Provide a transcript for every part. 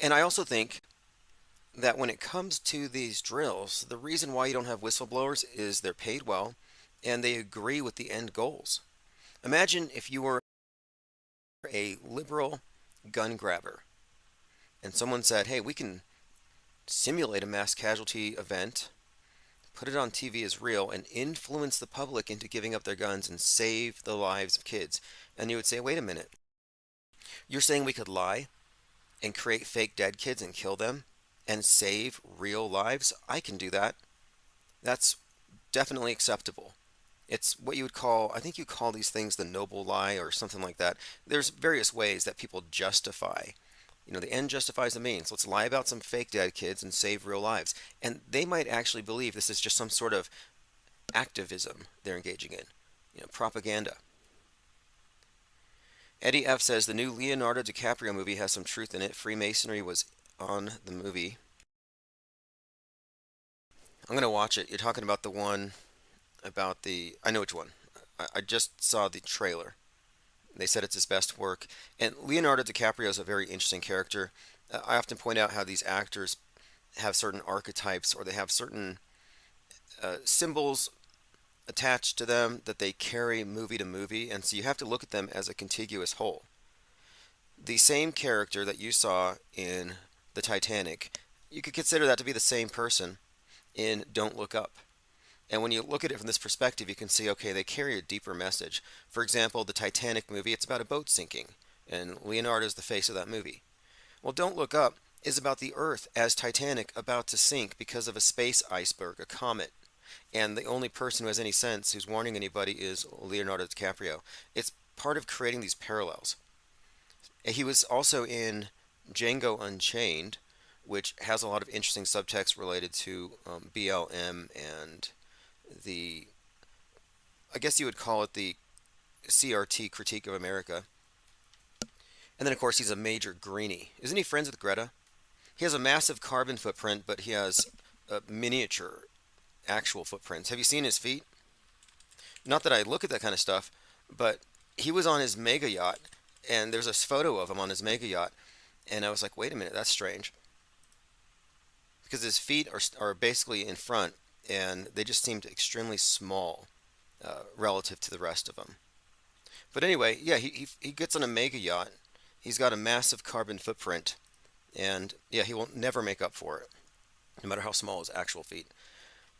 And I also think that when it comes to these drills, the reason why you don't have whistleblowers is they're paid well and they agree with the end goals. Imagine if you were a liberal gun grabber and someone said, hey, we can simulate a mass casualty event, put it on TV as real, and influence the public into giving up their guns and save the lives of kids. And you would say, wait a minute, you're saying we could lie and create fake dead kids and kill them and save real lives? I can do that. That's definitely acceptable. It's what you would call, I think you call these things the noble lie or something like that. There's various ways that people justify. The end justifies the means. Let's lie about some fake dead kids and save real lives. And they might actually believe this is just some sort of activism they're engaging in, propaganda. Eddie F says the new Leonardo DiCaprio movie has some truth in it. Freemasonry was on the movie. I'm gonna watch it. You're talking about the one about the. I know which one. I just saw the trailer. They said it's his best work. And Leonardo DiCaprio is a very interesting character. I often point out how these actors have certain archetypes or they have certain symbols attached to them that they carry movie to movie, and so you have to look at them as a contiguous whole. The same character that you saw in the Titanic, you could consider that to be the same person in Don't Look Up. And when you look at it from this perspective, you can see, okay, they carry a deeper message. For example, the Titanic movie, it's about a boat sinking, and Leonardo is the face of that movie. Well, Don't Look Up is about the Earth as Titanic about to sink because of a space iceberg, a comet. And the only person who has any sense who's warning anybody is Leonardo DiCaprio. It's part of creating these parallels. He was also in Django Unchained, which has a lot of interesting subtext related to BLM and the, I guess you would call it the CRT, Critique of America. And then, of course, he's a major greenie. Isn't he friends with Greta? He has a massive carbon footprint, but he has a miniature actual footprints. Have you seen his feet? Not that I look at that kind of stuff, but he was on his mega yacht, and there's a photo of him on his mega yacht, and I was like, wait a minute, that's strange, because his feet are basically in front, and they just seemed extremely small relative to the rest of him. But anyway, yeah, he gets on a mega yacht. He's got a massive carbon footprint, and yeah, he will never make up for it, no matter how small his actual feet.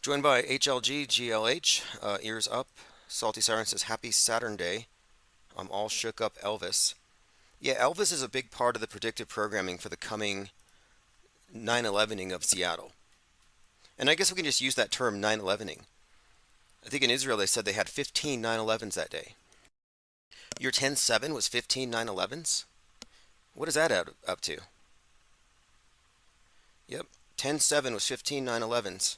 Joined by HLGGLH, ears up. Salty Siren says, Happy Saturn Day. I'm all shook up Elvis. Yeah, Elvis is a big part of the predictive programming for the coming 9/11ing of Seattle. And I guess we can just use that term 9/11ing. I think in Israel they said they had 15 9/11s that day. Your 10/7 was 15 9/11s? What is that up to? Yep, 10/7 was 15 9/11s.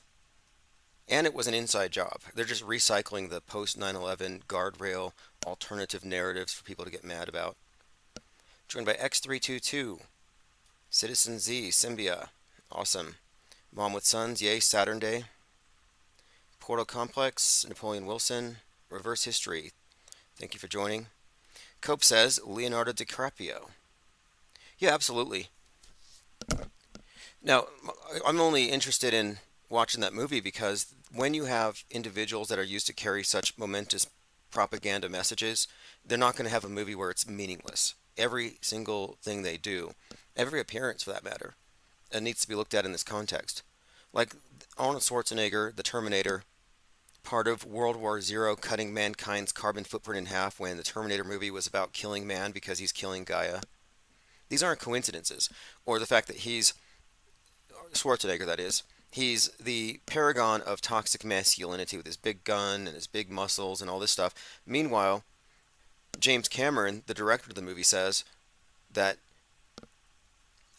And it was an inside job. They're just recycling the post 9/11 guardrail alternative narratives for people to get mad about. Joined by X322, Citizen Z, Symbia, awesome. Mom with Sons, yay, Saturn Day. Portal Complex, Napoleon Wilson, Reverse History, thank you for joining. Cope says Leonardo DiCaprio. Yeah, absolutely. Now, I'm only interested in watching that movie because when you have individuals that are used to carry such momentous propaganda messages, they're not going to have a movie where it's meaningless. Every single thing they do, every appearance for that matter, it needs to be looked at in this context. Like Arnold Schwarzenegger, the Terminator, part of World War Zero, cutting mankind's carbon footprint in half when the Terminator movie was about killing man because he's killing Gaia. These aren't coincidences. Or the fact that he's Schwarzenegger, that is, he's the paragon of toxic masculinity with his big gun and his big muscles and all this stuff. Meanwhile, James Cameron, the director of the movie, says that,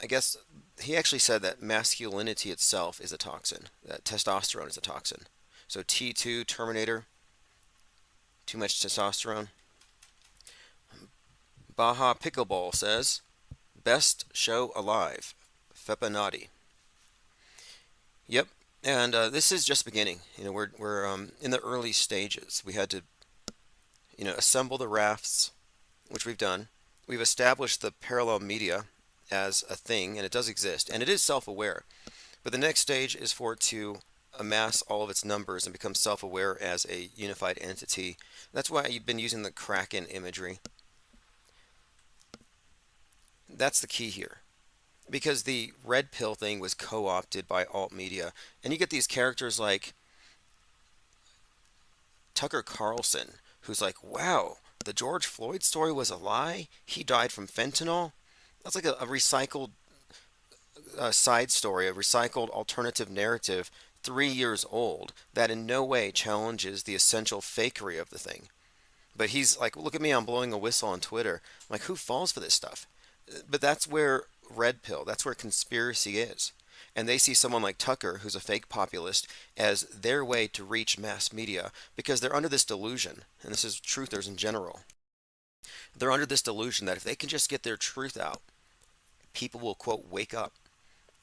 I guess he actually said that masculinity itself is a toxin, that testosterone is a toxin. So T2, Terminator, too much testosterone. Baja Pickleball says, best show alive, Fepinati. Yep, and this is just beginning. We're in the early stages. We had to assemble the rafts, which we've done. We've established the parallel media as a thing, and it does exist, and it is self-aware. But the next stage is for it to amass all of its numbers and become self-aware as a unified entity. That's why you've been using the Kraken imagery. That's the key here. Because the red pill thing was co-opted by alt media, and you get these characters like Tucker Carlson, who's like, wow, the George Floyd story was a lie? He died from fentanyl? That's like a recycled side story, a recycled alternative narrative 3 years old that in no way challenges the essential fakery of the thing. But he's like, look at me, I'm blowing a whistle on Twitter. I'm like, who falls for this stuff? But that's where red pill, that's where conspiracy is. And they see someone like Tucker, who's a fake populist, as their way to reach mass media because they're under this delusion, and this is truthers in general. They're under this delusion that if they can just get their truth out, people will, quote, wake up.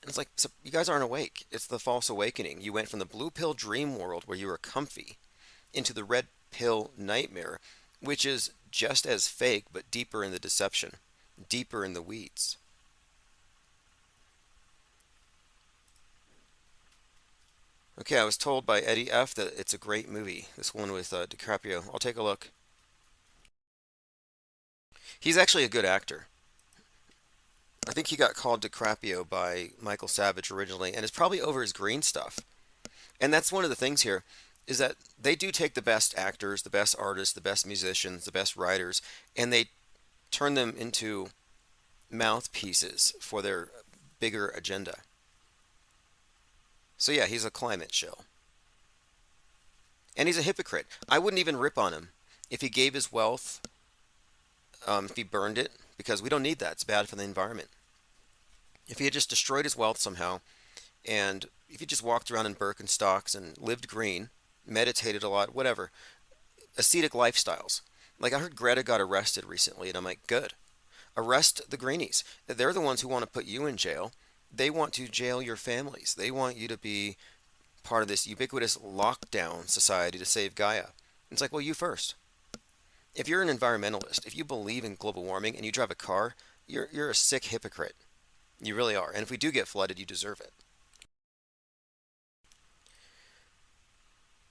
And it's like, so you guys aren't awake. It's the false awakening. You went from the blue pill dream world where you were comfy into the red pill nightmare, which is just as fake but deeper in the deception, deeper in the weeds. Okay, I was told by Eddie F. that it's a great movie, this one with DiCaprio. I'll take a look. He's actually a good actor. I think he got called DiCaprio by Michael Savage originally, and it's probably over his green stuff. And that's one of the things here, is that they do take the best actors, the best artists, the best musicians, the best writers, and they turn them into mouthpieces for their bigger agenda. So yeah, he's a climate shill. And he's a hypocrite. I wouldn't even rip on him if he gave his wealth, if he burned it, because we don't need that. It's bad for the environment. If he had just destroyed his wealth somehow, and if he just walked around in Birkenstocks and lived green, meditated a lot, whatever, ascetic lifestyles. Like I heard Greta got arrested recently, and I'm like, good. Arrest the greenies. They're the ones who want to put you in jail. They want to jail your families. They want you to be part of this ubiquitous lockdown society to save Gaia. It's like, well, you first. If you're an environmentalist, if you believe in global warming and you drive a car, you're a sick hypocrite. You really are. And if we do get flooded, you deserve it.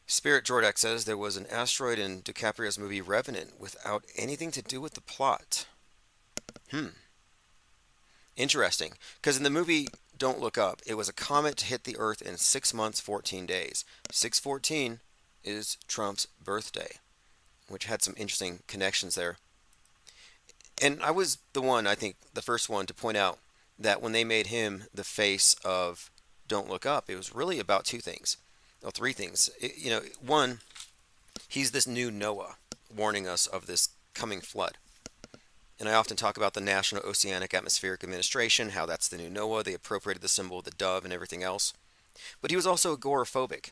Spirit Jordak says there was an asteroid in DiCaprio's movie Revenant without anything to do with the plot. Hmm. Interesting. Because in the movie Don't Look Up, it was a comet to hit the Earth in 6 months, 14 days. 614 is Trump's birthday, which had some interesting connections there. And I was the one, I think, the first one to point out that when they made him the face of Don't Look Up, it was really about two things. Well, three things. One, he's this new Noah warning us of this coming flood. And I often talk about the National Oceanic Atmospheric Administration, how that's the new Noah. They appropriated the symbol of the dove and everything else. But he was also agoraphobic.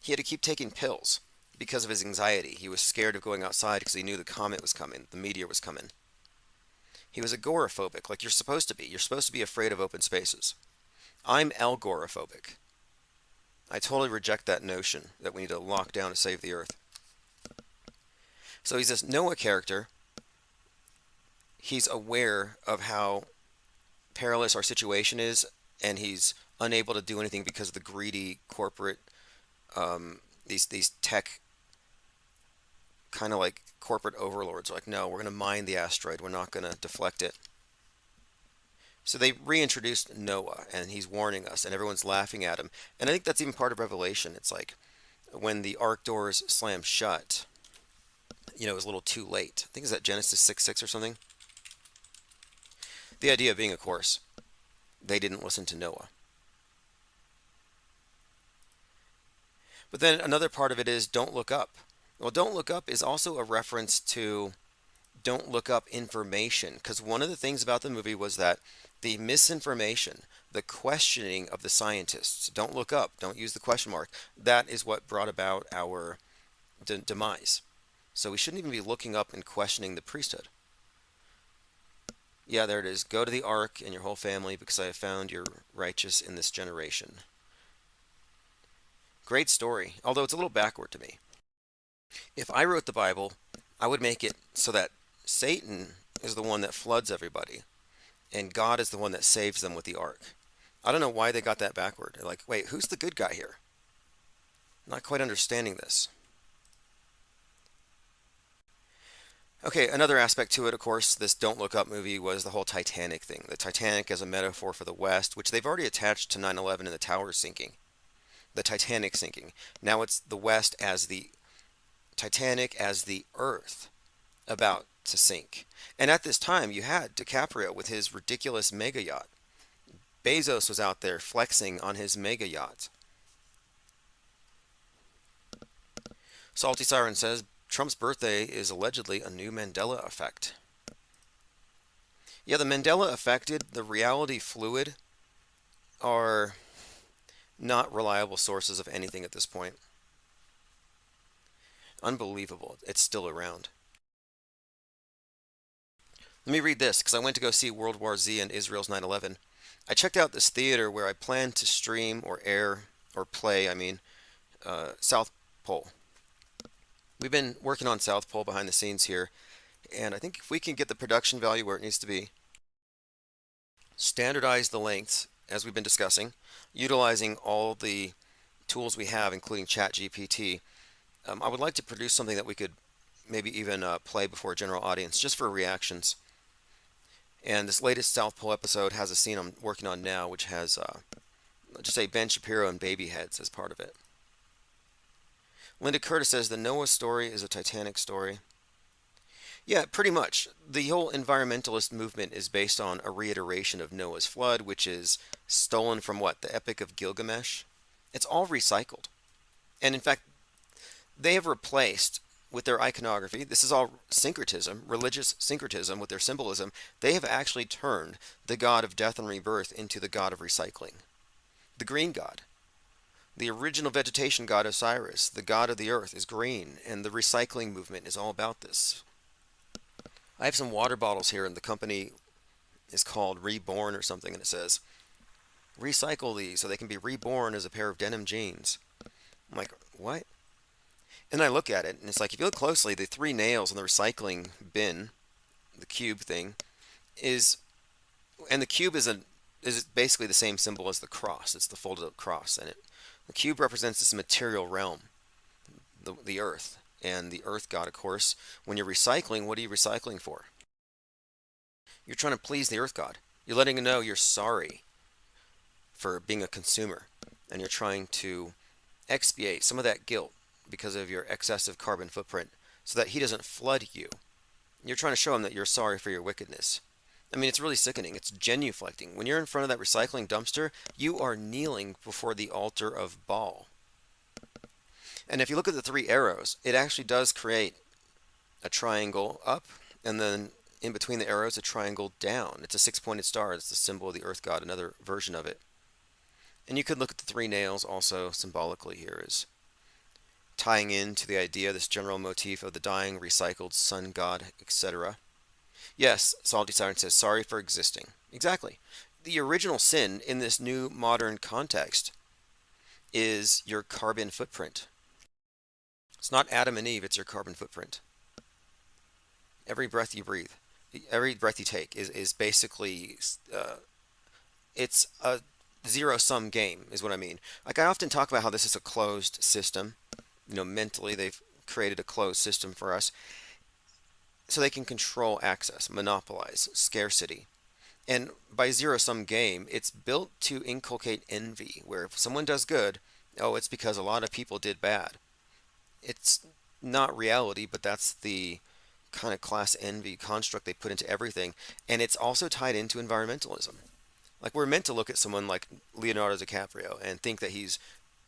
He had to keep taking pills because of his anxiety. He was scared of going outside because he knew the comet was coming, the meteor was coming. He was agoraphobic, like you're supposed to be. You're supposed to be afraid of open spaces. I'm algoraphobic. I totally reject that notion that we need to lock down to save the Earth. So he's this Noah character. He's aware of how perilous our situation is, and he's unable to do anything because of the greedy corporate, these tech kind of like corporate overlords are like, no, we're going to mine the asteroid. We're not going to deflect it. So they reintroduced Noah, and he's warning us, and everyone's laughing at him. And I think that's even part of Revelation. It's like when the ark doors slam shut, it was a little too late. I think it's at Genesis 6:6 or something. The idea being, of course, they didn't listen to Noah. But then another part of it is don't look up. Well, don't look up is also a reference to don't look up information, because one of the things about the movie was that the misinformation, the questioning of the scientists, don't look up, don't use the question mark, that is what brought about our demise. So we shouldn't even be looking up and questioning the priesthood. Yeah, there it is. Go to the ark and your whole family, because I have found you're righteous in this generation. Great story, although it's a little backward to me. If I wrote the Bible, I would make it so that Satan is the one that floods everybody. and God is the one that saves them with the ark. I don't know why they got that backward. They're like, wait, who's the good guy here? Not quite understanding this. Okay, another aspect to it, of course, this Don't Look Up movie was the whole Titanic thing. The Titanic as a metaphor for the West, which they've already attached to 9/11 and the towers sinking. The Titanic sinking. Now it's the West as the Titanic as the Earth about to sink. And at this time, you had DiCaprio with his ridiculous mega yacht. Bezos was out there flexing on his mega yacht. Salty Siren says Trump's birthday is allegedly a new Mandela effect. Yeah, the Mandela affected, the reality fluid are not reliable sources of anything at this point. Unbelievable. It's still around. Let me read this because I went to go see World War Z and Israel's 9/11. I checked out this theater where I plan to stream or air or play, South Pole. We've been working on South Pole behind the scenes here, and I think if we can get the production value where it needs to be, standardize the lengths as we've been discussing, utilizing all the tools we have, including ChatGPT, I would like to produce something that we could maybe even play before a general audience just for reactions. And this latest South Pole episode has a scene I'm working on now, which has, just say, Ben Shapiro and baby heads as part of it. Linda Curtis says the Noah story is a Titanic story. Yeah, pretty much. The whole environmentalist movement is based on a reiteration of Noah's flood, which is stolen from what? The Epic of Gilgamesh? It's all recycled. And in fact, they have replaced with their iconography, this is all syncretism, religious syncretism with their symbolism, they have actually turned the god of death and rebirth into the god of recycling. The green god. The original vegetation god Osiris, the god of the earth, is green, and the recycling movement is all about this. I have some water bottles here, and the company is called Reborn or something, and it says, recycle these so they can be reborn as a pair of denim jeans. I'm like, what? And I look at it, and it's like, if you look closely, the three nails on the recycling bin, the cube thing, and the cube is basically the same symbol as the cross. It's the folded up cross, and the cube represents this material realm, the earth, and the earth god, of course. When you're recycling, what are you recycling for? You're trying to please the earth god. You're letting him know you're sorry for being a consumer, and you're trying to expiate some of that guilt because of your excessive carbon footprint so that he doesn't flood you. You're trying to show him that you're sorry for your wickedness. I mean, it's really sickening. It's genuflecting. When you're in front of that recycling dumpster, you are kneeling before the altar of Baal. And if you look at the three arrows, it actually does create a triangle up, and then in between the arrows, a triangle down. It's a six-pointed star. It's the symbol of the earth god, another version of it. And you could look at the three nails also symbolically here as tying into the idea, this general motif of the dying, recycled sun god, etc. Yes, Salty Siren says, sorry for existing. Exactly. The original sin in this new modern context is your carbon footprint. It's not Adam and Eve, it's your carbon footprint. Every breath you breathe, every breath you take is basically, it's a zero-sum game, is what I mean. Like, I often talk about how this is a closed system. Mentally, they've created a closed system for us so they can control access, monopolize, scarcity. And by zero-sum game, it's built to inculcate envy, where if someone does good, oh, it's because a lot of people did bad. It's not reality, but that's the kind of class envy construct they put into everything. And it's also tied into environmentalism. Like, we're meant to look at someone like Leonardo DiCaprio and think that he's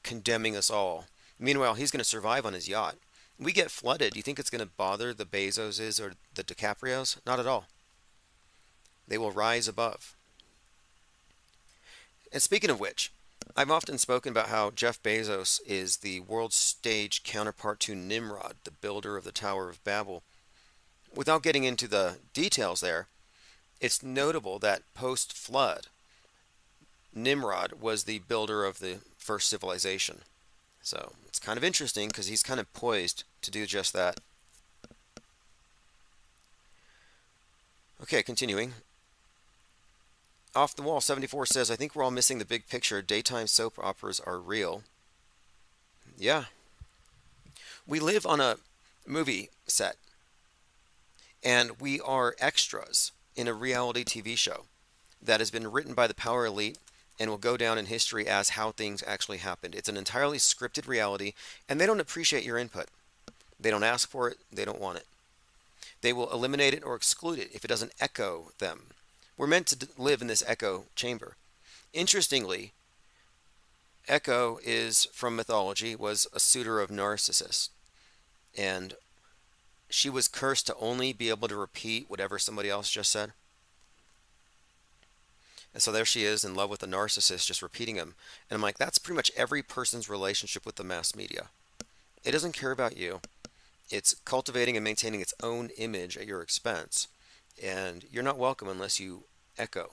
condemning us all. Meanwhile, he's going to survive on his yacht. We get flooded. Do you think it's going to bother the Bezoses or the DiCaprios? Not at all. They will rise above. And speaking of which, I've often spoken about how Jeff Bezos is the world stage counterpart to Nimrod, the builder of the Tower of Babel. Without getting into the details there, it's notable that post-flood, Nimrod was the builder of the first civilization. So it's kind of interesting because he's kind of poised to do just that. Okay, continuing. Off the Wall 74 says, I think we're all missing the big picture. Daytime soap operas are real. Yeah. We live on a movie set and we are extras in a reality TV show that has been written by the power elite and will go down in history as how things actually happened. It's an entirely scripted reality, and they don't appreciate your input. They don't ask for it, they don't want it. They will eliminate it or exclude it if it doesn't echo them. We're meant to live in this echo chamber. Interestingly, Echo is from mythology, was a suitor of Narcissus, and she was cursed to only be able to repeat whatever somebody else just said. And so there she is in love with a narcissist, just repeating him. And I'm like, that's pretty much every person's relationship with the mass media. It doesn't care about you. It's cultivating and maintaining its own image at your expense. And you're not welcome unless you echo.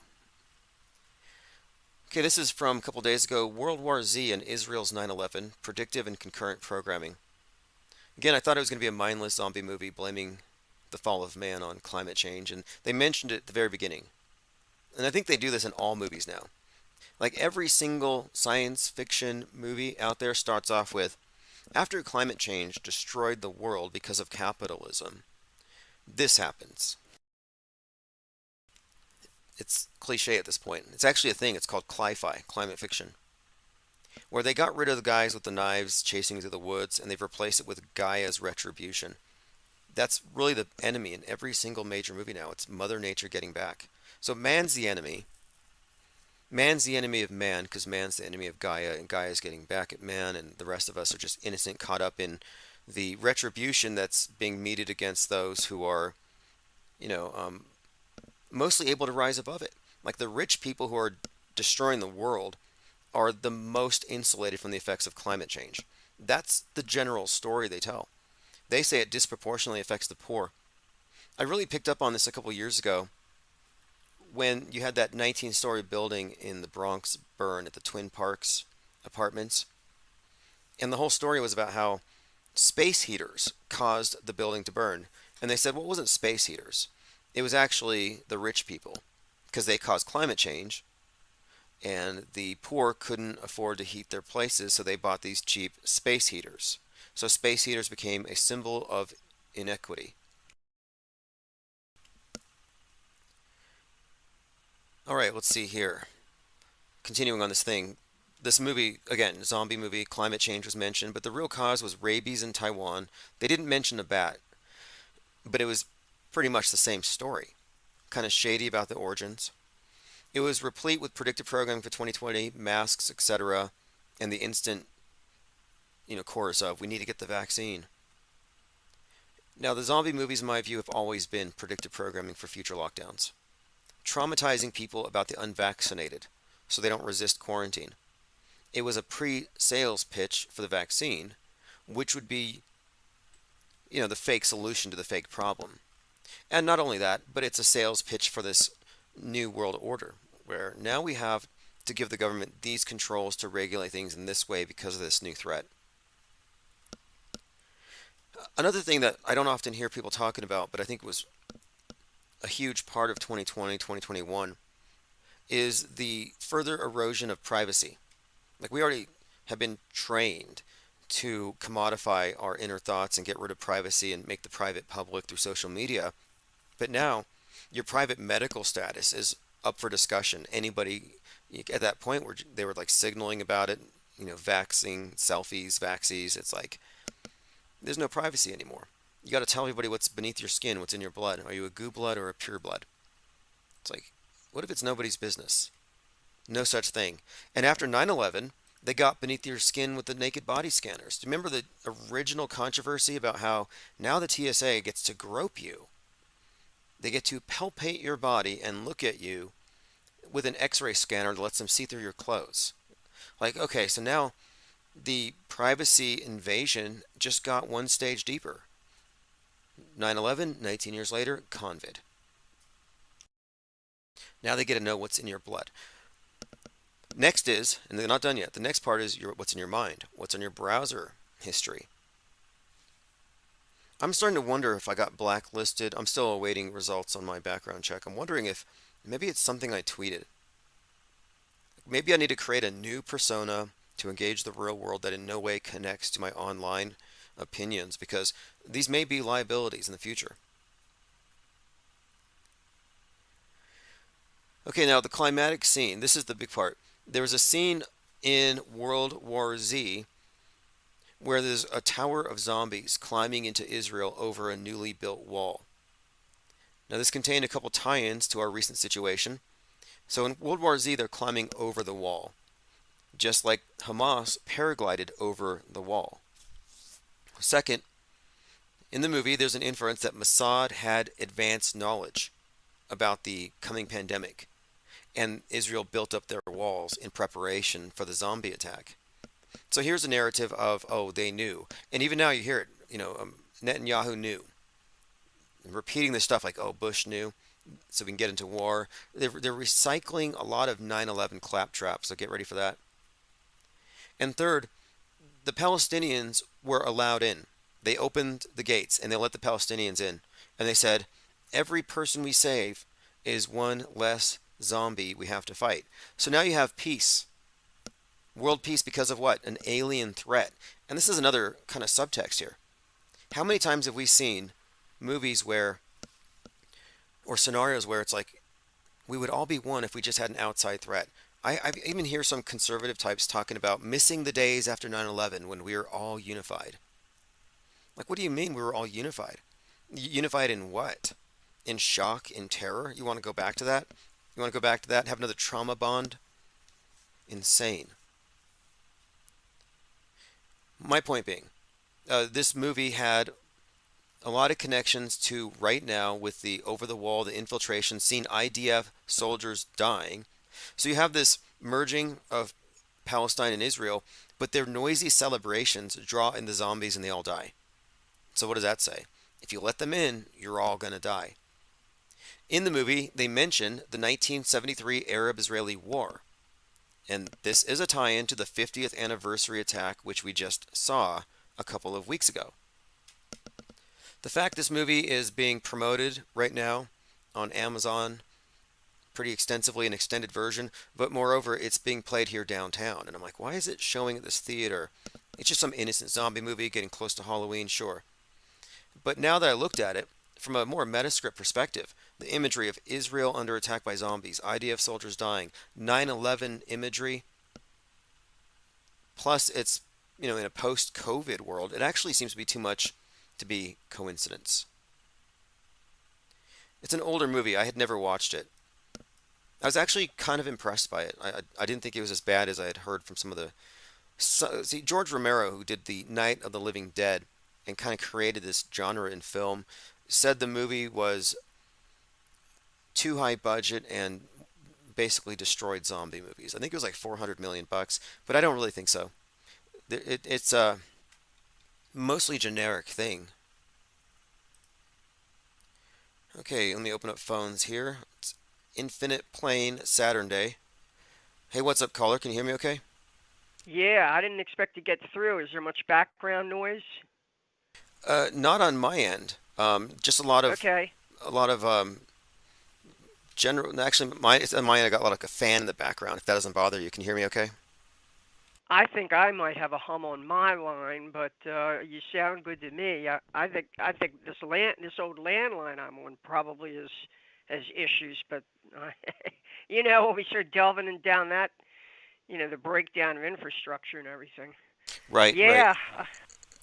Okay, this is from a couple days ago. World War Z and Israel's 9/11, predictive and concurrent programming. Again, I thought it was going to be a mindless zombie movie blaming the fall of man on climate change, and they mentioned it at the very beginning. And I think they do this in all movies now. Like every single science fiction movie out there starts off with, after climate change destroyed the world because of capitalism, this happens. It's cliche at this point. It's actually a thing. It's called cli-fi, climate fiction, where they got rid of the guys with the knives chasing through the woods and they've replaced it with Gaia's retribution. That's really the enemy in every single major movie now. It's Mother Nature getting back. So man's the enemy. Man's the enemy of man because man's the enemy of Gaia, and Gaia's getting back at man, and the rest of us are just innocent, caught up in the retribution that's being meted against those who are, you know, mostly able to rise above it. Like the rich people who are destroying the world are the most insulated from the effects of climate change. That's the general story they tell. They say it disproportionately affects the poor. I really picked up on this a couple years ago when you had that 19-story building in the Bronx burn at the Twin Parks apartments. And the whole story was about how space heaters caused the building to burn. And they said, well, it wasn't space heaters. It was actually the rich people because they caused climate change and the poor couldn't afford to heat their places, so they bought these cheap space heaters. So space heaters became a symbol of inequity. All right, let's see here. Continuing on this thing, this movie, again, zombie movie, climate change was mentioned, but the real cause was rabies in Taiwan. They didn't mention a bat, but it was pretty much the same story. Kind of shady about the origins. It was replete with predictive programming for 2020, masks, etc., and the instant, chorus of "we need to get the vaccine." Now, the zombie movies, in my view, have always been predictive programming for future lockdowns, traumatizing people about the unvaccinated so they don't resist quarantine. It was a pre-sales pitch for the vaccine, which would be, the fake solution to the fake problem. And not only that, but it's a sales pitch for this new world order, where now we have to give the government these controls to regulate things in this way because of this new threat. Another thing that I don't often hear people talking about, but I think was a huge part of 2020, 2021, is the further erosion of privacy. Like we already have been trained to commodify our inner thoughts and get rid of privacy and make the private public through social media. But now your private medical status is up for discussion. Anybody at that point where they were like signaling about it, vaccine, selfies, vaxies, it's like there's no privacy anymore. You got to tell everybody what's beneath your skin, what's in your blood. Are you a goo blood or a pure blood? It's like, what if it's nobody's business? No such thing. And after 9/11, they got beneath your skin with the naked body scanners. Do you remember the original controversy about how now the TSA gets to grope you? They get to palpate your body and look at you with an x-ray scanner that lets them see through your clothes. Like, okay, so now the privacy invasion just got one stage deeper. 9/11, 19 years later, COVID. Now they get to know what's in your blood. Next is, and they're not done yet, the next part is what's in your mind, what's in your browser history. I'm starting to wonder if I got blacklisted. I'm still awaiting results on my background check. I'm wondering if maybe it's something I tweeted. maybe I need to create a new persona to engage the real world that in no way connects to my online opinions because these may be liabilities in the future. Okay, now the climatic scene. This is the big part. There was a scene in World War Z where there's a tower of zombies climbing into Israel over a newly built wall. Now, this contained a couple tie ins to our recent situation. So, in World War Z, they're climbing over the wall, just like Hamas paraglided over the wall. Second, in the movie, there's an inference that Mossad had advanced knowledge about the coming pandemic, and Israel built up their walls in preparation for the zombie attack. So here's a narrative of, oh, they knew. And even now you hear it, Netanyahu knew. Repeating this stuff like, oh, Bush knew, so we can get into war. They're recycling a lot of 9/11 claptrap, so get ready for that. And third, the Palestinians were allowed in. They opened the gates and they let the Palestinians in. And they said, every person we save is one less zombie we have to fight. So now you have peace. World peace because of what? An alien threat. And this is another kind of subtext here. How many times have we seen movies where, or scenarios where it's like, we would all be one if we just had an outside threat? I even hear some conservative types talking about missing the days after 9/11 when we were all unified. Like, what do you mean we were all unified? Unified in what? In shock, in terror? You want to go back to that? You want to go back to that? Have another trauma bond? Insane. My point being, this movie had a lot of connections to right now with the over the wall, the infiltration, seeing IDF soldiers dying. So you have this merging of Palestine and Israel, but their noisy celebrations draw in the zombies and they all die. So what does that say? If you let them in, you're all going to die. In the movie, they mention the 1973 Arab-Israeli War. And this is a tie-in to the 50th anniversary attack, which we just saw a couple of weeks ago. The fact this movie is being promoted right now on Amazon pretty extensively, an extended version, but moreover, it's being played here downtown. And I'm like, why is it showing at this theater? It's just some innocent zombie movie getting close to Halloween, sure. But now that I looked at it, from a more metascript perspective, the imagery of Israel under attack by zombies, IDF soldiers dying, 9/11 imagery, plus it's, in a post-COVID world, it actually seems to be too much to be coincidence. It's an older movie. I had never watched it. I was actually kind of impressed by it. I didn't think it was as bad as I had heard from some of the. See, George Romero, who did the Night of the Living Dead and kind of created this genre in film, said the movie was too high budget and basically destroyed zombie movies. I think it was like 400 million bucks, but I don't really think so. It's a mostly generic thing. Okay, let me open up phones here. It's Infinite Plane Saturn Day. Hey, what's up, caller? Can you hear me okay? Yeah, I didn't expect to get through. Is there much background noise? Not on my end. Just Okay. a lot of general. Actually, on my end, I got like a fan in the background. If that doesn't bother you, can you hear me okay? I think I might have a hum on my line, but you sound good to me. I think this old landline I'm on probably has issues, but uh, when we start delving down that, the breakdown of infrastructure and everything. Right, right. Yeah,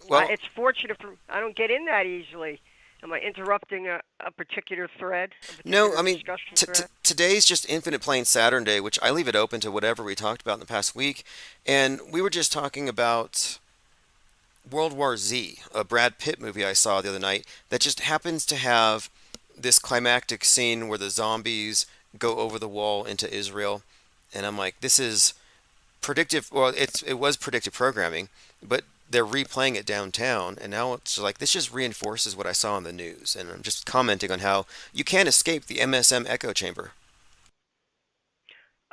Well, it's fortunate for I don't get in that easily. Am I interrupting a particular thread, a no, particular I mean, discussion thread? today's just Infinite Plane Saturn Day, which I leave it open to whatever we talked about in the past week. And we were just talking about World War Z, a Brad Pitt movie I saw the other night that just happens to have this climactic scene where the zombies go over the wall into Israel. And I'm like, this is predictive. Well, it was predictive programming, but they're replaying it downtown, and now it's like this just reinforces what I saw in the news. And I'm just commenting on how you can't escape the MSM echo chamber.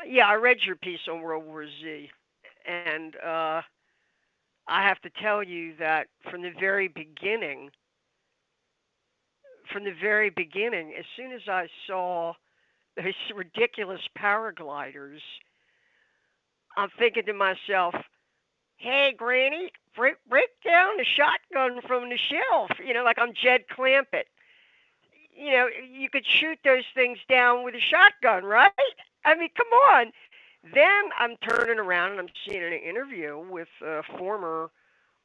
Yeah, I read your piece on World War Z, and I have to tell you that from the very beginning, as soon as I saw those ridiculous paragliders I'm thinking to myself, hey, Granny, break down the shotgun from the shelf. Like I'm Jed Clampett. You could shoot those things down with a shotgun, right? I mean, come on. Then I'm turning around and I'm seeing an interview with a former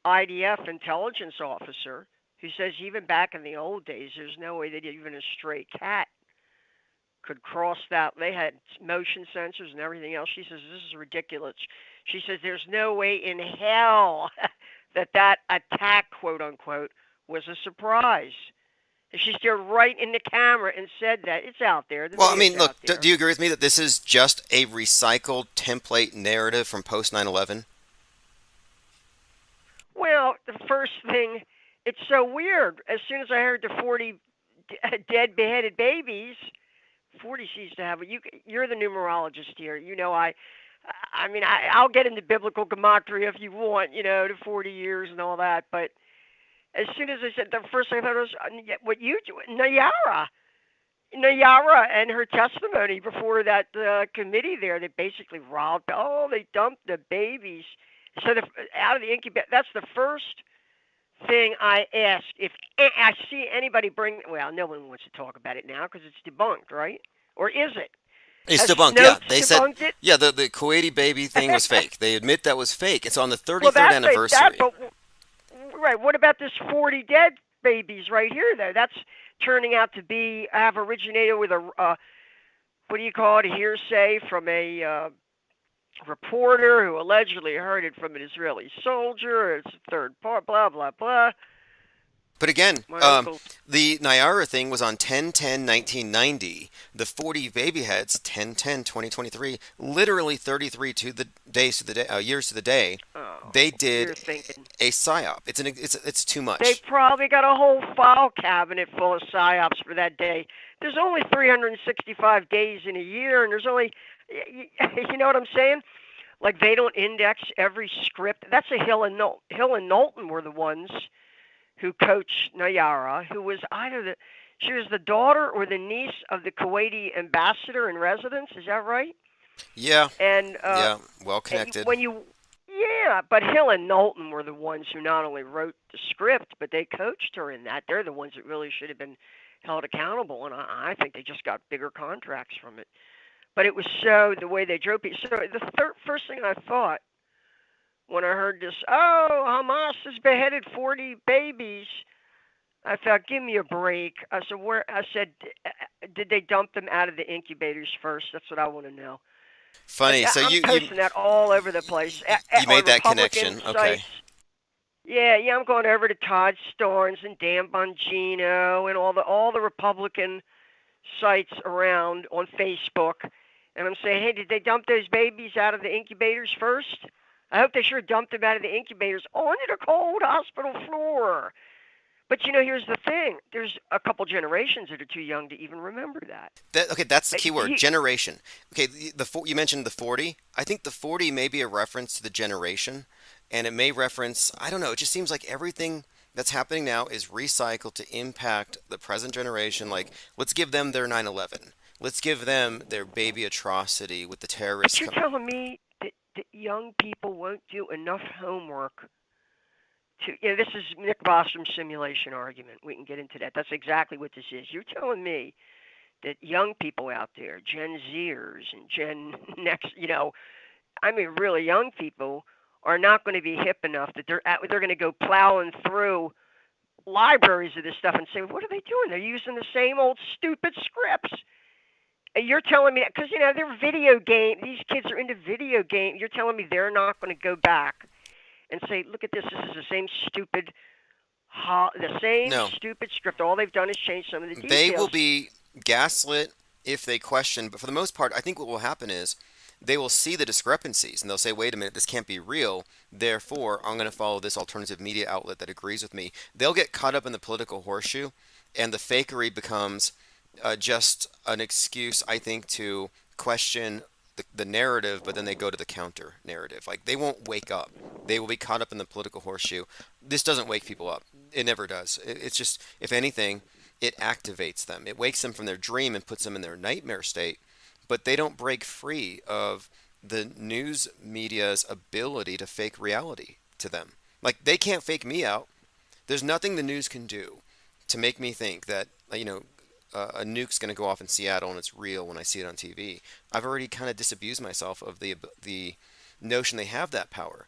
IDF intelligence officer who says even back in the old days, there's no way that even a stray cat could cross that. They had motion sensors and everything else. She says this is ridiculous. She says there's no way in hell that attack, quote unquote, was a surprise. And she stared right in the camera and said that it's out there. The Well, I video's mean, look, out do there. you agree with me that this is just a recycled template narrative from post 9/11? Well, the first thing, it's so weird. As soon as I heard the 40 dead beheaded babies, 40 seems to have you're the numerologist here. I'll get into biblical gematria if you want, the 40 years and all that. But as soon as I said the first thing I thought was what you Nayara and her testimony before that committee there, they basically they dumped the babies. So out of the incubator, that's the first thing I ask. If I see anybody well, no one wants to talk about it now because it's debunked, right? Or is it? It's Has debunked. Yeah, Snopes they said, debunked it? yeah, the Kuwaiti baby thing was fake. They admit that was fake. It's on the Well, 33rd anniversary. but right. What about this 40 dead babies right here, though? That's turning out to have originated with a what do you call it? A hearsay from a reporter who allegedly heard it from an Israeli soldier. It's a third part. Blah blah blah. But again, My uncle. the Nyara thing was on 10/10/1990. The 40 baby heads 10/10/2023. Literally 33 to the days to the day, years to the day. Oh, They you're did thinking. a psyop. It's too They much. probably got a whole file cabinet full of psyops for that day. There's only 365 days in a year, and there's only, you know what I'm saying? Like they don't index every script. That's a Hill and Knowlton were the ones who coached Nayara, who was she was the daughter or the niece of the Kuwaiti ambassador in residence. Is that right? Yeah, And yeah, well connected. when you, yeah, but Hill and Knowlton were the ones who not only wrote the script, but they coached her in that. They're the ones that really should have been held accountable, and I think they just got bigger contracts from it. But it was so the way they drove people. So the first thing I thought when I heard this, oh, Hamas has beheaded 40 babies. I thought, give me a break. I said, did they dump them out of the incubators first? That's what I want to know. Funny. So I'm posting that all over the place you on made that Republican connection. Okay. sites. Yeah, I'm going over to Todd Starnes and Dan Bongino and all the Republican sites around on Facebook, and I'm saying, hey, did they dump those babies out of the incubators first? I hope they sure dumped them out of the incubators onto the cold hospital floor. But here's the thing: there's a couple generations that are too young to even remember that. Okay, that's the key word, You, generation. Okay, you mentioned the 40. I think the 40 may be a reference to the generation, and it may reference, I don't know, it just seems like everything that's happening now is recycled to impact the present generation. Like, let's give them their 9/11. Let's give them their baby atrocity with the but terrorists you're coming. telling me that young people won't do enough homework this is Nick Bostrom's simulation argument. We can get into that. That's exactly what this is. You're telling me that young people out there, Gen Zers and Gen Next, really young people are not going to be hip enough that they're going to go plowing through libraries of this stuff and say, what are they doing? They're using the same old stupid scripts. And you're telling me that because they're video game. These kids are into video game. You're telling me they're not going to go back and say, look at this. This is the same No, stupid script. All they've done is change some of the they will details. be gaslit if they question, but for the most part, I think what will happen is they will see the discrepancies and they'll say, wait a minute, this can't be real. Therefore, I'm going to follow this alternative media outlet that agrees with me. They'll get caught up in the political horseshoe, and the fakery becomes just an excuse, I think, to question the narrative, but then they go to the counter narrative. Like, they won't wake up. They will be caught up in the political horseshoe. This doesn't wake people up. It never does. It's just, if anything, it activates them. It wakes them from their dream and puts them in their nightmare state, but they don't break free of the news media's ability to fake reality to them. Like they can't fake me out. There's nothing the news can do to make me think that a nuke's going to go off in Seattle and it's real when I see it on TV. I've already kind of disabused myself of the notion they have that power,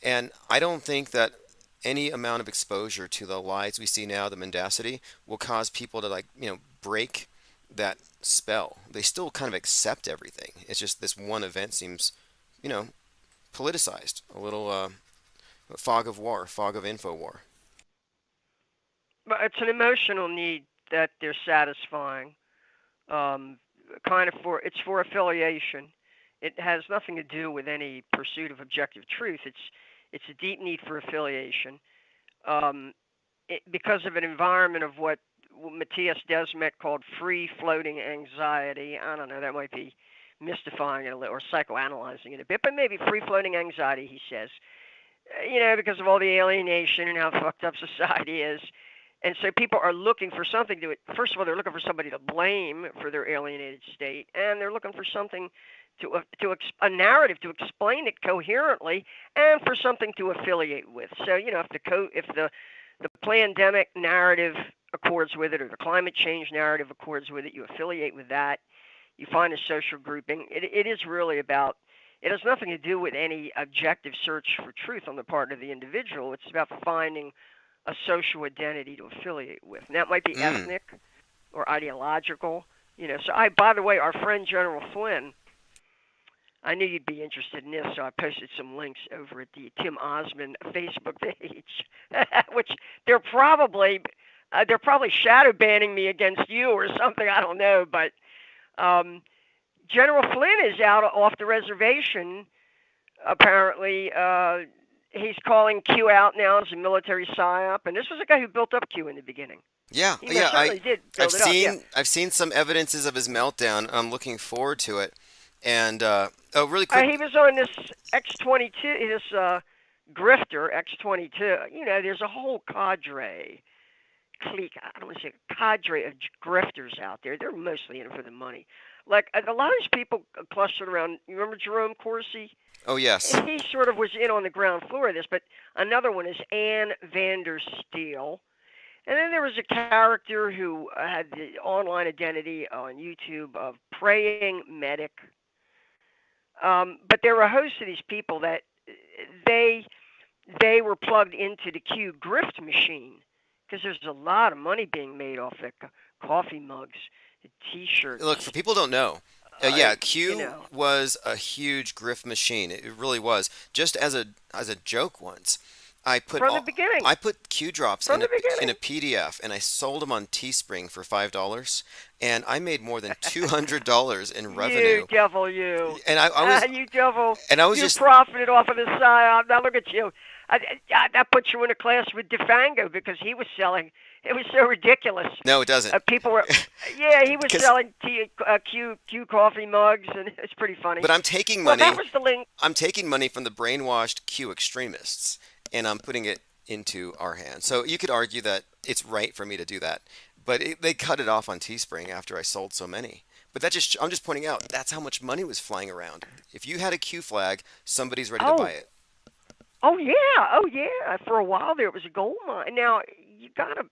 and I don't think that any amount of exposure to the lies we see now, the mendacity, will cause people to break that spell. They still kind of accept everything. It's just this one event seems, you know, politicized, a little fog of war, fog of info war. But it's an emotional need that they're satisfying. Um, kind of for it's for affiliation. It has nothing to do with any pursuit of objective truth. It's a deep need for affiliation. Um, because of an environment of what Matthias Desmet called free floating anxiety. I don't know, that might be mystifying it a little or psychoanalyzing it a bit, but maybe free floating anxiety, he says. Because of all the alienation and how fucked up society is. And so people are looking for something to, first of all, they're looking for somebody to blame for their alienated state, and they're looking for something a narrative to explain it coherently, and for something to affiliate with. So, if the pandemic narrative accords with it, or the climate change narrative accords with it, you affiliate with that. You find a social grouping. It is really about. It has nothing to do with any objective search for truth on the part of the individual. It's about finding a social identity to affiliate with. And that might be Mm. ethnic or ideological. So by the way, our friend General Flynn, I knew you'd be interested in this, so I posted some links over at the Tim Osmond Facebook page, which they're probably shadow banning me against you or something. I don't know, but um, General Flynn is out off the reservation. Apparently, he's calling Q out now as a military psyop, and this was a guy who built up Q in the beginning. Yeah, He most yeah. I certainly did I've build it up. Yeah. seen some evidences of his meltdown. I'm looking forward to it. And oh, really quick. He was on this X-22, this grifter X-22. There's a whole clique. I don't want to say cadre of grifters out there. They're mostly in it for the money. Like a lot of these people clustered around. You remember Jerome Corsi? Oh yes. He sort of was in on the ground floor of this. But another one is Ann Vandersteel. And then there was a character who had the online identity on YouTube of Praying Medic. But there were a host of these people that they they were plugged into the Q grift machine because there's a lot of money being made off the coffee mugs, the T-shirts. Look, for people who don't know, Uh, yeah, you Q know, was a huge grift machine. It really was. Just as a joke once, from the beginning, I put Q drops from the in a beginning. PDF and I sold them on Teespring for $5, and I made more than $200 in You revenue. devil, you. And I was You devil, and I was you just profited off of the psyop. Now look at you. That puts you in a class with DeFango because he was selling. It was so ridiculous. no, it doesn't. People were, yeah, he was Because selling Q coffee mugs, and it's pretty funny. but I'm taking Well, that money. was the link. I'm taking money from the brainwashed Q extremists and I'm putting it into our hands. So you could argue that it's right for me to do that, but they cut it off on Teespring after I sold so many. But I'm just pointing out that's how much money was flying around. If you had a Q flag, somebody's ready to buy Oh, it. oh yeah. For a while there, it was a gold mine. Now you gotta.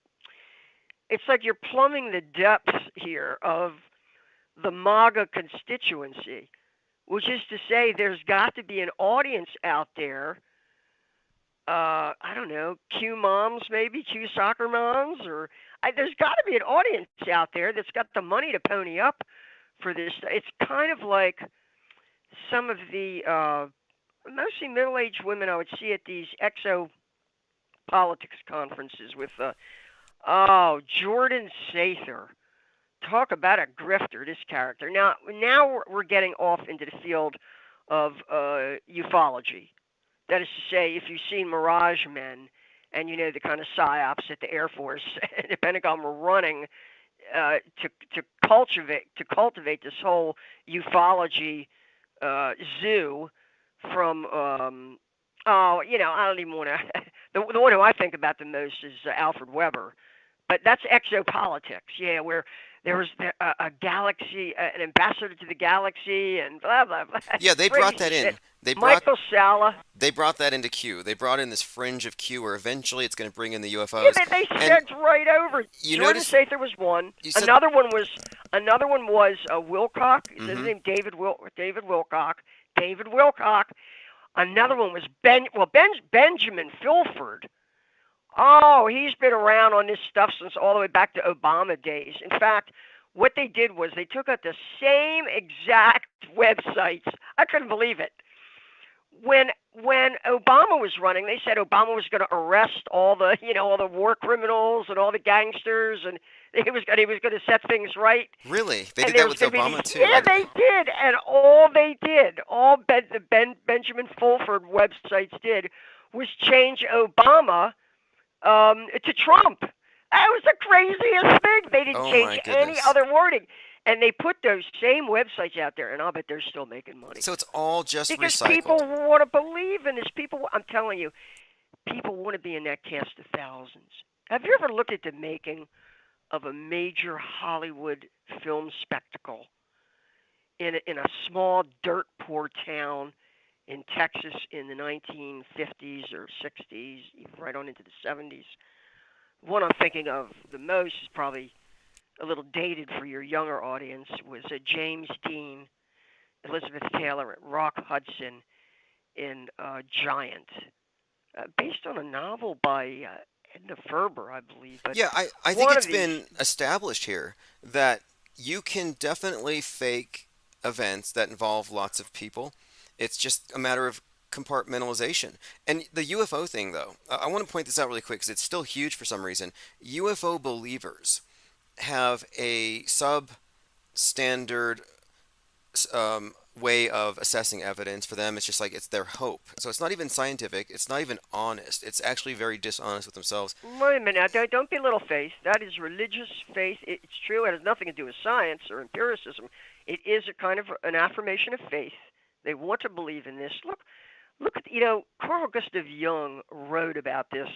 It's like you're plumbing the depths here of the MAGA constituency, which is to say, there's got to be an audience out there. I don't know, Q moms maybe, Q soccer moms, or there's got to be an audience out there that's got the money to pony up for this. It's kind of like some of the mostly middle-aged women I would see at these exo politics conferences with Jordan Sather. Talk about a grifter, this character. Now we're getting off into the field of ufology. That is to say, if you've seen Mirage Men, and the kind of psyops that the Air Force and the Pentagon were running to cultivate this whole ufology zoo from I don't even want to. The one who I think about the most is Alfred Weber, but that's exopolitics. Yeah, where there was a galaxy, an ambassador to the galaxy, and blah blah blah. Yeah, they brought Crazy that shit. in. Michael Salla. They brought that into Q. They brought in this fringe of Q where eventually it's going to bring in the Yeah, UFOs. they And sketched right over. you Jordan notice Sather was one. you said Another one was Wilcock. Is his mhm. name David Wilcock? David Wilcock. Another one was Benjamin Fulford. Oh, he's been around on this stuff since all the way back to Obama days. In fact, what they did was they took out the same exact websites. I couldn't believe it. When Obama was running, they said Obama was going to arrest all the war criminals and all the gangsters, and he was going to set things right. Really, they And did there that was with going to be Obama these. too. Yeah, they did, and all they did, Benjamin Fulford websites did, was change Obama to Trump. That was the craziest thing. They didn't Oh change my any goodness. other wording, and they put those same websites out there, and I'll bet they're still making money So it's all just because people recycled. want to believe in this. I'm telling you, people want to be in that cast of thousands. Have you ever looked at the making of a major Hollywood film spectacle in a small dirt poor town in Texas in the 1950s or 60s, right on into the 70s? One I'm thinking of the most is probably a little dated for your younger audience was James Dean, Elizabeth Taylor, and Rock Hudson in Giant, based on a novel by Edna Ferber, I believe. But Yeah, I think one it's of these, been established here that you can definitely fake events that involve lots of people. It's just a matter of compartmentalization. And the UFO thing, though, I want to point this out really quick because it's still huge for some reason. UFO believers have a substandard way of assessing evidence. For them, it's just like it's their hope. So it's not even scientific. It's not even honest. It's actually very dishonest with themselves. wait a minute, now, don't belittle faith. That is religious faith. It's true. It has nothing to do with science or empiricism. It is a kind of an affirmation of faith. They want to believe in this. Look at Carl Gustav Jung wrote about this.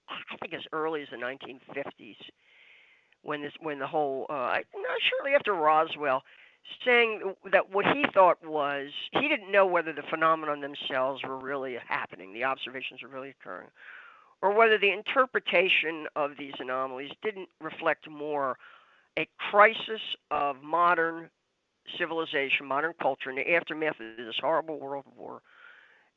I think as early as the 1950s, when the whole not shortly after Roswell, saying that what he thought was he didn't know whether the phenomenon themselves were really happening, the observations were really occurring, or whether the interpretation of these anomalies didn't reflect more a crisis of modern civilization, modern culture, in the aftermath of this horrible world war,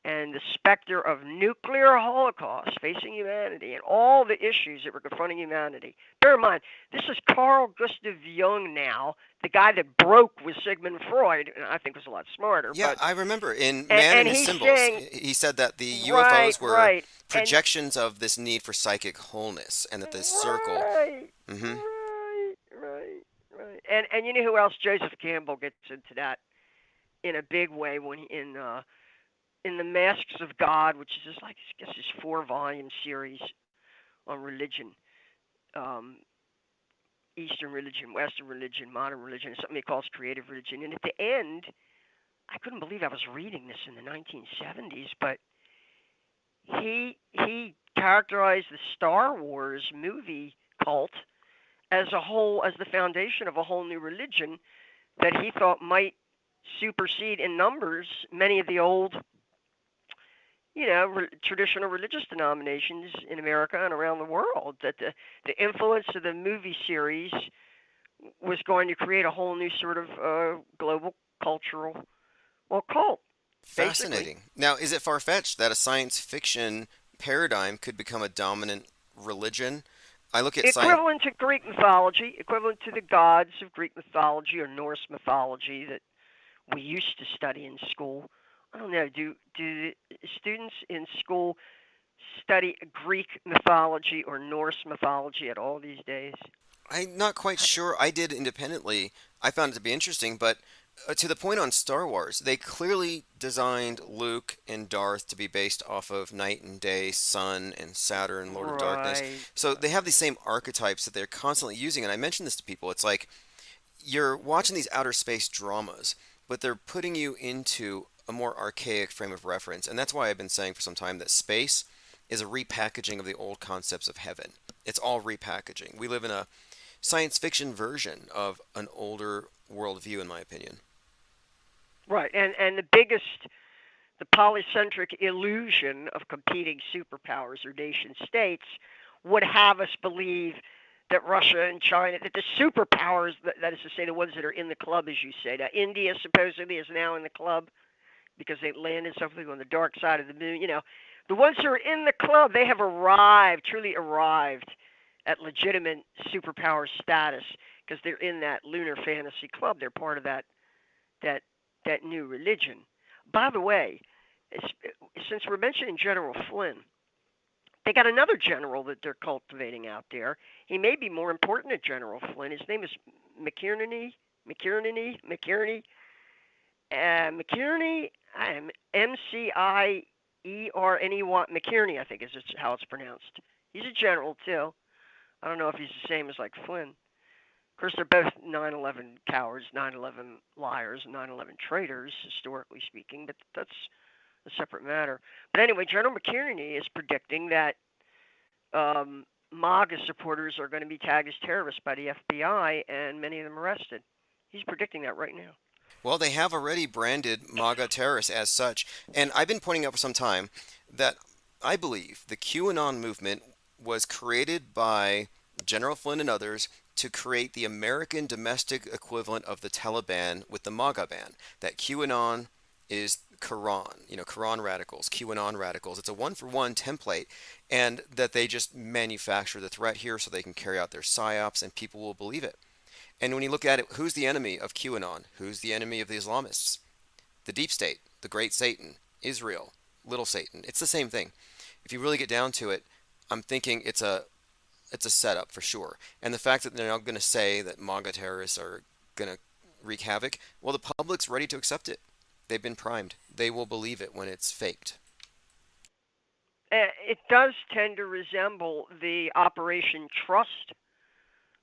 and the specter of nuclear holocaust facing humanity and all the issues that were confronting humanity. Bear in mind, this is Carl Gustav Jung now, the guy that broke with Sigmund Freud, and I think was a lot smarter. Yeah, But I remember in Man and and His he's Symbols, saying, he said that the right, UFOs were right, and projections of this need for psychic wholeness, and that this circle. right, Hmm. right. And you know who else? Joseph Campbell gets into that in a big way when in the Masks of God, which is just like I guess his 4-volume series on religion, um, Eastern religion, Western religion, modern religion, something he calls creative religion. And at the end, I couldn't believe I was reading this in the 1970s, but he characterized the Star Wars movie cult as a whole, as the foundation of a whole new religion that he thought might supersede in numbers many of the old, traditional religious denominations in America and around the world. That the influence of the movie series was going to create a whole new sort of global cultural, well, cult, basically. Fascinating. Now, is it far-fetched that a science fiction paradigm could become a dominant religion? I look at science. Equivalent to Greek mythology, equivalent to the gods of Greek mythology or Norse mythology that we used to study in school. I don't know. Do students in school study Greek mythology or Norse mythology at all these days? I'm not quite sure. I did independently. I found it to be interesting, but to the point on Star Wars, they clearly designed Luke and Darth to be based off of Night and Day, Sun and Saturn, Lord of Darkness. Right. So they have these same archetypes that they're constantly using. And I mentioned this to people. It's like you're watching these outer space dramas, but they're putting you into a more archaic frame of reference. And that's why I've been saying for some time that space is a repackaging of the old concepts of heaven. It's all repackaging. We live in a science fiction version of an older worldview, in my opinion. Right, and the polycentric illusion of competing superpowers or nation states would have us believe that Russia and China, that the superpowers, that is to say, the ones that are in the club, as you say. Now, India supposedly is now in the club because they landed something on the dark side of the moon. The ones who are in the club, they have arrived, truly arrived, at legitimate superpower status because they're in that lunar fantasy club. They're part of that that new religion. By the way, since we're mentioning General Flynn, they got another general that they're cultivating out there. He may be more important than General Flynn. His name is McInerney. McInerney. McIerney. McInerney, I think is how it's pronounced. He's a general too. I don't know if he's the same as like Flynn. Of course, they're both 9/11 cowards, 9/11 liars, 9/11 traitors, historically speaking. But that's a separate matter. But anyway, General McInerney is predicting that MAGA supporters are going to be tagged as terrorists by the FBI and many of them arrested. He's predicting that right now. Well, they have already branded MAGA terrorists as such, and I've been pointing out for some time that I believe the QAnon movement was created by General Flynn and others to create the American domestic equivalent of the Taliban with the MAGA ban. That QAnon is Quran, Quran radicals, QAnon radicals. It's a one for one template, and that they just manufacture the threat here so they can carry out their psyops and people will believe it. And when you look at it, who's the enemy of QAnon? Who's the enemy of the Islamists? The deep state, the great Satan, Israel, little Satan. It's the same thing. If you really get down to it, I'm thinking it's a setup for sure. And the fact that they're now going to say that MAGA terrorists are going to wreak havoc, well, the public's ready to accept it. They've been primed. They will believe it when it's faked. It does tend to resemble the Operation Trust,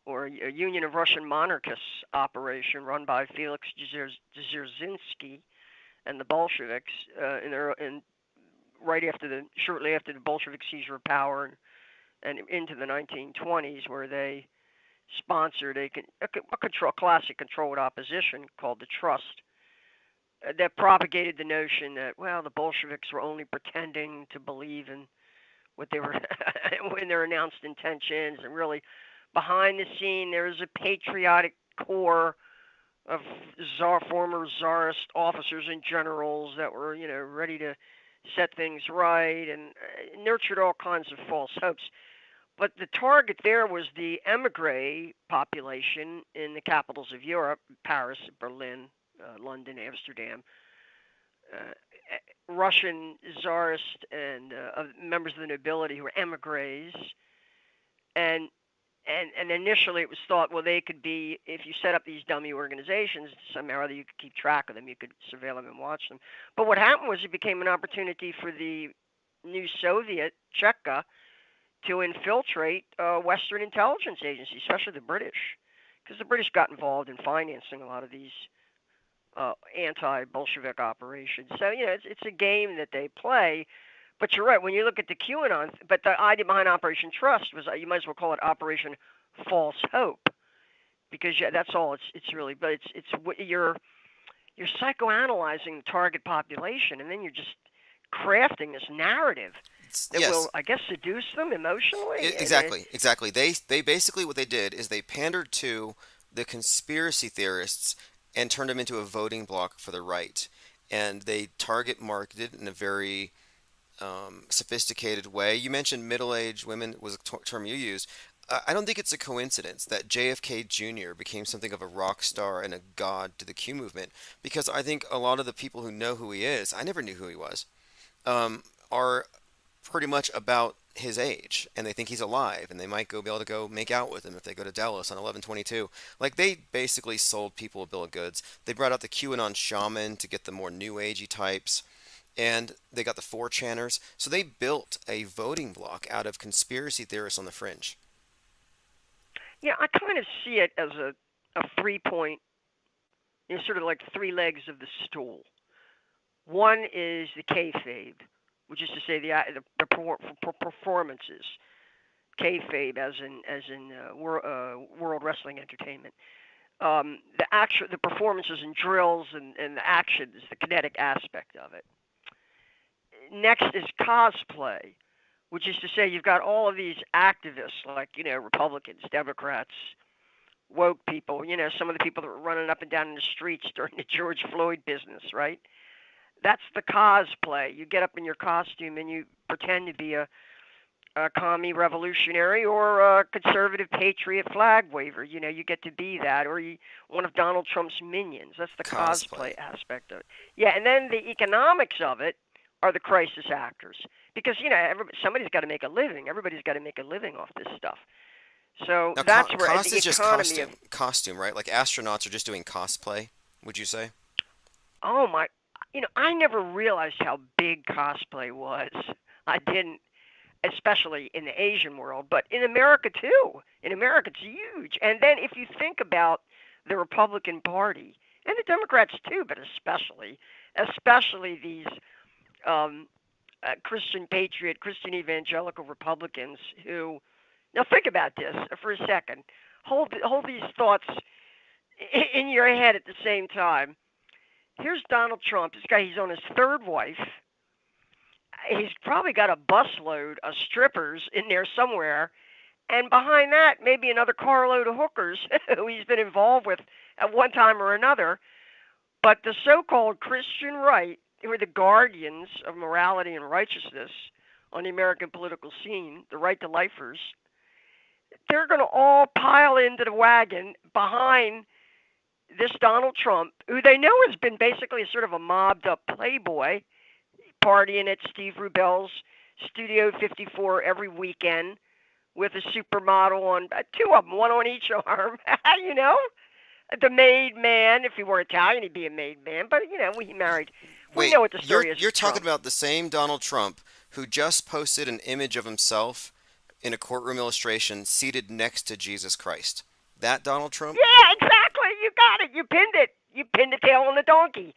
or a Union of Russian Monarchists operation run by Felix Dzerzhinsky and the Bolsheviks shortly after the Bolshevik seizure of power and into the 1920s, where they sponsored a classic controlled opposition called the Trust that propagated the notion that, well, the Bolsheviks were only pretending to believe in what they were in their announced intentions, and really behind the scene there is a patriotic core of former czarist officers and generals that were, ready to set things right, and nurtured all kinds of false hopes. But the target there was the emigre population in the capitals of Europe: Paris, Berlin, London, Amsterdam, Russian czarist and members of the nobility who were emigres, and and initially it was thought, well, they could be, if you set up these dummy organizations somehow or other, you could keep track of them, you could surveil them and watch them. But what happened was it became an opportunity for the new Soviet Cheka to infiltrate Western intelligence agencies, especially the British, because the British got involved in financing a lot of these anti-Bolshevik operations. So it's a game that they play. But you're right. When you look at the QAnon, but the idea behind Operation Trust was, you might as well call it Operation False Hope, because that's all it's really. But it's you're psychoanalyzing the target population, and then you're just crafting this narrative that Yes, will, I guess, seduce them emotionally. exactly. They basically, what they did is they pandered to the conspiracy theorists and turned them into a voting bloc for the right, and they target marketed in a very sophisticated way. You mentioned middle-aged women was a term you used. I don't think it's a coincidence that JFK Jr. became something of a rock star and a god to the Q movement, because I think a lot of the people who know who he is, I never knew who he was, are pretty much about his age, and they think he's alive, and they might be able to go make out with him if they go to Dallas on 11/22. Like, they basically sold people a bill of goods. They brought out the QAnon shaman to get the more new agey types, and they got the 4chaners. So they built a voting block out of conspiracy theorists on the fringe. Yeah, I kind of see it as a 3 point, sort of like three legs of the stool. One is the kayfabe, which is to say the performances. kayfabe, as in World Wrestling Entertainment. The performances and drills and the actions, the kinetic aspect of it. Next is cosplay, which is to say you've got all of these activists like Republicans, Democrats, woke people, some of the people that were running up and down in the streets during the George Floyd business, right? That's the cosplay. You get up in your costume and you pretend to be a commie revolutionary or a conservative patriot flag waver. You get to be that, or one of Donald Trump's minions. That's the Cosplay. cosplay aspect of it. Yeah, and then the economics of it are the crisis actors, because somebody's got to make a living. Everybody's got to make a living off this stuff. So Now, that's where cost the is just economy of costume, right? Like astronauts are just doing cosplay. Would you say? oh my, I never realized how big cosplay was. I didn't, especially in the Asian world, but in America too. In America, it's huge. And then if you think about the Republican Party and the Democrats too, but especially these um, Christian patriot, Christian evangelical Republicans who, now think about this for a second. Hold these thoughts in your head at the same time. Here's Donald Trump. This guy, he's on his third wife. He's probably got a busload of strippers in there somewhere. And behind that, maybe another carload of hookers who he's been involved with at one time or another. But the so-called Christian right, who are the guardians of morality and righteousness on the American political scene, the right to lifers, they're going to all pile into the wagon behind this Donald Trump, who they know has been basically sort of a mobbed-up playboy, partying at Steve Rubell's Studio 54 every weekend with a supermodel on two of them, one on each arm, you know? The made man, if he were Italian, he'd be a made man, but, he married. We Wait, know what the you're story is you're with talking Trump. about the same Donald Trump who just posted an image of himself in a courtroom illustration seated next to Jesus Christ. That Donald Trump? Yeah, exactly. You got it. You pinned it. You pinned the tail on the donkey.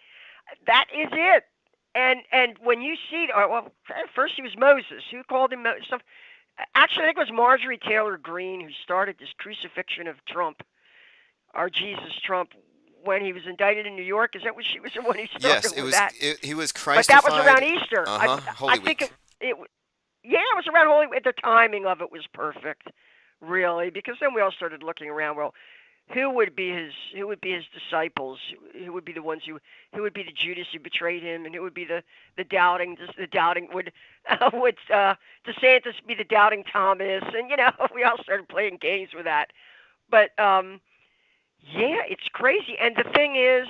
That is it. And when you see, well, first he was Moses. Who called him Moses? Actually, I think it was Marjorie Taylor Greene who started this crucifixion of Trump, our Jesus Trump, when he was indicted in New York. Is that what she was the one who Yes, started with that? he was But that was around Christified. Easter. Uh-huh. I Holy think Week. it yeah, it was around Holy. The timing of it was perfect, really, because then we all started looking around. Well, who would be his disciples? Who would be the ones who would be the Judas who betrayed him, and who would be the doubting would DeSantis be the doubting Thomas, and we all started playing games with that. But yeah, it's crazy. And the thing is,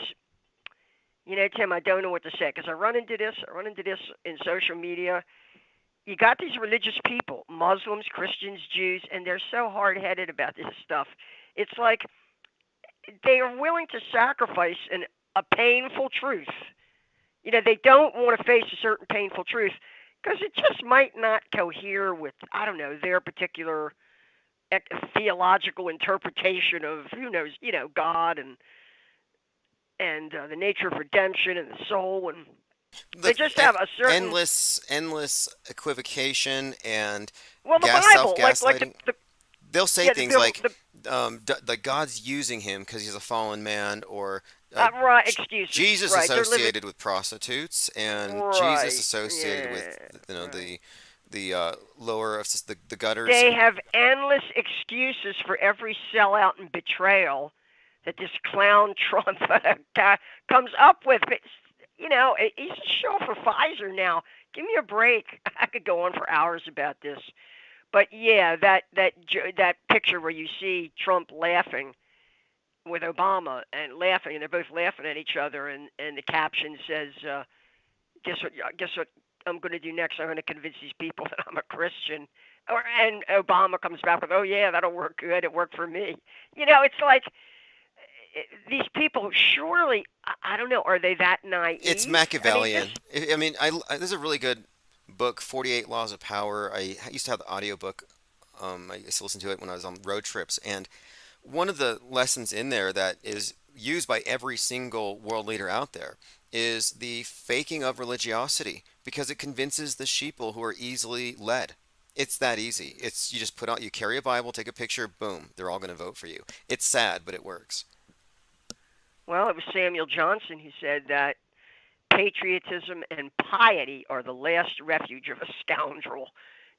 Tim, I don't know what to say because I run into this in social media. You got these religious people, Muslims, Christians, Jews, and they're so hard-headed about this stuff. It's like they are willing to sacrifice a painful truth. They don't want to face a certain painful truth because it just might not cohere with, I don't know, their particular theological interpretation of, who knows, God and the nature of redemption and the soul, and they The just have a certain, endless equivocation and well, the Bible, like gaslighting. They'll say yeah, things like, like God's using him because he's a fallen man, or right, excuses, Jesus right? They're living associated with prostitutes, and Jesus right, associated with yeah, the right. lower of the gutters. They have endless excuses for every sellout and betrayal that this clown Trump comes up with. But, he's a show for Pfizer now. Give me a break. I could go on for hours about this. But yeah, that picture where you see Trump laughing with Obama and laughing, and they're both laughing at each other, and the caption says, "Guess what I'm going to do next? I'm going to convince these people that I'm a Christian." And Obama comes back with, "Oh yeah, that'll work good. It worked for me." It's like these people. Surely, I don't know. Are they that It's naive? I mean, Machiavellian. I mean, there's a really good book, 48 Laws of Power. I used to have the audiobook. I used to listen to it when I was on road trips, and one of the lessons in there that is used by every single world leader out there is the faking of religiosity because it convinces the sheeple who are easily led. It's that easy. It's you just put out, you carry a Bible, take a picture, boom, they're all going to vote for you. It's sad, but it works. Well, it was Samuel Johnson who said that patriotism and piety are the last refuge of a scoundrel.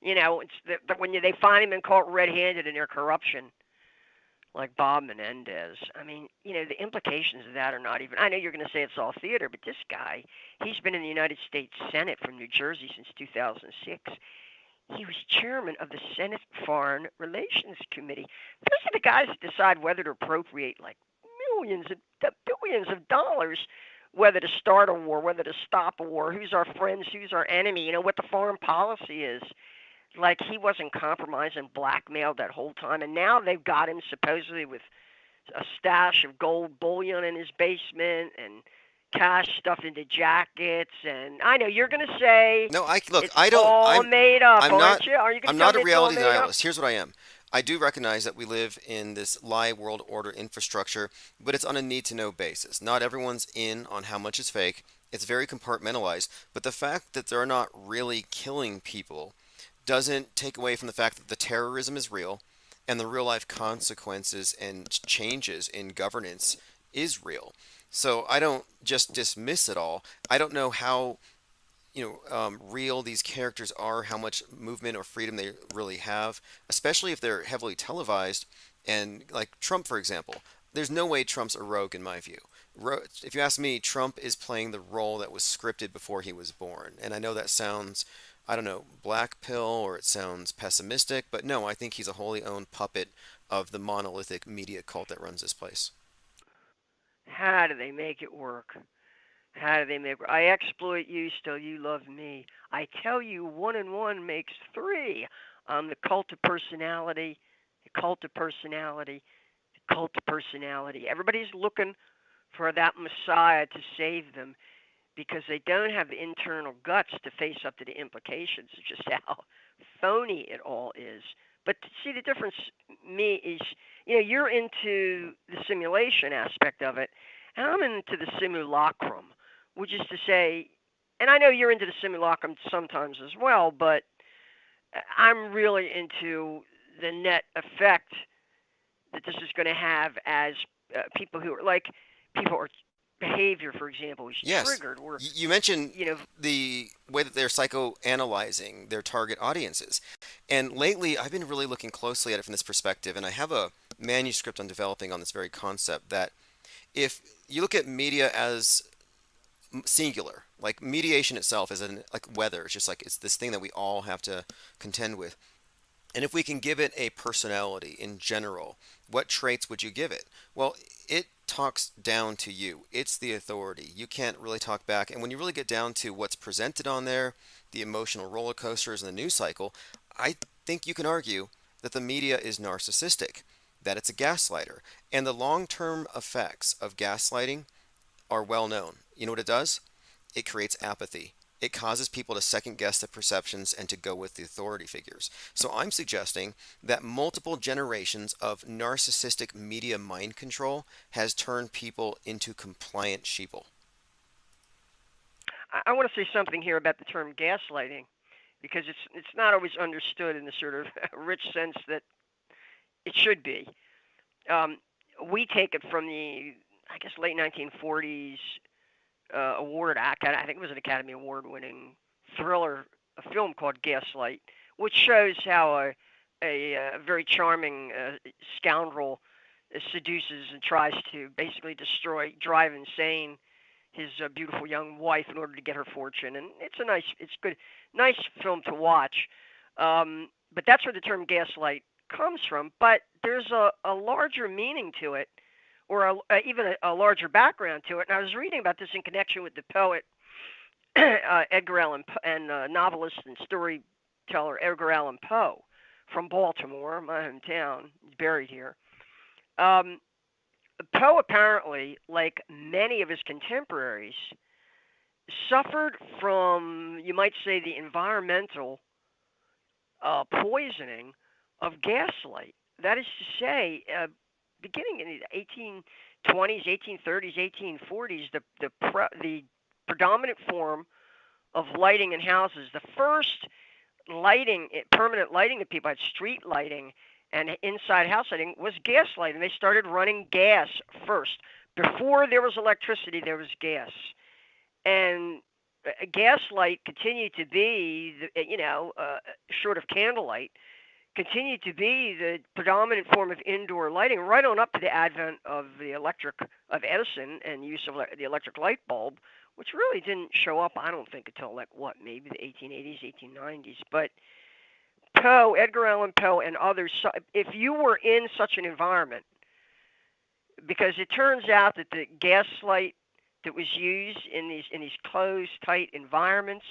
You know, it's when they find him and caught red-handed in their corruption, like Bob Menendez. I mean, the implications of that are not even. I know you're going to say it's all theater, but this guy, he's been in the United States Senate from New Jersey since 2006. He was chairman of the Senate Foreign Relations Committee. Those are the guys that decide whether to appropriate like millions and billions of dollars, whether to start a war, whether to stop a war, who's our friends, who's our enemy, what the foreign policy is. Like he wasn't compromised and blackmailed that whole time, and now they've got him supposedly with a stash of gold bullion in his basement and cash stuffed into jackets. And I know you're going to say No, I look, it's I don't all made up, I'm not aren't you? Are you going I'm to tell not a me it's all reality made up? nihilist. Here's what I am. I do recognize that we live in this lie world order infrastructure, but it's on a need to know basis. Not everyone's in on how much is fake. It's very compartmentalized, but the fact that they're not really killing people doesn't take away from the fact that the terrorism is real and the real life consequences and changes in governance is real. So I don't just dismiss it all. I don't know how real these characters are, how much movement or freedom they really have, especially if they're heavily televised. And like Trump, for example, there's no way Trump's a rogue in my view. If you ask me, Trump is playing the role that was scripted before he was born. And I know that sounds, I don't know, black pill or it sounds pessimistic, but no, I think he's a wholly owned puppet of the monolithic media cult that runs this place. How do they make it work? How do they make it? I exploit you, still you love me. I tell you, one and one makes three. The cult of personality, the cult of personality, the cult of personality. Everybody's looking for that Messiah to save them because they don't have the internal guts to face up to the implications of just how phony it all is. But see, the difference, me, is you're into the simulation aspect of it, and I'm into the simulacrum, which is to say, and I know you're into the simulacrum sometimes as well, but I'm really into the net effect that this is going to have as people who are like people are behavior, for example, is Yes. triggered. Where You mentioned you know, the way that they're psychoanalyzing their target audiences. And lately, I've been really looking closely at it from this perspective. And I have a manuscript I'm developing on this very concept that if you look at media as singular, like mediation itself is like weather, it's just like it's this thing that we all have to contend with. And if we can give it a personality in general, what traits would you give it? Well, it talks down to you. It's the authority. You can't really talk back. And when you really get down to what's presented on there, the emotional roller coasters and the news cycle, I think you can argue that the media is narcissistic, that it's a gaslighter. And the long term effects of gaslighting are well known. You know what it does? It creates apathy. It causes people to second guess their perceptions and to go with the authority figures. So I'm suggesting that multiple generations of narcissistic media mind control has turned people into compliant sheeple. I want to say something here about the term gaslighting because it's not always understood in the sort of rich sense that it should be. Um, we take it from the I guess late 1940s award act. I think it was an Academy Award winning thriller, a film called Gaslight, which shows how a very charming scoundrel seduces and tries to basically drive insane his beautiful young wife in order to get her fortune. And it's good, nice film to watch. But that's where the term gaslight comes from. But there's a larger meaning to it, or even a larger background to it. And I was reading about this in connection with the poet Edgar Allan and novelist and storyteller Edgar Allan Poe from Baltimore, my hometown. He's buried here. Um, Poe apparently, like many of his contemporaries, suffered from, you might say, the environmental poisoning of gaslight. That is to say, beginning in the 1820s, 1830s, 1840s, the predominant form of lighting in houses, the first lighting, permanent lighting that people had, street lighting and inside house lighting, was gas lighting. They started running gas first. Before there was electricity, there was gas. And gaslight continued to be, short of candlelight, continued to be the predominant form of indoor lighting right on up to the advent of of Edison and use of the electric light bulb, which really didn't show up, I don't think, until maybe the 1880s, 1890s. But Poe, Edgar Allan Poe, and others, if you were in such an environment, because it turns out that the gaslight that was used in these closed, tight environments,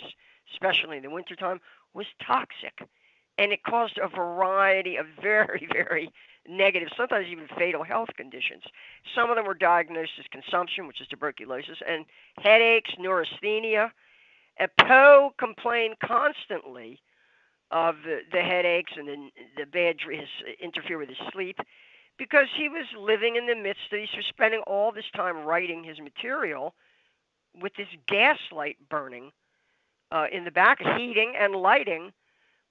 especially in the wintertime, was toxic. And it caused a variety of very, very negative, sometimes even fatal health conditions. Some of them were diagnosed as consumption, which is tuberculosis, and headaches, neurasthenia. And Poe complained constantly of the headaches and the bad dreams interfere with his sleep, because he was living in the midst of, he's spending all this time writing his material with this gaslight burning in the back, heating and lighting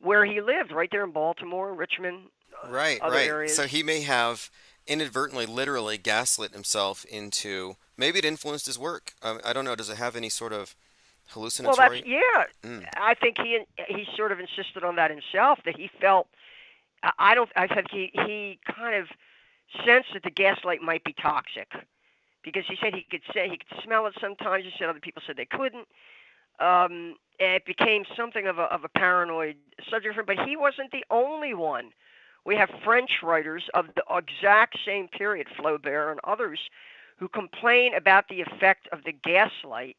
where he lived, right there in Baltimore, Richmond, Right, other right. areas. So he may have inadvertently, literally gaslit himself into. Maybe it influenced his work. I don't know. Does it have any sort of Well, that's, hallucinatory? yeah. Mm. I think he sort of insisted on that himself, that he felt. I think he kind of sensed that the gaslight might be toxic, because he said he could smell it sometimes. He said other people said they couldn't. And it became something of a paranoid subject for him. But he wasn't the only one. We have French writers of the exact same period, Flaubert and others, who complain about the effect of the gaslight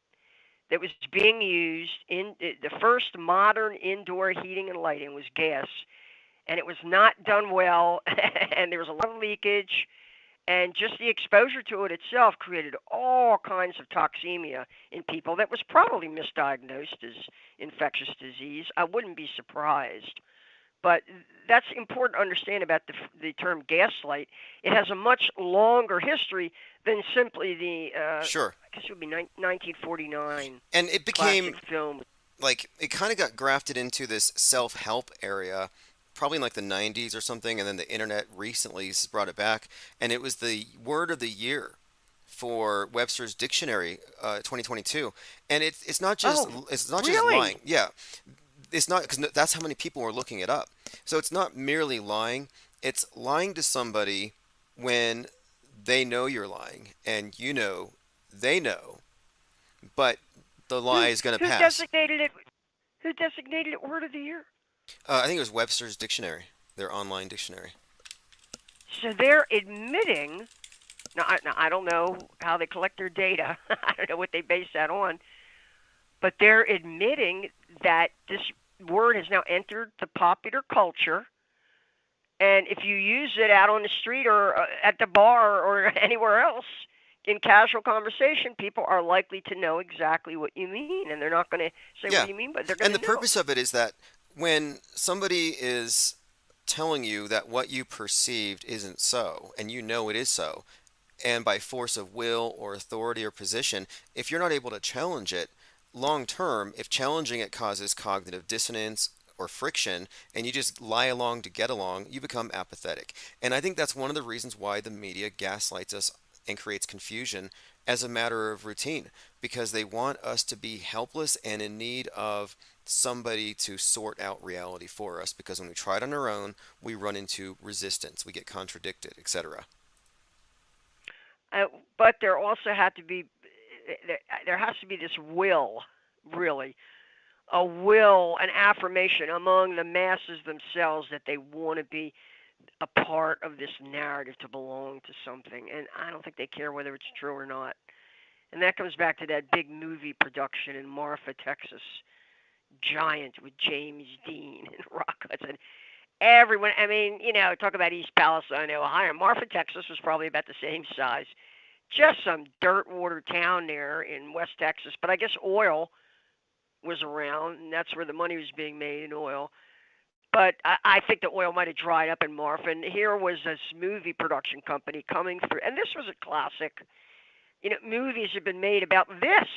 that was being used in the first modern indoor heating and lighting was gas, and it was not done well, and there was a lot of leakage, and just the exposure to it itself created all kinds of toxemia in people that was probably misdiagnosed as infectious disease. I wouldn't be surprised. But that's important to understand about the term gaslight. It has a much longer history than simply Sure. I guess it would be 1949 And it classic became film. like it kind of got grafted into this self-help area, probably in like the 90s or something, and then the internet recently has brought it back, and it was the word of the year for Webster's Dictionary 2022. And it's not just Oh, lying. really? Yeah, it's not, because that's how many people were looking it up. So it's not merely lying, it's lying to somebody when they know you're lying and you know they know, but the lie Who is going to who pass. designated it? Who designated it word of the year? I think it was Webster's Dictionary, their online dictionary. So they're admitting. Now, I don't know how they collect their data. I don't know what they base that on. But they're admitting that this word has now entered the popular culture. And if you use it out on the street or at the bar or anywhere else in casual conversation, people are likely to know exactly what you mean. And they're not going to say, what Yeah, do you mean? But they're and going the to know. purpose of it is that when somebody is telling you that what you perceived isn't so, and you know it is so, and by force of will or authority or position, if you're not able to challenge it long term, if challenging it causes cognitive dissonance or friction, and you just lie along to get along, you become apathetic. And I think that's one of the reasons why the media gaslights us and creates confusion as a matter of routine, because they want us to be helpless and in need of somebody to sort out reality for us, because when we try it on our own, we run into resistance, we get contradicted, etc. Uh, but there also had to be, there has to be this will, really, a will, an affirmation among the masses themselves that they want to be a part of this narrative, to belong to something. And I don't think they care whether it's true or not. And that comes back to that big movie production in Marfa, Texas, Giant with James Dean and Rock Hudson. Everyone, I mean, talk about East Palestine, Ohio. Marfa, Texas was probably about the same size. Just some dirt water town there in West Texas. But I guess oil was around, and that's where the money was being made in oil. But I think the oil might have dried up in Marfa. And here was this movie production company coming through. And this was a classic. Movies have been made about this.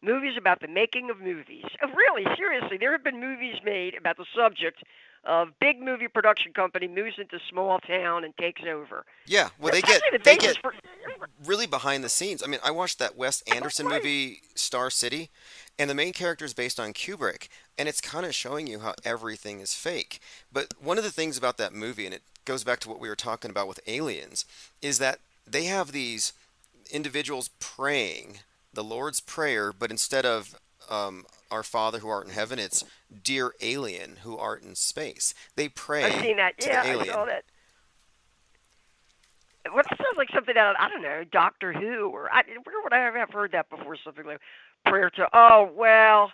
Movies about the making of movies. Really, seriously, there have been movies made about the subject of big movie production company moves into small town and takes over. Yeah, well, That's actually the they basis get for. really behind the scenes. I mean, I watched that Wes Anderson Right. movie Star City, and the main character is based on Kubrick, and it's kind of showing you how everything is fake. But one of the things about that movie, and it goes back to what we were talking about with Aliens, is that they have these individuals praying the Lord's Prayer, but instead of Our Father who art in heaven, it's Dear Alien who art in space. They I've pray seen that. to the Yeah, I alien. saw that. What sounds like something out of, I don't know, Doctor Who, or where would I have heard that before? Something like prayer to. Oh well,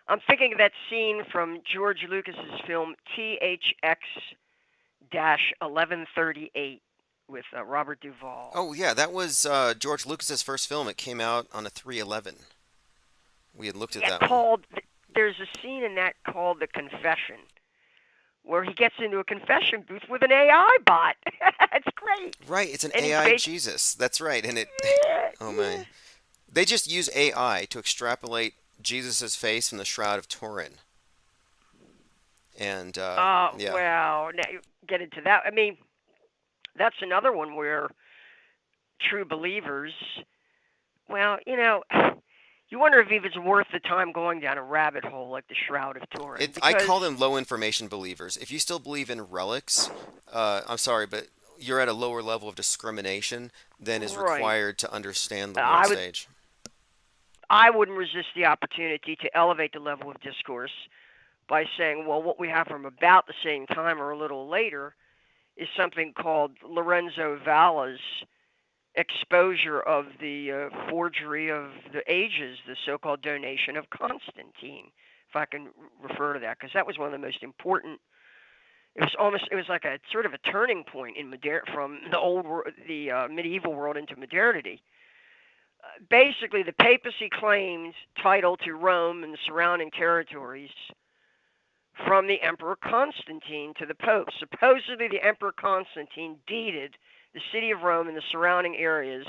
I'm thinking of that scene from George Lucas's film THX-1138 with Robert Duvall. Oh yeah, that was George Lucas's first film. It came out on a 311. We had looked at Yeah, that one. there's a scene in that called The Confession, where he gets into a confession booth with an AI bot. It's great. Right, it's an And he's AI based. Jesus. That's right, and it. Yeah, Oh yeah. man, they just use AI to extrapolate Jesus's face from the Shroud of Turin, and yeah, Well, now you get into that. I mean, that's another one where true believers, well, you wonder if it's worth the time going down a rabbit hole like the Shroud of Turin I because call them low information believers. If you still believe in relics, I'm sorry, but you're at a lower level of discrimination than is right, required to understand the world I would stage. I wouldn't resist the opportunity to elevate the level of discourse by saying, well, what we have from about the same time or a little later is something called Lorenzo Valla's exposure of the forgery of the ages, the so-called donation of Constantine, if I can refer to that, because that was one of the most important. It was like a sort of a turning point in from the medieval world into modernity. Basically, the papacy claimed title to Rome and the surrounding territories from the Emperor Constantine to the Pope. Supposedly, the Emperor Constantine deeded the city of Rome and the surrounding areas,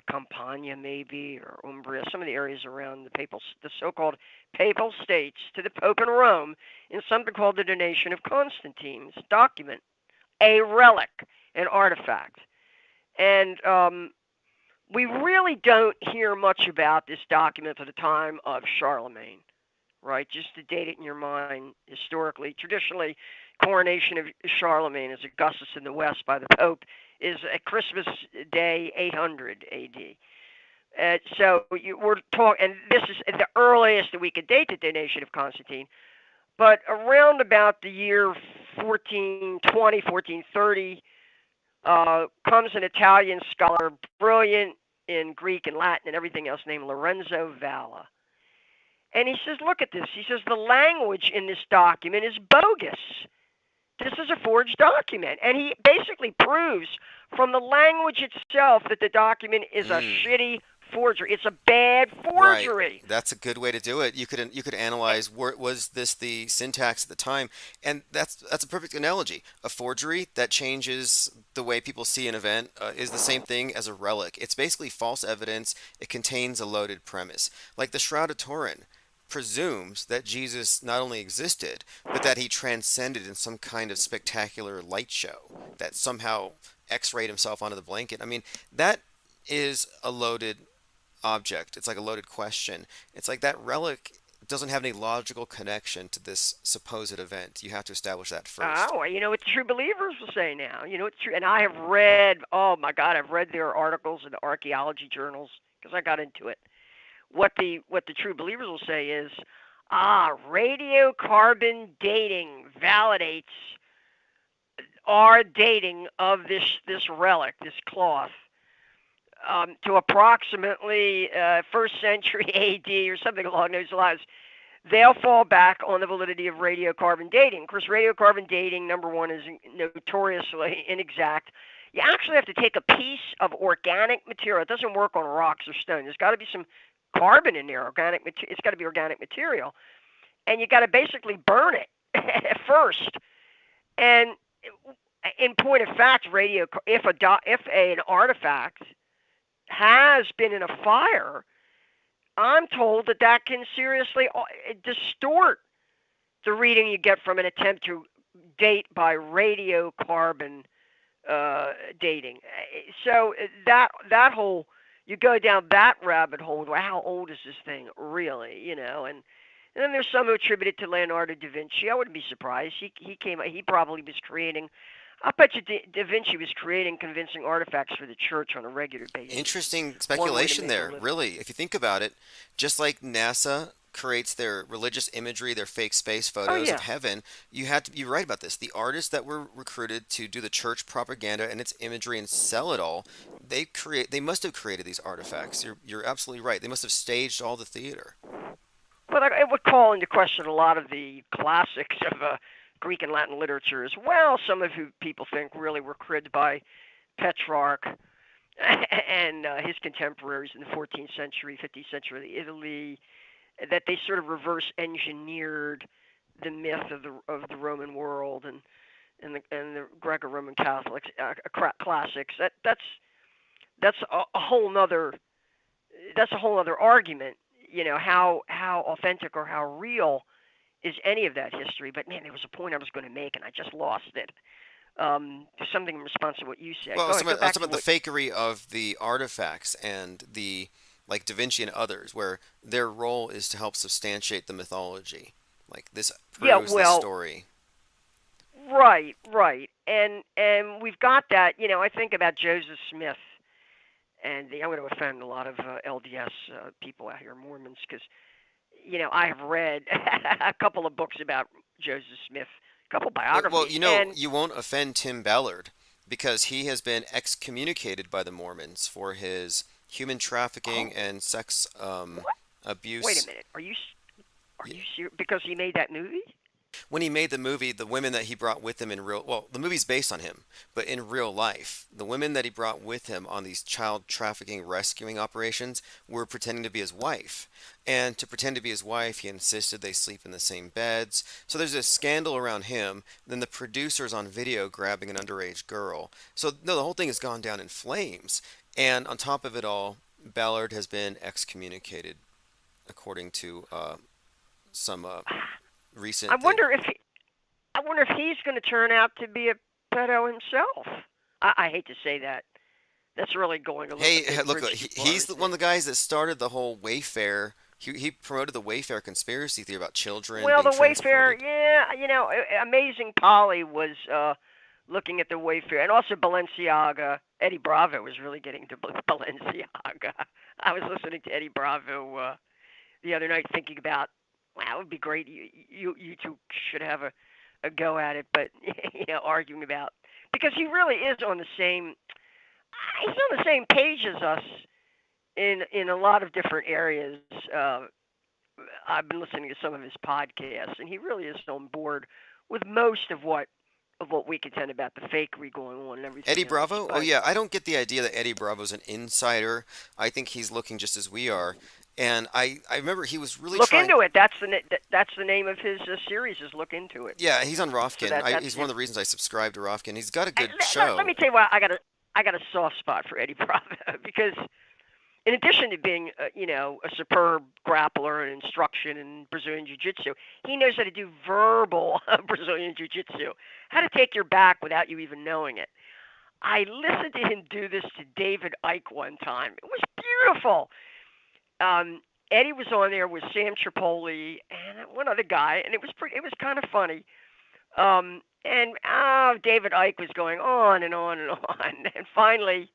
Campania maybe, or Umbria, some of the areas around the so-called papal states, to the Pope in Rome in something called the Donation of Constantine's document, a relic, an artifact. And we really don't hear much about this document at the time of Charlemagne, right? Just to date it in your mind historically. Traditionally, coronation of Charlemagne as Augustus in the West by the Pope is a Christmas Day 800 AD. We're talking, and this is the earliest that we could date the donation of Constantine. But around about the year 1420, 1430, comes an Italian scholar, brilliant in Greek and Latin and everything else, named Lorenzo Valla. And he says, look at this. He says, the language in this document is bogus. This is a forged document. And he basically proves from the language itself that the document is a Mm. shitty forgery. It's a bad Right. forgery. That's a good way to do it. You could analyze was this the syntax at the time, and that's a perfect analogy. A forgery that changes the way people see an event is the same thing as a relic. It's basically false evidence. It contains a loaded premise. Like the Shroud of Turin presumes that Jesus not only existed, but that he transcended in some kind of spectacular light show that somehow X-rayed himself onto the blanket. I mean, that is a loaded object. It's like a loaded question. It's like that relic doesn't have any logical connection to this supposed event. You have to establish that first. Oh, you know what the true believers will say now. You know what's true, and I have read. Oh my God, I've read their articles in the archaeology journals because I got into it. What the true believers will say is, radiocarbon dating validates our dating of this relic, this cloth, to approximately first century AD or something along those lines. They'll fall back on the validity of radiocarbon dating. Of course, radiocarbon dating, number one, is notoriously inexact. You actually have to take a piece of organic material. It doesn't work on rocks or stone. There's got to be some carbon in there. Organic material. It's got to be organic material, and you got to basically burn it first. And in point of fact, if an artifact has been in a fire, I'm told that that can seriously distort the reading you get from an attempt to date by radiocarbon dating. So that whole you go down that rabbit hole. Well, how old is this thing really? And then there's some who attribute it to Leonardo da Vinci. I wouldn't be surprised. He probably was creating. I bet you Da Vinci was creating convincing artifacts for the church on a regular basis. Interesting One way to speculation make a there. living. Really, if you think about it, just like NASA creates their religious imagery, their fake space Oh photos of yeah. heaven, you had to be right about this. The artists that were recruited to do the church propaganda and its imagery and sell it all, they must have created these artifacts. You're absolutely right. They must have staged all the theater. But it would call into question a lot of the classics of Greek and Latin literature as well. Some of who people think really were created by Petrarch and his contemporaries in the 14th century, 15th century Italy, that they sort of reverse engineered the myth of the Roman world and the Greco-Roman Catholics classics. That's a whole other argument. How authentic or how real is any of that history? But man, there was a point I was going to make and I just lost it. Something in response to what you said. Well, Go ahead. Go I was back talking to about what. the fakery of the artifacts and the like Da Vinci and others, where their role is to help substantiate the mythology. Like this Yeah. proves this Well. story. Right. Right. And we've got that. I think about Joseph Smith. And I'm going to offend a lot of LDS people out here, Mormons, because I have read a couple of books about Joseph Smith, a couple Well, biographies, and you won't offend Tim Ballard because he has been excommunicated by the Mormons for his human trafficking oh, and sex what? Wait a abuse. minute, are you serious? Because he made that movie? When he made the movie, the women that he brought with him in real, well, the movie's based on him, but in real life, the women that he brought with him on these child trafficking rescuing operations were pretending to be his wife. And to pretend to be his wife, he insisted they sleep in the same beds. So there's this scandal around him. Then the producer's on video grabbing an underage girl. So no, the whole thing has gone down in flames. And on top of it all, Ballard has been excommunicated, according to some I recent thing. wonder if I wonder if he's going to turn out to be a pedo himself. I hate to say that. That's really going a little Hey, bit maybe look, bridge too far, he's isn't one it? of the guys that started the whole Wayfair. He promoted the Wayfair conspiracy theory about children Well, being the Wayfarer, transported. yeah, Amazing Polly was looking at the Wayfarer, and also Balenciaga. Eddie Bravo was really getting to Balenciaga. I was listening to Eddie Bravo the other night, thinking about, wow, it would be great. You two should have a go at it, but arguing about because he really is on the same. He's on the same page as us in a lot of different areas. I've been listening to some of his podcasts, and he really is on board with most of what we contend about the fakery going on and Eddie everything else. Bravo? Oh But yeah, I don't get the idea that Eddie Bravo's an insider. I think he's looking just as we are. And I remember he was really look trying. into it. That's the name of his series. Is look into it. Yeah, he's on So Rofkin. that's He's one his. of the reasons I subscribe to Rofkin. He's got a And good let show. me tell you why I got a soft spot for Eddie Bravo because in addition to being a superb grappler and instruction in Brazilian Jiu-Jitsu, he knows how to do verbal Brazilian Jiu-Jitsu, how to take your back without you even knowing it. I listened to him do this to David Icke one time. It was beautiful. Um, Eddie was on there with Sam Tripoli and one other guy, and it was kind of funny. And David Icke was going on and on and on, and finally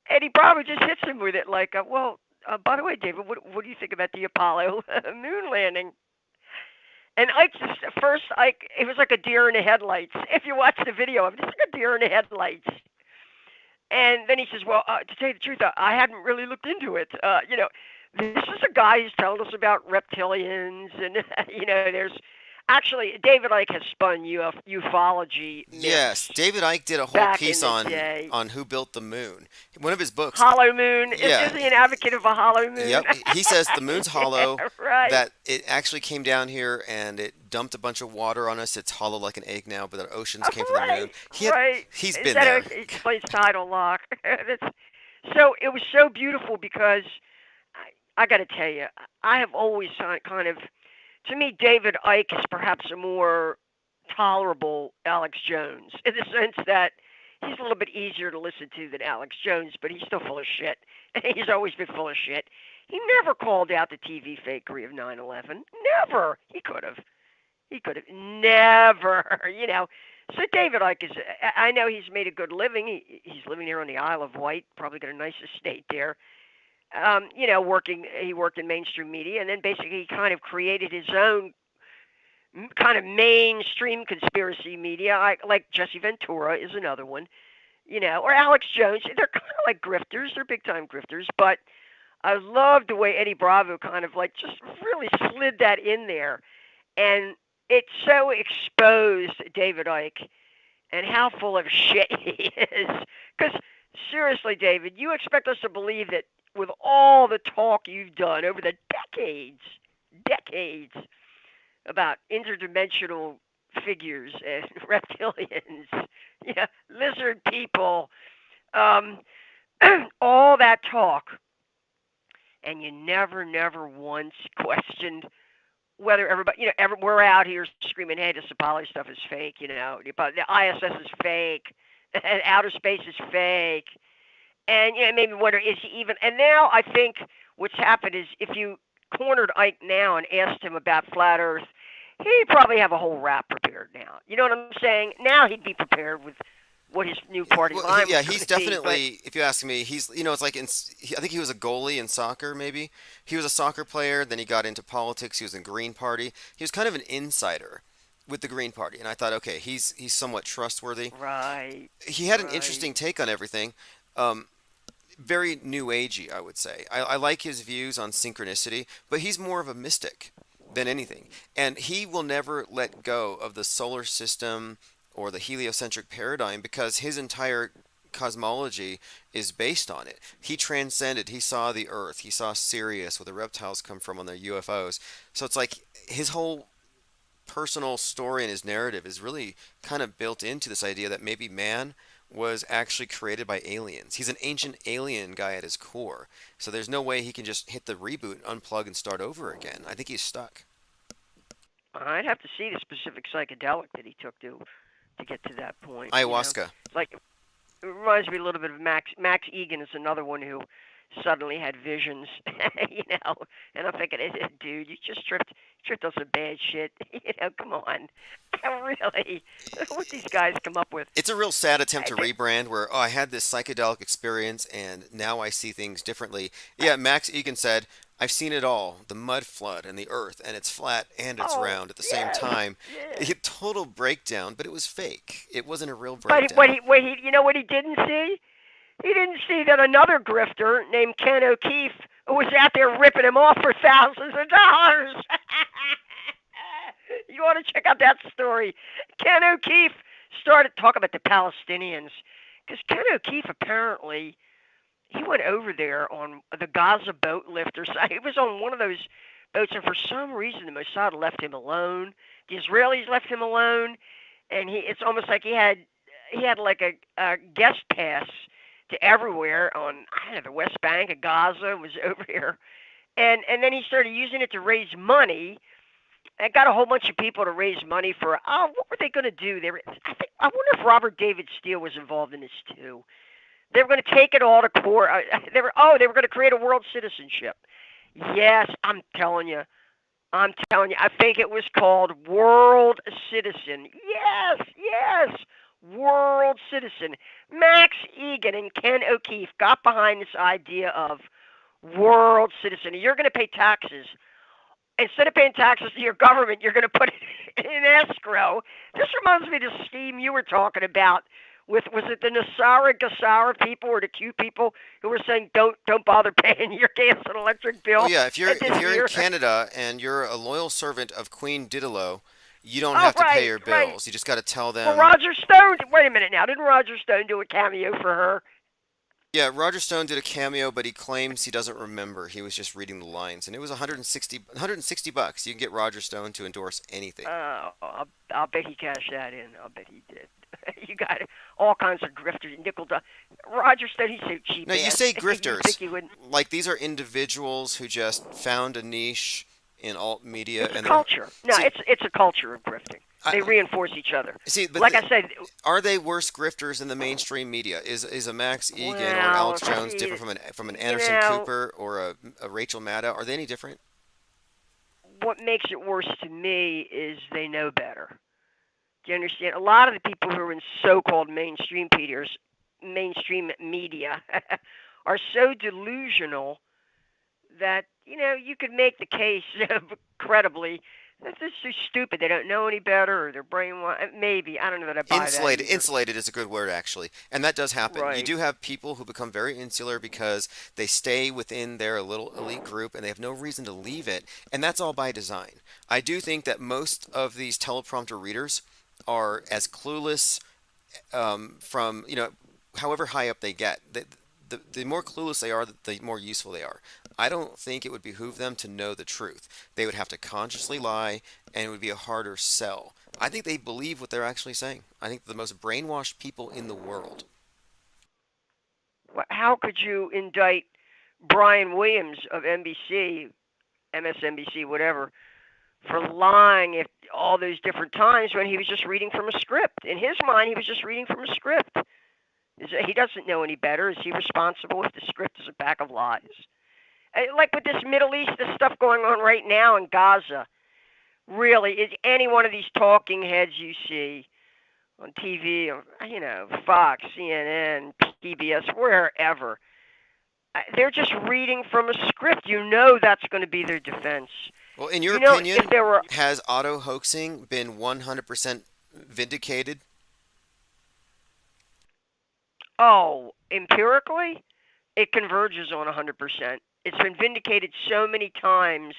Eddie Bravo just hits him with it like, well, by the way, David, what do you think about the Apollo moon landing? And Ike just first, Ike, it was like a deer in the headlights. If you watch the video of it, it's like a deer in the headlights. And then he says, well, to tell you the truth, I hadn't really looked into it. This is a guy who's telling us about reptilians, and there's actually David Icke has spun ufology Yes, myths David Icke did a whole back in piece the day. on who built the moon. One of his books. Hollow moon. Is Yeah, he an advocate of a hollow moon? yep. He says the moon's Yeah, hollow, right. that it actually came down here and it dumped a bunch of water on us. It's hollow like an egg now, but the oceans came from the Right, moon. right. He's Is been that there. explains tidal lock? So it was so beautiful because I got to tell you, I have always kind of, to me, David Icke is perhaps a more tolerable Alex Jones in the sense that he's a little bit easier to listen to than Alex Jones, but he's still full of shit. He's always been full of shit. He never called out the TV fakery of 9/11. Never. He could have. He could have never. So David Icke is. I know he's made a good living. He's living here on the Isle of Wight. Probably got a nice estate there. Working. He worked in mainstream media, and then basically he kind of created his own kind of mainstream conspiracy media. Like Jesse Ventura is another one. Or Alex Jones. They're kind of like grifters. They're big time grifters, but I love the way Eddie Bravo kind of like just really slid that in there, and it so exposed David Icke and how full of shit he is. Because seriously, David, you expect us to believe that with all the talk you've done over the decades about interdimensional figures and reptilians, lizard people, um, all that talk, and you never once questioned whether everybody, we're out here screaming, hey, this Apollo stuff is fake, but the ISS is fake, and outer space is fake, and maybe wonder is he even? And now I think what's happened is if you cornered Ike now and asked him about flat Earth, he'd probably have a whole rap prepared now. You know what I'm saying? Now he'd be prepared with what his new party Well, line yeah, was he's going to be. But definitely. If you ask me, he's it's like I think he was a goalie in soccer. Maybe he was a soccer player. Then he got into politics. He was in Green Party. He was kind of an insider with the Green Party, and I thought, okay, he's somewhat trustworthy. right, He had an right. interesting take on everything. Um, Very new agey, I would say. I like his views on synchronicity, but he's more of a mystic than anything. And he will never let go of the solar system or the heliocentric paradigm because his entire cosmology is based on it. He transcended, he saw the Earth, he saw Sirius, where the reptiles come from on their UFOs. So it's like his whole personal story and his narrative is really kind of built into this idea that maybe man was actually created by aliens. He's an ancient alien guy at his core. So there's no way he can just hit the reboot, unplug, and start over again. I think he's stuck. I'd have to see the specific psychedelic that he took to get to that point. Ayahuasca. Like it reminds me a little bit of Max Egan is another one who suddenly had visions, And I'm thinking, dude, you just tripped on some bad shit. Come on, really, what these guys come up with. It's a real sad attempt I, to they, rebrand where, oh, I had this psychedelic experience and now I see things differently. Yeah, Max Egan said, I've seen it all, the mud flood and the earth, and it's flat and it's oh round at the same yes, time. yeah. A total breakdown, but it was fake. It wasn't a real But what breakdown. he, what he didn't see? He didn't see that another grifter named Ken O'Keefe was out there ripping him off for thousands of dollars. You want to check out that story? Ken O'Keefe started talking about the Palestinians because Ken O'Keefe apparently he went over there on the Gaza boat lift or something. He was on one of those boats, and for some reason the Mossad left him alone. The Israelis left him alone, and it's almost like he had like a guest pass to everywhere on I don't know the West Bank of Gaza was over here, and then he started using it to raise money. And got a whole bunch of people to raise money for. Oh, what were they going to do? I wonder if Robert David Steele was involved in this too. They were going to take it all to court. They were going to create a world citizenship. Yes, I'm telling you. I'm telling you. I think it was called World Citizen. Yes. World Citizen. Max Egan and Ken O'Keefe got behind this idea of World Citizen. You're going to pay taxes. Instead of paying taxes to your government, you're going to put it in escrow. This reminds me of the scheme you were talking about with was it the Nasara Gassara people or the Q people who were saying don't bother paying your gas and electric Oh bill yeah, at if this you're in year? Canada and you're a loyal servant of Queen Didelot, you don't Oh have to pay right, your right. bills. You just got to tell Well, them. Roger Stone. Wait a minute now. Didn't Roger Stone do a cameo for her? Yeah, Roger Stone did a cameo, but he claims he doesn't remember. He was just reading the lines, and it was 160 bucks. You can get Roger Stone to endorse anything. I'll bet he cashed that in. I'll bet he did. You got all kinds of grifters, Roger said he's so cheap Now, you ass. say You think grifters, he wouldn't? like these are individuals who just found a niche in alt media, It's a and they're culture. No, see, it's a culture of grifting. I They reinforce each other. see, but Like I said, are they worse grifters than the mainstream media? Is a Max Egan or an well, Alex Jones see, different from an you Anderson know, Cooper or a Rachel Maddow? Are they any different? what makes it worse to me is they know better. Do you understand? A lot of the people who are in so-called mainstream media, are so delusional that you could make the case credibly that this is stupid. They don't know any better, or they're brainwashed. Maybe I don't know that I buy that either. Insulated is a good word, actually, and that does happen. You Right. do have people who become very insular because they stay within their little elite group and they have no reason to leave it, and that's all by design. I do think that most of these teleprompter readers are as clueless, from however high up they get. The more clueless they are, the more useful they are. I don't think it would behoove them to know the truth. They would have to consciously lie, and it would be a harder sell. I think they believe what they're actually saying. I think the most brainwashed people in the world. How could you indict Brian Williams of NBC, MSNBC, whatever, for lying at all those different times when he was just reading from a script? In his mind, he was just reading from a script. He doesn't know any better. Is he responsible if the script is a pack of lies? Like with this Middle East, this stuff going on right now in Gaza. Really, is any one of these talking heads you see on TV, or Fox, CNN, PBS, wherever, they're just reading from a script. That's going to be their defense. Well, in your If opinion, there were, has auto hoaxing been 100% vindicated? empirically, it converges on 100%. It's been vindicated so many times,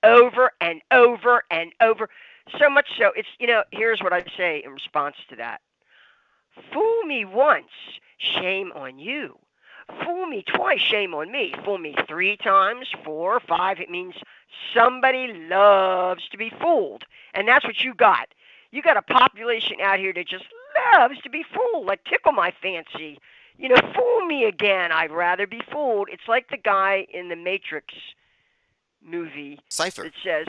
over and over and over. So much so, here's what I say in response to that. Fool me once, shame on you. Fool me twice, shame on me. Fool me three times, four, five, it means somebody loves to be fooled. And that's what you got. You got a population out here that just loves to be fooled, like tickle my fancy. Fool me again. I'd rather be fooled. It's like the guy in the Matrix movie Cipher. that says,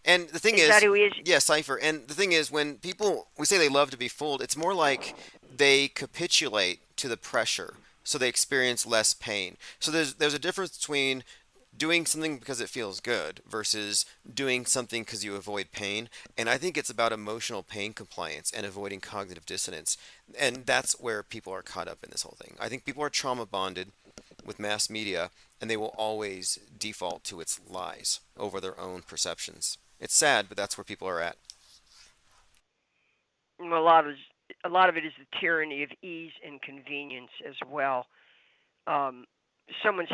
And the thing is that is, who he is? yeah, Cipher. And the thing is, when people, we say they love to be fooled, it's more like they capitulate to the pressure, so they experience less pain. So there's a difference between doing something because it feels good versus doing something because you avoid pain. And I think it's about emotional pain compliance and avoiding cognitive dissonance. And that's where people are caught up in this whole thing. I think people are trauma bonded with mass media, and they will always default to its lies over their own perceptions. It's sad, but that's where people are at. A lot of it is the tyranny of ease and convenience as well. Um, someone's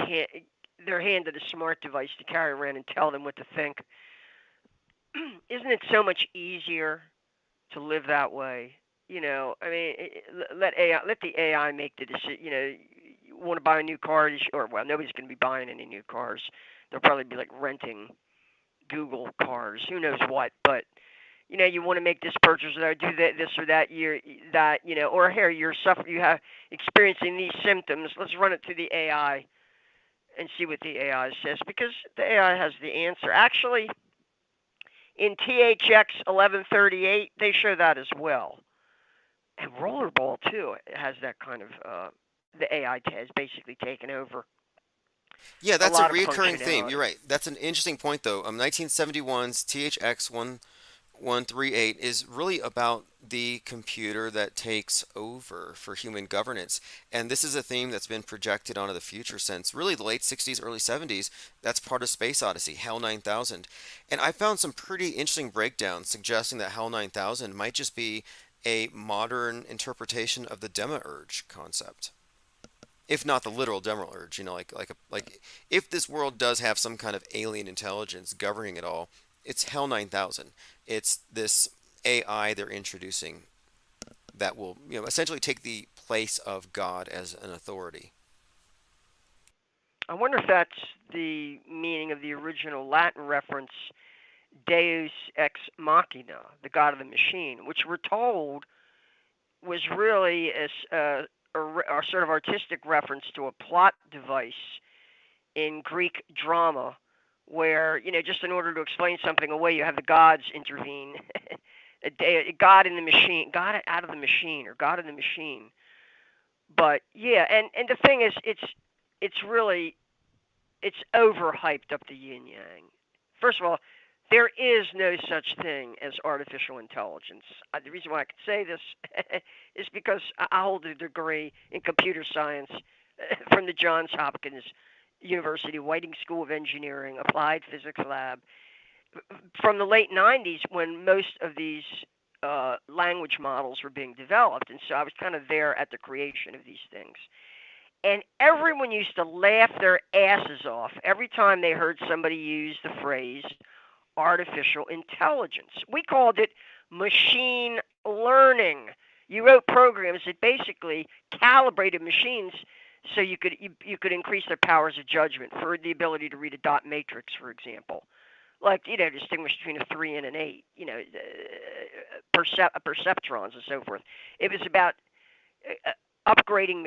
they're handed a smart device to carry around and tell them what to think. Isn't it so much easier to live that way? I mean, let the AI make the decision. You want to buy a new car, or well, nobody's going to be buying any new cars. They'll probably be like renting Google cars. Who knows what? But you want to make this purchase or do that, this or that year, that or here you have experiencing these symptoms. Let's run it to the AI and see what the AI says, because the AI has the answer. Actually, in THX 1138, they show that as well, and Rollerball too. It has that kind of the AI has basically taken over Yeah, a that's a lot of reoccurring theme. You're functionality. right. That's an interesting point, though. 1971's THX 1138 is really about the computer that takes over for human governance. And this is a theme that's been projected onto the future since really the late 60s, early 70s. That's part of Space Odyssey, HAL 9000. And I found some pretty interesting breakdowns suggesting that HAL 9000 might just be a modern interpretation of the demiurge concept, if not the literal demiurge. Like if this world does have some kind of alien intelligence governing it all, it's HAL 9000. It's this AI they're introducing that will essentially take the place of God as an authority. I wonder if that's the meaning of the original Latin reference, Deus ex machina, the god of the machine, which we're told was really a sort of artistic reference to a plot device in Greek drama, where just in order to explain something away, you have the gods intervene. God in the machine, God out of the machine, or God in the machine. But yeah, and the thing is, it's really it's overhyped up the yin yang. First of all, there is no such thing as artificial intelligence. The reason why I can say this is because I hold a degree in computer science from the Johns Hopkins University Whiting School of Engineering Applied Physics Lab from the late 90s, when most of these language models were being developed. And so I was kind of there at the creation of these things. And everyone used to laugh their asses off every time they heard somebody use the phrase artificial intelligence. We called it machine learning. You wrote programs that basically calibrated machines so you could increase their powers of judgment, for the ability to read a dot matrix, for example. Like, distinguish between a 3 and an 8, perceptrons and so forth. It was about grading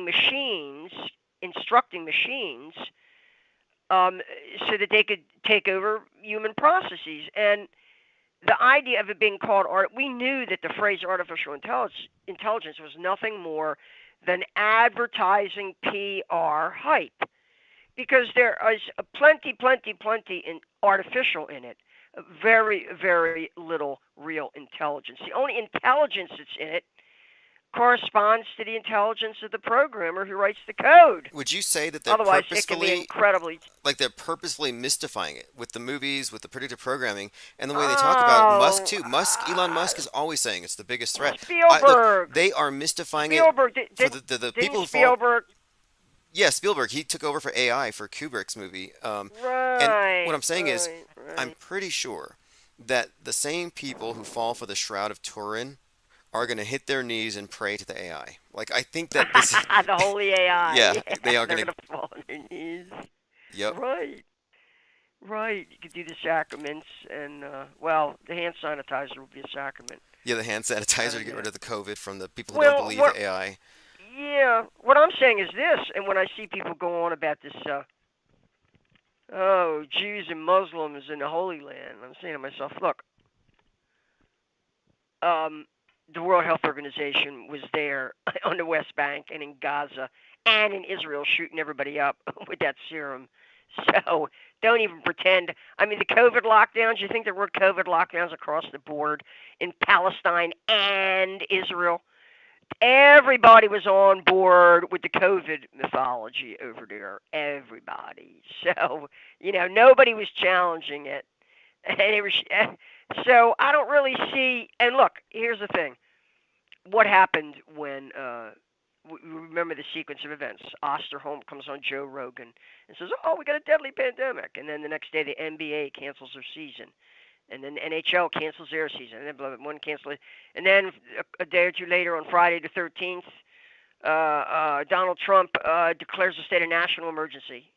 machines, instructing machines, so that they could take over human processes. And the idea of it being called art, we knew that the phrase artificial intelligence was nothing more than advertising PR hype, because there is plenty in artificial in it. Very, very little real intelligence. The only intelligence that's in it corresponds to the intelligence of the programmer who writes the code. Would you say that they're Otherwise, it can be purposefully, incredibly. like they're purposefully mystifying it with the movies, with the predictive programming, and the way they talk about it? Musk Oh, too. Elon Musk is always saying it's the biggest threat. Look, Spielberg. they are mystifying it Spielberg for the people didn't who fall. Spielberg. Yeah, Spielberg. He took over for AI for Kubrick's movie. And what Right, I'm saying is, I'm right. pretty sure that the same people who fall for the Shroud of Turin are going to hit their knees and pray to the AI. Like, I think that this is, The holy AI. yeah, Yeah, they are they're going to, gonna fall on their knees. yep, Right, right. You could do the sacraments, and well, the hand sanitizer will be a sacrament. yeah, the hand sanitizer to get Yeah. rid of the COVID from the people who don't Well, believe what? the AI. Yeah. What I'm saying is this, and when I see people go on about this, oh, Jews and Muslims in the Holy Land, I'm saying to myself, look, um, the World Health Organization was there on the West Bank and in Gaza and in Israel shooting everybody up with that serum. So don't even pretend. I mean, the COVID lockdowns, you think there were COVID lockdowns across the board in Palestine and Israel? Everybody was on board with the COVID mythology over there. Everybody. So, nobody was challenging it. And it was, so I don't really see. And look, here's the thing. What happened when remember the sequence of events? Osterholm comes on Joe Rogan and says, "Oh, we got a deadly pandemic," and then the next day the NBA cancels their season, and then the NHL cancels their season, and then one cancels, and then a day or two later on Friday the 13th, Donald Trump declares a state of national emergency,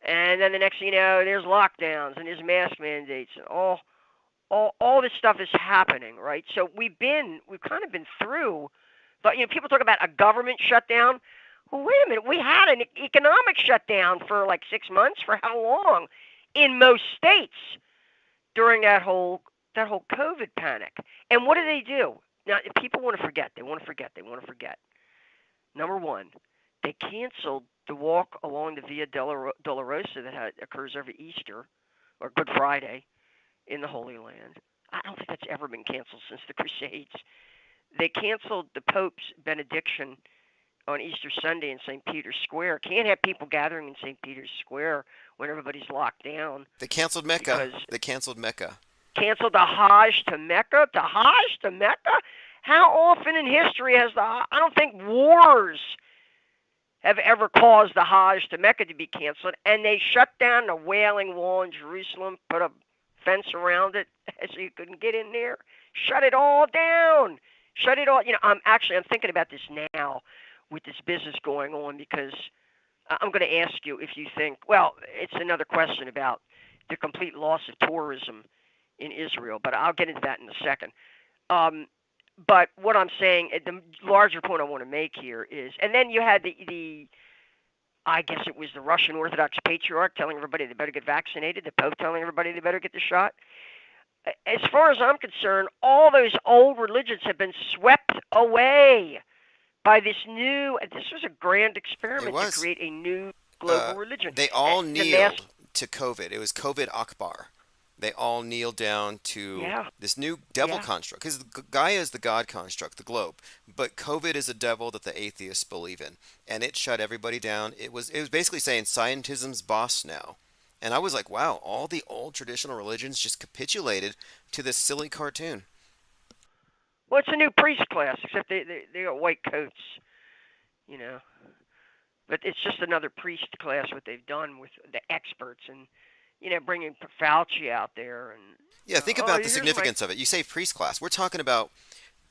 and then the next thing you know, there's lockdowns and there's mask mandates and all this stuff is happening, right? So we've kind of been through, but people talk about a government shutdown. Well, wait a minute, we had an economic shutdown for like 6 months. For how long? In most states during that whole COVID panic. And what do they do? Now, if people want to forget. They want to forget. They want to forget. Number one, they canceled the walk along the Via Dolorosa that occurs every Easter or Good Friday in the Holy Land. I don't think that's ever been canceled since the Crusades. They canceled the Pope's benediction on Easter Sunday in St. Peter's Square. Can't have people gathering in St. Peter's Square when everybody's locked down, They canceled Mecca. because They canceled Mecca. canceled the Hajj to Mecca. The Hajj to Mecca? How often in history has I don't think wars have ever caused the Hajj to Mecca to be canceled, and they shut down the Wailing Wall in Jerusalem, put a fence around it so you couldn't get in there. Shut it all down. Shut it all. I'm thinking about this now with this business going on, because I'm going to ask you if you think. Well, it's another question about the complete loss of tourism in Israel, but I'll get into that in a second. Um, but what I'm saying, the larger point I want to make here is, and then you had the I guess it was the Russian Orthodox Patriarch telling everybody they better get vaccinated, the Pope telling everybody they better get the shot. As far as I'm concerned, all those old religions have been swept away by this new. This was a grand It experiment to was. create a new global Uh, religion. they all The mass, kneeled to COVID. It was COVID Akbar. They all kneeled down to yeah, this new devil yeah. construct. Because Gaia is the God construct, the globe. But COVID is a devil that the atheists believe in. And it shut everybody down. It was basically saying scientism's boss now. And I was like, wow, all the old traditional religions just capitulated to this silly cartoon. Well, it's a new priest class, except they got white coats, you know. But it's just another priest class what they've done with the experts and bringing Fauci out there and Yeah, think oh about the here's my significance of it. You say priest class. We're talking about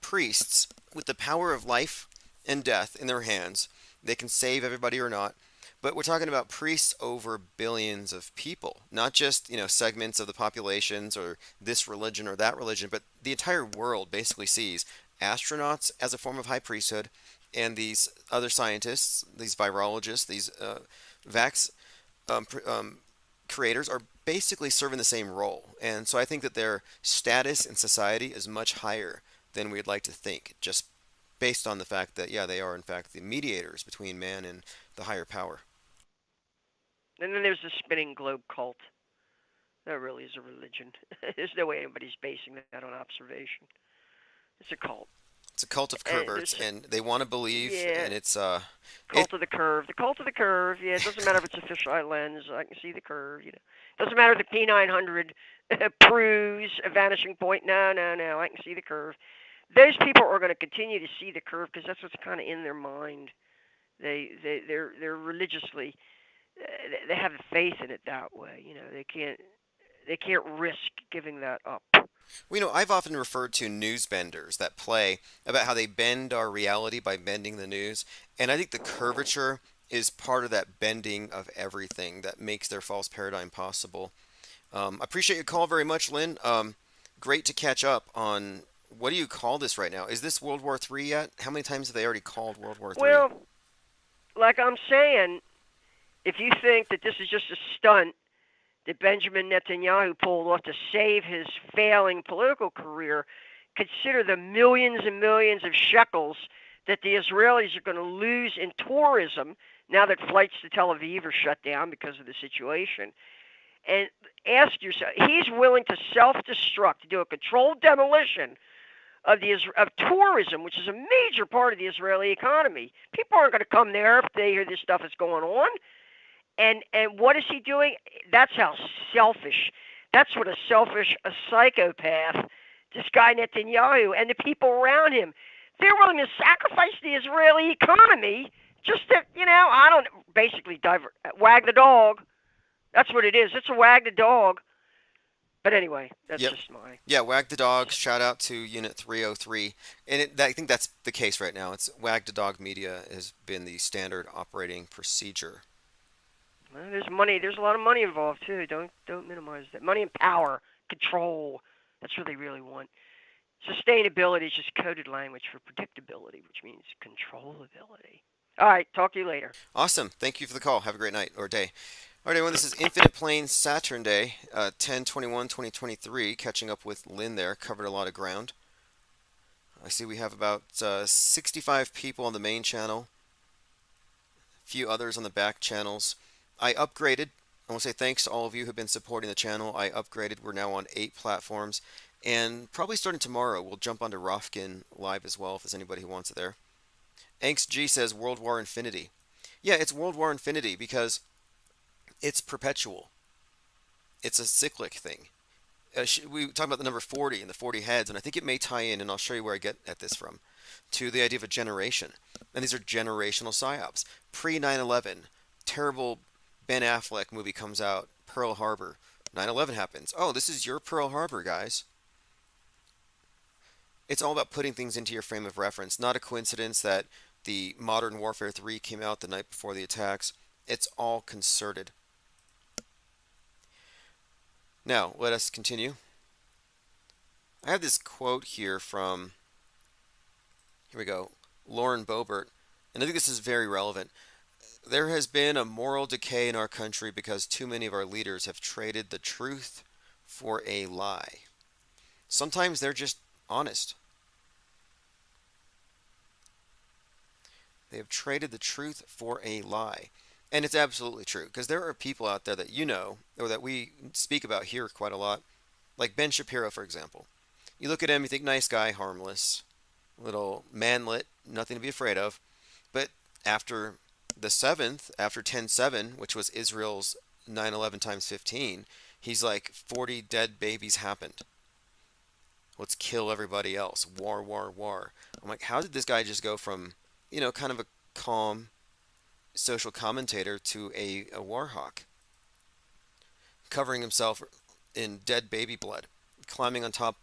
priests with the power of life and death in their hands. They can save everybody or not. But we're talking about priests over billions of people, not just, segments of the populations or this religion or that religion, but the entire world basically sees astronauts as a form of high priesthood and these other scientists, these virologists, these vax creators are basically serving the same role. And so I think that their status in society is much higher than we'd like to think, just based on the fact that, yeah, they are in fact the mediators between man and the higher power. and then there's the spinning globe cult. That really is a religion. There's no way anybody's basing that on observation. It's a cult. It's a cult of And perverts, there's and they want to believe, yeah, and it. cult of the curve. The cult of the curve. Yeah, it doesn't matter if it's a fisheye lens. I can see the curve. Doesn't matter if the P900 proves a vanishing point. No, no, no. I can see the curve. Those people are going to continue to see the curve because that's what's kind of in their mind. They're religiously they have faith in it that way. They can't risk giving that up. Well, I've often referred to news benders that play about how they bend our reality by bending the news, and I think the curvature is part of that bending of everything that makes their false paradigm possible. I appreciate your call very much, Lynn. Great to catch up on what do you call this right now? Is this World War III yet? How many times have they already called World War III? Well, like I'm saying, if you think that this is just a stunt that Benjamin Netanyahu pulled off to save his failing political career, consider the millions and millions of shekels that the Israelis are going to lose in tourism now that flights to Tel Aviv are shut down because of the situation. And ask yourself, he's willing to self-destruct, to do a controlled demolition of tourism, which is a major part of the Israeli economy. People aren't going to come there if they hear this stuff is going on. And what is he doing? That's how selfish. That's what a psychopath, this guy Netanyahu and the people around him, they're willing to sacrifice the Israeli economy just to, I don't basically wag the dog. That's what it is. It's a wag the dog. But anyway, that's Yep. just my. Yeah, Wag the Dog. Shout out to Unit 303. And I think that's the case right now. It's Wag the Dog Media has been the standard operating procedure. Well, there's money. There's a lot of money involved too. Don't minimize that. Money and power, control. That's what they really want. Sustainability is just coded language for predictability, which means controllability. All right. Talk to you later. Awesome. Thank you for the call. Have a great night or day. All right, everyone, this is Infinite Plane Saturn Day, 10/21/2023. Catching up with Lynn there. Covered a lot of ground. I see we have about 65 people on the main channel, a few others on the back channels. I upgraded. I want to say thanks to all of you who have been supporting the channel. I upgraded. We're now on 8 platforms. And probably starting tomorrow, we'll jump onto Rofkin Live as well if there's anybody who wants it there. Angst G says World War Infinity. Yeah, it's World War Infinity because it's perpetual. It's a cyclic thing. We talk about the number 40 and the 40 heads, and I think it may tie in, and I'll show you where I get at this from, to the idea of a generation. And these are generational psyops. Pre 9/11, terrible Ben Affleck movie comes out, Pearl Harbor. 9/11 happens. Oh, this is your Pearl Harbor, guys. It's all about putting things into your frame of reference. Not a coincidence that the Modern Warfare 3 came out the night before the attacks. It's all concerted. Now, let us continue. I have this quote here from, here we go, Lauren Boebert, and I think this is very relevant. There has been a moral decay in our country because too many of our leaders have traded the truth for a lie. Sometimes they're just honest. They have traded the truth for a lie. And it's absolutely true because there are people out there that you know, or that we speak about here quite a lot, like Ben Shapiro, for example. You look at him, you think nice guy, harmless, little manlet, nothing to be afraid of. But after the 7th, after 10/7, which was Israel's 9/11 times 15, he's like 40 dead babies happened. Let's kill everybody else. War, war, war. I'm like, how did this guy just go from, kind of a calm social commentator to a war hawk, covering himself in dead baby blood, climbing on top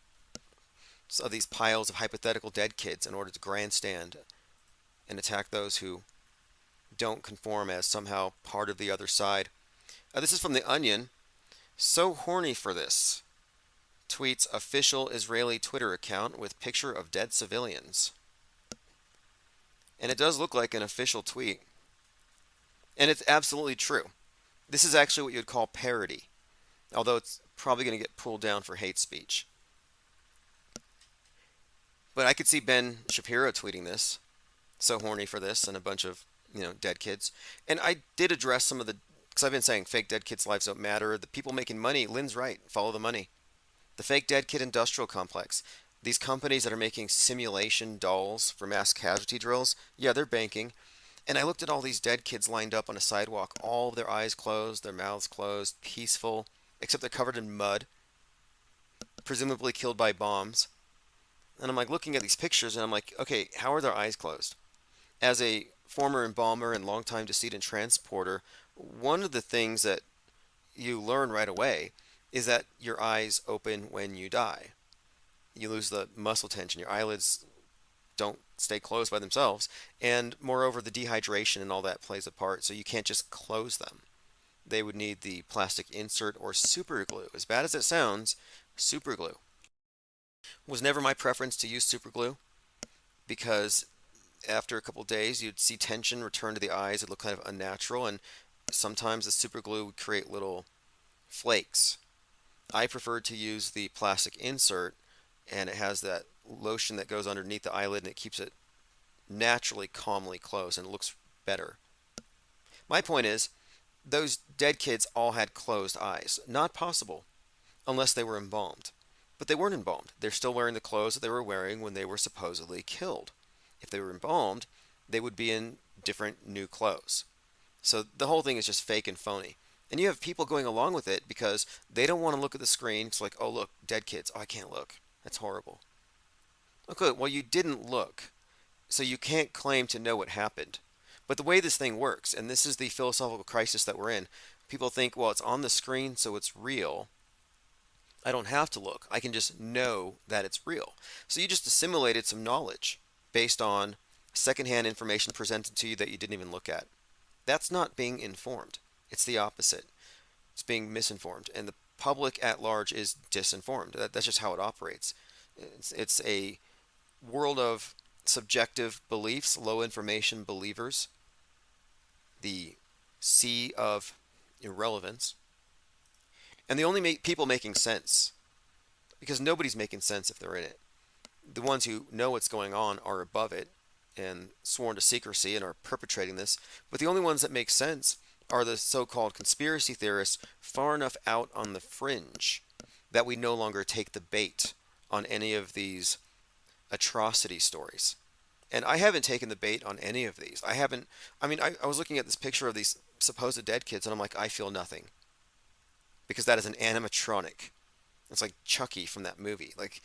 of these piles of hypothetical dead kids in order to grandstand and attack those who don't conform as somehow part of the other side. This is from The Onion. So horny for this, tweets official Israeli Twitter account with picture of dead civilians. And it does look like an official tweet. And it's absolutely true. This is actually what you would call parody, although it's probably going to get pulled down for hate speech. But I could see Ben Shapiro tweeting this, so horny for this, and a bunch of, dead kids. And I did address some of the, because I've been saying fake dead kids' lives don't matter. The people making money, Lynn's right, follow the money. The fake dead kid industrial complex. These companies that are making simulation dolls for mass casualty drills, yeah, they're banking. And I looked at all these dead kids lined up on a sidewalk, all of their eyes closed, their mouths closed, peaceful, except they're covered in mud, presumably killed by bombs. And I'm like looking at these pictures and I'm like, okay, how are their eyes closed? As a former embalmer and longtime decedent transporter, one of the things that you learn right away is that your eyes open when you die. You lose the muscle tension, your eyelids don't stay closed by themselves, and moreover, the dehydration and all that plays a part, so you can't just close them. They would need the plastic insert or super glue. As bad as it sounds, super glue. Was never my preference to use super glue because after a couple days you'd see tension return to the eyes. It looked kind of unnatural, and sometimes the super glue would create little flakes. I preferred to use the plastic insert, and it has that lotion that goes underneath the eyelid and it keeps it naturally calmly closed and it looks better. My point is, those dead kids all had closed eyes. Not possible unless they were embalmed. But they weren't embalmed. They're still wearing the clothes that they were wearing when they were supposedly killed. If they were embalmed, they would be in different new clothes. So the whole thing is just fake and phony. And you have people going along with it because they don't want to look at the screen. It's like, oh, look, dead kids. Oh, I can't look. That's horrible. Okay, well, you didn't look, so you can't claim to know what happened. But the way this thing works, and this is the philosophical crisis that we're in, people think, well, it's on the screen, so it's real. I don't have to look. I can just know that it's real. So you just assimilated some knowledge based on secondhand information presented to you that you didn't even look at. That's not being informed. It's the opposite. It's being misinformed. And the public at large is disinformed. That's just how it operates. It's a world of subjective beliefs, low information believers, the sea of irrelevance, and the only people making sense, because nobody's making sense if they're in it. The ones who know what's going on are above it and sworn to secrecy and are perpetrating this, but the only ones that make sense are the so-called conspiracy theorists far enough out on the fringe that we no longer take the bait on any of these atrocity stories. And I haven't taken the bait on any of these. I haven't, I was looking at this picture of these supposed dead kids and I'm like, I feel nothing. Because that is an animatronic. It's like Chucky from that movie. Like,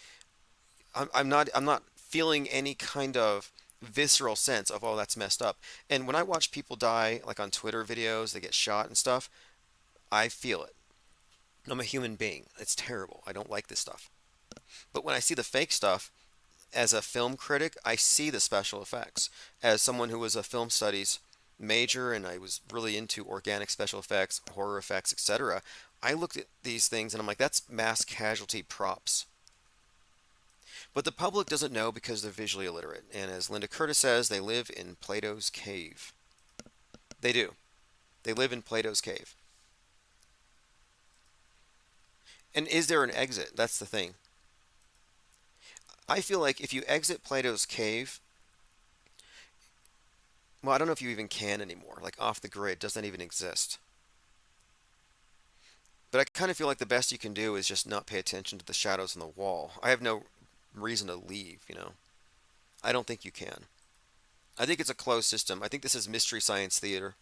I'm not feeling any kind of visceral sense of, oh, that's messed up. And when I watch people die, like on Twitter videos, they get shot and stuff, I feel it. I'm a human being. It's terrible. I don't like this stuff. But when I see the fake stuff, as a film critic, I see the special effects. As someone who was a film studies major and I was really into organic special effects, horror effects, etc., I looked at these things and I'm like, that's mass casualty props. But the public doesn't know because they're visually illiterate. And as Linda Curtis says, they live in Plato's cave. They do. They live in Plato's cave. And is there an exit? That's the thing. I feel like if you exit Plato's cave, well, I don't know if you even can anymore. Like off the grid doesn't even exist. But I kind of feel like the best you can do is just not pay attention to the shadows on the wall. I have no reason to leave. I don't think you can. I think it's a closed system. I think this is Mystery Science Theater,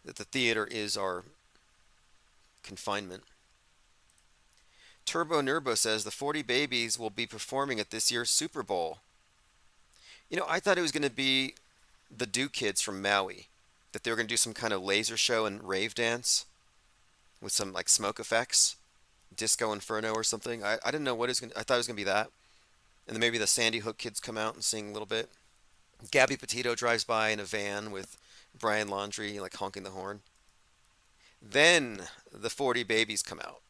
that the theater is our confinement. Turbo Nurbo says the 40 Babies will be performing at this year's Super Bowl. I thought it was going to be the Do Kids from Maui, that they were going to do some kind of laser show and rave dance with some like smoke effects, Disco Inferno or something. I didn't know what it was going to, I thought it was going to be that. And then maybe the Sandy Hook kids come out and sing a little bit. Gabby Petito drives by in a van with Brian Laundrie like honking the horn. Then the 40 Babies come out.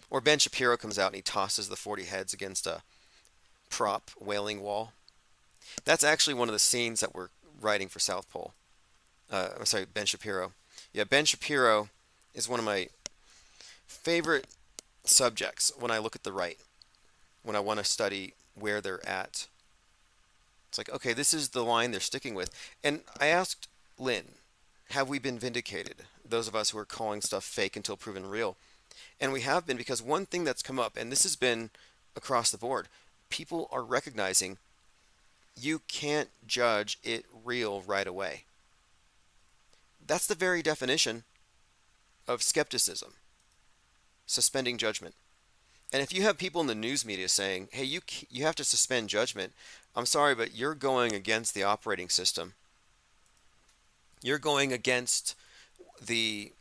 Or Ben Shapiro comes out and he tosses the 40 heads against a prop wailing wall. That's actually one of the scenes that we're writing for South Pole. I'm sorry, Ben Shapiro. Yeah, Ben Shapiro is one of my favorite subjects when I look at the right, when I want to study where they're at. It's like, okay, this is the line they're sticking with. And I asked Lynn, have we been vindicated? Those of us who are calling stuff fake until proven real. And we have been, because one thing that's come up, and this has been across the board, people are recognizing you can't judge it real right away. That's the very definition of skepticism, suspending judgment. And if you have people in the news media saying, hey, you have to suspend judgment, I'm sorry, but you're going against the operating system. You're going against the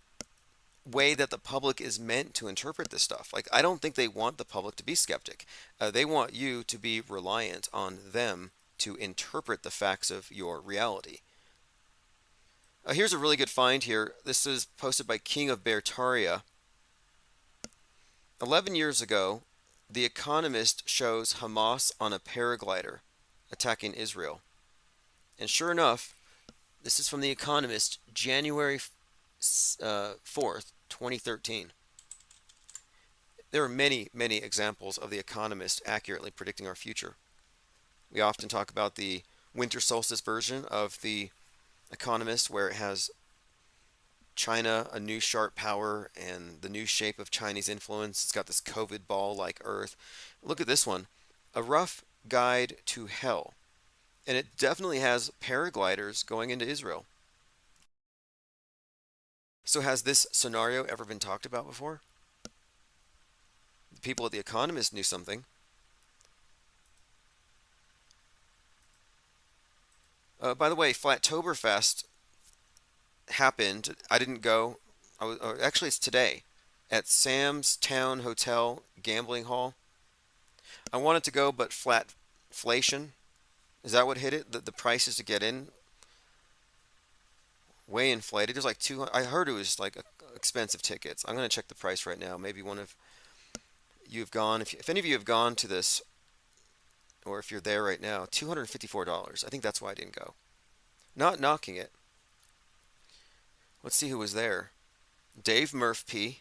way that the public is meant to interpret this stuff. Like, I don't think they want the public to be skeptic. They want you to be reliant on them to interpret the facts of your reality. Here's a really good find here. This is posted by King of Bertaria. 11 years ago, The Economist shows Hamas on a paraglider attacking Israel. And sure enough, this is from The Economist, January 4th, 2013. There are many, many examples of The Economist accurately predicting our future. We often talk about the winter solstice version of The Economist, where it has China, a new sharp power, and the new shape of Chinese influence. It's got this COVID ball like Earth. Look at this one, A Rough Guide to Hell. And it definitely has paragliders going into Israel. So has this scenario ever been talked about before? The people at The Economist knew something. By the way, Flattoberfest happened. I didn't go. Actually, it's today at Sam's Town Hotel Gambling Hall. I wanted to go, but flatflation, is that what hit it? The prices to get in way inflated. It was like 200. I heard it was like expensive tickets. I'm going to check the price right now. Maybe one of you have gone. If any of you have gone to this, or if you're there right now, $254. I think that's why I didn't go. Not knocking it. Let's see who was there. Dave Murphy,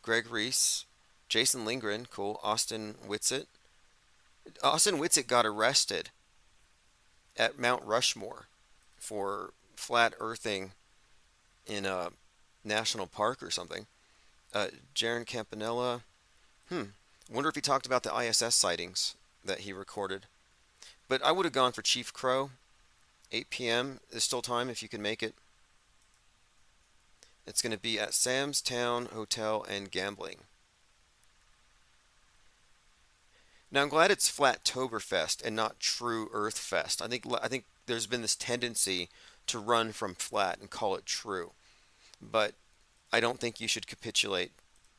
Greg Reese, Jason Lindgren, cool. Austin Whitsitt. Austin Whitsitt got arrested at Mount Rushmore for flat earthing in a national park or something. Jaron Campanella. Wonder if he talked about the ISS sightings that he recorded. But I would have gone for Chief Crow. 8 p.m. There's still time if you can make it. It's going to be at Sam's Town Hotel and Gambling. Now I'm glad it's Flattoberfest and not True Earth Fest. I think there's been this tendency to run from flat and call it true. But I don't think you should capitulate.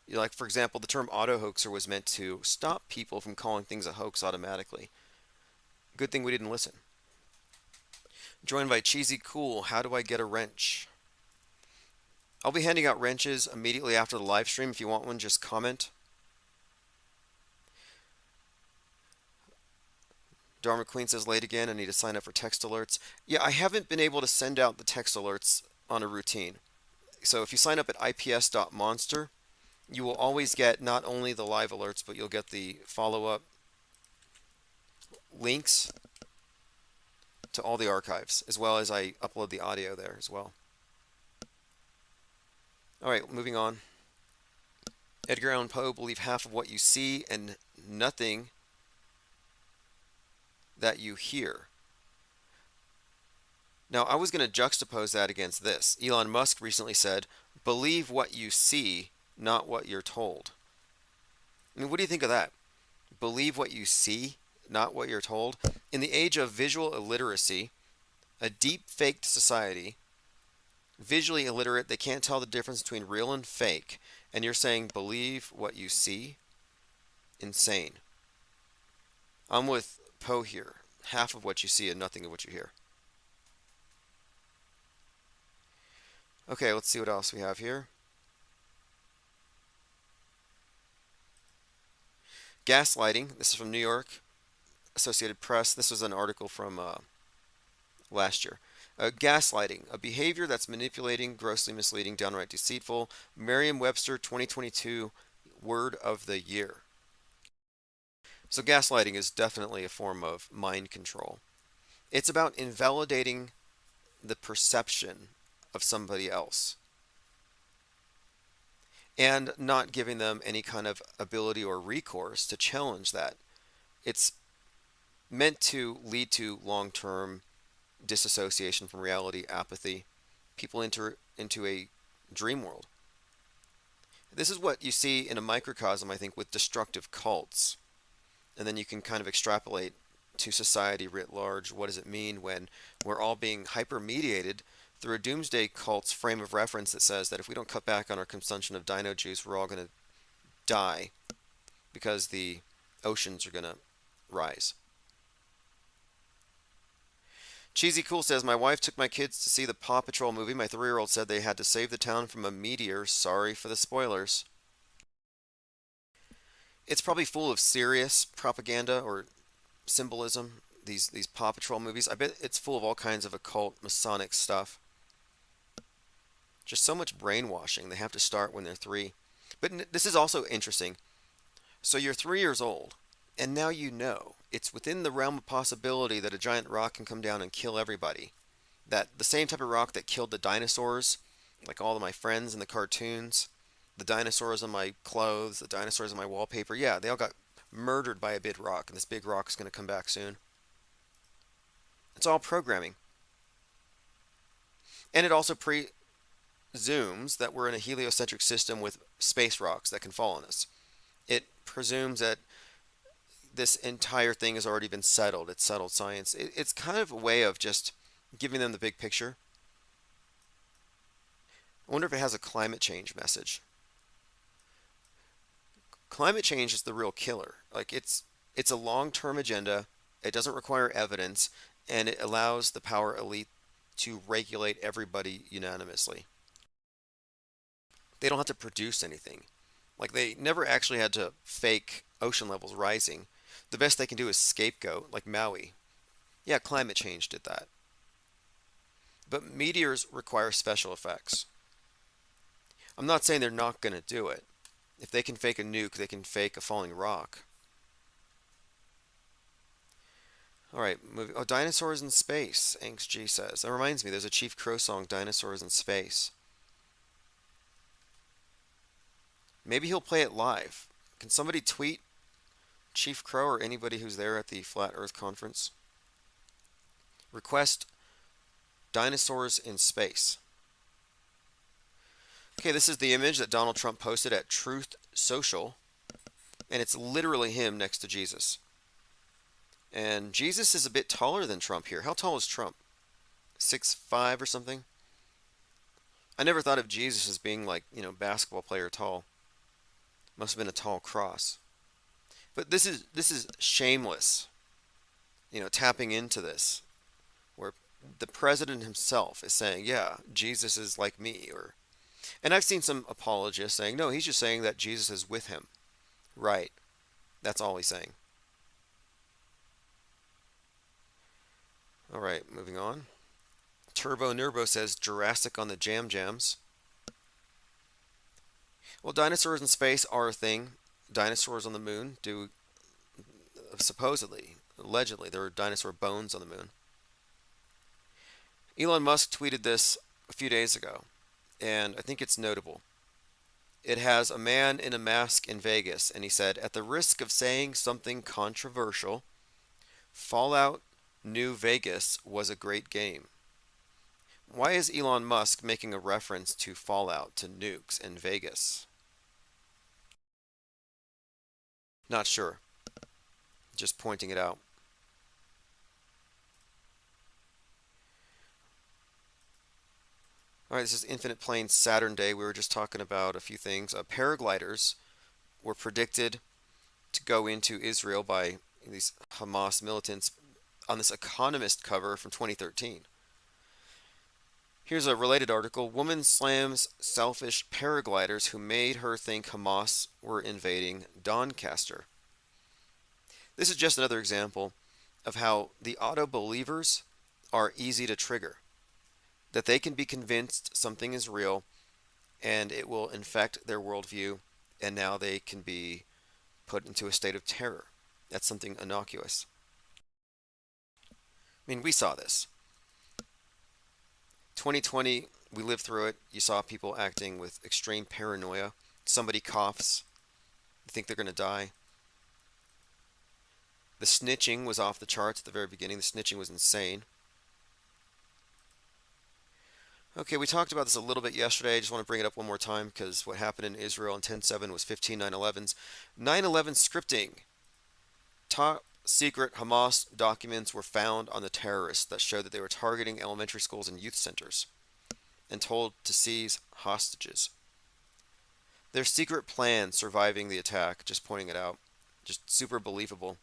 Like, for example, the term auto hoaxer was meant to stop people from calling things a hoax automatically. Good thing we didn't listen. Joined by Cheesy Cool. How do I get a wrench? I'll be handing out wrenches immediately after the live stream. If you want one, just comment. Dharma Queen says late again. I need to sign up for text alerts. Yeah, I haven't been able to send out the text alerts on a routine. So if you sign up at ips.monster, you will always get not only the live alerts, but you'll get the follow-up links to all the archives, as well as I upload the audio there as well. All right, moving on. Edgar Allan Poe, believe half of what you see and nothing that you hear. Now, I was going to juxtapose that against this. Elon Musk recently said, believe what you see, not what you're told. I mean, what do you think of that? Believe what you see, not what you're told. In the age of visual illiteracy, a deep-faked society, visually illiterate, they can't tell the difference between real and fake, and you're saying believe what you see? Insane. I'm with Poe here. Half of what you see and nothing of what you hear. Okay, let's see what else we have here. Gaslighting. This is from New York Associated Press. This was an article from last year. Gaslighting, a behavior that's manipulating, grossly misleading, downright deceitful. Merriam-Webster 2022 Word of the Year. So gaslighting is definitely a form of mind control. It's about invalidating the perception of somebody else and not giving them any kind of ability or recourse to challenge that. It's meant to lead to long-term disassociation from reality, apathy. People enter into a dream world. This is what you see in a microcosm, I think, with destructive cults. And then you can kind of extrapolate to society writ large. What does it mean when we're all being hyper-mediated through a doomsday cult's frame of reference that says that if we don't cut back on our consumption of dino juice, we're all going to die because the oceans are going to rise. Cheesy Cool says, my wife took my kids to see the Paw Patrol movie. My 3-year-old said they had to save the town from a meteor. Sorry for the spoilers. It's probably full of serious propaganda or symbolism, these Paw Patrol movies. I bet it's full of all kinds of occult, Masonic stuff. Just so much brainwashing. They have to start when they're 3. But this is also interesting. So you're 3 years old, and now you know it's within the realm of possibility that a giant rock can come down and kill everybody. That the same type of rock that killed the dinosaurs, like all of my friends in the cartoons, the dinosaurs on my clothes, the dinosaurs on my wallpaper, yeah, they all got murdered by a big rock, and this big rock is going to come back soon. It's all programming. And it also presumes that we're in a heliocentric system with space rocks that can fall on us. It presumes that this entire thing has already been settled. It's settled science. It's kind of a way of just giving them the big picture. I wonder if it has a climate change message. Climate change is the real killer. Like it's a long-term agenda. It doesn't require evidence, and it allows the power elite to regulate everybody unanimously. They don't have to produce anything. Like they never actually had to fake ocean levels rising. The best they can do is scapegoat, like Maui. Yeah, climate change did that. But meteors require special effects. I'm not saying they're not going to do it. If they can fake a nuke, they can fake a falling rock. All right, moving. Oh, dinosaurs in space, Angst G says. That reminds me, there's a Chief Crow song, Dinosaurs in Space. Maybe he'll play it live. Can somebody tweet Chief Crow or anybody who's there at the Flat Earth Conference? Request Dinosaurs in Space. Okay, this is the image that Donald Trump posted at Truth Social, and it's literally him next to Jesus. And Jesus is a bit taller than Trump here. How tall is Trump? 6'5" or something? I never thought of Jesus as being like, basketball player tall. Must have been a tall cross. But this is shameless, tapping into this, where The president himself is saying, yeah, Jesus is like me, or and I've seen some apologists saying, no, he's just saying that Jesus is with him. Right. That's all he's saying. All right, moving on. Turbo Nurbo says Jurassic on the Jam Jams. Well, dinosaurs in space are a thing. Dinosaurs on the moon do supposedly, allegedly, there are dinosaur bones on the moon. Elon Musk tweeted this a few days ago, and I think it's notable. It has a man in a mask in Vegas, and he said, at the risk of saying something controversial, Fallout New Vegas was a great game. Why is Elon Musk making a reference to Fallout, to nukes in Vegas? Not sure. Just pointing it out. All right, this is Infinite Plane Saturn Day. We were just talking about a few things. Paragliders were predicted to go into Israel by these Hamas militants on this Economist cover from 2013. Here's a related article. Woman slams selfish paragliders who made her think Hamas were invading Doncaster. This is just another example of how the auto believers are easy to trigger. That they can be convinced something is real and it will infect their worldview, and now they can be put into a state of terror. That's something innocuous. I mean, we saw this. 2020, we lived through it. You saw people acting with extreme paranoia. Somebody coughs, they think they're going to die. The snitching was off the charts at the very beginning. The snitching was insane. Okay, we talked about this a little bit yesterday. I just want to bring it up one more time because what happened in Israel on 10/7 was 15 9/11s. 9/11 scripting. Top secret Hamas documents were found on the terrorists that showed that they were targeting elementary schools and youth centers and told to seize hostages. Their secret plan surviving the attack, just pointing it out, just super believable.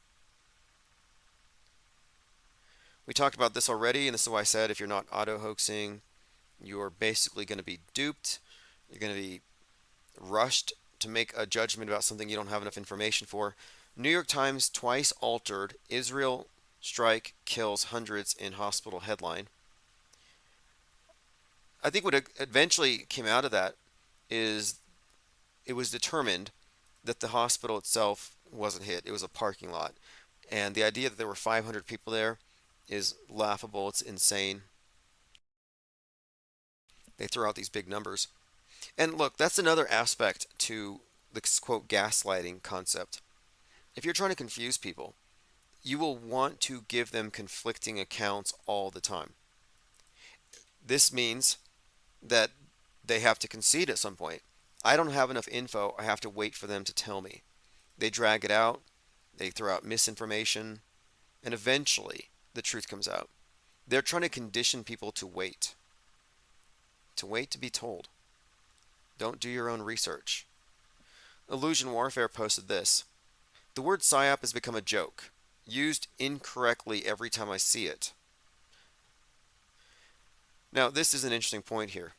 We talked about this already, and this is why I said if you're not auto hoaxing, you're basically going to be duped. You're going to be rushed to make a judgment about something you don't have enough information for. New York Times twice altered Israel strike kills hundreds in hospital headline. I think what eventually came out of that is it was determined that the hospital itself wasn't hit. It was a parking lot. And the idea that there were 500 people there is laughable. It's insane. They throw out these big numbers. And look, that's another aspect to this quote gaslighting concept. If you're trying to confuse people, you will want to give them conflicting accounts all the time. This means that they have to concede at some point. I don't have enough info. I have to wait for them to tell me. They drag it out, they throw out misinformation, and eventually the truth comes out. They're trying to condition people to wait to be told. Don't do your own research. Illusion Warfare posted this. The word PSYOP has become a joke, used incorrectly every time I see it. Now, this is an interesting point here.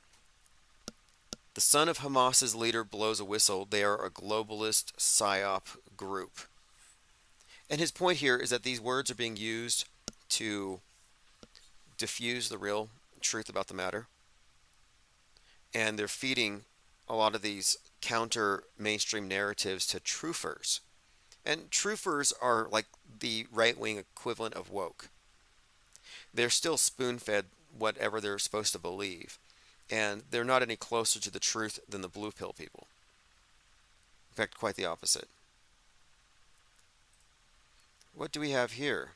The son of Hamas's leader blows a whistle. They are a globalist PSYOP group. And his point here is that these words are being used to diffuse the real truth about the matter. And they're feeding a lot of these counter mainstream narratives to truthers. And truthers are like the right wing equivalent of woke. They're still spoon fed whatever they're supposed to believe. And they're not any closer to the truth than the blue pill people. In fact, quite the opposite. What do we have here?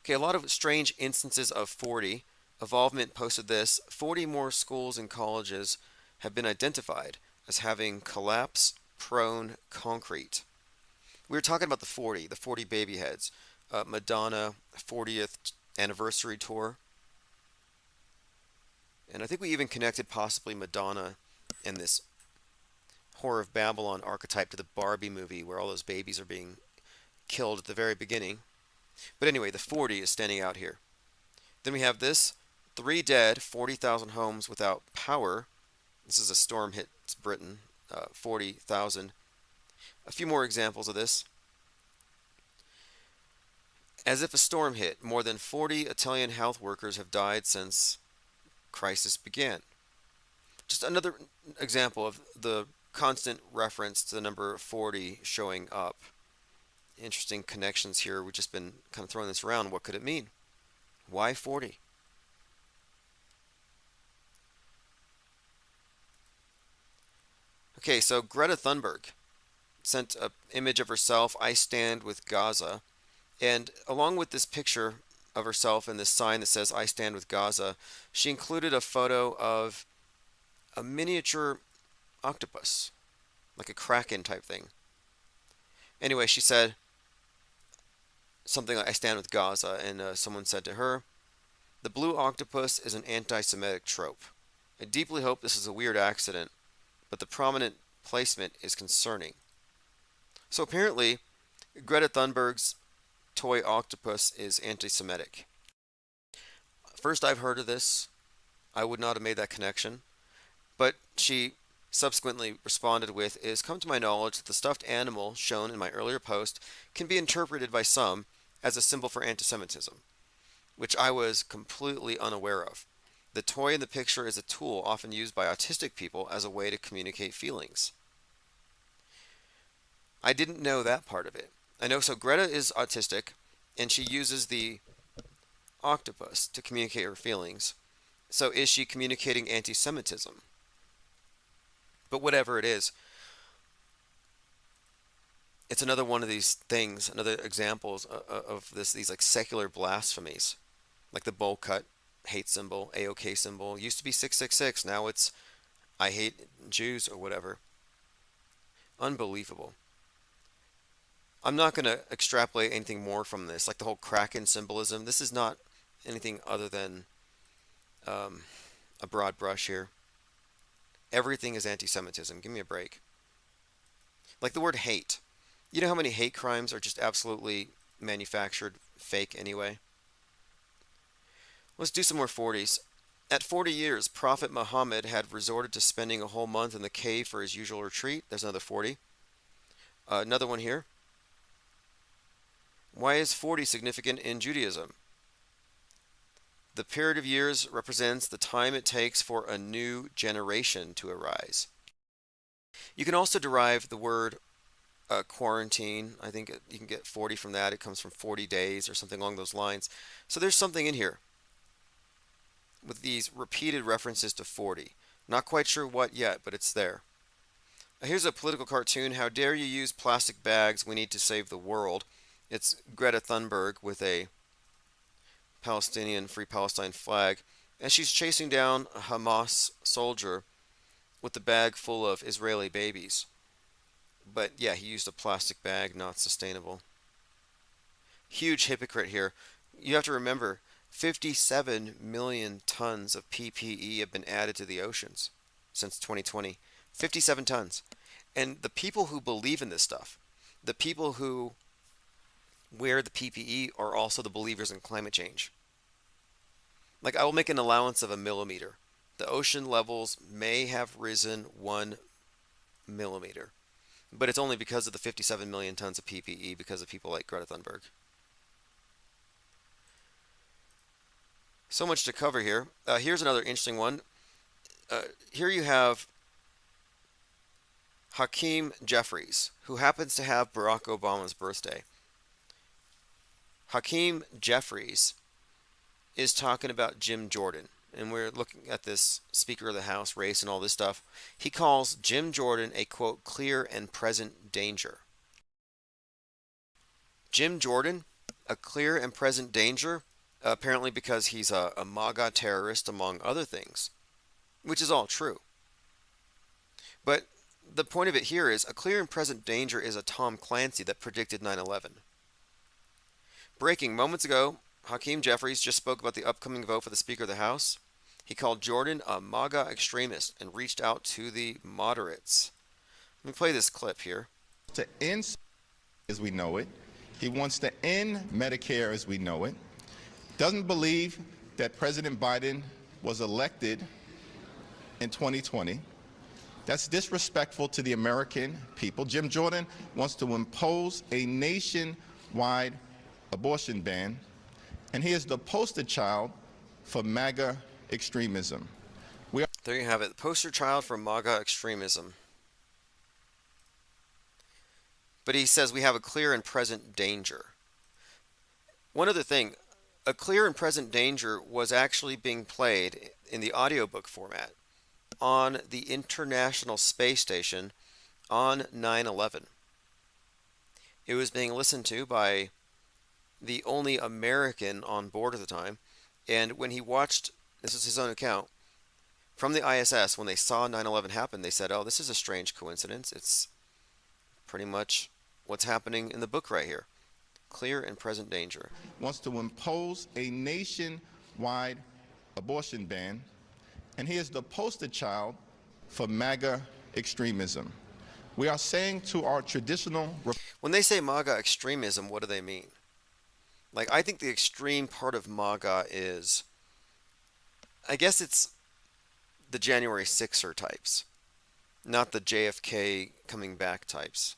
Okay, a lot of strange instances of 40. Evolvement posted this. 40 more schools and colleges have been identified as having collapse-prone concrete. We were talking about the 40 baby heads. Madonna 40th anniversary tour. And I think we even connected possibly Madonna and this Whore of Babylon archetype to the Barbie movie where all those babies are being killed at the very beginning. But anyway, the 40 is standing out here. Then we have this: 3 dead, 40,000 homes without power. This is a storm hit Britain, 40,000. A few more examples of this. As if a storm hit, more than 40 Italian health workers have died since crisis began. Just another example of the constant reference to the number 40 showing up. Interesting connections here. We've just been kind of throwing this around. What could it mean? Why 40? Okay, so Greta Thunberg sent an image of herself, "I stand with Gaza." And along with this picture of herself and this sign that says "I stand with Gaza," she included a photo of a miniature octopus, like a kraken type thing. Anyway, she said something like "I stand with Gaza," and someone said to her, "The blue octopus is an anti-Semitic trope. I deeply hope this is a weird accident, but the prominent placement is concerning." So apparently, Greta Thunberg's toy octopus is anti-Semitic. First I've heard of this. I would not have made that connection. But she subsequently responded with, "It has come to my knowledge that the stuffed animal shown in my earlier post can be interpreted by some as a symbol for anti-Semitism, which I was completely unaware of. The toy in the picture is a tool often used by autistic people as a way to communicate feelings." I didn't know that part of it. I know, so Greta is autistic, and she uses the octopus to communicate her feelings. So is she communicating anti-Semitism? But whatever it is, it's another one of these things, another examples of these like secular blasphemies, like the bowl cut hate symbol, AOK symbol. Used to be 666, now it's "I hate Jews" or whatever. Unbelievable. I'm not going to extrapolate anything more from this, like the whole Kraken symbolism. This is not anything other than um, a broad brush here. Everything is anti-Semitism. Give me a break. Like the word hate. You know how many hate crimes are just absolutely manufactured, fake anyway? Let's do some more 40s. At 40 years, Prophet Muhammad had resorted to spending a whole month in the cave for his usual retreat. There's another 40. Another one here. Why is 40 significant in Judaism? The period of years represents the time it takes for a new generation to arise. You can also derive the word quarantine. I think you can get 40 from that. It comes from 40 days or something along those lines. So there's something in here with these repeated references to 40. Not quite sure what yet, but it's there. Here's a political cartoon. "How dare you use plastic bags? We need to save the world." It's Greta Thunberg with a Palestinian Free Palestine flag, and she's chasing down a Hamas soldier with the bag full of Israeli babies. But yeah, he used a plastic bag, not sustainable. Huge hypocrite here. You have to remember, 57 million tons of PPE have been added to the oceans since 2020. 57 tons. And the people who believe in this stuff, the people who wear the PPE, are also the believers in climate change. Like, I will make an allowance of a millimeter. The ocean levels may have risen 1 millimeter, but it's only because of the 57 million tons of PPE, because of people like Greta Thunberg. So much to cover here. Here's another interesting one. Here you have Hakeem Jeffries, who happens to have Barack Obama's birthday. Hakeem Jeffries is talking about Jim Jordan, and we're looking at this Speaker of the House race and all this stuff. He calls Jim Jordan a, quote, "clear and present danger." Jim Jordan, a clear and present danger, apparently because he's a MAGA terrorist, among other things, which is all true. But the point of it here is a clear and present danger is a Tom Clancy that predicted 9/11. Breaking moments ago, Hakeem Jeffries just spoke about the upcoming vote for the Speaker of the House. He called Jordan a MAGA extremist and reached out to the moderates. Let me play this clip here. To end as we know it. He wants to end Medicare as we know it. Doesn't believe that President Biden was elected in 2020. That's disrespectful to the American people. Jim Jordan wants to impose a nationwide abortion ban, and he is the poster child for MAGA extremism. There you have it. The poster child for MAGA extremism. But he says we have a clear and present danger. One other thing, a clear and present danger was actually being played in the audiobook format on the International Space Station on 9/11. It was being listened to by the only American on board at the time, and when he watched, this is his own account, from the ISS, when they saw 9/11 happen, they said, oh, this is a strange coincidence. It's pretty much what's happening in the book right here. Clear and present danger. Wants to impose a nationwide abortion ban, and he is the poster child for MAGA extremism. We are saying to our traditional... When they say MAGA extremism, what do they mean? Like, I think the extreme part of MAGA is, I guess it's the January 6er types, not the JFK coming back types.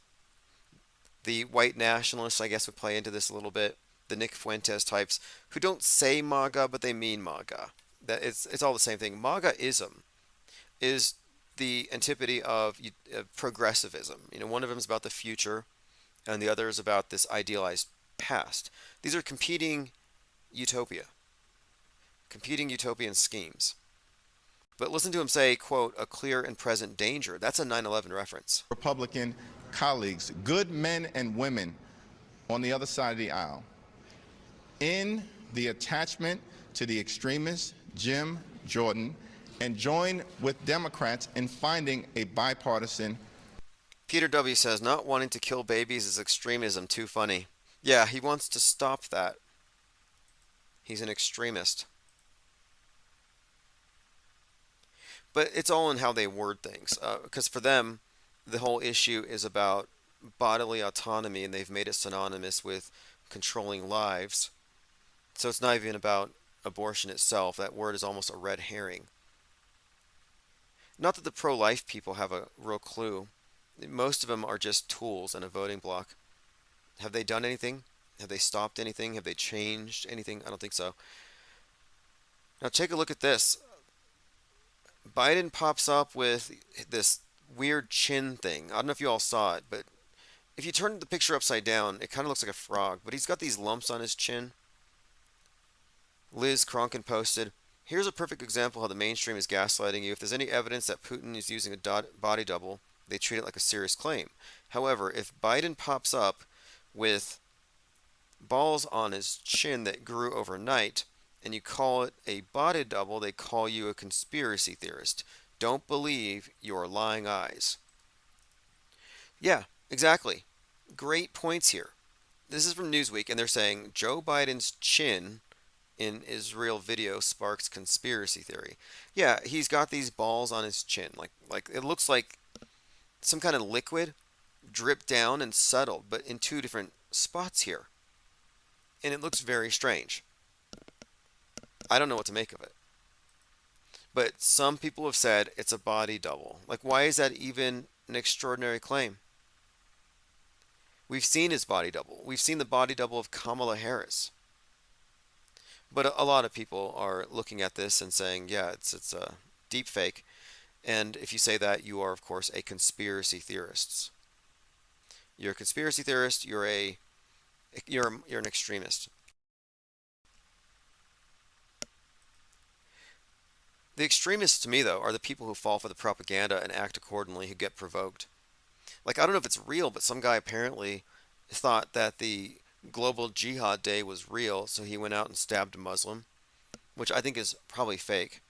The white nationalists, I guess, would play into this a little bit. The Nick Fuentes types, who don't say MAGA, but they mean MAGA. That it's all the same thing. MAGA-ism is the antipode of progressivism. You know, one of them is about the future, and the other is about this idealized past. These are competing utopian schemes. But listen to him say, quote, a clear and present danger. That's a 9/11 reference. Republican colleagues, good men and women on the other side of the aisle, in the attachment to the extremist Jim Jordan, and join with Democrats in finding a bipartisan. Peter W. says, not wanting to kill babies is extremism. Too funny. Yeah, he wants to stop that. He's an extremist. But it's all in how they word things. Because for them, the whole issue is about bodily autonomy, and they've made it synonymous with controlling lives. So it's not even about abortion itself. That word is almost a red herring. Not that the pro-life people have a real clue. Most of them are just tools and a voting block. Have they done anything? Have they stopped anything? Have they changed anything? I don't think so. Now take a look at this. Biden pops up with this weird chin thing. I don't know if you all saw it, but if you turn the picture upside down, it kind of looks like a frog, but he's got these lumps on his chin. Liz Kronkin posted, here's a perfect example how the mainstream is gaslighting you. If there's any evidence that Putin is using a body double, they treat it like a serious claim. However, if Biden pops up with balls on his chin that grew overnight, and you call it a body double, they call you a conspiracy theorist. Don't believe your lying eyes. Yeah, exactly. Great points here. This is from Newsweek, and they're saying Joe Biden's chin in Israel video sparks conspiracy theory. Yeah, he's got these balls on his chin. Like it looks like some kind of liquid dripped down and settled, but in two different spots here. And it looks very strange. I don't know what to make of it. But some people have said it's a body double. Like, why is that even an extraordinary claim? We've seen his body double. We've seen the body double of Kamala Harris. But a lot of people are looking at this and saying, yeah, it's a deep fake. And if you say that, you are, of course, a conspiracy theorist. You're a conspiracy theorist. You're an extremist. The extremists to me, though, are the people who fall for the propaganda and act accordingly, who get provoked. Like, I don't know if it's real, but some guy apparently thought that the Global Jihad Day was real, so he went out and stabbed a Muslim, which I think is probably fake.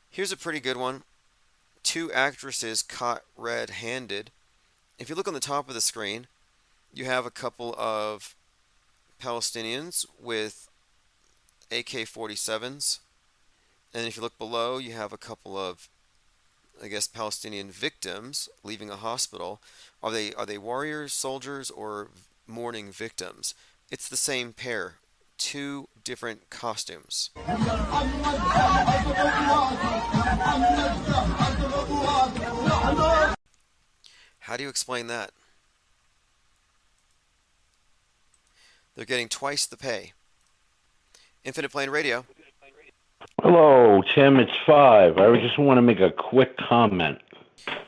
Here's a pretty good one. 2 actresses caught red-handed. If you look on the top of the screen, you have a couple of Palestinians with AK-47s. And if you look below, you have a couple of, I guess, Palestinian victims leaving a hospital. Are they warriors, soldiers, or mourning victims? It's the same pair. 2 different costumes. How do you explain that? They're getting twice the pay. Infinite Plane Radio. Hello, Tim. It's 5. I just want to make a quick comment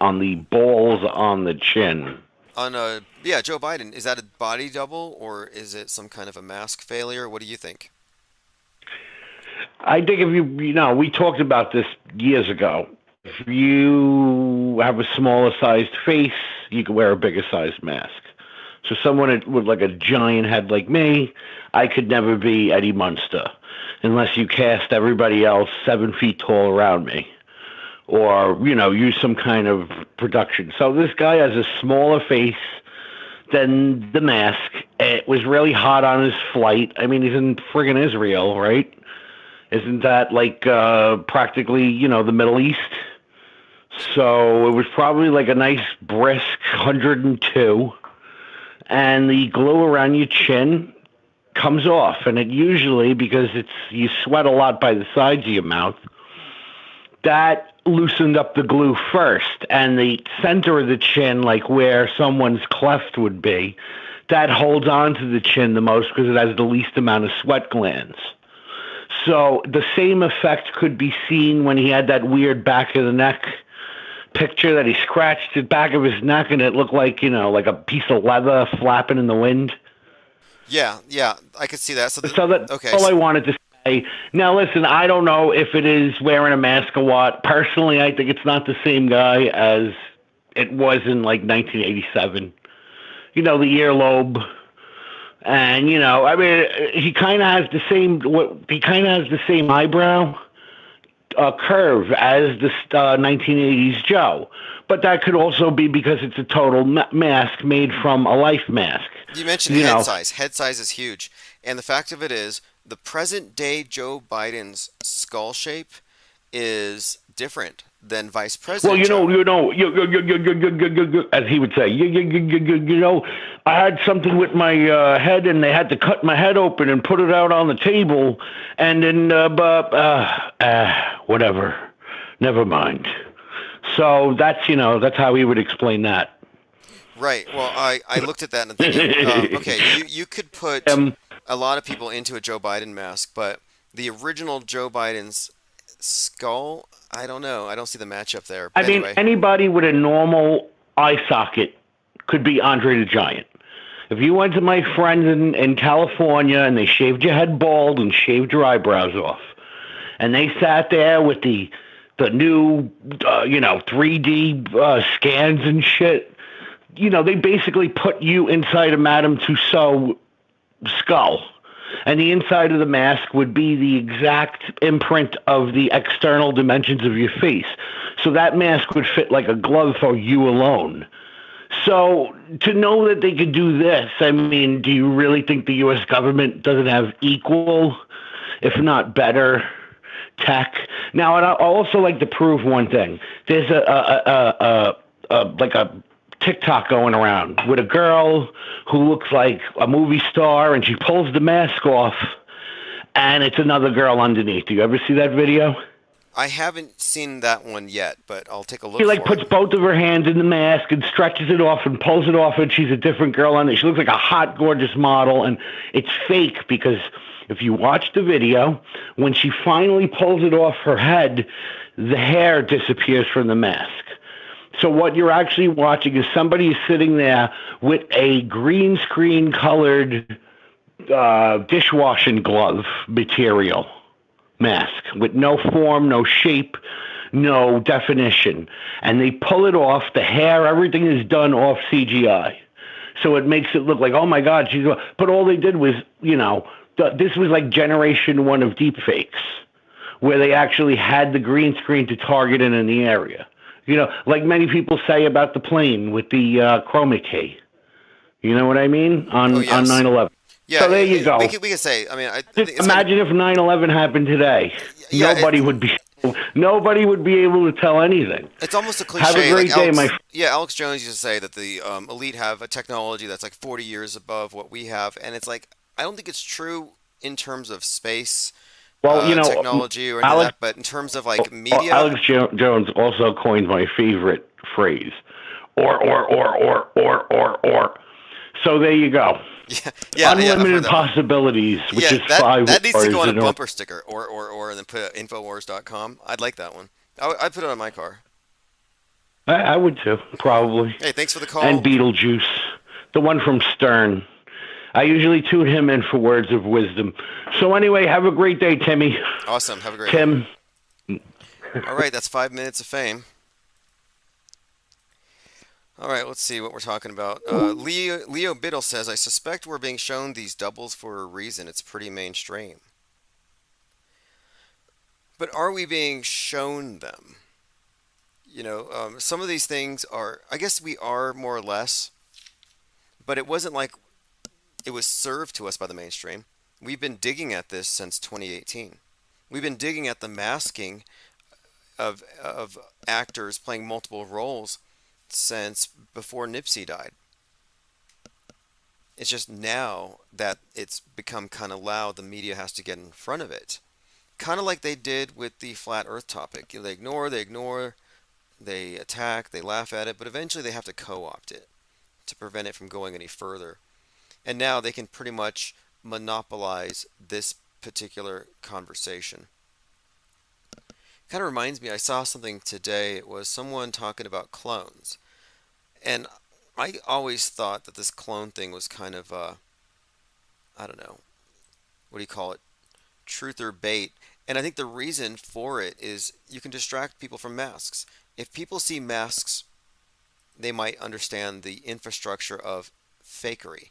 on the balls on the chin. On Joe Biden, is that a body double or is it some kind of a mask failure? What do you think? I think if we talked about this years ago. If you have a smaller sized face, you can wear a bigger sized mask. So someone with like a giant head like me, I could never be Eddie Munster unless you cast everybody else 7 feet tall around me or, use some kind of production. So this guy has a smaller face than the mask. It was really hot on his flight. I mean, he's in friggin' Israel, right? Isn't that like practically, the Middle East? So it was probably like a nice brisk 102. And the glue around your chin comes off. And it usually, because you sweat a lot by the sides of your mouth, that loosened up the glue first. And the center of the chin, like where someone's cleft would be, that holds on to the chin the most because it has the least amount of sweat glands. So the same effect could be seen when he had that weird back of the neck picture that he scratched the back of his neck and it looked like, like a piece of leather flapping in the wind. Yeah, I could see that. That's all I wanted to say. Now, listen, I don't know if it is wearing a mask or what. Personally, I think it's not the same guy as it was in like 1987. The earlobe. And, I mean, he kind of has the same eyebrow curve as the 1980s Joe. But that could also be because it's a total mask made from a life mask. You mentioned head size. Head size is huge. And the fact of it is, the present day Joe Biden's skull shape is different than Vice President. Well, as he would say, I had something with my head, and they had to cut my head open and put it out on the table, and then, whatever, never mind. So that's how he would explain that. Right. Well, I looked at that and thinking, okay, you could put a lot of people into a Joe Biden mask, but the original Joe Biden's skull, I don't know. I don't see the matchup there. But anyway. Anybody with a normal eye socket could be Andre the Giant. If you went to my friends in California and they shaved your head bald and shaved your eyebrows off, and they sat there with the new 3D scans and shit, they basically put you inside a Madame Tussauds skull. And the inside of the mask would be the exact imprint of the external dimensions of your face. So that mask would fit like a glove for you alone. So to know that they could do this, I mean, do you really think the U.S. government doesn't have equal, if not better, tech? Now, I'd also like to prove one thing. There's a TikTok going around with a girl who looks like a movie star, and she pulls the mask off, and it's another girl underneath. Do you ever see that video? I haven't seen that one yet, but I'll take a look. She puts both of her hands in the mask and stretches it off and pulls it off, and she's a different girl on it. She looks like a hot, gorgeous model, and it's fake because if you watch the video, when she finally pulls it off her head, the hair disappears from the mask. So what you're actually watching is somebody sitting there with a green screen colored dishwashing glove material mask with no form, no shape, no definition. And they pull it off. The hair, everything is done off CGI. So it makes it look like, oh my God, but all they did was, this was like generation 1 of deepfakes, where they actually had the green screen to target it in the area. Like many people say about the plane with the chroma key. You know what I mean? On 9/11. Yeah, so there you go. We could say, I mean, imagine if 9/11 happened today. Yeah, nobody would be able to tell anything. It's almost a cliche. Have a great day, my friend. Yeah, Alex Jones used to say that the elite have a technology that's like 40 years above what we have, and it's like, I don't think it's true in terms of space Well, technology or any of Alex that, but in terms of like media, Jones also coined my favorite phrase, or. So there you go. yeah, yeah, I've heard Unlimited that one. possibilities, which Yeah, is that 5 that needs to words go on a in a. bumper sticker, and then put Infowars.com. I'd like that one. I'd put it on my car. I would too, probably. Hey, thanks for the And call. Beetlejuice, the one from Stern. I usually tune him in for words of wisdom. So anyway, have a great day, Timmy. Awesome. Have a great one. Tim. All right, that's 5 minutes of fame. All right, let's see what we're talking about. Leo Biddle says, I suspect we're being shown these doubles for a reason. It's pretty mainstream. But are we being shown them? Some of these things are, I guess we are more or less, but it wasn't like it was served to us by the mainstream. We've been digging at this since 2018. We've been digging at the masking of actors playing multiple roles since before Nipsey died. It's just now that it's become kind of loud, the media has to get in front of it. Kind of like they did with the flat earth topic. They ignore, they attack, they laugh at it, but eventually they have to co-opt it to prevent it from going any further. And now they can pretty much monopolize this particular conversation. Kind of reminds me, I saw something today. It was someone talking about clones. And I always thought that this clone thing was kind of, I don't know, what do you call it? Truth or bait. And I think the reason for it is you can distract people from masks. If people see masks, they might understand the infrastructure of fakery.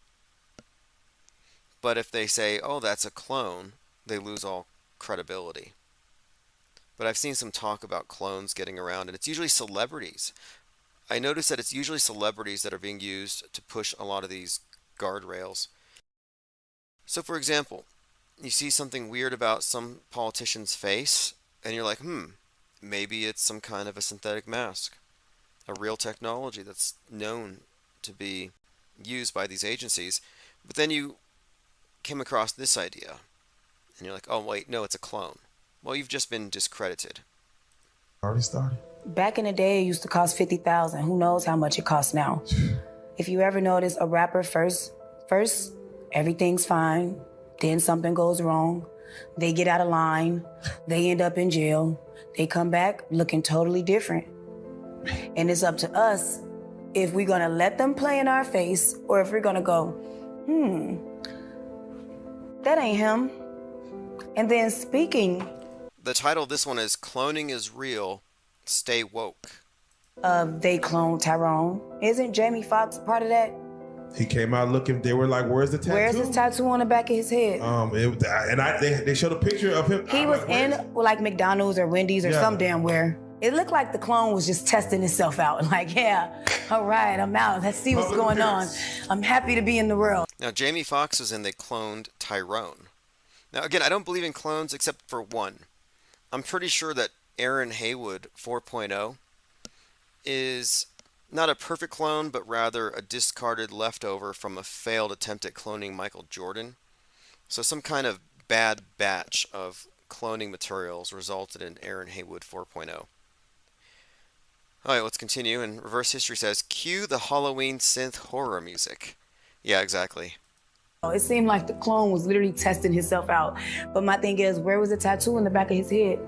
But if they say, oh, that's a clone, they lose all credibility. But I've seen some talk about clones getting around, and it's usually celebrities. I notice that it's usually celebrities that are being used to push a lot of these guardrails. So, for example, you see something weird about some politician's face, and you're like, maybe it's some kind of a synthetic mask, a real technology that's known to be used by these agencies. But then you came across this idea, and you're like, oh, wait, no, it's a clone. Well, you've just been discredited. Already started. Back in the day, it used to cost $50,000. Who knows how much it costs now? If you ever notice a rapper first, everything's fine. Then something goes wrong. They get out of line. They end up in jail. They come back looking totally different. And it's up to us if we're gonna let them play in our face or if we're gonna go, that ain't him. And then speaking The title of this one is Cloning is Real, Stay Woke. of they cloned Tyrone, isn't Jamie Foxx part of that? He came out looking. They were like, "Where's the tattoo?" Where's his tattoo on the back of his head? They showed a picture of him. He was in like McDonald's or Wendy's or some damn where. It looked like the clone was just testing itself out. Like, yeah, all right, I'm out. Let's see what's going on. I'm happy to be in the world. Now, Jamie Foxx was in They Cloned Tyrone. Now, again, I don't believe in clones except for one. I'm pretty sure that Aaron Haywood 4.0 is not a perfect clone, but rather a discarded leftover from a failed attempt at cloning Michael Jordan. So some kind of bad batch of cloning materials resulted in Aaron Haywood 4.0. All right, let's continue. And reverse history says, cue the Halloween synth horror music. Yeah, exactly. It seemed like the clone was literally testing himself out. But my thing is, where was the tattoo in the back of his head?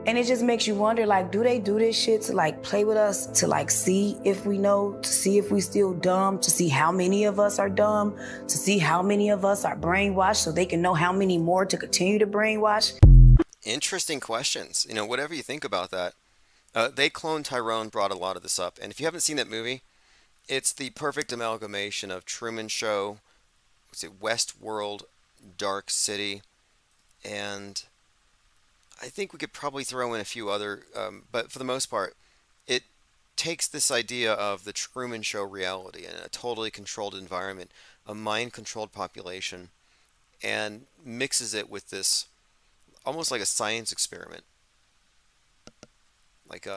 And it just makes you wonder, like, do they do this shit to like play with us, to like see if we know, to see if we still dumb, to see how many of us are dumb, to see how many of us are brainwashed so they can know how many more to continue to brainwash? Interesting questions. Whatever you think about that. They Cloned Tyrone brought a lot of this up. And if you haven't seen that movie, it's the perfect amalgamation of Truman Show, Westworld, Dark City, and I think we could probably throw in a few other, but for the most part, it takes this idea of the Truman Show reality in a totally controlled environment, a mind-controlled population, and mixes it with this almost like a science experiment, like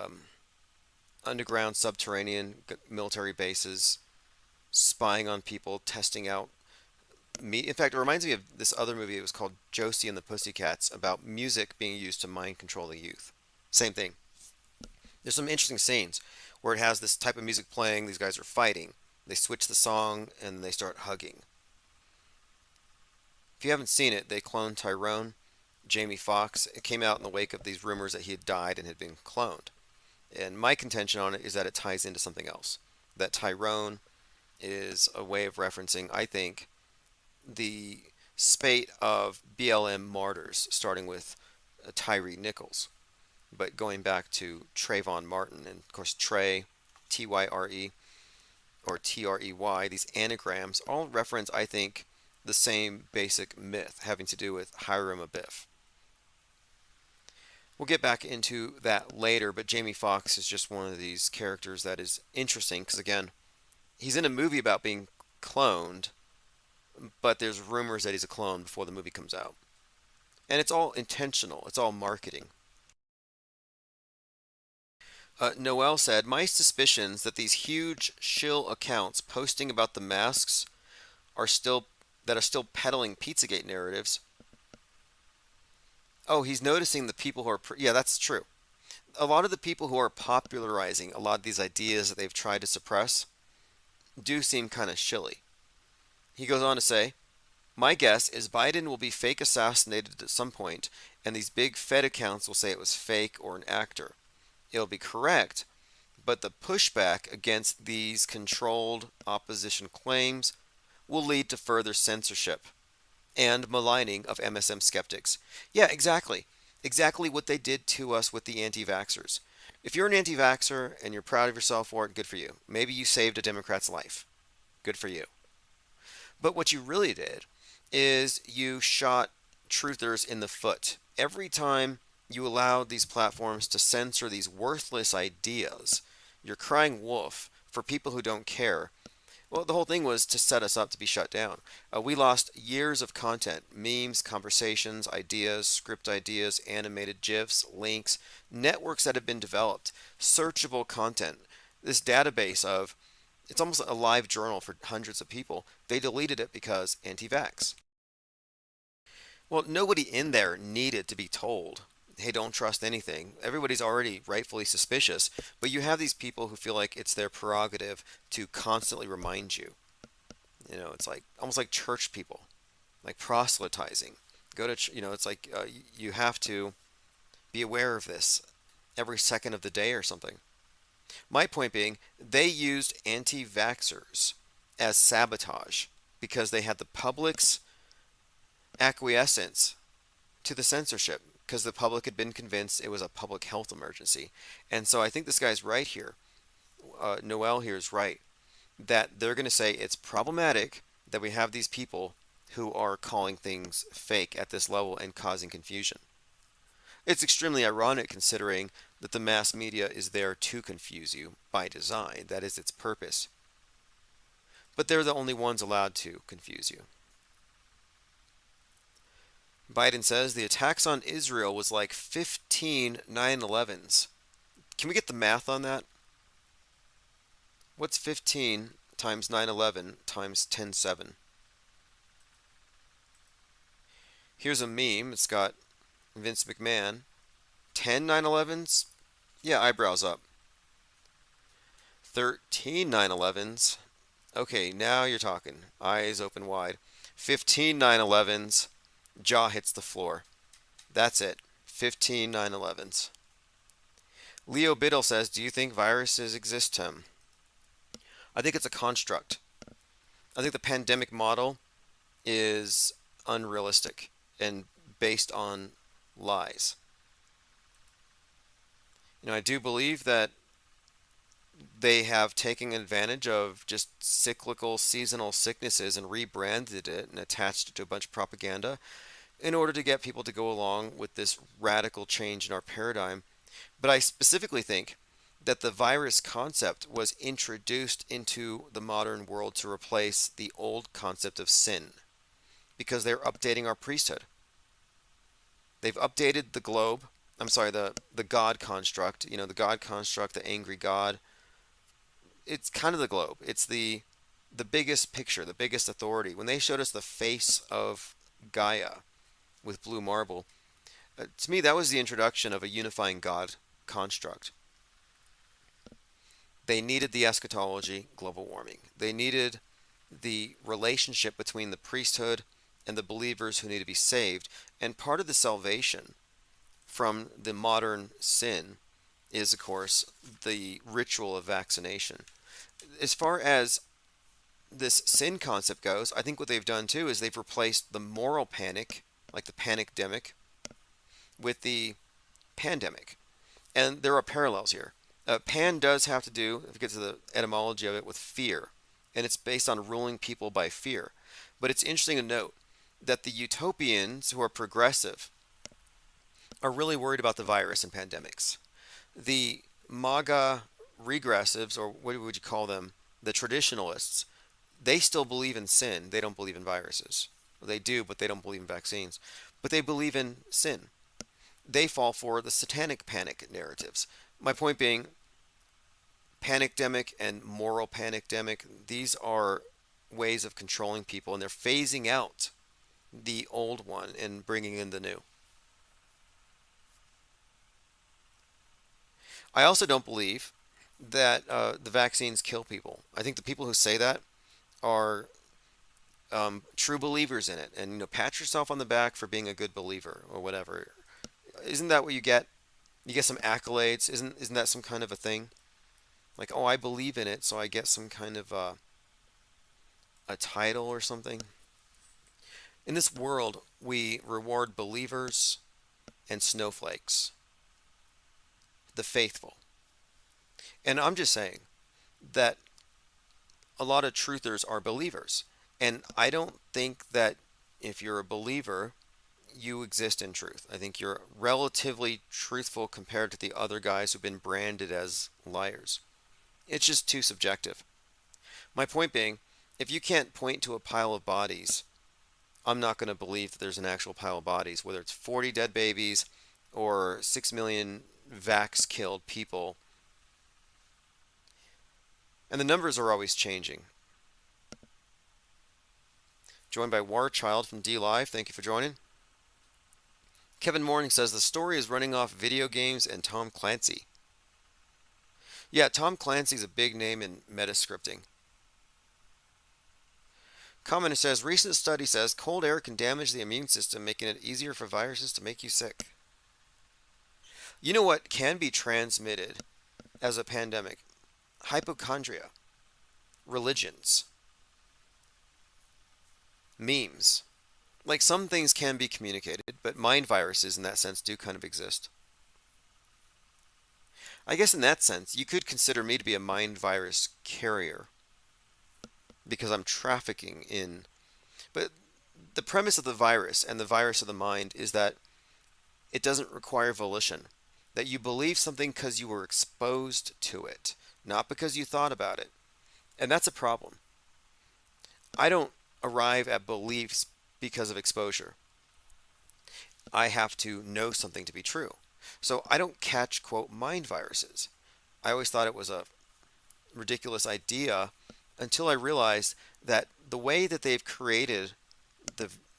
underground, subterranean military bases, spying on people, testing out me. In fact, it reminds me of this other movie. It was called Josie and the Pussycats, about music being used to mind control the youth. Same thing. There's some interesting scenes where it has this type of music playing. These guys are fighting. They switch the song and they start hugging. If you haven't seen it, they cloned Tyrone, Jamie Foxx. It came out in the wake of these rumors that he had died and had been cloned. And my contention on it is that it ties into something else. That Tyrone is a way of referencing, I think, the spate of BLM martyrs, starting with Tyree Nichols, but going back to Trayvon Martin, and of course Trey, Tyre, or Trey, these anagrams all reference, I think, the same basic myth having to do with Hiram Abiff. We'll get back into that later, but Jamie Foxx is just one of these characters that is interesting because, again, he's in a movie about being cloned, but there's rumors that he's a clone before the movie comes out. And it's all intentional, it's all marketing. Noel said, my suspicions that these huge shill accounts posting about the masks are still peddling Pizzagate narratives. Oh, he's noticing the people who are yeah, that's true. A lot of the people who are popularizing a lot of these ideas that they've tried to suppress do seem kind of shilly. He goes on to say, my guess is Biden will be fake assassinated at some point, and these big Fed accounts will say it was fake or an actor. It'll be correct, but the pushback against these controlled opposition claims will lead to further censorship and maligning of MSM skeptics. Yeah, exactly. Exactly what they did to us with the anti-vaxxers. If you're an anti-vaxxer and you're proud of yourself for it, good for you. Maybe you saved a Democrat's life. Good for you. But what you really did is you shot truthers in the foot. Every time you allowed these platforms to censor these worthless ideas, you're crying wolf for people who don't care. Well, the whole thing was to set us up to be shut down. We lost years of content, memes, conversations, ideas, script ideas, animated GIFs, links, networks that have been developed, searchable content. This database of, it's almost a live journal for hundreds of people. They deleted it because anti-vax. Well, nobody in there needed to be told, hey, don't trust anything. Everybody's already rightfully suspicious, but you have these people who feel like it's their prerogative to constantly remind you. You know, it's like almost like church people, like proselytizing. Go to, it's like you have to be aware of this every second of the day or something. My point being, they used anti-vaxxers as sabotage because they had the public's acquiescence to the censorship, because the public had been convinced it was a public health emergency. And so I think this guy's right here. Noel here is right, that they're going to say it's problematic that we have these people who are calling things fake at this level and causing confusion. It's extremely ironic considering that the mass media is there to confuse you by design. That is its purpose. But they're the only ones allowed to confuse you. Biden says the attacks on Israel was like 15 9/11s. Can we get the math on that? What's 15 times 9/11 times 10/7? Here's a meme. It's got Vince McMahon. 10 9/11s? Yeah, eyebrows up. 13 9/11s? Okay, now you're talking. Eyes open wide. 15 9/11s. Jaw hits the floor. That's it. 15 9/11s. Leo Biddle says, do you think viruses exist, Tim? I think it's a construct. I think the pandemic model is unrealistic and based on lies. I do believe that they have taken advantage of just cyclical seasonal sicknesses and rebranded it and attached it to a bunch of propaganda in order to get people to go along with this radical change in our paradigm. But I specifically think that the virus concept was introduced into the modern world to replace the old concept of sin, because they're updating our priesthood. They've updated the globe. I'm sorry, the God construct. The God construct, the angry God. It's kind of the globe. It's the the biggest picture, the biggest authority. When they showed us the face of Gaia with blue marble, to me that was the introduction of a unifying God construct. They needed the eschatology, global warming. They needed the relationship between the priesthood and the believers who need to be saved. And part of the salvation from the modern sin is, of course, the ritual of vaccination. As far as this sin concept goes, I think what they've done too is they've replaced the moral panic, like the panic-demic, with the pandemic. And there are parallels here. Pan does have to do, if you get to the etymology of it, with fear. And it's based on ruling people by fear. But it's interesting to note that the utopians who are progressive are really worried about the virus and pandemics. The MAGA regressives, or what would you call them, the traditionalists, they still believe in sin. They don't believe in viruses. Well, they do, but they don't believe in vaccines. But they believe in sin. They fall for the satanic panic narratives. My point being, panic-demic and moral panic-demic, these are ways of controlling people, and they're phasing out the old one and bringing in the new. I also don't believe that the vaccines kill people. I think the people who say that are true believers in it, and pat yourself on the back for being a good believer or whatever. Isn't that what you get? You get some accolades. Isn't that some kind of a thing? Like, oh, I believe in it, so I get some kind of a title or something. In this world, we reward believers and snowflakes, the faithful. And I'm just saying that a lot of truthers are believers. And I don't think that if you're a believer, you exist in truth. I think you're relatively truthful compared to the other guys who've been branded as liars. It's just too subjective. My point being, if you can't point to a pile of bodies, I'm not going to believe that there's an actual pile of bodies, whether it's 40 dead babies or 6 million vax killed people. And the numbers are always changing. Joined by War Child from D Live. Thank you for joining. Kevin Morning says the story is running off video games and Tom Clancy. Yeah, Tom Clancy's a big name in metascripting. Commenter says, recent study says cold air can damage the immune system, making it easier for viruses to make you sick. You know what can be transmitted as a pandemic? Hypochondria, religions, memes. Like, some things can be communicated, but mind viruses in that sense do kind of exist. I guess in that sense, you could consider me to be a mind virus carrier because I'm trafficking in. But the premise of the virus and the virus of the mind is that it doesn't require volition, that you believe something because you were exposed to it, not because you thought about it. And that's a problem. I don't arrive at beliefs because of exposure. I have to know something to be true. So I don't catch, quote, mind viruses. I always thought it was a ridiculous idea until I realized that the way that they've created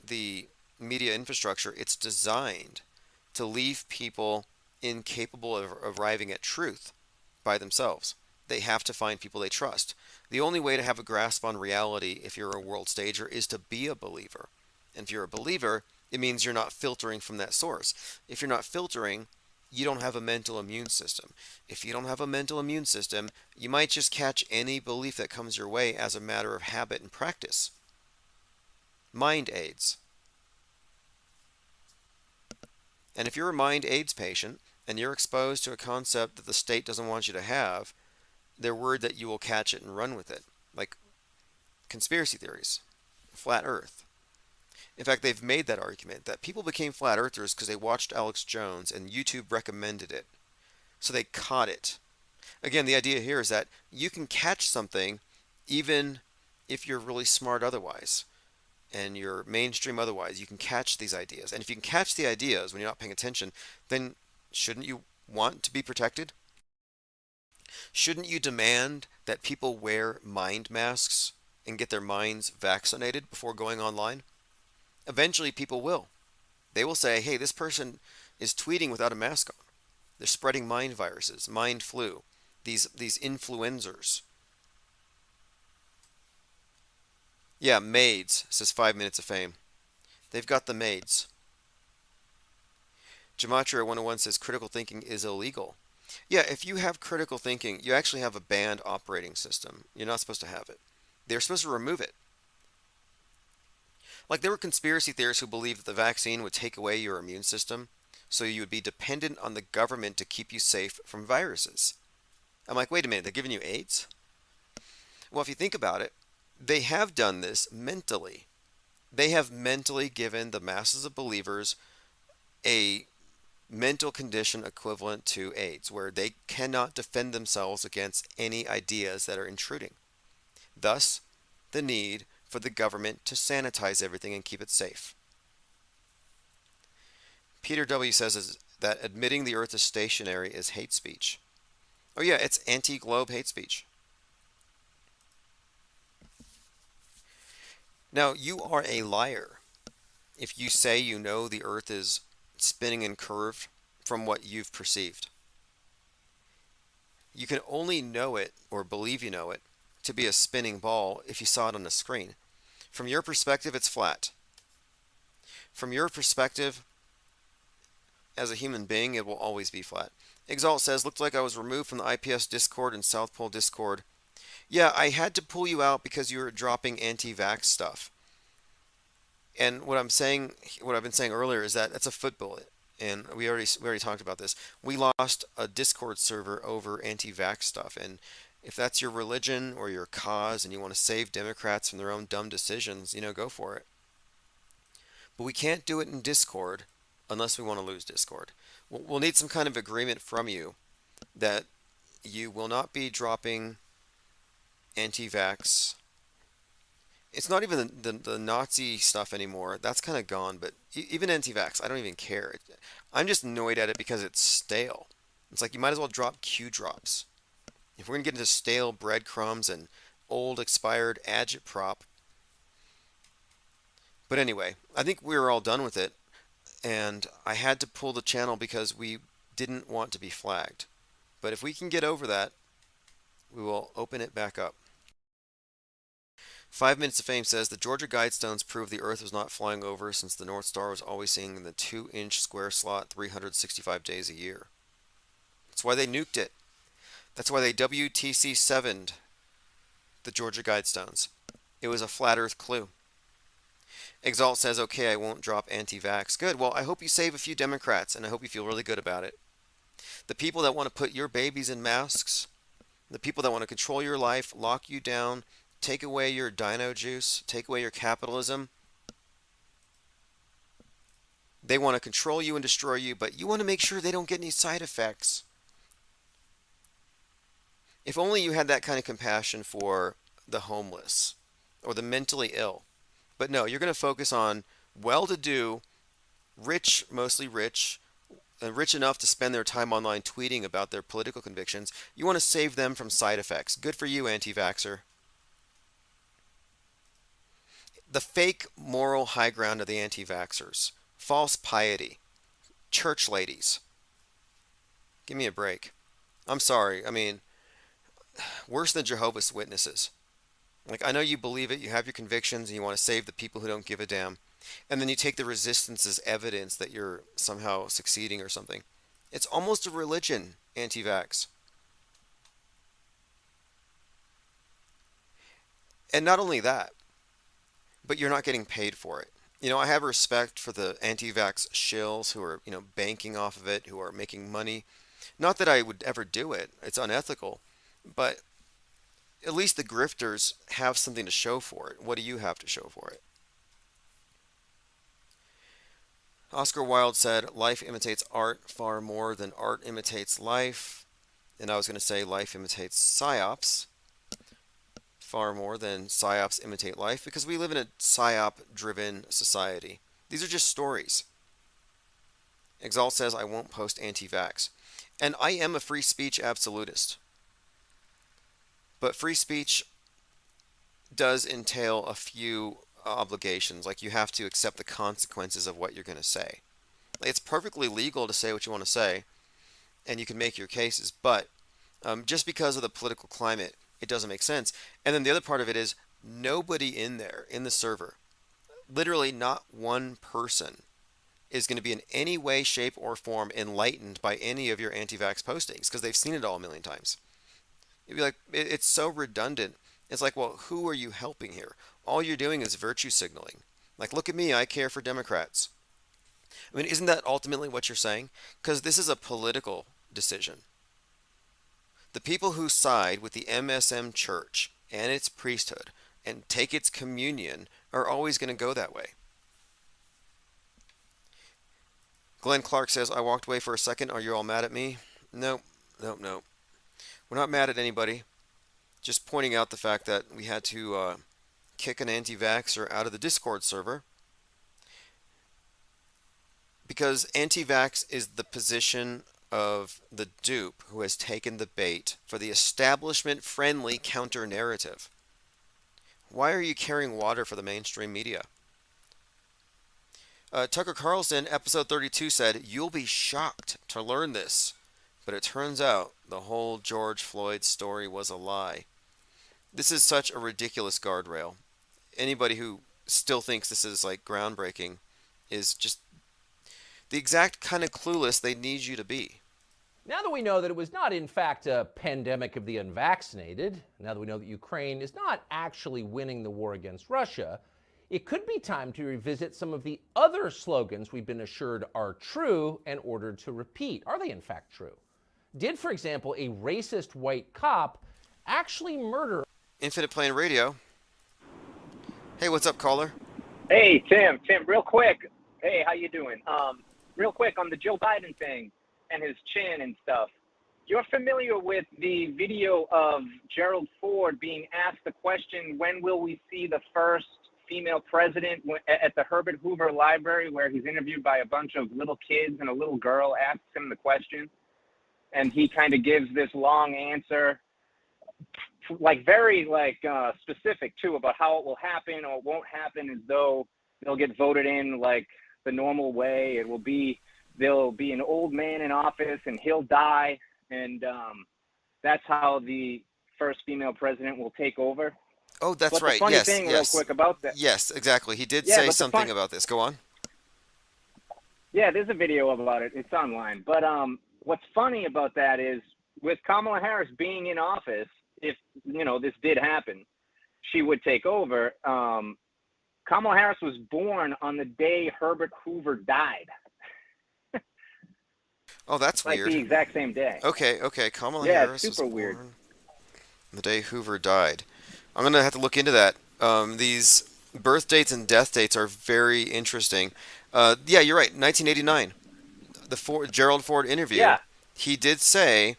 the media infrastructure, it's designed to leave people incapable of arriving at truth by themselves. They have to find people they trust. The only way to have a grasp on reality if you're a world stager is to be a believer. And if you're a believer, it means you're not filtering from that source. If you're not filtering, you don't have a mental immune system. If you don't have a mental immune system, you might just catch any belief that comes your way as a matter of habit and practice. Mind aids. And if you're a mind aids patient and you're exposed to a concept that the state doesn't want you to have, they're worried that you will catch it and run with it, like conspiracy theories, flat earth. In fact, they've made that argument that people became flat earthers because they watched Alex Jones and YouTube recommended it. So they caught it. Again, the idea here is that you can catch something even if you're really smart otherwise and you're mainstream otherwise. You can catch these ideas. And if you can catch the ideas when you're not paying attention, then shouldn't you want to be protected? Shouldn't you demand that people wear mind masks and get their minds vaccinated before going online, eventually people will. They will say, hey, this person is tweeting without a mask on. They're spreading mind viruses, mind flu, these influencers. Yeah, maids, says 5 Minutes of Fame. They've got the maids. Gematria 101 says critical thinking is illegal. Yeah, if you have critical thinking, you actually have a banned operating system. You're not supposed to have it. They're supposed to remove it. Like there were conspiracy theorists who believed that the vaccine would take away your immune system, so you would be dependent on the government to keep you safe from viruses. I'm like, wait a minute, they're giving you AIDS? Well, if you think about it, they have done this mentally. They have mentally given the masses of believers a mental condition equivalent to AIDS, where they cannot defend themselves against any ideas that are intruding. Thus, the need for the government to sanitize everything and keep it safe. Peter W. says that admitting the earth is stationary is hate speech. Oh yeah, it's anti-globe hate speech. Now, you are a liar if you say you know the earth is spinning and curved from what you've perceived. You can only know it or believe you know it to be a spinning ball if you saw it on a screen. From your perspective, it's flat. From your perspective, as a human being, it will always be flat. Exalt says, looked like I was removed from the IPS Discord and South Pole Discord. Yeah, I had to pull you out because you were dropping anti-vax stuff. And what I've been saying earlier is that that's a foot bullet. And we already talked about this. We lost a Discord server over anti-vax stuff. And if that's your religion or your cause and you want to save Democrats from their own dumb decisions, go for it. But we can't do it in Discord unless we want to lose Discord. We'll need some kind of agreement from you that you will not be dropping anti-vax. It's not even the Nazi stuff anymore. That's kind of gone. But even anti-vax, I don't even care. I'm just annoyed at it because it's stale. It's like you might as well drop Q drops. If we're going to get into stale breadcrumbs and old expired agitprop. But anyway, I think we were all done with it. And I had to pull the channel because we didn't want to be flagged. But if we can get over that, we will open it back up. 5 Minutes of Fame says the Georgia Guidestones prove the Earth was not flying over since the North Star was always seen in the 2-inch square slot 365 days a year. That's why they nuked it. That's why they WTC 7'd the Georgia Guidestones. It was a flat Earth clue. Exalt says, okay, I won't drop anti-vax. Good. Well, I hope you save a few Democrats, and I hope you feel really good about it. The people that want to put your babies in masks, the people that want to control your life, lock you down, take away your dino juice, take away your capitalism. They want to control you and destroy you, but you want to make sure they don't get any side effects. If only you had that kind of compassion for the homeless or the mentally ill. But no, you're going to focus on well-to-do, rich, mostly rich, rich enough to spend their time online tweeting about their political convictions. You want to save them from side effects. Good for you, anti-vaxxer. The fake moral high ground of the anti-vaxxers. False piety. Church ladies. Give me a break. I'm sorry. I mean, worse than Jehovah's Witnesses. Like, I know you believe it, you have your convictions, and you want to save the people who don't give a damn. And then you take the resistance as evidence that you're somehow succeeding or something. It's almost a religion, anti-vax. And not only that, but you're not getting paid for it. I have respect for the anti-vax shills who are, banking off of it, who are making money. Not that I would ever do it. It's unethical. But at least the grifters have something to show for it. What do you have to show for it? Oscar Wilde said, life imitates art far more than art imitates life. And I was going to say life imitates psyops far more than psyops imitate life, because we live in a psyop-driven society. These are just stories. Exalt says, I won't post anti-vax. And I am a free speech absolutist. But free speech does entail a few obligations. Like you have to accept the consequences of what you're going to say. It's perfectly legal to say what you want to say, and you can make your cases, but just because of the political climate, it doesn't make sense. And then the other part of it is nobody in there, in the server, literally not one person is going to be in any way, shape, or form enlightened by any of your anti-vax postings because they've seen it all a million times. You'd be like, it's so redundant. It's like, well, who are you helping here? All you're doing is virtue signaling. Like, look at me, I care for Democrats. I mean, isn't that ultimately what you're saying? Because this is a political decision. The people who side with the MSM church and its priesthood and take its communion are always going to go that way. Glenn Clark says, I walked away for a second. Are you all mad at me? No. We're not mad at anybody. Just pointing out the fact that we had to kick an anti-vaxxer out of the Discord server because anti-vax is the position of the dupe who has taken the bait for the establishment-friendly counter-narrative. Why are you carrying water for the mainstream media? Tucker Carlson, episode 32, said, you'll be shocked to learn this, but it turns out the whole George Floyd story was a lie. This is such a ridiculous guardrail. Anybody who still thinks this is like groundbreaking is just the exact kind of clueless they need you to be. Now that we know that it was not, in fact, a pandemic of the unvaccinated, now that we know that Ukraine is not actually winning the war against Russia, it could be time to revisit some of the other slogans we've been assured are true and ordered to repeat. Are they, in fact, true? Did, for example, a racist white cop actually murder? Infinite Plane Radio. Hey, what's up, caller? Hey, Tim, real quick. Hey, how you doing? Real quick on the Joe Biden thing and his chin and stuff. You're familiar with the video of Gerald Ford being asked the question, when will we see the first female president, at the Herbert Hoover Library, where he's interviewed by a bunch of little kids and a little girl asks him the question, and he kind of gives this long answer, like very specific too, about how it will happen or won't happen, as though they'll get voted in like the normal way. There'll be an old man in office and he'll die, and that's how the first female president will take over. Oh, that's but right. The funny Yes, thing, yes. real quick about that. Yes, exactly. He did say something about this. Go on. Yeah, there's a video about it. It's online. But what's funny about that is, with Kamala Harris being in office, if this did happen, she would take over. Kamala Harris was born on the day Herbert Hoover died. Oh, that's like weird. The exact same day. Okay. Kamala Harris super was weird. born the day Hoover died. I'm going to have to look into that. These birth dates and death dates are very interesting. Yeah, you're right. 1989, the Gerald Ford interview. Yeah. He did say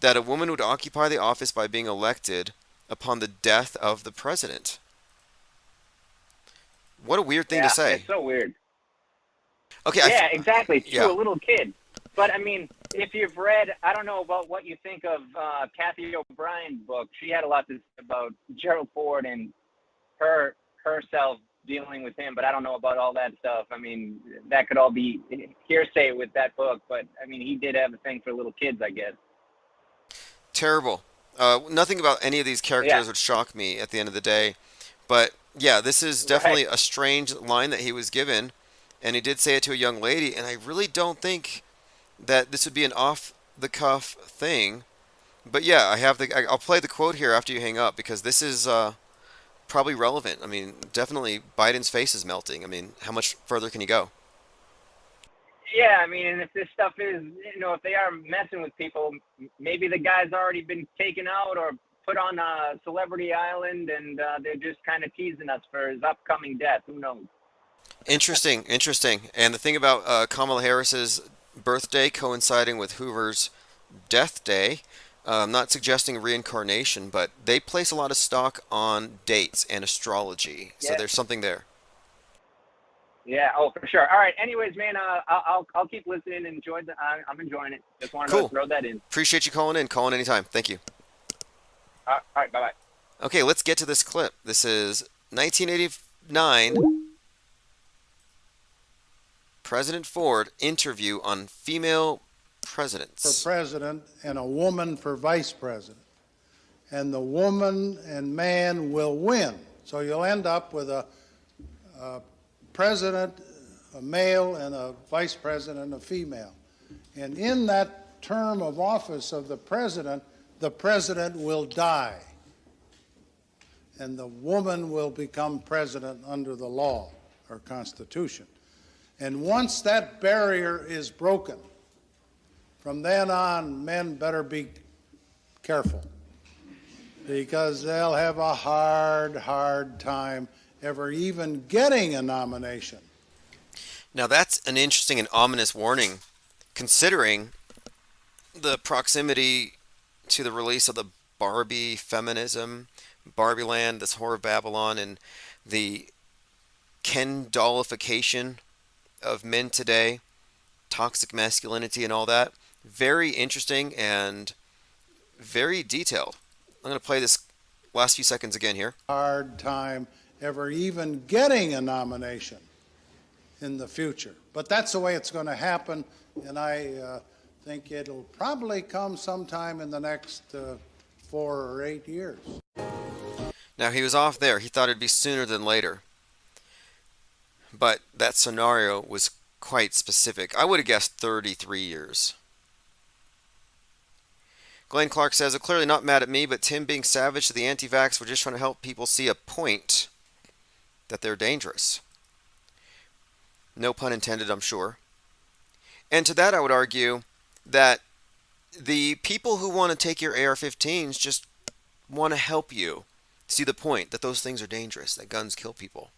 that a woman would occupy the office by being elected upon the death of the president. What a weird thing to say. It's so weird. Okay. Yeah, exactly. To yeah. a little kid. But I mean, if you've read, I don't know about what you think of Kathy O'Brien's book. She had a lot to say about Gerald Ford and herself dealing with him, but I don't know about all that stuff. I mean, that could all be hearsay with that book, but I mean, he did have a thing for little kids, I guess. Terrible. Nothing about any of these characters would shock me at the end of the day. But yeah, this is definitely a strange line that he was given, and he did say it to a young lady, and I really don't think that this would be an off-the-cuff thing. But yeah, I'll play the quote here after you hang up, because this is probably relevant. I mean, definitely Biden's face is melting. I mean, how much further can you go? Yeah, I mean, and if this stuff is, if they are messing with people, maybe the guy's already been taken out or put on Celebrity Island, and they're just kind of teasing us for his upcoming death. Who knows? Interesting. And the thing about Kamala Harris's birthday coinciding with Hoover's death day, I'm not suggesting reincarnation, but they place a lot of stock on dates and astrology. So there's something there. Yeah, for sure. All right. Anyways, man, I'll keep listening and I'm enjoying it. Just wanted to throw that in. Appreciate you calling in. Call in anytime. Thank you. All right. Bye-bye. Okay, let's get to this clip. This is 1989. President Ford interview on female presidents. For president and a woman for vice president. And the woman and man will win. So you'll end up with a president, a male, and a vice president, a female. And in that term of office of the president will die. And the woman will become president under the law or Constitution. And once that barrier is broken, from then on, men better be careful, because they'll have a hard time ever even getting a nomination. Now that's an interesting and ominous warning, considering the proximity to the release of the Barbie feminism, Barbie Land, this Whore of Babylon, and the Ken dollification of men today, toxic masculinity and all that. Very interesting and very detailed. I'm going to play this last few seconds again here. Hard time ever even getting a nomination in the future. But that's the way it's going to happen, and I think it'll probably come sometime in the next 4 or 8 years. Now he was off there. He thought it'd be sooner than later. But that scenario was quite specific. I would have guessed 33 years. Glenn Clark says, "I'm clearly not mad at me, but Tim being savage to the anti-vax, we're just trying to help people see a point that they're dangerous." No pun intended, I'm sure. And to that I would argue that the people who want to take your AR-15s just want to help you see the point that those things are dangerous, that guns kill people.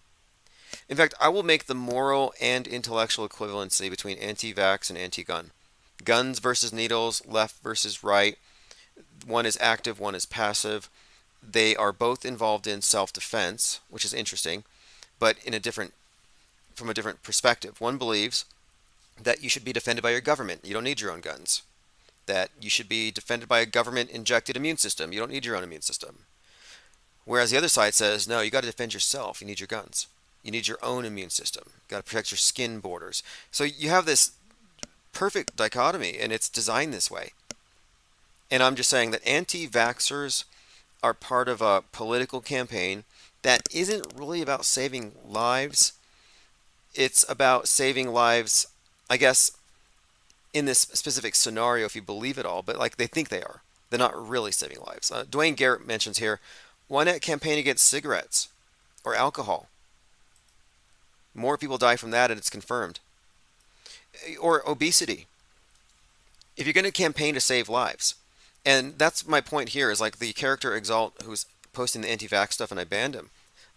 In fact, I will make the moral and intellectual equivalency between anti-vax and anti-gun. Guns versus needles, left versus right. One is active, one is passive. They are both involved in self-defense, which is interesting, but from a different perspective. One believes that you should be defended by your government. You don't need your own guns. That you should be defended by a government-injected immune system. You don't need your own immune system. Whereas the other side says, no, you got to defend yourself. You need your guns. You need your own immune system. You got to protect your skin borders. So you have this perfect dichotomy, and it's designed this way. And I'm just saying that anti-vaxxers are part of a political campaign that isn't really about saving lives. It's about saving lives, I guess, in this specific scenario, if you believe it all, but like they think they are. They're not really saving lives. Dwayne Garrett mentions here, why not campaign against cigarettes or alcohol? More people die from that, and it's confirmed. Or obesity. If you're going to campaign to save lives, and that's my point here, is like the character Exalt, who's posting the anti-vax stuff, and I banned him.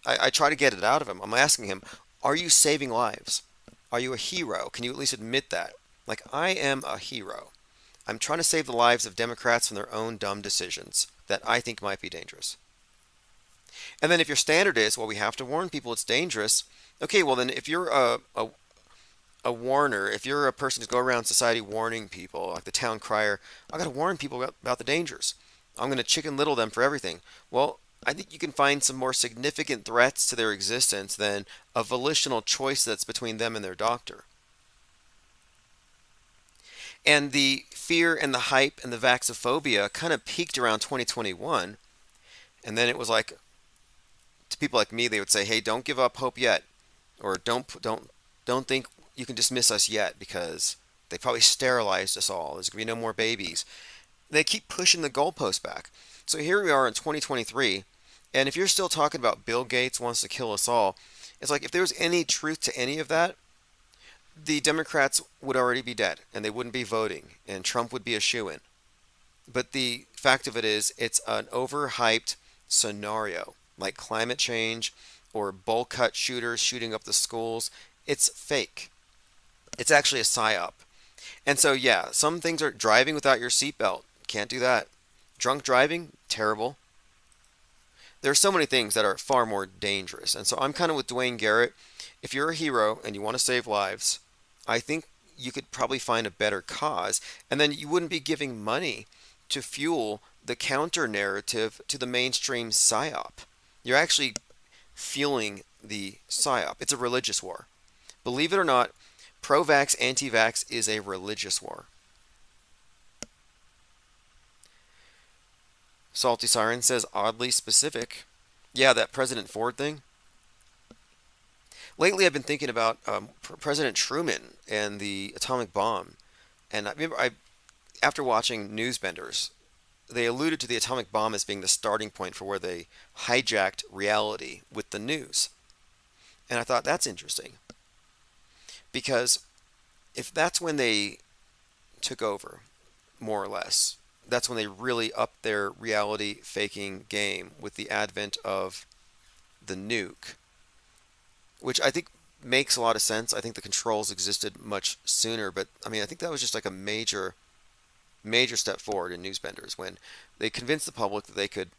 I try to get it out of him. I'm asking him, are you saving lives? Are you a hero? Can you at least admit that? Like, I am a hero. I'm trying to save the lives of Democrats from their own dumb decisions that I think might be dangerous. And then if your standard is, well, we have to warn people it's dangerous, okay, well then if you're a warner, if you're a person who's go around society warning people, like the town crier, I got to warn people about the dangers. I'm going to Chicken Little them for everything. Well, I think you can find some more significant threats to their existence than a volitional choice that's between them and their doctor. And the fear and the hype and the vaxophobia kind of peaked around 2021. And then it was like, to people like me, they would say, hey, don't give up hope yet. Or don't think you can dismiss us yet, because they probably sterilized us all. There's going to be no more babies. They keep pushing the goalpost back. So here we are in 2023. And if you're still talking about Bill Gates wants to kill us all, it's like if there was any truth to any of that, the Democrats would already be dead and they wouldn't be voting and Trump would be a shoo-in. But the fact of it is, it's an overhyped scenario like climate change or bowl cut shooters shooting up the schools. It's fake. It's actually a psyop. And so, yeah, some things are driving without your seatbelt. Can't do that. Drunk driving, terrible. There are so many things that are far more dangerous. And so I'm kind of with Dwayne Garrett. If you're a hero and you want to save lives, I think you could probably find a better cause. And then you wouldn't be giving money to fuel the counter narrative to the mainstream psyop. You're actually fueling the psyop. It's a religious war. Believe it or not, pro-vax, anti-vax is a religious war. Salty Siren says oddly specific. Yeah, that President Ford thing. Lately, I've been thinking about President Truman and the atomic bomb. And I remember, after watching Newsbenders, they alluded to the atomic bomb as being the starting point for where they hijacked reality with the news. And I thought that's interesting. Because if that's when they took over, more or less, that's when they really upped their reality faking game with the advent of the nuke, which I think makes a lot of sense. I think the controls existed much sooner, but I mean, I think that was just like a major step forward in Newsbenders when they convinced the public that they could,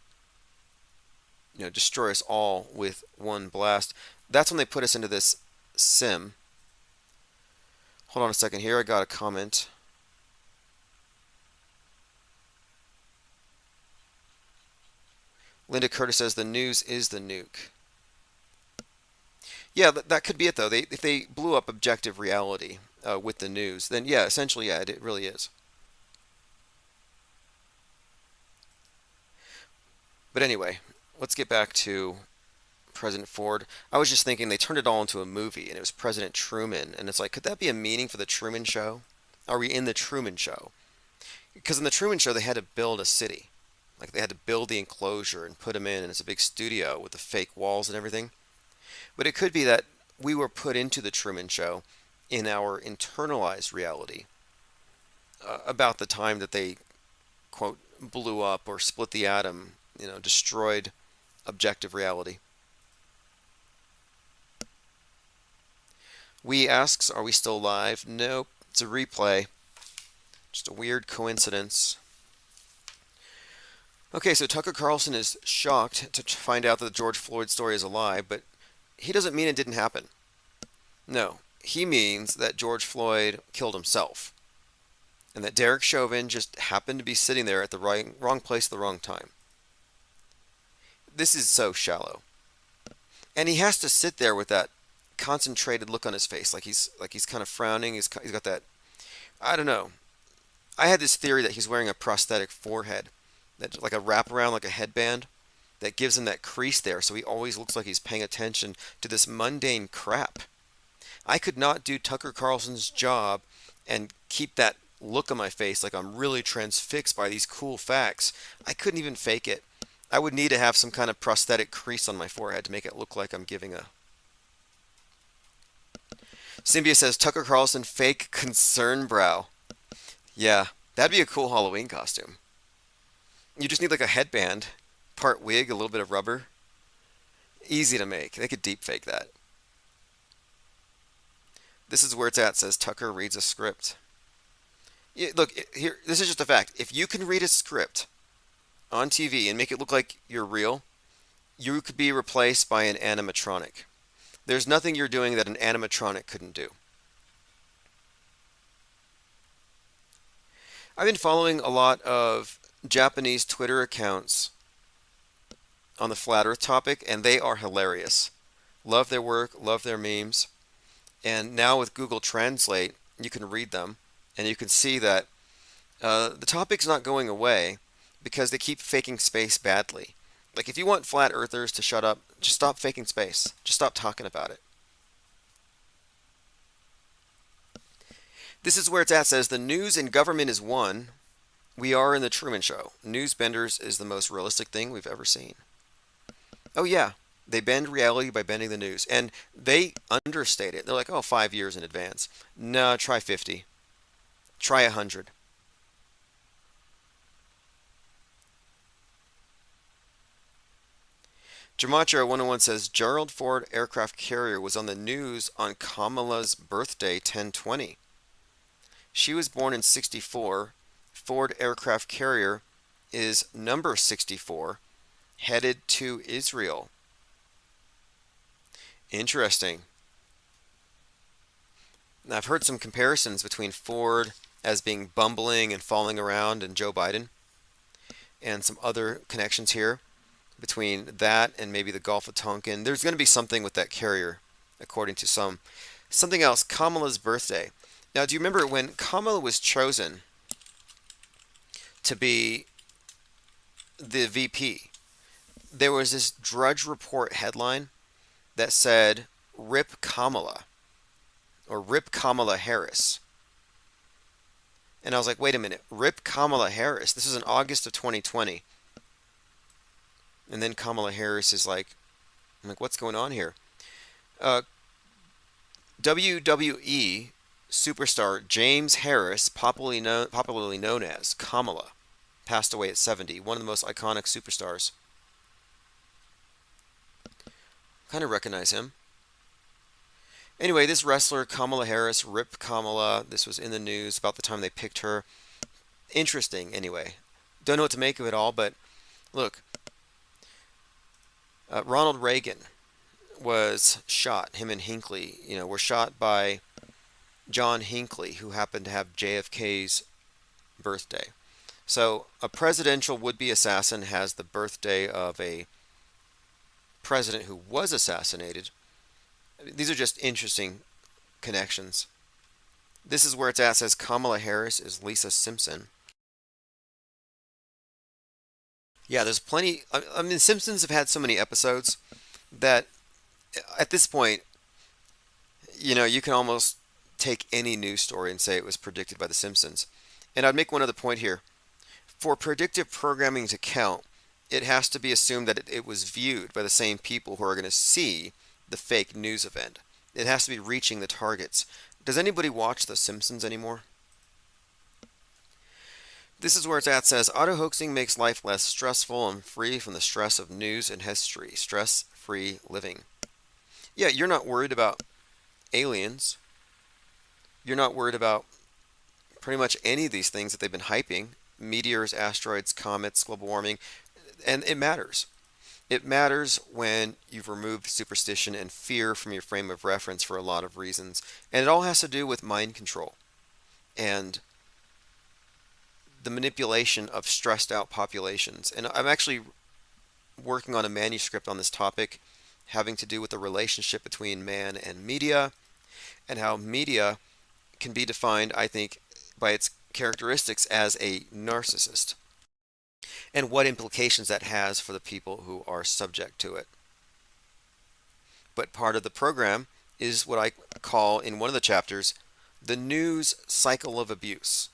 destroy us all with one blast. That's when they put us into this sim. Hold on a second here. I got a comment. Linda Curtis says the news is the nuke. Yeah, that could be it, though. If they blew up objective reality with the news, then yeah, essentially, yeah, it really is. But anyway, let's get back to President Ford. I was just thinking they turned it all into a movie, and it was President Truman, and it's like, could that be a meaning for the Truman Show? Are we in the Truman Show? Because in the Truman Show, they had to build a city. Like, they had to build the enclosure and put him in, and it's a big studio with the fake walls and everything. But it could be that we were put into the Truman Show in our internalized reality about the time that they, quote, blew up or split the atom, destroyed objective reality. We asks, are we still live? Nope, it's a replay. Just a weird coincidence. Okay, so Tucker Carlson is shocked to find out that the George Floyd story is a lie, but he doesn't mean it didn't happen. No, he means that George Floyd killed himself. And that Derek Chauvin just happened to be sitting there at the wrong place at the wrong time. This is so shallow. And he has to sit there with that concentrated look on his face, like he's kind of frowning. He's got that, I don't know. I had this theory that he's wearing a prosthetic forehead, that like a wraparound, like a headband, that gives him that crease there, so he always looks like he's paying attention to this mundane crap. I could not do Tucker Carlson's job and keep that look on my face like I'm really transfixed by these cool facts. I couldn't even fake it. I would need to have some kind of prosthetic crease on my forehead to make it look like I'm giving a... Symbia says, Tucker Carlson fake concern brow. Yeah, that'd be a cool Halloween costume. You just need like a headband, part wig, a little bit of rubber. Easy to make. They could deep fake that. This is where it's at, says Tucker reads a script. Yeah, look, here, this is just a fact. If you can read a script on TV and make it look like you're real, you could be replaced by an animatronic. There's nothing you're doing that an animatronic couldn't do. I've been following a lot of Japanese Twitter accounts on the flat earth topic, and they are hilarious. Love their work, love their memes. And now with Google Translate, you can read them, and you can see that the topic's not going away because they keep faking space badly. Like, if you want flat earthers to shut up, just stop faking space. Just stop talking about it. This is where it's at, says, the news and government is one. We are in the Truman Show. Newsbenders is the most realistic thing we've ever seen. Oh, yeah. They bend reality by bending the news. And they understate it. They're like, 5 years in advance. No, try 50. Try 100. Gematria 101 says, Gerald Ford aircraft carrier was on the news on Kamala's birthday, 10/20. She was born in 64. Ford aircraft carrier is number 64, headed to Israel. Interesting. Now, I've heard some comparisons between Ford as being bumbling and falling around and Joe Biden. and some other connections here between that and maybe the Gulf of Tonkin. There's going to be something with that carrier, according to some. Something else, Kamala's birthday. Now, do you remember when Kamala was chosen to be the VP? There was this Drudge Report headline that said, "Rip Kamala," or "Rip Kamala Harris." And I was like, wait a minute, rip Kamala Harris? This was in August of 2020. And then Kamala Harris is like, I'm like, what's going on here? WWE superstar James Harris, popularly known as Kamala, passed away at 70. One of the most iconic superstars. Kind of recognize him. Anyway, this wrestler, Kamala Harris, Rip Kamala, this was in the news about the time they picked her. Interesting, anyway. Don't know what to make of it all, but look. Ronald Reagan was shot. Him and Hinckley, were shot by John Hinckley, who happened to have JFK's birthday. So a presidential would-be assassin has the birthday of a president who was assassinated. These are just interesting connections. This is where it's at. It says Kamala Harris is Lisa Simpson. Yeah, there's plenty. I mean, Simpsons have had so many episodes that at this point, you can almost take any news story and say it was predicted by The Simpsons. And I'd make one other point here. For predictive programming to count, it has to be assumed that it was viewed by the same people who are going to see the fake news event. It has to be reaching the targets. Does anybody watch The Simpsons anymore? This is where it's at. It says, auto-hoaxing makes life less stressful and free from the stress of news and history. Stress-free living. Yeah, you're not worried about aliens. You're not worried about pretty much any of these things that they've been hyping. Meteors, asteroids, comets, global warming. And it matters. It matters when you've removed superstition and fear from your frame of reference for a lot of reasons. And it all has to do with mind control and the manipulation of stressed out populations. And I'm actually working on a manuscript on this topic having to do with the relationship between man and media and how media can be defined, I think, by its characteristics as a narcissist, and what implications that has for the people who are subject to it. But part of the program is what I call in one of the chapters the news cycle of abuse.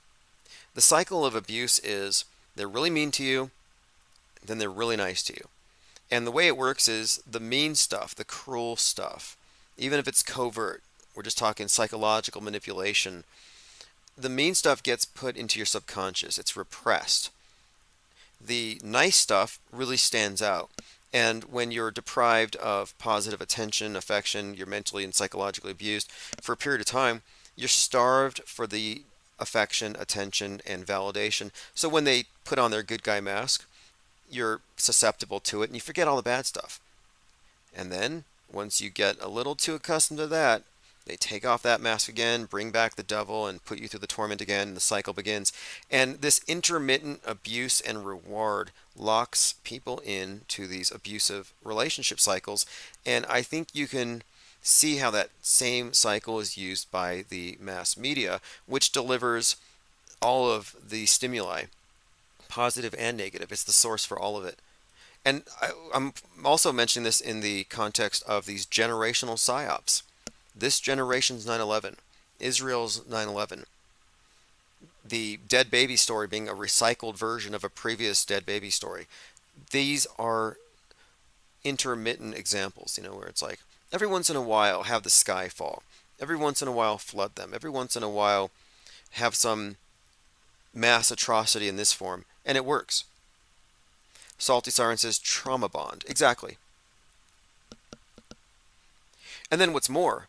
The cycle of abuse is they're really mean to you, then they're really nice to you. And the way it works is the mean stuff, the cruel stuff, even if it's covert, we're just talking psychological manipulation, the mean stuff gets put into your subconscious. It's repressed. The nice stuff really stands out. And when you're deprived of positive attention, affection, you're mentally and psychologically abused for a period of time, you're starved for the affection, attention, and validation. So when they put on their good guy mask, you're susceptible to it and you forget all the bad stuff. And then once you get a little too accustomed to that, they take off that mask again, bring back the devil, and put you through the torment again, and the cycle begins. And this intermittent abuse and reward locks people into these abusive relationship cycles. And I think you can see how that same cycle is used by the mass media, which delivers all of the stimuli, positive and negative. It's the source for all of it. And I'm also mentioning this in the context of these generational psyops. This generation's 9/11, Israel's 9/11, the dead baby story being a recycled version of a previous dead baby story. These are intermittent examples, where it's like every once in a while have the sky fall, every once in a while flood them, every once in a while have some mass atrocity in this form, and it works. Salty Siren says trauma bond. Exactly. And then what's more,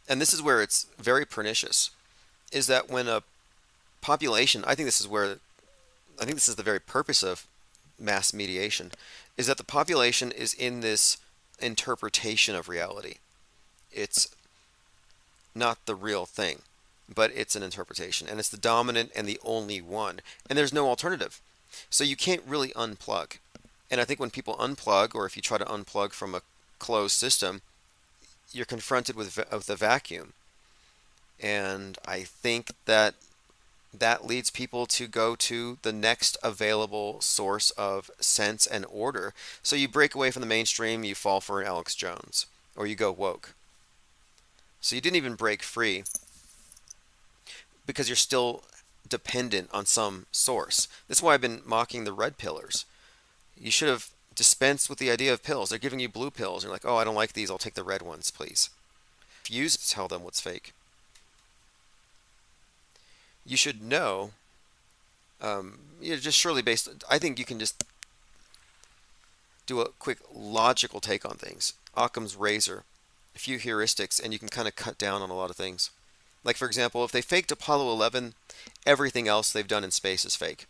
and this is where it's very pernicious, is that when a population, I think this is the very purpose of mass mediation, is that the population is in this interpretation of reality. It's not the real thing, but it's an interpretation, and it's the dominant and the only one, and there's no alternative. So you can't really unplug. And I think when people unplug, or if you try to unplug from a closed system, you're confronted with the vacuum. And I think that leads people to go to the next available source of sense and order. So you break away from the mainstream, you fall for an Alex Jones, or you go woke. So you didn't even break free because you're still dependent on some source. That's why I've been mocking the red pillars. You should have dispensed with the idea of pills. They're giving you blue pills. You're like, oh, I don't like these. I'll take the red ones, please. Refuse to tell them what's fake. You should know, just surely based, I think you can just do a quick logical take on things. Occam's razor, a few heuristics, and you can kind of cut down on a lot of things. Like, for example, if they faked Apollo 11, everything else they've done in space is fake.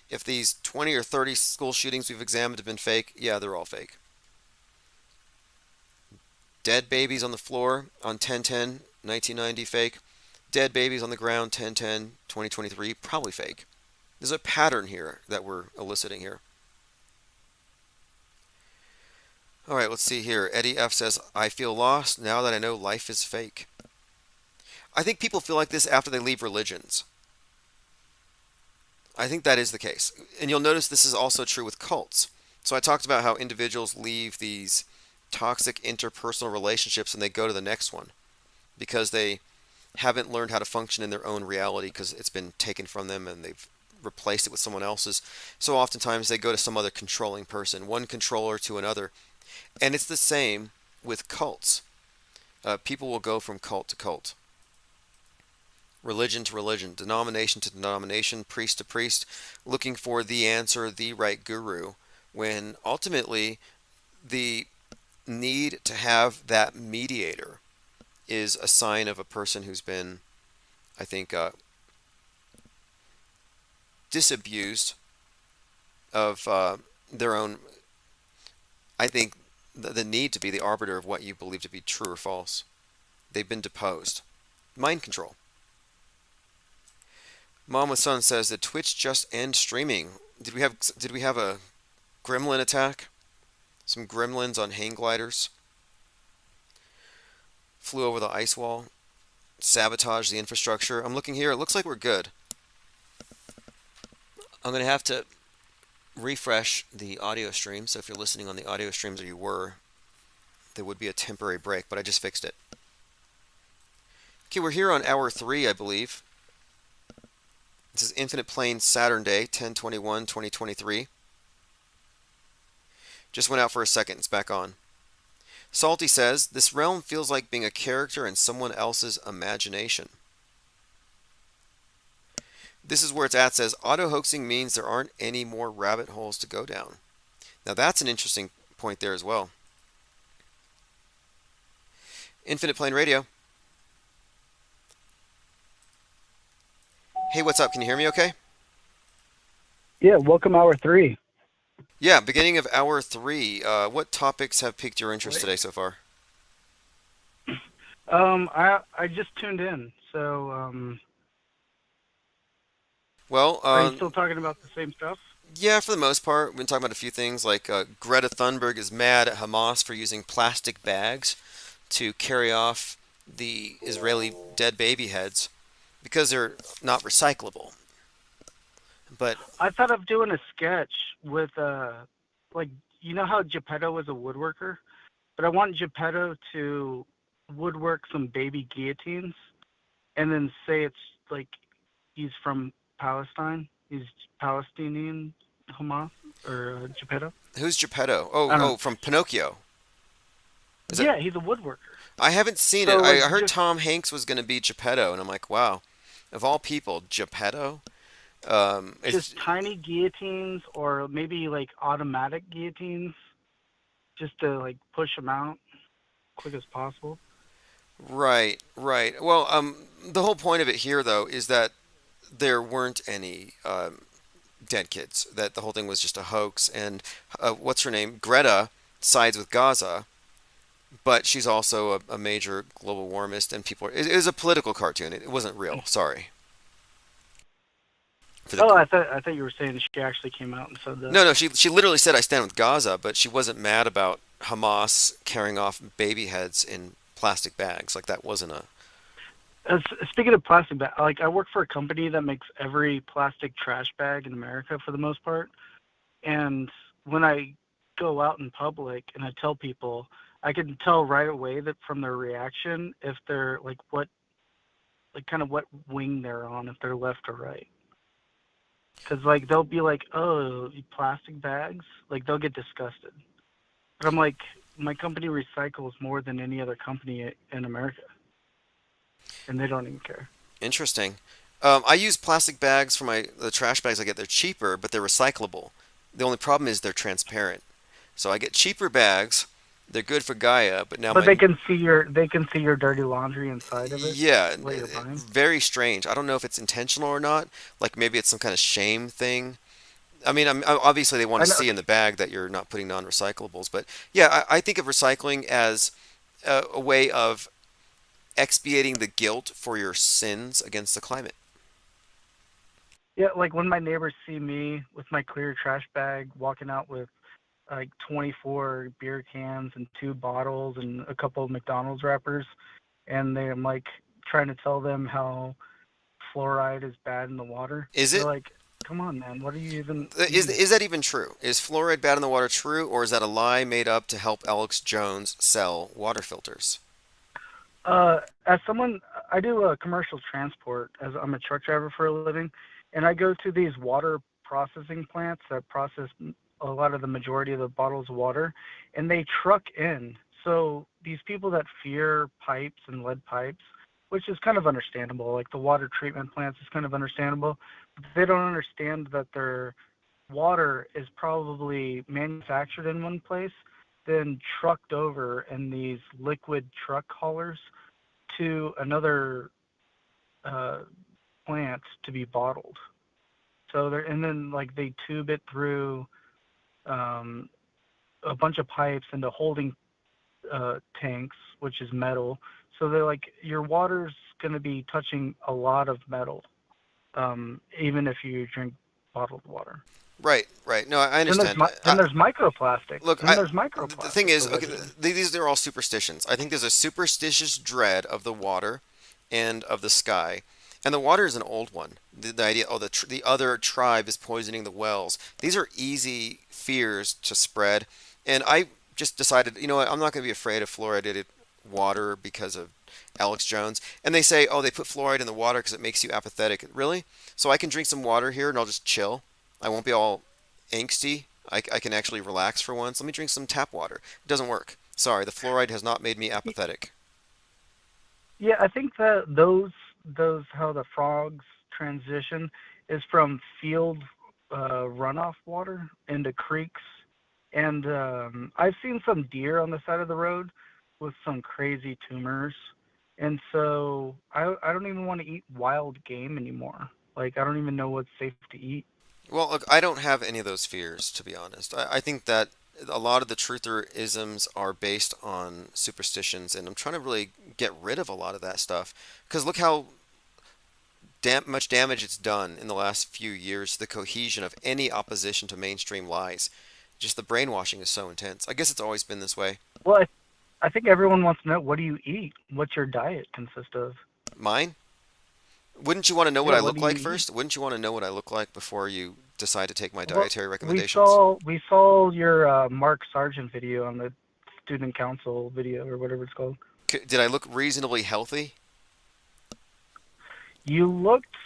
If these 20 or 30 school shootings we've examined have been fake, yeah, they're all fake. Dead babies on the floor on 10/10, 1990, fake. Dead babies on the ground 10/10, 2023, probably fake. There's a pattern here that we're eliciting here. All right, let's see here. Eddie F says, I feel lost now that I know life is fake. I think people feel like this after they leave religions. I think that is the case. And you'll notice this is also true with cults. So I talked about how individuals leave these toxic interpersonal relationships and they go to the next one because they haven't learned how to function in their own reality because it's been taken from them and they've replaced it with someone else's. So oftentimes they go to some other controlling person, one controller to another. And it's the same with cults. People will go from cult to cult, religion to religion, denomination to denomination, priest to priest, looking for the answer, the right guru, when ultimately the need to have that mediator is a sign of a person who's been, I think, disabused of their own, I think, the need to be the arbiter of what you believe to be true or false. They've been deposed. Mind control. Mom with Son says, did Twitch just end streaming? Did we have a gremlin attack? Some gremlins on hang gliders flew over the ice wall, sabotaged the infrastructure. I'm looking here. It looks like we're good. I'm going to have to refresh the audio stream. So if you're listening on the audio streams, or you were, there would be a temporary break, but I just fixed it. Okay, we're here on hour 3, I believe. This is Infinite Plane Saturn Day, 10/21/2023. Just went out for a second. It's back on. Salty says, this realm feels like being a character in someone else's imagination. This is where it's at, says, auto-hoaxing means there aren't any more rabbit holes to go down. Now that's an interesting point there as well. Infinite Plane Radio. Hey, what's up? Can you hear me okay? Yeah, welcome hour 3. Yeah, beginning of hour 3. What topics have piqued your interest today so far? I just tuned in, so well, are you still talking about the same stuff? Yeah, for the most part. We've been talking about a few things like Greta Thunberg is mad at Hamas for using plastic bags to carry off the Israeli dead baby heads because they're not recyclable. But I thought of doing a sketch with like, you know how Geppetto was a woodworker, but I want Geppetto to woodwork some baby guillotines and then say it's like he's from Palestine. He's Palestinian Hamas or Geppetto. Who's Geppetto? Oh, from Pinocchio. Yeah, he's a woodworker. I haven't seen it. I heard Tom Hanks was going to be Geppetto, and I'm like, wow, of all people, Geppetto. Just tiny guillotines, or maybe like automatic guillotines, just to like push them out quick as possible. Right. Well, the whole point of it here, though, is that there weren't any dead kids. That the whole thing was just a hoax. And what's her name? Greta sides with Gaza, but she's also a major global warmist, and it was a political cartoon. It wasn't real. Sorry. For the Oh, I thought you were saying she actually came out and said that. No, she literally said I stand with Gaza, but she wasn't mad about Hamas carrying off baby heads in plastic bags. Like that wasn't a. Speaking of plastic bag, like I work for a company that makes every plastic trash bag in America for the most part. And when I go out in public and I tell people, I can tell right away that from their reaction if they're like kind of what wing they're on, if they're left or right. Because like they'll be like, "Oh, plastic bags," like they'll get disgusted. But I'm like, my company recycles more than any other company in America, and they don't even care. Interesting. I use plastic bags for the trash bags I get. They're cheaper, but they're recyclable. The only problem is they're transparent. So I get cheaper bags. They're good for Gaia, but now But they can see your dirty laundry inside of it. Yeah, what you're buying. very strange. I don't know if it's intentional or not. Like maybe it's some kind of shame thing. I mean, obviously they want to see in the bag that you're not putting non-recyclables, but yeah, I think of recycling as a way of expiating the guilt for your sins against the climate. Yeah, like when my neighbors see me with my clear trash bag walking out with like 24 beer cans and 2 bottles and a couple of McDonald's wrappers, and I'm like trying to tell them how fluoride is bad in the water. Is They're it? like, come on, man, what are you even? Is that even true? Is fluoride bad in the water true, or is that a lie made up to help Alex Jones sell water filters? As someone, I do commercial transport as I'm a truck driver for a living, and I go to these water processing plants that process a lot of the majority of the bottles of water, and they truck in. So these people that fear pipes and lead pipes, which is kind of understandable, like the water treatment plants is kind of understandable, but they don't understand that their water is probably manufactured in one place, then trucked over in these liquid truck haulers to another plant to be bottled. So and then like they tube it through a bunch of pipes into holding tanks, which is metal. So they're like, your water's going to be touching a lot of metal, even if you drink bottled water. Right. No, I understand. And there's microplastic. Look, there's microplastic. The thing is, okay, these are all superstitions. I think there's a superstitious dread of the water and of the sky. And the water is an old one. The idea, the other tribe is poisoning the wells. These are easy fears to spread. And I just decided, you know what, I'm not going to be afraid of fluoridated water because of Alex Jones. And they say, oh, they put fluoride in the water because it makes you apathetic. Really? So I can drink some water here and I'll just chill. I won't be all angsty. I can actually relax for once. Let me drink some tap water. It doesn't work. Sorry, the fluoride has not made me apathetic. Yeah, I think that those how the frogs transition is from field runoff water into creeks, and I've seen some deer on the side of the road with some crazy tumors, and so I don't even want to eat wild game anymore. Like I don't even know what's safe to eat. Well, look, I don't have any of those fears, to be honest. I think that a lot of the trutherisms are based on superstitions, and I'm trying to really get rid of a lot of that stuff. Because look how much damage it's done in the last few years to the cohesion of any opposition to mainstream lies. Just the brainwashing is so intense. I guess it's always been this way. Well, I think everyone wants to know, what do you eat? What's your diet consist of? Mine? Wouldn't you want to know what I what look do you like eat? first? Wouldn't you want to know what I look like before you decide to take my dietary Well, recommendations? We saw your Mark Sargent video on the student council video or whatever it's called. Did I look reasonably healthy? You looked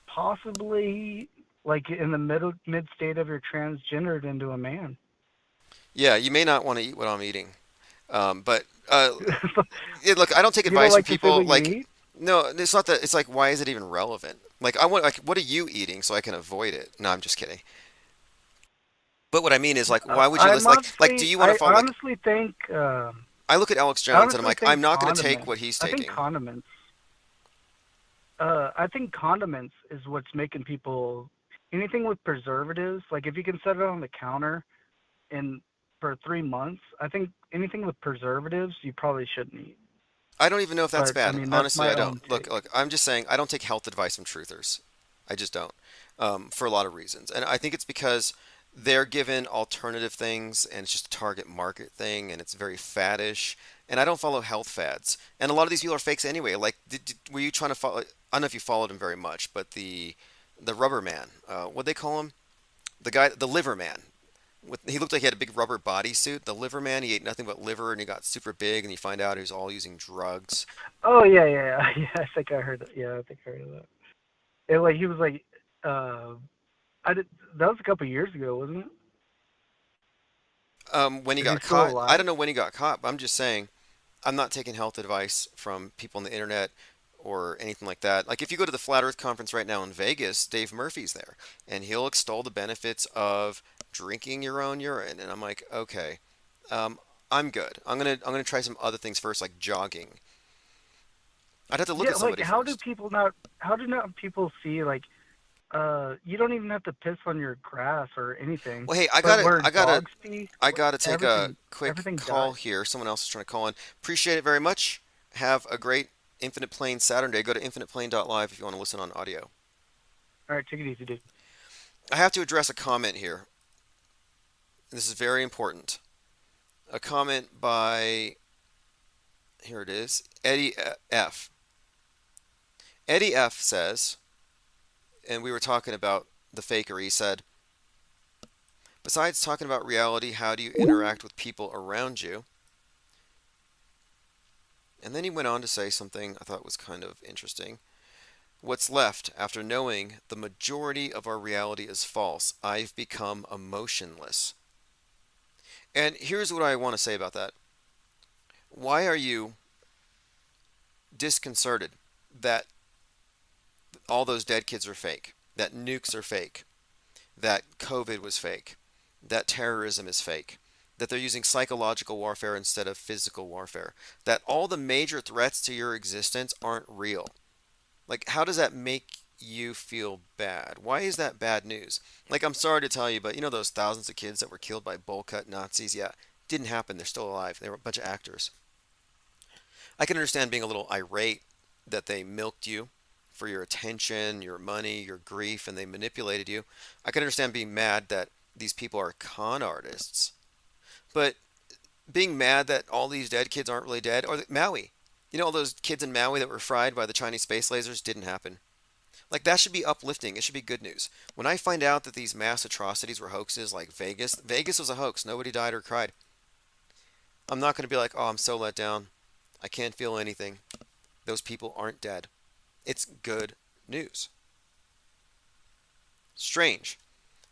possibly like in the mid state of your transgendered into a man. Yeah, you may not want to eat what I'm eating. But yeah, look, I don't take You don't advice like from to say people what you eat? No, it's not that. It's like, why is it even relevant? Like, I want, like, what are you eating so I can avoid it? No, I'm just kidding. But what I mean is, like, why would you listen? Like, do you want to follow? I honestly think. I look at Alex Jones and I'm like, think I'm not going to take condiments- what he's I taking. think condiments. I think condiments is what's making people. Anything with preservatives, like if you can set it on the counter, and for 3 months, I think anything with preservatives you probably shouldn't eat. I don't even know if that's But, I bad. mean, that's Honestly, my I own don't. Look, I'm just saying, I don't take health advice from truthers. I just don't. for a lot of reasons. And I think it's because they're given alternative things and it's just a target market thing and it's very faddish. And I don't follow health fads. And a lot of these people are fakes anyway. Like, were you trying to follow? I don't know if you followed him very much, but the rubber man, what they call him? The guy, the liver man. He looked like he had a big rubber bodysuit. The liver man, he ate nothing but liver and he got super big and you find out he was all using drugs. Oh yeah. I think I heard. Yeah, I think I heard of that. It, like he was like, that was a couple years ago, wasn't it? When he Is he got still caught, alive? I don't know when he got caught, but I'm just saying, I'm not taking health advice from people on the internet or anything like that. Like if you go to the Flat Earth conference right now in Vegas, Dave Murphy's there, and he'll extol the benefits of drinking your own urine. And I'm like, okay, I'm good. I'm gonna try some other things first, like jogging. I'd have to look Yeah, at like somebody how do first. people not? How do not people see like? You don't even have to piss on your grass or anything. Well, hey, I But gotta, where I gotta, dogs pee, I gotta take a everything quick call dies. here. Someone else is trying to call in. Appreciate it very much. Have a great Infinite Plane Saturday. Go to infiniteplane.live if you want to listen on audio. All right, take it easy, dude. I have to address a comment here. This is very important. A comment by, here it is, Eddie F. Eddie F says, and we were talking about the fakery, he said, besides talking about reality, how do you interact with people around you? And then he went on to say something I thought was kind of interesting. What's left after knowing the majority of our reality is false? I've become emotionless. And here's what I want to say about that. Why are you disconcerted that all those dead kids are fake, that nukes are fake, that COVID was fake, that terrorism is fake, that they're using psychological warfare instead of physical warfare, that all the major threats to your existence aren't real? Like, how does that make you feel bad? Why is that bad news? Like, I'm sorry to tell you, but you know those thousands of kids that were killed by bowl cut Nazis? Yeah, didn't happen. They're still alive. They were a bunch of actors. I can understand being a little irate that they milked you for your attention, your money, your grief, and they manipulated you. I can understand being mad that these people are con artists. But being mad that all these dead kids aren't really dead, or Maui, you know, all those kids in Maui that were fried by the Chinese space lasers didn't happen. Like, that should be uplifting. It should be good news. When I find out that these mass atrocities were hoaxes, like Vegas was a hoax. Nobody died or cried. I'm not going to be like, oh, I'm so let down. I can't feel anything. Those people aren't dead. It's good news. Strange.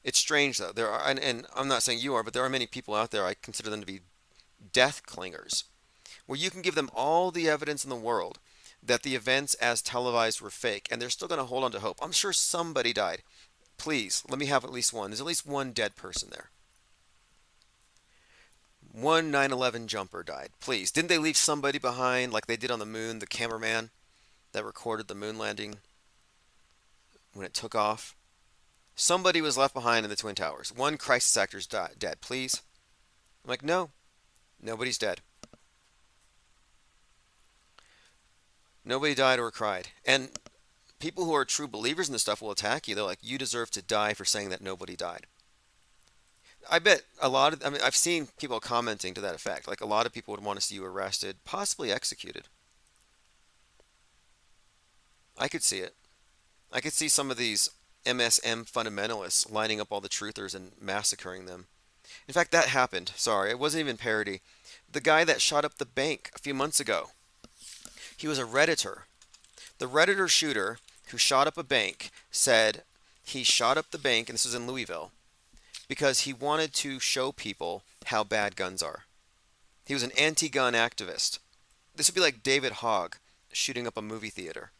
It's strange, though. There are, and I'm not saying you are, but there are many people out there, I consider them to be death clingers, where you can give them all the evidence in the world that the events as televised were fake, and they're still going to hold on to hope. I'm sure somebody died. Please, let me have at least one. There's at least one dead person there. One 9/11 jumper died. Please. Didn't they leave somebody behind like they did on the moon, the cameraman that recorded the moon landing when it took off? Somebody was left behind in the Twin Towers. One crisis actor's dead. Please. I'm like, no, nobody's dead. Nobody died or cried. And people who are true believers in this stuff will attack you. They're like, you deserve to die for saying that nobody died. I bet I mean, I've seen people commenting to that effect. Like, a lot of people would want to see you arrested, possibly executed. I could see it. I could see some of these MSM fundamentalists lining up all the truthers and massacring them. In fact, that happened. Sorry, it wasn't even parody. The guy that shot up the bank a few months ago, he was a Redditor. The Redditor shooter who shot up a bank said he shot up the bank, and this was in Louisville, because he wanted to show people how bad guns are. He was an anti-gun activist. This would be like David Hogg shooting up a movie theater.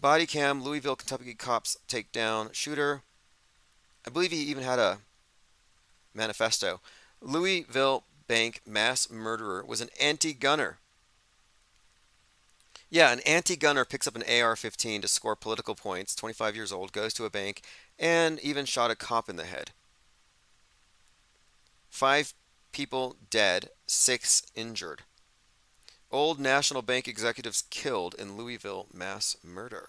Body cam, Louisville, Kentucky cops take down shooter. I believe he even had a manifesto. Louisville bank mass murderer was an anti-gunner. Yeah, an anti-gunner picks up an AR-15 to score political points, 25 years old, goes to a bank, and even shot a cop in the head. 5 people dead, 6 injured. Old National Bank executives killed in Louisville mass murder.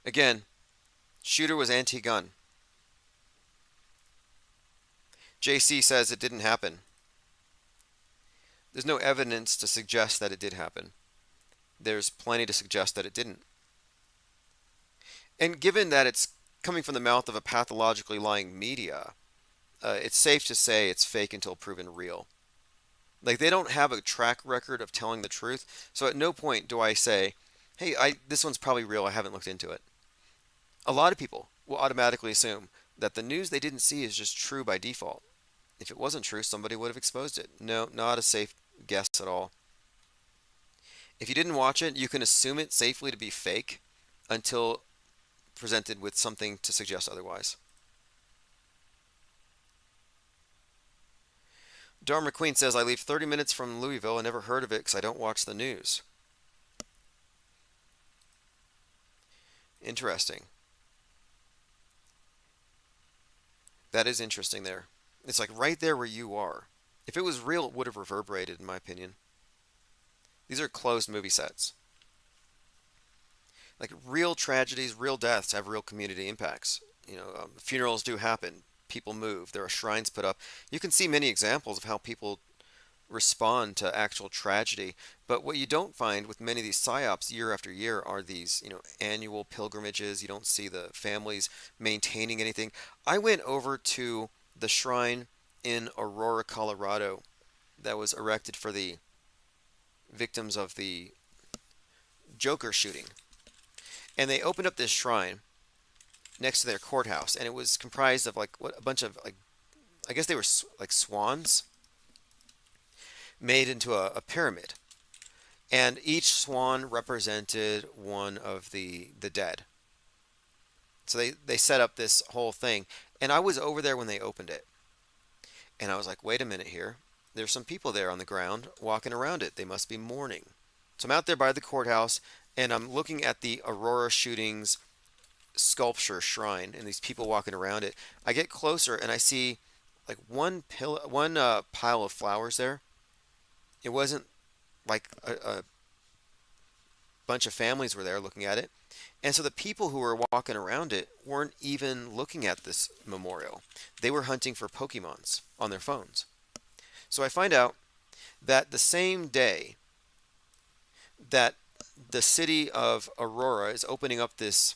Again, Shooter was anti-gun. JC says it didn't happen. There's no evidence to suggest that it did happen. There's plenty to suggest that it didn't. And given that it's coming from the mouth of a pathologically lying media, it's safe to say it's fake until proven real. Like, they don't have a track record of telling the truth, so at no point do I say, hey, this one's probably real, I haven't looked into it. A lot of people will automatically assume that the news they didn't see is just true by default. If it wasn't true, somebody would have exposed it. No, not a safe guess at all. If you didn't watch it, you can assume it safely to be fake until presented with something to suggest otherwise. Dharma Queen says, I leave 30 minutes from Louisville. I never heard of it because I don't watch the news. Interesting. That is interesting there. It's like right there where you are. If it was real, it would have reverberated, in my opinion. These are closed movie sets. Like, real tragedies, real deaths have real community impacts. Funerals do happen. People move. There are shrines put up. You can see many examples of how people respond to actual tragedy. But what you don't find with many of these psyops year after year are these, annual pilgrimages. You don't see the families maintaining anything. I went over to the shrine in Aurora, Colorado that was erected for the victims of the Joker shooting. And they opened up this shrine next to their courthouse, and it was comprised of a bunch of I guess they were like swans made into a pyramid, and each swan represented one of the dead. So they set up this whole thing, and I was over there when they opened it, and I was like, wait a minute here, there's some people there on the ground walking around it. They must be mourning. So I'm out there by the courthouse, and I'm looking at the Aurora shootings sculpture shrine and these people walking around it. I get closer and I see like one pile of flowers there. It wasn't like a bunch of families were there looking at it. And so the people who were walking around it weren't even looking at this memorial. They were hunting for Pokemons on their phones. So I find out that the same day that the city of Aurora is opening up this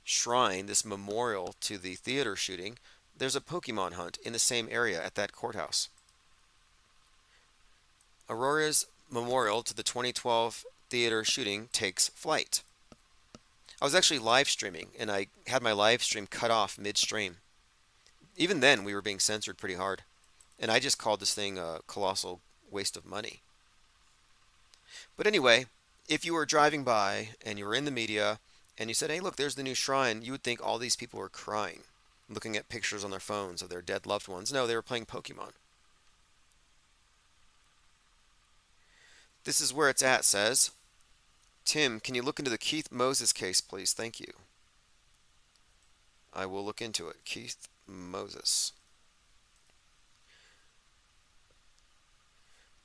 shrine, this memorial to the theater shooting, there's a Pokemon hunt in the same area at that courthouse. Aurora's memorial to the 2012 theater shooting takes flight. I was actually live streaming, and I had my live stream cut off midstream. Even then, we were being censored pretty hard, and I just called this thing a colossal waste of money. But anyway, if you were driving by and you were in the media and you said, hey, look, there's the new shrine, you would think all these people were crying, looking at pictures on their phones of their dead loved ones. No, they were playing Pokemon. This is where it's at, says Tim, can you look into the Keith Moses case, please? Thank you. I will look into it. Keith Moses.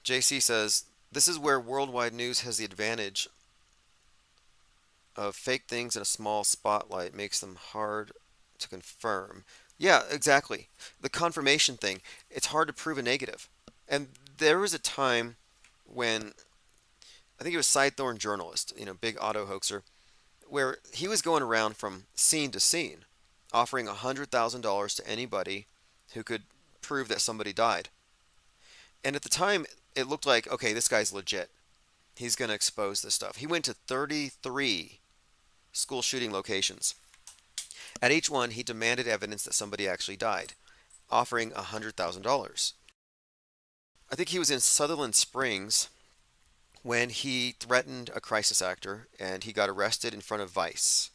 JC says, this is where worldwide news has the advantage of fake things in a small spotlight, makes them hard to confirm. Yeah, exactly. The confirmation thing, it's hard to prove a negative. And there was a time when, I think it was Sidethorn Journalist, big auto hoaxer, where he was going around from scene to scene, offering $100,000 to anybody who could prove that somebody died. And at the time, it looked like, okay, this guy's legit. He's going to expose this stuff. He went to 33 school shooting locations. At each one, he demanded evidence that somebody actually died, offering $100,000. I think he was in Sutherland Springs when he threatened a crisis actor, and he got arrested in front of Vice.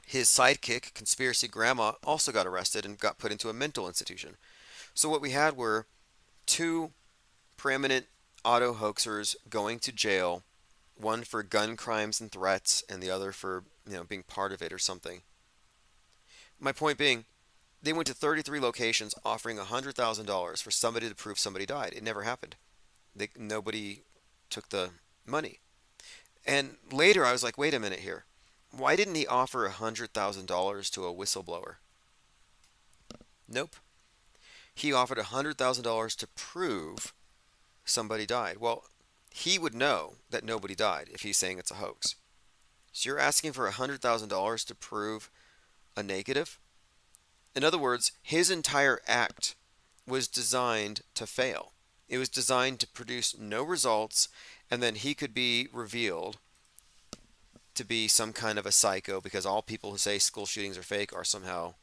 His sidekick, Conspiracy Grandma, also got arrested and got put into a mental institution. So what we had were two preeminent auto hoaxers going to jail, one for gun crimes and threats, and the other for being part of it or something. My point being, they went to 33 locations offering $100,000 for somebody to prove somebody died. It never happened. Nobody took the money. And later I was like, wait a minute here. Why didn't he offer $100,000 to a whistleblower? Nope. He offered $100,000 to prove somebody died. Well, he would know that nobody died if he's saying it's a hoax. So you're asking for $100,000 to prove a negative? In other words, his entire act was designed to fail. It was designed to produce no results, and then he could be revealed to be some kind of a psycho because all people who say school shootings are fake are somehow,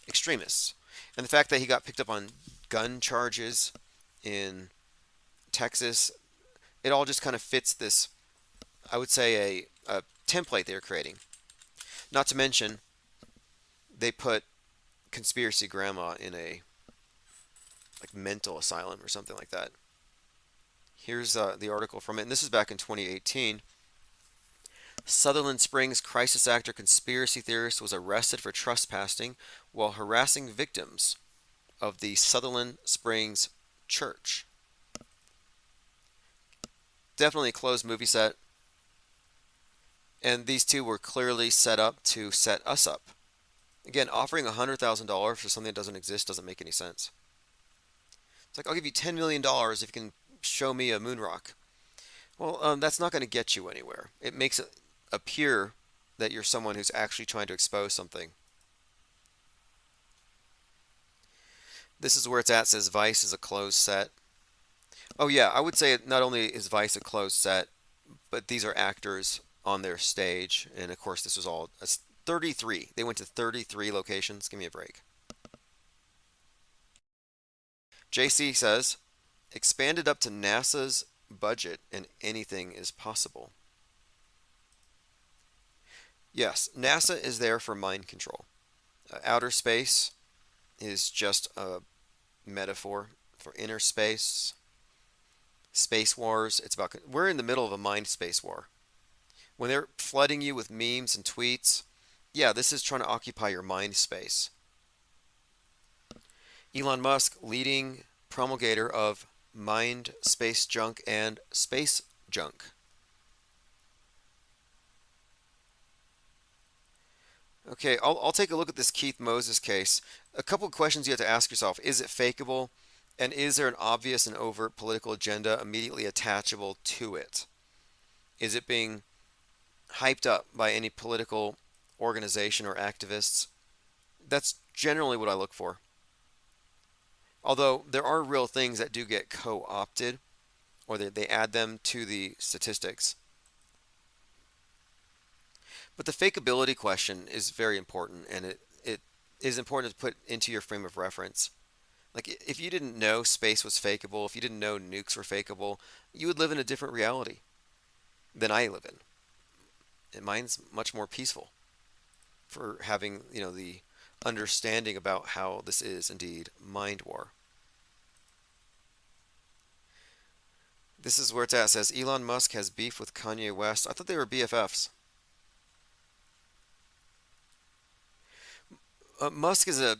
extremists. And the fact that he got picked up on gun charges in Texas, it all just kind of fits this, I would say, a template they're creating. Not to mention, they put conspiracy grandma in a mental asylum or something like that. Here's the article from it, and this is back in 2018. Sutherland Springs crisis actor conspiracy theorist was arrested for trespassing while harassing victims of the Sutherland Springs church. Definitely a closed movie set. And these two were clearly set up to set us up. Again, offering $100,000 for something that doesn't exist doesn't make any sense. It's like, I'll give you $10 million if you can show me a moon rock. Well, that's not going to get you anywhere. It makes it appear that you're someone who's actually trying to expose something. This is where it's at. It says Vice is a closed set. Oh yeah, I would say not only is Vice a closed set, but these are actors on their stage. And of course, this was all 33. They went to 33 locations. Give me a break. JC says, expanded up to NASA's budget and anything is possible. Yes, NASA is there for mind control. Outer space is just a metaphor for inner space. Space wars, we're in the middle of a mind space war. When they're flooding you with memes and tweets, yeah, this is trying to occupy your mind space. Elon Musk, leading promulgator of mind space junk and space junk. Okay, I'll take a look at this Keith Moses case. A couple of questions you have to ask yourself. Is it fakeable? And is there an obvious and overt political agenda immediately attachable to it? Is it being hyped up by any political organization or activists? That's generally what I look for. Although there are real things that do get co-opted, or they add them to the statistics. But the fakeability question is very important, and it is important to put into your frame of reference. Like, if you didn't know space was fakeable, if you didn't know nukes were fakeable, you would live in a different reality than I live in. And mine's much more peaceful for having, the understanding about how this is indeed mind war. This is where it's at. It says Elon Musk has beef with Kanye West. I thought they were BFFs. Musk is a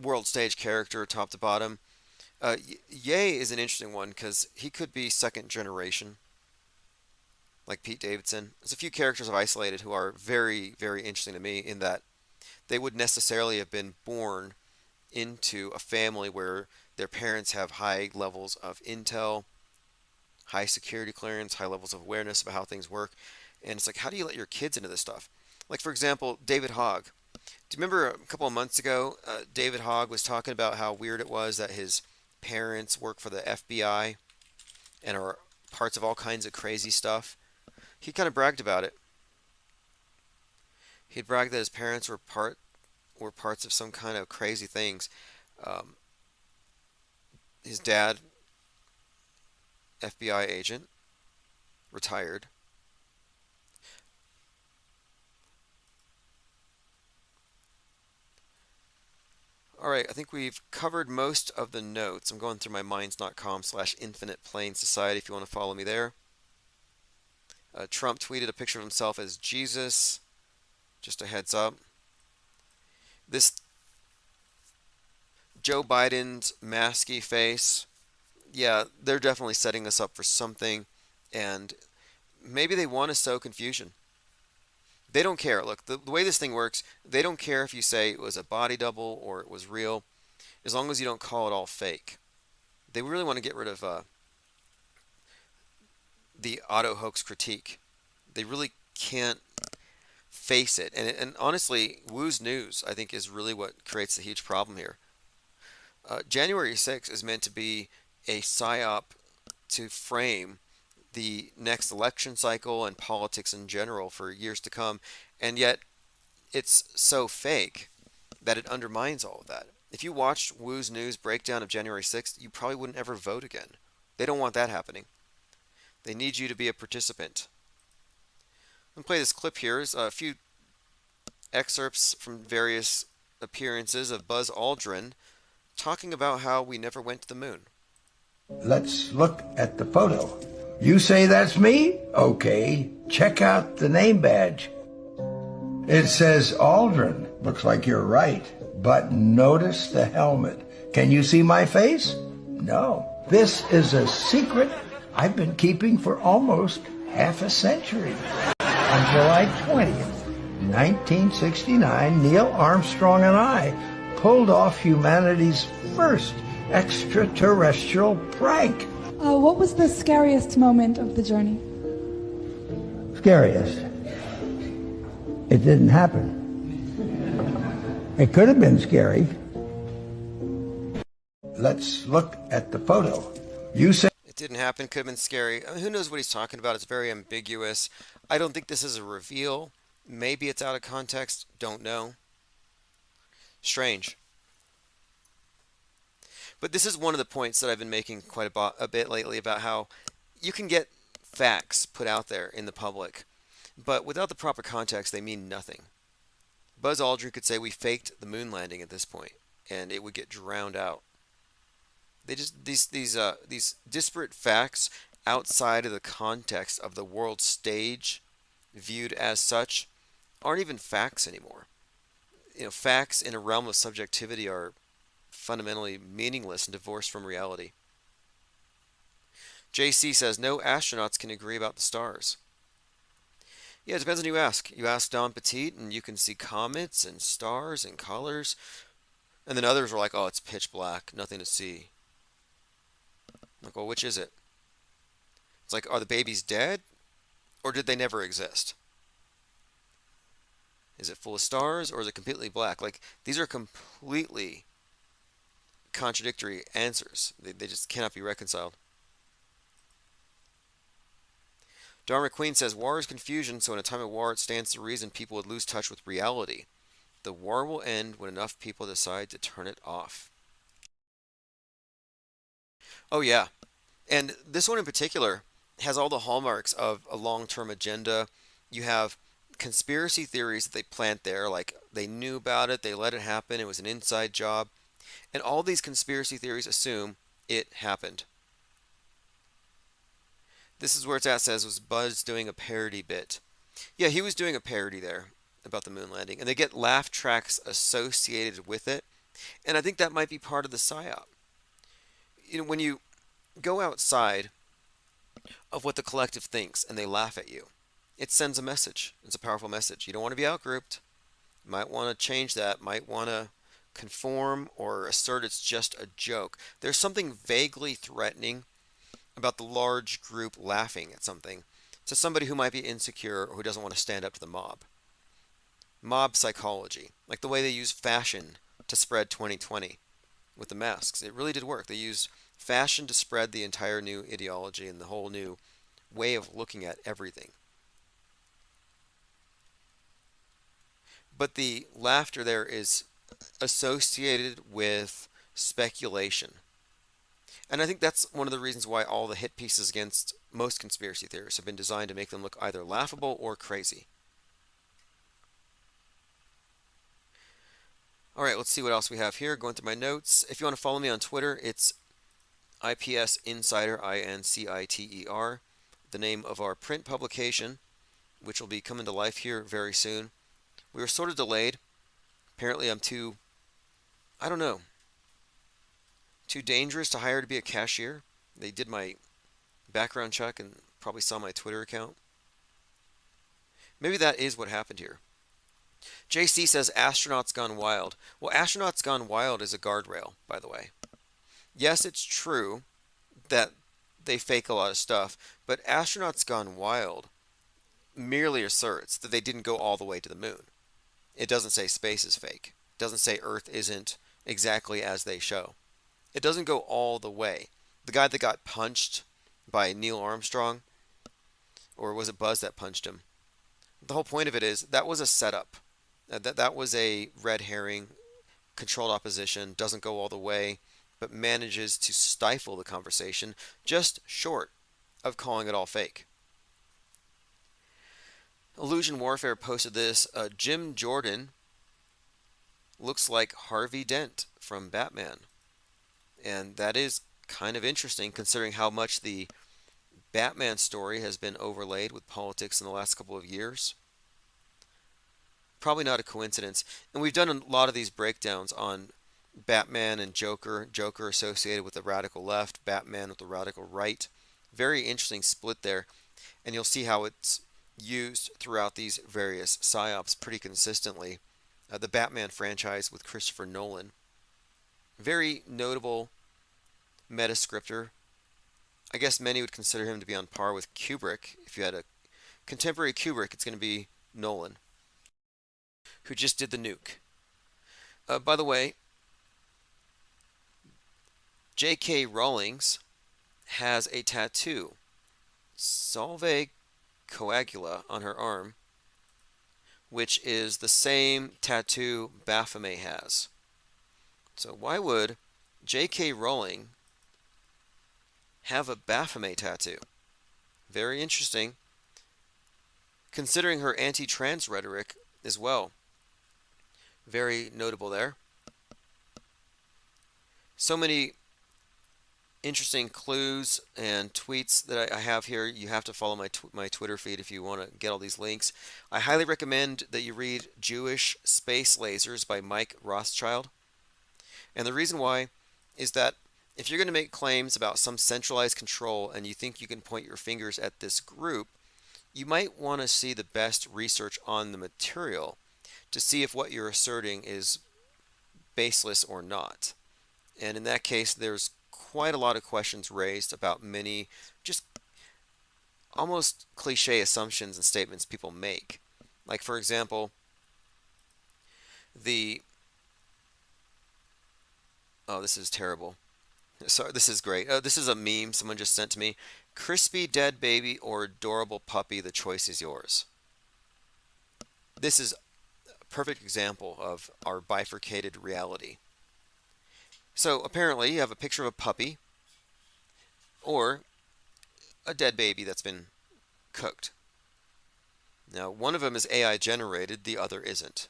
world stage character, top to bottom. Ye is an interesting one because he could be second generation, like Pete Davidson. There's a few characters I've isolated who are very, very interesting to me in that they would necessarily have been born into a family where their parents have high levels of intel, high security clearance, high levels of awareness about how things work. And it's like, how do you let your kids into this stuff? Like, for example, David Hogg. Do you remember a couple of months ago, David Hogg was talking about how weird it was that his parents work for the FBI and are parts of all kinds of crazy stuff? He kind of bragged about it. He bragged that his parents were parts of some kind of crazy things. His dad, FBI agent, retired. All right, I think we've covered most of the notes. I'm going through my minds.com/infinite plane society if you want to follow me there. Trump tweeted a picture of himself as Jesus. Just a heads up. This Joe Biden's masky face, yeah, they're definitely setting us up for something. And Maybe they want to sow confusion. They don't care. Look, the way this thing works, they don't care if you say it was a body double or it was real, as long as you don't call it all fake. They really want to get rid of the auto hoax critique. They really can't face it. And honestly, Wu's news, I think, is really what creates the huge problem here. January 6th is meant to be a psyop to frame the next election cycle and politics in general for years to come, and yet it's so fake that it undermines all of that. If you watched Wu's news breakdown of January 6th, you probably wouldn't ever vote again. They don't want that happening. They need you to be a participant. I'm going to play this clip here. There's a few excerpts from various appearances of Buzz Aldrin talking about how we never went to the moon. Let's look at the photo. You say that's me? Okay. Check out the name badge. It says Aldrin. Looks like you're right. But notice the helmet. Can you see my face? No. This is a secret I've been keeping for almost half a century. On July 20th, 1969, Neil Armstrong and I pulled off humanity's first extraterrestrial prank. What was the scariest moment of the journey? Scariest? It didn't happen. It could have been scary. Let's look at the photo. You say it didn't happen, could have been scary. Who knows what he's talking about? It's very ambiguous. I don't think this is a reveal. Maybe it's out of context. Don't know. Strange. But this is one of the points that I've been making quite a bit lately about how you can get facts put out there in the public, but without the proper context, they mean nothing. Buzz Aldrin could say we faked the moon landing at this point, and it would get drowned out. They just these disparate facts outside of the context of the world stage, viewed as such, aren't even facts anymore. You know, facts in a realm of subjectivity are fundamentally meaningless and divorced from reality. JC says no astronauts can agree about the stars. Yeah, it depends on who you ask. You ask Don Petit and you can see comets and stars and colors. And then others are like, oh, it's pitch black, nothing to see. I'm like, well, which is it? It's like, are the babies dead? Or did they never exist? Is it full of stars or is it completely black? Like, these are completely contradictory answers. They just cannot be reconciled. Dharma Queen says, war is confusion, so in a time of war it stands to reason people would lose touch with reality. The war will end when enough people decide to turn it off. Oh yeah, and this one in particular has all the hallmarks of a long-term agenda. You have conspiracy theories that they plant there, like they knew about it, they let it happen, it was an inside job. And all these conspiracy theories assume it happened. This is where it's at, says, was Buzz doing a parody bit. Yeah, he was doing a parody there about the moon landing. And they get laugh tracks associated with it. And I think that might be part of the psyop. You know, when you go outside of what the collective thinks and they laugh at you, it sends a message. It's a powerful message. You don't want to be outgrouped. You might want to change that. Might want to conform or assert it's just a joke. There's something vaguely threatening about the large group laughing at something to somebody who might be insecure or who doesn't want to stand up to the mob. Mob psychology, like the way they use fashion to spread 2020 with the masks. It really did work. They used fashion to spread the entire new ideology and the whole new way of looking at everything. But the laughter there is associated with speculation. And I think that's one of the reasons why all the hit pieces against most conspiracy theorists have been designed to make them look either laughable or crazy. All right, let's see what else we have here. Going through my notes. If you want to follow me on Twitter, it's IPS Insider, INCITER, the name of our print publication, which will be coming to life here very soon. We were sort of delayed. Apparently I'm too dangerous to hire to be a cashier. They did my background check and probably saw my Twitter account. Maybe that is what happened here. JC says Astronauts Gone Wild. Well, Astronauts Gone Wild is a guardrail, by the way. Yes, it's true that they fake a lot of stuff, but Astronauts Gone Wild merely asserts that they didn't go all the way to the moon. It doesn't say space is fake. It doesn't say Earth isn't exactly as they show. It doesn't go all the way. The guy that got punched by Neil Armstrong, or was it Buzz that punched him? The whole point of it is that was a setup. That was a red herring, controlled opposition, doesn't go all the way, but manages to stifle the conversation just short of calling it all fake. Illusion Warfare posted this. Jim Jordan looks like Harvey Dent from Batman. And that is kind of interesting considering how much the Batman story has been overlaid with politics in the last couple of years. Probably not a coincidence. And we've done a lot of these breakdowns on Batman and Joker. Joker associated with the radical left, Batman with the radical right. Very interesting split there. And you'll see how it's used throughout these various psyops pretty consistently. The Batman franchise with Christopher Nolan. Very notable metascriptor. I guess many would consider him to be on par with Kubrick. If you had a contemporary Kubrick, it's going to be Nolan, who just did The Nuke. By the way, J.K. Rowling's has a tattoo, Solve Coagula, on her arm, which is the same tattoo Baphomet has. So why would J.K. Rowling have a Baphomet tattoo? Very interesting, considering her anti-trans rhetoric as well. Very notable there. So many interesting clues and tweets that I have here. You have to follow my Twitter feed if you want to get all these links. I highly recommend that you read Jewish Space Lasers by Mike Rothschild. And the reason why is that if you're going to make claims about some centralized control and you think you can point your fingers at this group, you might want to see the best research on the material to see if what you're asserting is baseless or not. And in that case, there's quite a lot of questions raised about many just almost cliche assumptions and statements people make. Like, for example, oh, this is terrible. Sorry, this is great. This is a meme someone just sent to me. Crispy dead baby or adorable puppy, the choice is yours. This is a perfect example of our bifurcated reality. So apparently you have a picture of a puppy or a dead baby that's been cooked. Now, one of them is AI generated, the other isn't.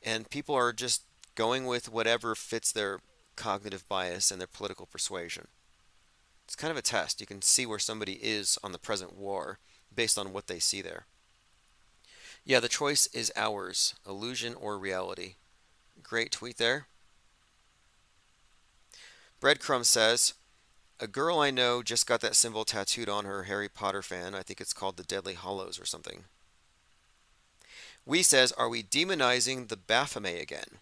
And people are just going with whatever fits their cognitive bias and their political persuasion. It's kind of a test. You can see where somebody is on the present war based on what they see there. Yeah, the choice is ours, illusion or reality. Great tweet there. Breadcrumb says, a girl I know just got that symbol tattooed on her, Harry Potter fan. I think it's called the Deadly Hollows or something. We says, are we demonizing the Baphomet again?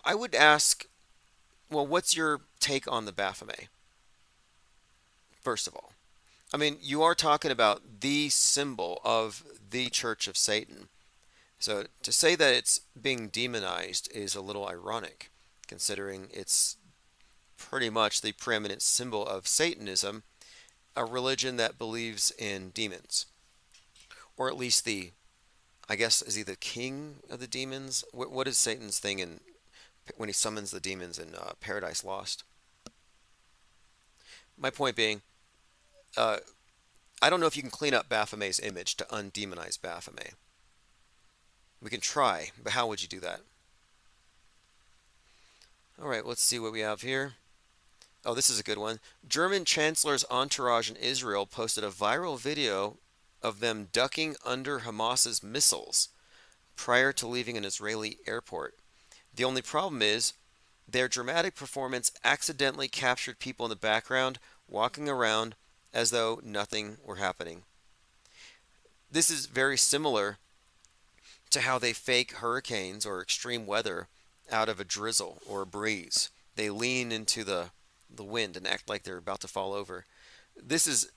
I would ask, well, what's your take on the Baphomet? First of all, I mean, you are talking about the symbol of the Church of Satan. So to say that it's being demonized is a little ironic, considering it's pretty much the preeminent symbol of Satanism, a religion that believes in demons. Or at least I guess, is he the king of the demons? What is Satan's thing when he summons the demons in Paradise Lost? My point being, I don't know if you can clean up Baphomet's image to undemonize Baphomet. We can try, but how would you do that? Alright, let's see what we have here. Oh, this is a good one. German Chancellor's entourage in Israel posted a viral video of them ducking under Hamas's missiles prior to leaving an Israeli airport. The only problem is their dramatic performance accidentally captured people in the background walking around as though nothing were happening. this is very similar to how they fake hurricanes or extreme weather out of a drizzle or a breeze. They lean into the wind and act like they're about to fall over. This is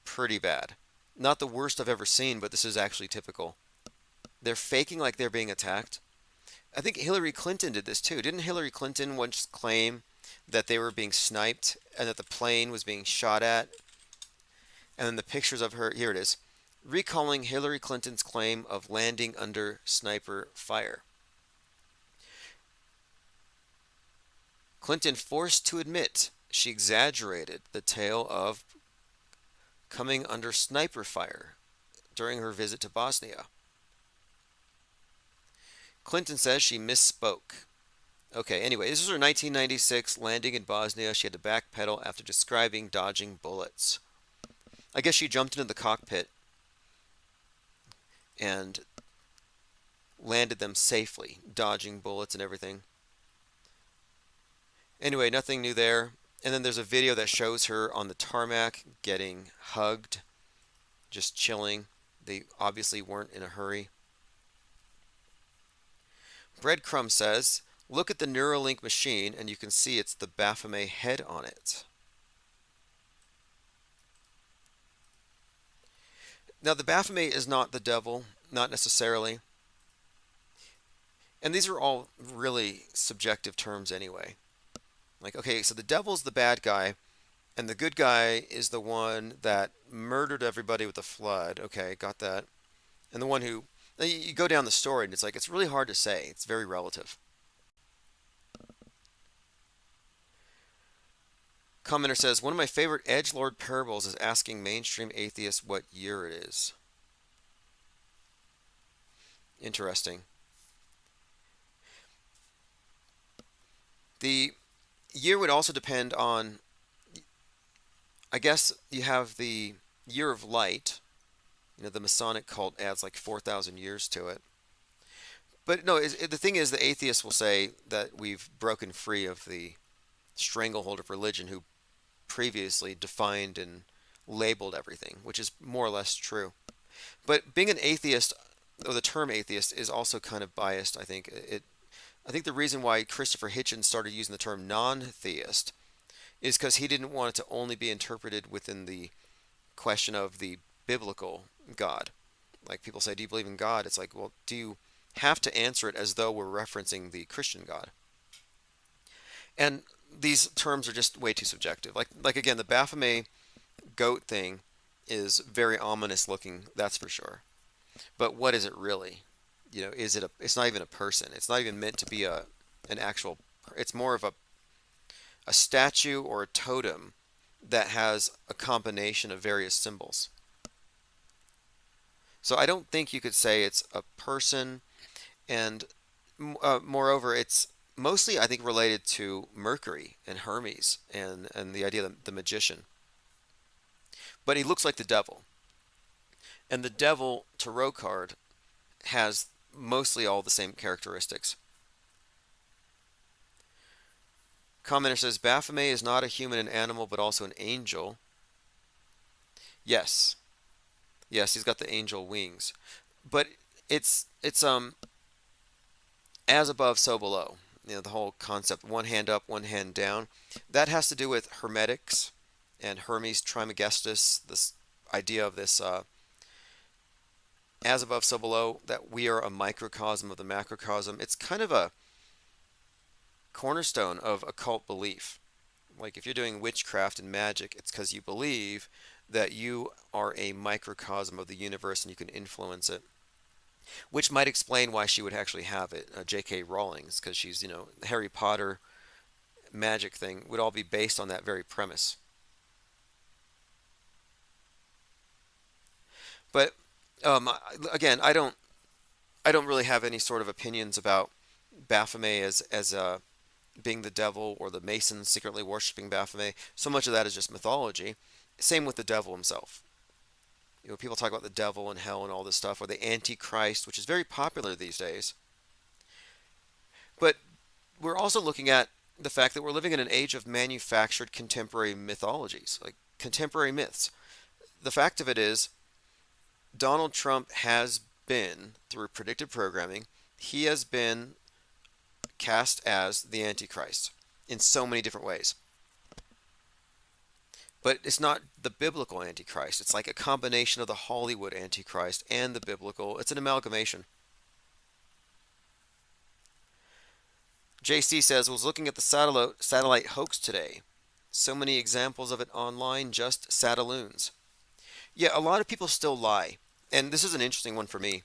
pretty bad. Not the worst I've ever seen, but this is actually typical. They're faking like they're being attacked. I think Hillary Clinton did this too. Didn't Hillary Clinton once claim that they were being sniped and that the plane was being shot at? And then the pictures of her, here it is, recalling Hillary Clinton's claim of landing under sniper fire. Clinton forced to admit she exaggerated the tale of coming under sniper fire during her visit to Bosnia. Clinton says she misspoke. Okay, anyway, this was her 1996 landing in Bosnia. She had to backpedal after describing dodging bullets. I guess she jumped into the cockpit and landed them safely, dodging bullets and everything. Anyway, nothing new there. And then there's a video that shows her on the tarmac getting hugged, just chilling. They obviously weren't in a hurry. Breadcrumb says, look at the Neuralink machine and you can see it's the Baphomet head on it. Now, the Baphomet is not the devil, not necessarily. And these are all really subjective terms anyway. Like, okay, so the devil's the bad guy, and the good guy is the one that murdered everybody with the flood. Okay, got that. And the one who, you go down the story, and it's like, it's really hard to say. It's very relative. Commenter says, one of my favorite edgelord parables is asking mainstream atheists what year it is. Interesting. The year would also depend on, I guess you have the year of light. You know, the Masonic cult adds like 4,000 years to it. But no, the thing is, the atheists will say that we've broken free of the stranglehold of religion who previously defined and labeled everything, which is more or less true. But being an atheist, or the term atheist, is also kind of biased, I think. I think the reason why Christopher Hitchens started using the term non-theist is because he didn't want it to only be interpreted within the question of the biblical God. Like people say, do you believe in God? It's like, well, do you have to answer it as though we're referencing the Christian God? And these terms are just way too subjective. Like again, the Baphomet goat thing is very ominous looking, that's for sure. But what is it really? You know, it's not even a person. It's not even meant to be an actual, it's more of a statue or a totem that has a combination of various symbols. So I don't think you could say it's a person, and moreover, it's mostly, I think, related to Mercury and Hermes and the idea of the magician. But he looks like the devil. And the devil tarot card has mostly all the same characteristics. Commenter says, Baphomet is not a human and animal, but also an angel. Yes. Yes, he's got the angel wings. But it's as above, so below. You know, the whole concept, one hand up, one hand down. That has to do with Hermetics and Hermes Trismegistus, this idea of this as above, so below, that we are a microcosm of the macrocosm. It's kind of a cornerstone of occult belief. Like if you're doing witchcraft and magic, it's because you believe that you are a microcosm of the universe and you can influence it. Which might explain why she would actually have it, J.K. Rowling's, because she's, you know, the Harry Potter magic thing would all be based on that very premise. But again, I don't really have any sort of opinions about Baphomet as being the devil or the Masons secretly worshiping Baphomet. So much of that is just mythology. Same with the devil himself. You know, people talk about the devil and hell and all this stuff, or the Antichrist, which is very popular these days. But we're also looking at the fact that we're living in an age of manufactured contemporary mythologies, like contemporary myths. The fact of it is, Donald Trump has been, through predictive programming, he has been cast as the Antichrist in so many different ways. But it's not the biblical Antichrist. It's like a combination of the Hollywood Antichrist and the biblical. It's an amalgamation. JC says, was looking at the satellite hoax today. So many examples of it online, just sataloons. Yeah, a lot of people still lie. And this is an interesting one for me.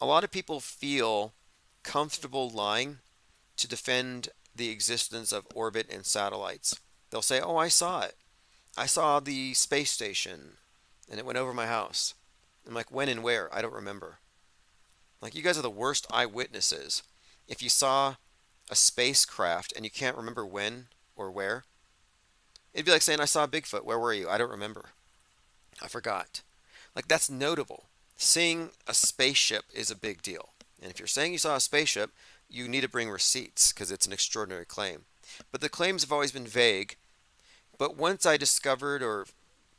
A lot of people feel comfortable lying to defend the existence of orbit and satellites. They'll say, oh, I saw it. I saw the space station and it went over my house. I'm like, when and where? I don't remember. Like, you guys are the worst eyewitnesses. If you saw a spacecraft and you can't remember when or where, it'd be like saying, I saw Bigfoot. Where were you? I don't remember. I forgot. Like, that's notable. Seeing a spaceship is a big deal. And if you're saying you saw a spaceship, you need to bring receipts because it's an extraordinary claim. But the claims have always been vague. But once I discovered or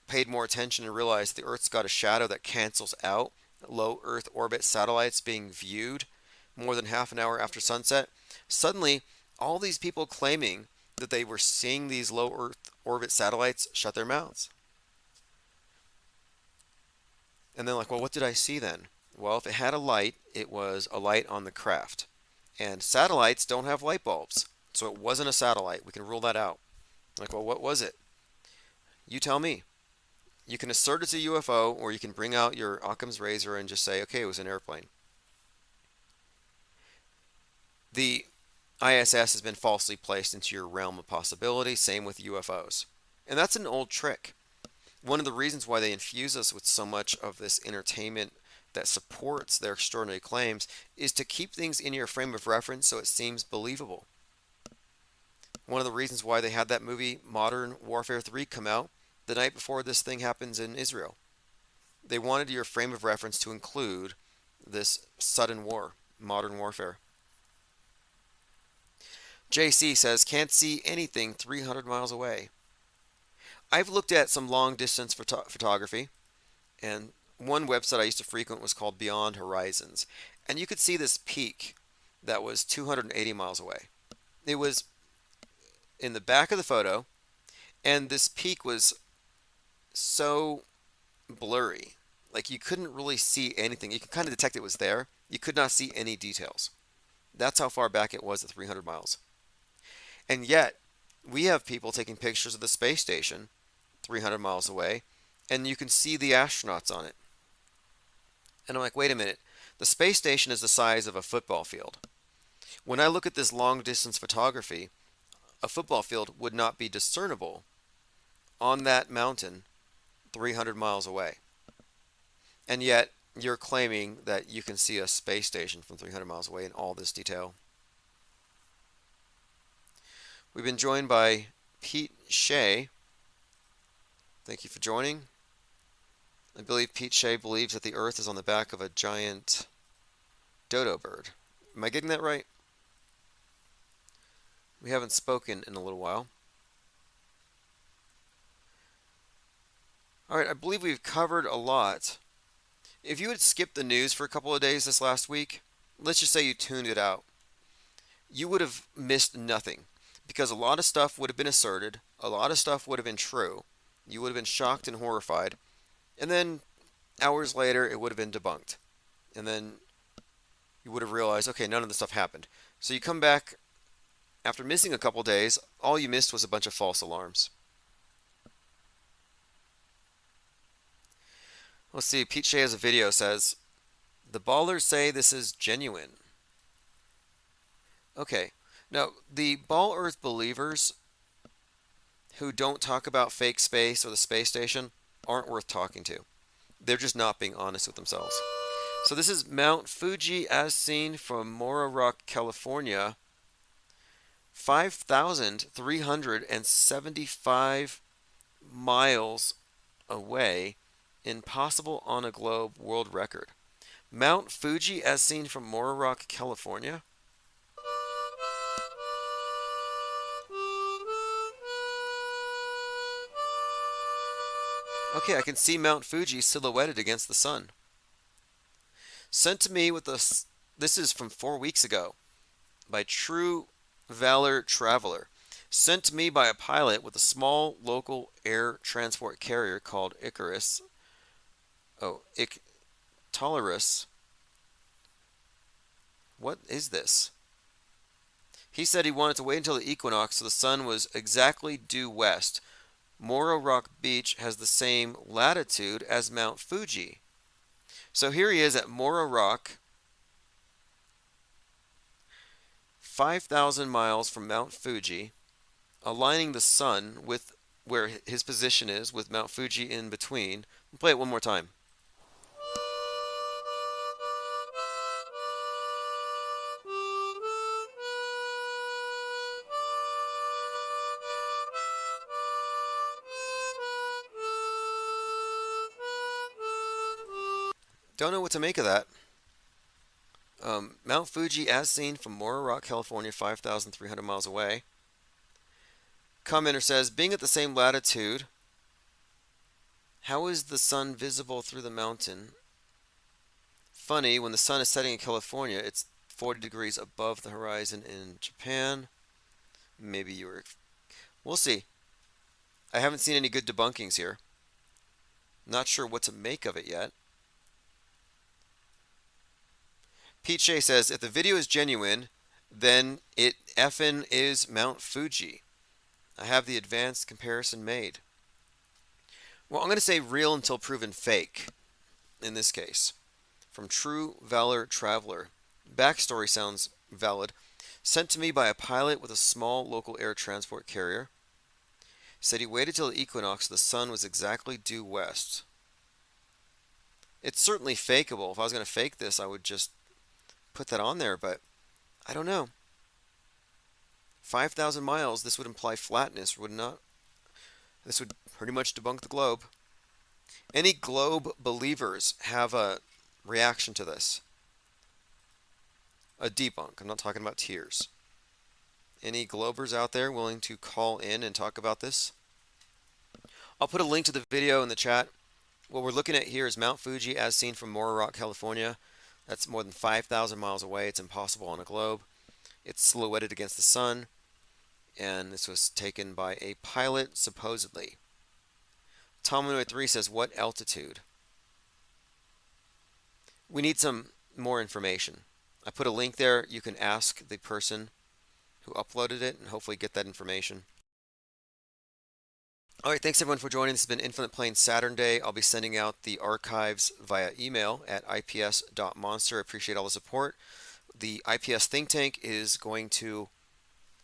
paid more attention and realized the Earth's got a shadow that cancels out low Earth orbit satellites being viewed more than half an hour after sunset, suddenly all these people claiming that they were seeing these low Earth orbit satellites shut their mouths. And then like, well, what did I see then? Well, if it had a light, it was a light on the craft. And satellites don't have light bulbs, so it wasn't a satellite. We can rule that out. Like, well, what was it? You tell me. You can assert it's a UFO, or you can bring out your Occam's razor and just say, okay, it was an airplane. The ISS has been falsely placed into your realm of possibility, same with UFOs. And that's an old trick. One of the reasons why they infuse us with so much of this entertainment that supports their extraordinary claims is to keep things in your frame of reference so it seems believable. One of the reasons why they had that movie Modern Warfare 3 come out the night before this thing happens in Israel. They wanted your frame of reference to include this sudden war, modern warfare. JC says, can't see anything 300 miles away. I've looked at some long distance photography, and one website I used to frequent was called Beyond Horizons, and you could see this peak that was 280 miles away. It was in the back of the photo, and this peak was so blurry, like you couldn't really see anything. You could kind of detect it was there. You could not see any details. That's how far back it was at 300 miles. And yet, we have people taking pictures of the space station 300 miles away, and you can see the astronauts on it. And I'm like, wait a minute. The space station is the size of a football field. When I look at this long distance photography, a football field would not be discernible on that mountain 300 miles away. And yet, you're claiming that you can see a space station from 300 miles away in all this detail. We've been joined by Pete Shea. Thank you for joining. I believe Pete Shea believes that the Earth is on the back of a giant dodo bird. Am I getting that right? We haven't spoken in a little while. All right, I believe we've covered a lot. If you had skipped the news for a couple of days this last week, let's just say you tuned it out, you would have missed nothing, because a lot of stuff would have been asserted, a lot of stuff would have been true, you would have been shocked and horrified, and then hours later it would have been debunked. And then you would have realized, okay, none of the stuff happened. So you come back after missing a couple days, all you missed was a bunch of false alarms. Let's see, Pete Shea has a video, says, the ballers say this is genuine. Okay, now the Ball Earth believers who don't talk about fake space or the space station aren't worth talking to. They're just not being honest with themselves. So this is Mount Fuji as seen from Mora Rock, California. 5,375 miles away. Impossible on a globe world record. Mount Fuji as seen from Mora Rock, California. Okay, I can see Mount Fuji silhouetted against the sun. Sent to me with this is from 4 weeks ago by True Valor Traveler. Sent to me by a pilot with a small local air transport carrier called Icarus. Tolerus. What is this? He said he wanted to wait until the equinox so the sun was exactly due west. Morro Rock Beach has the same latitude as Mount Fuji. So here he is at Morro Rock, 5,000 miles from Mount Fuji, aligning the sun with where his position is, with Mount Fuji in between. I'll play it one more time. Don't know what to make of that. Mount Fuji as seen from Morro Rock, California, 5,300 miles away. Commenter says, being at the same latitude, how is the sun visible through the mountain? Funny, when the sun is setting in California, it's 40 degrees above the horizon in Japan. Maybe you were... We'll see. I haven't seen any good debunkings here. Not sure what to make of it yet. Pete Shea says, if the video is genuine, then it effin' is Mount Fuji. I have the advanced comparison made. Well, I'm going to say real until proven fake, in this case. From True Valor Traveler. Backstory sounds valid. Sent to me by a pilot with a small local air transport carrier. Said he waited till the equinox so the sun was exactly due west. It's certainly fakeable. If I was going to fake this, I would just put that on there, but I don't know. 5,000 miles, this would imply flatness, would not? This would pretty much debunk the globe. Any globe believers have a reaction to this? A debunk. I'm not talking about tears. Any globers out there willing to call in and talk about this? I'll put a link to the video in the chat. What we're looking at here is Mount Fuji as seen from Morro Rock, California. That's more than 5,000 miles away. It's impossible on a globe. It's silhouetted against the sun. And this was taken by a pilot, supposedly. Tominoid3 says, what altitude? We need some more information. I put a link there. You can ask the person who uploaded it and hopefully get that information. All right, thanks everyone for joining. This has been Infinite Plane Saturn Day. I'll be sending out the archives via email at ips.monster. I appreciate all the support. The IPS think tank is going to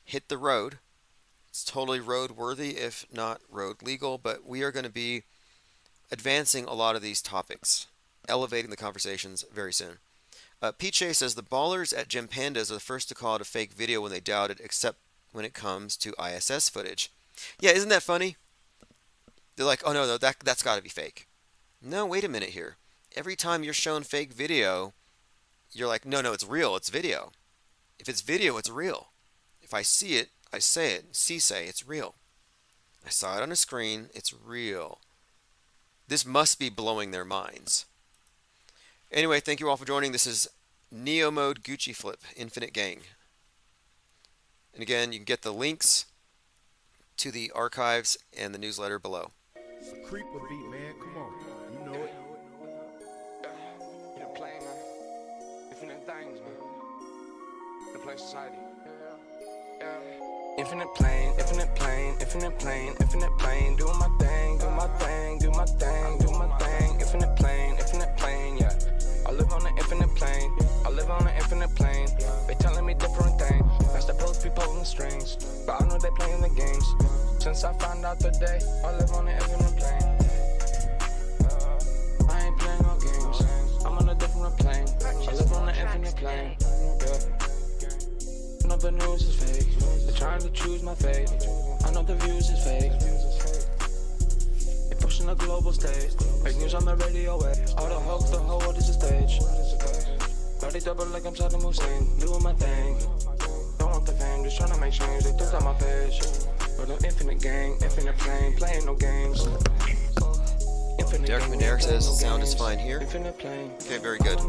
hit the road. It's totally road worthy, if not road legal, but we are going to be advancing a lot of these topics, elevating the conversations very soon. Pete Shea says the ballers at Gem Pandas are the first to call it a fake video when they doubt it, except when it comes to ISS footage. Yeah, isn't that funny? They're like, oh no, that's got to be fake. No, wait a minute here. Every time you're shown fake video, you're like, no, it's real, it's video. If it's video, it's real. If I see it, I say it. Say it's real. I saw it on a screen, it's real. This must be blowing their minds. Anyway, thank you all for joining. This is Neo Mode Gucci Flip, Infinite Gang. And again, you can get the links to the archives and the newsletter below. It's a creeper beat, man. Come on. You know it. You're playing, man. Infinite things, man. The play society. Infinite plane, infinite plane, infinite plane, infinite plane. Doing my thing, do my thing, do my thing, do my thing. Infinite plane, yeah. I live on an infinite plane. I live on an infinite plane. They telling me different things. That's the supposed to be pulling strings, but I know they playing the games. Since I found out today, I live on an infinite plane. I ain't playing no games. I'm on a different plane. I live on an infinite plane. Yeah. I know the news is fake. They're trying to choose my fate. I know the views is fake. They pushing the global stage. Fake news on the radio wave. All the hoax, the whole world is a stage. Body double like I'm Saddam Hussein. Doing my thing. Don't want the fame, just trying to make change. They took out my page. But an infinite gang, infinite plane, playing no games. Derek says sound is fine here. Okay, very good.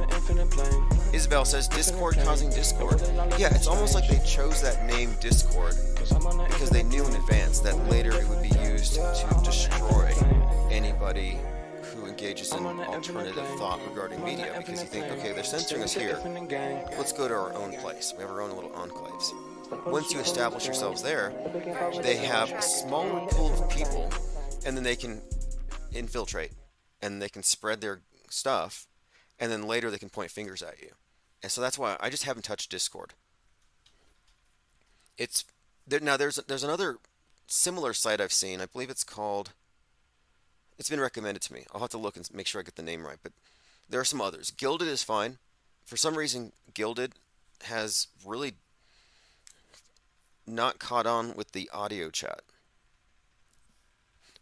Isabel says Discord causing discord. Yeah, it's almost like they chose that name Discord because they knew in advance that later it would be used to destroy anybody who engages in alternative thought regarding media, because you think, okay, they're censoring us here, let's go to our own place. We have our own little enclaves. Once you establish yourselves there, they have a smaller pool of people, and then they can infiltrate, and they can spread their stuff, and then later they can point fingers at you. And so that's why I just haven't touched Discord. It's there, now there's another similar site I've seen. I believe it's called, it's been recommended to me. I'll have to look and make sure I get the name right, but there are some others. Gilded is fine. For some reason, Gilded has really not caught on with the audio chat.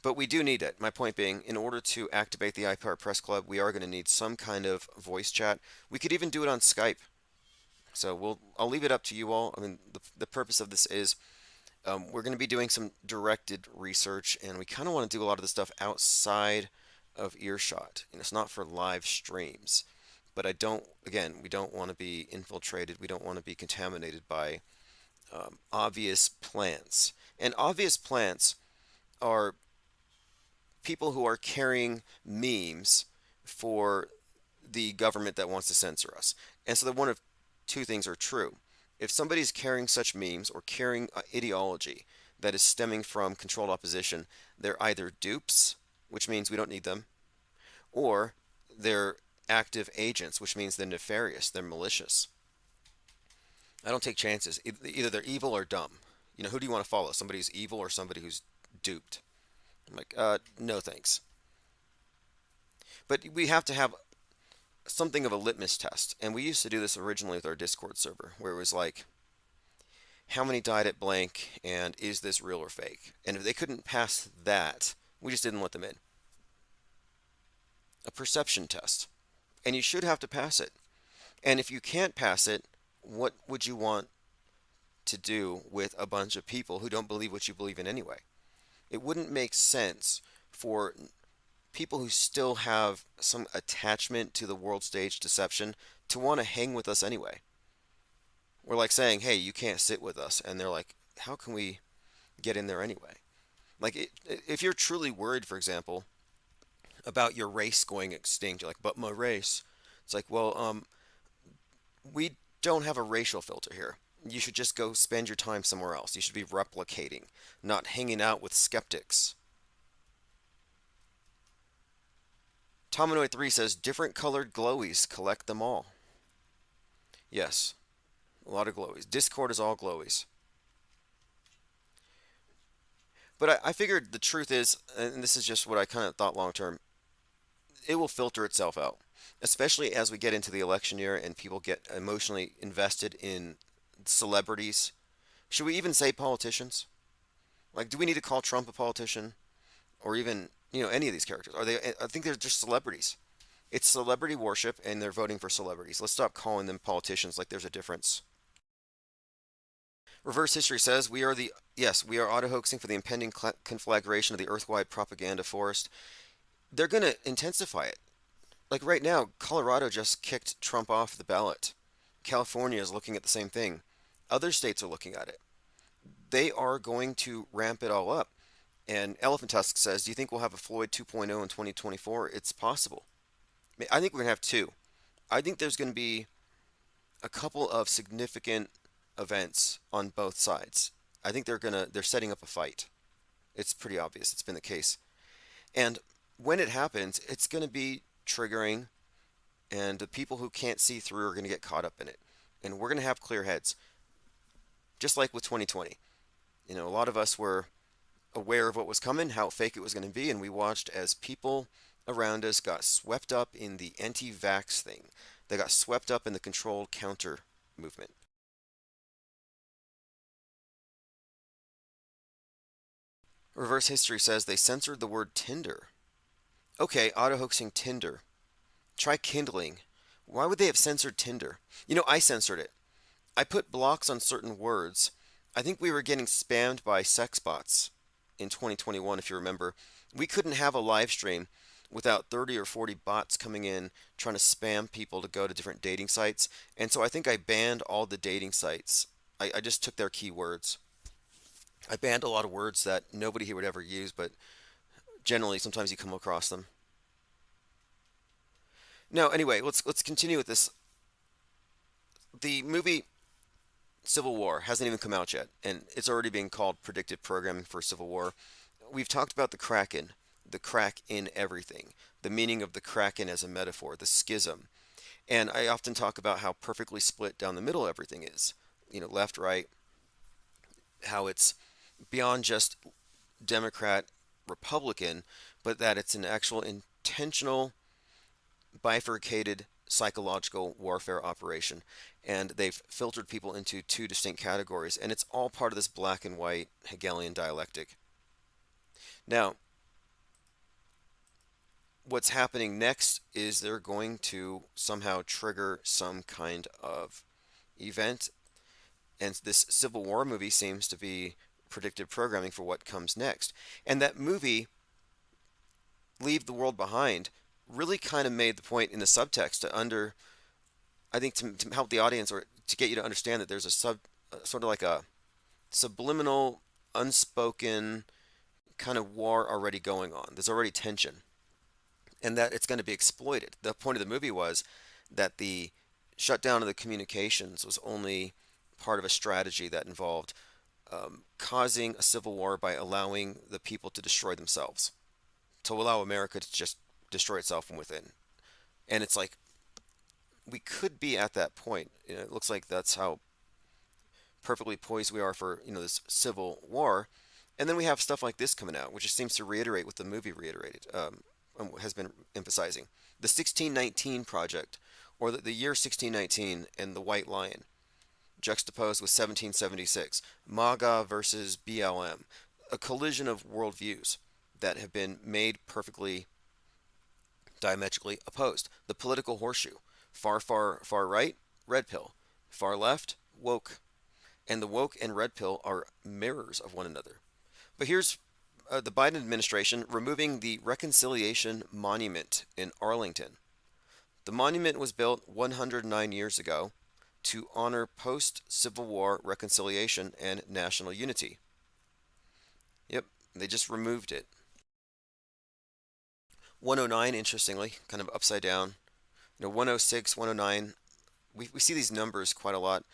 But we do need it. My point being, in order to activate the iPower Press Club, we are going to need some kind of voice chat. We could even do it on Skype. So I'll leave it up to you all. I mean, the purpose of this is we're going to be doing some directed research, and we kind of want to do a lot of the stuff outside of earshot. And it's not for live streams. But we don't want to be infiltrated. We don't want to be contaminated by obvious plants. And obvious plants are people who are carrying memes for the government that wants to censor us. And so one of two things are true. If somebody's carrying such memes or carrying ideology that is stemming from controlled opposition, they're either dupes, which means we don't need them, or they're active agents, which means they're nefarious, they're malicious. I don't take chances. Either they're evil or dumb. You know, who do you want to follow? Somebody who's evil or somebody who's duped? I'm like, no thanks. But we have to have something of a litmus test. And we used to do this originally with our Discord server, where it was like, how many died at blank, and is this real or fake? And if they couldn't pass that, we just didn't let them in. A perception test. And you should have to pass it. And if you can't pass it, what would you want to do with a bunch of people who don't believe what you believe in anyway? It wouldn't make sense for people who still have some attachment to the world stage deception to want to hang with us anyway. We're like saying, hey, you can't sit with us. And they're like, how can we get in there anyway? Like, if you're truly worried, for example, about your race going extinct, you're like, but my race. It's like, well, we don't have a racial filter here. You should just go spend your time somewhere else. You should be replicating, not hanging out with skeptics. Tomanoid3 says, different colored glowies, collect them all. Yes, a lot of glowies. Discord is all glowies. But I figured the truth is, and this is just what I kind of thought long term, it will filter itself out. Especially as we get into the election year and people get emotionally invested in celebrities. Should we even say politicians? Like, do we need to call Trump a politician? Or even, any of these characters? I think they're just celebrities. It's celebrity worship, and they're voting for celebrities. Let's stop calling them politicians like there's a difference. Reverse History says, we are auto-hoaxing for the impending conflagration of the Earth-wide propaganda forest. They're going to intensify it. Like right now, Colorado just kicked Trump off the ballot. California is looking at the same thing. Other states are looking at it. They are going to ramp it all up. And Elephant Tusk says, do you think we'll have a Floyd 2.0 in 2024? It's possible. I think we're going to have two. I think there's going to be a couple of significant events on both sides. I think they're setting up a fight. It's pretty obvious. It's been the case. And when it happens, it's going to be triggering, and the people who can't see through are going to get caught up in it. And we're going to have clear heads. Just like with 2020. A lot of us were aware of what was coming, how fake it was going to be, and we watched as people around us got swept up in the anti-vax thing. They got swept up in the controlled counter movement. Reverse History says they censored the word Tinder. Okay, auto-hoaxing Tinder. Try kindling. Why would they have censored Tinder? I censored it. I put blocks on certain words. I think we were getting spammed by sex bots in 2021, if you remember. We couldn't have a live stream without 30 or 40 bots coming in trying to spam people to go to different dating sites. And so I think I banned all the dating sites. I just took their keywords. I banned a lot of words that nobody here would ever use, but generally sometimes you come across them. No, anyway, let's continue with this. The movie Civil War hasn't even come out yet, and it's already being called predictive programming for Civil War. We've talked about the crack in everything, the meaning of the kraken as a metaphor, the schism. And I often talk about how perfectly split down the middle everything is. Left, right, how it's beyond just Democrat, Republican, but that it's an actual intentional bifurcated psychological warfare operation, and they've filtered people into two distinct categories, and it's all part of this black and white Hegelian dialectic. Now, what's happening next is they're going to somehow trigger some kind of event, and this Civil War movie seems to be predictive programming for what comes next. And that movie, Leave the World Behind, really kind of made the point in the subtext I think to help the audience or to get you to understand that there's a sort of like a subliminal, unspoken kind of war already going on. There's already tension, and that it's going to be exploited. The point of the movie was that the shutdown of the communications was only part of a strategy that involved causing a civil war by allowing the people to destroy themselves, to allow America to just destroy itself from within. And it's like, we could be at that point. It looks like that's how perfectly poised we are for this civil war. And then we have stuff like this coming out, which just seems to reiterate what the movie has been emphasizing. The 1619 Project, or the year 1619 and the White Lion, juxtaposed with 1776, MAGA versus BLM, a collision of worldviews that have been made perfectly diametrically opposed. The political horseshoe, far right, red pill, far left, woke. And the woke and red pill are mirrors of one another. But here's the Biden administration removing the Reconciliation Monument in Arlington. The monument was built 109 years ago to honor post-Civil War reconciliation and national unity. Yep, they just removed it. 109, interestingly, kind of upside down. 106, 109, we see these numbers quite a lot,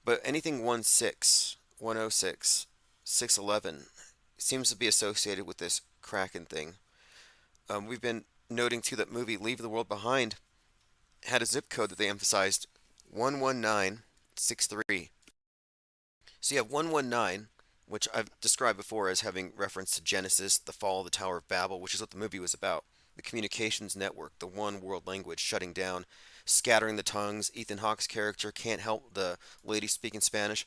but anything 16, 106, 611 seems to be associated with this Kraken thing. We've been noting too that movie Leave the World Behind had a zip code that they emphasized, 11963. So you have 119, which I've described before as having reference to Genesis, the fall of the Tower of Babel, which is what the movie was about. The communications network, the one world language shutting down, scattering the tongues. Ethan Hawke's character can't help the lady speaking Spanish.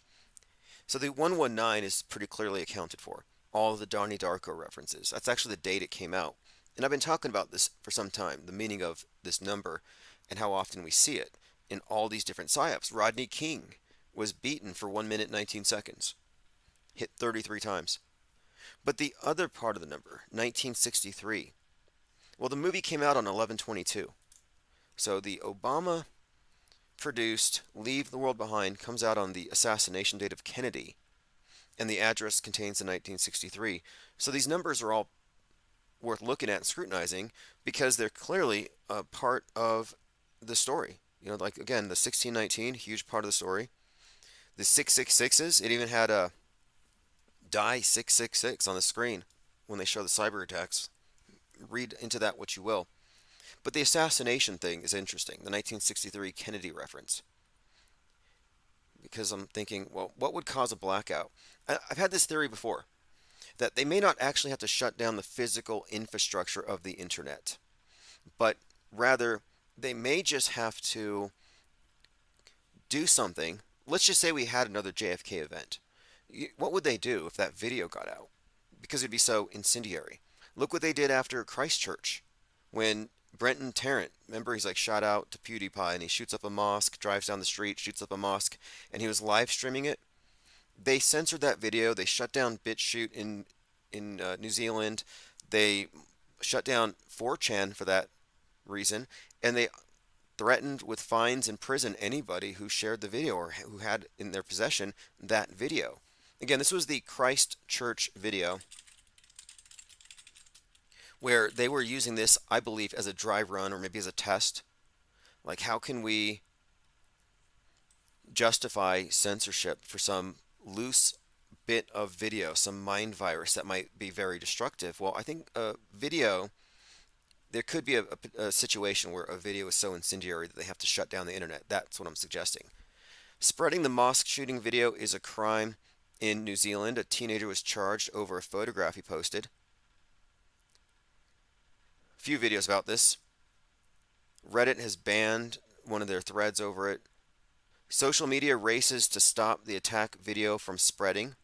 So the 119 is pretty clearly accounted for. All of the Donnie Darko references. That's actually the date it came out. And I've been talking about this for some time, the meaning of this number and how often we see it in all these different psyops. Rodney King was beaten for 1 minute 19 seconds. Hit 33 times. But the other part of the number, 1963, well, the movie came out on 11/22. So the Obama produced Leave the World Behind comes out on the assassination date of Kennedy, and the address contains the 1963. So these numbers are all worth looking at and scrutinizing because they're clearly a part of the story. Like again, the 1619, huge part of the story. The 666s, it even had a die 666 on the screen when they show the cyber attacks. Read into that what you will. But the assassination thing is interesting, the 1963 Kennedy reference. Because I'm thinking, well, what would cause a blackout? I've had this theory before, that they may not actually have to shut down the physical infrastructure of the internet, but rather they may just have to do something. Let's just say we had another JFK event. What would they do if that video got out? Because it'd be so incendiary. Look what they did after Christchurch when Brenton Tarrant, remember, he's like shot out to PewDiePie and he shoots up a mosque, drives down the street, shoots up a mosque, and he was live streaming it. They censored that video. They shut down BitChute in New Zealand. They shut down 4chan for that reason, and they threatened with fines and prison anybody who shared the video or who had in their possession that video. Again, this was the Christ Church video where they were using this, I believe, as a dry run or maybe as a test. Like, how can we justify censorship for some loose bit of video, some mind virus that might be very destructive? Well, I think there could be a situation where a video is so incendiary that they have to shut down the internet. That's what I'm suggesting. Spreading the mosque shooting video is a crime in New Zealand. A teenager was charged over a photograph he posted. A few videos about this. Reddit has banned one of their threads over it. Social media races to stop the attack video from spreading.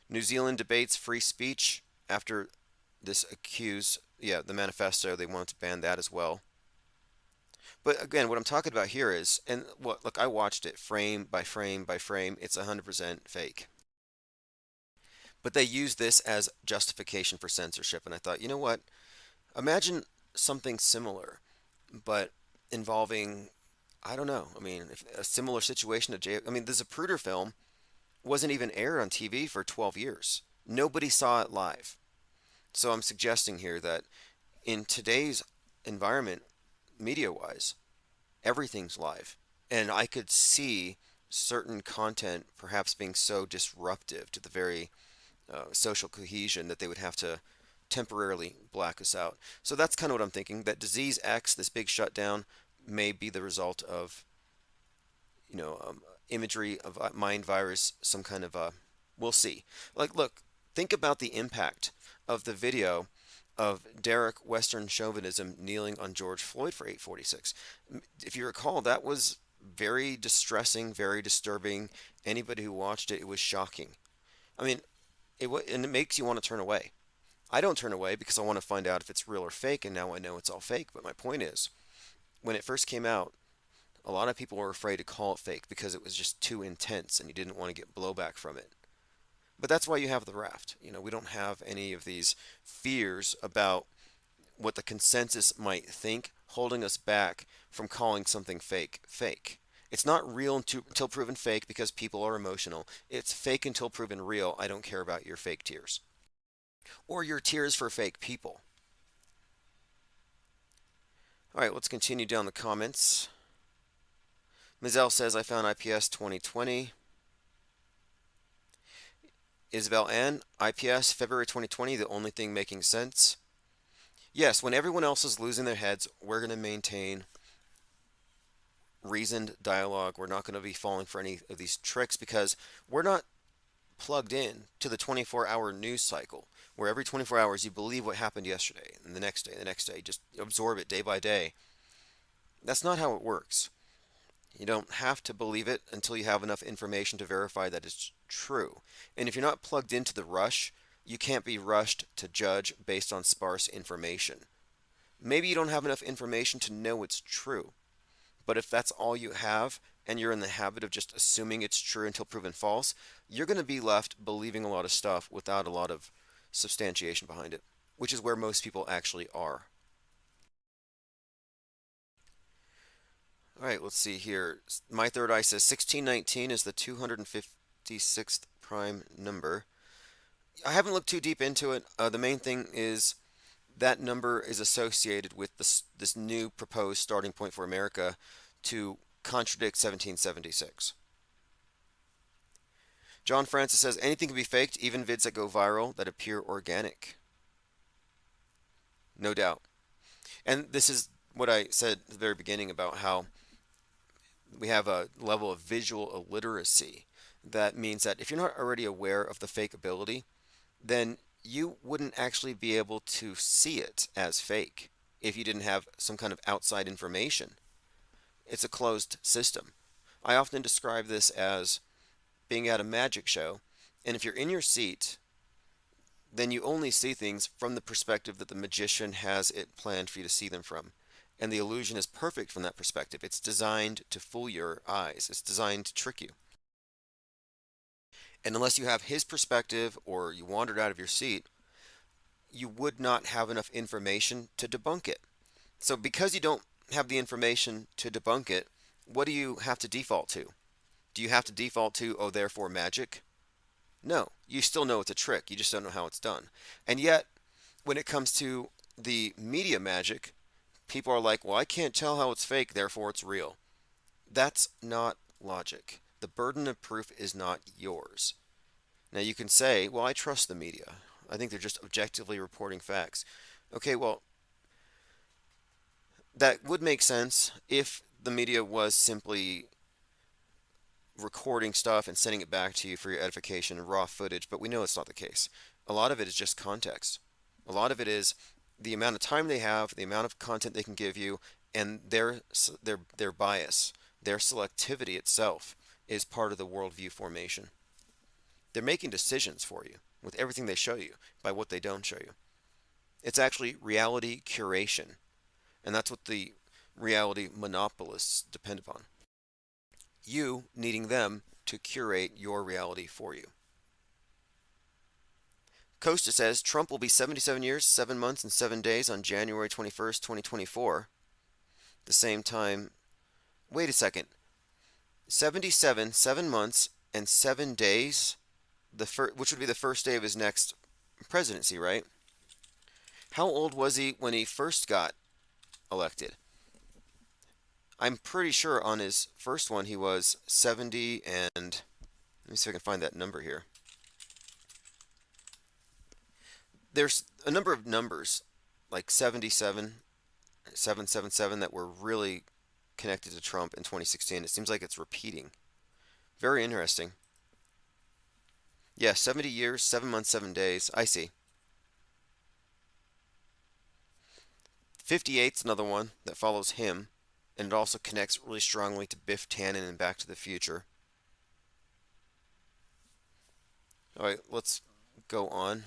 New Zealand debates free speech after this the manifesto, they want to ban that as well. But again, what I'm talking about here is, and look, I watched it frame by frame by frame, it's 100% fake. But they use this as justification for censorship, and I thought, you know what? Imagine something similar, but involving, I don't know, I mean, a similar situation to the Zapruder film wasn't even aired on TV for 12 years. Nobody saw it live. So I'm suggesting here that in today's environment, media-wise, everything's live. And I could see certain content perhaps being so disruptive to the very social cohesion that they would have to temporarily black us out. So that's kind of what I'm thinking, that Disease X, this big shutdown, may be the result of, imagery of a mind virus, some kind of we'll see. Like, look, think about the impact of the video of Derek Western Chauvinism kneeling on George Floyd for 846. If you recall, that was very distressing, very disturbing. Anybody who watched it, it was shocking. I mean, and it makes you want to turn away. I don't turn away because I want to find out if it's real or fake, and now I know it's all fake. But my point is, when it first came out, a lot of people were afraid to call it fake because it was just too intense and you didn't want to get blowback from it. But that's why you have the raft. We don't have any of these fears about what the consensus might think holding us back from calling something fake fake. It's not real until proven fake because people are emotional. It's fake until proven real. I don't care about your fake tears. Or your tears for fake people. All right, let's continue down the comments. Mizell says, I found IPS 2020. Isabel N. IPS February 2020, the only thing making sense. Yes, when everyone else is losing their heads, we're going to maintain reasoned dialogue. We're not going to be falling for any of these tricks because we're not plugged in to the 24-hour news cycle where every 24 hours you believe what happened yesterday and the next day, just absorb it day by day. That's not how it works. You don't have to believe it until you have enough information to verify that it's true. And if you're not plugged into the rush, you can't be rushed to judge based on sparse information. Maybe you don't have enough information to know it's true. But if that's all you have, and you're in the habit of just assuming it's true until proven false, you're going to be left believing a lot of stuff without a lot of substantiation behind it, which is where most people actually are. All right, let's see here. My Third Eye says 1619 is the 256th prime number. I haven't looked too deep into it. The main thing is that number is associated with this new proposed starting point for America to contradict 1776. John Francis says anything can be faked, even vids that go viral that appear organic. No doubt. And this is what I said at the very beginning about how we have a level of visual illiteracy. That means that if you're not already aware of the fake ability, then you wouldn't actually be able to see it as fake if you didn't have some kind of outside information. It's a closed system. I often describe this as being at a magic show, and if you're in your seat, then you only see things from the perspective that the magician has it planned for you to see them from. And the illusion is perfect from that perspective. It's designed to fool your eyes. It's designed to trick you. And unless you have his perspective or you wandered out of your seat, you would not have enough information to debunk it. So because you don't have the information to debunk it, what do you have to default to? Do you have to default to, oh, therefore magic? No, you still know it's a trick. You just don't know how it's done. And yet, when it comes to the media magic, people are like, well, I can't tell how it's fake, therefore it's real. That's not logic. The burden of proof is not yours. Now you can say, well, I trust the media. I think they're just objectively reporting facts. Okay, well, that would make sense if the media was simply recording stuff and sending it back to you for your edification and raw footage, but we know it's not the case. A lot of it is just context. A lot of it is the amount of time they have, the amount of content they can give you, and their bias, their selectivity itself is part of the worldview formation. They're making decisions for you with everything they show you by what they don't show you. It's actually reality curation, and that's what the reality monopolists depend upon. You needing them to curate your reality for you. Costa says Trump will be 77 years, 7 months, and 7 days on January 21st, 2024. The same time, wait a second. 77, 7 months, and 7 days, which would be the first day of his next presidency, right? How old was he when he first got elected? I'm pretty sure on his first one he was 70 and... Let me see if I can find that number here. There's a number of numbers, like 77, 777, that were really connected to Trump in 2016. It seems like it's repeating. Very interesting. Yeah, 70 years, 7 months, 7 days. I see. 58's another one that follows him, and it also connects really strongly to Biff Tannen and Back to the Future. Alright, let's go on.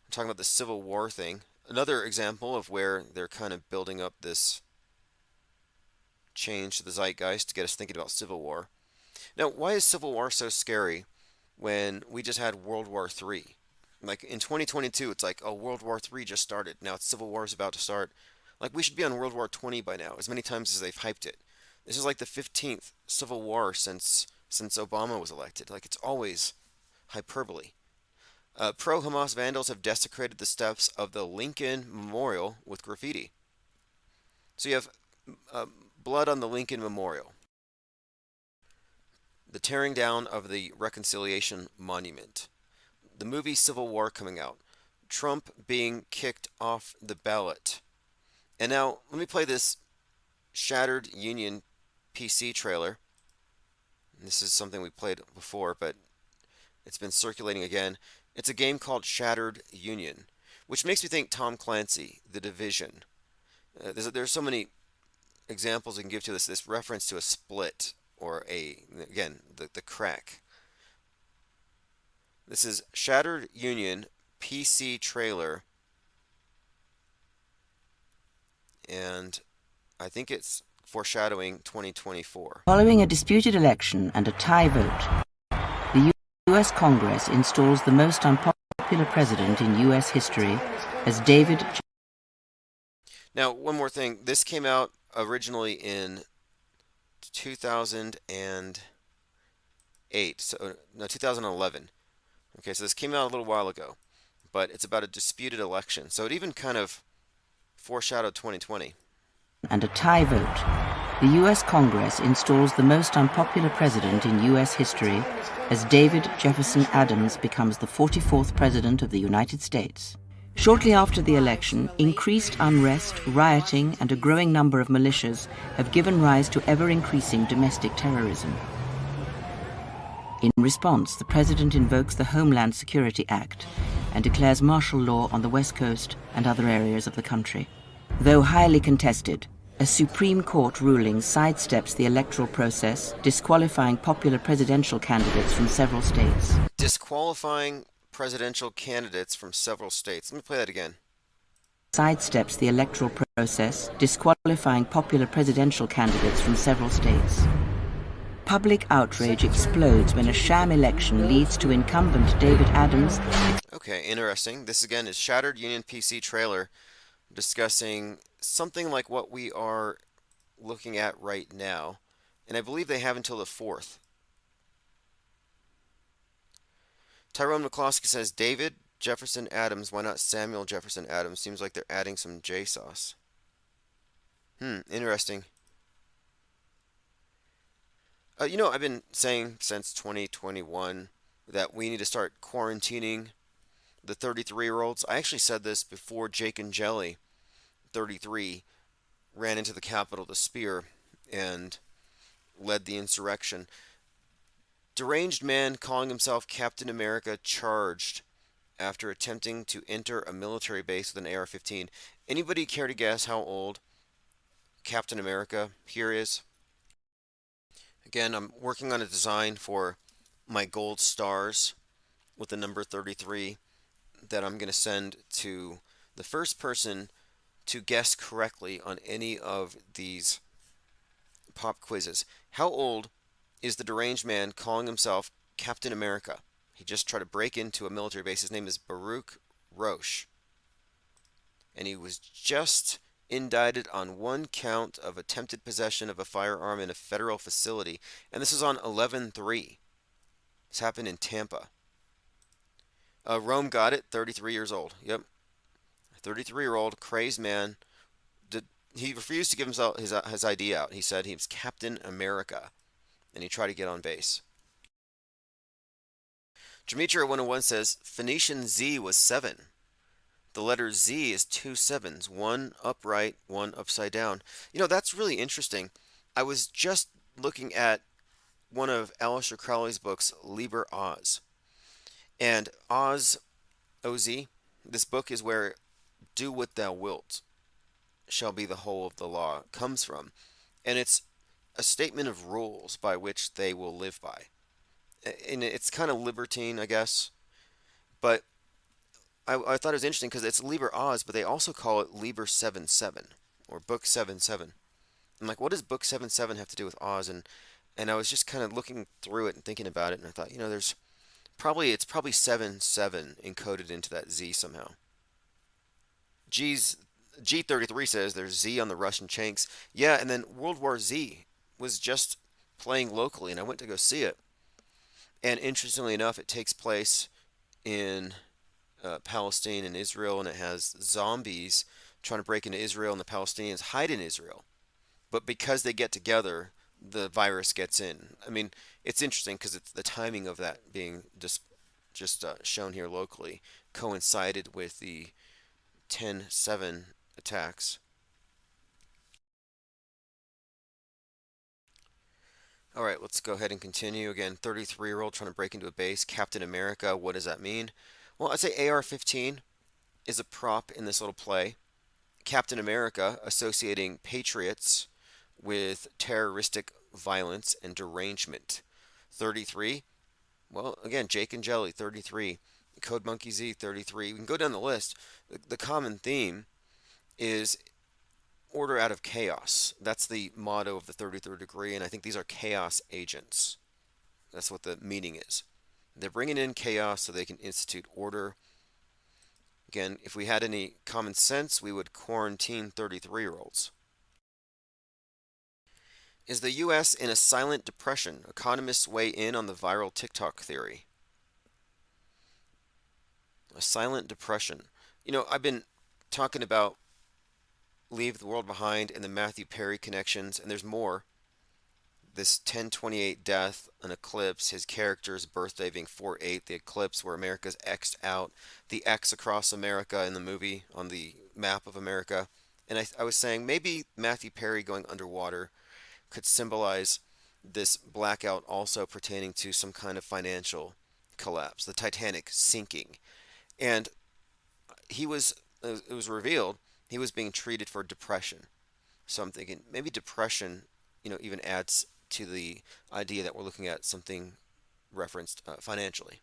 I'm talking about the Civil War thing. Another example of where they're kind of building up this change to the zeitgeist to get us thinking about Civil War. Now, why is Civil War so scary when we just had World War III? Like in 2022, it's like, oh, World War III just started. Now it's Civil War is about to start. Like we should be on World War 20 by now, as many times as they've hyped it. This is like the 15th Civil War since Obama was elected. Like it's always hyperbole. Pro-Hamas vandals have desecrated the steps of the Lincoln Memorial with graffiti. So you have blood on the Lincoln Memorial. The tearing down of the Reconciliation Monument. The movie Civil War coming out. Trump being kicked off the ballot. And now, let me play this Shattered Union PC trailer. This is something we played before, but it's been circulating again. It's a game called Shattered Union, which makes me think Tom Clancy, The Division. There's so many examples we can give to this reference to a split, or the crack. This is Shattered Union PC trailer, and I think it's foreshadowing 2024. Following a disputed election and a tie vote, the U.S. Congress installs the most unpopular president in U.S. history as David. Now, one more thing. This came out originally in 2008. 2011. Okay, so this came out a little while ago, but it's about a disputed election. So it even kind of foreshadowed 2020. And a tie vote, the U.S. Congress installs the most unpopular president in U.S. history as David Jefferson Adams becomes the 44th president of the United States. Shortly after the election, increased unrest, rioting, and a growing number of militias have given rise to ever-increasing domestic terrorism. In response, the president invokes the Homeland Security Act and declares martial law on the West Coast and other areas of the country. Though highly contested, a Supreme Court ruling sidesteps the electoral process, disqualifying popular presidential candidates from several states. Disqualifying presidential candidates from several states. Let me play that again. Sidesteps the electoral process, disqualifying popular presidential candidates from several states. Public outrage explodes when a sham election leads to incumbent David Adams. Okay, interesting. This again is Shattered Union PC trailer discussing something like what we are looking at right now. And I believe they have until the 4th. Tyrone McCloskey says, David Jefferson Adams, why not Samuel Jefferson Adams? Seems like they're adding some J sauce. Interesting. I've been saying since 2021 that we need to start quarantining the 33-year-olds. I actually said this before Jake and Jelly, 33, ran into the Capitol to spear and led the insurrection. Deranged man calling himself Captain America charged after attempting to enter a military base with an AR-15. Anybody care to guess how old Captain America here is? Again, I'm working on a design for my gold stars with the number 33 that I'm going to send to the first person to guess correctly on any of these pop quizzes. How old is the deranged man calling himself Captain America? He just tried to break into a military base. His name is Baruch Roche. And he was just indicted on one count of attempted possession of a firearm in a federal facility. And this is on 11/3. This happened in Tampa. Rome got it, 33 years old. Yep. 33-year-old crazed man. He refused to give himself his ID out. He said he was Captain America. And he tried to get on base. Demetria 101 says Phoenician Z was 7. The letter Z is 2 sevens, one upright, one upside down. That's really interesting. I was just looking at one of Aleister Crowley's books, Liber Oz. And Oz, O-Z, this book is where do what thou wilt shall be the whole of the law comes from. And it's a statement of rules by which they will live by. And it's kind of libertine, I guess. But I thought it was interesting because it's Liber Oz, but they also call it Liber 7-7 or Book 7-7. I'm like, what does Book 7-7 have to do with Oz? And I was just kind of looking through it and thinking about it, and I thought, it's probably 7-7 encoded into that Z somehow. G33 says there's Z on the Russian Chanks. Yeah, and then World War Z was just playing locally, and I went to go see it. And interestingly enough, it takes place in Palestine and Israel, and it has zombies trying to break into Israel, and the Palestinians hide in Israel. But because they get together, the virus gets in. I mean, it's interesting because it's the timing of that being just shown here locally coincided with the 10/7 attacks. All right, let's go ahead and continue. Again, 33-year-old trying to break into a base. Captain America, what does that mean? Well, I'd say AR-15 is a prop in this little play. Captain America associating patriots with terroristic violence and derangement. 33, well, again, Jake and Jelly, 33. Code Monkey Z, 33. We can go down the list. The common theme is order out of chaos. That's the motto of the 33rd degree, and I think these are chaos agents. That's what the meaning is. They're bringing in chaos so they can institute order. Again, if we had any common sense, we would quarantine 33-year-olds. Is the U.S. in a silent depression? Economists weigh in on the viral TikTok theory. A silent depression. I've been talking about Leave the World Behind and the Matthew Perry connections, and there's more. This 1028 death, an eclipse, his character's birthday being 4/8, the eclipse where America's X'd out, the X across America in the movie on the map of America. And I was saying maybe Matthew Perry going underwater could symbolize this blackout also pertaining to some kind of financial collapse, the Titanic sinking. And it was revealed he was being treated for depression. So I'm thinking maybe depression, even adds to the idea that we're looking at something referenced financially.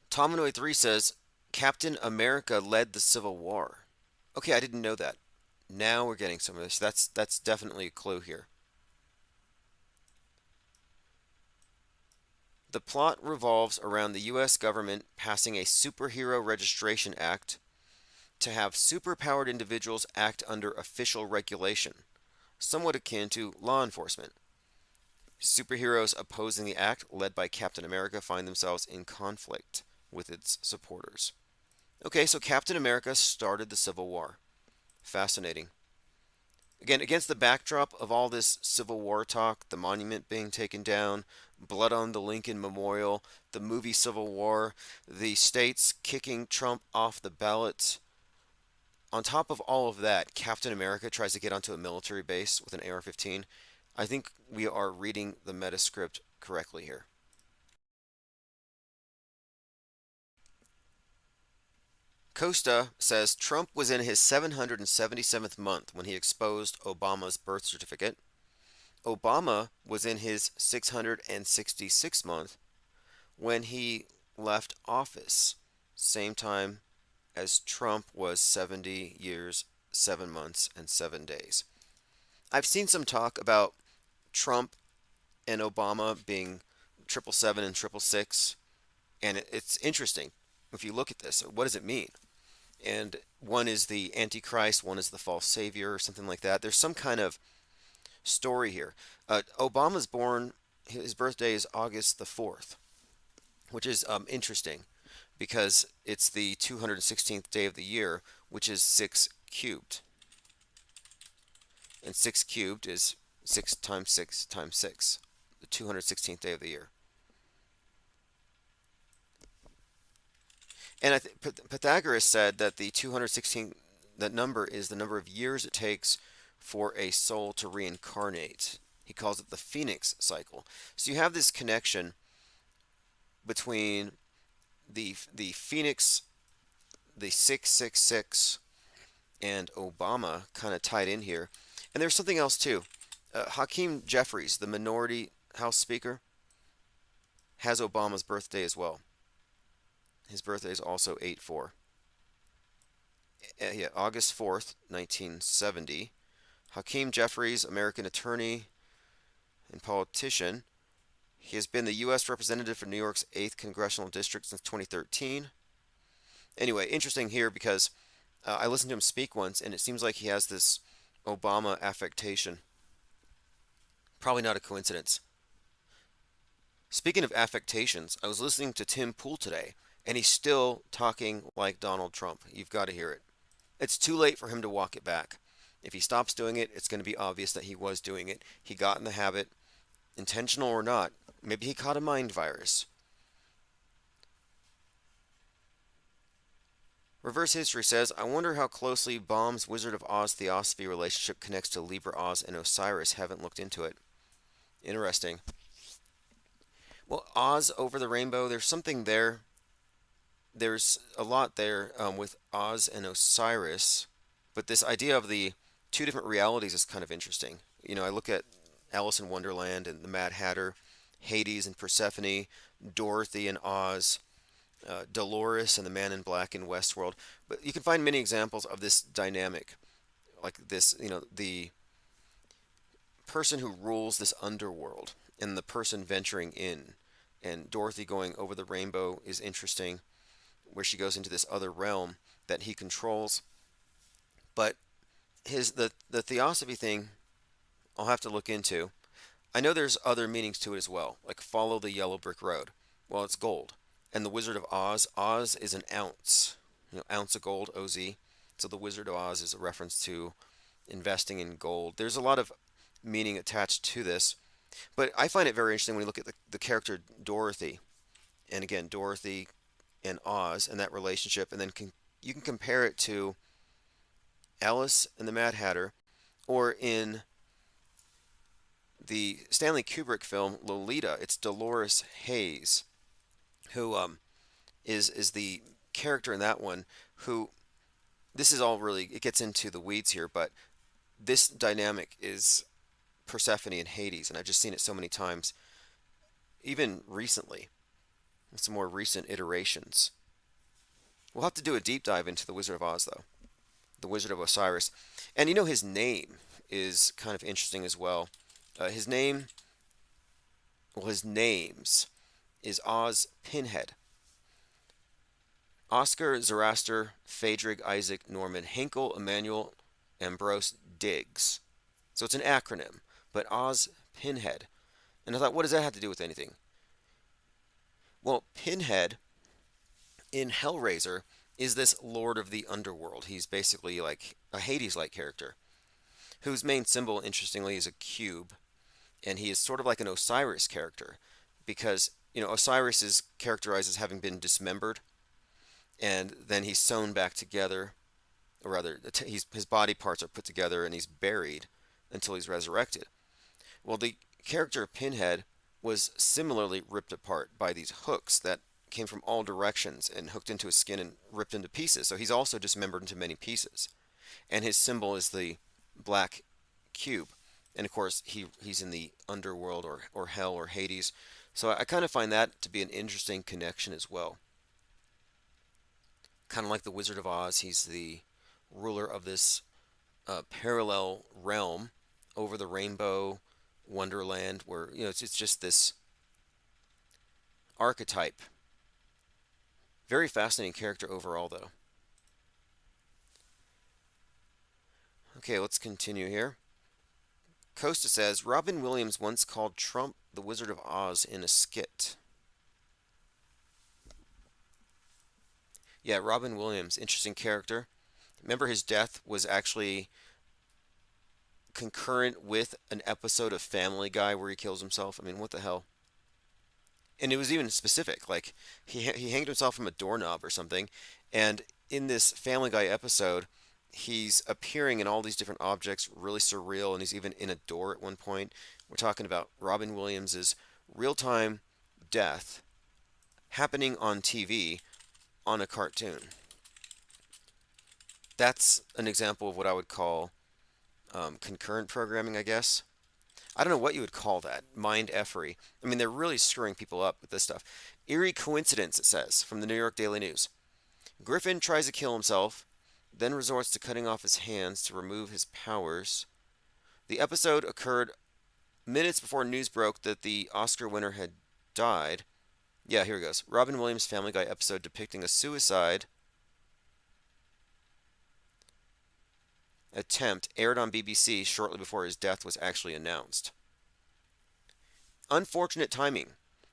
Tominoid 3 says Captain America led the Civil War. Okay, I didn't know that. Now we're getting some of this. That's definitely a clue here. The plot revolves around the U.S. government passing a Superhero Registration Act to have superpowered individuals act under official regulation, somewhat akin to law enforcement. Superheroes opposing the act, led by Captain America, find themselves in conflict with its supporters. Okay, so Captain America started the Civil War. Fascinating. Again, against the backdrop of all this Civil War talk, the monument being taken down, blood on the Lincoln Memorial, the movie Civil War, the states kicking Trump off the ballot. On top of all of that, Captain America tries to get onto a military base with an AR-15. I think we are reading the metascript correctly here. Costa says Trump was in his 777th month when he exposed Obama's birth certificate. Obama was in his 666th month when he left office, same time as Trump was 70 years, 7 months, and 7 days. I've seen some talk about Trump and Obama being 777 and 666, and it's interesting. If you look at this, what does it mean? And one is the Antichrist, one is the false savior, or something like that. There's some kind of story here. Obama's born, his birthday is August the 4th, which is interesting because it's the 216th day of the year, which is 6 cubed. And 6 cubed is 6 times 6 times 6, the 216th day of the year. And Pythagoras said that the 216, that number is the number of years it takes for a soul to reincarnate. He calls it the phoenix cycle. So you have this connection between the phoenix, the 666, and Obama kind of tied in here. And there's something else too. Hakeem Jeffries, the minority House Speaker, has Obama's birthday as well. His birthday is also 8/4. Yeah, August 4th, 1970. Hakeem Jeffries, American attorney and politician. He has been the U.S. representative for New York's 8th Congressional District since 2013. Anyway, interesting here because I listened to him speak once, and it seems like he has this Obama affectation. Probably not a coincidence. Speaking of affectations, I was listening to Tim Pool today, and he's still talking like Donald Trump. You've got to hear it. It's too late for him to walk it back. If he stops doing it, it's going to be obvious that he was doing it. He got in the habit, intentional or not. Maybe he caught a mind virus. Reverse History says, I wonder how closely Baum's Wizard of Oz theosophy relationship connects to Libra Oz and Osiris. Haven't looked into it. Interesting. Well, Oz over the rainbow, there's something there. There's a lot there with Oz and Osiris, but this idea of the two different realities is kind of interesting. You know, I look at Alice in Wonderland and the Mad Hatter, Hades and Persephone, Dorothy and Oz, Dolores and the Man in Black in Westworld. But you can find many examples of this dynamic, like this, you know, the person who rules this underworld and the person venturing in. And Dorothy going over the rainbow is interesting, where she goes into this other realm that he controls. But the theosophy thing, I'll have to look into. I know there's other meanings to it as well, like follow the yellow brick road. Well, it's gold. And the Wizard of Oz, Oz is an ounce, you know, ounce of gold, OZ. So the Wizard of Oz is a reference to investing in gold. There's a lot of meaning attached to this, but I find it very interesting when you look at the character Dorothy, and again, Dorothy and Oz and that relationship, and then you can compare it to Alice and the Mad Hatter, or in the Stanley Kubrick film Lolita, it's Dolores Hayes, who is the character in that one, who, this is all really, it gets into the weeds here, but this dynamic is Persephone and Hades, and I've just seen it so many times, even recently, some more recent iterations. We'll have to do a deep dive into the Wizard of Oz, though, the Wizard of Osiris. And you know, his name is kind of interesting as well. His name, well, his names is Oz Pinhead. Oscar Zaraster Friedrich Isaac Norman Henkel Emmanuel Ambrose Diggs. So it's an acronym, but Oz Pinhead. And I thought, what does that have to do with anything? Well, Pinhead in Hellraiser is this Lord of the Underworld. He's basically like a Hades-like character, whose main symbol, interestingly, is a cube, and he is sort of like an Osiris character, because Osiris is characterized as having been dismembered, and then he's sewn back together, or rather, his body parts are put together, and he's buried until he's resurrected. Well, the character Pinhead was similarly ripped apart by these hooks that came from all directions and hooked into his skin and ripped into pieces. So he's also dismembered into many pieces. And his symbol is the black cube. And of course, he's in the underworld or hell or Hades. So I kind of find that to be an interesting connection as well. Kind of like the Wizard of Oz, he's the ruler of this parallel realm over the rainbow wonderland, where it's just this archetype. Very fascinating character overall, though. Okay, let's continue here. Costa says, Robin Williams once called Trump the Wizard of Oz in a skit. Yeah, Robin Williams, interesting character. Remember, his death was actually concurrent with an episode of Family Guy where he kills himself. I mean, what the hell? And it was even specific, like he hanged himself from a doorknob or something. And in this Family Guy episode, he's appearing in all these different objects, really surreal, and he's even in a door at one point. We're talking about Robin Williams's real-time death happening on TV on a cartoon. That's an example of what I would call concurrent programming, I guess. I don't know what you would call that. Mind effery. I mean, they're really screwing people up with this stuff. Eerie coincidence, it says, from the New York Daily News. Griffin tries to kill himself, then resorts to cutting off his hands to remove his powers. The episode occurred minutes before news broke that the Oscar winner had died. Yeah, here it goes. Robin Williams' Family Guy episode depicting a suicide attempt aired on BBC shortly before his death was actually announced. Unfortunate timing.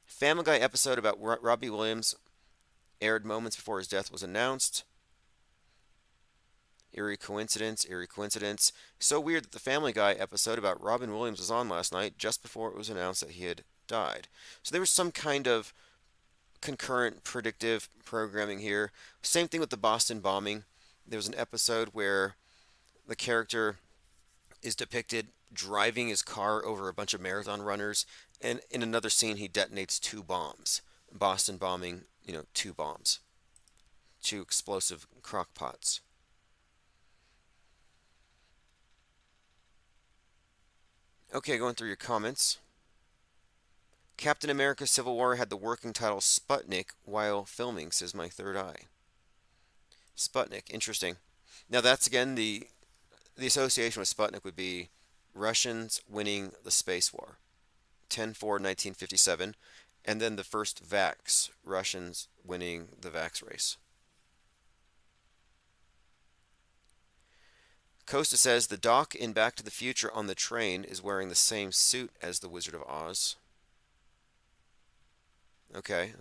Family Guy episode about Robbie Williams aired moments before his death was announced. Eerie coincidence, eerie coincidence. So weird that the Family Guy episode about Robin Williams was on last night just before it was announced that he had died. So there was some kind of concurrent predictive programming here. Same thing with the Boston bombing. There was an episode where the character is depicted driving his car over a bunch of marathon runners, and in another scene he detonates 2 bombs. Boston bombing, 2 bombs. 2 explosive crock pots. Okay, going through your comments. Captain America Civil War had the working title Sputnik while filming, says my third eye. Sputnik, interesting. Now that's again the association with Sputnik would be Russians winning the space war, 10/4/1957, and then the first vax, Russians winning the vax race. Costa says the Doc in Back to the Future on the train is wearing the same suit as the Wizard of Oz. Okay.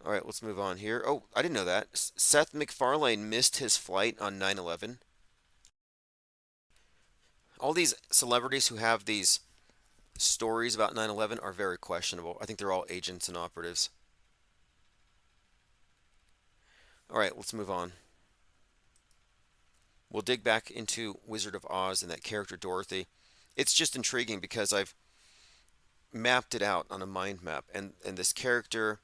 All right, let's move on here. Oh, I didn't know that. Seth MacFarlane missed his flight on 9/11. All these celebrities who have these stories about 9/11 are very questionable. I think they're all agents and operatives. All right, let's move on. We'll dig back into Wizard of Oz and that character Dorothy. It's just intriguing because I've mapped it out on a mind map, and this character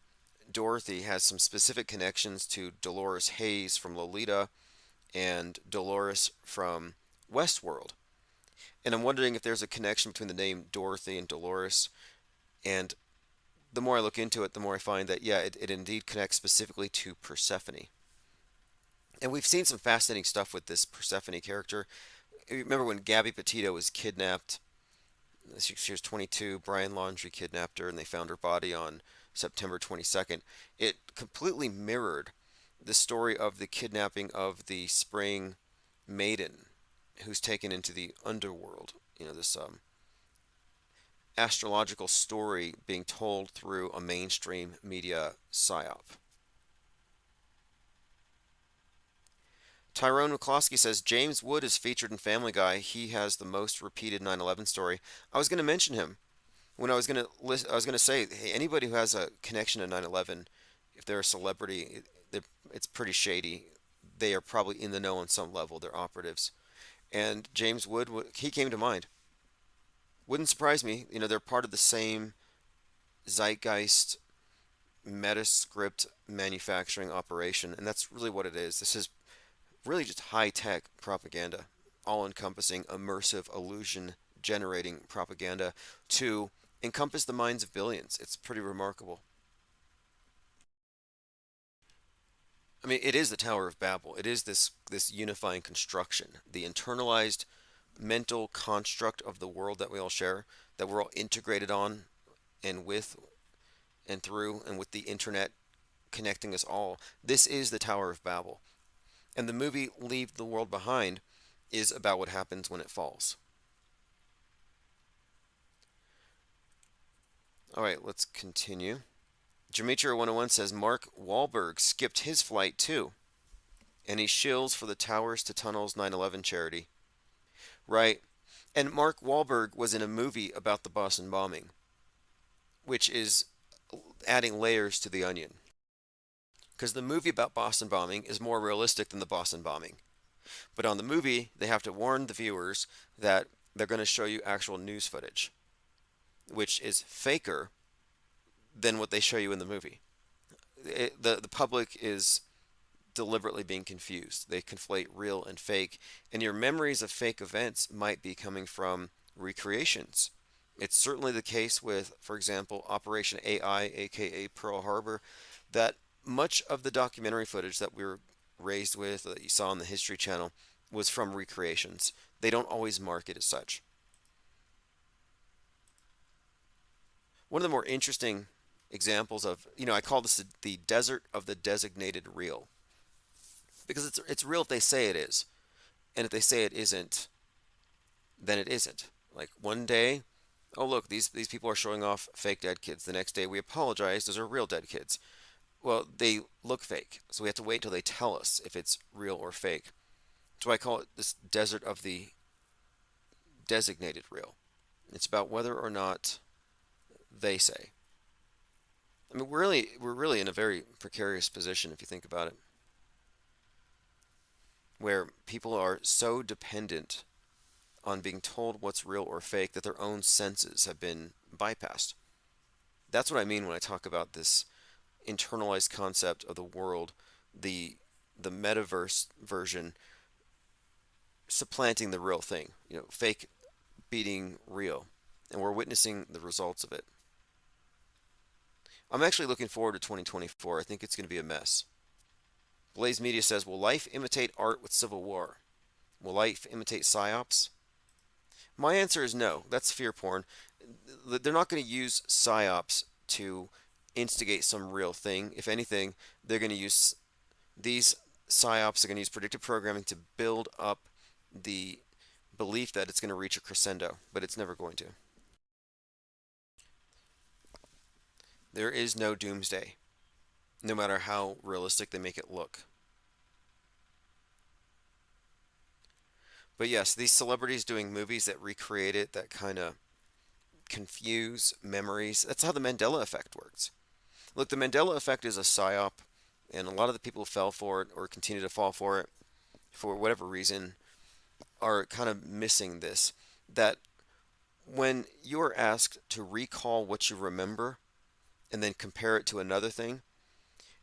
Dorothy has some specific connections to Dolores Hayes from Lolita and Dolores from Westworld. And I'm wondering if there's a connection between the name Dorothy and Dolores. And the more I look into it, the more I find that, yeah, it indeed connects specifically to Persephone. And we've seen some fascinating stuff with this Persephone character. Remember when Gabby Petito was kidnapped She was 22. Brian Laundrie kidnapped her, and they found her body on September 22nd. It completely mirrored the story of the kidnapping of the Spring Maiden, who's taken into the underworld. This astrological story being told through a mainstream media psyop. Tyrone McCloskey says James Wood is featured in Family Guy. He has the most repeated 9/11 story. I was going to mention him when I was going to say, hey, anybody who has a connection to 9/11, if they're a celebrity, it's pretty shady. They are probably in the know on some level. They're operatives. And James Wood, he came to mind. Wouldn't surprise me. They're part of the same zeitgeist metascript manufacturing operation, and that's really what it is. This is really just high-tech propaganda, all-encompassing, immersive, illusion-generating propaganda to encompass the minds of billions. It's pretty remarkable. I mean, it is the Tower of Babel. It is this unifying construction, the internalized mental construct of the world that we all share, that we're all integrated on and with and through, and with the internet connecting us all. This is the Tower of Babel. And the movie Leave the World Behind is about what happens when it falls. All right, let's continue. Demetria 101 says Mark Wahlberg skipped his flight too, and he shills for the Towers to Tunnels 9/11 charity. Right. And Mark Wahlberg was in a movie about the Boston bombing, which is adding layers to the onion. Because the movie about Boston bombing is more realistic than the Boston bombing. But on the movie, they have to warn the viewers that they're going to show you actual news footage, which is faker than what they show you in the movie. The public is deliberately being confused. They conflate real and fake, and your memories of fake events might be coming from recreations. It's certainly the case with, for example, Operation AI, aka Pearl Harbor, that much of the documentary footage that we were raised with, that you saw on the History Channel, was from recreations. They don't always mark it as such. One of the more interesting examples of, I call this the desert of the designated real. Because it's real if they say it is. And if they say it isn't, then it isn't. Like one day, oh look, these people are showing off fake dead kids. The next day we apologize, those are real dead kids. Well, they look fake, so we have to wait till they tell us if it's real or fake. So I call it this desert of the designated real. It's about whether or not they say. I mean, we're really in a very precarious position if you think about it, where people are so dependent on being told what's real or fake that their own senses have been bypassed. That's what I mean when I talk about this internalized concept of the world, the metaverse version supplanting the real thing, fake beating real, and we're witnessing the results of it. I'm actually looking forward to 2024. I think it's going to be a mess. Blaze Media says, will life imitate art with Civil War? Will life imitate psyops? My answer is no. That's fear porn. They're not going to use psyops to instigate some real thing. If anything, they're going to use these psyops, they're going to use predictive programming to build up the belief that it's going to reach a crescendo, but it's never going to. There is no doomsday, no matter how realistic they make it look. But yes, these celebrities doing movies that recreate it, that kind of confuse memories, that's how the Mandela effect works. Look, the Mandela effect is a psyop, and a lot of the people who fell for it or continue to fall for it for whatever reason are kind of missing this, that when you are asked to recall what you remember and then compare it to another thing,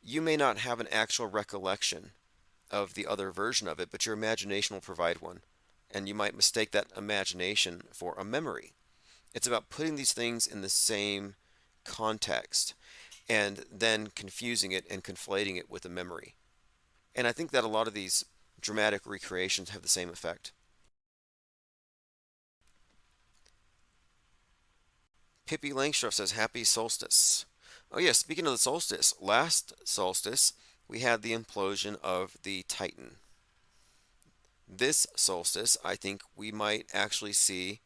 you may not have an actual recollection of the other version of it, but your imagination will provide one. And you might mistake that imagination for a memory. It's about putting these things in the same context and then confusing it and conflating it with a memory. And I think that a lot of these dramatic recreations have the same effect. Pippi Langstruff says, Happy solstice. Oh, yeah, speaking of the solstice, last solstice, we had the implosion of the Titan. This solstice, I think we might actually see,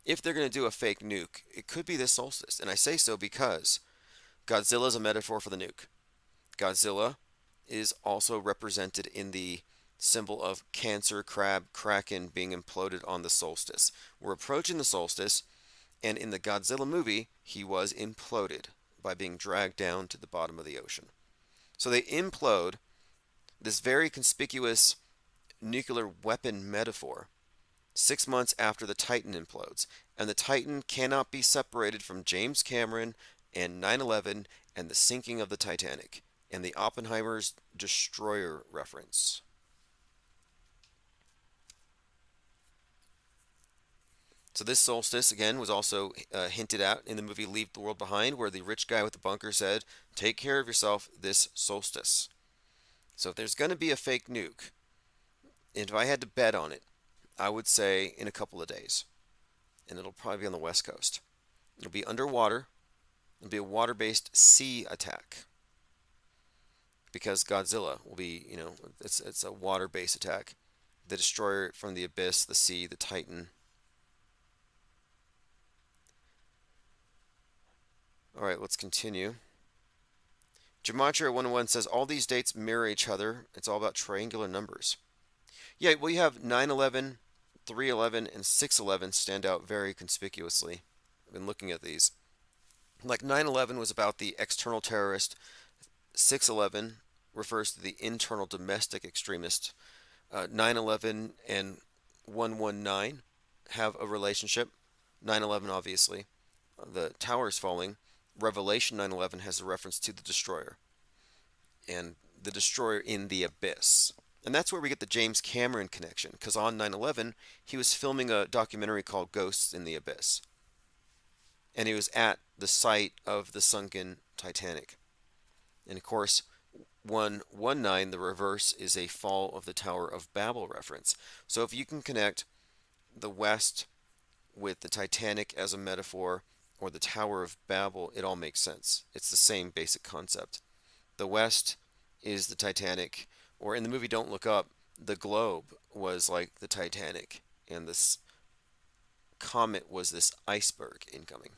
if they're going to do a fake nuke, it could be this solstice. And I say so because Godzilla is a metaphor for the nuke. Godzilla is also represented in the symbol of Cancer Crab Kraken being imploded on the solstice. We're approaching the solstice, and in the Godzilla movie, he was imploded by being dragged down to the bottom of the ocean. So they implode this very conspicuous nuclear weapon metaphor 6 months after the Titan implodes. And the Titan cannot be separated from James Cameron and 9/11 and the sinking of the Titanic and the Oppenheimer's destroyer reference. So this solstice, again, was also hinted at in the movie Leave the World Behind, where the rich guy with the bunker said, take care of yourself this solstice. So if there's going to be a fake nuke, and if I had to bet on it, I would say in a couple of days. And it'll probably be on the West Coast. It'll be underwater. It'll be a water-based sea attack. Because Godzilla will be, it's a water-based attack. The destroyer from the abyss, the sea, the Titan. Alright, let's continue. Gematria 101 says, all these dates mirror each other. It's all about triangular numbers. Yeah, well, you have 9/11, 3/11, and 6/11 stand out very conspicuously. I've been looking at these. Like 9/11 was about the external terrorist. 6/11 refers to the internal domestic extremist. 9/11 and 119 have a relationship. 9/11, obviously. The towers falling. Revelation 9/11 has a reference to the destroyer. And the destroyer in the abyss. And that's where we get the James Cameron connection, because on 9/11, he was filming a documentary called Ghosts in the Abyss. And he was at the site of the sunken Titanic. And of course, 119, the reverse, is a fall of the Tower of Babel reference. So if you can connect the West with the Titanic as a metaphor, or the Tower of Babel, it all makes sense. It's the same basic concept. The West is the Titanic, or in the movie Don't Look Up, the globe was like the Titanic, and this comet was this iceberg incoming.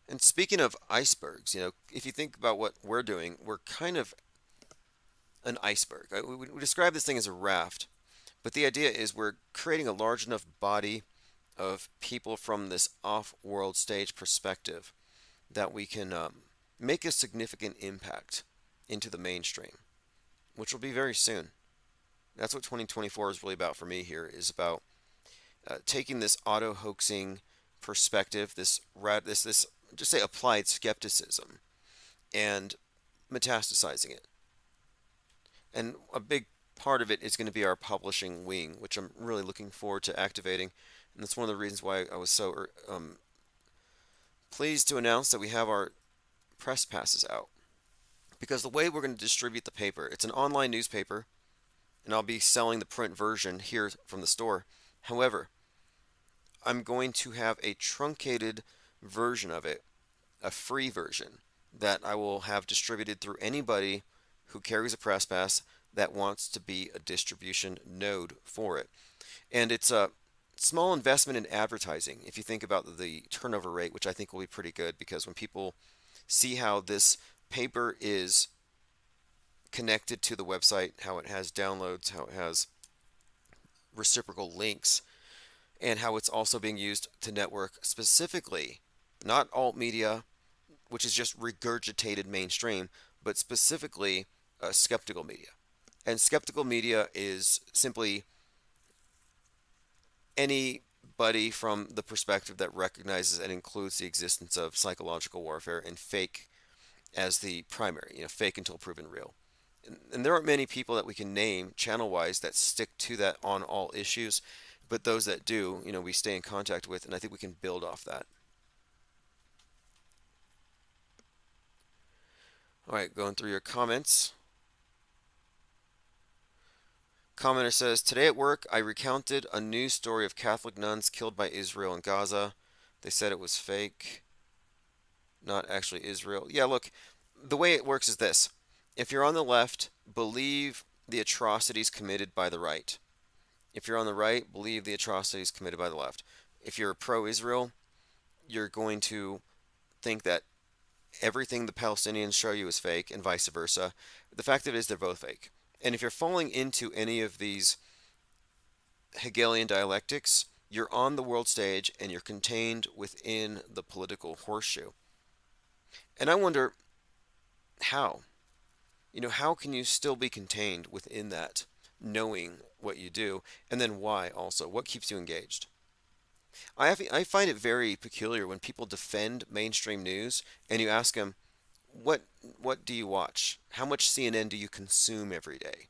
And speaking of icebergs, if you think about what we're doing, we're kind of an iceberg. We describe this thing as a raft, but the idea is we're creating a large enough body of people from this off-world stage perspective that we can make a significant impact into the mainstream, which will be very soon. That's what 2024 is really about for me here, is about taking this auto-hoaxing perspective, this just say applied skepticism, and metastasizing it. And a big part of it is going to be our publishing wing, which I'm really looking forward to activating. And that's one of the reasons why I was so pleased to announce that we have our press passes out. Because the way we're going to distribute the paper, it's an online newspaper, and I'll be selling the print version here from the store. However, I'm going to have a truncated version of it, a free version, that I will have distributed through anybody who carries a press pass that wants to be a distribution node for it. And it's a small investment in advertising if you think about the turnover rate, which I think will be pretty good, because when people see how this paper is connected to the website, how it has downloads, how it has reciprocal links, and how it's also being used to network specifically, not alt media, which is just regurgitated mainstream, but specifically skeptical media. And skeptical media is simply anybody from the perspective that recognizes and includes the existence of psychological warfare and fake as the primary, fake until proven real. And there aren't many people that we can name channel-wise that stick to that on all issues, but those that do, we stay in contact with, and I think we can build off that. All right, going through your comments. Commenter says, today at work, I recounted a news story of Catholic nuns killed by Israel in Gaza. They said it was fake, not actually Israel. Yeah, look, the way it works is this. If you're on the left, believe the atrocities committed by the right. If you're on the right, believe the atrocities committed by the left. If you're pro-Israel, you're going to think that everything the Palestinians show you is fake and vice versa. The fact of it is they're both fake. And if you're falling into any of these Hegelian dialectics, you're on the world stage and you're contained within the political horseshoe. And I wonder how? How can you still be contained within that, knowing what you do, and then why also? What keeps you engaged? I find it very peculiar when people defend mainstream news and you ask them, what do you watch? How much CNN do you consume every day?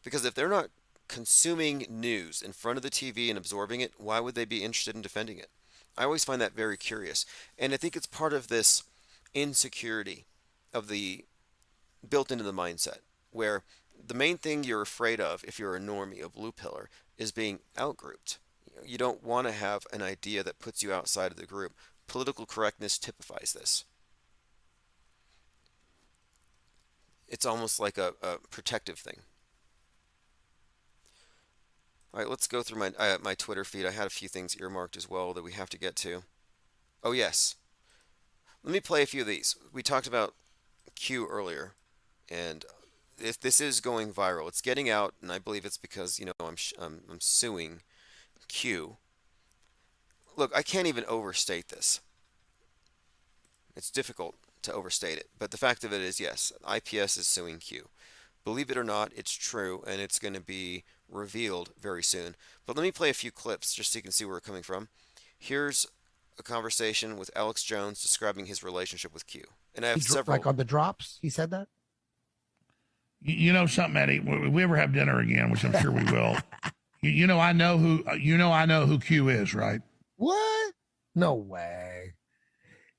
Because if they're not consuming news in front of the TV and absorbing it, why would they be interested in defending it? I always find that very curious. And I think it's part of this insecurity of the built into the mindset, where the main thing you're afraid of if you're a normie, a blue pillar, is being outgrouped. You don't want to have an idea that puts you outside of the group. Political correctness typifies this. It's almost like a protective thing. All right, let's go through my Twitter feed. I had a few things earmarked as well that we have to get to. Oh, yes. Let me play a few of these. We talked about Q earlier, and if this is going viral, it's getting out, and I believe it's because I'm suing Q. Look, I can't even overstate this. It's difficult to overstate it, but the fact of it is, yes, IPS is suing Q. Believe it or not, it's true, and it's going to be revealed very soon. But let me play a few clips just so you can see where we're coming from. Here's a conversation with Alex Jones describing his relationship with Q. And I have several. Like on the drops, he said that? You know something, Eddie? If we ever have dinner again, which I'm sure we will, I know who Q is, right? What? No way.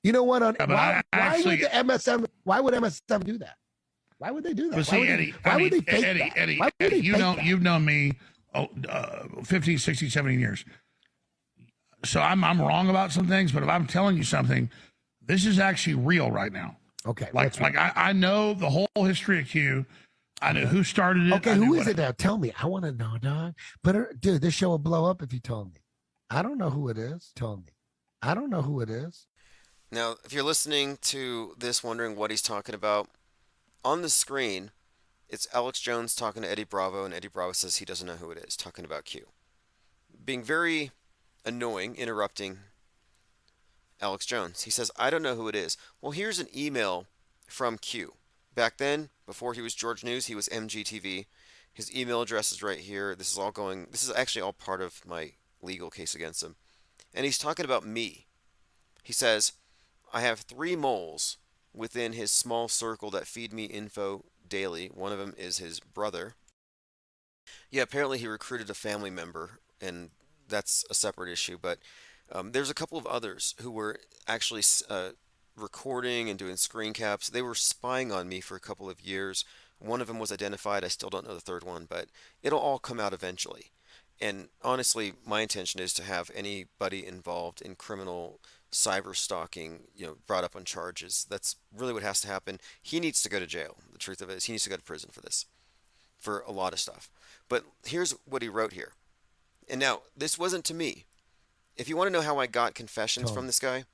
You know what? Why would the MSM? Why would MSM do that? Why would they do that? Well, see, why would they fake that? Eddie, you've known me 15, 16, 17 years. So I'm wrong about some things, but if I'm telling you something, this is actually real right now. Okay. I know the whole history of Q. I know who started it. Okay, who is it now? Tell me. I want to know, dog. But dude, this show will blow up if you told me. I don't know who it is. Tell me. I don't know who it is. Now, if you're listening to this wondering what he's talking about, on the screen, it's Alex Jones talking to Eddie Bravo, and Eddie Bravo says he doesn't know who it is, talking about Q. Being very annoying, interrupting Alex Jones. He says, I don't know who it is. Well, here's an email from Q. Back then, before he was George News, he was MGTV. His email address is right here. This is actually all part of my legal case against him. And he's talking about me. He says, I have 3 moles within his small circle that feed me info daily. One of them is his brother. Yeah, apparently he recruited a family member, and that's a separate issue. But there's a couple of others who were actually recording and doing screen caps. They were spying on me for a couple of years. One of them was identified. I still don't know the third one, but it'll all come out eventually. And honestly, my intention is to have anybody involved in criminal cyber stalking, brought up on charges. That's really what has to happen. He needs to go to jail. The truth of it is he needs to go to prison for this, for a lot of stuff. But here's what he wrote here. And now, this wasn't to me. If you want to know how I got confessions from this guy,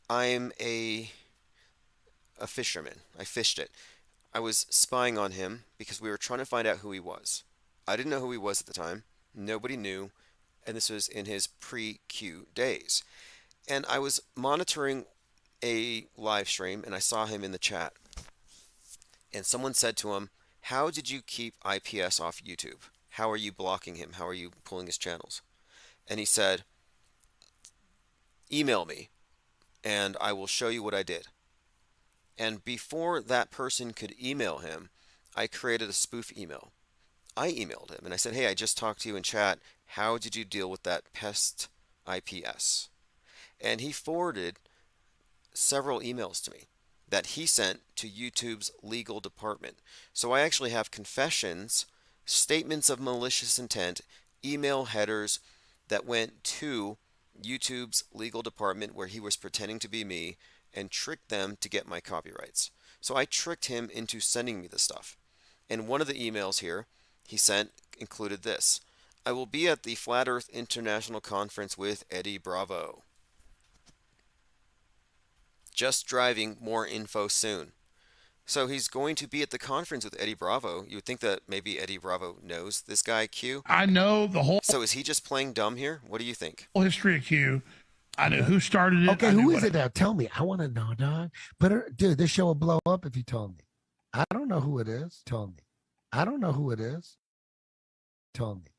I'm a fisherman. I fished it. I was spying on him because we were trying to find out who he was. I didn't know who he was at the time. Nobody knew. And this was in his pre-Q days. And I was monitoring a live stream, and I saw him in the chat. And someone said to him, how did you keep IPS off YouTube? How are you blocking him? How are you pulling his channels? And he said, email me, and I will show you what I did. And before that person could email him, I created a spoof email. I emailed him, and I said, hey, I just talked to you in chat. How did you deal with that pest IPS? And he forwarded several emails to me that he sent to YouTube's legal department. So I actually have confessions statements of malicious intent, email headers that went to YouTube's legal department where he was pretending to be me and tricked them to get my copyrights. So I tricked him into sending me the stuff. And one of the emails here he sent included this: I will be at the Flat Earth International Conference with Eddie Bravo. Just driving, more info soon. So he's going to be at the conference with Eddie Bravo. You would think that maybe Eddie Bravo knows this guy, Q. I know the whole So is he just playing dumb here? What do you think? history of Q. I know who started it. Okay, I knew who is what it now? Tell me. I want to know, dog. But dude, this show will blow up if you told me. I don't know who it is. Told me. I don't know who it is. Told me.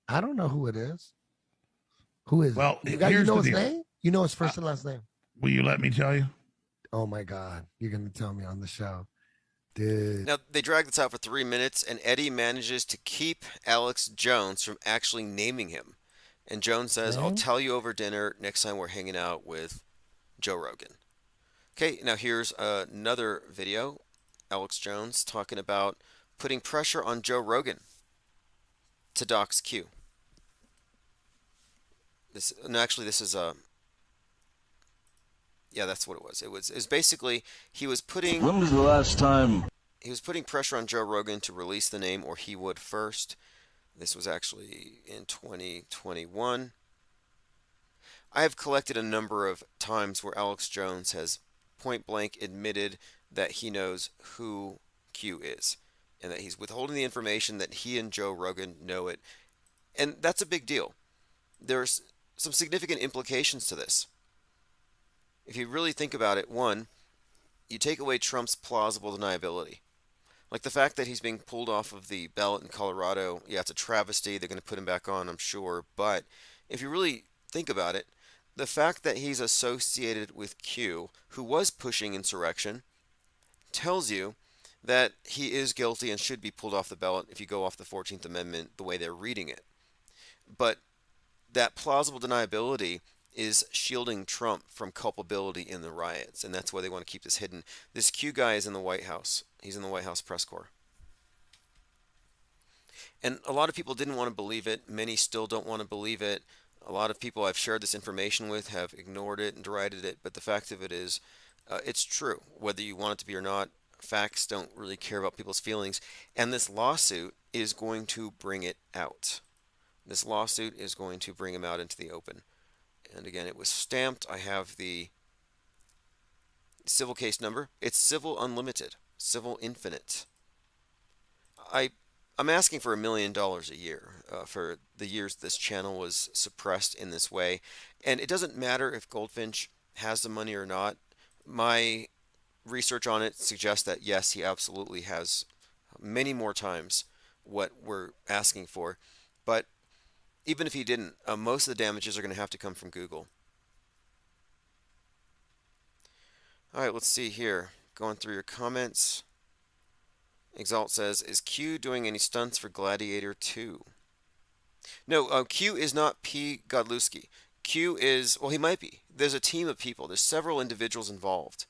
I don't know who it is. Who is Well, it? You here's know the his deal. name? You know his first and last name? Will you let me tell you? Oh my God. You're gonna tell me on the show. Dude. Now, they drag this out for 3 minutes, and Eddie manages to keep Alex Jones from actually naming him. And Jones says, I'll Name? tell you over dinner next time we're hanging out with Joe Rogan. Okay, now here's another video. Alex Jones talking about putting pressure on Joe Rogan to dox Q. This is yeah, that's what it was. It was basically he was putting. When was the last time? He was putting pressure on Joe Rogan to release the name, or he would first. This was actually in 2021. I have collected a number of times where Alex Jones has point blank admitted that he knows who Q is, and that he's withholding the information that he and Joe Rogan know it. And that's a big deal. There's some significant implications to this. If you really think about it, one, you take away Trump's plausible deniability. Like the fact that he's being pulled off of the ballot in Colorado, yeah, it's a travesty. They're going to put him back on, I'm sure. But if you really think about it, the fact that he's associated with Q, who was pushing insurrection, tells you that he is guilty and should be pulled off the ballot if you go off the 14th Amendment the way they're reading it. But that plausible deniability is shielding Trump from culpability in the riots, and that's why they want to keep this hidden. This Q guy is in the White House. He's in the White House press corps. And a lot of people didn't want to believe it. Many still don't want to believe it. A lot of people I've shared this information with have ignored it and derided it, but the fact of it is, it's true. Whether you want it to be or not, facts don't really care about people's feelings, and this lawsuit is going to bring it out. This lawsuit is going to bring him out into the open. And again, it was stamped. I have the civil case number. It's civil unlimited, civil infinite. I'm asking for $1 million a year for the years this channel was suppressed in this way. And it doesn't matter if Goldfinch has the money or not. My research on it suggests that yes, he absolutely has many more times what we're asking for. But even if he didn't, most of the damages are going to have to come from Google. All right, let's see here. Going through your comments. Exalt says, is Q doing any stunts for Gladiator 2? No, Q is not P. Godlewski. Q is, well, he might be. There's a team of people. There's several individuals involved.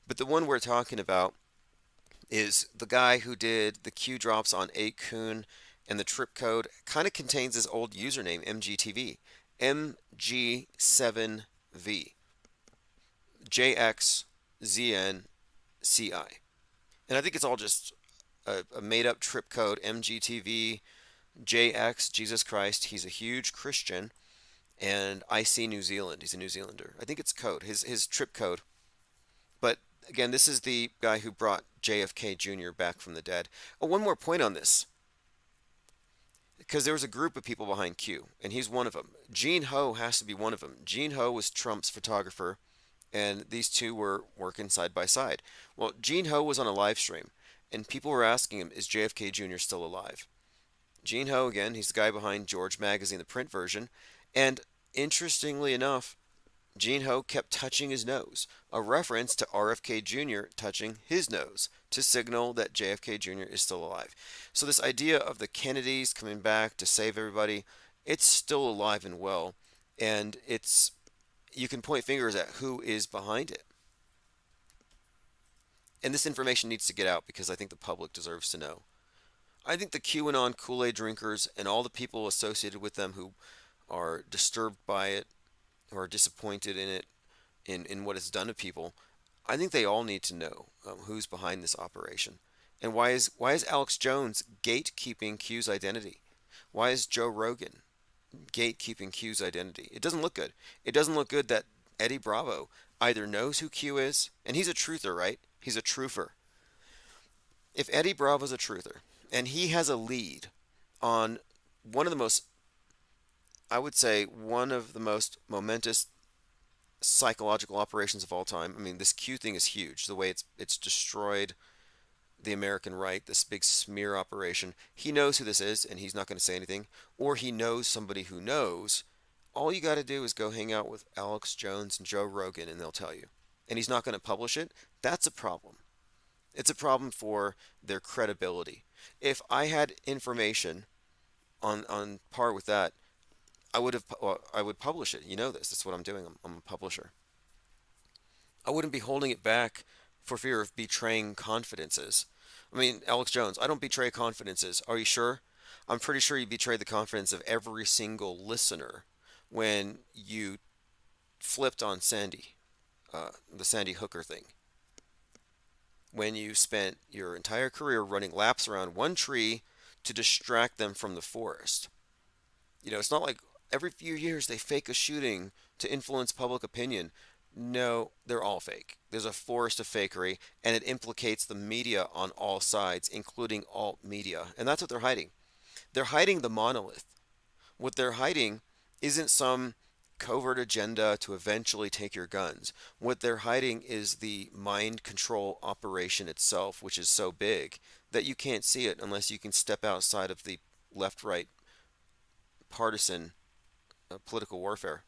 But the one we're talking about is the guy who did the Q drops on A-Kun, and the trip code kind of contains his old username, MGTV. MG7V. JXZNCI. And I think it's all just a made-up trip code, MGTV, JX, Jesus Christ. He's a huge Christian. And IC New Zealand. He's a New Zealander. I think it's code, his trip code. But again, this is the guy who brought JFK Jr. back from the dead. Oh, one more point on this. Because there was a group of people behind Q, and he's one of them. Gene Ho has to be one of them. Gene Ho was Trump's photographer, and these two were working side by side. Well, Gene Ho was on a live stream, and people were asking him, is JFK Jr. still alive? Gene Ho, again, he's the guy behind George Magazine, the print version, and interestingly enough, Gene Ho kept touching his nose, a reference to RFK Jr. touching his nose to signal that JFK Jr. is still alive. So this idea of the Kennedys coming back to save everybody, it's still alive and well, and you can point fingers at who is behind it. And this information needs to get out because I think the public deserves to know. I think the QAnon Kool-Aid drinkers and all the people associated with them who are disturbed by it or are disappointed in it, in what it's done to people, I think they all need to know who's behind this operation. And why is Alex Jones gatekeeping Q's identity? Why is Joe Rogan gatekeeping Q's identity? It doesn't look good. It doesn't look good that Eddie Bravo either knows who Q is, and he's a truther, right? He's a truther. If Eddie Bravo's a truther, and he has a lead on one of the most, I would say, one of the most momentous psychological operations of all time. I mean, this Q thing is huge. The way it's destroyed the American right, this big smear operation. He knows who this is, and he's not going to say anything. Or he knows somebody who knows. All you got to do is go hang out with Alex Jones and Joe Rogan, and they'll tell you. And he's not going to publish it. That's a problem. It's a problem for their credibility. If I had information on par with that, I would publish it. You know this. That's what I'm doing. I'm a publisher. I wouldn't be holding it back for fear of betraying confidences. I mean, Alex Jones, I don't betray confidences. Are you sure? I'm pretty sure you betrayed the confidence of every single listener when you flipped on Sandy, the Sandy Hooker thing. When you spent your entire career running laps around one tree to distract them from the forest. You know, it's not like every few years they fake a shooting to influence public opinion. No, they're all fake. There's a forest of fakery, and it implicates the media on all sides, including alt media. And that's what they're hiding. They're hiding the monolith. What they're hiding isn't some covert agenda to eventually take your guns. What they're hiding is the mind control operation itself, which is so big that you can't see it unless you can step outside of the left-right partisan political warfare.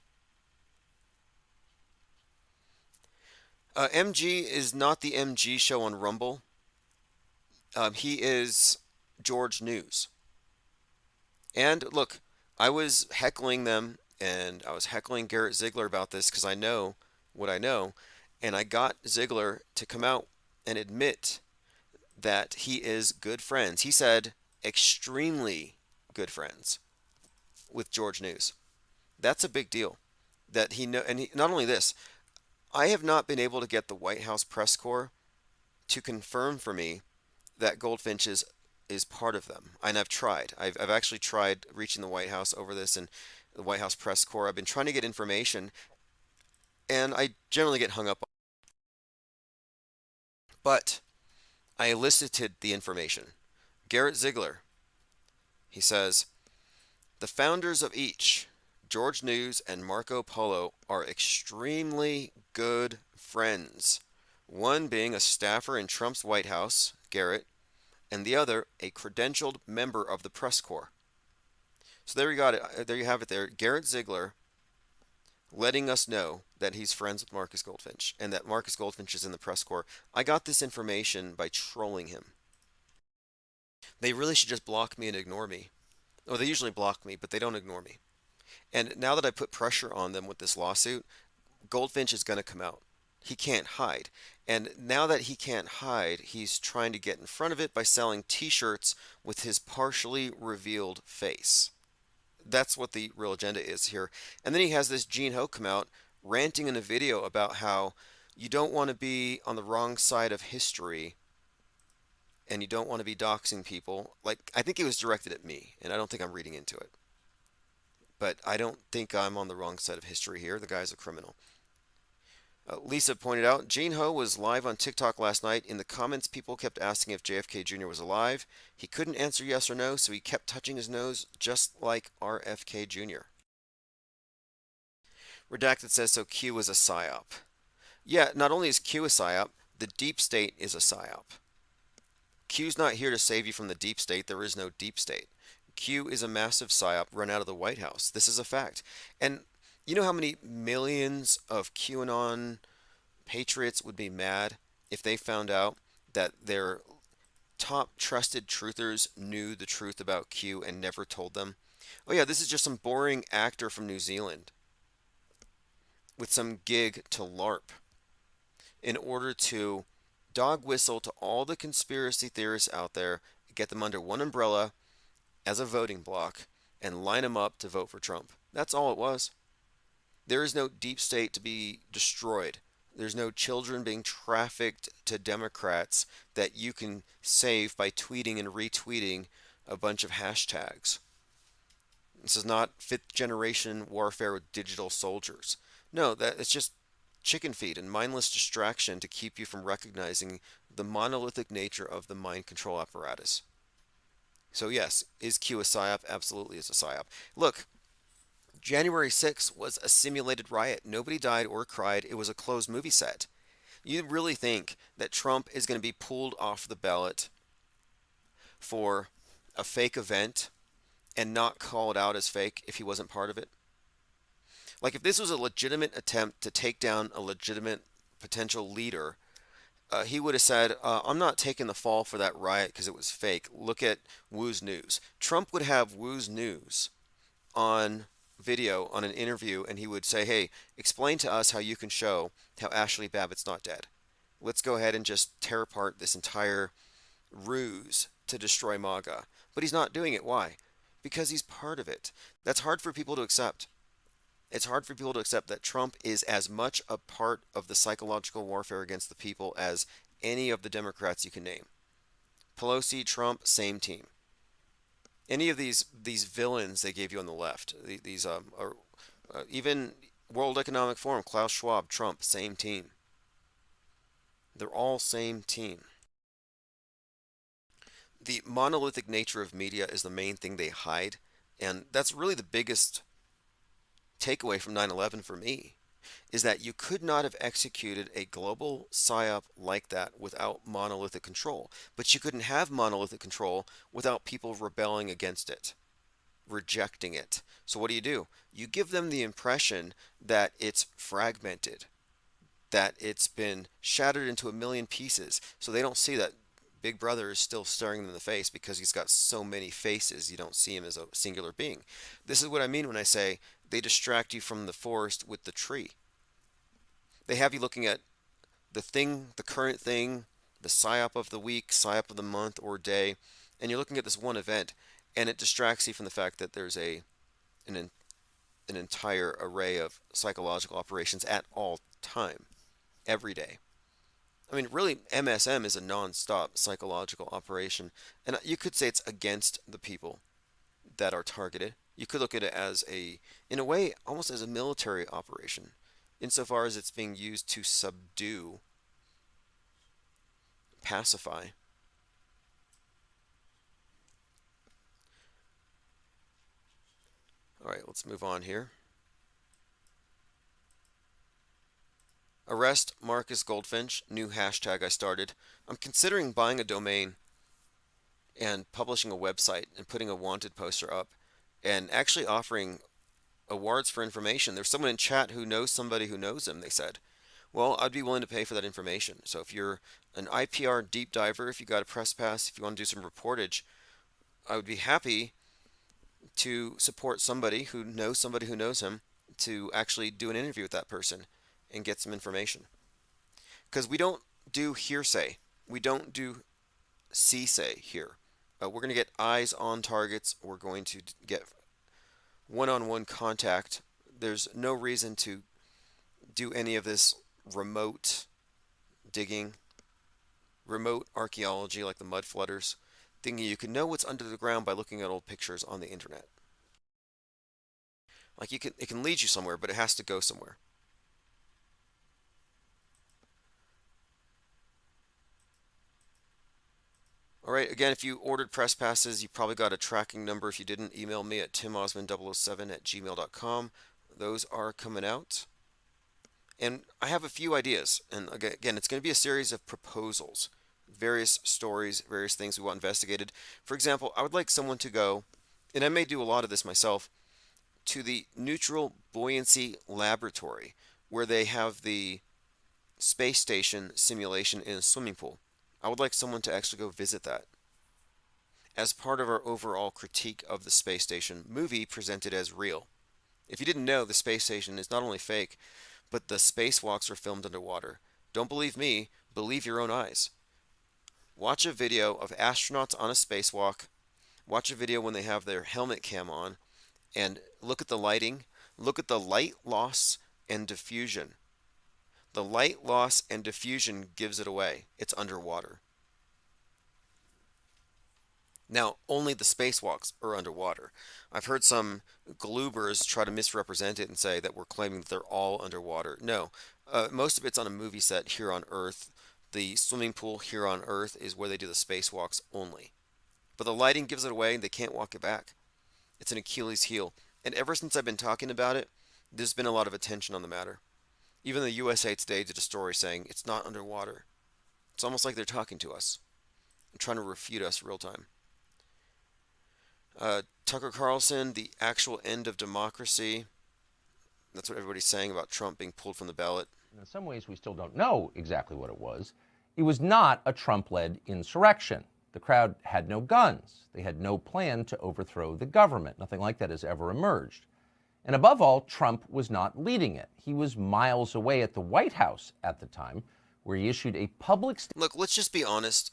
MG is not the MG show on Rumble. He is George News. And look, I was heckling them, and I was heckling Garrett Ziegler about this because I know what I know, and I got Ziegler to come out and admit that he is good friends. He said extremely good friends with George News. That's a big deal. That he know, and not only this, I have not been able to get the White House press corps to confirm for me that Goldfinch is part of them. And I've tried. I've actually tried reaching the White House over this, and the White House press corps. I've been trying to get information, and I generally get hung up on. But I elicited the information. Garrett Ziegler, he says, the founders of each, George News and Marco Polo, are extremely good friends. One being a staffer in Trump's White House, Garrett, and the other a credentialed member of the press corps. So there you got it. There you have it. There, Garrett Ziegler, letting us know that he's friends with Marcus Goldfinch and that Marcus Goldfinch is in the press corps. I got this information by trolling him. They really should just block me and ignore me. Oh, they usually block me, but they don't ignore me. And now that I put pressure on them with this lawsuit, Goldfinch is going to come out. He can't hide. And now that he can't hide, he's trying to get in front of it by selling t-shirts with his partially revealed face. That's what the real agenda is here. And then he has this Gene Ho come out ranting in a video about how you don't want to be on the wrong side of history and you don't want to be doxing people. Like, I think it was directed at me, and I don't think I'm reading into it. But I don't think I'm on the wrong side of history here. The guy's a criminal. Lisa pointed out, Gene Ho was live on TikTok last night. In the comments, people kept asking if JFK Jr. was alive. He couldn't answer yes or no, so he kept touching his nose just like RFK Jr. Redacted says, so Q is a psyop. Yeah, not only is Q a psyop, the deep state is a psyop. Q's not here to save you from the deep state. There is no deep state. Q is a massive psyop run out of the White House. This is a fact. And you know how many millions of QAnon patriots would be mad if they found out that their top trusted truthers knew the truth about Q and never told them? Oh yeah, this is just some boring actor from New Zealand with some gig to LARP in order to dog whistle to all the conspiracy theorists out there, get them under one umbrella as a voting bloc, and line them up to vote for Trump. That's all it was. There is no deep state to be destroyed. There's no children being trafficked to Democrats that you can save by tweeting and retweeting a bunch of hashtags. This is not fifth generation warfare with digital soldiers. No, that it's just chicken feed and mindless distraction to keep you from recognizing the monolithic nature of the mind control apparatus. So yes, is Q a psyop? Absolutely is a psyop. Look, January 6th was a simulated riot. Nobody died or cried. It was a closed movie set. You really think that Trump is going to be pulled off the ballot for a fake event and not called out as fake if he wasn't part of it? Like, if this was a legitimate attempt to take down a legitimate potential leader, he would have said, I'm not taking the fall for that riot because it was fake. Look at Woo's News. Trump would have Woo's News on video, on an interview, and he would say, hey, explain to us how you can show how Ashley Babbitt's not dead. Let's go ahead and just tear apart this entire ruse to destroy MAGA. But he's not doing it. Why? Because he's part of it. That's hard for people to accept. It's hard for people to accept that Trump is as much a part of the psychological warfare against the people as any of the Democrats you can name. Pelosi, Trump, same team. Any of these villains they gave you on the left, even World Economic Forum, Klaus Schwab, Trump, same team. They're all same team. The monolithic nature of media is the main thing they hide, and that's really the biggest takeaway from 9/11 for me, is that you could not have executed a global psyop like that without monolithic control. But you couldn't have monolithic control without people rebelling against it, rejecting it. So what do? You give them the impression that it's fragmented, that it's been shattered into a million pieces, so they don't see that Big Brother is still staring them in the face because he's got so many faces. You don't see him as a singular being. This is what I mean when I say they distract you from the forest with the tree. They have you looking at the thing, the current thing, the psyop of the week, psyop of the month or day, and you're looking at this one event, and it distracts you from the fact that there's an entire array of psychological operations at all time, every day. I mean, really, MSM is a non-stop psychological operation, and you could say it's against the people that are targeted. You could look at it as in a way, almost as a military operation, insofar as it's being used to subdue, pacify. All right, let's move on here. Arrest Marcus Goldfinch, new hashtag I started. I'm considering buying a domain and publishing a website and putting a wanted poster up and actually offering awards for information. There's someone in chat who knows somebody who knows him, they said. Well, I'd be willing to pay for that information. So if you're an IPR deep diver, if you got a press pass, if you want to do some reportage, I would be happy to support somebody who knows him to actually do an interview with that person and get some information. Because we don't do hearsay. We don't do see-say here. We're going to get eyes on targets. We're going to get one-on-one contact. There's no reason to do any of this remote digging, remote archaeology like the mud flooders, thinking you can know what's under the ground by looking at old pictures on the internet. Like it can lead you somewhere, but it has to go somewhere. All right, again, if you ordered press passes, you probably got a tracking number. If you didn't, email me at timosman007@gmail.com. Those are coming out. And I have a few ideas. And again, it's going to be a series of proposals, various stories, various things we want investigated. For example, I would like someone to go, and I may do a lot of this myself, to the Neutral Buoyancy Laboratory, where they have the space station simulation in a swimming pool. I would like someone to actually go visit that as part of our overall critique of the space station movie presented as real. If you didn't know, the space station is not only fake, but the spacewalks are filmed underwater. Don't believe me, believe your own eyes. Watch a video of astronauts on a spacewalk. Watch a video when they have their helmet cam on, and look at the lighting. Look at the light loss and diffusion. The light loss and diffusion gives it away. It's underwater. Now, only the spacewalks are underwater. I've heard some gloobers try to misrepresent it and say that we're claiming that they're all underwater. No, most of it's on a movie set here on Earth. The swimming pool here on Earth is where they do the spacewalks only. But the lighting gives it away and they can't walk it back. It's an Achilles heel. And ever since I've been talking about it, there's been a lot of attention on the matter. Even the USA Today did a story saying it's not underwater. It's almost like they're talking to us and trying to refute us real time. Tucker Carlson, the actual end of democracy. That's what everybody's saying about Trump being pulled from the ballot. In some ways, we still don't know exactly what it was. It was not a Trump-led insurrection. The crowd had no guns. They had no plan to overthrow the government. Nothing like that has ever emerged. And above all, Trump was not leading it. He was miles away at the White House at the time, where he issued a public statement. Look, let's just be honest.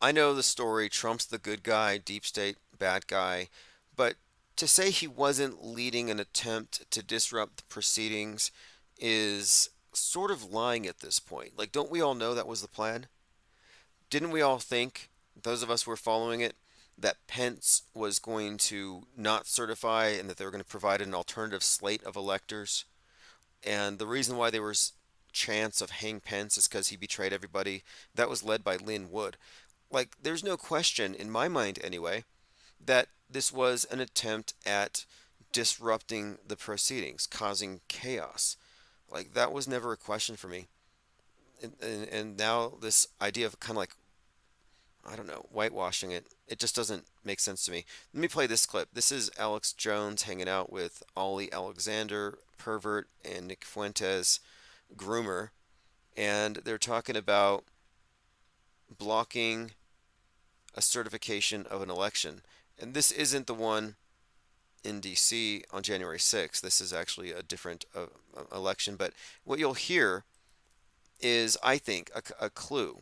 I know the story. Trump's the good guy, deep state, bad guy. But to say he wasn't leading an attempt to disrupt the proceedings is sort of lying at this point. Like, don't we all know that was the plan? Didn't we all think, those of us who were following it, that Pence was going to not certify and that they were going to provide an alternative slate of electors? And the reason why there was chance of hang Pence is because he betrayed everybody. That was led by Lynn Wood. Like, there's no question, in my mind anyway, that this was an attempt at disrupting the proceedings, causing chaos. Like, that was never a question for me. And now this idea of kind of like, I don't know, whitewashing it, it just doesn't make sense to me. Let me play this clip. This is Alex Jones hanging out with Ollie Alexander, pervert, and Nick Fuentes, groomer. And they're talking about blocking a certification of an election. And this isn't the one in D.C. on January 6th. This is actually a different election. But what you'll hear is, I think, a clue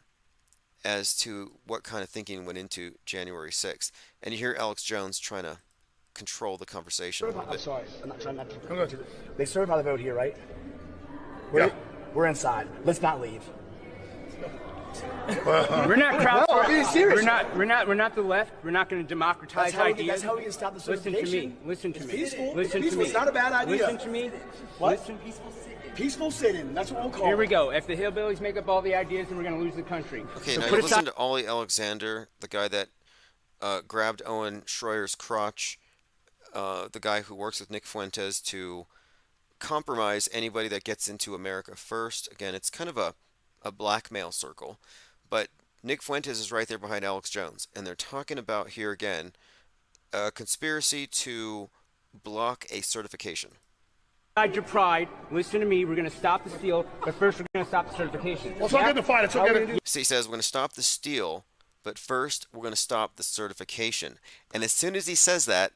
as to what kind of thinking went into January 6th. And you hear Alex Jones trying to control the conversation a little bit. I'm sorry. I'm not trying to. They certify the vote here, right? We're inside. Let's not leave. We're not crowd. No, I'm being serious. We're not the left. We're not going to democratize ideas. That's how we can stop the certification. Listen to me. Peaceful. Listen to peaceful. me. It's not a bad idea. Listen to me. What? Listen. Peaceful sit-in. That's what we'll call Here we it. go. If the hillbillies make up all the ideas, then we're going to lose the country. Okay, so now you listen to Ollie Alexander, the guy that grabbed Owen Schroyer's crotch, the guy who works with Nick Fuentes to compromise anybody that gets into America first. Again, it's kind of a blackmail circle. But Nick Fuentes is right there behind Alex Jones. And they're talking about here again a conspiracy to block a certification. Hide your pride. Listen to me. We're going to stop the steal, but first we're going to stop the certification. Well, it's not getting the fight. It's not getting. See, he says we're going to stop the steal, but first we're going to stop the certification. And as soon as he says that,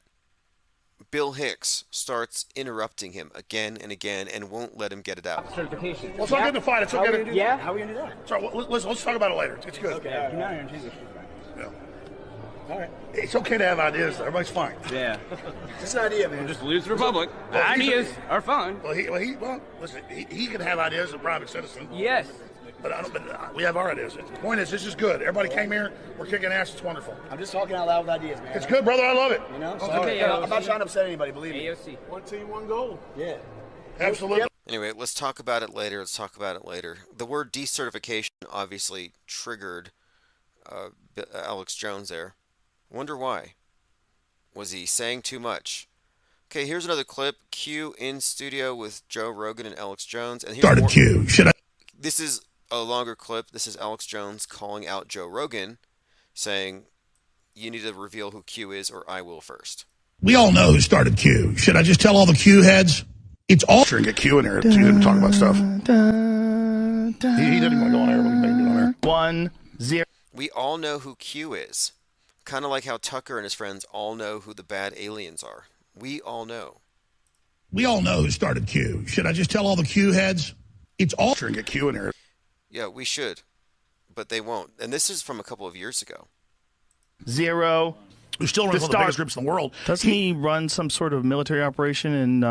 Bill Hicks starts interrupting him again and again and won't let him get it out. Certification. Well, it's not getting the fight. It's not getting. Yeah. How are we going to do that? Sorry, let's talk about it later. It's good. Okay. You're not here in Jesus. Yeah. All right. It's okay to have ideas. Everybody's fine. Yeah. It's an idea, man. Just lose the republic. Well, Ideas are fun. Well, listen. He can have ideas as a private citizen. Yes. But we have our ideas. The point is, this is good. Everybody came here. We're kicking ass. It's wonderful. I'm just talking out loud with ideas, man. It's good, brother. I love it. You know? Okay, I'm not trying to upset anybody, believe me. AOC. One team, one goal. Yeah. Absolutely. Anyway, let's talk about it later. The word decertification obviously triggered Alex Jones there. Wonder why. Was he saying too much? Okay, here's another clip. Q in studio with Joe Rogan and Alex Jones. And here's more. Q. Should I? This is a longer clip. This is Alex Jones calling out Joe Rogan, saying, you need to reveal who Q is or I will first. We all know who started Q. Should I just tell all the Q heads? It's all. Sure, and get Q in here so you didn't talk about stuff. He didn't want to go on air, but he made it on air. 1-0. We all know who Q is. Kind of like how Tucker and his friends all know who the bad aliens are. We all know. We all know who started Q. Should I just tell all the Q heads? It's all. Sure, and get Q in here. Yeah, we should. but they won't. And this is from a couple of years ago. Zero. Who still runs one of the biggest groups in the world. Doesn't he run some sort of military operation in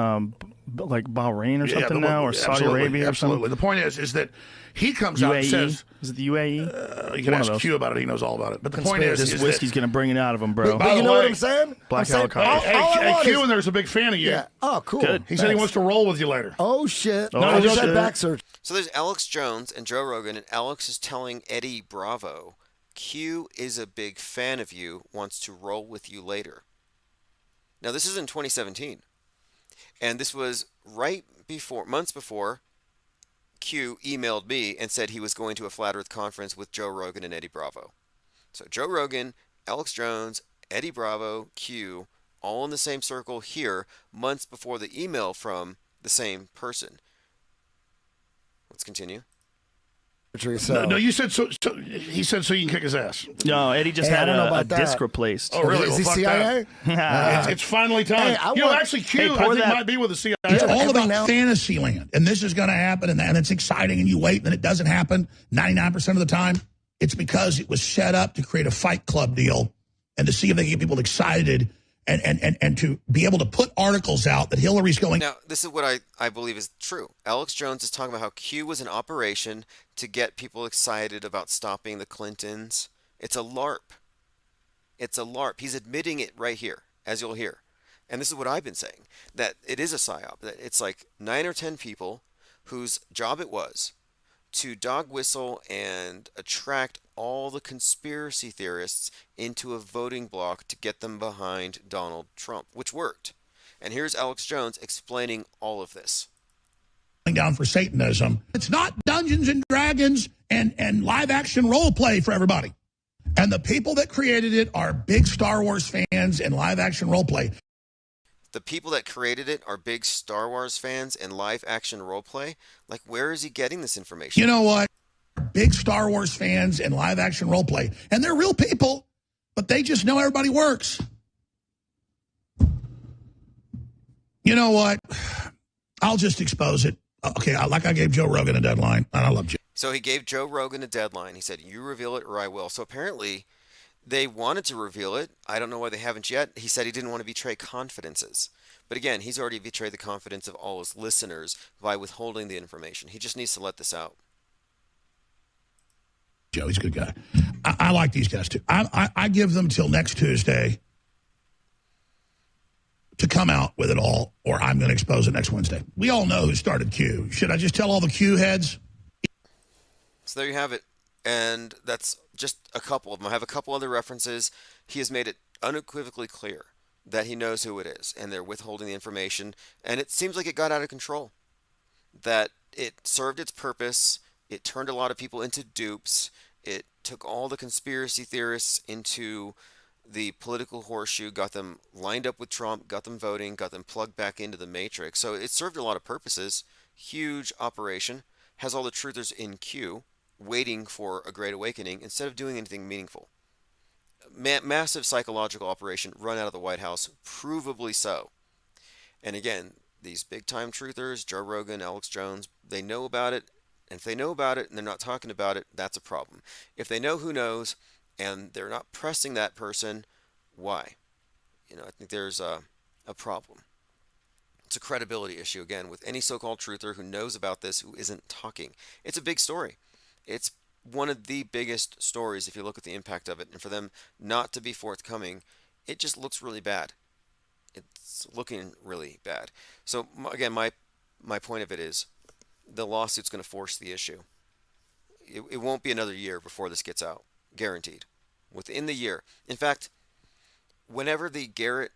like Bahrain or something now, or Saudi Arabia or something? Absolutely. The point is that he comes out and UAE? says, Is it the UAE? you can One of ask those. Q about it. He knows all about it. But the point is Conspiracy. This that whiskey's going to bring it out of him, bro. But you know what I'm saying? Black I'm saying, helicopter. all I Hey, want Q, is- and there's a big fan of you. Yeah. Oh, cool. Good. He said he wants to roll with you later. Oh, shit. Oh, I just shit. had back search. So there's Alex Jones and Joe Rogan, and Alex is telling Eddie Bravo, Q is a big fan of you, wants to roll with you later. Now, this is in 2017, and this was months before Q emailed me and said he was going to a Flat Earth conference with Joe Rogan and Eddie Bravo. So Joe Rogan, Alex Jones, Eddie Bravo, Q, all in the same circle here, months before the email from the same person. Let's continue. No, you said so. He said so you can kick his ass. No, Eddie just Hey, I had don't know a about that. disc replaced. Oh, really? Is he fuck CIA? that. It's finally time. Hey, I you know, want- actually, Q, Hey, I pour think that- might be with the CIA. It's all every about now- fantasy land, and this is going to happen, and it's exciting, and you wait, and then it doesn't happen 99% of the time. It's because it was set up to create a fight club deal and to see if they can get people excited and to be able to put articles out that Hillary's going. Now, this is what I believe is true. Alex Jones is talking about how Q was an operation to get people excited about stopping the Clintons. It's a LARP. It's a LARP. He's admitting it right here, as you'll hear. And this is what I've been saying, that it is a PSYOP. That it's like 9 or 10 people whose job it was to dog whistle and attract all the conspiracy theorists into a voting bloc to get them behind Donald Trump, which worked. And here's Alex Jones explaining all of this. Down for Satanism. It's not Dungeons and Dragons and live action role play for everybody. And the people that created it are big Star Wars fans and live action role play. The people that created it are big Star Wars fans and live action roleplay. Like, where is he getting this information? You know what? Big Star Wars fans and live action role play. And they're real people, but they just know everybody works. You know what? I'll just expose it. Okay, like I gave Joe Rogan a deadline, and I love Joe. So he gave Joe Rogan a deadline. He said, you reveal it or I will. So apparently they wanted to reveal it. I don't know why they haven't yet. He said he didn't want to betray confidences. But again, he's already betrayed the confidence of all his listeners by withholding the information. He just needs to let this out. Joe, he's a good guy. I like these guys, too. I give them till next Tuesday to come out with it all, or I'm going to expose it next Wednesday. We all know who started Q. Should I just tell all the Q heads? So there you have it. And that's just a couple of them. I have a couple other references. He has made it unequivocally clear that he knows who it is, and they're withholding the information. And it seems like it got out of control, that it served its purpose. It turned a lot of people into dupes. It took all the conspiracy theorists into the political horseshoe, got them lined up with Trump, got them voting, got them plugged back into the matrix. So it served a lot of purposes. Huge operation. Has all the truthers in queue, waiting for a great awakening instead of doing anything meaningful. Massive psychological operation run out of the White House, provably so. And again, these big-time truthers, Joe Rogan, Alex Jones, they know about it. And if they know about it and they're not talking about it, that's a problem. If they know who knows and they're not pressing that person, why? I think there's a problem. It's a credibility issue, again, with any so-called truther who knows about this who isn't talking. It's a big story. It's one of the biggest stories if you look at the impact of it. And for them not to be forthcoming, it just looks really bad. It's looking really bad. So, again, my point of it is the lawsuit's going to force the issue. It won't be another year before this gets out. Guaranteed. Within the year. In fact, whenever the Garrett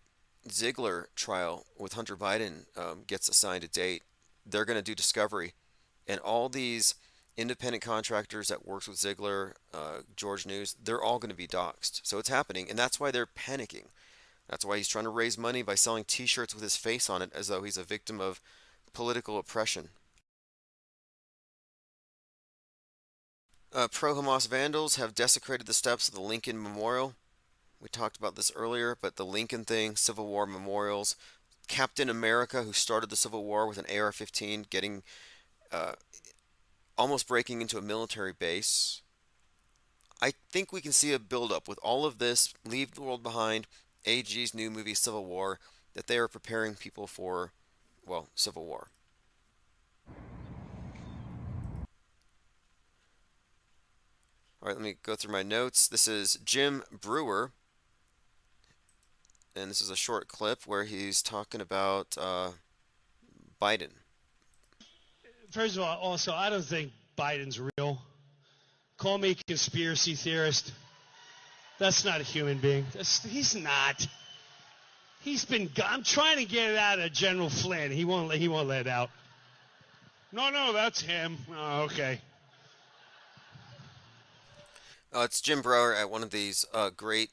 Ziegler trial with Hunter Biden gets assigned a date, they're going to do discovery. And all these independent contractors that works with Ziegler, George News, they're all going to be doxxed. So it's happening. And that's why they're panicking. That's why he's trying to raise money by selling t-shirts with his face on it as though he's a victim of political oppression. Pro-Hamas vandals have desecrated the steps of the Lincoln Memorial. We talked about this earlier, but the Lincoln thing, Civil War memorials, Captain America, who started the Civil War with an AR-15, almost breaking into a military base. I think we can see a buildup with all of this. Leave the World Behind, AG's new movie Civil War, that they are preparing people for, well, civil war. All right, let me go through my notes. This is Jim Brewer, and this is a short clip where he's talking about Biden. First of all, also, I don't think Biden's real. Call me a conspiracy theorist. That's not a human being. He's not. He's been. I'm trying to get it out of General Flynn. He won't let it out. No, that's him. Oh, okay. It's Jim Brewer at one of these great,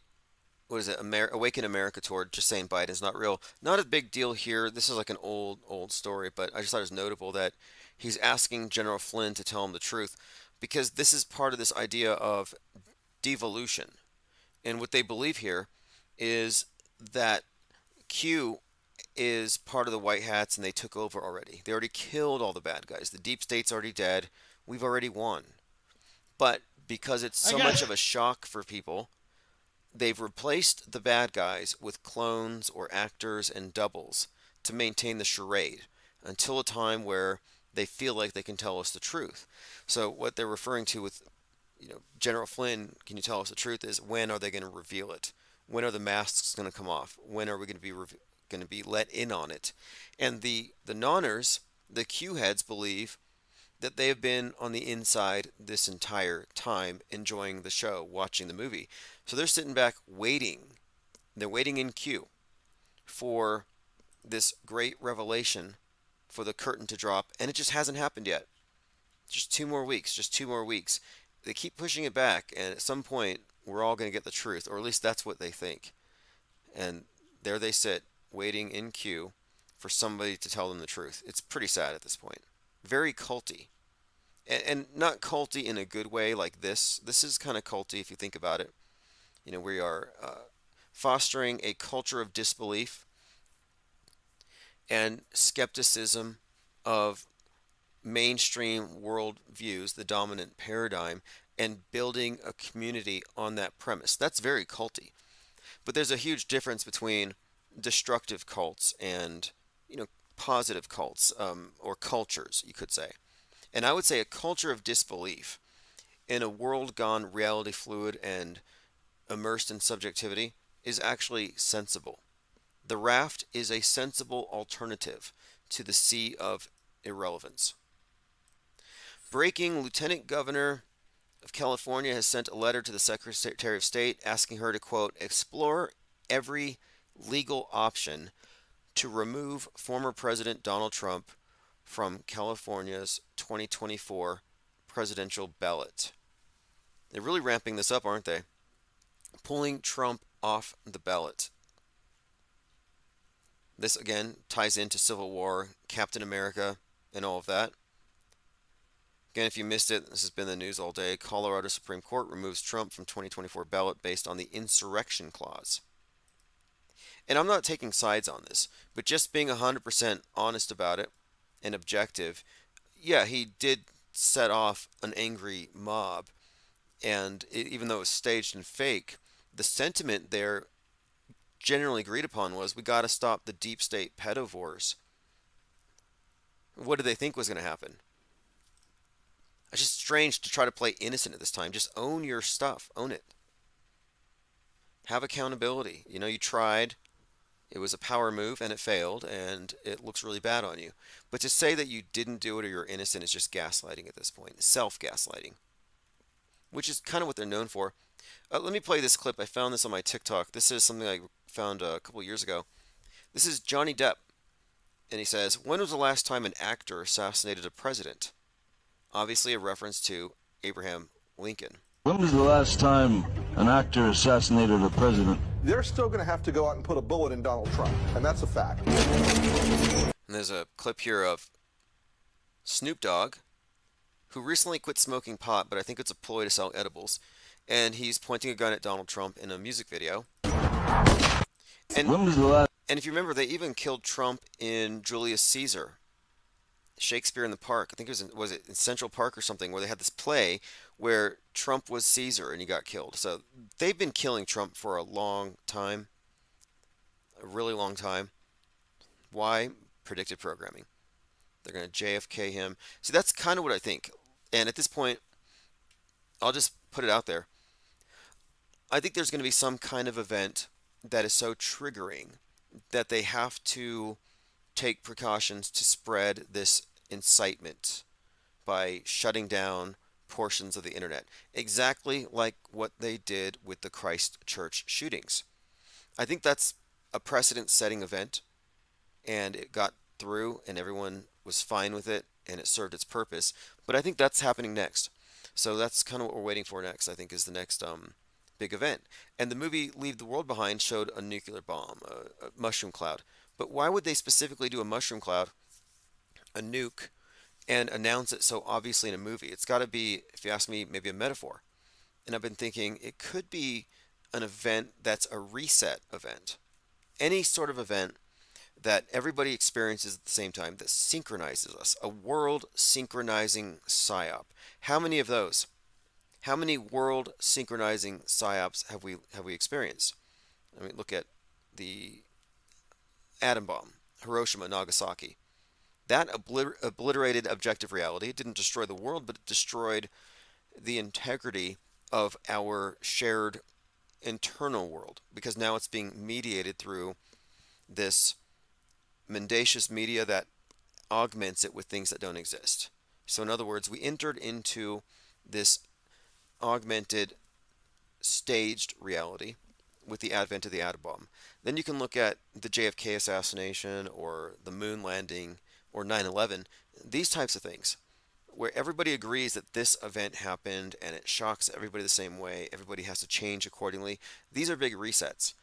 what is it, Awaken America tour, just saying Biden's not real. Not a big deal here. This is like an old story, but I just thought it was notable that he's asking General Flynn to tell him the truth, because this is part of this idea of devolution. And what they believe here is that Q is part of the White Hats and they took over already. They already killed all the bad guys. The deep state's already dead. We've already won. But because it's so much of a shock for people, they've replaced the bad guys with clones or actors and doubles to maintain the charade until a time where they feel like they can tell us the truth. So what they're referring to with, General Flynn, can you tell us the truth, is when are they going to reveal it? When are the masks going to come off? When are we going to be let in on it? And the nonners, the Q heads, believe that they have been on the inside this entire time, enjoying the show, watching the movie. So they're sitting back waiting. They're waiting in queue for this great revelation, for the curtain to drop, and it just hasn't happened yet. Just 2 more weeks. They keep pushing it back, and at some point, we're all going to get the truth, or at least that's what they think. And there they sit, waiting in queue for somebody to tell them the truth. It's pretty sad at this point. Very culty. And not culty in a good way like this. This is kind of culty if you think about it. We are fostering a culture of disbelief and skepticism of mainstream world views, the dominant paradigm, and building a community on that premise. That's very culty. But there's a huge difference between destructive cults and, positive cults, or cultures, you could say. And I would say a culture of disbelief in a world gone reality fluid and immersed in subjectivity is actually sensible. The raft is a sensible alternative to the sea of irrelevance. Breaking: Lieutenant Governor of California has sent a letter to the Secretary of State asking her to, quote, explore every legal option to remove former President Donald Trump from California's 2024 presidential ballot. They're really ramping this up, aren't they? Pulling Trump off the ballot. This, again, ties into Civil War, Captain America, and all of that. Again, if you missed it, this has been the news all day. Colorado Supreme Court removes Trump from 2024 ballot based on the insurrection clause. And I'm not taking sides on this, but just being 100% honest about it and objective, yeah, he did set off an angry mob. And even though it was staged and fake, the sentiment there generally agreed upon was we got to stop the deep state pedivores. What did they think was going to happen? It's just strange to try to play innocent at this time. Just own your stuff. Own it. Have accountability. You tried. It was a power move and it failed and it looks really bad on you. But to say that you didn't do it or you're innocent is just gaslighting at this point. Self-gaslighting. Which is kind of what they're known for. Let me play this clip. I found this on my TikTok. This is something I found a couple years ago. This is Johnny Depp. And he says, when was the last time an actor assassinated a president? Obviously a reference to Abraham Lincoln. When was the last time an actor assassinated a president? They're still going to have to go out and put a bullet in Donald Trump, and that's a fact. And there's a clip here of Snoop Dogg, who recently quit smoking pot, but I think it's a ploy to sell edibles. And he's pointing a gun at Donald Trump in a music video. And, when was the last... and if you remember, they even killed Trump in Julius Caesar. Shakespeare in the Park. I think was it in Central Park or something, where they had this play where Trump was Caesar and he got killed. So they've been killing Trump for a long time, a really long time. Why? Predictive programming. They're going to JFK him. See, that's kind of what I think. And at this point, I'll just put it out there. I think there's going to be some kind of event that is so triggering that they have to take precautions to spread this incitement by shutting down portions of the internet. Exactly like what they did with the Christchurch shootings. I think that's a precedent-setting event, and it got through, and everyone was fine with it, and it served its purpose. But I think that's happening next. So that's kind of what we're waiting for next, I think, is the next big event. And the movie Leave the World Behind showed a nuclear bomb, a mushroom cloud. But why would they specifically do a mushroom cloud, a nuke, and announce it so obviously in a movie? It's got to be, if you ask me, maybe a metaphor. And I've been thinking it could be an event that's a reset event. Any sort of event that everybody experiences at the same time, that synchronizes us, a world synchronizing psyop. How many of those? How many world synchronizing psyops have we experienced? I mean, look at the atom bomb, Hiroshima, Nagasaki. That obliterated objective reality. It didn't destroy the world, but it destroyed the integrity of our shared internal world, because now it's being mediated through this mendacious media that augments it with things that don't exist. So in other words, we entered into this augmented, staged reality with the advent of the atom bomb. Then you can look at the JFK assassination or the moon landing or 9/11, these types of things, where everybody agrees that this event happened and it shocks everybody the same way. Everybody has to change accordingly. These are big resets.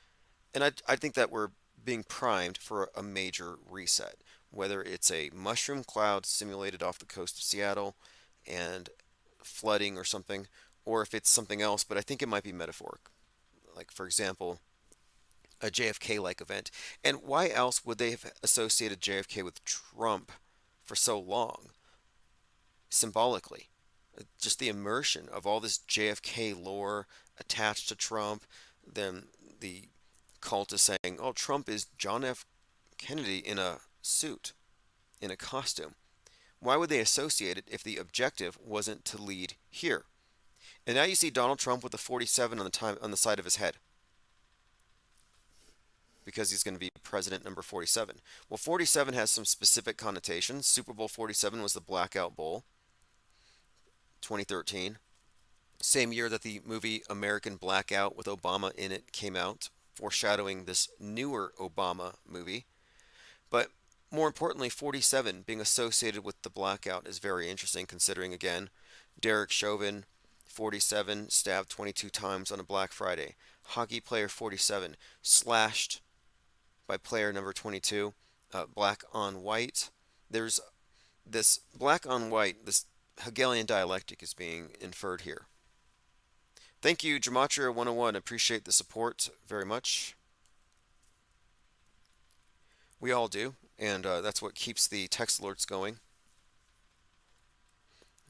And I think that we're being primed for a major reset, whether it's a mushroom cloud simulated off the coast of Seattle and flooding or something, or if it's something else, but I think it might be metaphoric. Like, for example, a JFK-like event. And why else would they have associated JFK with Trump for so long? Symbolically. Just the immersion of all this JFK lore attached to Trump, then the cult is saying, oh, Trump is John F. Kennedy in a suit, in a costume. Why would they associate it if the objective wasn't to lead here? And now you see Donald Trump with a 47 on the side of his head, because he's going to be president number 47. Well, 47 has some specific connotations. Super Bowl 47 was the Blackout Bowl, 2013. Same year that the movie American Blackout with Obama in it came out, foreshadowing this newer Obama movie. But more importantly, 47 being associated with the blackout is very interesting, considering, again, Derek Chauvin, 47, stabbed 22 times on a Black Friday. Hockey player 47, slashed by player number 22. Black on white. There's this black on white, this Hegelian dialectic is being inferred here. Thank you, Gematria 101. Appreciate the support very much. We all do, and that's what keeps the text alerts going.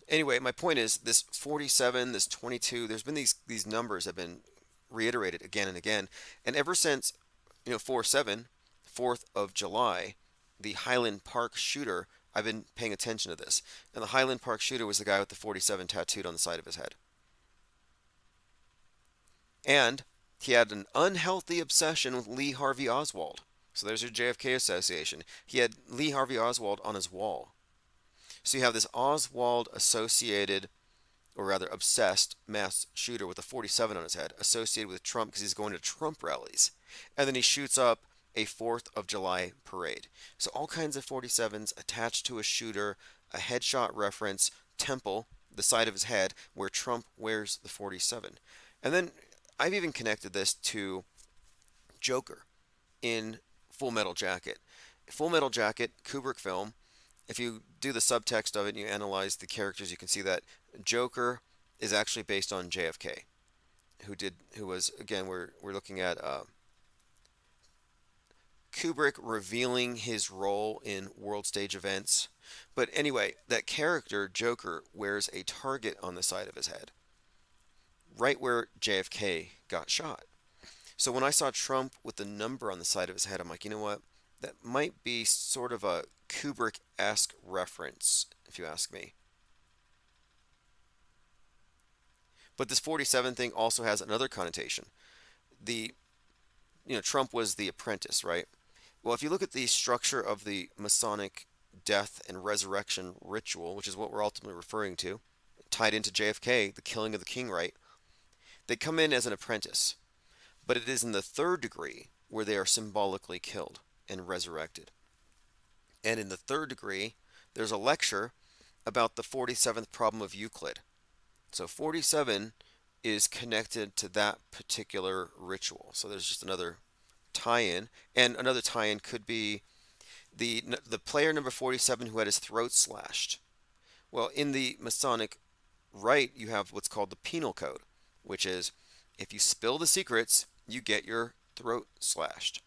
Anyway, my point is this 47, this 22, there's been these numbers have been reiterated again and again. And ever since, 4/7, 4th of July, the Highland Park shooter, I've been paying attention to this. And the Highland Park shooter was the guy with the 47 tattooed on the side of his head. And he had an unhealthy obsession with Lee Harvey Oswald. So there's your JFK association. He had Lee Harvey Oswald on his wall. So you have this Oswald associated, or rather obsessed, mass shooter with a 47 on his head, associated with Trump because he's going to Trump rallies. And then he shoots up a 4th of July parade. So all kinds of 47s attached to a shooter, a headshot reference, temple, the side of his head, where Trump wears the 47. And then I've even connected this to Joker in Full Metal Jacket. Full Metal Jacket, Kubrick film. If you do the subtext of it and you analyze the characters, you can see that Joker is actually based on JFK, who was, again, we're looking at Kubrick revealing his role in world stage events But anyway, that character, Joker, wears a target on the side of his head, right where JFK got shot. So when I saw Trump with the number on the side of his head, I'm like, you know what? That might be sort of a Kubrick-esque reference, if you ask me. But this 47 thing also has another connotation. Trump was the apprentice, right? Well, if you look at the structure of the Masonic death and resurrection ritual, which is what we're ultimately referring to, tied into JFK, the killing of the king, right? They come in as an apprentice, but it is in the third degree where they are symbolically killed and resurrected. And in the third degree, there's a lecture about the 47th problem of Euclid. So 47 is connected to that particular ritual. So there's just another tie-in. And another tie-in could be the player number 47 who had his throat slashed. Well, in the Masonic rite, you have what's called the penal code, which is if you spill the secrets, you get your throat slashed.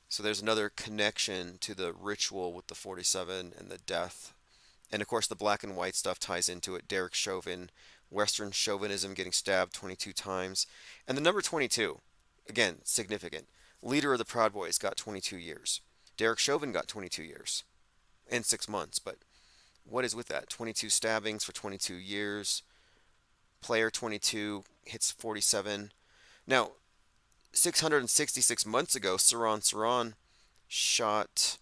So there's another connection to the ritual with the 47 and the death. And of course, the black and white stuff ties into it. Derek Chauvin, Western chauvinism, getting stabbed 22 times. And the number 22, again, significant. Leader of the Proud Boys got 22 years. Derek Chauvin got 22 years and 6 months. But what is with that? 22 stabbings for 22 years. Player 22 hits 47. Now, 666 months ago, Saran shot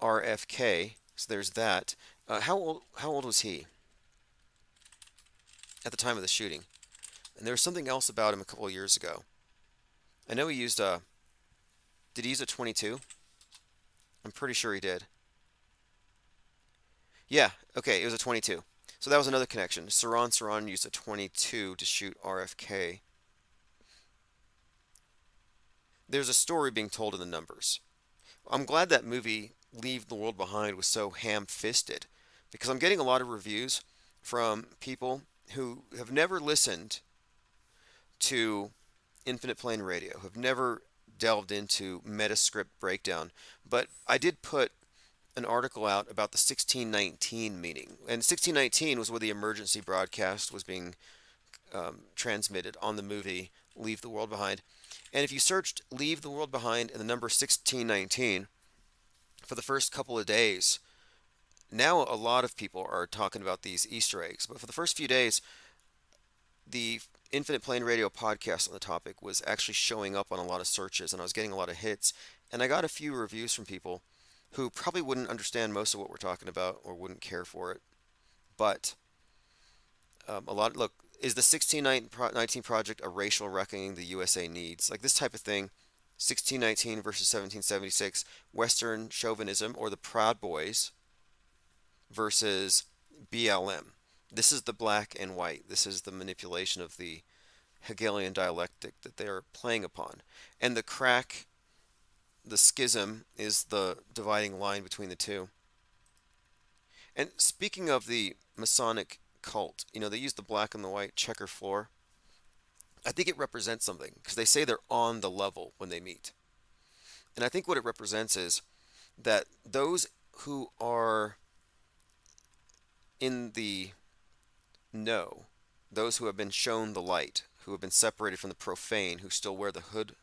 RFK. So there's that. How old was he at the time of the shooting? And there was something else about him a couple of years ago. I know he used did he use a 22? I'm pretty sure he did. Yeah, okay, it was a 22. So that was another connection. Saran used a 22 to shoot RFK. There's a story being told in the numbers. I'm glad that movie Leave the World Behind was so ham-fisted, because I'm getting a lot of reviews from people who have never listened to Infinite Plane Radio, have never delved into Metascript breakdown. But I did put an article out about the 1619 meeting, and 1619 was where the emergency broadcast was being transmitted on the movie Leave the World Behind. And if you searched Leave the World Behind and the number 1619 for the first couple of days, now a lot of people are talking about these Easter eggs. But for the first few days, the Infinite Plane Radio podcast on the topic was actually showing up on a lot of searches, and I was getting a lot of hits. And I got a few reviews from people who probably wouldn't understand most of what we're talking about or wouldn't care for it. But look, is the 1619 Project a racial reckoning the USA needs? Like this type of thing, 1619 versus 1776, Western chauvinism or the Proud Boys versus BLM. This is the black and white. This is the manipulation of the Hegelian dialectic that they are playing upon. And the crack, the schism, is the dividing line between the two. And speaking of the Masonic cult, they use the black and the white checker floor. I think it represents something, because they say they're on the level when they meet. And I think what it represents is that those who are in the know, those who have been shown the light, who have been separated from the profane, who still wear the hood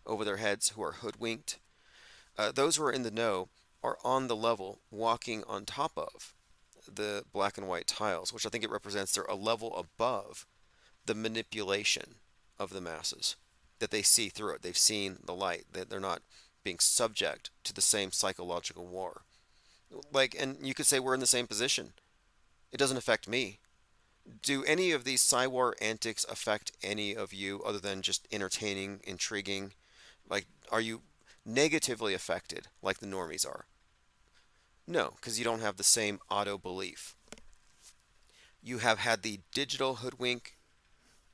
over their heads, who are hoodwinked, those who are in the know are on the level, walking on top of the black and white tiles, which I think it represents they're a level above the manipulation of the masses, that they see through it. They've seen the light, that they're not being subject to the same psychological war. And you could say we're in the same position. It doesn't affect me. Do any of these Psywar antics affect any of you other than just entertaining, intriguing? Are you negatively affected like the normies are? No, because you don't have the same auto belief. You have had the digital hoodwink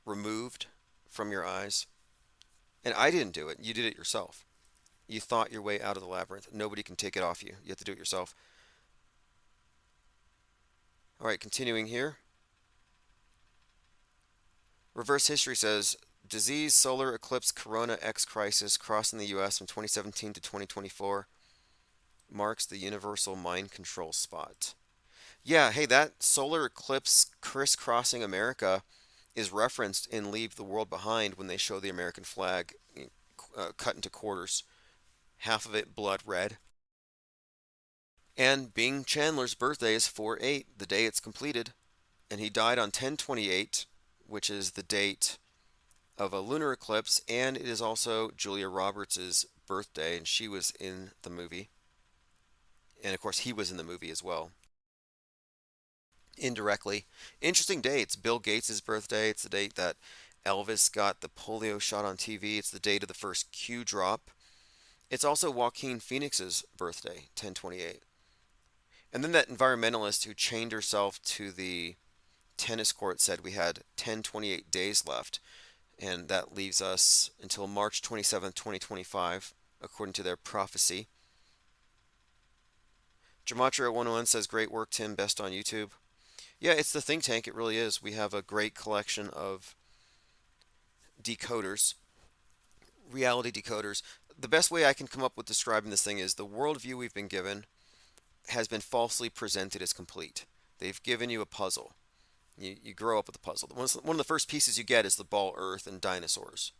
removed from your eyes. And I didn't do it. You did it yourself. You thought your way out of the labyrinth. Nobody can take it off you. You have to do it yourself. All right, continuing here. Reverse history says, disease, solar eclipse, corona, X crisis crossing the U.S. from 2017 to 2024. marks the universal mind control spot. Yeah, hey, that solar eclipse crisscrossing America is referenced in Leave the World Behind when they show the American flag cut into quarters, half of it blood red. And Bing Chandler's birthday is 4/8, the day it's completed. And he died on 10/28, which is the date of a lunar eclipse, and it is also Julia Roberts' birthday, and she was in the movie. And of course, he was in the movie as well, indirectly. Interesting dates. Bill Gates' birthday. It's the date that Elvis got the polio shot on TV. It's the date of the first Q drop. It's also Joaquin Phoenix's birthday, 10/28. And then that environmentalist who chained herself to the tennis court said we had 10/28 days left, and that leaves us until March 27th, 2025, according to their prophecy. Gematria 101 says, great work, Tim, best on YouTube. Yeah, it's the think tank, it really is. We have a great collection of decoders, reality decoders. The best way I can come up with describing this thing is the worldview we've been given has been falsely presented as complete. They've given you a puzzle. You grow up with the puzzle. One of the first pieces you get is the ball Earth and dinosaurs.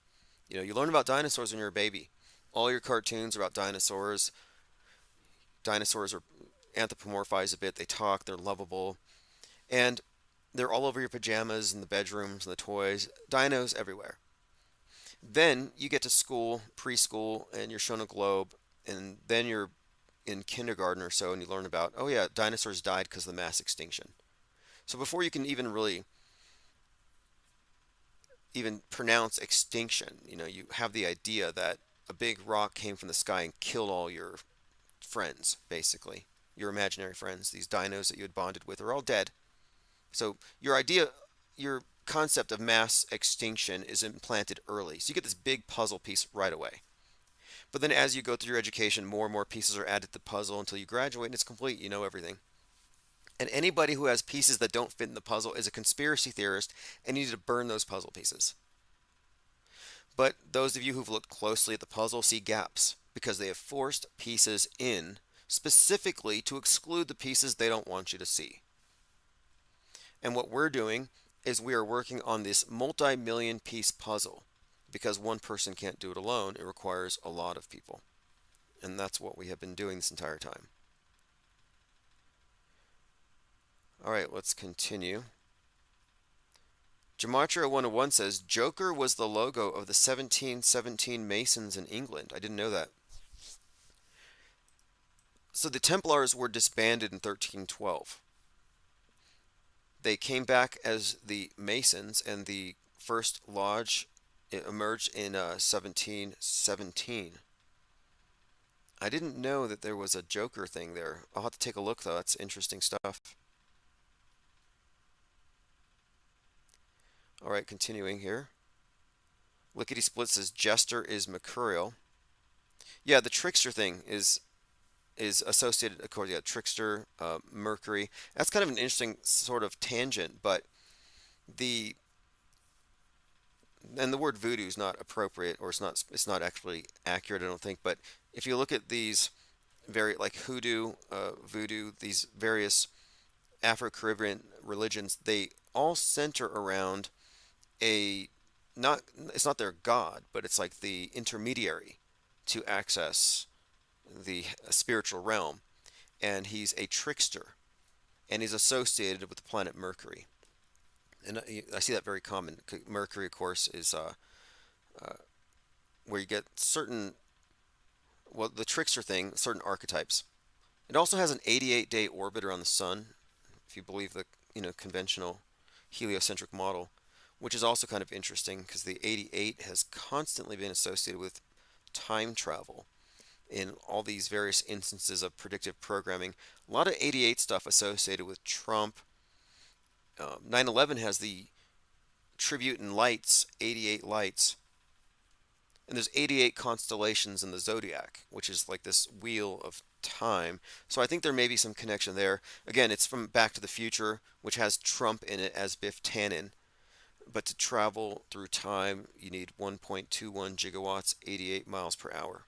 You learn about dinosaurs when you're a baby. All your cartoons are about dinosaurs. Dinosaurs are anthropomorphized a bit. They talk. They're lovable. And they're all over your pajamas and the bedrooms and the toys. Dinos everywhere. Then you get to school, preschool, and you're shown a globe. And then you're in kindergarten or so and you learn about, oh yeah, dinosaurs died because of the mass extinction. So before you can even really pronounce extinction, you have the idea that a big rock came from the sky and killed all your friends, basically. Your imaginary friends, these dinos that you had bonded with, are all dead. So your concept of mass extinction is implanted early. So you get this big puzzle piece right away. But then as you go through your education, more and more pieces are added to the puzzle until you graduate and it's complete. You know everything. And anybody who has pieces that don't fit in the puzzle is a conspiracy theorist and you need to burn those puzzle pieces. But those of you who've looked closely at the puzzle see gaps because they have forced pieces in specifically to exclude the pieces they don't want you to see. And what we're doing is we are working on this multi-million piece puzzle because one person can't do it alone. It requires a lot of people. And that's what we have been doing this entire time. All right, let's continue. Gematria 101 says, Joker was the logo of the 1717 Masons in England. I didn't know that. So the Templars were disbanded in 1312. They came back as the Masons, and the first lodge emerged in 1717. I didn't know that there was a Joker thing there. I'll have to take a look, though. That's interesting stuff. All right, continuing here. Lickety Split says Jester is mercurial. Yeah, the trickster thing is associated, according to Trickster, Mercury. That's kind of an interesting sort of tangent, but the word voodoo is not appropriate, or it's not actually accurate, I don't think. But if you look at these like hoodoo, voodoo, these various Afro-Caribbean religions, they all center around it's not their god, but it's like the intermediary to access the spiritual realm, and he's a trickster, and he's associated with the planet Mercury. And I see that very common. Mercury, of course, is where you get the trickster thing, certain archetypes. It also has an 88-day orbit around the sun, if you believe the conventional heliocentric model, which is also kind of interesting because the 88 has constantly been associated with time travel in all these various instances of predictive programming. A lot of 88 stuff associated with Trump. 9/11 has the tribute in lights, 88 lights. And there's 88 constellations in the zodiac, which is like this wheel of time. So I think there may be some connection there. Again, it's from Back to the Future, which has Trump in it as Biff Tannen. But to travel through time, you need 1.21 gigawatts, 88 miles per hour.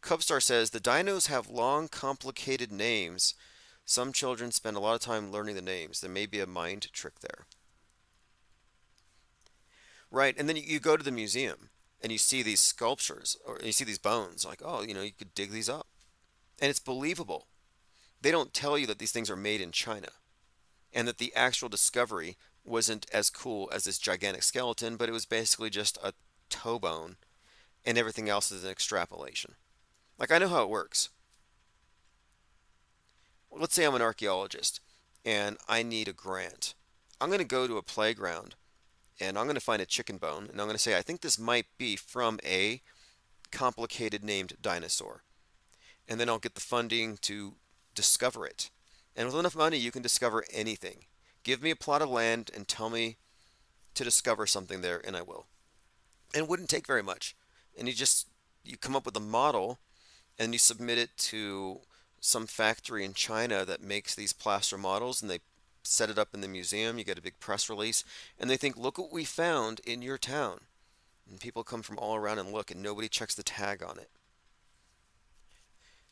Cubstar says the dinos have long, complicated names. Some children spend a lot of time learning the names. There may be a mind trick there. Right, and then you go to the museum and you see these sculptures or you see these bones. Like, oh, you could dig these up. And it's believable. They don't tell you that these things are made in China and that the actual discovery wasn't as cool as this gigantic skeleton, but it was basically just a toe bone and everything else is an extrapolation. Like, I know how it works. Let's say I'm an archaeologist and I need a grant. I'm going to go to a playground and I'm going to find a chicken bone and I'm going to say, I think this might be from a complicated named dinosaur. And then I'll get the funding to discover it. And with enough money, you can discover anything. Give me a plot of land and tell me to discover something there, and I will. And it wouldn't take very much. And you come up with a model, and you submit it to some factory in China that makes these plaster models, and they set it up in the museum. You get a big press release, and they think, look what we found in your town. And people come from all around and look, and nobody checks the tag on it.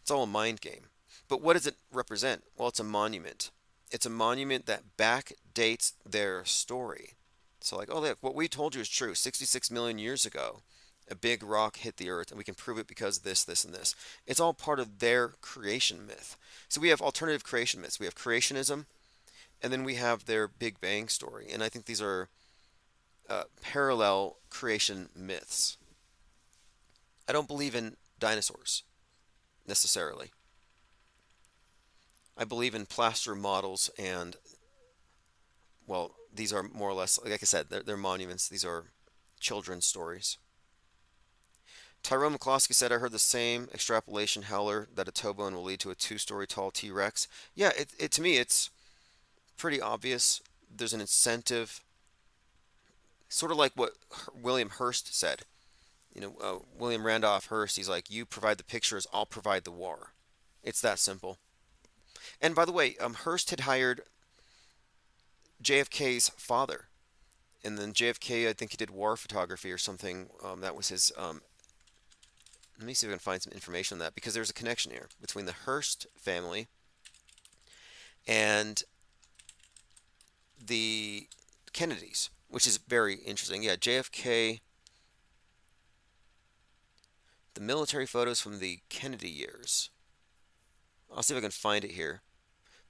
It's all a mind game. But what does it represent? Well, it's a monument. It's a monument that backdates their story. So like, oh, look, what we told you is true. 66 million years ago, a big rock hit the earth, and we can prove it because this, this, and this. It's all part of their creation myth. So we have alternative creation myths. We have creationism, and then we have their Big Bang story. And I think these are parallel creation myths. I don't believe in dinosaurs necessarily. I believe in plaster models and, well, these are more or less, like I said, they're monuments. These are children's stories. Tyrone McCloskey said, I heard the same extrapolation howler that a toe bone will lead to a 2-story tall T-Rex. Yeah, to me, it's pretty obvious. There's an incentive, sort of like what William Hearst said. William Randolph Hearst, he's like, you provide the pictures, I'll provide the war. It's that simple. And by the way, Hearst had hired JFK's father. And then JFK, I think he did war photography or something. That was his... let me see if I can find some information on that, because there's a connection here between the Hearst family and the Kennedys, which is very interesting. Yeah, JFK... the military photos from the Kennedy years. I'll see if I can find it here.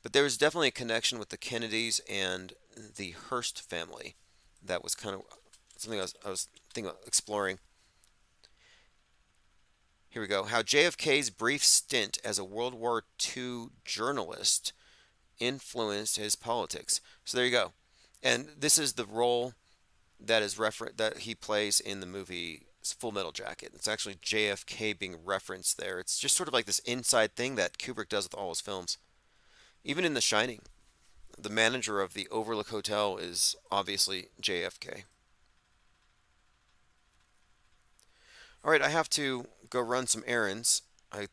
But there was definitely a connection with the Kennedys and the Hearst family. That was kind of something I was thinking about exploring. Here we go. How JFK's brief stint as a World War II journalist influenced his politics. So there you go. And this is the role that is that he plays in the movie Full Metal Jacket. It's actually JFK being referenced there. It's just sort of like this inside thing that Kubrick does with all his films. Even in The Shining, the manager of the Overlook Hotel is obviously JFK. All right, I have to go run some errands. I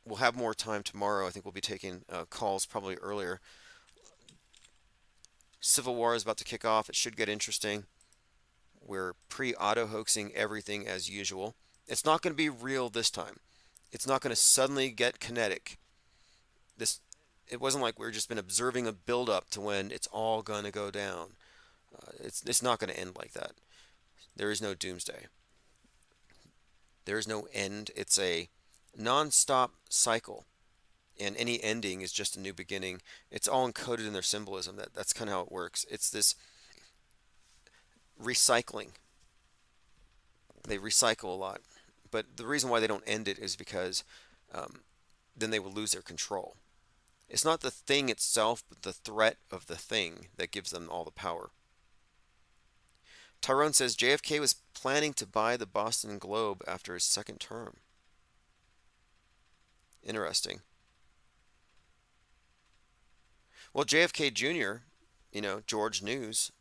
will have more time tomorrow. I think we'll be taking calls probably earlier. Civil War is about to kick off. It should get interesting. We're pre-auto hoaxing everything as usual. It's not going to be real this time. It's not going to suddenly get kinetic. It wasn't like we've just been observing a build-up to when it's all going to go down. It's not going to end like that. There is no doomsday. There is no end. It's a non-stop cycle. And any ending is just a new beginning. It's all encoded in their symbolism. That's kind of how it works. It's this recycling. They recycle a lot. But the reason why they don't end it is because then they will lose their control. It's not the thing itself, but the threat of the thing that gives them all the power. Tyrone says JFK was planning to buy the Boston Globe after his second term. Interesting. Well, JFK Jr., George News,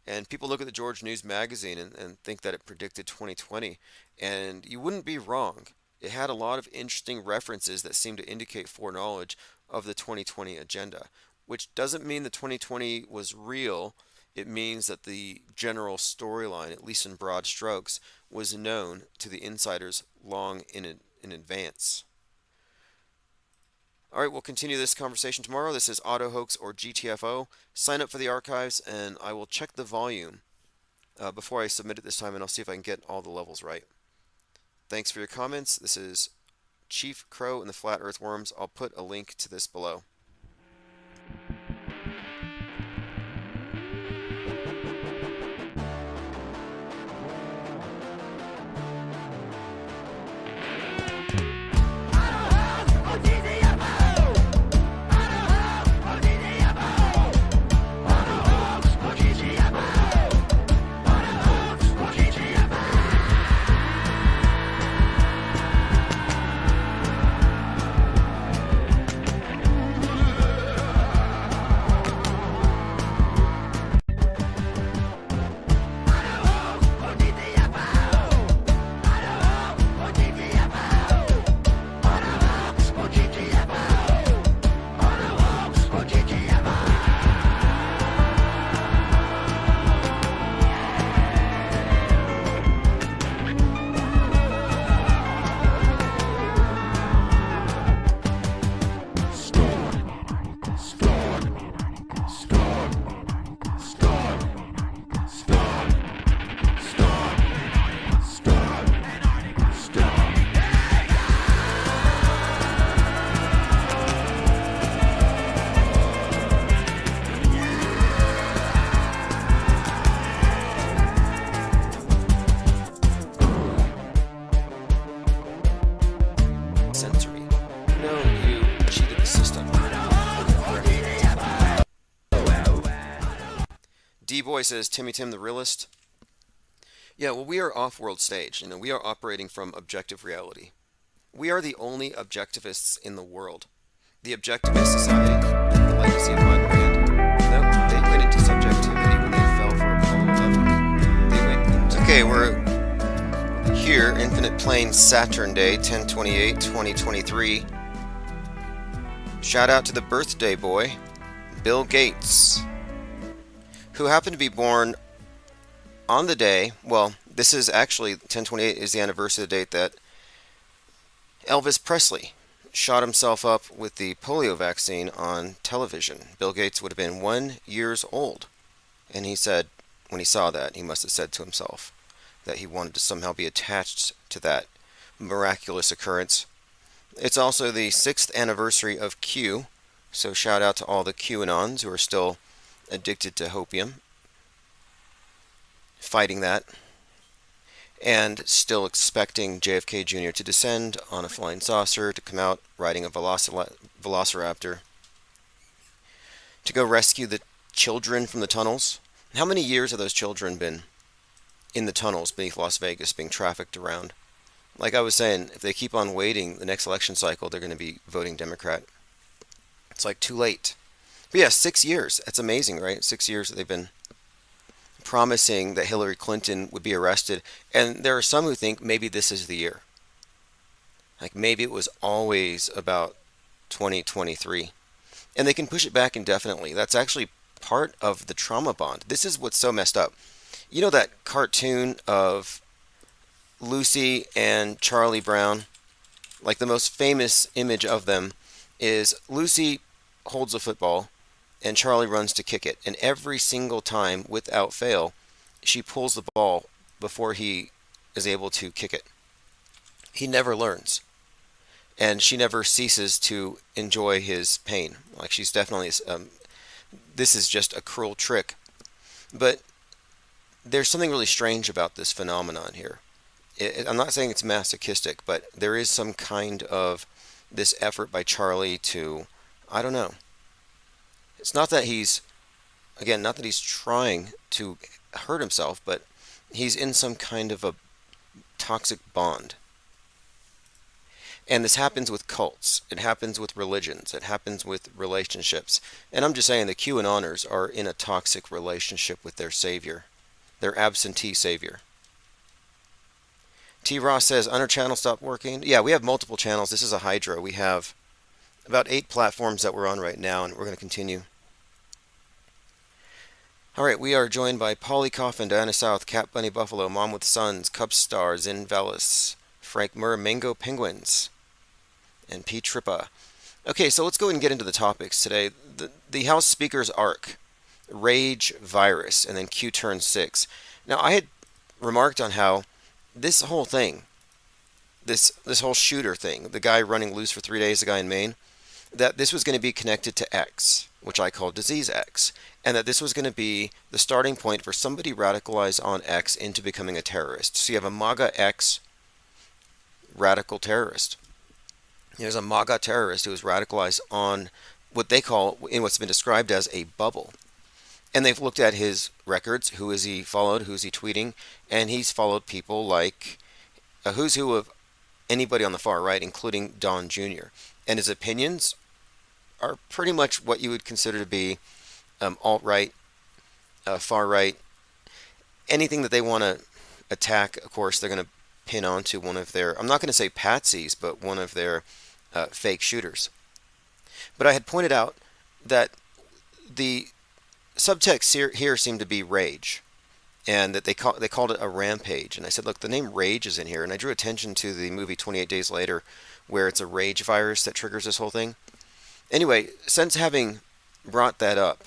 and people look at the George News magazine and think that it predicted 2020, and you wouldn't be wrong. It had a lot of interesting references that seem to indicate foreknowledge of the 2020 agenda, which doesn't mean the 2020 was real. It means that the general storyline, at least in broad strokes, was known to the insiders long in in advance. All right, we'll continue this conversation tomorrow. This is Auto Hoax or GTFO. Sign up for the archives, and I will check the volume before I submit it this time, and I'll see if I can get all the levels right. Thanks for your comments. This is Chief Crow and the Flat Earth Worms. I'll put a link to this below. D-Boy says, Timmy Tim the realist. Yeah, well, we are off-world stage. We are operating from objective reality. We are the only objectivists in the world. The Objectivist Society, the legacy of Ayn Rand, they went into subjectivity when they fell for Apollo 11. Okay, we're here, Infinite Plane Saturn Day, 10/28/2023. Shout out to the birthday boy, Bill Gates, who happened to be born on the day, well, this is actually, 10/28 is the anniversary of the date that Elvis Presley shot himself up with the polio vaccine on television. Bill Gates would have been 1 year old. And he said, when he saw that, he must have said to himself that he wanted to somehow be attached to that miraculous occurrence. It's also the 6th anniversary of Q, so shout out to all the QAnons who are still addicted to hopium, fighting that, and still expecting JFK Jr. to descend on a flying saucer, to come out riding a velociraptor, to go rescue the children from the tunnels. How many years have those children been in the tunnels beneath Las Vegas being trafficked around? Like I was saying, if they keep on waiting the next election cycle, they're going to be voting Democrat. It's like too late. But yeah, 6 years. That's amazing, right? 6 years that they've been promising that Hillary Clinton would be arrested. And there are some who think maybe this is the year. Like maybe it was always about 2023. And they can push it back indefinitely. That's actually part of the trauma bond. This is what's so messed up. You know that cartoon of Lucy and Charlie Brown? Like the most famous image of them is Lucy holds a football and Charlie runs to kick it. And every single time, without fail, she pulls the ball before he is able to kick it. He never learns. And she never ceases to enjoy his pain. Like she's definitely, this is just a cruel trick. But there's something really strange about this phenomenon here. I'm not saying it's masochistic, but there is some kind of this effort by Charlie to, I don't know. It's not that he's, again, not that he's trying to hurt himself, but he's in some kind of a toxic bond. And this happens with cults. It happens with religions. It happens with relationships. And I'm just saying the QAnoners are in a toxic relationship with their savior, their absentee savior. T. Ross says, Under channel stopped working. Yeah, we have multiple channels. This is a Hydra. We have about 8 platforms that we're on right now, and we're going to continue. All right, we are joined by Polly Coffin, Diana South, Cat Bunny Buffalo, Mom with Sons, Cup Star, Zin Velis, Frank Muramango Penguins, and P. Trippa. Okay, so let's go ahead and get into the topics today. The House Speaker's ARC, Rage Virus, and then Q Turn 6. Now, I had remarked on how this whole thing, this whole shooter thing, the guy running loose for 3 days, the guy in Maine, that this was going to be connected to X, which I call Disease X, and that this was going to be the starting point for somebody radicalized on X into becoming a terrorist. So you have a MAGA X radical terrorist. There's a MAGA terrorist who is radicalized on what they call, in what's been described as a bubble. And they've looked at his records, who is he followed, who's he tweeting, and he's followed people like a who's who of anybody on the far right, including Don Jr. And his opinions are pretty much what you would consider to be alt-right, far right. Anything that they want to attack, of course, they're going to pin onto one of their, I'm not going to say patsies, but one of their fake shooters. But I had pointed out that the subtext here seemed to be rage, and that they called it a rampage. And I said, look, the name rage is in here, and I drew attention to the movie 28 Days Later, where it's a rage virus that triggers this whole thing. Anyway, since having brought that up,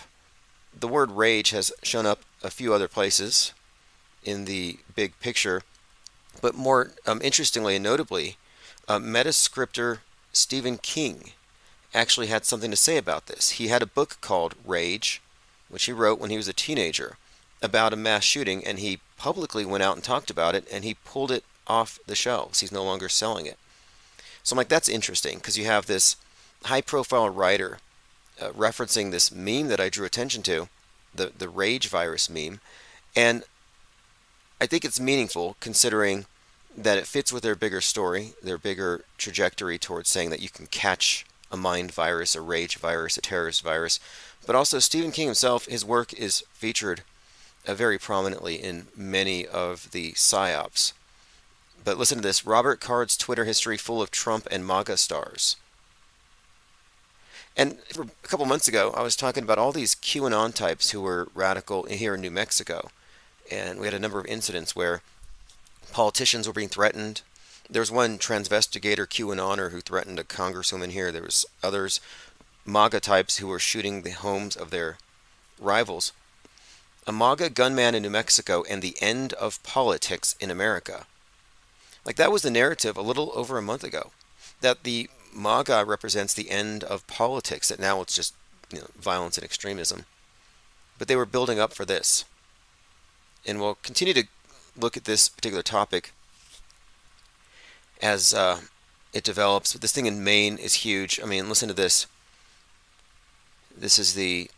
the word rage has shown up a few other places in the big picture, but more interestingly and notably, Metascriptor Stephen King actually had something to say about this. He had a book called Rage, which he wrote when he was a teenager, about a mass shooting, and he publicly went out and talked about it, and he pulled it off the shelves. He's no longer selling it. So I'm like, that's interesting, because you have this high-profile writer referencing this meme that I drew attention to, the rage virus meme, and I think it's meaningful considering that it fits with their bigger story, their bigger trajectory towards saying that you can catch a mind virus, a rage virus, a terrorist virus. But also Stephen King himself, his work is featured very prominently in many of the psyops. But listen to this, Robert Card's Twitter history full of Trump and MAGA stars. And for a couple months ago, I was talking about all these QAnon types who were radical here in New Mexico. And we had a number of incidents where politicians were being threatened. There was one transvestigator QAnoner who threatened a congresswoman here. There was others, MAGA types, who were shooting the homes of their rivals. A MAGA gunman in New Mexico and the end of politics in America. Like, that was the narrative a little over a month ago. That the MAGA represents the end of politics. That now it's just, violence and extremism. But they were building up for this. And we'll continue to look at this particular topic as it develops. But this thing in Maine is huge. I mean, listen to this. This is the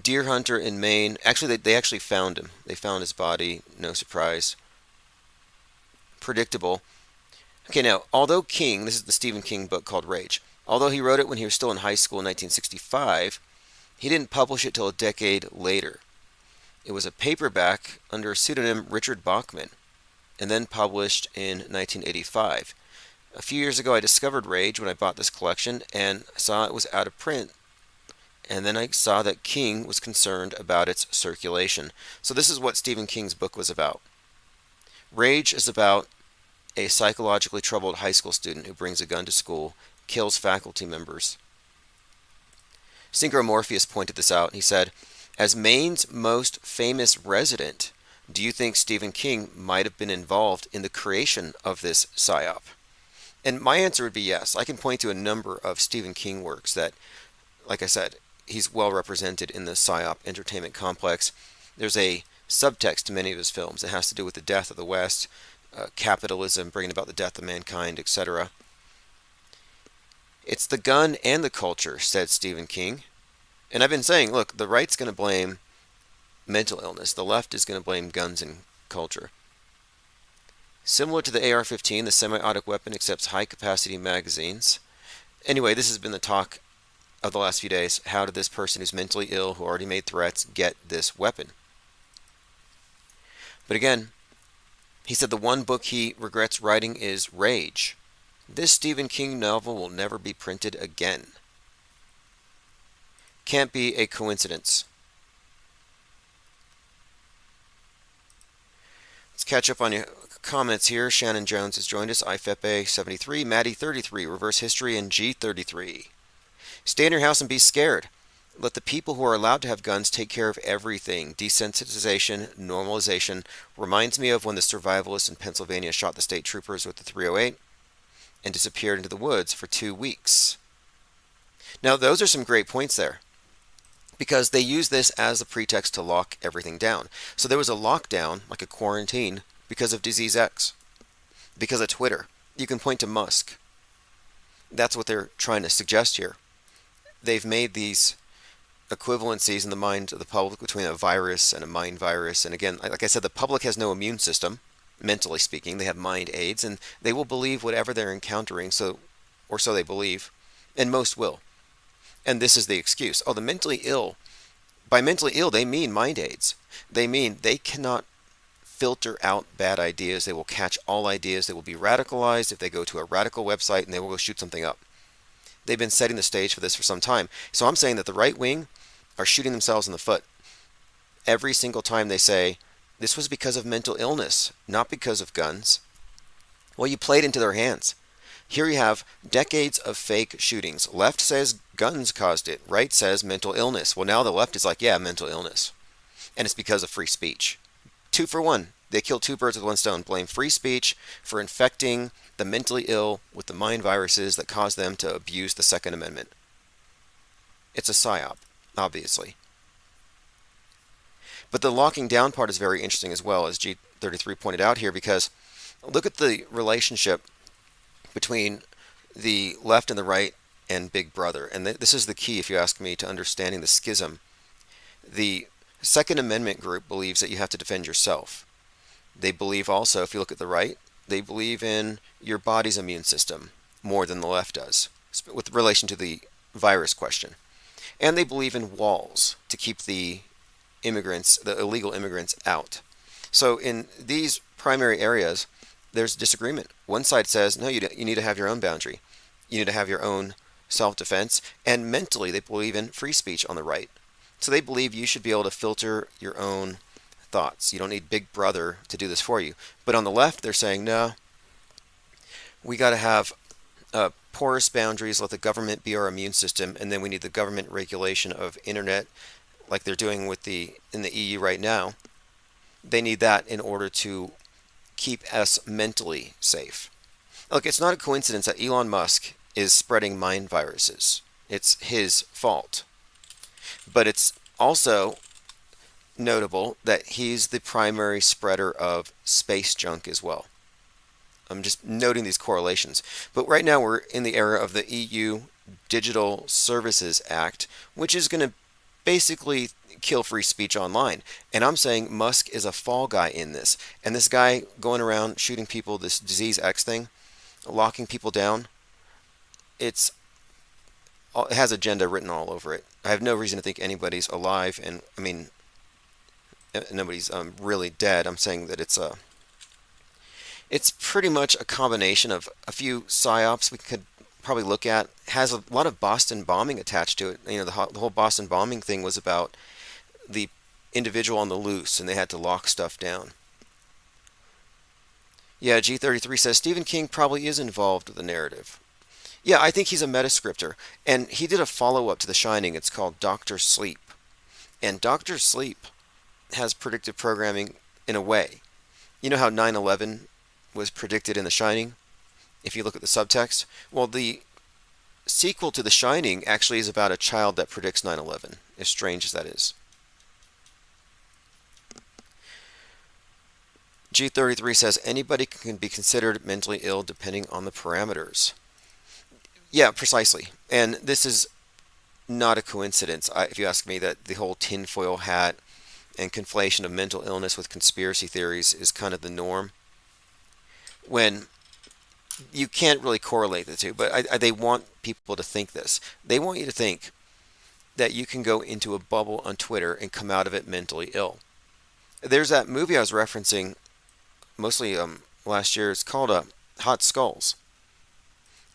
deer hunter in Maine. Actually, they actually found him. They found his body. No surprise. Predictable. Okay, now, although King, this is the Stephen King book called Rage, although he wrote it when he was still in high school in 1965, he didn't publish it till a decade later. It was a paperback under a pseudonym Richard Bachman, and then published in 1985. A few years ago, I discovered Rage when I bought this collection, and saw it was out of print. And then I saw that King was concerned about its circulation. So this is what Stephen King's book was about. Rage is about a psychologically troubled high school student who brings a gun to school, kills faculty members. Synchromorpheus pointed this out. He said, as Maine's most famous resident, do you think Stephen King might have been involved in the creation of this psyop? And my answer would be yes. I can point to a number of Stephen King works that, like I said, he's well represented in the psyop entertainment complex. There's a subtext to many of his films that has to do with the death of the West, capitalism, bringing about the death of mankind, etc. It's the gun and the culture, said Stephen King. And I've been saying, look, the right's going to blame mental illness. The left is going to blame guns and culture. Similar to the AR-15, the semi-automatic weapon accepts high-capacity magazines. Anyway, this has been the talk of the last few days. How did this person who's mentally ill, who already made threats, get this weapon? But again, he said the one book he regrets writing is Rage. This Stephen King novel will never be printed again. Can't be a coincidence. Let's catch up on a comments here. Shannon Jones has joined us. IFEPA 73, Maddie 33, Reverse History, and G33. Stay in your house and be scared. Let the people who are allowed to have guns take care of everything. Desensitization, normalization. Reminds me of when the survivalists in Pennsylvania shot the state troopers with the .308 and disappeared into the woods for 2 weeks. Now, those are some great points there, because they use this as a pretext to lock everything down. So there was a lockdown, like a quarantine, because of Disease X, because of Twitter. You can point to Musk. That's what they're trying to suggest here. They've made these equivalencies in the mind of the public between a virus and a mind virus. And again, like I said, the public has no immune system, mentally speaking. They have mind aids, and they will believe whatever they're encountering, so they believe, and most will. And this is the excuse. Oh, the mentally ill. By mentally ill, they mean mind aids. They mean they cannot filter out bad ideas. They will catch all ideas. They will be radicalized if they go to a radical website, and they will go shoot something up. They've been setting the stage for this for some time. So I'm saying that the right wing are shooting themselves in the foot. Every single time they say, this was because of mental illness, not because of guns. Well, you played into their hands. Here you have decades of fake shootings. Left says guns caused it. Right says mental illness. Well, now the left is like, yeah, mental illness. And it's because of free speech. 2 for 1. They kill 2 birds with 1 stone. Blame free speech for infecting the mentally ill with the mind viruses that cause them to abuse the Second Amendment. It's a psyop, obviously. But the locking down part is very interesting as well, as G33 pointed out here, because look at the relationship between the left and the right and Big Brother. And this is the key, if you ask me, to understanding the schism. The Second Amendment group believes that you have to defend yourself. They believe also, if you look at the right, they believe in your body's immune system more than the left does, with relation to the virus question. And they believe in walls to keep the immigrants, the illegal immigrants, out. So in these primary areas, there's disagreement. One side says, no, you need to have your own boundary. You need to have your own self-defense. And mentally, they believe in free speech on the right. So they believe you should be able to filter your own thoughts. You don't need Big Brother to do this for you. But on the left, they're saying, no, we got to have porous boundaries, let the government be our immune system, and then we need the government regulation of internet, like they're doing in the EU right now. They need that in order to keep us mentally safe. Look, it's not a coincidence that Elon Musk is spreading mind viruses. It's his fault. But it's also notable that he's the primary spreader of space junk as well. I'm just noting these correlations. But right now we're in the era of the EU Digital Services Act, which is going to basically kill free speech online. And I'm saying Musk is a fall guy in this. And this guy going around shooting people, this Disease X thing, locking people down, it has agenda written all over it. I have no reason to think anybody's alive, and I mean, nobody's really dead. I'm saying that it's pretty much a combination of a few psyops we could probably look at. Has a lot of Boston bombing attached to it. You know, the whole Boston bombing thing was about the individual on the loose, and they had to lock stuff down. Yeah, G33 says Stephen King probably is involved with the narrative. Yeah, I think he's a metascripter, and he did a follow-up to The Shining. It's called Dr. Sleep, and Dr. Sleep has predictive programming in a way. You know how 9/11 was predicted in The Shining? If you look at the subtext, well, the sequel to The Shining actually is about a child that predicts 9/11, as strange as that is. G33 says anybody can be considered mentally ill depending on the parameters. Yeah, precisely. And this is not a coincidence, if you ask me, that the whole tinfoil hat and conflation of mental illness with conspiracy theories is kind of the norm, when you can't really correlate the two. But they want people to think this. They want you to think that you can go into a bubble on Twitter and come out of it mentally ill. There's that movie I was referencing mostly last year. It's called Hot Skulls.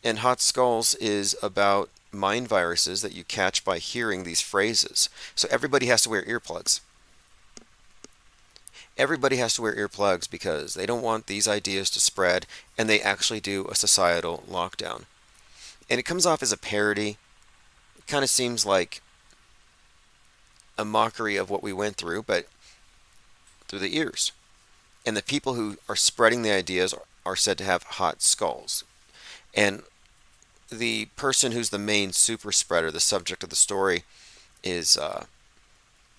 And Hot Skulls is about mind viruses that you catch by hearing these phrases. So everybody has to wear earplugs. everybody has to wear earplugs because they don't want these ideas to spread, and they actually do a societal lockdown. And it comes off as a parody. It kind of seems like a mockery of what we went through, but through the ears. And the people who are spreading the ideas are said to have hot skulls. And the person who's the main super spreader, the subject of the story, is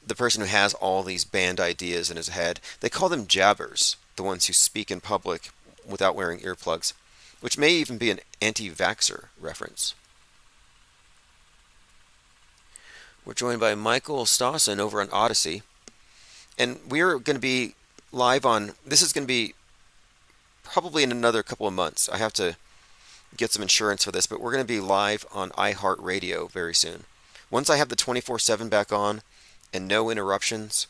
the person who has all these banned ideas in his head. They call them jabbers, the ones who speak in public without wearing earplugs, which may even be an anti-vaxxer reference. We're joined by Michael Stassen over on Odyssey, and we're going to be live on, this is going to be probably in another couple of months. I have to get some insurance for this, but we're going to be live on iHeartRadio very soon. Once I have the 24/7 back on and no interruptions,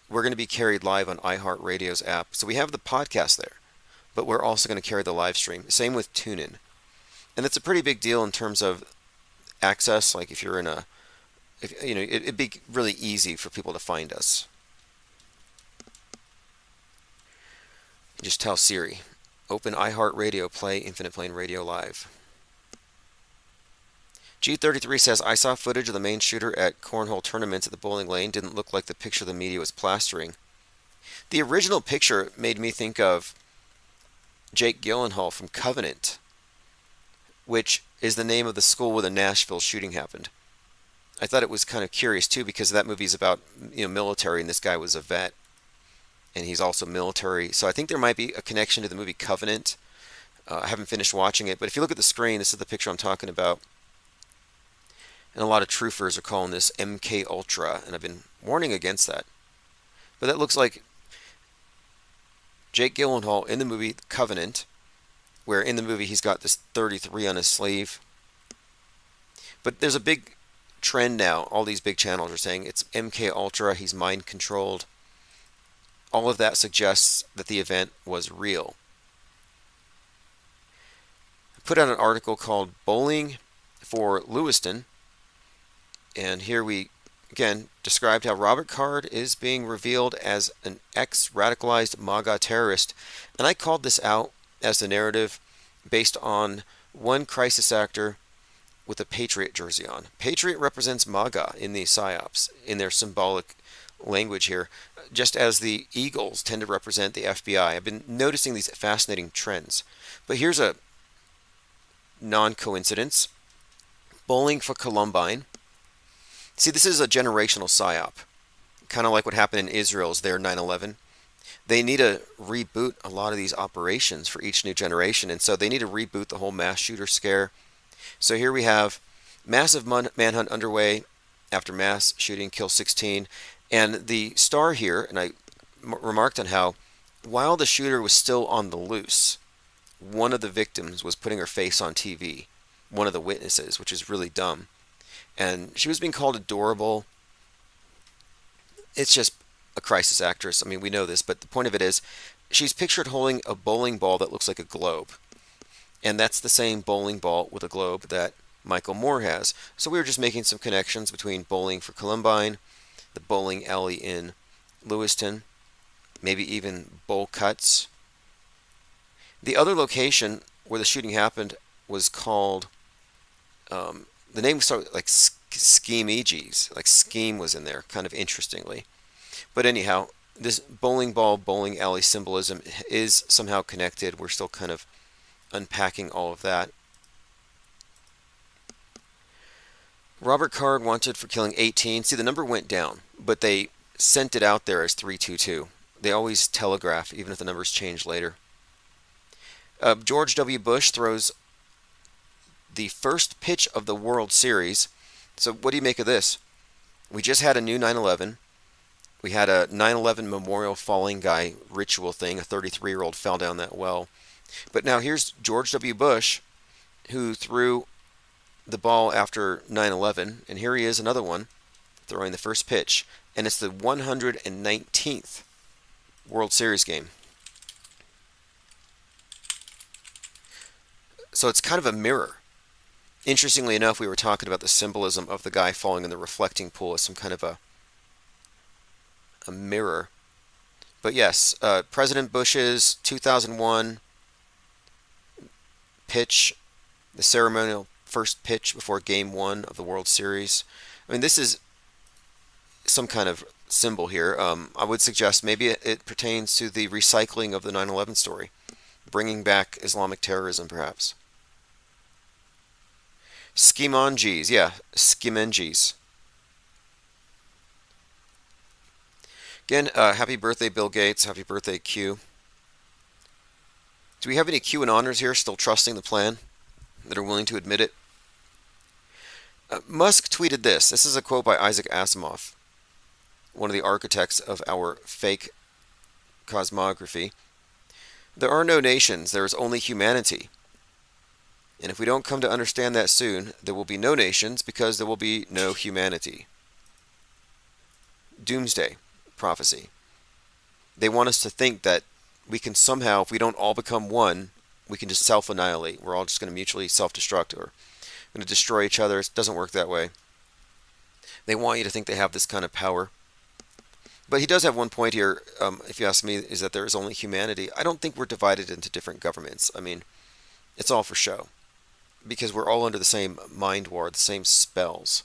we're going to be carried live on iHeartRadio's app. So we have the podcast there, but we're also going to carry the live stream. Same with TuneIn. And it's a pretty big deal in terms of access. Like if you're in a, it'd be really easy for people to find us. Just tell Siri, open iHeartRadio, play Infinite Plane Radio Live. G33 says, I saw footage of the main shooter at cornhole tournaments at the bowling lane. Didn't look like the picture the media was plastering. The original picture made me think of Jake Gyllenhaal from Covenant, which is the name of the school where the Nashville shooting happened. I thought it was kind of curious, too, because that movie is about military, and this guy was a vet, and he's also military. So I think there might be a connection to the movie Covenant. I haven't finished watching it, but if you look at the screen, this is the picture I'm talking about. And a lot of truthers are calling this MK Ultra, and I've been warning against that. But that looks like Jake Gyllenhaal in the movie Covenant, where in the movie he's got this 33 on his sleeve. But there's a big trend now. All these big channels are saying it's MK Ultra, he's mind controlled. All of that suggests that the event was real. I put out an article called Bowling for Lewiston. And here we, again, described how Robert Card is being revealed as an ex-radicalized MAGA terrorist. And I called this out as the narrative based on one crisis actor with a Patriot jersey on. Patriot represents MAGA in these PSYOPs, in their symbolic language here, just as the Eagles tend to represent the FBI. I've been noticing these fascinating trends. But here's a non-coincidence. Bowling for Columbine. See, this is a generational PSYOP, kind of like what happened in Israel's their 9/11. They need to reboot a lot of these operations for each new generation, and so they need to reboot the whole mass shooter scare. So here we have massive manhunt underway after mass shooting kills 16, and the star here, and I remarked on how while the shooter was still on the loose, one of the victims was putting her face on TV, one of the witnesses, which is really dumb. And she was being called adorable. It's just a crisis actress. I mean, we know this, but the point of it is she's pictured holding a bowling ball that looks like a globe. And that's the same bowling ball with a globe that Michael Moore has. So we were just making some connections between Bowling for Columbine, the bowling alley in Lewiston, maybe even Bowl Cuts. The other location where the shooting happened was called... the name started like Scheme EGs, like Scheme was in there, kind of interestingly. But anyhow, this bowling ball, bowling alley symbolism is somehow connected. We're still kind of unpacking all of that. Robert Card wanted for killing 18. See, the number went down, but they sent it out there as 322. They always telegraph, even if the numbers change later. George W. Bush throws the first pitch of the World Series. So what do you make of this? We just had a new 9/11. We had a 9/11 memorial falling guy ritual thing. A 33-year-old fell down that well. But now here's George W. Bush, who threw the ball after 9/11, and here he is, another one, throwing the first pitch. And it's the 119th World Series game. So it's kind of a mirror. Interestingly enough, we were talking about the symbolism of the guy falling in the reflecting pool as some kind of a mirror. But yes, President Bush's 2001 pitch, the ceremonial first pitch before Game 1 of the World Series. I mean, this is some kind of symbol here. I would suggest maybe it pertains to the recycling of the 9/11 story, bringing back Islamic terrorism, perhaps. Skimonges, yeah, Skimenges. Again, happy birthday, Bill Gates. Happy birthday, Q. Do we have any QAnoners here still trusting the plan that are willing to admit it? Musk tweeted this. This is a quote by Isaac Asimov, one of the architects of our fake cosmography. There are no nations, there is only humanity. And if we don't come to understand that soon, there will be no nations because there will be no humanity. Doomsday prophecy. They want us to think that we can somehow, if we don't all become one, we can just self-annihilate. We're all just going to mutually self-destruct or going to destroy each other. It doesn't work that way. They want you to think they have this kind of power. But he does have one point here, if you ask me, is that there is only humanity. I don't think we're divided into different governments. I mean, it's all for show. Because we're all under the same mind war, the same spells.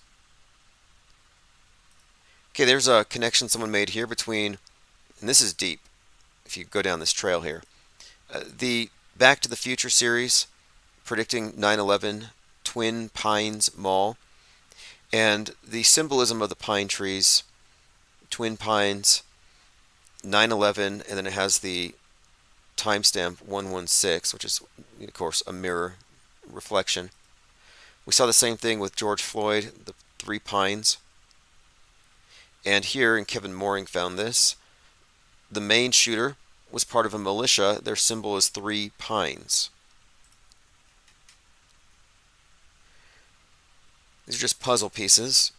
Okay, there's a connection someone made here between, and this is deep, if you go down this trail here, the Back to the Future series, predicting 9/11, Twin Pines Mall, and the symbolism of the pine trees, Twin Pines, 9/11, and then it has the timestamp 116, which is, of course, a mirror reflection. We saw the same thing with George Floyd, the 3 pines. And here, and Kevin Mooring found this, the main shooter was part of a militia. Their symbol is 3 pines. These are just puzzle pieces,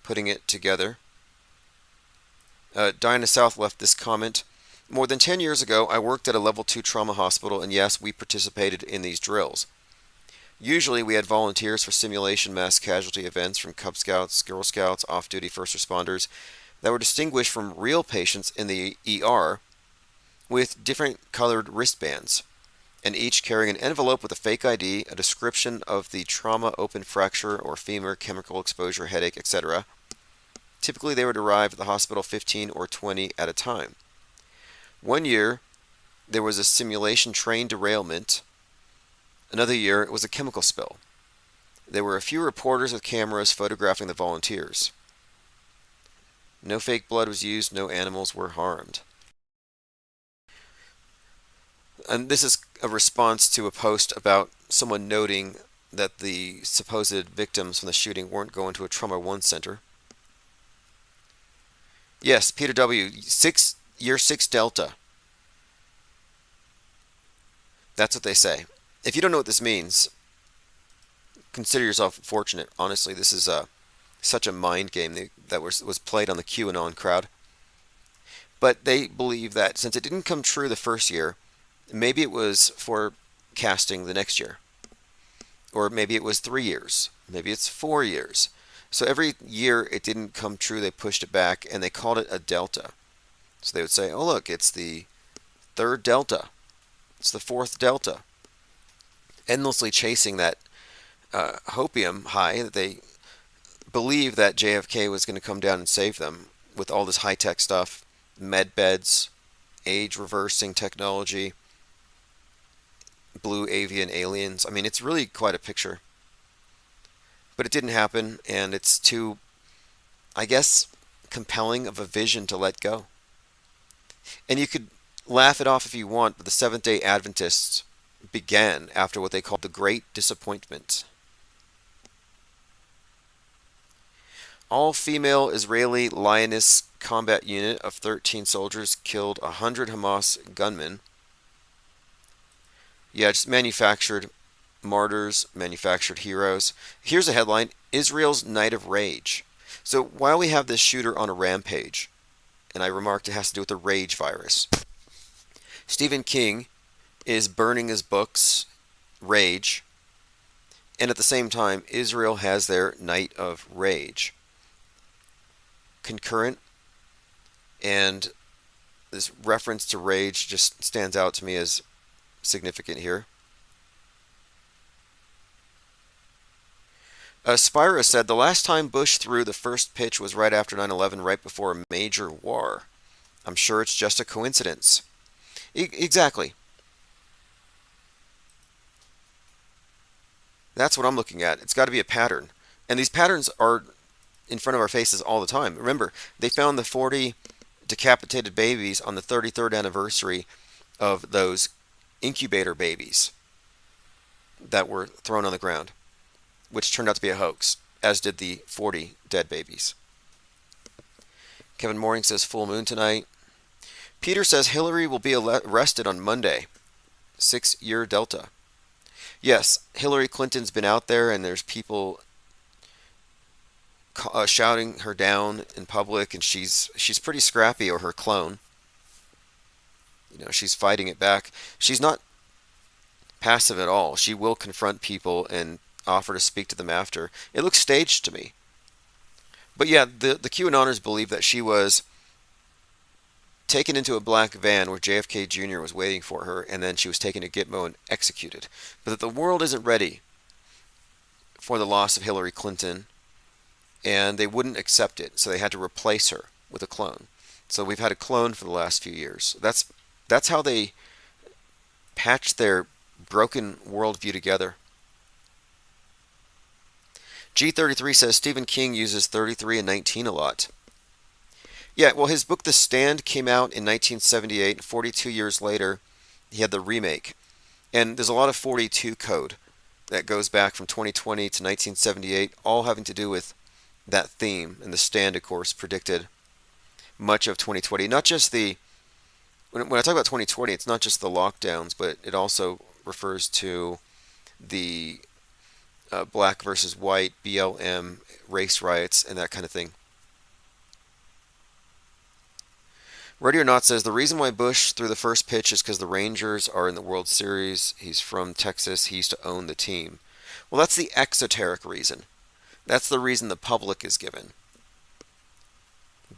putting it together. Diana South left this comment. More than 10 years ago, I worked at a level 2 trauma hospital, and yes, we participated in these drills. Usually, we had volunteers for simulation mass casualty events from Cub Scouts, Girl Scouts, off-duty first responders that were distinguished from real patients in the ER with different colored wristbands, and each carrying an envelope with a fake ID, a description of the trauma, open fracture, or femur, chemical exposure, headache, etc. Typically, they would arrive at the hospital 15 or 20 at a time. One year, there was a simulation train derailment. Another year, it was a chemical spill. There were a few reporters with cameras photographing the volunteers. No fake blood was used, no animals were harmed. And this is a response to a post about someone noting that the supposed victims from the shooting weren't going to a Trauma 1 center. Yes, Peter W., year 6 Delta. That's what they say. If you don't know what this means, consider yourself fortunate. Honestly, this is such a mind game that was played on the QAnon crowd. But they believe that since it didn't come true the first year, maybe it was forecasting the next year. Or maybe it was 3 years. Maybe it's 4 years. So every year it didn't come true, they pushed it back, and they called it a delta. So they would say, oh look, it's the 3rd delta. It's the 4th delta. Endlessly chasing that hopium high that they believe that JFK was going to come down and save them with all this high-tech stuff, med beds, age reversing technology, blue avian aliens. I mean, it's really quite a picture. But it didn't happen, and it's too, I guess, compelling of a vision to let go. And you could laugh it off if you want, but the Seventh-day Adventists began after what they called the Great Disappointment. All-female Israeli Lioness combat unit of 13 soldiers killed 100 Hamas gunmen. Yeah, just manufactured martyrs, manufactured heroes. Here's a headline, Israel's Night of Rage. So while we have this shooter on a rampage, and I remarked it has to do with the rage virus, Stephen King is burning his books, Rage, and at the same time, Israel has their Night of Rage. Concurrent and this reference to rage just stands out to me as significant here. Spira said the last time Bush threw the first pitch was right after 9/11, right before a major war. I'm sure it's just a coincidence. Exactly. That's what I'm looking at. It's got to be a pattern. And these patterns are in front of our faces all the time. Remember, they found the 40 decapitated babies on the 33rd anniversary of those incubator babies that were thrown on the ground, which turned out to be a hoax, as did the 40 dead babies. Kevin Mooring says full moon tonight. Peter says Hillary will be arrested on Monday. 6-year Delta. Yes, Hillary Clinton's been out there, and there's people shouting her down in public, and she's pretty scrappy, or her clone. You know, she's fighting it back. She's not passive at all. She will confront people and offer to speak to them after. It looks staged to me. But yeah, the QAnoners believe that she was taken into a black van where JFK Jr. was waiting for her, and then she was taken to Gitmo and executed. But that the world isn't ready for the loss of Hillary Clinton, and they wouldn't accept it, so they had to replace her with a clone. So we've had a clone for the last few years. That's how they patched their broken worldview together. G33 says Stephen King uses 33 and 19 a lot. Yeah, well, his book The Stand came out in 1978. 42 years later, he had the remake. And there's a lot of 42 code that goes back from 2020 to 1978, all having to do with that theme. And The Stand, of course, predicted much of 2020. Not just the... When I talk about 2020, it's not just the lockdowns, but it also refers to the black versus white, BLM, race riots, and that kind of thing. Ready or Not says the reason why Bush threw the first pitch is because the Rangers are in the World Series. He's from Texas. He used to own the team. Well, that's the exoteric reason. That's the reason the public is given.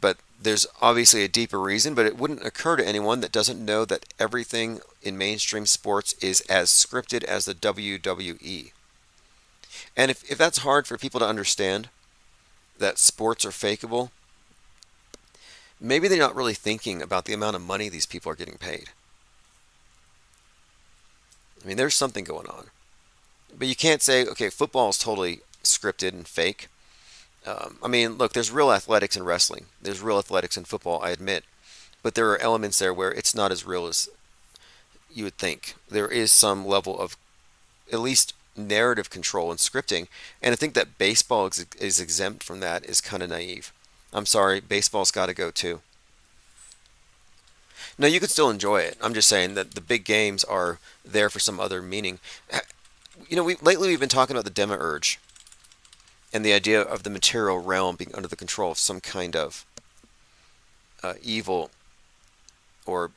But there's obviously a deeper reason, but it wouldn't occur to anyone that doesn't know that everything in mainstream sports is as scripted as the WWE. And if that's hard for people to understand, that sports are fakeable, maybe they're not really thinking about the amount of money these people are getting paid. I mean, there's something going on. But you can't say, okay, football is totally scripted and fake. I mean, look, there's real athletics in wrestling. There's real athletics in football, I admit. But there are elements there where it's not as real as you would think. There is some level of at least narrative control and scripting. And I think that baseball is exempt from that is kind of naive. I'm sorry, baseball's got to go too. No, you could still enjoy it. I'm just saying that the big games are there for some other meaning. You know, lately we've been talking about the demiurge and the idea of the material realm being under the control of some kind of evil, or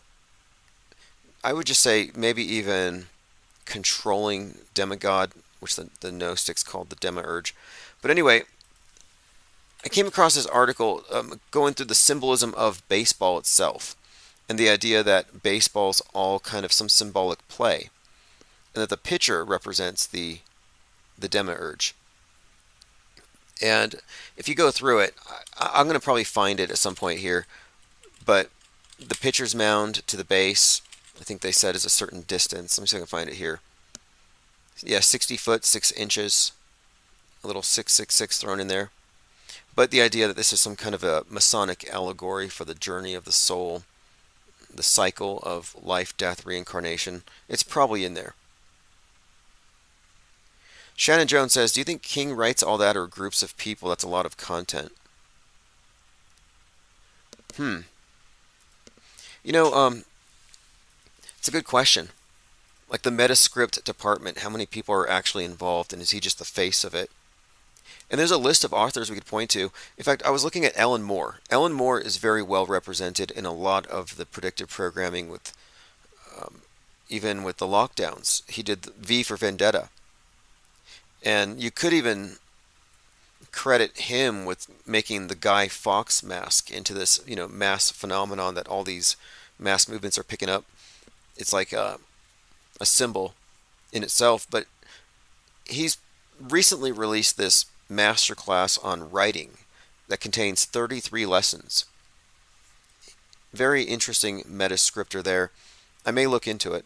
I would just say maybe even controlling demigod, which the Gnostics called the demiurge. But anyway, I came across this article going through the symbolism of baseball itself, and the idea that baseball's all kind of some symbolic play, and that the pitcher represents the demiurge. And if you go through it, I'm going to probably find it at some point here, but the pitcher's mound to the base, I think they said is a certain distance. Let me see if I can find it here. Yeah, 60 foot, 6 inches. A little 666 thrown in there. But the idea that this is some kind of a Masonic allegory for the journey of the soul, the cycle of life, death, reincarnation, it's probably in there. Shannon Jones says, do you think King writes all that, or groups of people? That's a lot of content. You know, it's a good question. Like the Metascript department, how many people are actually involved, and is he just the face of it? And there's a list of authors we could point to. In fact, I was looking at Alan Moore. Alan Moore is very well represented in a lot of the predictive programming with, even with the lockdowns. He did V for Vendetta. And you could even credit him with making the Guy Fawkes mask into this, you know, mass phenomenon that all these mass movements are picking up. It's like a symbol in itself. But he's recently released this masterclass on writing that contains 33 lessons. Very interesting metascriptor there. I may look into it.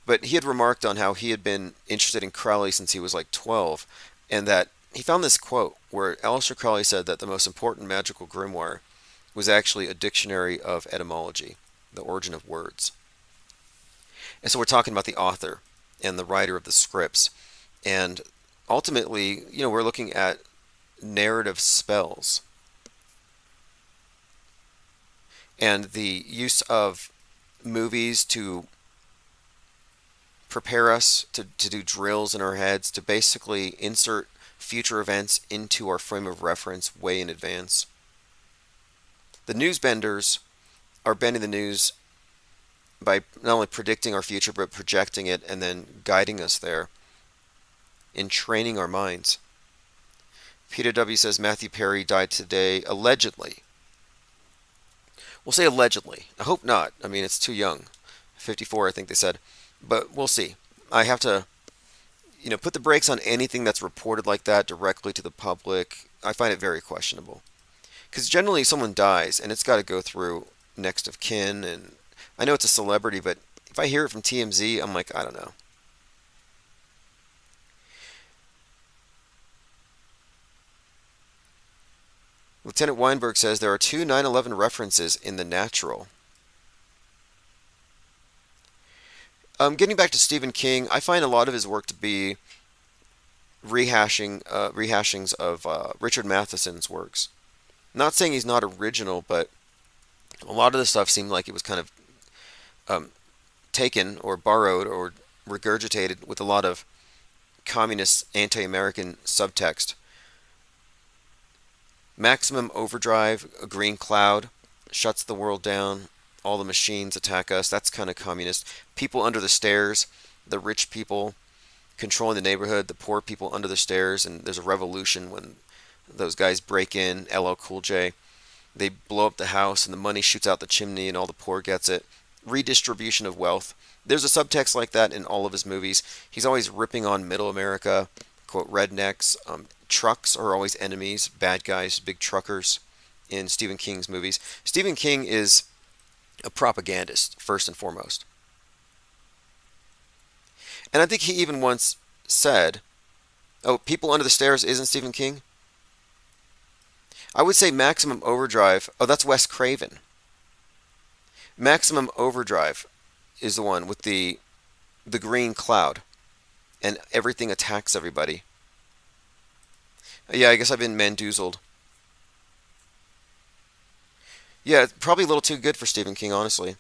But he had remarked on how he had been interested in Crowley since he was like 12, and that he found this quote where Aleister Crowley said that the most important magical grimoire was actually a dictionary of etymology, the origin of words. And so we're talking about the author and the writer of the scripts. And ultimately, we're looking at narrative spells. And the use of movies to prepare us to do drills in our heads, to basically insert future events into our frame of reference way in advance. The newsbenders are bending the news by not only predicting our future, but projecting it and then guiding us there in training our minds. Peter W. says Matthew Perry died today, allegedly. We'll say allegedly. I hope not. I mean, it's too young. 54, I think they said. But we'll see. I have to, put the brakes on anything that's reported like that directly to the public. I find it very questionable. Because generally someone dies, and it's got to go through next of kin, and I know it's a celebrity, but if I hear it from TMZ, I'm like, I don't know. Lieutenant Weinberg says there are 2 9/11 references in The Natural. Getting back to Stephen King, I find a lot of his work to be rehashings of Richard Matheson's works. Not saying he's not original, but a lot of the stuff seemed like it was kind of taken or borrowed or regurgitated with a lot of communist, anti-American subtext. Maximum Overdrive, A Green Cloud, shuts the world down. All the machines attack us. That's kind of communist. People under the stairs, the rich people controlling the neighborhood, the poor people under the stairs, and there's a revolution when those guys break in, LL Cool J. They blow up the house and the money shoots out the chimney and all the poor gets it. Redistribution of wealth. There's a subtext like that in all of his movies. He's always ripping on middle America, quote, rednecks. Trucks are always enemies, bad guys, big truckers in Stephen King's movies. Stephen King is a propagandist, first and foremost. And I think he even once said, oh, People Under the Stairs isn't Stephen King? I would say Maximum Overdrive, oh, that's Wes Craven. Maximum Overdrive is the one with the green cloud, and everything attacks everybody. Yeah, I guess I've been mandoozled. Yeah, probably a little too good for Stephen King, honestly.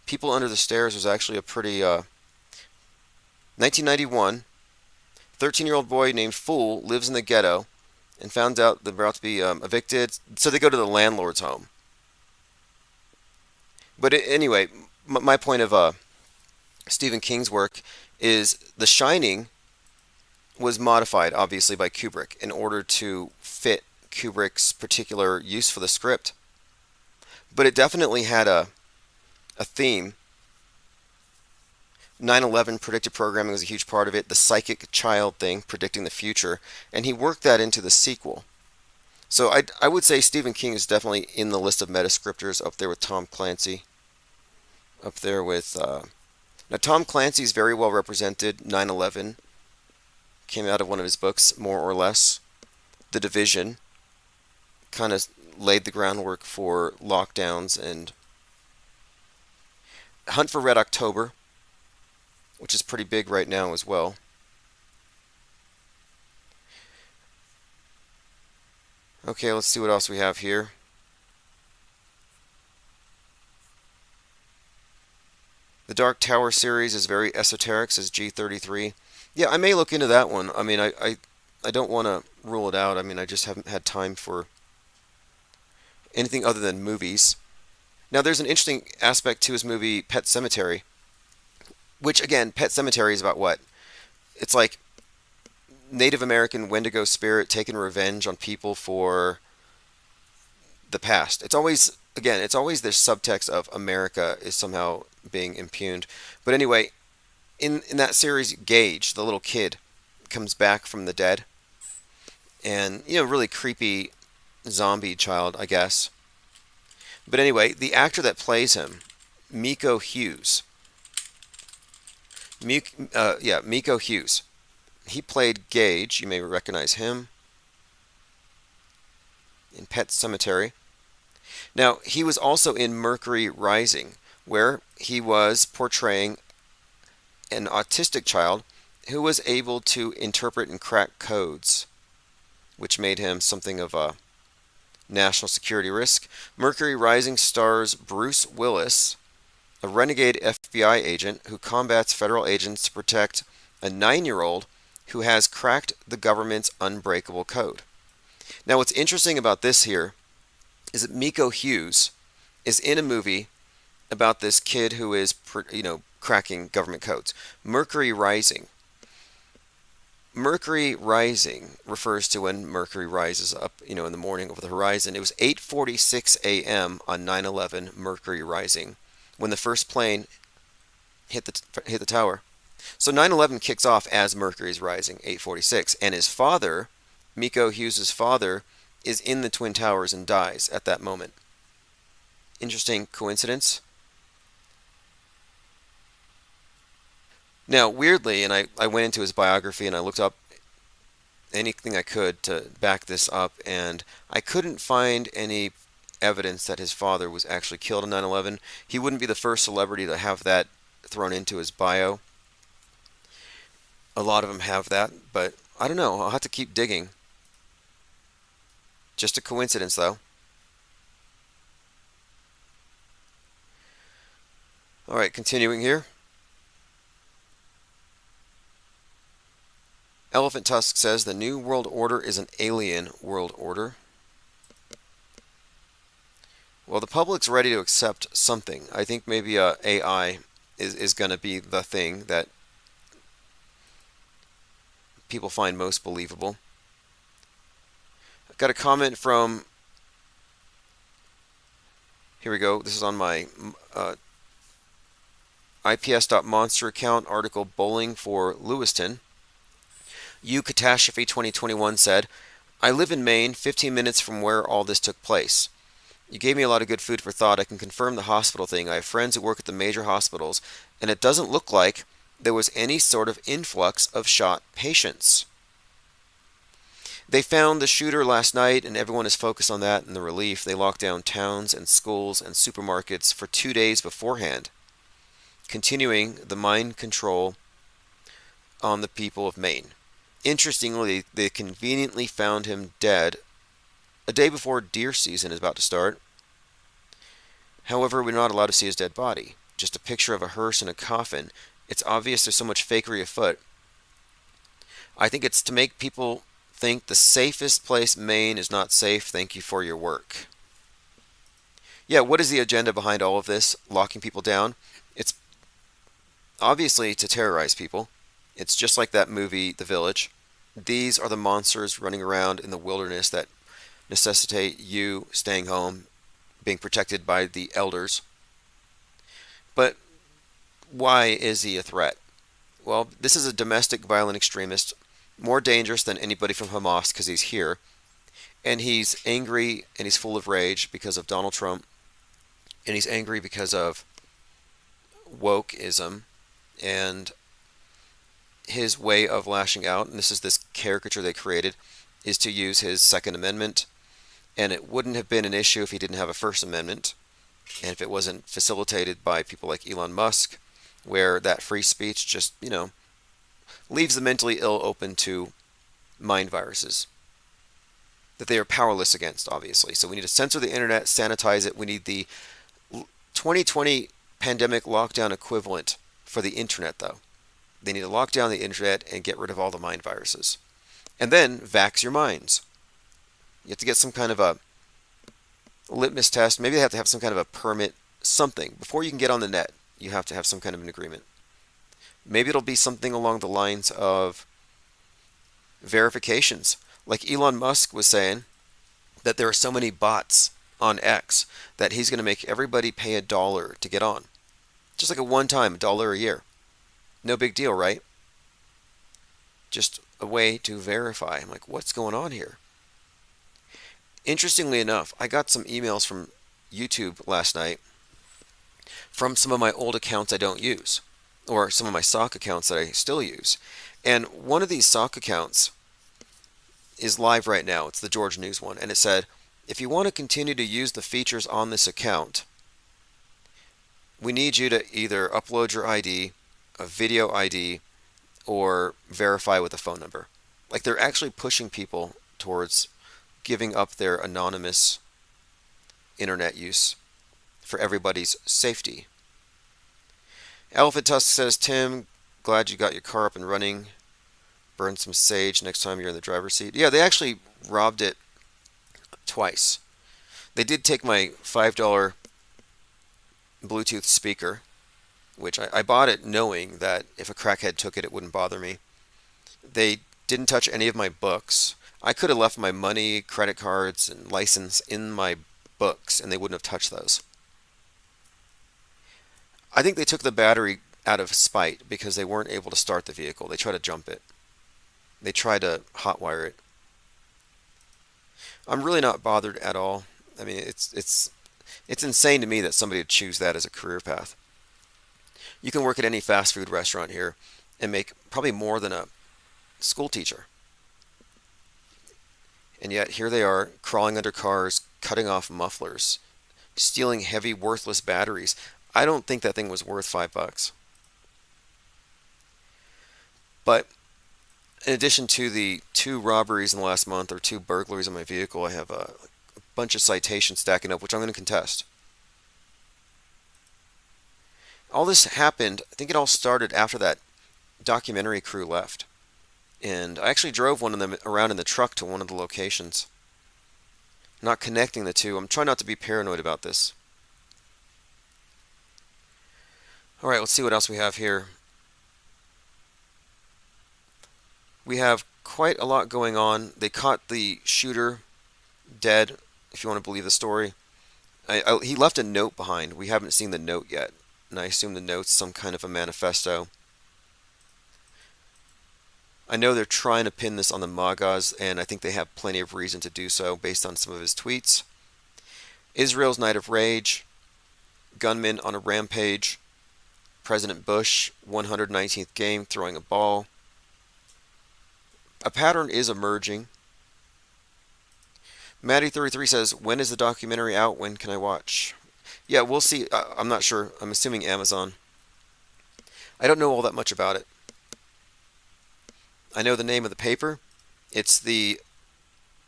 People Under the Stairs was actually a pretty... 1991, 13-year-old boy named Fool lives in the ghetto and found out they're about to be evicted, so they go to the landlord's home. But anyway, my point of Stephen King's work is The Shining was modified, obviously, by Kubrick in order to fit Kubrick's particular use for the script. But it definitely had a theme. 9/11 predictive programming was a huge part of it. The psychic child thing, predicting the future. And he worked that into the sequel. So I would say Stephen King is definitely in the list of metascriptors, up there with Tom Clancy. Up there with... Now, Tom Clancy's very well represented. 9/11 came out of one of his books, more or less. The Division kind of laid the groundwork for lockdowns, and Hunt for Red October, which is pretty big right now as well. Okay, let's see what else we have here. The Dark Tower series is very esoteric, says G33. Yeah, I may look into that one. I mean, I don't want to rule it out. I mean, I just haven't had time for anything other than movies. Now, there's an interesting aspect to his movie Pet Sematary, which, again, Pet Sematary is about what? It's like Native American Wendigo spirit taking revenge on people for the past. It's always, again, it's always this subtext of America is somehow being impugned. But anyway, in that series, Gage, the little kid, comes back from the dead, and really creepy zombie child, I guess. But anyway, the actor that plays him, Miko Hughes. Miko Hughes. He played Gage. You may recognize him in Pet Sematary. Now, he was also in Mercury Rising, where he was portraying an autistic child who was able to interpret and crack codes, which made him something of a national security risk. Mercury Rising stars Bruce Willis, a renegade FBI agent who combats federal agents to protect a 9-year-old who has cracked the government's unbreakable code. Now, what's interesting about this here is that Miko Hughes is in a movie about this kid who is, cracking government codes. Mercury Rising. Mercury Rising refers to when Mercury rises up, in the morning over the horizon. It was 8:46 a.m. on 9/11, Mercury Rising, when the first plane hit the tower. So 9/11 kicks off as Mercury's Rising, 8:46, and his father, Miko Hughes' father, is in the Twin Towers and dies at that moment. Interesting coincidence. Now, weirdly, and I went into his biography and I looked up anything I could to back this up, and I couldn't find any evidence that his father was actually killed in 9/11. He wouldn't be the first celebrity to have that thrown into his bio. A lot of them have that, but I don't know. I'll have to keep digging. Just a coincidence, though. All right, continuing here. Elephant Tusk says the New World Order is an alien world order. Well, the public's ready to accept something. I think maybe AI is going to be the thing that people find most believable. I've got a comment from, here we go, this is on my IPS.monster account, article Bowling for Lewiston. U Catastrophe 2021 said, I live in Maine, 15 minutes from where all this took place. You gave me a lot of good food for thought. I can confirm the hospital thing. I have friends who work at the major hospitals, and it doesn't look like there was any sort of influx of shot patients. They found the shooter last night, and everyone is focused on that and the relief. They locked down towns and schools and supermarkets for 2 days beforehand, continuing the mind control on the people of Maine. Interestingly, they conveniently found him dead a day before deer season is about to start. However, we're not allowed to see his dead body. Just a picture of a hearse and a coffin. It's obvious there's so much fakery afoot. I think it's to make people think the safest place, Maine, is not safe. Thank you for your work. Yeah, what is the agenda behind all of this? Locking people down? It's obviously to terrorize people. It's just like that movie, The Village. These are the monsters running around in the wilderness that necessitate you staying home, being protected by the elders. But why is he a threat? Well, this is a domestic violent extremist, more dangerous than anybody from Hamas because he's here. And he's angry and he's full of rage because of Donald Trump. And he's angry because of wokeism and his way of lashing out, and this is this caricature they created, is to use his Second Amendment, and it wouldn't have been an issue if he didn't have a First Amendment, and if it wasn't facilitated by people like Elon Musk, where that free speech just, leaves the mentally ill open to mind viruses that they are powerless against, obviously. So we need to censor the internet, sanitize it. We need the 2020 pandemic lockdown equivalent for the internet, though. They need to lock down the internet and get rid of all the mind viruses. And then vax your minds. You have to get some kind of a litmus test. Maybe they have to have some kind of a permit, something. Before you can get on the net, you have to have some kind of an agreement. Maybe it'll be something along the lines of verifications. Like Elon Musk was saying that there are so many bots on X that he's going to make everybody pay $1 to get on. Just like a one-time $1 a year. No big deal, right? Just a way to verify. I'm like, what's going on here? Interestingly enough, I got some emails from YouTube last night from some of my old accounts I don't use, or some of my sock accounts that I still use. And one of these sock accounts is live right now. It's the George News one. And it said, if you want to continue to use the features on this account, we need you to either upload your ID, a video ID, or verify with a phone number. Like, they're actually pushing people towards giving up their anonymous internet use for everybody's safety. Elephant Tusk says, Tim, glad you got your car up and running. Burn some sage next time you're in the driver's seat. Yeah, they actually robbed it twice. They did take my $5 Bluetooth speaker, which I bought it knowing that if a crackhead took it, it wouldn't bother me. They didn't touch any of my books. I could have left my money, credit cards, and license in my books, and they wouldn't have touched those. I think they took the battery out of spite because they weren't able to start the vehicle. They tried to jump it. They tried to hotwire it. I'm really not bothered at all. I mean, it's insane to me that somebody would choose that as a career path. You can work at any fast food restaurant here and make probably more than a school teacher. And yet here they are crawling under cars, cutting off mufflers, stealing heavy, worthless batteries. I don't think that thing was worth $5. But in addition to the 2 robberies in the last month or 2 burglaries on my vehicle, I have a bunch of citations stacking up, which I'm going to contest. All this happened, I think it all started after that documentary crew left. And I actually drove one of them around in the truck to one of the locations. Not connecting the two. I'm trying not to be paranoid about this. Alright, let's see what else we have here. We have quite a lot going on. They caught the shooter dead, if you want to believe the story. He left a note behind. We haven't seen the note yet. And I assume the note's some kind of a manifesto. I know they're trying to pin this on the MAGAs, and I think they have plenty of reason to do so based on some of his tweets. Israel's Night of Rage, gunman on a rampage, President Bush, 119th game, throwing a ball. A pattern is emerging. Maddie33 says, when is the documentary out? When can I watch? Yeah, we'll see. I'm not sure. I'm assuming Amazon. I don't know all that much about it. I know the name of the paper. It's the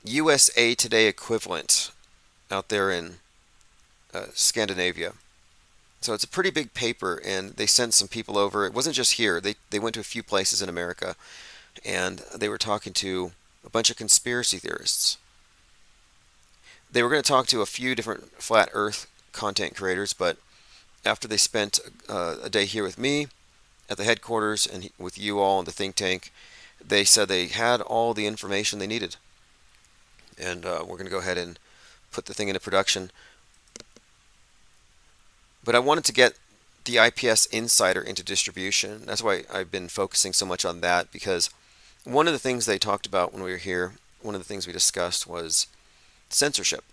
USA Today equivalent out there in Scandinavia. So it's a pretty big paper, and they sent some people over. It wasn't just here. They went to a few places in America, and they were talking to a bunch of conspiracy theorists. They were going to talk to a few different flat earth content creators, but after they spent a day here with me at the headquarters and with you all in the think tank, they said they had all the information they needed. And we're going to go ahead and put the thing into production. But I wanted to get the IPS Insider into distribution. That's why I've been focusing so much on that, because one of the things they talked about when we were here, one of the things we discussed was censorship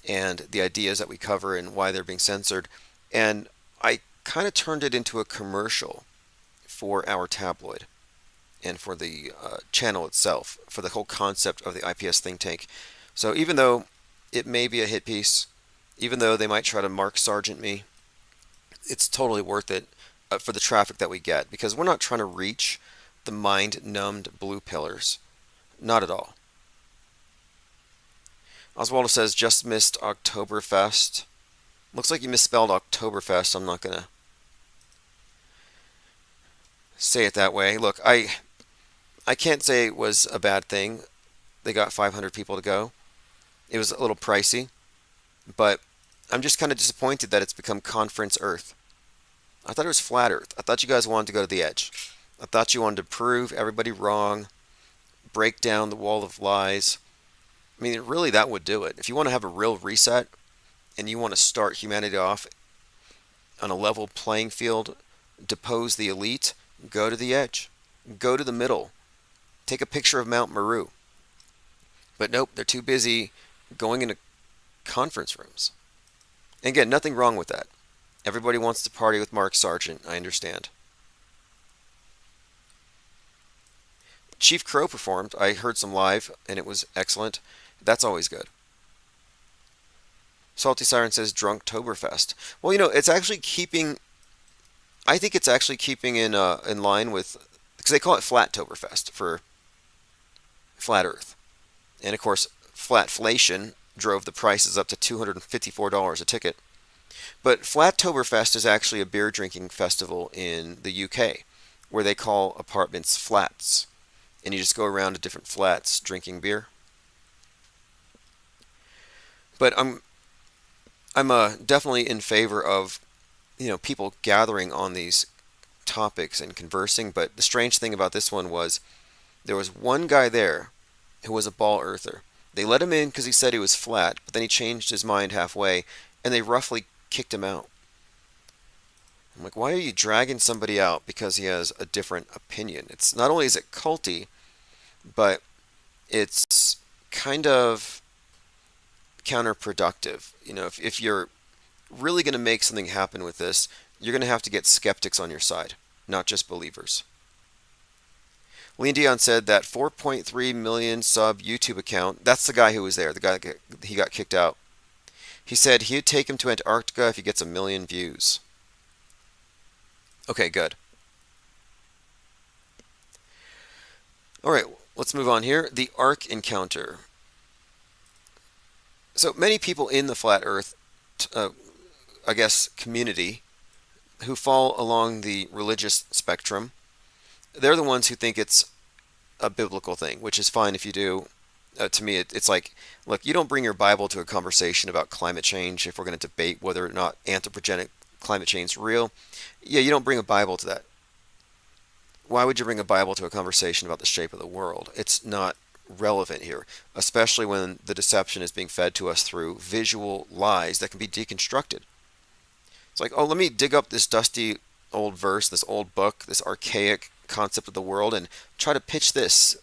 and the ideas that we cover and why they're being censored. And I kind of turned it into a commercial for our tabloid and for the channel itself, for the whole concept of the IPS think tank. So even though it may be a hit piece, even though they might try to Mark Sargent me, it's totally worth it for the traffic that we get, because we're not trying to reach the mind-numbed blue pillars. Not at all. Oswaldo says, just missed Oktoberfest. Looks like you misspelled Oktoberfest. I'm not going to say it that way. Look, I can't say it was a bad thing. They got 500 people to go. It was a little pricey, but I'm just kind of disappointed that it's become Conference Earth. I thought it was Flat Earth. I thought you guys wanted to go to the edge. I thought you wanted to prove everybody wrong, break down the wall of lies. I mean, really, that would do it. If you want to have a real reset, and you want to start humanity off on a level playing field, depose the elite, go to the edge, go to the middle, take a picture of Mount Meru. But nope, they're too busy going into conference rooms. And again, nothing wrong with that. Everybody wants to party with Mark Sargent, I understand. Chief Crow performed. I heard some live, and it was excellent. That's always good. Salty Siren says Drunktoberfest. Well, it's actually keeping. I think it's actually keeping in line with, because they call it Flattoberfest for flat Earth, and of course, flatflation drove the prices up to $254 a ticket. But Flattoberfest is actually a beer drinking festival in the UK, where they call apartments flats, and you just go around to different flats drinking beer. But I'm definitely in favor of people gathering on these topics and conversing. But the strange thing about this one was there was one guy there who was a ball earther. They let him in because he said he was flat, but then he changed his mind halfway, and they roughly kicked him out. I'm like, why are you dragging somebody out because he has a different opinion? It's not only is it culty, but it's kind of counterproductive. If you're really going to make something happen with this, you're going to have to get skeptics on your side, not just believers. Lean Dion said that 4.3 million sub YouTube account, that's the guy who was there, the guy that he got kicked out. He said he'd take him to Antarctica if he gets 1 million views. Okay, good. All right, let's move on here. The Ark encounter. So many people in the flat Earth, community, who fall along the religious spectrum, they're the ones who think it's a biblical thing, which is fine if you do. To me, it's like, look, you don't bring your Bible to a conversation about climate change if we're going to debate whether or not anthropogenic climate change is real. Yeah, you don't bring a Bible to that. Why would you bring a Bible to a conversation about the shape of the world? It's not relevant here, especially when the deception is being fed to us through visual lies that can be deconstructed. It's like, oh, let me dig up this dusty old verse, this old book, this archaic concept of the world, and try to pitch this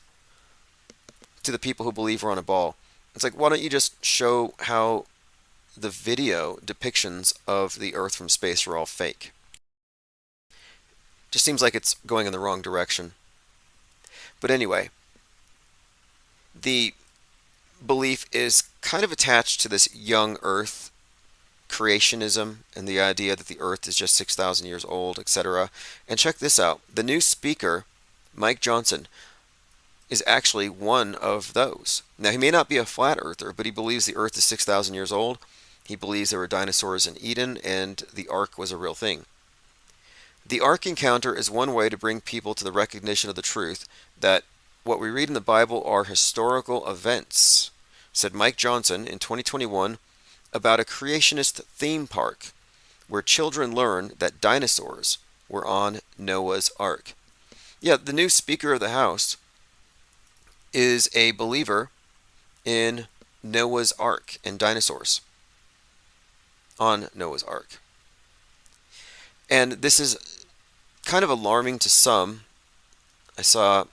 to the people who believe we're on a ball. It's like, why don't you just show how the video depictions of the Earth from space are all fake? Just seems like it's going in the wrong direction. But anyway, the belief is kind of attached to this young Earth creationism and the idea that the Earth is just 6,000 years old, etc. And check this out. The new speaker, Mike Johnson, is actually one of those. Now, he may not be a flat earther, but he believes the Earth is 6,000 years old. He believes there were dinosaurs in Eden, and the Ark was a real thing. The Ark encounter is one way to bring people to the recognition of the truth that what we read in the Bible are historical events, said Mike Johnson in 2021 about a creationist theme park where children learn that dinosaurs were on Noah's Ark. Yeah, the new Speaker of the House is a believer in Noah's Ark and dinosaurs on Noah's Ark. And this is kind of alarming to some. I saw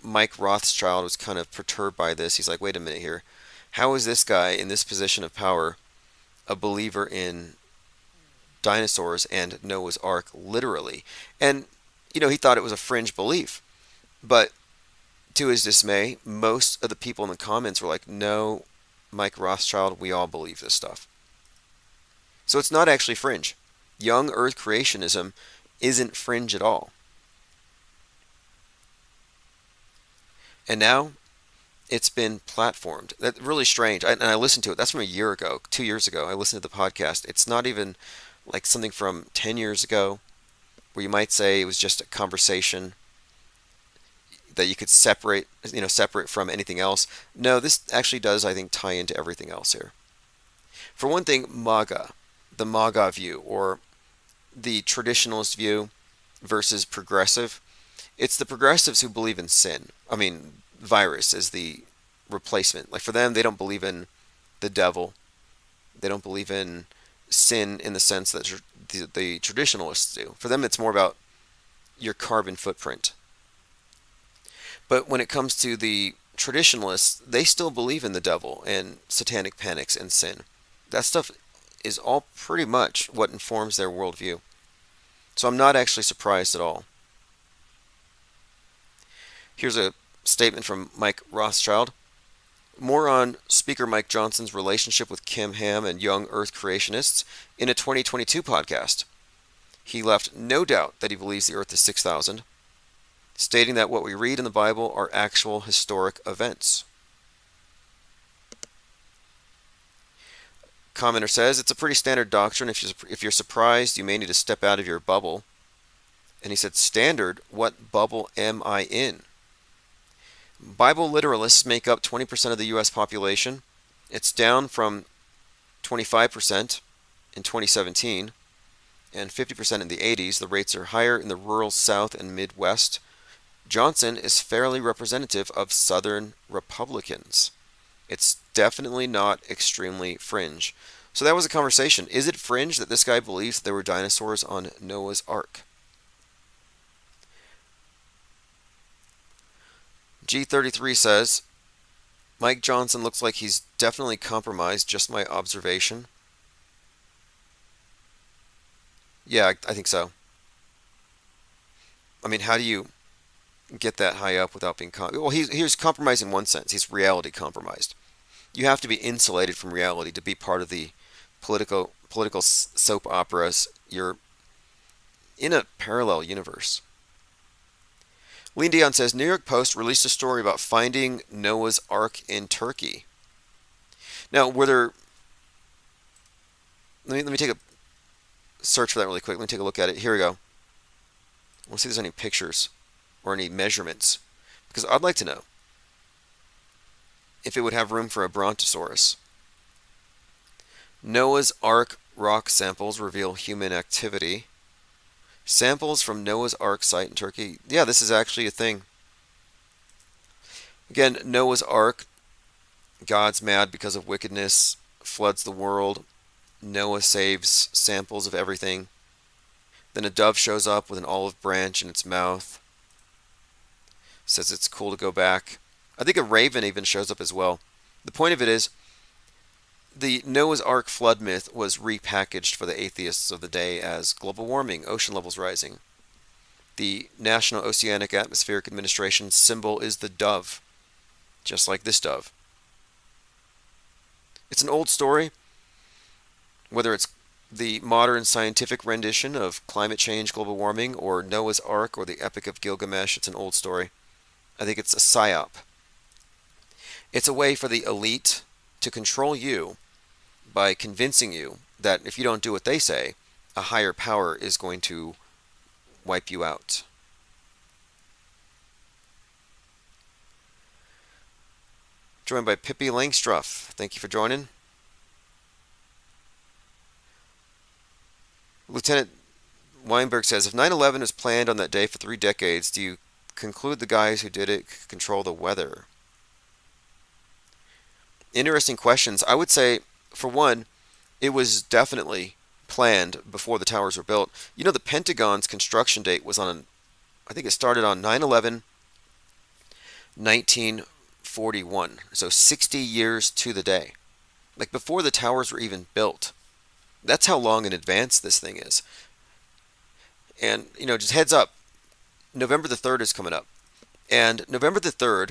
Mike Rothschild was kind of perturbed by this. He's like, wait a minute here. How is this guy in this position of power a believer in dinosaurs and Noah's Ark literally? And, he thought it was a fringe belief. But to his dismay, most of the people in the comments were like, no, Mike Rothschild, we all believe this stuff. So it's not actually fringe. Young Earth creationism isn't fringe at all. And now it's been platformed. That's really strange. And I listened to it. That's from a year ago, 2 years ago. I listened to the podcast. It's not even like something from 10 years ago where you might say it was just a conversation that you could separate from anything else. No, this actually does, I think, tie into everything else here. For one thing, MAGA, the MAGA view, or the traditionalist view versus progressive. It's the progressives who believe in sin. I mean, virus is the replacement. Like for them, they don't believe in the devil. They don't believe in sin in the sense that the traditionalists do. For them, it's more about your carbon footprint. But when it comes to the traditionalists, they still believe in the devil and satanic panics and sin. That stuff is all pretty much what informs their worldview. So I'm not actually surprised at all. Here's a statement from Mike Rothschild. More on Speaker Mike Johnson's relationship with Kim Ham and young Earth creationists in a 2022 podcast. He left no doubt that he believes the Earth is 6,000, stating that what we read in the Bible are actual historic events. Commenter says, it's a pretty standard doctrine. If you're surprised, you may need to step out of your bubble. And he said, standard? What bubble am I in? Bible literalists make up 20% of the U.S. population. It's down from 25% in 2017 and 50% in the 80s. The rates are higher in the rural South and Midwest. Johnson is fairly representative of Southern Republicans. It's definitely not extremely fringe. So that was a conversation. Is it fringe that this guy believes there were dinosaurs on Noah's Ark? G33 says, Mike Johnson looks like he's definitely compromised, just my observation. Yeah, I think so. I mean, how do you get that high up without being well, he's compromised in one sense. He's reality compromised. You have to be insulated from reality to be part of the political soap operas. You're in a parallel universe. Lean Dion says, New York Post released a story about finding Noah's Ark in Turkey. Now, were there... Let me take a search for that really quick. Let me take a look at it. Here we go. I want to see if there's any pictures or any measurements, because I'd like to know if it would have room for a brontosaurus. Noah's Ark rock samples reveal human activity. Samples from Noah's Ark site in Turkey. Yeah, this is actually a thing. Again, Noah's Ark. God's mad because of wickedness, floods the world. Noah saves samples of everything. Then a dove shows up with an olive branch in its mouth. Says it's cool to go back. I think a raven even shows up as well. The point of it is, the Noah's Ark flood myth was repackaged for the atheists of the day as global warming, ocean levels rising. The National Oceanic Atmospheric Administration symbol is the dove, just like this dove. It's an old story, whether it's the modern scientific rendition of climate change, global warming, or Noah's Ark, or the Epic of Gilgamesh. It's an old story. I think it's a psyop. It's a way for the elite to control you by convincing you that if you don't do what they say, a higher power is going to wipe you out. Joined by Pippi Langstruff. Thank you for joining. Lieutenant Weinberg says, if 9/11 was planned on that day for 3 decades, do you conclude the guys who did it could control the weather? Interesting questions. I would say, for one, it was definitely planned before the towers were built. You know, the Pentagon's construction date was on, I think it started on 9/11, 1941. So 60 years to the day. Like before the towers were even built. That's how long in advance this thing is. And, you know, just heads up, November the 3rd is coming up. And November the 3rd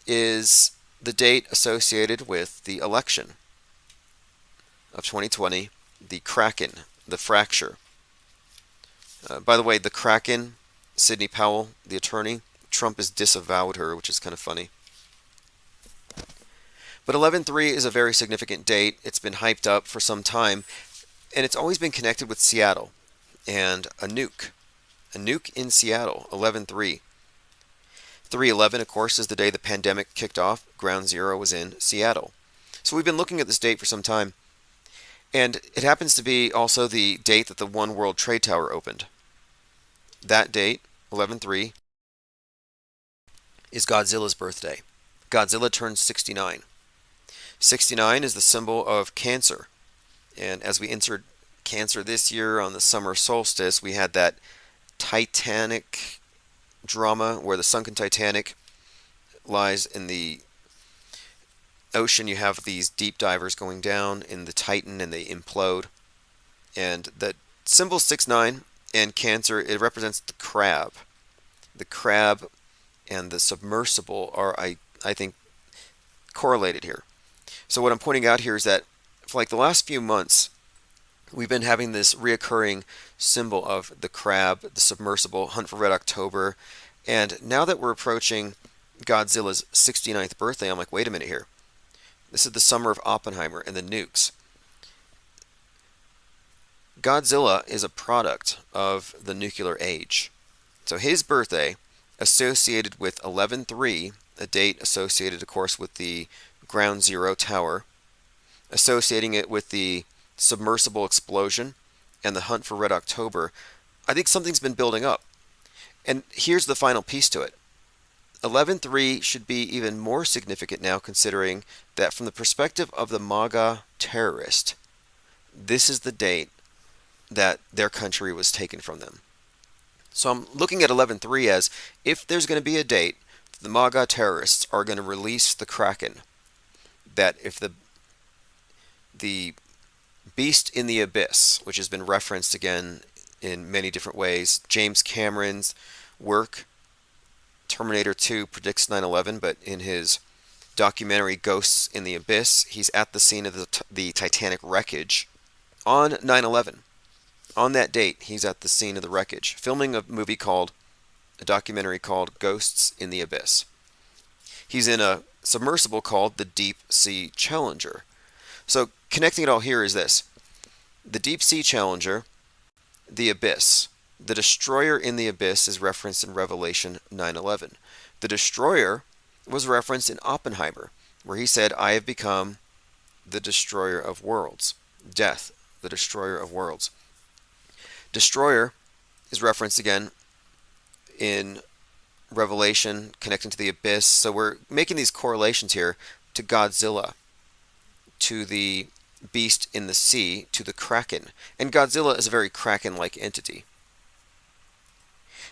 is the date associated with the election of 2020, the Kraken, the fracture. By the way, the Kraken, Sidney Powell, the attorney, Trump has disavowed her, which is kind of funny. But 11/3 is a very significant date. It's been hyped up for some time, and it's always been connected with Seattle and a nuke. A nuke in Seattle, 11/3. 3/11, of course, is the day the pandemic kicked off. Ground Zero was in Seattle. So we've been looking at this date for some time. And it happens to be also the date that the One World Trade Tower opened. That date, 11/3, is Godzilla's birthday. Godzilla turns 69. 69 is the symbol of cancer. And as we entered Cancer this year on the summer solstice, we had that Titanic drama where the sunken Titanic lies in the ocean. You have these deep divers going down in the Titan and they implode. And the symbol 6-9 and Cancer, it represents the crab. The crab and the submersible are, I think, correlated here. So what I'm pointing out here is that for like the last few months, we've been having this reoccurring symbol of the crab, the submersible, Hunt for Red October. And now that we're approaching Godzilla's 69th birthday, I'm like, wait a minute here. This is the summer of Oppenheimer and the nukes. Godzilla is a product of the nuclear age. So his birthday, associated with 11/3, a date associated, of course, with the Ground Zero Tower, associating it with the submersible explosion and the Hunt for Red October, I think something's been building up. And here's the final piece to it. 11/3 should be even more significant now, considering that from the perspective of the MAGA terrorist, this is the date that their country was taken from them. So I'm looking at 11/3 as if there's going to be a date, the MAGA terrorists are going to release the Kraken. That if the beast in the abyss, which has been referenced again in many different ways, James Cameron's work, Terminator 2 predicts 9/11, but in his documentary Ghosts in the Abyss, he's at the scene of the Titanic wreckage on 9/11. On that date, he's at the scene of the wreckage, filming a documentary called Ghosts in the Abyss. He's in a submersible called the Deep Sea Challenger. So connecting it all here is this. The Deep Sea Challenger, the Abyss. The destroyer in the Abyss is referenced in Revelation 9/11. The destroyer was referenced in Oppenheimer, where he said, I have become the destroyer of worlds. Death, the destroyer of worlds. Destroyer is referenced again in Revelation, connecting to the Abyss. So we're making these correlations here to Godzilla, to the beast in the sea, to the Kraken. And Godzilla is a very Kraken-like entity.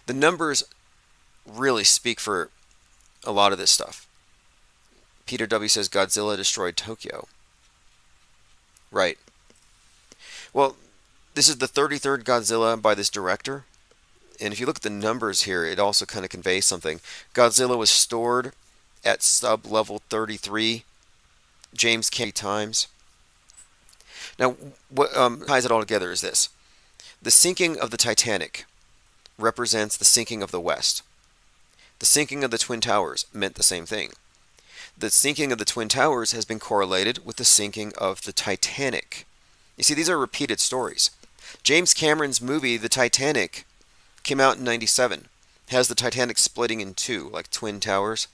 The numbers really speak for a lot of this stuff. Peter W. says Godzilla destroyed Tokyo. Right. Well, this is the 33rd Godzilla by this director. And if you look at the numbers here, it also kind of conveys something. Godzilla was stored at sub-level 33 James Cameron times. Now, what ties it all together is this. The sinking of the Titanic represents the sinking of the West. The sinking of the Twin Towers meant the same thing. The sinking of the Twin Towers has been correlated with the sinking of the Titanic. You see, these are repeated stories. James Cameron's movie, The Titanic, came out in 97. Has the Titanic splitting in two, like Twin Towers.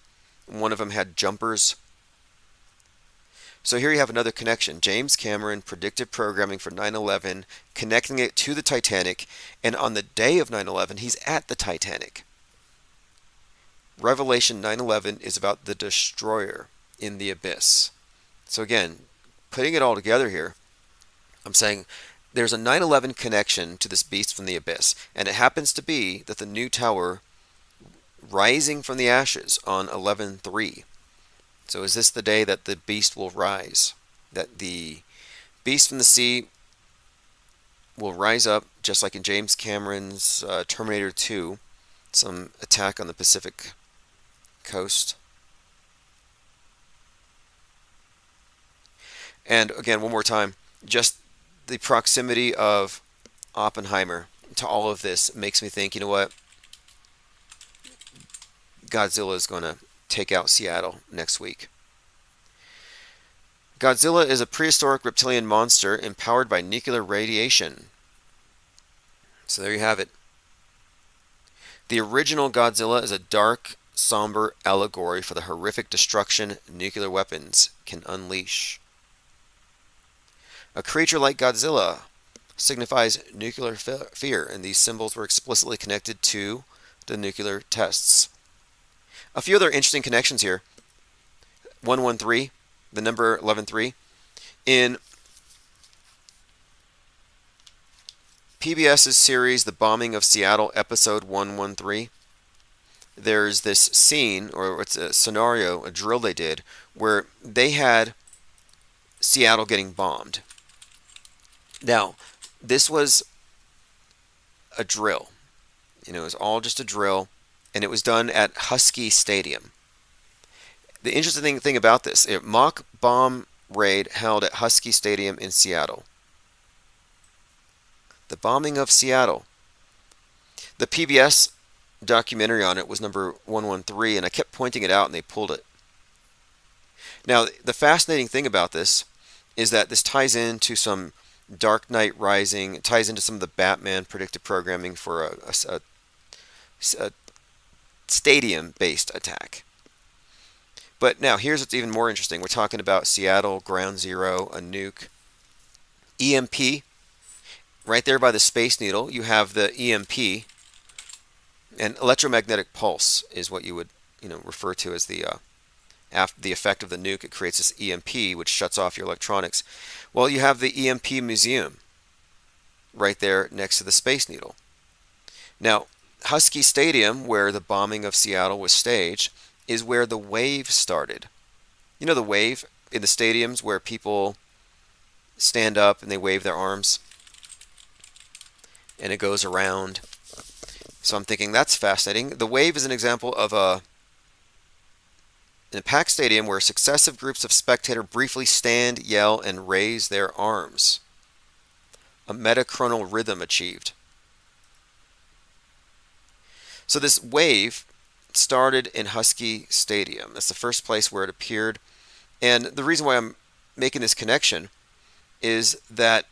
One of them had jumpers. So here you have another connection. James Cameron predicted programming for 9/11, connecting it to the Titanic, and on the day of 9/11, he's at the Titanic. Revelation 9/11 is about the destroyer in the abyss. So again, putting it all together here, I'm saying there's a 9/11 connection to this beast from the abyss, and it happens to be that the new tower rising from the ashes on 11/3. So is this the day that the beast will rise? That the beast from the sea will rise up, just like in James Cameron's Terminator 2, some attack on the Pacific coast. And again, one more time, just the proximity of Oppenheimer to all of this makes me think, you know what? Godzilla is going to take out Seattle next week. Godzilla is a prehistoric reptilian monster empowered by nuclear radiation. So there you have it. The original Godzilla is a dark, somber allegory for the horrific destruction nuclear weapons can unleash. A creature like Godzilla signifies nuclear fear, and these symbols were explicitly connected to the nuclear tests. A few other interesting connections here. 113, the number 11/3. In PBS's series, The Bombing of Seattle, episode 113, there's this scene, or it's a scenario, a drill they did, where they had Seattle getting bombed. Now, this was a drill. It was all just a drill, and it was done at Husky Stadium. The interesting thing about this, a mock bomb raid held at Husky Stadium in Seattle. The bombing of Seattle. The PBS documentary on it was number 113, and I kept pointing it out, and they pulled it. Now, the fascinating thing about this is that this ties into some Dark Knight Rising. It ties into some of the Batman predictive programming for a stadium-based attack. But now, here's what's even more interesting. We're talking about Seattle, Ground Zero, a nuke. EMP, right there by the Space Needle, you have the EMP, and electromagnetic pulse is what you would refer to as the effect of the nuke. It creates this EMP, which shuts off your electronics. Well, you have the EMP Museum right there next to the Space Needle. Now, Husky Stadium, where the bombing of Seattle was staged, is where the wave started. You know the wave in the stadiums where people stand up and they wave their arms? And it goes around. So I'm thinking that's fascinating. The wave is an example of in a packed stadium where successive groups of spectators briefly stand, yell, and raise their arms. A metachronal rhythm achieved. So this wave started in Husky Stadium. That's the first place where it appeared. And the reason why I'm making this connection is that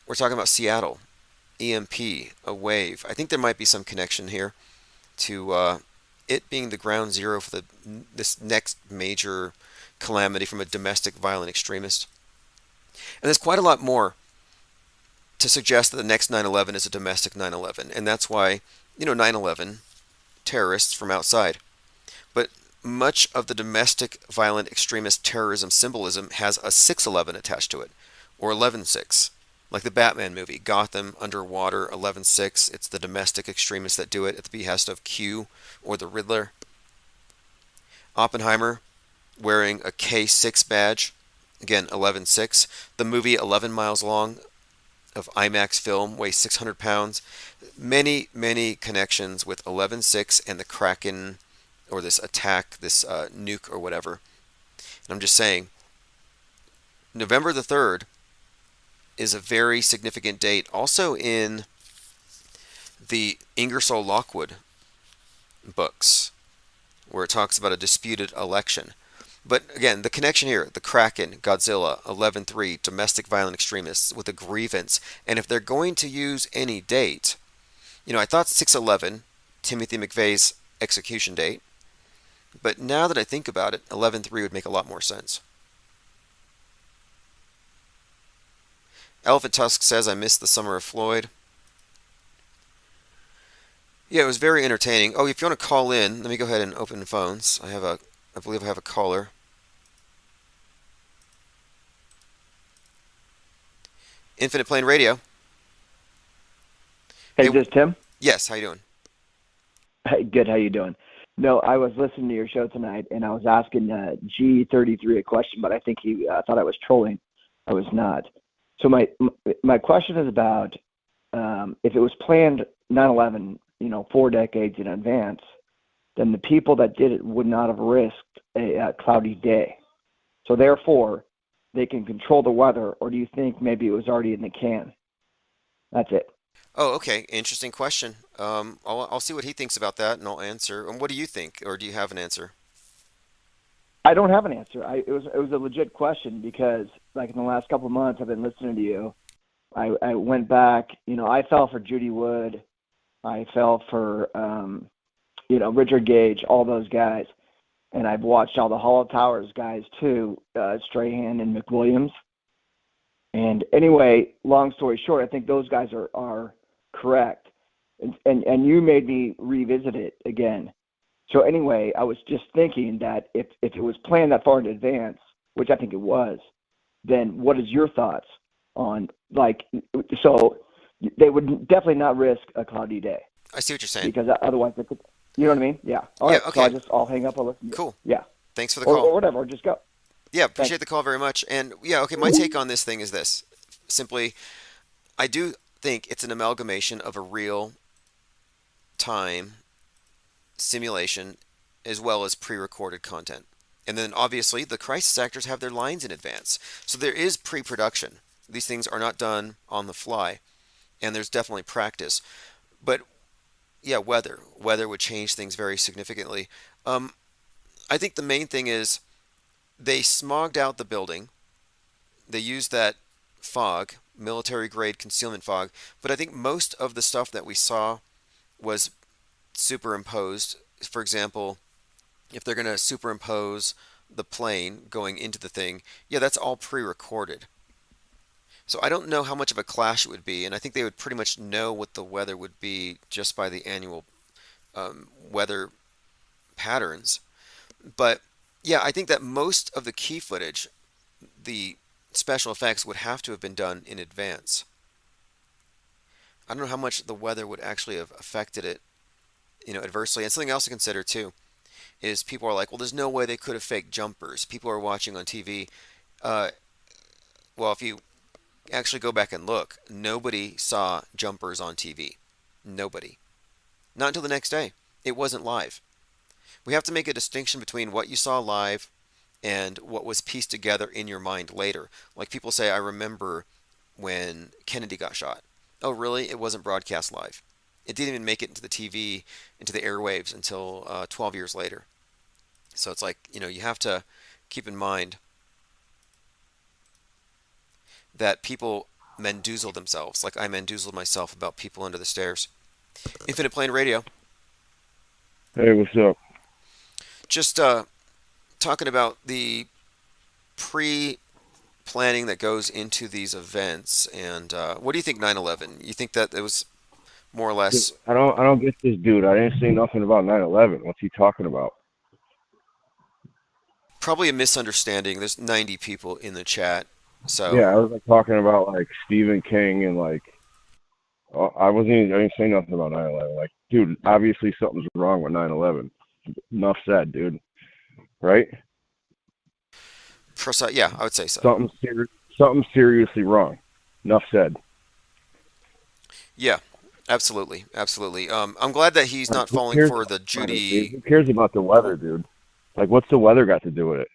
we're talking about Seattle, EMP, a wave. I think there might be some connection here to it being the ground zero for this next major calamity from a domestic violent extremist. And there's quite a lot more to suggest that the next 9/11 is a domestic 9/11. And that's why, 9/11, terrorists from outside. But much of the domestic violent extremist terrorism symbolism has a 6/11 attached to it, or 11/6. Like the Batman movie, Gotham, Underwater, 11/6. It's the domestic extremists that do it at the behest of Q or the Riddler. Oppenheimer wearing a K6 badge. Again, 11/6. The movie 11 Miles Long of IMAX film weighs 600 pounds. Many, many connections with 11/6 and the Kraken, or this attack, this nuke or whatever. And I'm just saying, November the 3rd is a very significant date. Also in the Ingersoll Lockwood books, where it talks about a disputed election. But again, the connection here, the Kraken, Godzilla, 11/3, domestic violent extremists with a grievance. And if they're going to use any date, I thought 6/11, Timothy McVeigh's execution date. But now that I think about it, 11/3 would make a lot more sense. Elephant Tusk says, I missed the Summer of Floyd. Yeah, it was very entertaining. Oh, if you want to call in, let me go ahead and open phones. I believe I have a caller. Infinite Plane Radio. Hey, is this Tim? Yes, how you doing? Hey, good, how you doing? No, I was listening to your show tonight, and I was asking G33 a question, but I think he thought I was trolling. I was not. So my question is about if it was planned 9/11, 4 decades in advance, then the people that did it would not have risked a cloudy day. So therefore, they can control the weather, or do you think maybe it was already in the can? That's it. Oh, okay. Interesting question. I'll see what he thinks about that, and I'll answer. And what do you think, or do you have an answer? I don't have an answer. It was a legit question because, like, in the last couple of months, I've been listening to you. I went back. I fell for Judy Wood. I fell for Richard Gage, all those guys, and I've watched all the Hollow Towers guys too, Strahan and McWilliams. And anyway, long story short, I think those guys are correct, and you made me revisit it again. So anyway, I was just thinking that if it was planned that far in advance, which I think it was, then what is your thoughts on, like, so they would definitely not risk a cloudy day. I see what you're saying. Because otherwise, they could, you know what I mean? Yeah. All right. Okay. So I'll hang up. I'll listen. Cool. Yeah. Thanks for the call. Or whatever. Just go. Yeah, appreciate the call very much. And yeah, okay, my take on this thing is this. Simply, I do think it's an amalgamation of a real time simulation as well as pre-recorded content. And then obviously the crisis actors have their lines in advance. So there is pre-production. These things are not done on the fly. And there's definitely practice. But yeah, weather would change things very significantly. I think the main thing is they smogged out the building. They used that fog, military-grade concealment fog. But I think most of the stuff that we saw was superimposed. For example, if they're going to superimpose the plane going into the thing, yeah, that's all pre-recorded. So I don't know how much of a clash it would be, and I think they would pretty much know what the weather would be just by the annual weather patterns. But yeah, I think that most of the key footage, the special effects, would have to have been done in advance. I don't know how much the weather would actually have affected it, adversely. And something else to consider too is people are like, well, there's no way they could have faked jumpers. People are watching on TV. Well, if you actually go back and look, nobody saw jumpers on TV. Nobody. Not until the next day. It wasn't live. We have to make a distinction between what you saw live and what was pieced together in your mind later. Like people say, I remember when Kennedy got shot. Oh, really? It wasn't broadcast live. It didn't even make it into the TV, into the airwaves until 12 years later. So it's like, you have to keep in mind that people Mendoozle themselves, like I Mendoozled myself about people under the stairs. Infinite Plane Radio. Hey, what's up? Just talking about the pre-planning that goes into these events, and what do you think 9/11? You think that it was more or less? I don't get this dude. I didn't say nothing about 9/11. What's he talking about? Probably a misunderstanding. There's 90 people in the chat, so yeah, I was like talking about like Stephen King and like I didn't say nothing about 9/11. Like, dude, obviously something's wrong with 9/11. Enough said, dude. Right? Yeah, I would say so. Something seriously wrong. Enough said. Yeah, absolutely. I'm glad that he's not falling for the Judy. Who cares about the weather, dude? Like, what's the weather got to do with it?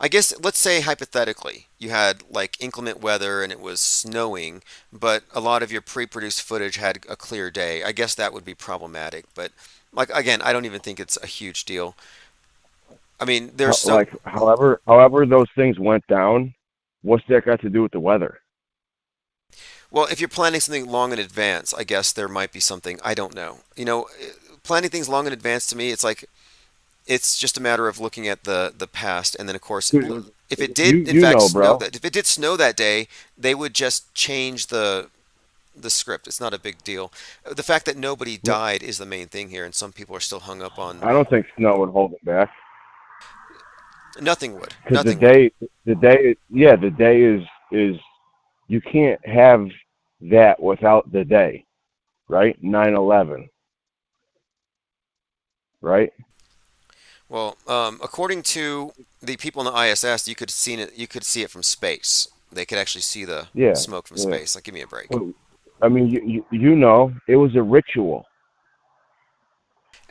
I guess, let's say hypothetically, you had like inclement weather and it was snowing, but a lot of your pre-produced footage had a clear day. I guess that would be problematic, but like, again, I don't even think it's a huge deal. I mean, there's so... like, however those things went down, what's that got to do with the weather? Well, if you're planning something long in advance, I guess there might be something. I don't know. Planning things long in advance, to me, it's like, it's just a matter of looking at the past, and then of course, if it did if it did snow that day, they would just change the script. It's not a big deal. The fact that nobody died is the main thing here, and some people are still hung up on. I don't think snow would hold it back. Nothing would. Because the day is you can't have that without the day, right? 9/11, right? Well, according to the people in the ISS, you could see it from space. They could actually see the smoke from space. Like, give me a break. I mean, it was a ritual.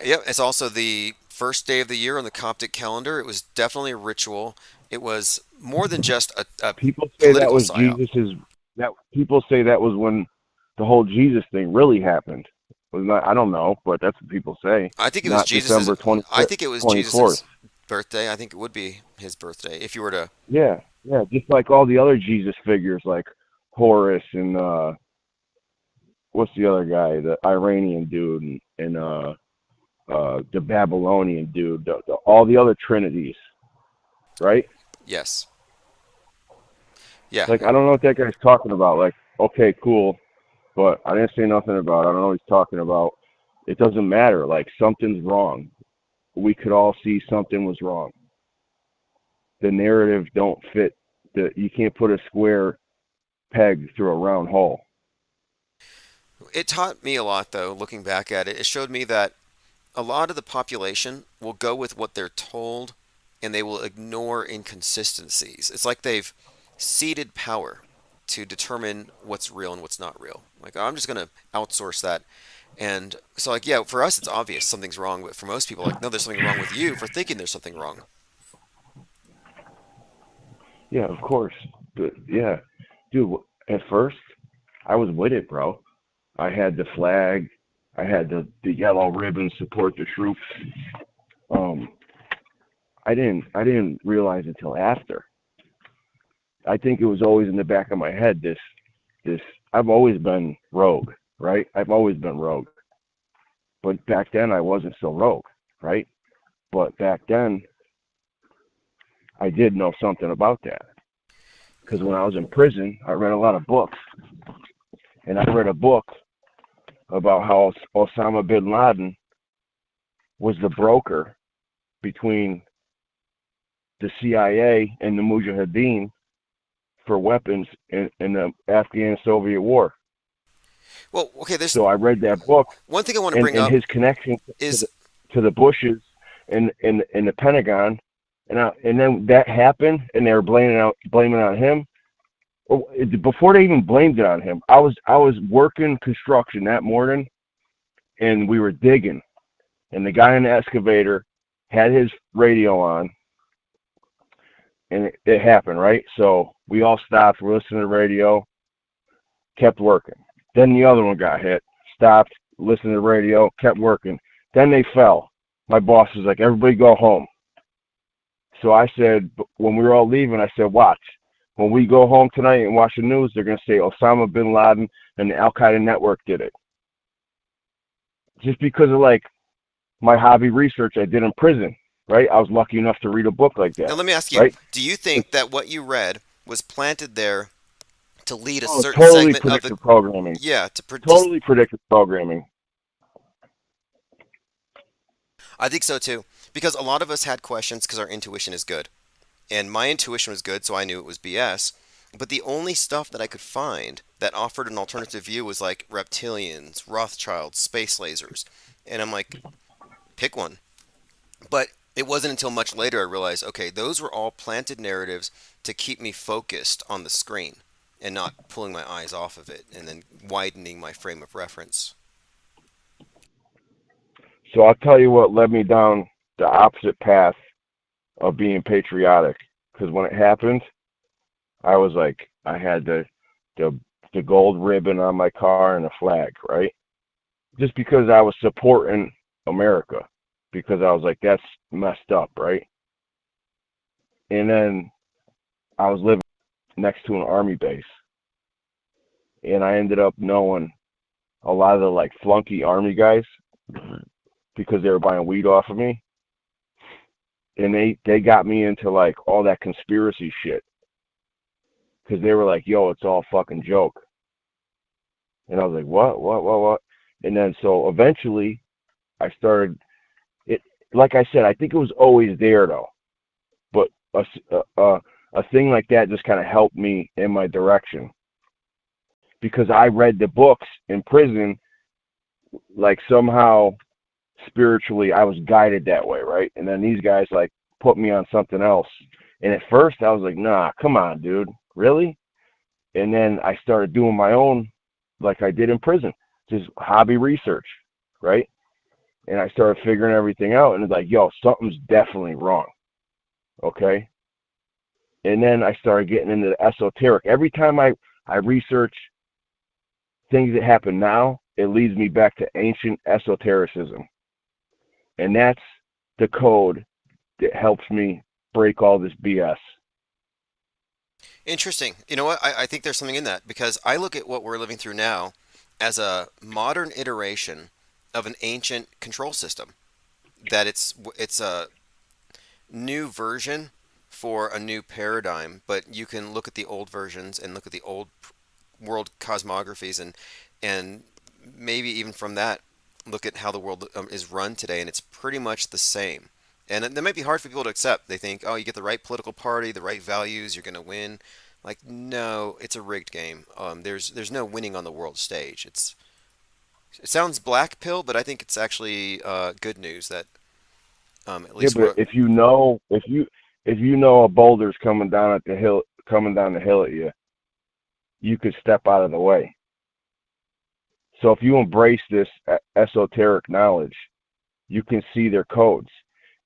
Yep, it's also the first day of the year on the Coptic calendar. It was definitely a ritual. It was more than just a people say that was psyop. People say that was when the whole Jesus thing really happened. I don't know, but that's what people say. I think it was Jesus. I think it was Jesus' birthday. I think it would be his birthday if you were to. Yeah, just like all the other Jesus figures, like Horus and what's the other guy, the Iranian dude, and the Babylonian dude, all the other trinities, right? Yes. Yeah. Like, I don't know what that guy's talking about. Like, okay, cool. But I didn't say nothing about it. I don't know what he's talking about. It doesn't matter. Like, something's wrong. We could all see something was wrong. The narrative don't fit. You can't put a square peg through a round hole. It taught me a lot, though, looking back at it. It showed me that a lot of the population will go with what they're told and they will ignore inconsistencies. It's like they've ceded power to determine what's real and what's not real. Like, I'm just going to outsource that. And so, like, yeah, for us, it's obvious something's wrong. But for most people, like, no, there's something wrong with you for thinking there's something wrong. Yeah, of course. But yeah, dude, at first I was with it, bro. I had the flag, I had the yellow ribbon, support the troops. I didn't realize until after. I think it was always in the back of my head, this I've always been rogue, right? I've always been rogue. But back then I wasn't so rogue, right? But back then I did know something about that. Because when I was in prison, I read a lot of books. And I read a book about how Osama bin Laden was the broker between the CIA and the Mujahideen for weapons in the Afghan-Soviet War. Well, okay, so I read that book. One thing I want to bring up his connection to the Bushes and the Pentagon, and then that happened, and they were blaming it on him. Before they even blamed it on him, I was working construction that morning, and we were digging, and the guy in the excavator had his radio on, and it happened, right? So we all stopped, we're listening to the radio, kept working. Then the other one got hit, stopped, listened to the radio, kept working. Then they fell. My boss was like, everybody go home. So I said, when we were all leaving, I said, watch. When we go home tonight and watch the news, they're going to say Osama bin Laden and the Al-Qaeda network did it. Just because of, like, my hobby research I did in prison, right? I was lucky enough to read a book like that. Now, let me ask you, right? Do you think that what you read was planted there to lead a certain totally segment predictive of the... programming. Yeah, totally predictive programming. I think so, too. Because a lot of us had questions because our intuition is good. And my intuition was good, so I knew it was BS. But the only stuff that I could find that offered an alternative view was like reptilians, Rothschilds, space lasers. And I'm like, pick one. But it wasn't until much later I realized, okay, those were all planted narratives to keep me focused on the screen and not pulling my eyes off of it and then widening my frame of reference. So I'll tell you what led me down the opposite path of being patriotic, because when it happened, I was like, I had the gold ribbon on my car and a flag, right? Just because I was supporting America, because I was like, that's messed up, right? And then I was living next to an army base, and I ended up knowing a lot of the like flunky army guys because they were buying weed off of me. And they got me into like all that conspiracy shit. Because they were like, yo, it's all fucking joke. And I was like, what? And then so eventually I started it. Like I said, I think it was always there though. But a thing like that just kind of helped me in my direction. Because I read the books in prison, like somehow spiritually I was guided that way, right? And then these guys like put me on something else, and at first I was like, nah, come on, dude, really? And then I started doing my own, like I did in prison, just hobby research, right? And I started figuring everything out, and it's like, yo, something's definitely wrong, okay? And then I started getting into the esoteric. Every time I research things that happen now, it leads me back to ancient esotericism. And that's the code that helps me break all this BS. Interesting. You know what? I think there's something in that, because I look at what we're living through now as a modern iteration of an ancient control system. That it's a new version for a new paradigm, but you can look at the old versions and look at the old world cosmographies and maybe even from that look at how the world is run today, and it's pretty much the same. And that might be hard for people to accept. They think, oh, you get the right political party, the right values, you're going to win. Like, no, it's a rigged game. There's no winning on the world stage. It's It sounds black pill, but I think it's actually good news that at Yeah, least but we're if you know a boulder's coming down the hill at you, you could step out of the way. So if you embrace this esoteric knowledge, you can see their codes,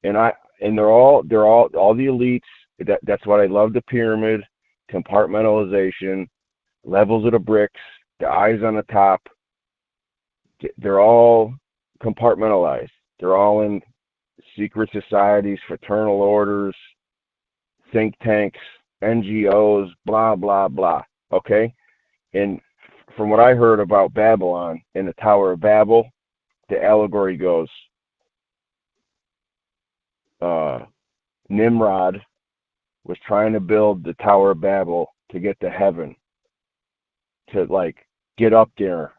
and they're all the elites. That's what I love, the pyramid, compartmentalization, levels of the bricks, the eyes on the top. They're all compartmentalized. They're all in secret societies, fraternal orders, think tanks, NGOs, blah, blah, blah. Okay? And from what I heard about Babylon and the Tower of Babel, the allegory goes Nimrod was trying to build the Tower of Babel to get to heaven, to like get up there,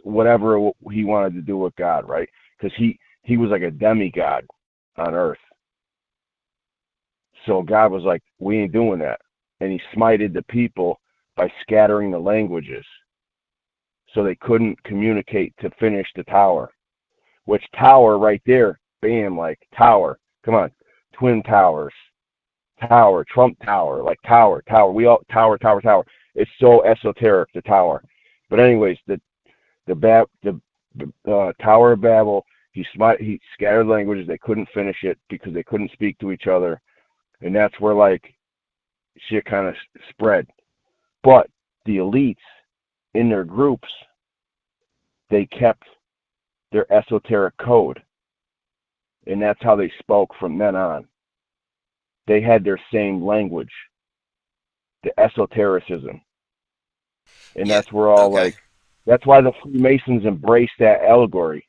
whatever he wanted to do with God, right? Because he was like a demigod on earth. So God was like, we ain't doing that. And he smited the people by scattering the languages so they couldn't communicate to finish the tower. Which tower right there, bam, like tower. Come on, Twin Towers, tower, Trump Tower, like tower. We all tower. It's so esoteric, the tower. But anyways, the Tower of Babel, he scattered languages. They couldn't finish it because they couldn't speak to each other, and that's where like shit kind of spread. But the elites in their groups, they kept their esoteric code, and that's how they spoke from then on. They had their same language, the esotericism, and that's where all like. That's why the Freemasons embrace that allegory.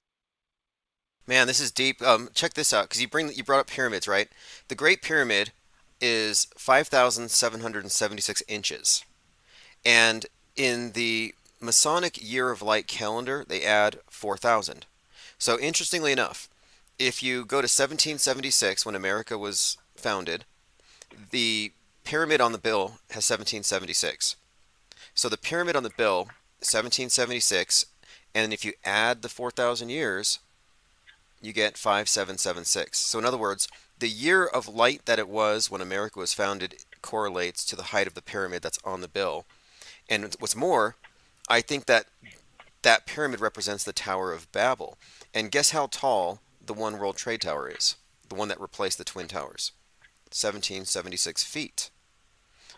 Man, this is deep. Check this out, because you brought up pyramids, right? The Great Pyramid is 5,776 inches, and in the Masonic Year of Light calendar, they add 4,000. So interestingly enough, if you go to 1776, when America was founded, the pyramid on the bill has 1776. So the pyramid on the bill, 1776, and if you add the 4,000 years, you get 5776. So in other words, the year of light that it was when America was founded correlates to the height of the pyramid that's on the bill. And what's more, I think that that pyramid represents the Tower of Babel. And guess how tall the One World Trade Tower is? The one that replaced the Twin Towers. 1776 feet.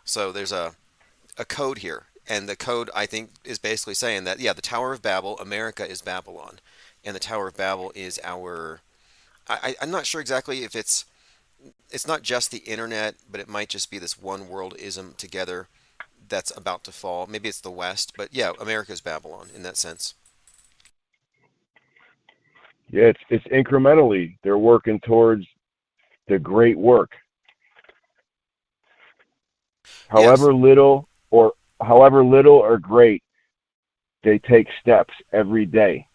So there's a code here. And the code, I think, is basically saying that, yeah, the Tower of Babel, America is Babylon. And the Tower of Babel is our... I'm not sure exactly if it's not just the internet, but it might just be this one worldism together that's about to fall. Maybe it's the West, but yeah, America's Babylon in that sense. Yeah, it's incrementally. They're working towards the great work. However little or great, they take steps every day.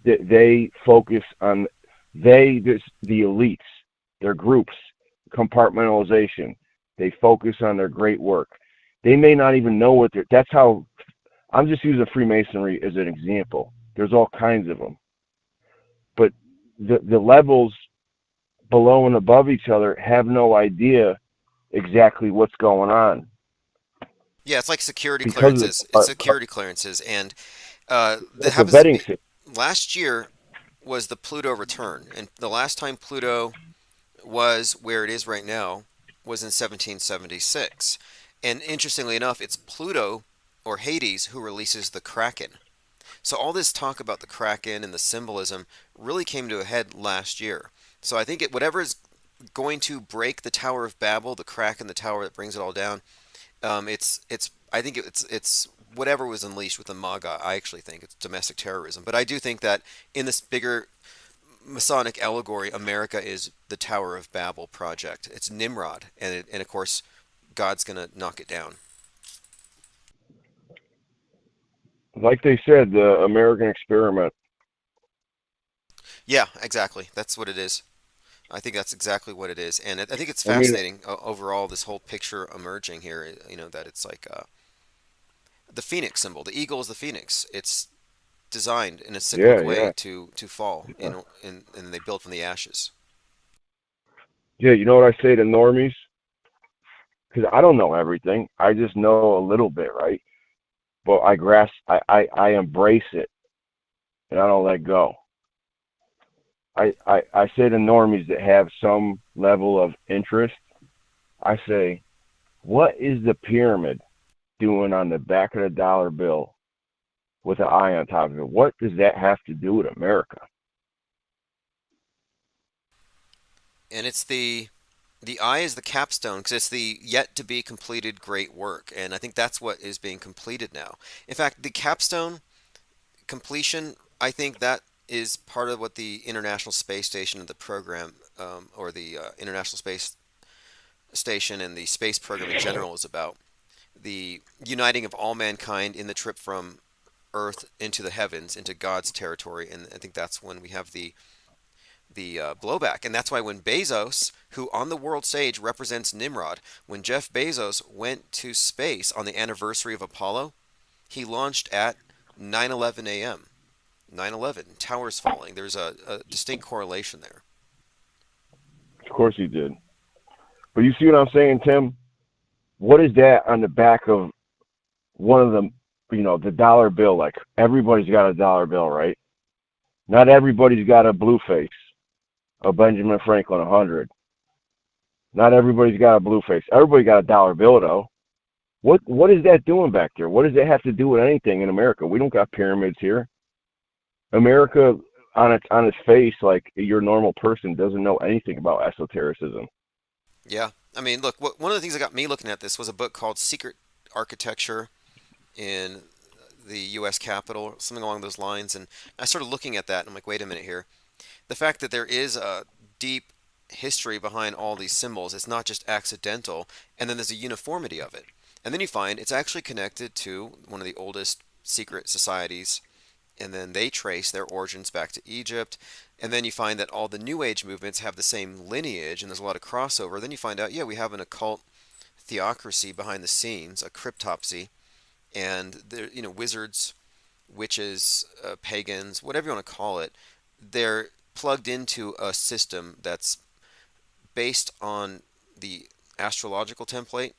They focus on the elites, their groups, compartmentalization. They focus on their great work. They may not even know what they're. That's how. I'm just using Freemasonry as an example. There's all kinds of them, but the levels below and above each other have no idea exactly what's going on. Yeah, it's like security clearances. It's security clearances, and it's a vetting system. Last year was the Pluto return, and the last time Pluto was where it is right now was in 1776. And interestingly enough, it's Pluto or Hades who releases the Kraken. So all this talk about the Kraken and the symbolism really came to a head last year. So I think whatever is going to break the Tower of Babel, the Kraken, the tower that brings it all down, I think it's whatever was unleashed with the MAGA. I actually think it's domestic terrorism. But I do think that in this bigger Masonic allegory, America is the Tower of Babel project. It's Nimrod, and of course, God's going to knock it down. Like they said, the American experiment. Yeah, exactly. That's what it is. I think that's exactly what it is, and I think it's fascinating overall. This whole picture emerging here, that it's like the phoenix symbol. The eagle is the phoenix. It's designed in a cyclic way yeah. to fall, and they build from the ashes. Yeah, you know what I say to normies? Because I don't know everything. I just know a little bit, right? But I embrace it, and I don't let go. I say to normies that have some level of interest, I say, what is the pyramid doing on the back of the dollar bill with an eye on top of it? What does that have to do with America? And it's the eye is the capstone because it's the yet to be completed great work, and I think that's what is being completed now. In fact, the capstone completion, I think that is part of what the International Space Station and the program, or the International Space Station and the space program in general is about. The uniting of all mankind in the trip from Earth into the heavens, into God's territory, and I think that's when we have the blowback. And that's why when Bezos, who on the world stage represents Nimrod, when Jeff Bezos went to space on the anniversary of Apollo, he launched at 9:11 a.m. 9/11, towers falling. There's a distinct correlation there. Of course he did. But you see what I'm saying, Tim? What is that on the back of one of the, the dollar bill? Like, everybody's got a dollar bill, right? Not everybody's got a blue face, a Benjamin Franklin 100. Not everybody's got a blue face. Everybody got a dollar bill, though. What is that doing back there? What does that have to do with anything in America? We don't got pyramids here. America, on its face, like your normal person, doesn't know anything about esotericism. Yeah. I mean, look, one of the things that got me looking at this was a book called Secret Architecture in the U.S. Capitol, something along those lines. And I started looking at that, and I'm like, wait a minute here. The fact that there is a deep history behind all these symbols, it's not just accidental, and then there's a uniformity of it. And then you find it's actually connected to one of the oldest secret societies, and then they trace their origins back to Egypt. And then you find that all the New Age movements have the same lineage, and there's a lot of crossover. Then you find out, yeah, we have an occult theocracy behind the scenes, a cryptopsy, and there, wizards, witches, pagans, whatever you want to call it, they're plugged into a system that's based on the astrological template,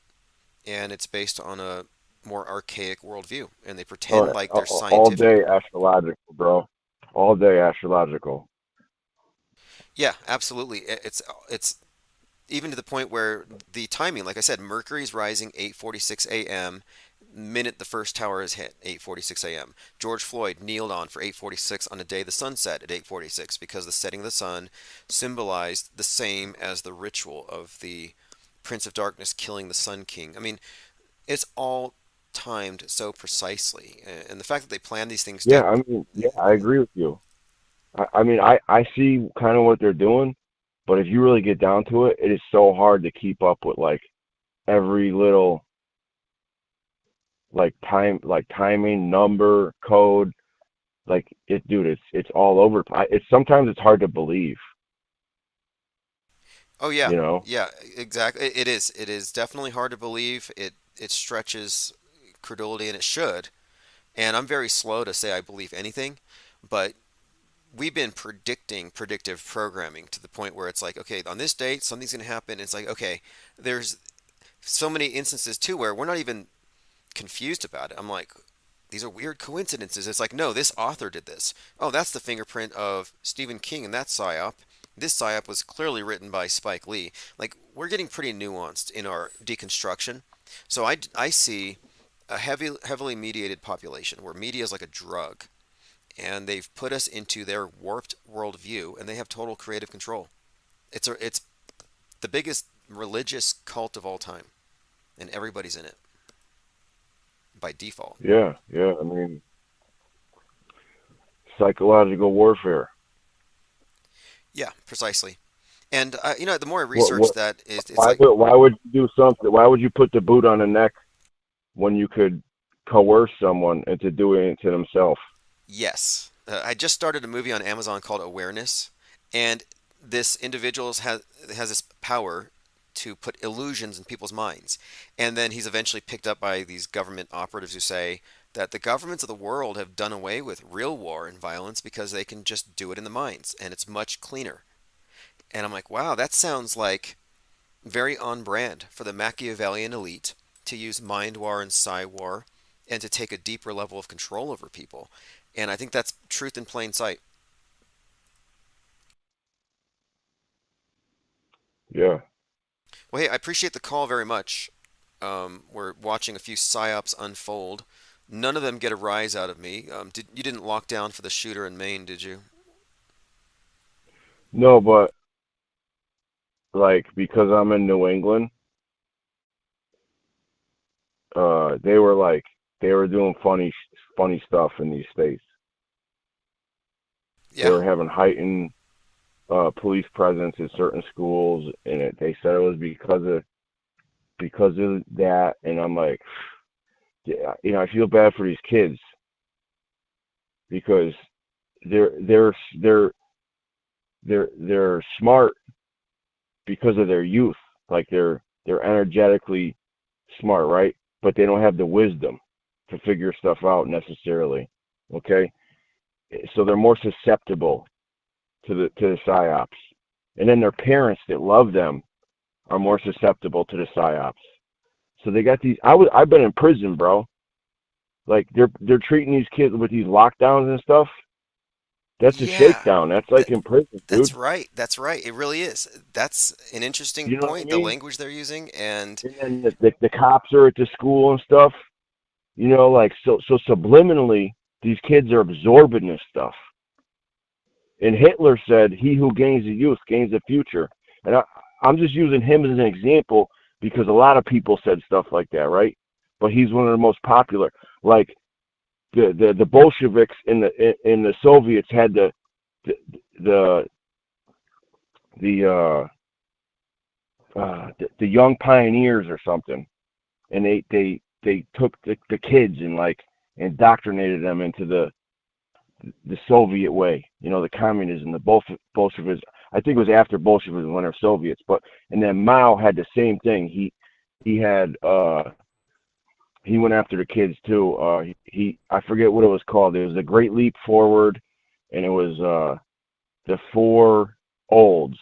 and it's based on a more archaic worldview, and they pretend like they're scientific. All day astrological, bro. All day astrological. Yeah, absolutely. It's even to the point where the timing, like I said, Mercury's rising 8:46 a.m. minute the first tower is hit, 8:46 a.m. George Floyd kneeled on for 8:46 on a day the sun set at 8:46 because the setting of the sun symbolized the same as the ritual of the Prince of Darkness killing the Sun King. I mean, it's all timed so precisely, and the fact that they plan these things. Yeah, I agree with you. I see kind of what they're doing, but if you really get down to it, it is so hard to keep up with like every little timing, number, code. Like it's all over. Sometimes it's hard to believe. Oh yeah, you know. Yeah, exactly. It is. It is definitely hard to believe. It stretches credulity, and it should. And I'm very slow to say I believe anything, but we've been predicting predictive programming to the point where it's like, okay, on this date something's going to happen. It's like, okay, there's so many instances too where we're not even confused about it. I'm like, these are weird coincidences. It's like, no, this author did this. Oh, that's the fingerprint of Stephen King, and that's PSYOP. This PSYOP was clearly written by Spike Lee. Like, we're getting pretty nuanced in our deconstruction. So I see a heavily mediated population where media is like a drug, and they've put us into their warped worldview, and they have total creative control. It's the biggest religious cult of all time, and everybody's in it by default. Yeah. I mean, psychological warfare. Yeah, precisely. And the more I research that, it's why would you do something? Why would you put the boot on the neck when you could coerce someone into doing it to themselves? Yes. I just started a movie on Amazon called Awareness, and this individual has this power to put illusions in people's minds. And then he's eventually picked up by these government operatives who say, that the governments of the world have done away with real war and violence because they can just do it in the minds, and it's much cleaner. And I'm like, wow, that sounds like very on brand for the Machiavellian elite to use mind war and psi war and to take a deeper level of control over people. And I think that's truth in plain sight. Yeah. Well, hey, I appreciate the call very much. We're watching a few psyops unfold. None of them get a rise out of me. You didn't lock down for the shooter in Maine, did you? No, but like because I'm in New England, they were doing funny stuff in these states. Yeah. They were having heightened police presence in certain schools, and they said it was because of that. And I'm like, yeah, I feel bad for these kids because they're smart because of their youth. Like they're energetically smart, right? But they don't have the wisdom to figure stuff out necessarily. Okay, so they're more susceptible to the psyops, and then their parents that love them are more susceptible to the psyops. So they got these. I've been in prison, bro. Like they're treating these kids with these lockdowns and stuff. That's a shakedown. That's like in prison, dude. That's right. That's right. It really is. That's an interesting You know point. what I mean? The language they're using, and then the cops are at the school and stuff. Like so subliminally, these kids are absorbing this stuff. And Hitler said, "He who gains the youth gains the future." And I'm just using him as an example because a lot of people said stuff like that, right? But he's one of the most popular. Like the Bolsheviks in the Soviets had the young pioneers or something, and they took the kids and like indoctrinated them into the Soviet way, the communism, the Bolshevism. I think it was after Bolshevism when they're Soviets, and then Mao had the same thing. He went after the kids too. I forget what it was called. It was the Great Leap Forward, and it was the four olds.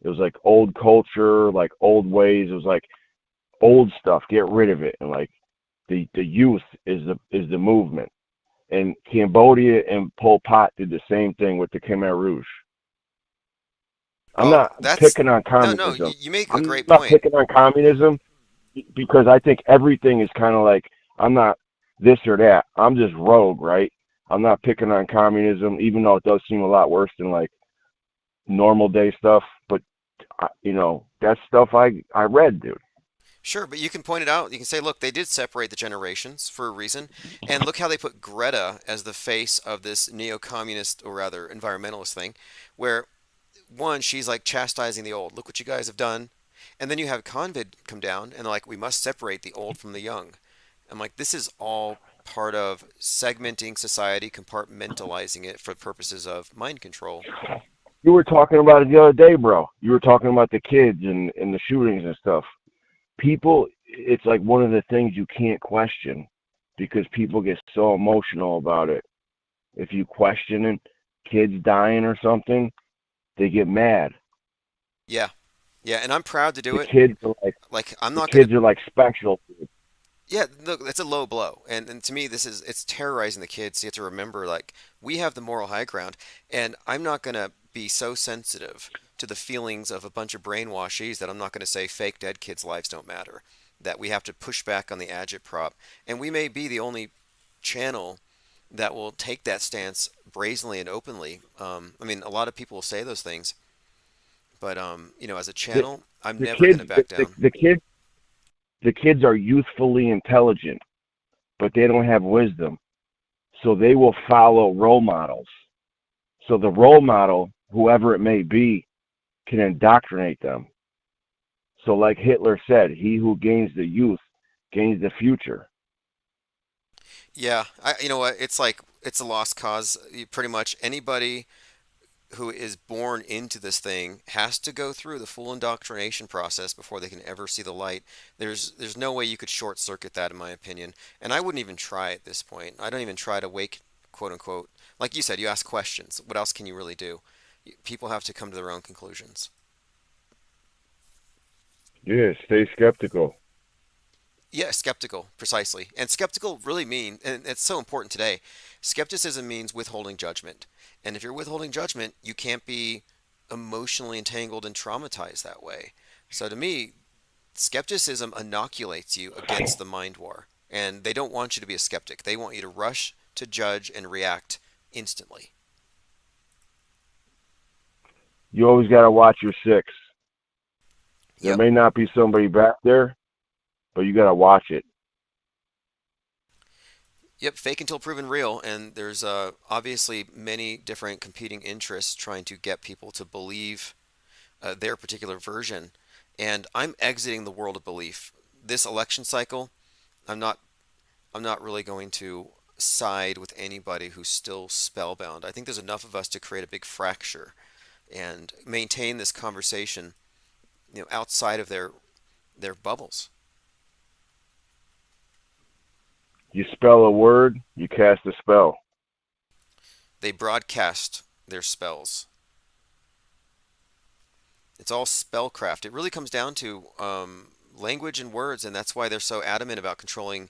It was like old culture, like old ways. It was like old stuff. Get rid of it, and like the youth is the movement. And Cambodia and Pol Pot did the same thing with the Khmer Rouge. I'm not picking on communism. No, you make a I'm great not point. picking on communism because I think everything is kind of like, I'm not this or that. I'm just rogue, right? I'm not picking on communism, even though it does seem a lot worse than like normal day stuff. But that's stuff I read, dude. Sure, but you can point it out. You can say, look, they did separate the generations for a reason. And look how they put Greta as the face of this neo-communist, or rather environmentalist thing, where, one, she's like chastising the old. Look what you guys have done. And then you have Convid come down, and they're like, we must separate the old from the young. I'm like, this is all part of segmenting society, compartmentalizing it for purposes of mind control. You were talking about it the other day, bro. You were talking about the kids and the shootings and stuff. People, it's like one of the things you can't question because people get so emotional about it. If you question it, kids dying or something, they get mad. Yeah, and I'm proud to do it. Kids are like I'm not. Kids are like special. Yeah, look, it's a low blow, and to me, it's terrorizing the kids. So you have to remember, like, we have the moral high ground, and I'm not gonna be so sensitive to the feelings of a bunch of brainwashees that I'm not gonna say fake dead kids' lives don't matter. That we have to push back on the agitprop, and we may be the only channel that will take that stance brazenly and openly. I mean, a lot of people will say those things, but as a channel, I'm never gonna back down. The kids are youthfully intelligent, but they don't have wisdom. So they will follow role models. So the role model, whoever it may be, can indoctrinate them. So like Hitler said, he who gains the youth gains the future. Yeah, you know what? It's like, it's a lost cause. Pretty much anybody who is born into this thing has to go through the full indoctrination process before they can ever see the light. There's no way you could short circuit that, in my opinion. And I wouldn't even try at this point. I don't even try to wake, quote unquote, like you said, you ask questions. What else can you really do? People have to come to their own conclusions. Yeah, stay skeptical. Yeah, skeptical, precisely. And skeptical really mean, and it's so important today, skepticism means withholding judgment. And if you're withholding judgment, you can't be emotionally entangled and traumatized that way. So to me, skepticism inoculates you against the mind war. And they don't want you to be a skeptic. They want you to rush to judge and react instantly. You always got to watch your six. There may not be somebody back there, but you got to watch it. Yep, fake until proven real, and there's obviously many different competing interests trying to get people to believe their particular version. And I'm exiting the world of belief. This election cycle, I'm not really going to side with anybody who's still spellbound. I think there's enough of us to create a big fracture and maintain this conversation, outside of their bubbles. You spell a word, you cast a spell. They broadcast their spells. It's all spellcraft. It really comes down to language and words, and that's why they're so adamant about controlling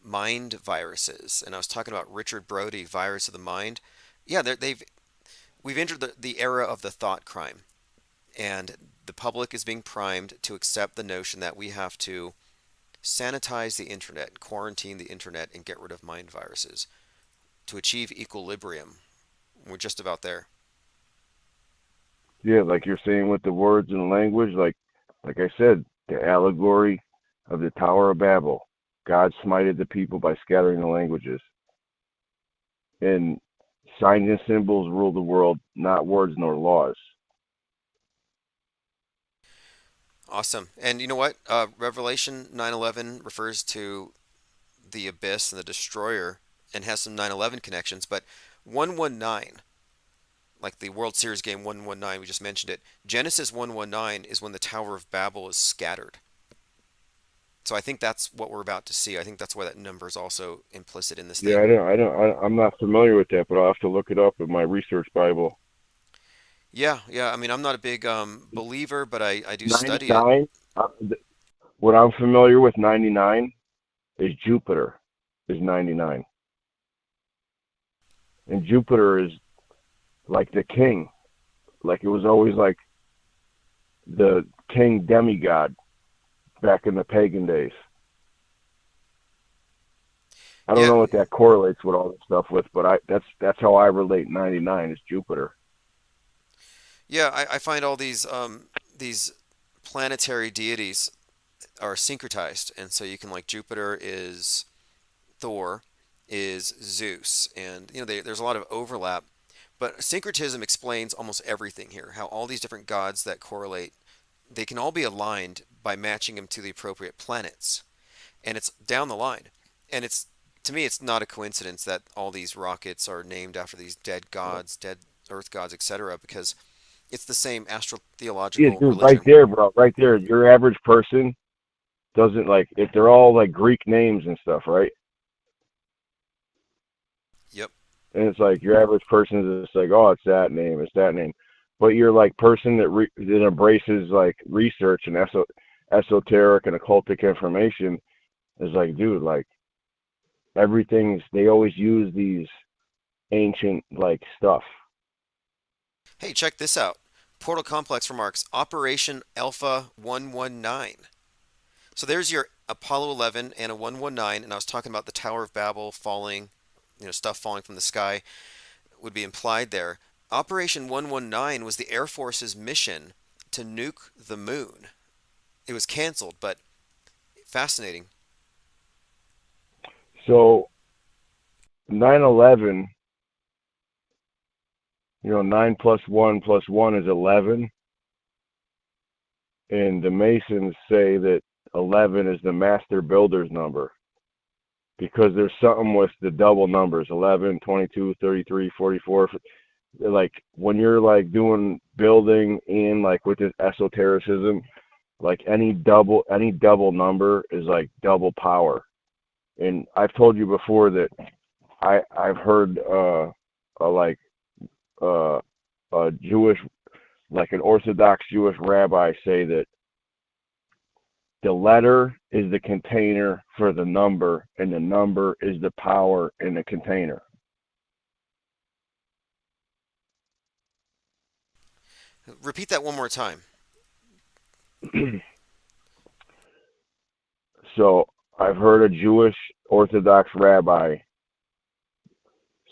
mind viruses. And I was talking about Richard Brody, Virus of the Mind. Yeah, we've entered the era of the thought crime, and the public is being primed to accept the notion that we have to sanitize the internet, quarantine the internet, and get rid of mind viruses to achieve equilibrium. We're just about there. Yeah, like you're saying with the words and language, like I said, the allegory of the Tower of Babel. God smited the people by scattering the languages. And signs and symbols rule the world, not words nor laws. Awesome. And you know what? Revelation 9:11 refers to the abyss and the destroyer and has some 9/11 connections, but 119, like the World Series game 119, we just mentioned it. Genesis 119 is when the Tower of Babel is scattered. So I think that's what we're about to see. I think that's why that number is also implicit in this thing. Yeah, I'm not familiar with that, but I'll have to look it up in my research Bible. Yeah. I mean, I'm not a big believer, but I do study it. 99, what I'm familiar with, 99, is Jupiter, is 99. And Jupiter is like the king. Like it was always like the king demigod back in the pagan days. I don't know what that correlates with all this stuff with, but that's how I relate 99 is Jupiter. Yeah, I find all these planetary deities are syncretized, and so you can, like, Jupiter is Thor, is Zeus, and there's a lot of overlap, but syncretism explains almost everything here. How all these different gods that correlate, they can all be aligned by matching them to the appropriate planets, and it's down the line. And to me, it's not a coincidence that all these rockets are named after these dead gods, dead Earth gods, etc., because it's the same astrotheological religion. Right there, bro. Right there. Your average person doesn't if they're all like Greek names and stuff, right? Yep. And it's like your average person is just like, oh, it's that name, it's that name. But your person that embraces like research and esoteric and occultic information is like, dude, like they always use these ancient stuff. Hey, check this out. Portal Complex remarks, Operation Alpha 119. So there's your Apollo 11 and a 119, and I was talking about the Tower of Babel falling, stuff falling from the sky would be implied there. Operation 119 was the Air Force's mission to nuke the moon. It was canceled, but fascinating. So 9/11, 9 + 1 + 1 is 11. And the Masons say that 11 is the master builder's number because there's something with the double numbers, 11, 22, 33, 44. like when you're like doing building and like with this esotericism, like any double number is like double power. And I've told you before that I've heard a like a Jewish, like an Orthodox Jewish rabbi say that the letter is the container for the number, and the number is the power in the container. Repeat that one more time. So I've heard a Jewish Orthodox rabbi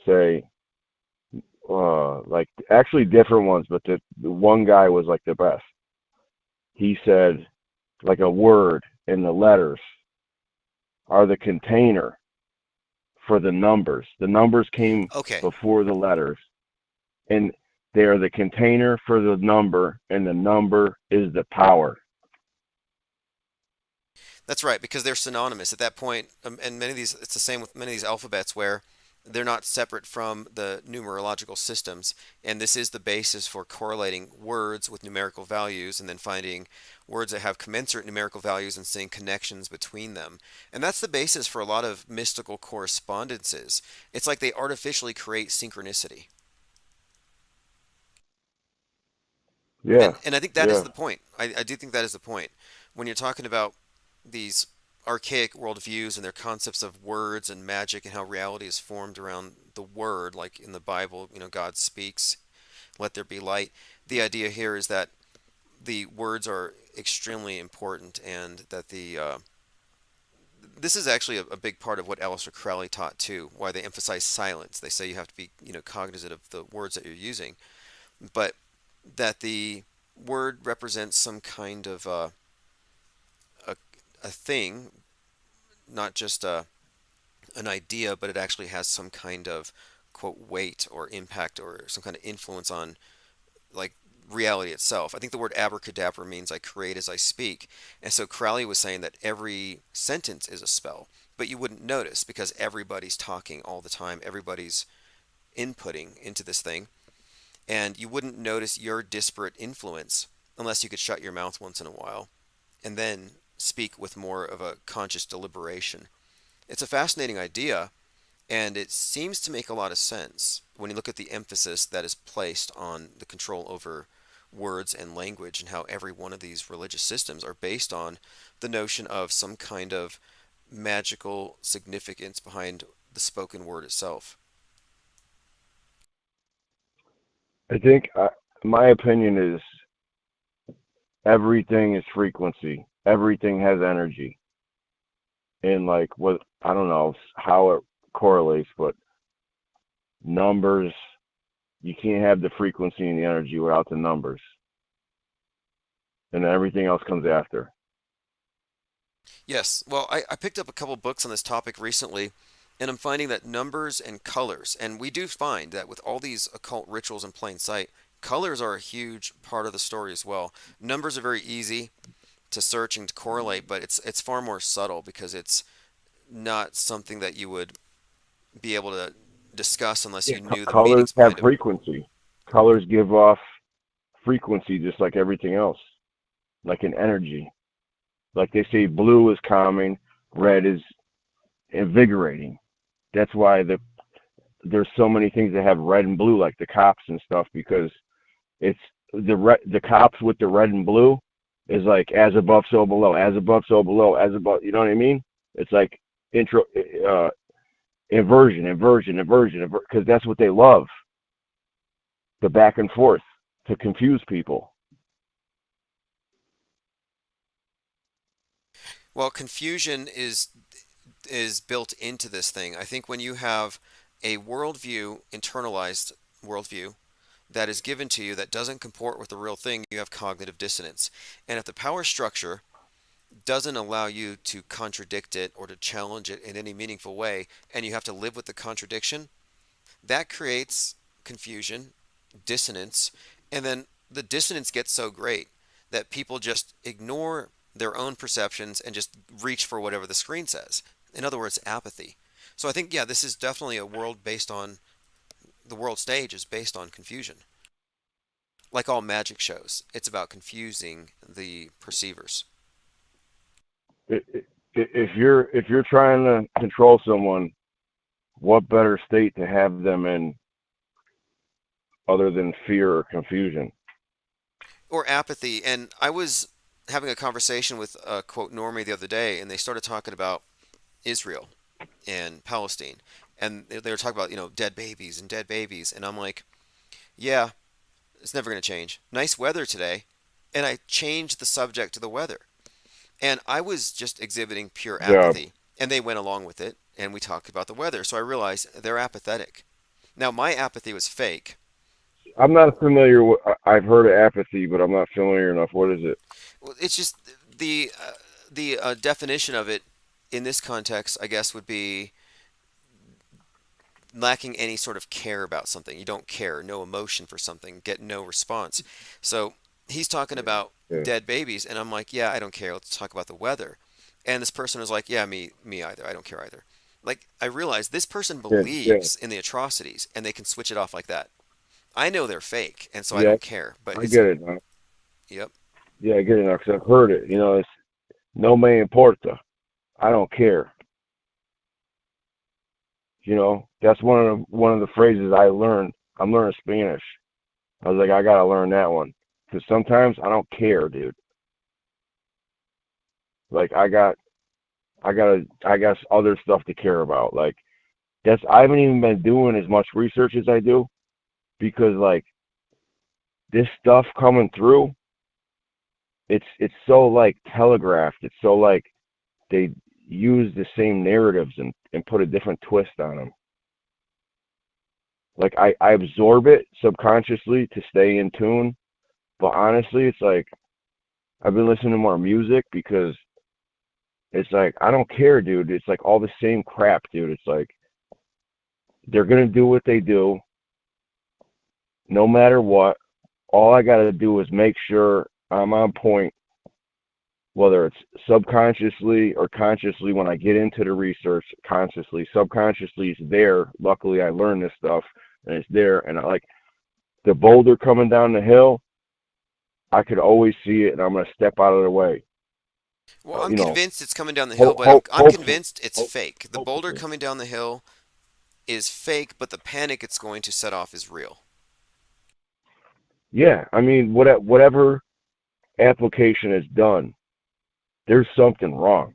say, like actually different ones, but the one guy was like the best. He said, like a word and the letters are the container for the numbers. The numbers came before the letters, and they are the container for the number, and the number is the power. That's right, because they're synonymous at that point. And many of these, it's the same with many of these alphabets where they're not separate from the numerological systems. And this is the basis for correlating words with numerical values and then finding words that have commensurate numerical values and seeing connections between them. And that's the basis for a lot of mystical correspondences. It's like they artificially create synchronicity. Yeah. And I think that is the point. I do think that is the point. When you're talking about these archaic worldviews and their concepts of words and magic and how reality is formed around the word, like in the Bible, God speaks, let there be light. The idea here is that the words are extremely important, and that this is actually a big part of what Aleister Crowley taught too, why they emphasize silence. They say you have to be cognizant of the words that you're using, but that the word represents some kind of a thing, not just an idea, but it actually has some kind of quote weight or impact or some kind of influence on like reality itself. I think the word abracadabra means I create as I speak, and so Crowley was saying that every sentence is a spell, but you wouldn't notice because everybody's talking all the time, everybody's inputting into this thing, and you wouldn't notice your disparate influence unless you could shut your mouth once in a while and then speak with more of a conscious deliberation. It's a fascinating idea, and it seems to make a lot of sense when you look at the emphasis that is placed on the control over words and language, and how every one of these religious systems are based on the notion of some kind of magical significance behind the spoken word itself. I think my opinion is everything is frequency. Everything has energy. And like what, I don't know how it correlates, but numbers, you can't have the frequency and the energy without the numbers. And then everything else comes after. Yes. Well, I picked up a couple books on this topic recently, and I'm finding that numbers and colors, and we do find that with all these occult rituals in plain sight, colors are a huge part of the story as well. Numbers are very easy to search and to correlate, but it's far more subtle because it's not something that you would be able to discuss unless you knew the meanings Colors have behind it. frequency. Colors give off frequency just like everything else, like an energy. Like they say blue is calming, red is invigorating. That's why there's so many things that have red and blue, like the cops and stuff, because it's the cops with the red and blue is like as above, so below, as above, so below, as above. You know what I mean? It's like inversion, because that's what they love. The back and forth to confuse people. Well, confusion is built into this thing. I think when you have a worldview, internalized worldview, that is given to you that doesn't comport with the real thing, you have cognitive dissonance. And if the power structure doesn't allow you to contradict it or to challenge it in any meaningful way, and you have to live with the contradiction, that creates confusion, dissonance, and then the dissonance gets so great that people just ignore their own perceptions and just reach for whatever the screen says. In other words, apathy. So I think, yeah, this is definitely a world based on the world stage is based on confusion. Like all magic shows, it's about confusing the perceivers. If you're trying to control someone, what better state to have them in other than fear or confusion? Or apathy. And I was having a conversation with quote Normie the other day, and they started talking about Israel and Palestine, and they were talking about dead babies and dead babies, and I'm like, yeah, it's never going to change. Nice weather today, and I changed the subject to the weather, and I was just exhibiting pure apathy, and they went along with it, and we talked about the weather. So I realized they're apathetic. Now my apathy was fake. I'm not familiar with. I've heard of apathy, but I'm not familiar enough. What is it? Well, it's just the definition of it in this context, I guess, would be lacking any sort of care about something. You don't care, no emotion for something, get no response. So he's talking about dead babies, and I'm like, yeah, I don't care. Let's talk about the weather. And this person was like, yeah, me either. I don't care either. Like, I realized this person believes in the atrocities, and they can switch it off like that. I know they're fake, and so I don't care. But I get it now. Yep. Yeah, I get it now because I've heard it. It's no me importa. I don't care. That's one of the phrases I learned. I'm learning Spanish. I was like, I gotta learn that one because sometimes I don't care, dude. Like I got other stuff to care about. Like I haven't even been doing as much research as I do because like this stuff coming through, it's so like telegraphed. It's so like they use the same narratives and put a different twist on them. Like I absorb it subconsciously to stay in tune, but honestly, it's like I've been listening to more music because it's like I don't care, dude. It's like all the same crap, dude. It's like they're gonna do what they do, no matter what. All I gotta do is make sure I'm on point, whether it's subconsciously or consciously when I get into the research, consciously, subconsciously, it's there. Luckily, I learned this stuff, and it's there. And I like the boulder coming down the hill, I could always see it, and I'm going to step out of the way. Well, I'm convinced it's coming down the hill, but I'm convinced it's fake. The boulder coming down the hill is fake, but the panic it's going to set off is real. Yeah, I mean, whatever application is done, there's something wrong.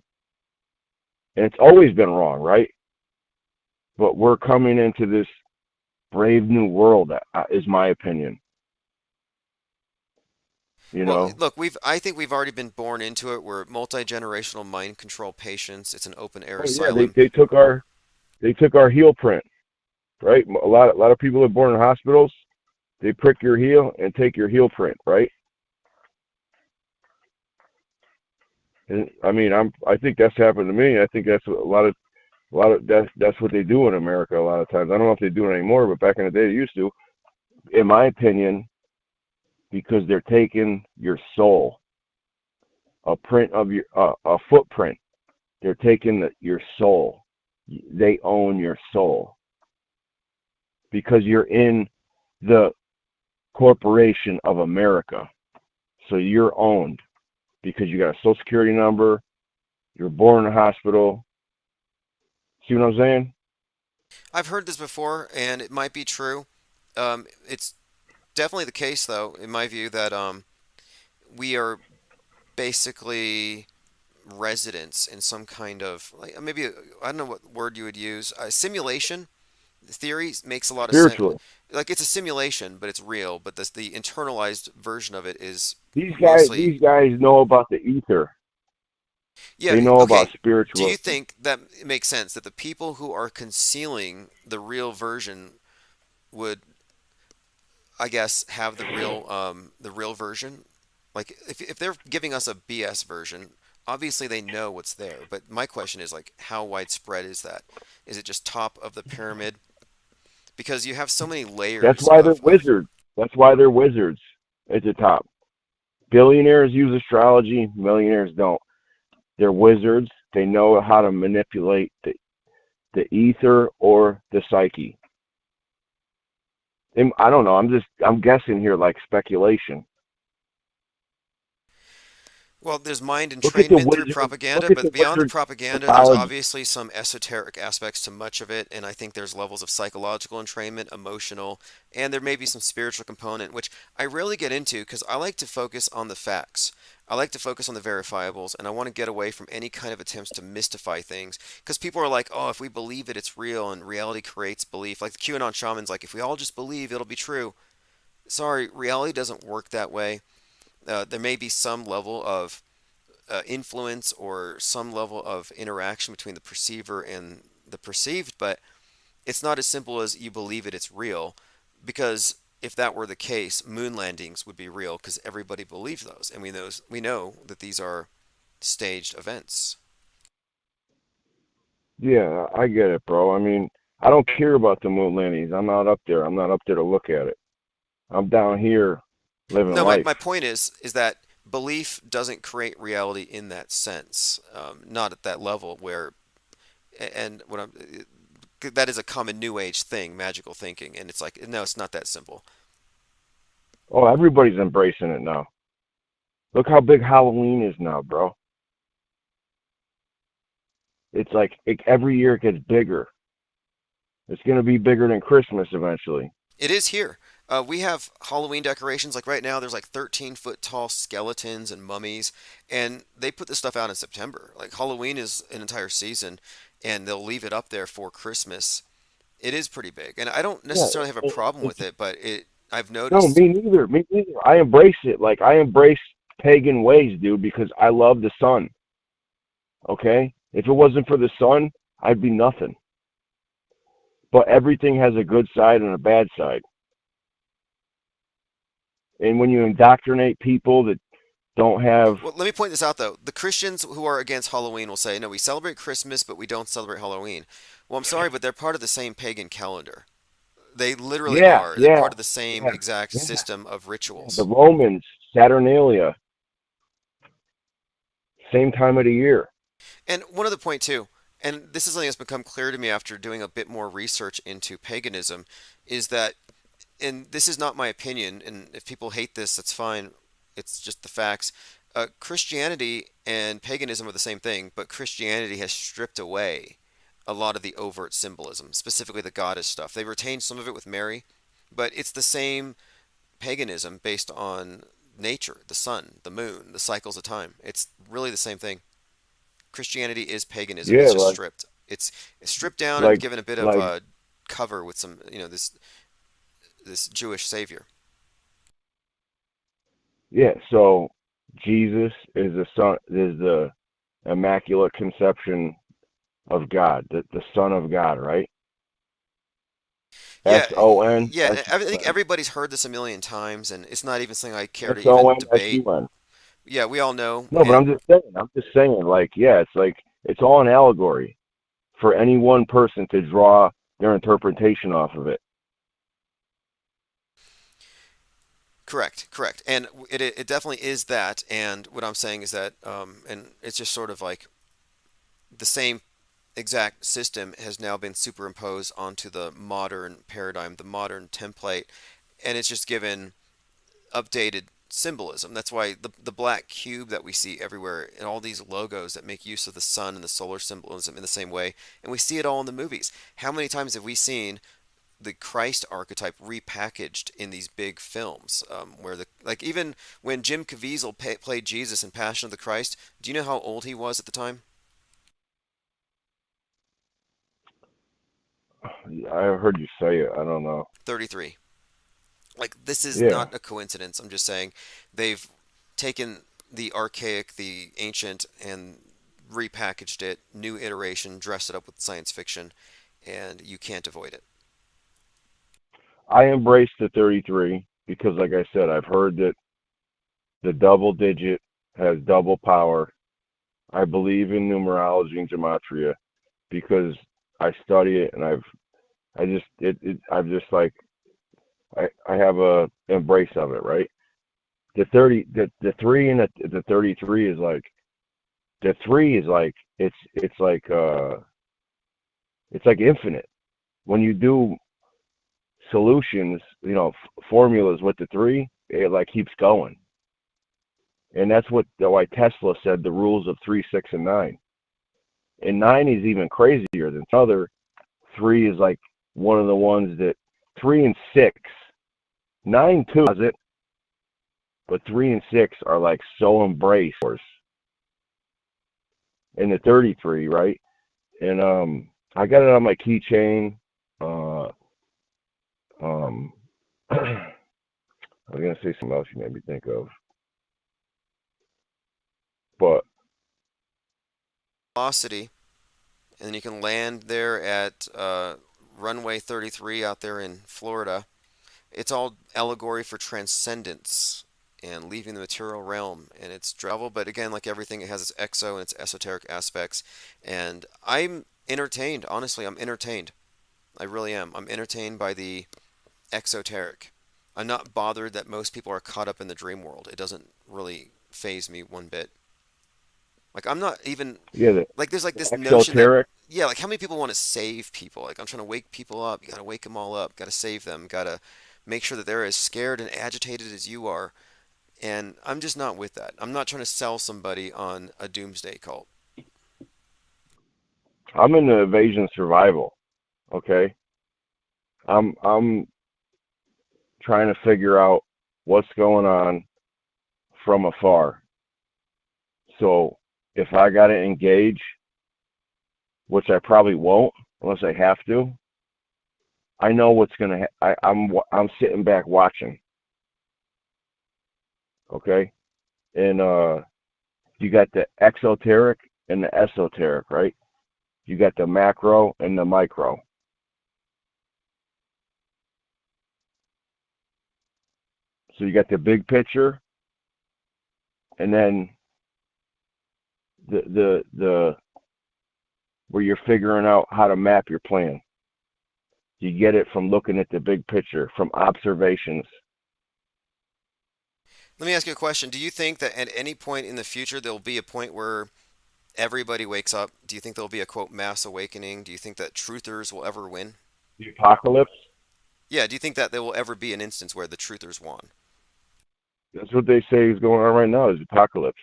And it's always been wrong, right? But we're coming into this brave new world, is my opinion. Well, look, I think we've already been born into it. We're multi-generational mind control patients. It's an open air asylum. They took our heel print, right? A lot of people are born in hospitals. They prick your heel and take your heel print, right? And I mean, I think that's happened to me. I think that's that's what they do in America a lot of times. I don't know if they do it anymore, but back in the day they used to. In my opinion, because they're taking your soul, a print of a footprint. They're taking your soul. They own your soul because you're in the corporation of America, so you're owned. Because you got a social security number, you're born in a hospital. See what I'm saying? I've heard this before, and it might be true. It's definitely the case, though, in my view, that we are basically residents in some kind of, like, maybe, I don't know what word you would use, simulation. The theory makes a lot of sense. Like, it's a simulation, but it's real. But the internalized version of it is these guys know about the ether. Yeah, they know about spiritual. Do you think that it makes sense that the people who are concealing the real version would, I guess, have the real version? Like, if they're giving us a BS version, obviously they know what's there. But my question is, like, how widespread is that? Is it just top of the pyramid? Because you have so many layers. That's why they're wizards. That's why they're wizards at the top. Billionaires use astrology. Millionaires don't. They're wizards. They know how to manipulate the ether or the psyche. I don't know. I'm guessing here, like speculation. Well, there's mind Look at the entrainment through wizard. propaganda, Look at but the beyond the wizard propaganda, there's mythology. obviously some esoteric aspects to much of it, and I think there's levels of psychological entrainment, emotional, and there may be some spiritual component, which I rarely get into because I like to focus on the facts. I like to focus on the verifiables, and I want to get away from any kind of attempts to mystify things. Because people are like, oh, if we believe it, it's real, and reality creates belief. Like the QAnon shaman's like, if we all just believe, it'll be true. Sorry, reality doesn't work that way. There may be some level of influence or some level of interaction between the perceiver and the perceived, but it's not as simple as you believe it, it's real. Because if that were the case, moon landings would be real because everybody believes those, and we know that these are staged events. Yeah, I get it, bro. I mean, I don't care about the moon landings. I'm not up there. I'm not up there to look at it. I'm down here living No, life. my point is that belief doesn't create reality in that sense, not at that level where, and what I'm that is a common new age thing, magical thinking, and it's like, no, it's not that simple. Oh, everybody's embracing it now. Look how big Halloween is now, bro. It's like every year it gets bigger. It's going to be bigger than Christmas eventually. It is here. We have Halloween decorations. Like right now, there's like 13-foot tall skeletons and mummies, and they put this stuff out in September. Like Halloween is an entire season, and they'll leave it up there for Christmas. It is pretty big, and I don't necessarily have a problem with it, but I've No, noticed. me neither. Me neither. I embrace it. Like I embrace pagan ways, dude, because I love the sun. Okay? If it wasn't for the sun, I'd be nothing. But everything has a good side and a bad side. And when you indoctrinate people that don't have... Well, let me point this out, though. The Christians who are against Halloween will say, no, we celebrate Christmas, but we don't celebrate Halloween. Well, I'm sorry, but they're part of the same pagan calendar. They literally are. They're part of the same exact system of rituals. The Romans, Saturnalia, same time of the year. And one other point, too, and this is something that's become clear to me after doing a bit more research into paganism, is that, and this is not my opinion, and if people hate this, that's fine. It's just the facts. Christianity and paganism are the same thing, but Christianity has stripped away a lot of the overt symbolism, specifically the goddess stuff. They retained some of it with Mary, but it's the same paganism based on nature, the sun, the moon, the cycles of time. It's really the same thing. Christianity is paganism. It's just stripped. It's stripped down and given a bit of a cover with some, this Jewish savior. Yeah, so Jesus is the immaculate conception of God, the Son of God, right? Yeah, S-O-N. Yeah, I think everybody's heard this a million times, and it's not even something I care to S-O-N, even debate. S-U-N. Yeah, we all know. No, but I'm just saying, like, yeah, it's all an allegory for any one person to draw their interpretation off of it. Correct. And it definitely is that, and what I'm saying is that, and it's just sort of like the same exact system has now been superimposed onto the modern paradigm, the modern template, and it's just given updated symbolism. That's why the black cube that we see everywhere and all these logos that make use of the sun and the solar symbolism in the same way, and we see it all in the movies. How many times have we seen the Christ archetype repackaged in these big films, where even when Jim Caviezel played Jesus in Passion of the Christ, do you know how old he was at the time? I heard you say it. I don't know. 33. Like, this is not a coincidence. I'm just saying they've taken the archaic, the ancient, and repackaged it, new iteration, dressed it up with science fiction, and you can't avoid it. I embrace the 33 because, like I said, I've heard that the double digit has double power. I believe in numerology and gematria because I study it, and I have a embrace of it, right? The 3 and the 33 is like, the 3 is like, it's like infinite. When you do solutions, formulas with the three, it like keeps going. And that's why Tesla said the rules of 3, 6, and 9. And 9 is even crazier than other. 3 is like one of the ones that 3 and 6, 9 too does it, but 3 and 6 are like so embraced. And the 33, right? And I got it on my keychain. I was gonna say something else you made me think of, but velocity, and then you can land there at runway 33 out there in Florida. It's all allegory for transcendence and leaving the material realm, and it's travel. But again, like everything, it has its exo and its esoteric aspects. And I'm entertained. Honestly, I'm entertained. I really am. I'm entertained by the exoteric. I'm not bothered that most people are caught up in the dream world. It doesn't really phase me one bit. Like I'm not even like there's like this notion that, like how many people want to save people? Like I'm trying to wake people up. You got to wake them all up. Got to save them. Got to make sure that they're as scared and agitated as you are. And I'm just not with that. I'm not trying to sell somebody on a doomsday cult. I'm in the evasion survival. Okay. I'm trying to figure out what's going on from afar. So if I got to engage, which I probably won't unless I have to, I know what's going to I'm sitting back watching. Okay? And you got the exoteric and the esoteric, right? You got the macro and the micro. So you got the big picture, and then the where you're figuring out how to map your plan. You get it from looking at the big picture, from observations. Let me ask you a question. Do you think that at any point in the future there will be a point where everybody wakes up? Do you think there'll be a, quote, mass awakening? Do you think that truthers will ever win? The apocalypse? Yeah, do you think that there will ever be an instance where the truthers won? That's what they say is going on right now, is apocalypse.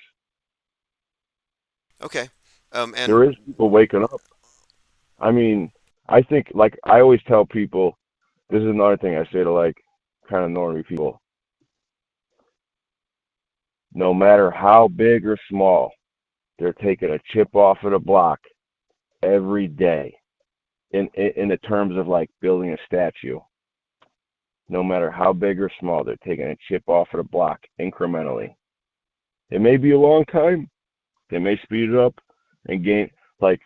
Okay. And there is people waking up. I mean, I think, like, I always tell people, this is another thing I say to, like, kind of normie people. No matter how big or small, they're taking a chip off of the block every day in the terms of, like, building a statue. No matter how big or small, they're taking a chip off of the block incrementally. It may be a long time. They may speed it up and gain, like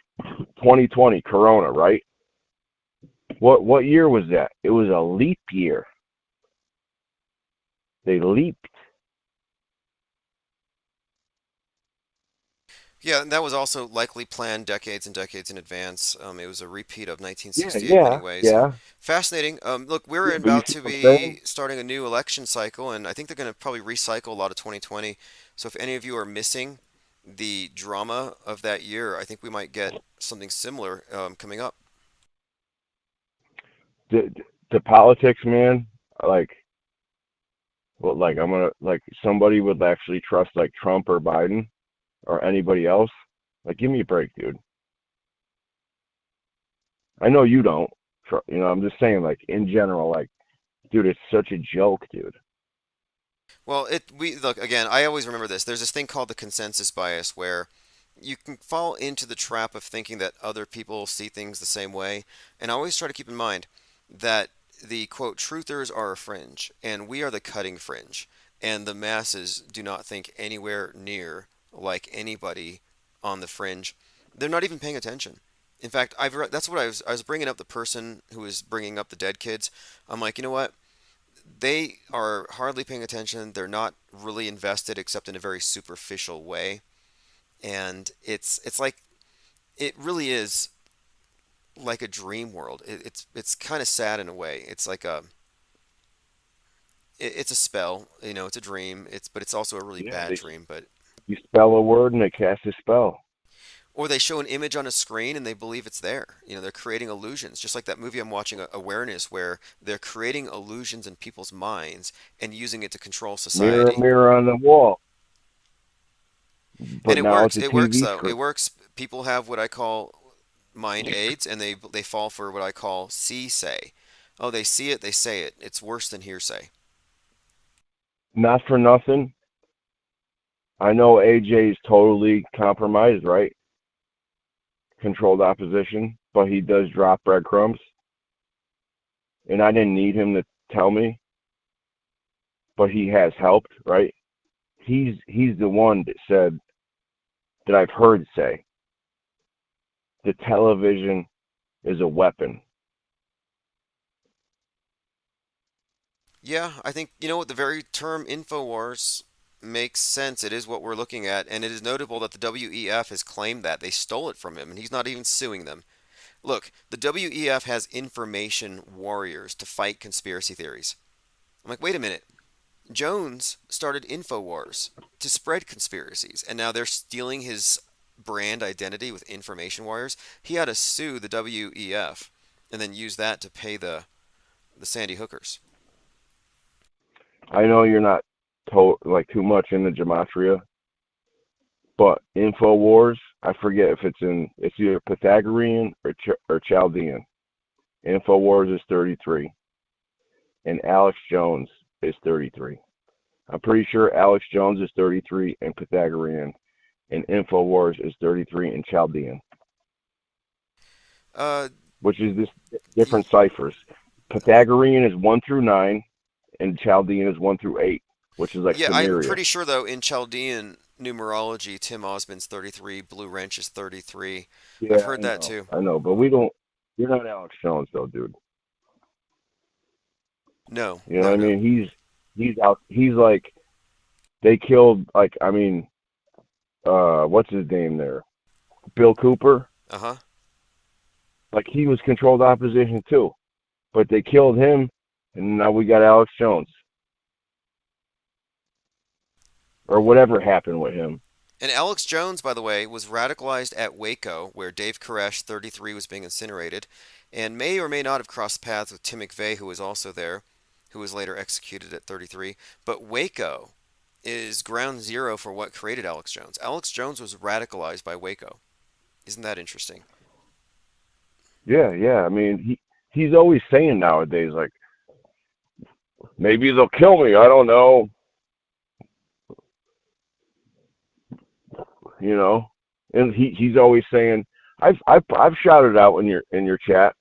2020 Corona, right? What year was that? It was a leap year. They leaped. Yeah, and that was also likely planned decades and decades in advance. It was a repeat of 1968 anyways. Yeah. Fascinating. Look, we're about to be starting a new election cycle, and I think they're going to probably recycle a lot of 2020. So if any of you are missing the drama of that year, I think we might get something similar coming up. The politics, man, like I'm gonna, like, somebody would actually trust, like, Trump or Biden or anybody else. Like, give me a break, dude. I know you don't. I'm just saying, like, in general, like, dude, it's such a joke, dude. Well, look, again, I always remember this. There's this thing called the consensus bias where you can fall into the trap of thinking that other people see things the same way. And I always try to keep in mind that the, quote, truthers are a fringe, and we are the cutting fringe. And the masses do not think anywhere near like anybody on the fringe. They're not even paying attention. In fact, that's what I was bringing up the person who was bringing up the dead kids. I'm like, you know what? They are hardly paying attention. They're not really invested except in a very superficial way. And it's like, it really is like a dream world. It's kind of sad in a way. It's like it's a spell, it's a dream. But it's also a really bad dream. But you spell a word and it casts a spell. Or they show an image on a screen and they believe it's there. They're creating illusions, just like that movie I'm watching, Awareness, where they're creating illusions in people's minds and using it to control Mirror, society. mirror on the wall. But And it now works. it's a It works TV though. It script. works. People have what I call mind aids, and they fall for what I call see-say. Oh, they see it, they say it. It's worse than hearsay. Not for nothing. I know AJ is totally compromised, right? Controlled opposition, but he does drop breadcrumbs. And I didn't need him to tell me, but he has helped, right? He's the one that said, that I've heard say, the television is a weapon. Yeah, I think, what, the very term InfoWars makes sense. It is what we're looking at, and it is notable that the WEF has claimed that. They stole it from him, and he's not even suing them. Look, the WEF has information warriors to fight conspiracy theories. I'm like, wait a minute. Jones started InfoWars to spread conspiracies, and now they're stealing his brand identity with information warriors. He had to sue the WEF and then use that to pay the Sandy Hookers. I know you're not too much into gematria, but InfoWars, I forget if it's either Pythagorean or Chaldean. InfoWars is 33, and Alex Jones is 33. I'm pretty sure Alex Jones is 33 in Pythagorean, and InfoWars is 33 in Chaldean. Which is this different ciphers. Pythagorean is 1 through 9, and Chaldean is 1 through 8, which is like Yeah, Samaria. I'm pretty sure, though, in Chaldean numerology, Tim Osmond's 33, Blue Wrench is 33. Yeah, I've heard that, too. I know, but you're not Alex Jones, though, dude. No. You know what I mean? He's out. He's like, they killed, what's his name there? Bill Cooper. Uh-huh. Like, he was controlled opposition, too. But they killed him, and now we got Alex Jones. Or whatever happened with him. And Alex Jones, by the way, was radicalized at Waco, where Dave Koresh, 33, was being incinerated, and may or may not have crossed paths with Tim McVeigh, who was also there, who was later executed at 33. But Waco is ground zero for what created Alex Jones. Alex Jones was radicalized by Waco. Isn't that interesting? Yeah. I mean, he's always saying nowadays, like, maybe they'll kill me. I don't know. And he's always saying, I've shouted out in your chat,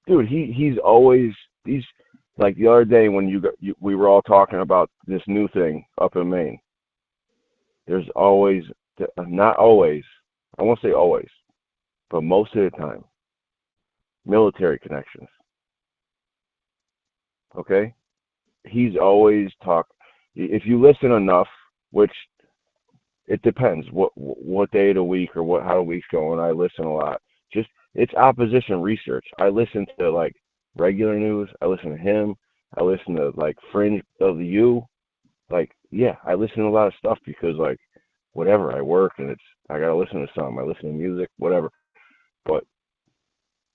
dude. He's like the other day when we were all talking about this new thing up in Maine. There's always, not always, I won't say always, but most of the time, military connections. Okay, he's always if you listen enough, which it depends what day of the week or how the week's going. I listen a lot. Just it's opposition research. I listen to like regular news. I listen to him. I listen to like Fringe of the U. Like, yeah, I listen to a lot of stuff because like whatever, I work and I gotta listen to something. I listen to music, whatever. But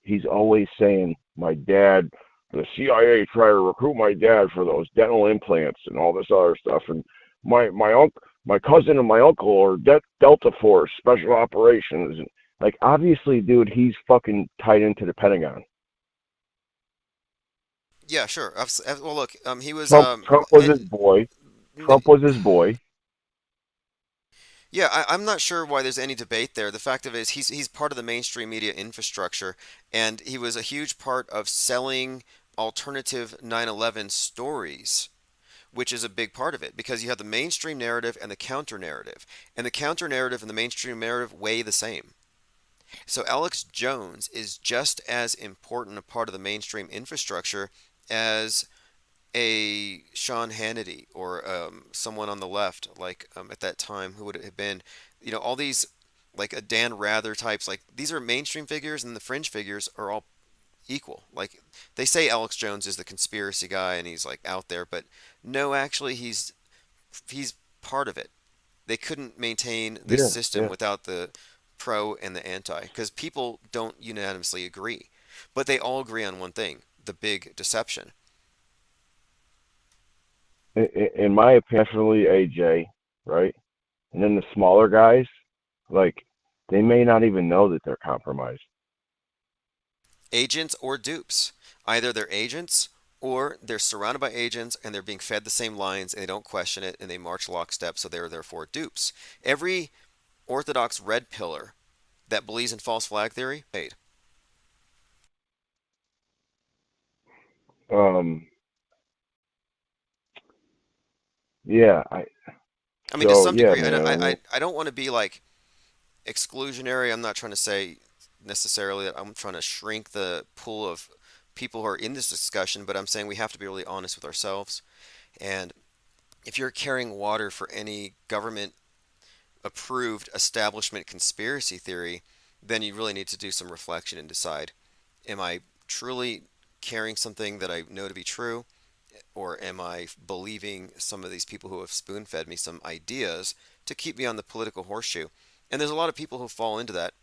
he's always saying my dad, the CIA tried to recruit my dad for those dental implants and all this other stuff, and my cousin and my uncle are Delta Force Special Operations. And like, obviously, dude, he's fucking tied into the Pentagon. Yeah, sure. Well, look, he was... Trump was his boy. Trump was his boy. Yeah, I'm not sure why there's any debate there. The fact of it is he's part of the mainstream media infrastructure, and he was a huge part of selling alternative 9/11 stories, which is a big part of it, because you have the mainstream narrative and the counter narrative, and the counter narrative and the mainstream narrative weigh the same. So Alex Jones is just as important a part of the mainstream infrastructure as a Sean Hannity or someone on the left, like at that time, who would it have been? All these, like a Dan Rather types, like these are mainstream figures, and the fringe figures are all equal. Like, they say Alex Jones is the conspiracy guy and he's like out there, but no, actually he's part of it. They couldn't maintain this system without the pro and the anti, because people don't unanimously agree, but they all agree on one thing: the big deception. In my opinion, definitely AJ, right? And then the smaller guys, like, they may not even know that they're compromised. Agents or dupes. Either they're agents or they're surrounded by agents and they're being fed the same lines and they don't question it and they march lockstep, so they're therefore dupes. Every Orthodox red pillar that believes in false flag theory paid. Yeah, I mean, to some degree, I don't want to be like exclusionary. I'm not trying to say necessarily that I'm trying to shrink the pool of people who are in this discussion, but I'm saying we have to be really honest with ourselves. And if you're carrying water for any government approved establishment conspiracy theory, then you really need to do some reflection and decide, am I truly carrying something that I know to be true? Or am I believing some of these people who have spoon-fed me some ideas to keep me on the political horseshoe? And there's a lot of people who fall into that.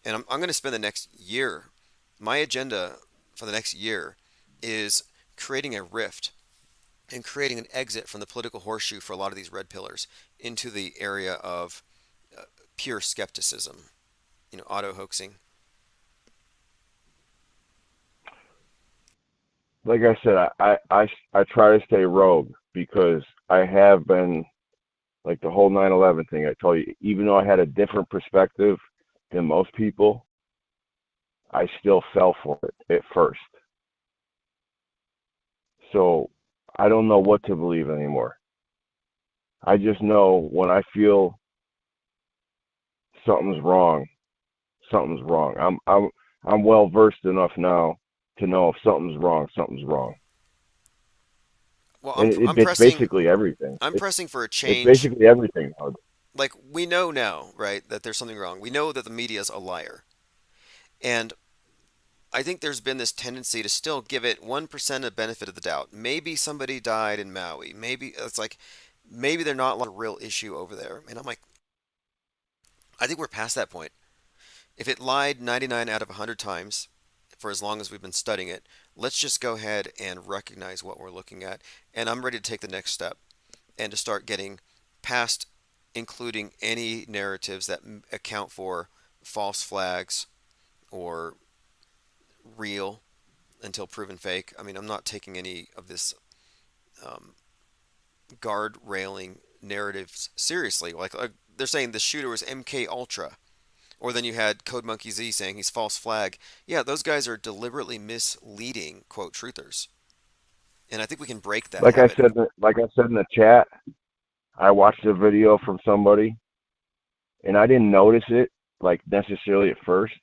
And I'm going to spend the next year, my agenda for the next year is creating a rift and creating an exit from the political horseshoe for a lot of these red pillars into the area of pure skepticism, auto-hoaxing. Like I said, I try to stay rogue because I have been, like the whole 9/11 thing. I told you, even though I had a different perspective than most people, I still fell for it at first. So I don't know what to believe anymore. I just know when I feel something's wrong, something's wrong. I'm well versed enough now to know if something's wrong, something's wrong. Well, it's pressing, basically everything. I'm pressing for a change. It's basically everything. Like, we know now, right, that there's something wrong. We know that the media is a liar. And I think there's been this tendency to still give it 1% of benefit of the doubt. Maybe somebody died in Maui. Maybe they're not like a real issue over there. And I'm like, I think we're past that point. If it lied 99 out of 100 times, for as long as we've been studying it, let's just go ahead and recognize what we're looking at. And I'm ready to take the next step and to start getting past including any narratives that account for false flags or real until proven fake. I mean, I'm not taking any of this guard railing narratives seriously. Like they're saying the shooter was MK Ultra. Or then you had Code Monkey Z saying he's false flag. Yeah, those guys are deliberately misleading, quote, truthers. And I think we can break that. Like I said in the chat, I watched a video from somebody, and I didn't notice it, like, necessarily at first.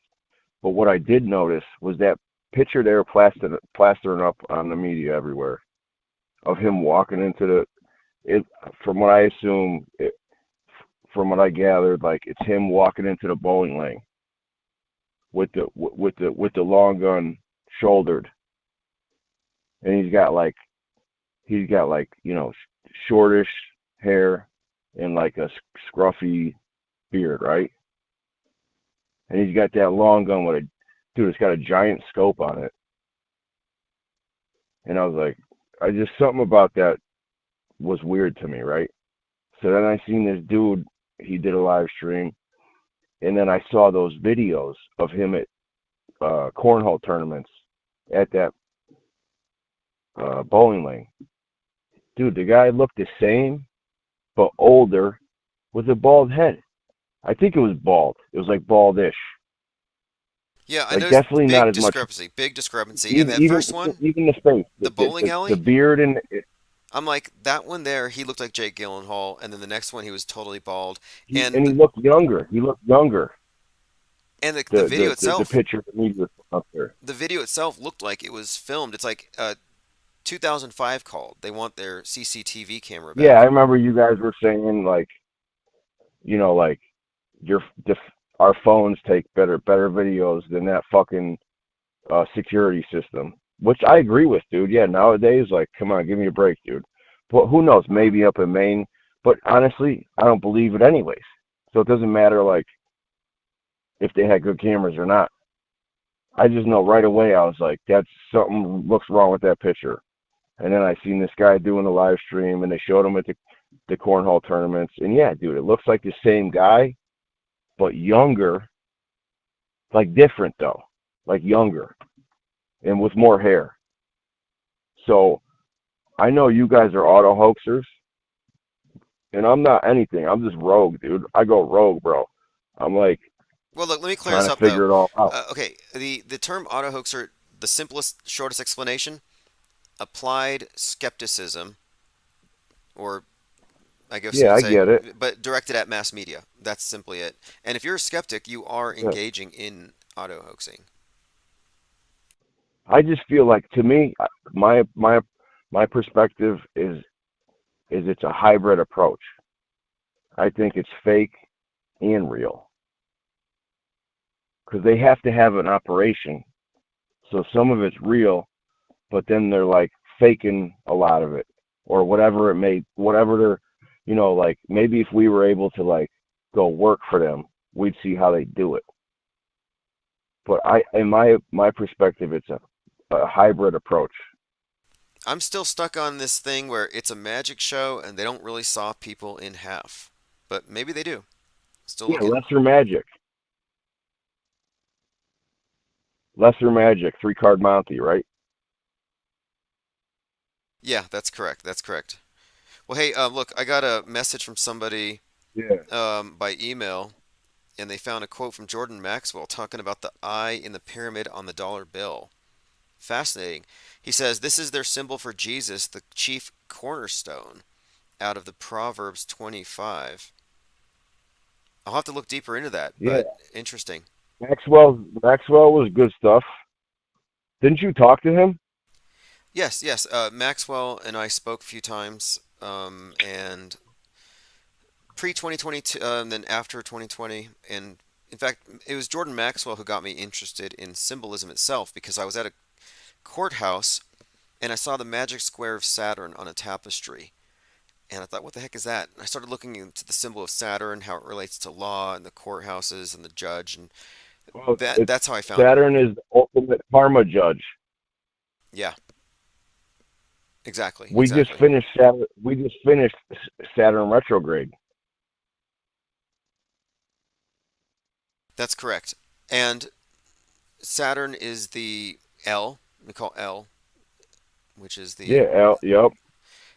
But what I did notice was that picture they were plastering up on the media everywhere of him walking into from what I assume, from what I gathered, like, it's him walking into the bowling lane with the long gun shouldered, and he's got like shortish hair and like a scruffy beard, right? And he's got that long gun it's got a giant scope on it. And I was like, something about that was weird to me, right? So then I seen this dude, he did a live stream, and then I saw those videos of him at cornhole tournaments at that bowling lane. Dude, the guy looked the same, but older, with a bald head. I think it was bald. It was like baldish. Yeah, I like, know. Definitely big not as discrepancy. much. Big discrepancy. And that first one, even the face, the bowling alley, the beard, and I'm like, that one there, he looked like Jake Gyllenhaal, and then the next one, he was totally bald. And he looked younger. And the video itself, the picture of the media up there. The video itself looked like it was filmed. It's like 2005 called. They want their CCTV camera back. Yeah, I remember you guys were saying, like, our phones take better videos than that fucking security system. Which I agree with, dude. Yeah, nowadays, like, come on, give me a break, dude. But who knows? Maybe up in Maine. But honestly, I don't believe it anyways. So it doesn't matter, like, if they had good cameras or not. I just know right away. I was like, that's something looks wrong with that picture. And then I seen this guy doing the live stream, and they showed him at the cornhole tournaments. And yeah, dude, it looks like the same guy, but younger, like different though, like younger, and with more hair. So I know you guys are auto hoaxers, and I'm not anything. I'm just rogue, dude. I go rogue, bro. I'm like, well, look, let me clear trying this to up figure it though. all out. Okay, the term auto hoaxer, the simplest, shortest explanation: applied skepticism, or I guess Yeah, you'd I say, get it. but directed at mass media. That's simply it. And if you're a skeptic, you are Yeah. engaging in auto hoaxing. I just feel like, to me, my perspective is it's a hybrid approach. I think it's fake and real, because they have to have an operation. So some of it's real, but then they're like faking a lot of it, or whatever they're, like maybe if we were able to like go work for them, we'd see how they do it. But in my perspective, it's a hybrid approach. I'm still stuck on this thing where it's a magic show and they don't really saw people in half, but maybe they do. Still Yeah, looking. lesser magic. Lesser magic, 3-card Monty, right? Yeah, that's correct. That's correct. Well, hey, look, I got a message from somebody Yeah. by email, and they found a quote from Jordan Maxwell talking about the eye in the pyramid on the dollar bill. Fascinating. He says this is their symbol for Jesus, the chief cornerstone, out of the Proverbs 25. I'll have to look deeper into that, Yeah. but interesting. Maxwell was good stuff. Didn't you talk to him? Yes, yes. Maxwell and I spoke a few times, and pre-2022, and then after 2020. And in fact, it was Jordan Maxwell who got me interested in symbolism itself, because I was at a courthouse and I saw the magic square of Saturn on a tapestry. And I thought, what the heck is that? And I started looking into the symbol of Saturn, how it relates to law and the courthouses and the judge, and Well, that's how I found Saturn is the ultimate karma judge. Yeah. Exactly. We just finished Saturn retrograde. That's correct. And Saturn is the L, we call L, which is the Yep.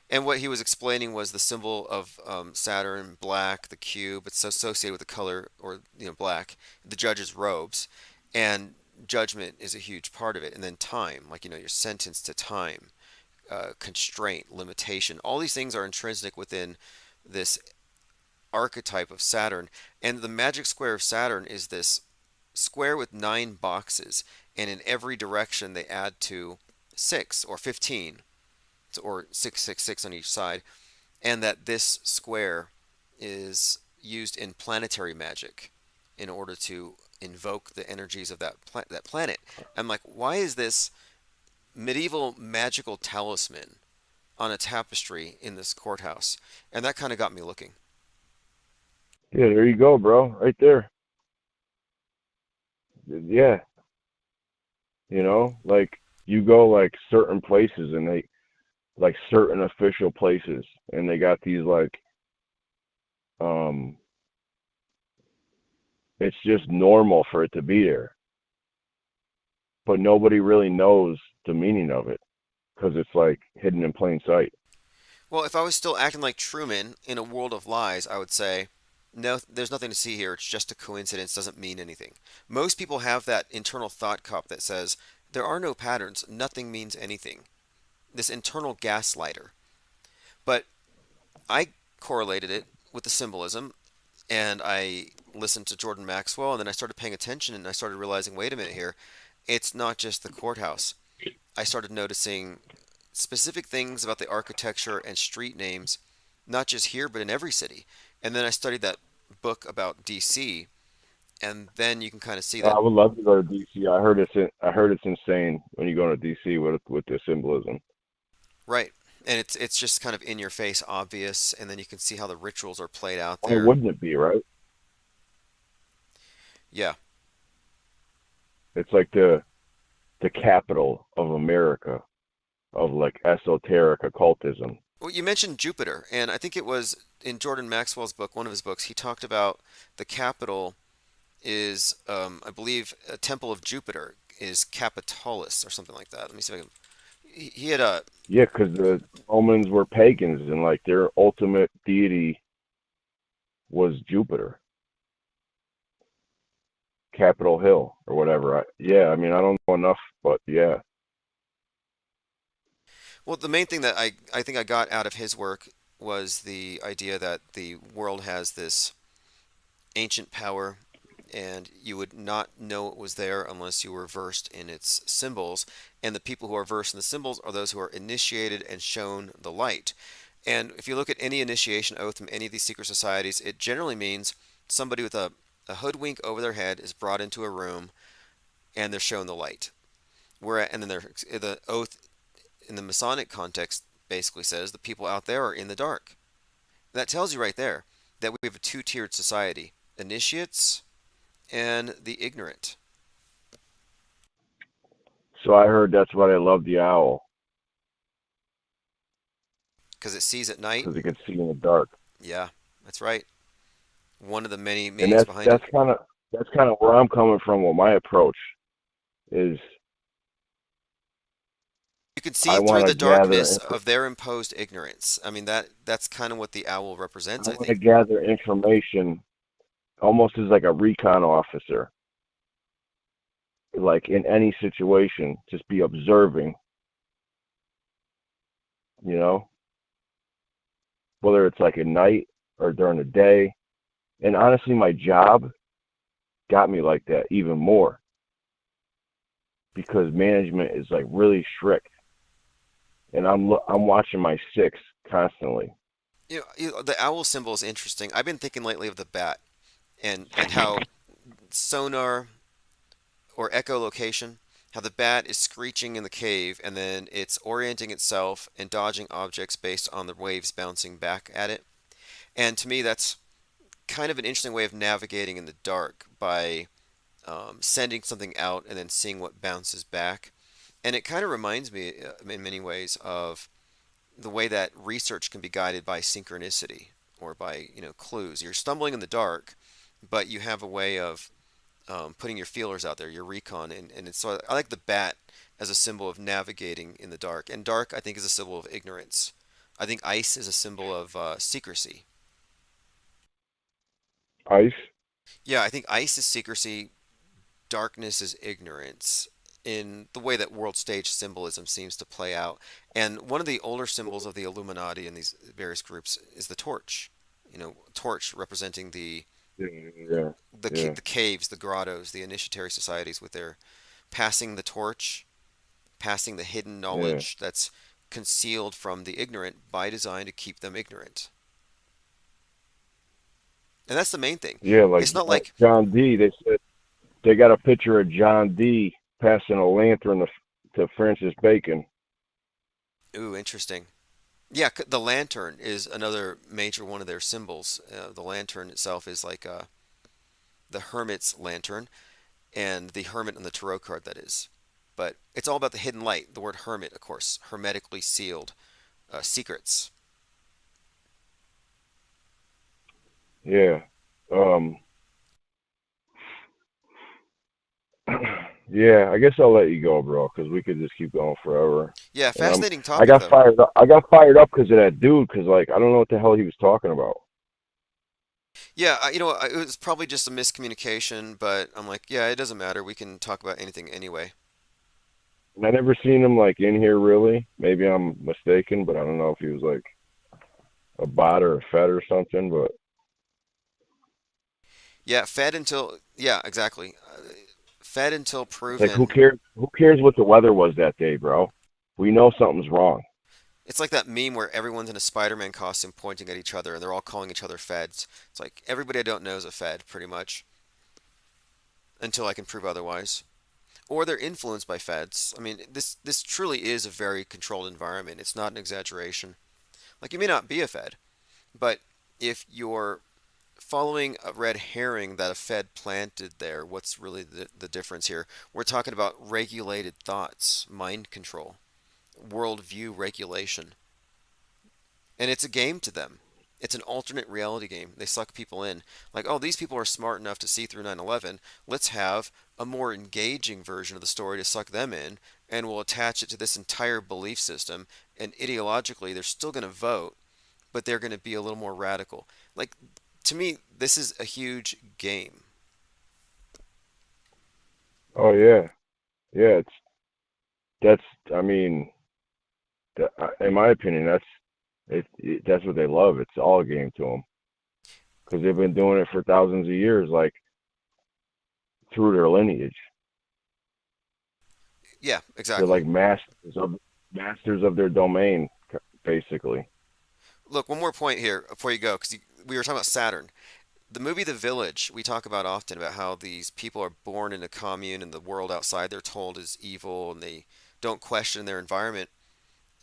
And what he was explaining was the symbol of Saturn, black, the cube. It's associated with the color, or black. The judge's robes, and judgment is a huge part of it. And then time, like you're sentenced to time, constraint, limitation. All these things are intrinsic within this archetype of Saturn. And the magic square of Saturn is this square with 9 boxes, and in every direction they add to 6 or 15. Or 666 on each side, and that this square is used in planetary magic in order to invoke the energies of that planet. I'm like, why is this medieval magical talisman on a tapestry in this courthouse? And that kind of got me looking. Yeah, there you go, bro. Right there. Yeah. Like you go like certain places, and they like certain official places, and they got these like it's just normal for it to be there, but nobody really knows the meaning of it because it's like hidden in plain sight. Well, if I was still acting like Truman in a world of lies, I would say, no, there's nothing to see here. It's just a coincidence, doesn't mean anything. Most people have that internal thought cup that says there are no patterns, nothing means anything. This internal gaslighter. But I correlated it with the symbolism, and I listened to Jordan Maxwell, and then I started paying attention, and I started realizing, wait a minute here, it's not just the courthouse. I started noticing specific things about the architecture and street names, not just here, but in every city. And then I studied that book about DC, and then you can kind of see that. I would love to go to DC. I heard it's insane when you go to DC with the symbolism. Right. And it's just kind of in your face, obvious, and then you can see how the rituals are played out there. Why wouldn't it be, right? Yeah. It's like the capital of America, of like esoteric occultism. Well, you mentioned Jupiter, and I think it was in Jordan Maxwell's book, one of his books, he talked about the capital is, I believe, a temple of Jupiter is Capitolis or something like that. Let me see if I can. He had a. Yeah, because the Romans were pagans, and like their ultimate deity was Jupiter, Capitol Hill or whatever. Yeah, I mean, I don't know enough, but yeah. Well, the main thing that I think I got out of his work was the idea that the world has this ancient power, and you would not know it was there unless you were versed in its symbols. And the people who are versed in the symbols are those who are initiated and shown the light. And if you look at any initiation oath from any of these secret societies, it generally means somebody with a hoodwink over their head is brought into a room and they're shown the light. And then the oath in the Masonic context basically says the people out there are in the dark. That tells you right there that we have a two-tiered society: initiates and the ignorant. So I heard that's why they love the owl. Because it sees at night. Because it can see in the dark. Yeah, that's right. One of the many And meanings behind that's it. that's kind of where I'm coming from with my approach. Is you can see through the darkness of their imposed ignorance. I mean, that's kind of what the owl represents, I want to think. gather information almost as like a recon officer. Like in any situation, just be observing, you know, whether it's like at night or during the day. And honestly, my job got me like that even more, because management is like really strict, and I'm watching my six constantly. You know, the owl symbol is interesting. I've been thinking lately of the bat and how sonar or echolocation, how the bat is screeching in the cave and then it's orienting itself and dodging objects based on the waves bouncing back at it. And to me, that's kind of an interesting way of navigating in the dark by sending something out and then seeing what bounces back. And it kind of reminds me in many ways of the way that research can be guided by synchronicity or by, clues. You're stumbling in the dark, but you have a way of putting your feelers out there, your recon, and it's, so I like the bat as a symbol of navigating in the dark. And dark, I think, is a symbol of ignorance. I think ice is a symbol of secrecy. Ice? Yeah, I think ice is secrecy, darkness is ignorance, in the way that world stage symbolism seems to play out. And one of the older symbols of the Illuminati and these various groups is the torch. Torch representing the caves, the grottos, the initiatory societies with their passing the torch, passing the hidden knowledge that's concealed from the ignorant by design to keep them ignorant. And that's the main thing. Yeah, like it's not like John D. They said they got a picture of John D. passing a lantern to Francis Bacon. Ooh, interesting. Yeah, the lantern is another major one of their symbols. The lantern itself is like the hermit's lantern, and the hermit on the tarot card, that is. But it's all about the hidden light. The word hermit, of course, hermetically sealed secrets. Yeah. Yeah, I guess I'll let you go, bro, because we could just keep going forever. Yeah, fascinating topic. I got fired up. I got fired up because of that dude. Because I don't know what the hell he was talking about. Yeah, it was probably just a miscommunication, but I'm like, yeah, it doesn't matter. We can talk about anything anyway. And I never seen him like in here really. Maybe I'm mistaken, but I don't know if he was like a bot or a fed or something. But yeah, exactly. Fed until proven. Like, who cares? Who cares what the weather was that day, bro? We know something's wrong. It's like that meme where everyone's in a Spider-Man costume pointing at each other and they're all calling each other feds. It's like everybody I don't know is a fed, pretty much. Until I can prove otherwise. Or they're influenced by feds. I mean, this truly is a very controlled environment. It's not an exaggeration. Like, you may not be a fed, but if your following a red herring that a Fed planted there. What's really the difference here? We're talking about regulated thoughts, mind control, worldview regulation. And it's a game to them. It's an alternate reality game. They suck people in. Like, oh, these people are smart enough to see through 9/11. Let's have a more engaging version of the story to suck them in, and we'll attach it to this entire belief system. And ideologically, they're still going to vote, but they're going to be a little more radical. Like, to me, this is a huge game. Oh yeah, yeah. I mean, in my opinion, that's what they love. It's all a game to them because they've been doing it for thousands of years, like through their lineage. Yeah, exactly. They're like masters of their domain, basically. Look, one more point here before you go, because we were talking about Saturn. The movie The Village, we talk about often about how these people are born in a commune and the world outside they're told is evil and they don't question their environment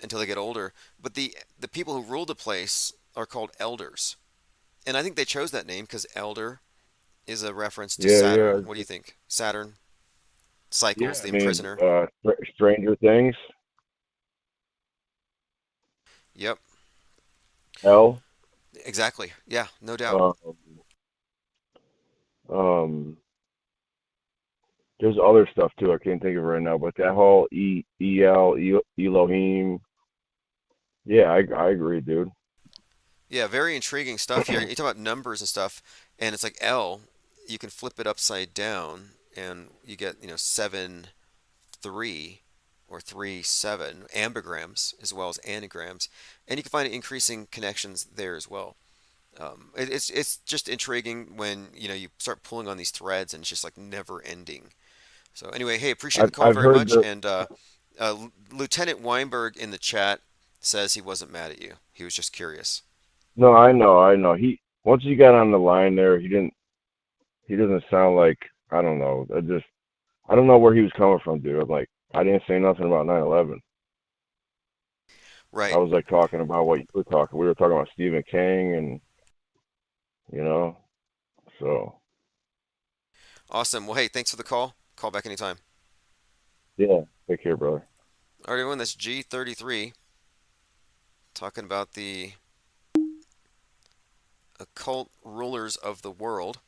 until they get older. But the people who rule the place are called elders. And I think they chose that name because elder is a reference to Saturn. Yeah. What do you think? Saturn cycles Yeah, the I mean, imprisoner. Stranger Things. Yep. Hell. Exactly. Yeah, no doubt. There's other stuff too. I can't think of it right now, but that whole Elohim. Yeah, I agree, dude. Yeah, very intriguing stuff here. You talk about numbers and stuff, and it's like L. You can flip it upside down, and you get 7, 3, or 3, 7 ambigrams as well as anagrams, and you can find increasing connections there as well. It's just intriguing when you start pulling on these threads, and it's just like never ending. So anyway, hey, appreciate the call I've very heard much. that. And Lieutenant Weinberg in the chat says he wasn't mad at you. He was just curious. No, I know. Once he got on the line there, he doesn't sound like, I don't know. I don't know where he was coming from, dude. I'm like, I didn't say nothing about 9/11. Right. I was like talking about what you were talking. We were talking about Stephen King and so. Awesome. Well, hey, thanks for the call. Call back anytime. Yeah, take care, brother. All right, everyone, that's G33 talking about the occult rulers of the world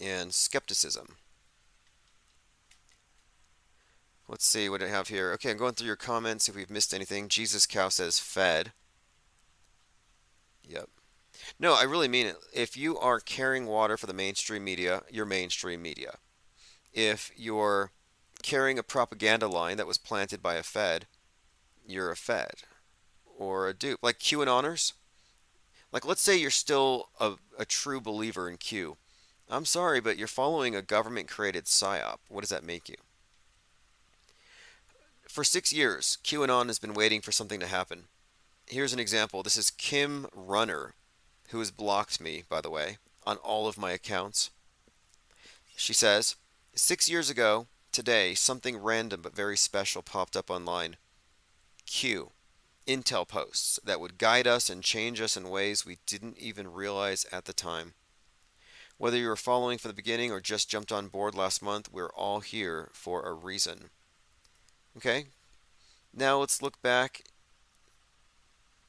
and skepticism. Let's see what I have here. Okay, I'm going through your comments if we've missed anything. Jesus Cow says Fed. Yep. No, I really mean it. If you are carrying water for the mainstream media, you're mainstream media. If you're carrying a propaganda line that was planted by a Fed, you're a Fed or a dupe. Like QAnoners. Like, let's say you're still a true believer in Q. I'm sorry, but you're following a government-created psyop. What does that make you? For 6 years, QAnon has been waiting for something to happen. Here's an example. This is Kim Runner, who has blocked me, by the way, on all of my accounts. She says, 6 years ago, today, something random but very special popped up online. Q. Intel posts that would guide us and change us in ways we didn't even realize at the time. Whether you were following from the beginning or just jumped on board last month, we're all here for a reason. Okay? Now let's look back.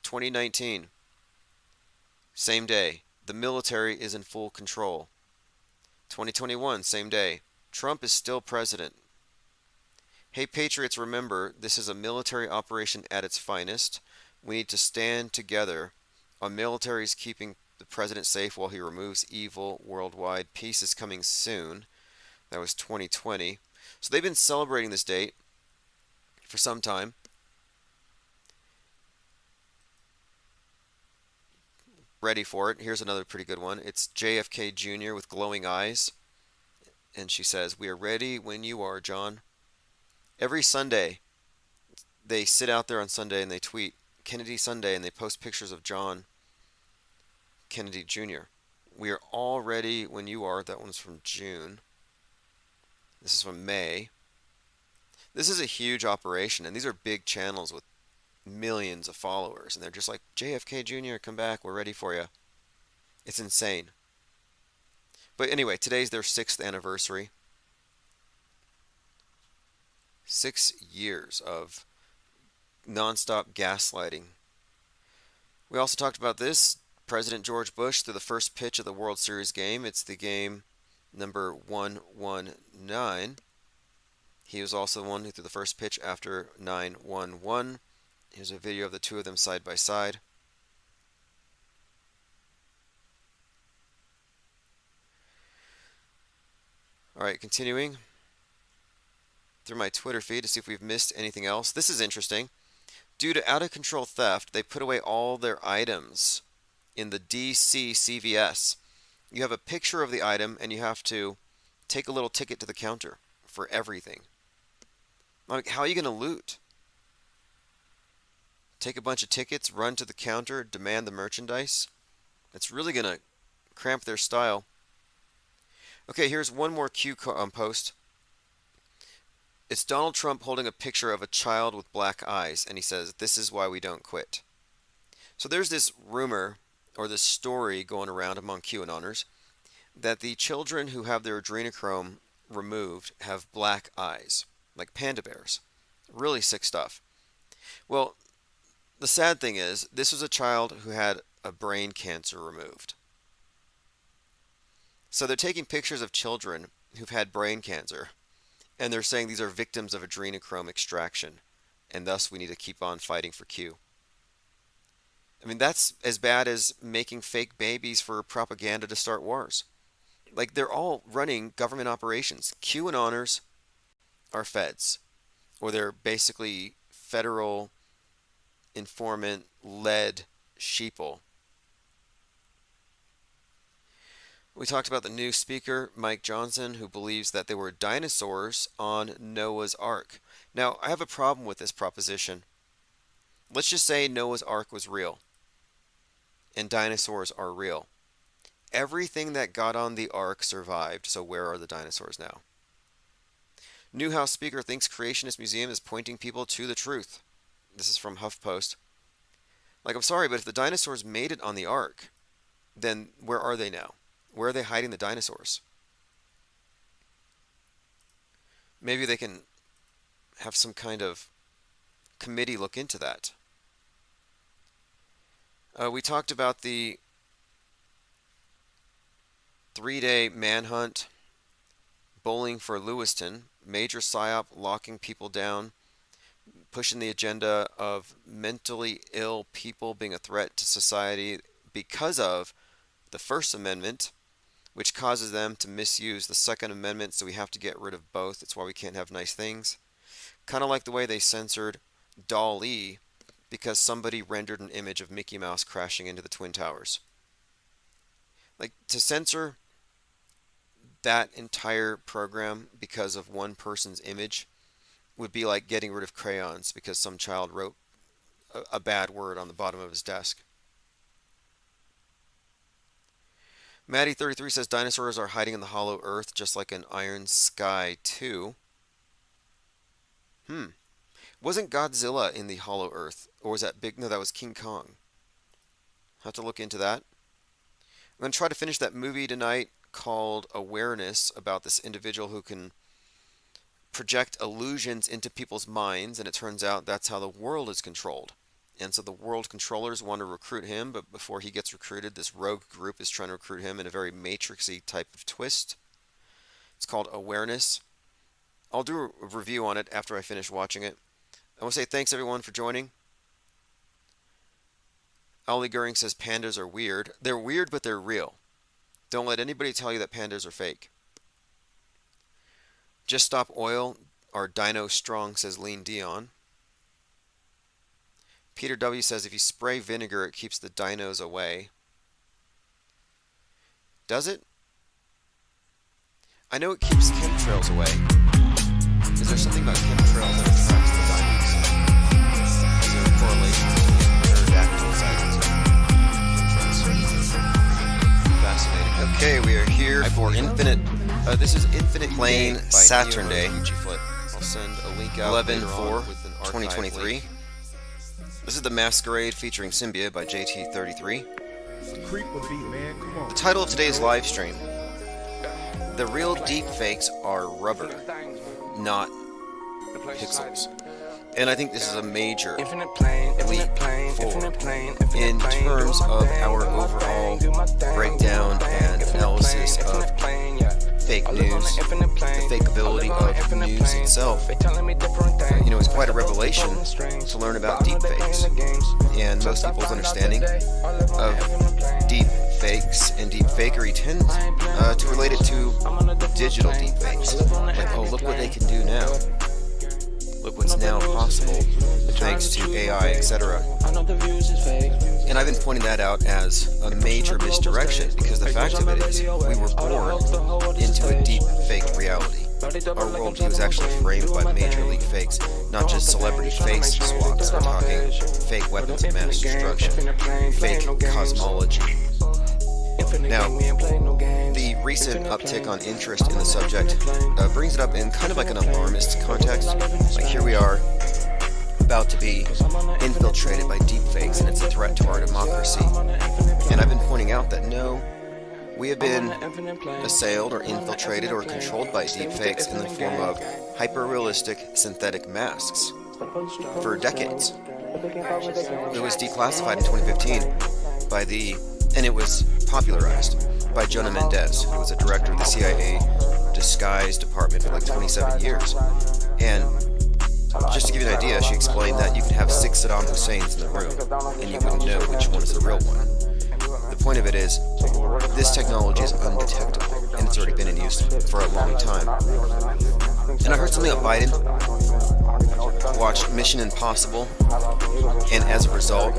2019. Same day. The military is in full control. 2021, same day. Trump is still president. Hey, Patriots, remember, this is a military operation at its finest. We need to stand together. Our military is keeping the president safe while he removes evil worldwide. Peace is coming soon. That was 2020. So they've been celebrating this date for some time. Ready for it. Here's another pretty good one. It's JFK Jr. with glowing eyes. And she says, "We are ready when you are, John." Every Sunday, they sit out there on Sunday and they tweet Kennedy Sunday and they post pictures of John Kennedy Jr. We are all ready when you are. That one's from June. This is from May. This is a huge operation, and these are big channels with millions of followers, and they're just like, JFK Jr., come back, we're ready for you. It's insane. But anyway, today's their 6th anniversary. 6 years of nonstop gaslighting. We also talked about this. President George Bush threw the first pitch of the World Series game. It's the game number 119. He was also the one who threw the first pitch after 9-1-1. Here's a video of the two of them side by side. Alright, continuing through my Twitter feed to see if we've missed anything else. This is interesting. Due to out-of-control theft, they put away all their items in the DC CVS. You have a picture of the item, and you have to take a little ticket to the counter for everything. Like, how are you going to loot? Take a bunch of tickets, run to the counter, demand the merchandise? It's really going to cramp their style. Okay, here's one more Q post. It's Donald Trump holding a picture of a child with black eyes, and he says, "This is why we don't quit." So there's this rumor, or this story going around among QAnoners, that the children who have their adrenochrome removed have black eyes, like panda bears. Really sick stuff. Well, the sad thing is, this was a child who had a brain cancer removed. So they're taking pictures of children who've had brain cancer, and they're saying these are victims of adrenochrome extraction, and thus we need to keep on fighting for Q. I mean, that's as bad as making fake babies for propaganda to start wars. Like, they're all running government operations. QAnoners are feds, or they're basically federal informant-led sheeple. We talked about the new speaker, Mike Johnson, who believes that there were dinosaurs on Noah's Ark. Now, I have a problem with this proposition. Let's just say Noah's Ark was real, and dinosaurs are real. Everything that got on the Ark survived, so where are the dinosaurs now? New House Speaker thinks Creationist Museum is pointing people to the truth. This is from HuffPost. Like, I'm sorry, but if the dinosaurs made it on the Ark, then where are they now? Where are they hiding the dinosaurs? Maybe they can have some kind of committee look into that. We talked about the 3-day manhunt, Bowling for Lewiston, major psyop locking people down, pushing the agenda of mentally ill people being a threat to society because of the First Amendment, which causes them to misuse the Second Amendment, so we have to get rid of both. It's why we can't have nice things. Kind of like the way they censored DALL-E because somebody rendered an image of Mickey Mouse crashing into the Twin Towers. Like, to censor that entire program because of one person's image would be like getting rid of crayons because some child wrote a bad word on the bottom of his desk. Maddie33 says dinosaurs are hiding in the hollow earth just like an Iron Sky 2. Wasn't Godzilla in the hollow earth? Or was that big? No, that was King Kong. I'll have to look into that. I'm going to try to finish that movie tonight called Awareness, about this individual who can project illusions into people's minds, and it turns out that's how the world is controlled. And so the world controllers want to recruit him, but before he gets recruited, this rogue group is trying to recruit him in a very Matrixy type of twist. It's called Awareness. I'll do a review on it after I finish watching it. I want to say thanks everyone for joining. Ollie Goering says pandas are weird. They're weird, but they're real. Don't let anybody tell you that pandas are fake. Just Stop Oil are dino strong, says Lean Dion. Peter W. says if you spray vinegar, it keeps the dinos away. Does it? I know it keeps chemtrails away. Is there something about chemtrails that attracts the dinos? Is there a correlation between pterodactyl sightings and chemtrails? Fascinating. Okay, we are here for Infinite. This is Infinite Plane Saturn Day. I'll send a link out 11/4/2023. This is The Masquerade featuring Symbia by JT33. Creep would be, man. Come on. The title of today's live stream: The real deepfakes are rubber, not pixels. And I think this is a major leap forward in terms of our overall breakdown and analysis of fake news, the fakeability of news itself. It's quite a revelation to learn about deepfakes. And most people's understanding of deep fakes and deep fakery tend to relate it to digital deepfakes. Like, oh, look what they can do now. Look what's now possible thanks to AI, etc. And I've been pointing that out as a major misdirection because the fact of it is we were born into a deep fake reality. Our worldview is actually framed by major league fakes, not just celebrity face swaps. We're talking fake weapons of mass destruction, fake cosmology. Now, the recent uptick on interest in the subject brings it up in kind of like an alarmist context. Like, here we are, about to be infiltrated by deepfakes, and it's a threat to our democracy. And I've been pointing out that no, we have been assailed or infiltrated or controlled by deepfakes in the form of hyper-realistic synthetic masks for decades. It was declassified in 2015 and it was popularized by Jonah Mendez, who was a director of the CIA disguise department for like 27 years. And just to give you an idea, she explained that you could have 6 Saddam Husseins in the room, and you wouldn't know which one is the real one. The point of it is, this technology is undetectable, and it's already been in use for a long time. And I heard something about Biden watched Mission Impossible, and as a result,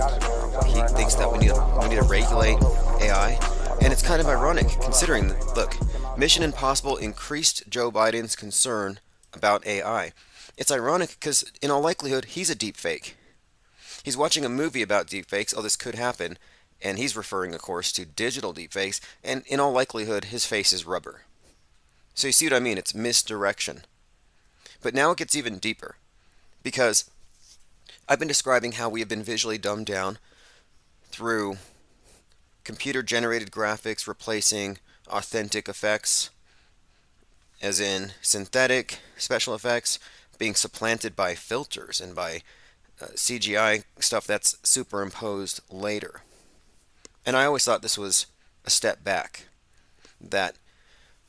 he thinks that we need to regulate AI. And it's kind of ironic, considering that, look, Mission Impossible increased Joe Biden's concern about AI. It's ironic because, in all likelihood, he's a deepfake. He's watching a movie about deepfakes, oh, this could happen, and he's referring, of course, to digital deepfakes, and in all likelihood, his face is rubber. So you see what I mean? It's misdirection. But now it gets even deeper, because I've been describing how we have been visually dumbed down through computer-generated graphics replacing authentic effects, as in synthetic special effects being supplanted by filters and by CGI stuff that's superimposed later. And I always thought this was a step back, that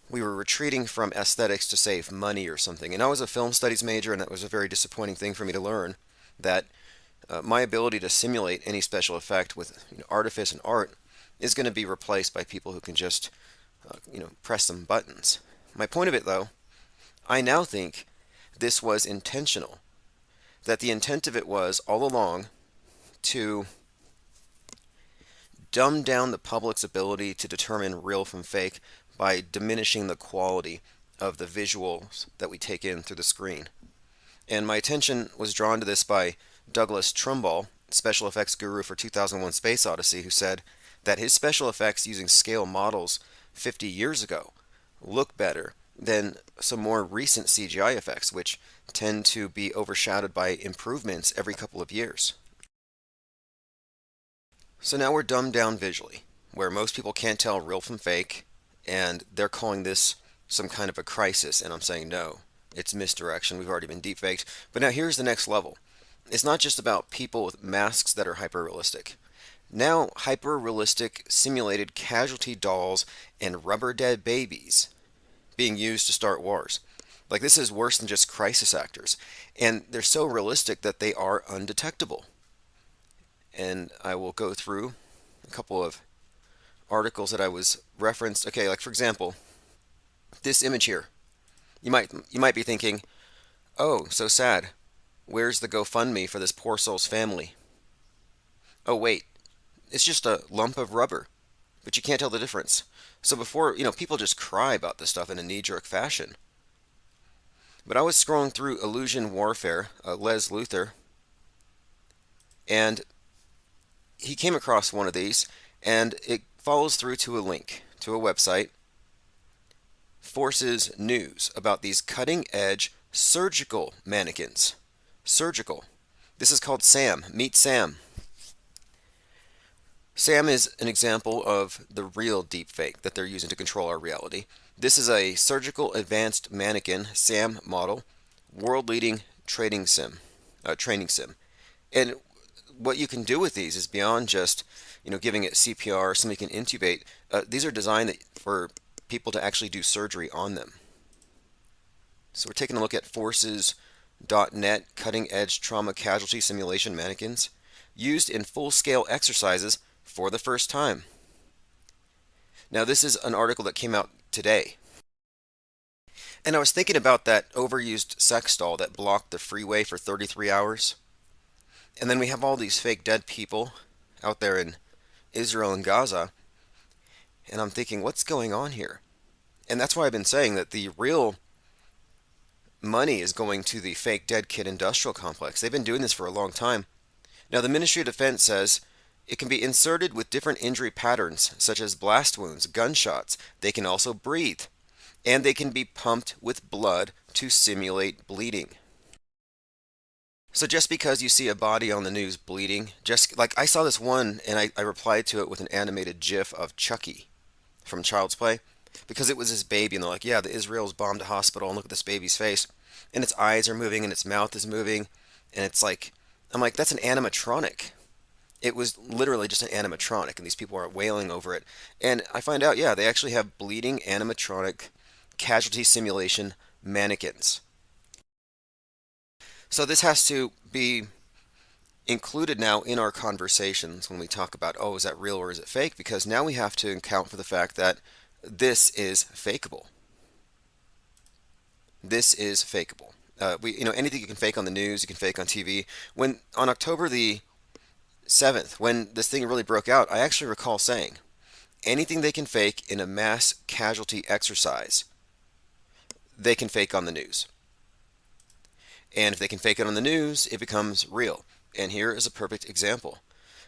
we were retreating from aesthetics to save money or something. And I was a film studies major, and that was a very disappointing thing for me to learn, that my ability to simulate any special effect with artifice and art is going to be replaced by people who can just press some buttons. My point of it, though, I now think this was intentional, that the intent of it was all along to dumb down the public's ability to determine real from fake by diminishing the quality of the visuals that we take in through the screen. And my attention was drawn to this by Douglas Trumbull, special effects guru for 2001 Space Odyssey, who said that his special effects using scale models 50 years ago look better than some more recent CGI effects, which tend to be overshadowed by improvements every couple of years. So now we're dumbed down visually, where most people can't tell real from fake, and they're calling this some kind of a crisis, and I'm saying no, it's misdirection, we've already been deepfaked. But now here's the next level. It's not just about people with masks that are hyper-realistic. Now hyper-realistic simulated casualty dolls and rubber dead babies being used to start wars. Like, this is worse than just crisis actors, and they're so realistic that they are undetectable. And I will go through a couple of articles that I was referenced. Okay, like for example, this image here. You might be thinking, oh, so sad. Where's the GoFundMe for this poor soul's family? Oh wait, it's just a lump of rubber, but you can't tell the difference. So before, people just cry about this stuff in a knee-jerk fashion. But I was scrolling through Illusion Warfare, Les Luthor, and he came across one of these, and it follows through to a link to a website, Forces News, about these cutting-edge surgical mannequins. Surgical. This is called Sam. Meet Sam. Sam is an example of the real deepfake that they're using to control our reality. This is a surgical advanced mannequin SAM model, world-leading training sim. And what you can do with these is beyond just, giving it CPR, or somebody can intubate. These are designed for people to actually do surgery on them. So we're taking a look at Forces.net cutting-edge trauma casualty simulation mannequins used in full-scale exercises for the first time. Now, this is an article that came out today. And I was thinking about that overused sex doll that blocked the freeway for 33 hours. And then we have all these fake dead people out there in Israel and Gaza. And I'm thinking, what's going on here? And that's why I've been saying that the real money is going to the fake dead kid industrial complex. They've been doing this for a long time. Now, the Ministry of Defense says it can be inserted with different injury patterns, such as blast wounds, gunshots. They can also breathe. And they can be pumped with blood to simulate bleeding. So just because you see a body on the news bleeding, just like I saw this one and I replied to it with an animated GIF of Chucky from Child's Play, because it was his baby and they're like, yeah, the Israel's bombed a hospital and look at this baby's face and its eyes are moving and its mouth is moving and it's like, I'm like, that's an animatronic. It was literally just an animatronic and these people are wailing over it. And I find out, yeah, they actually have bleeding animatronic casualty simulation mannequins. So this has to be included now in our conversations when we talk about, oh, is that real or is it fake? Because now we have to account for the fact that this is fakeable. This is fakeable. Anything you can fake on the news, you can fake on TV. When on October the 7th, when this thing really broke out, I actually recall saying, anything they can fake in a mass casualty exercise, they can fake on the news. And if they can fake it on the news, it becomes real. And here is a perfect example.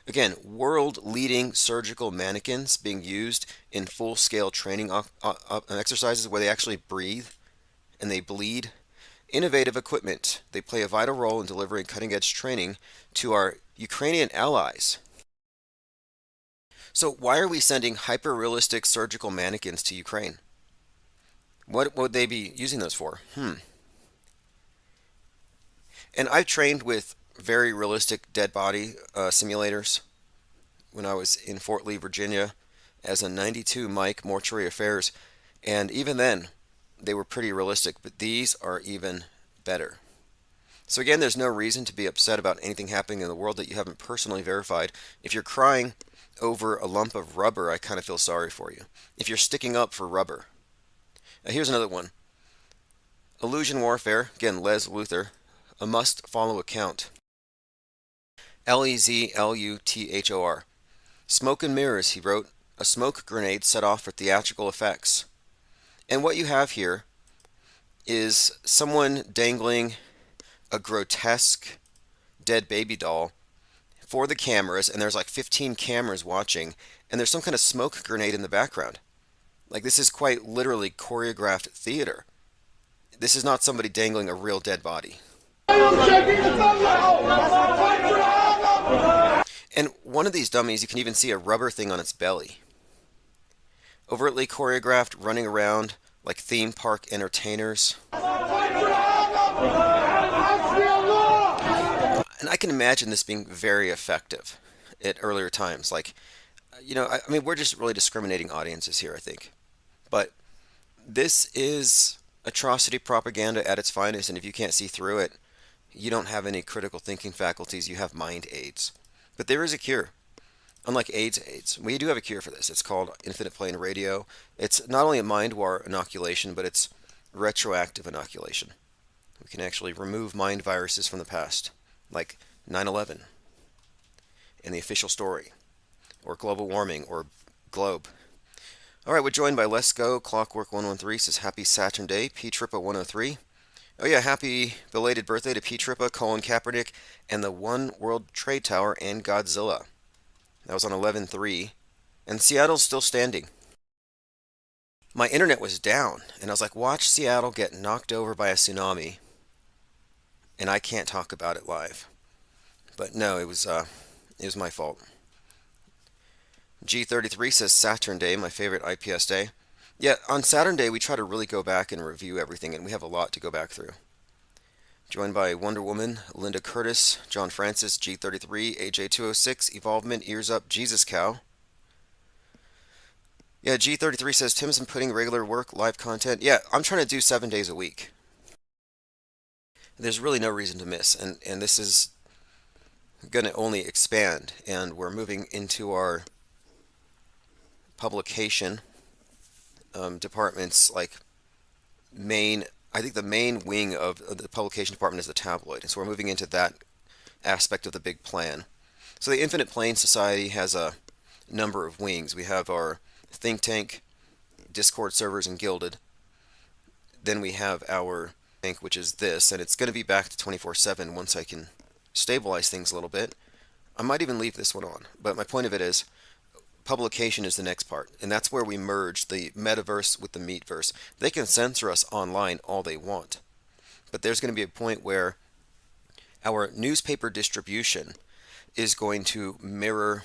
Again, world-leading surgical mannequins being used in full-scale training exercises where they actually breathe and they bleed. Innovative equipment. They play a vital role in delivering cutting-edge training to our Ukrainian allies. So why are we sending hyper-realistic surgical mannequins to Ukraine? What would they be using those for? And I've trained with very realistic dead body simulators when I was in Fort Lee, Virginia as a 92 Mike Mortuary Affairs. And even then, they were pretty realistic, but these are even better. So again, there's no reason to be upset about anything happening in the world that you haven't personally verified. If you're crying over a lump of rubber, I kind of feel sorry for you. If you're sticking up for rubber. Now here's another one. Illusion Warfare, again, Les Luthor, a must-follow account. Lezluthor. Smoke and mirrors, he wrote, a smoke grenade set off for theatrical effects. And what you have here is someone dangling a grotesque dead baby doll for the cameras, and there's like 15 cameras watching, and there's some kind of smoke grenade in the background. Like, this is quite literally choreographed theater. This is not somebody dangling a real dead body. And one of these dummies, you can even see a rubber thing on its belly. Overtly choreographed, running around like theme park entertainers. And I can imagine this being very effective at earlier times. Like, I mean, we're just really discriminating audiences here, I think. But this is atrocity propaganda at its finest, and if you can't see through it, you don't have any critical thinking faculties, you have mind aids. But there is a cure. Unlike AIDS, we do have a cure for this. It's called infinite plane radio. It's not only a mind war inoculation, but it's retroactive inoculation. We can actually remove mind viruses from the past, like 9/11 and the official story, or global warming, or globe. All right, we're joined by Let's Go Clockwork 113. Says happy Saturn Day, P Trippa 103. Oh yeah, happy belated birthday to P Trippa, Colin Kaepernick, and the One World Trade Tower and Godzilla. That was on 11/3, and Seattle's still standing. My internet was down, and I was like, watch Seattle get knocked over by a tsunami, and I can't talk about it live. But no, it was my fault. G33 says Saturn Day, my favorite IPS day. Yeah, on Saturn Day we try to really go back and review everything, and we have a lot to go back through. Joined by Wonder Woman, Linda Curtis, John Francis, G33, AJ206, Evolvement, Ears Up, Jesus Cow. Yeah, G33 says Tim's been putting regular work, live content. Yeah, I'm trying to do 7 days a week. There's really no reason to miss, and this is going to only expand, and we're moving into our publication departments, like I think the main wing of the publication department is the tabloid, and so we're moving into that aspect of the big plan. So the Infinite Plane Society has a number of wings. We have our think tank, Discord servers, and Gilded. Then we have our bank, which is this, and it's going to be back to 24/7 once I can stabilize things a little bit. I might even leave this one on, but my point of it is publication is the next part, and that's where we merge the metaverse with the meatverse. They can censor us online all they want, but there's going to be a point where our newspaper distribution is going to mirror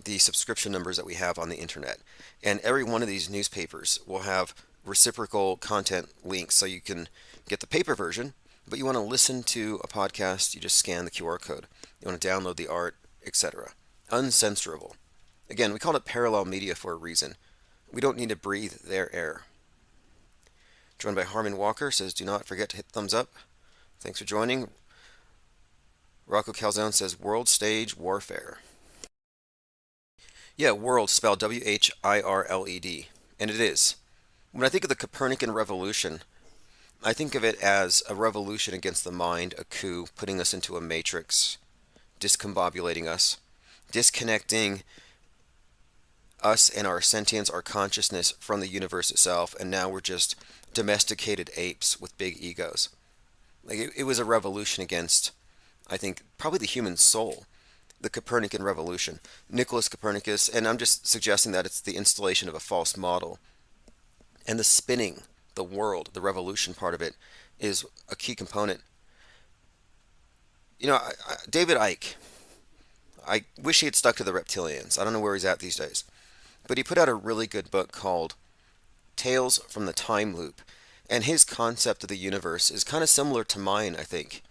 the subscription numbers that we have on the internet, and every one of these newspapers will have reciprocal content links, so you can get the paper version, but you want to listen to a podcast, you just scan the QR code. You want to download the art, etc. Uncensorable. Again, we call it parallel media for a reason. We don't need to breathe their air. Joined by Harmon Walker, says, do not forget to hit thumbs up. Thanks for joining. Rocco Calzone says, world stage warfare. Yeah, world spelled W-H-I-R-L-E-D. And it is. When I think of the Copernican revolution, I think of it as a revolution against the mind, a coup, putting us into a matrix, discombobulating us, disconnecting us and our sentience, our consciousness from the universe itself, and now we're just domesticated apes with big egos. Like it was a revolution against, I think, probably the human soul, the Copernican revolution. Nicholas Copernicus, and I'm just suggesting that it's the installation of a false model. And the spinning, the world, the revolution part of it is a key component. You know, David Icke, I wish he had stuck to the reptilians. I don't know where he's at these days. But he put out a really good book called Tales from the Time Loop. And his concept of the universe is kind of similar to mine, I think.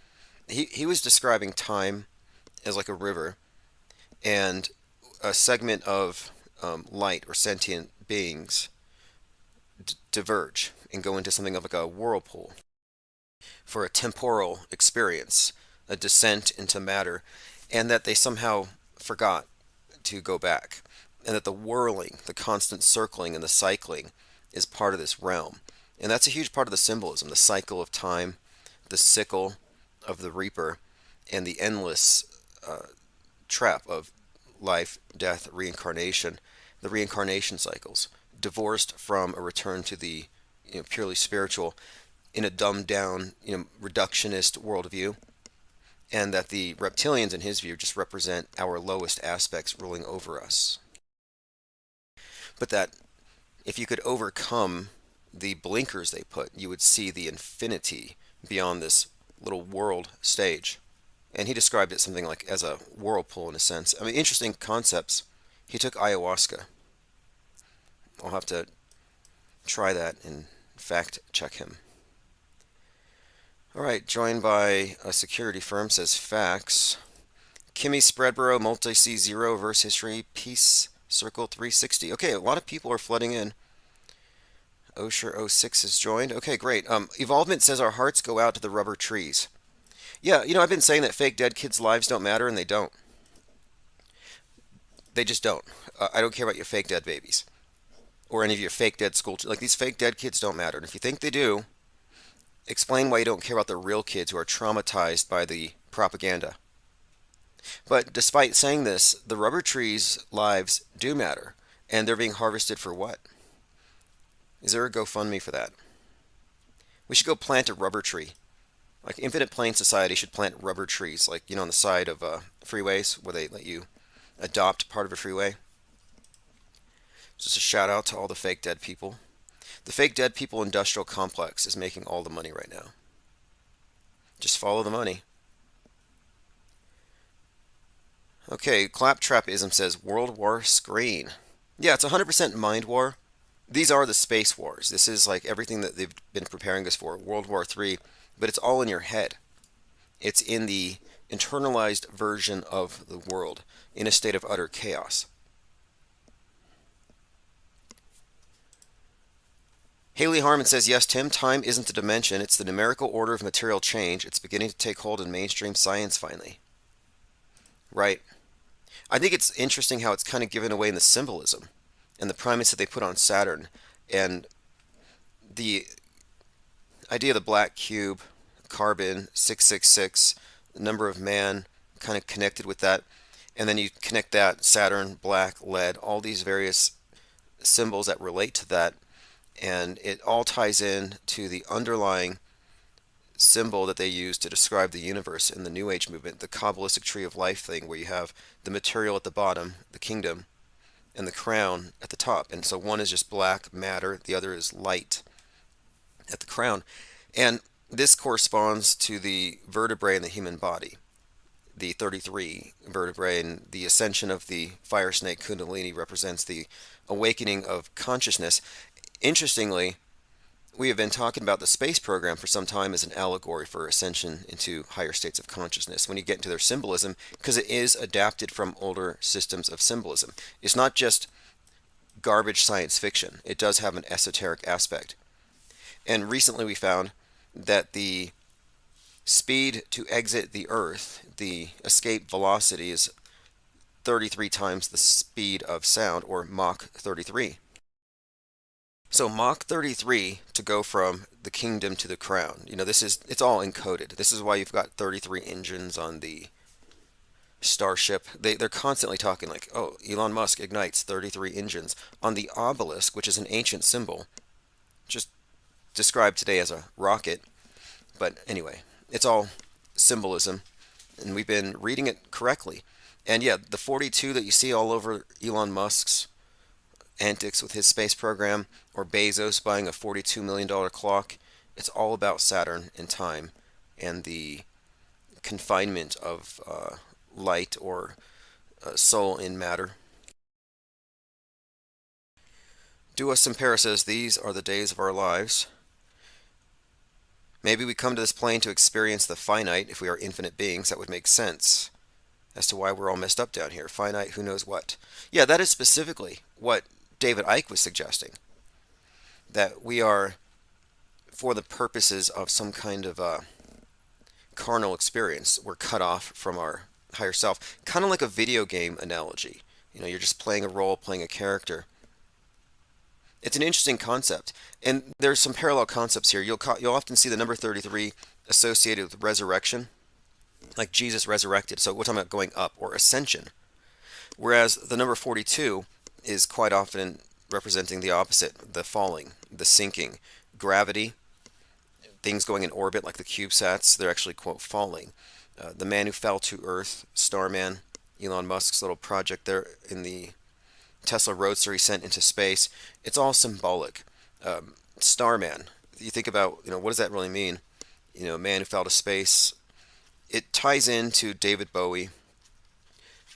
He was describing time as like a river, and a segment of light or sentient beings diverge and go into something of like a whirlpool for a temporal experience, a descent into matter, and that they somehow forgot to go back, and that the whirling, the constant circling and the cycling is part of this realm. And that's a huge part of the symbolism, the cycle of time, the sickle of the reaper, and the endless trap of life, death, reincarnation, the reincarnation cycles, divorced from a return to the purely spiritual in a dumbed down, reductionist worldview, and that the reptilians, in his view, just represent our lowest aspects ruling over us. But that if you could overcome the blinkers they put, you would see the infinity beyond this little world stage. And he described it something like as a whirlpool in a sense. I mean, interesting concepts. He took ayahuasca. I'll have to try that and fact check him. All right, joined by a security firm, says facts. Kimmy Spreadborough, Multi-C0, Verse History, Peace Circle 360. Okay, a lot of people are flooding in. Osher06 is joined. Okay, great. Evolvement says our hearts go out to the rubber trees. Yeah, I've been saying that fake dead kids' lives don't matter, and they don't. They just don't. I don't care about your fake dead babies. Or any of your fake dead school. Like, these fake dead kids don't matter. And if you think they do, explain why you don't care about the real kids who are traumatized by the propaganda. But despite saying this, the rubber trees' lives do matter. And they're being harvested for what? Is there a GoFundMe for that? We should go plant a rubber tree. Like Infinite Plane Society should plant rubber trees, like, on the side of freeways where they let you adopt part of a freeway. Just a shout out to all the fake dead people. The fake dead people industrial complex is making all the money right now. Just follow the money. Okay, Claptrapism says World War Screen. Yeah, it's 100% mind war. These are the space wars. This is like everything that they've been preparing us for, World War III, but it's all in your head. It's in the internalized version of the world, in a state of utter chaos. Haley Harmon says, yes, Tim, time isn't a dimension. It's the numerical order of material change. It's beginning to take hold in mainstream science finally. Right. I think it's interesting how it's kind of given away in the symbolism and the primates that they put on Saturn. And the idea of the black cube, carbon, 666, the number of man kind of connected with that. And then you connect that, Saturn, black, lead, all these various symbols that relate to that. And it all ties in to the underlying symbol that they use to describe the universe in the New Age movement, the Kabbalistic tree of life thing, where you have the material at the bottom, the kingdom, and the crown at the top. And so one is just black matter, the other is light at the crown. And this corresponds to the vertebrae in the human body, the 33 vertebrae, and the ascension of the fire snake Kundalini represents the awakening of consciousness. Interestingly, we have been talking about the space program for some time as an allegory for ascension into higher states of consciousness when you get into their symbolism, because it is adapted from older systems of symbolism. It's not just garbage science fiction. It does have an esoteric aspect. And recently we found that the speed to exit the Earth, the escape velocity, is 33 times the speed of sound, or Mach 33. So Mach 33 to go from the kingdom to the crown. It's all encoded. This is why you've got 33 engines on the Starship. They're constantly talking like, oh, Elon Musk ignites 33 engines. On the obelisk, which is an ancient symbol, just described today as a rocket. But anyway, it's all symbolism, and we've been reading it correctly. And yeah, the 42 that you see all over Elon Musk's antics with his space program, or Bezos buying a $42 million clock, it's all about Saturn and time and the confinement of light or soul in matter. Dua Simpera says, these are the days of our lives. Maybe we come to this plane to experience the finite. If we are infinite beings, that would make sense as to why we're all messed up down here. Finite, who knows what. Yeah, that is specifically what David Icke was suggesting, that we are, for the purposes of some kind of carnal experience, we're cut off from our higher self, kind of like a video game analogy. You're just playing a role, playing a character. It's an interesting concept, and there's some parallel concepts here. You'll often see the number 33 associated with resurrection, like Jesus resurrected. So we're talking about going up or ascension, whereas the number 42 is quite often representing the opposite, the falling, the sinking, gravity, things going in orbit like the CubeSats, they're actually, quote, falling. The man who fell to Earth, Starman, Elon Musk's little project there in the Tesla Roadster he sent into space, it's all symbolic. Starman, you think about, what does that really mean? A man who fell to space. It ties into David Bowie,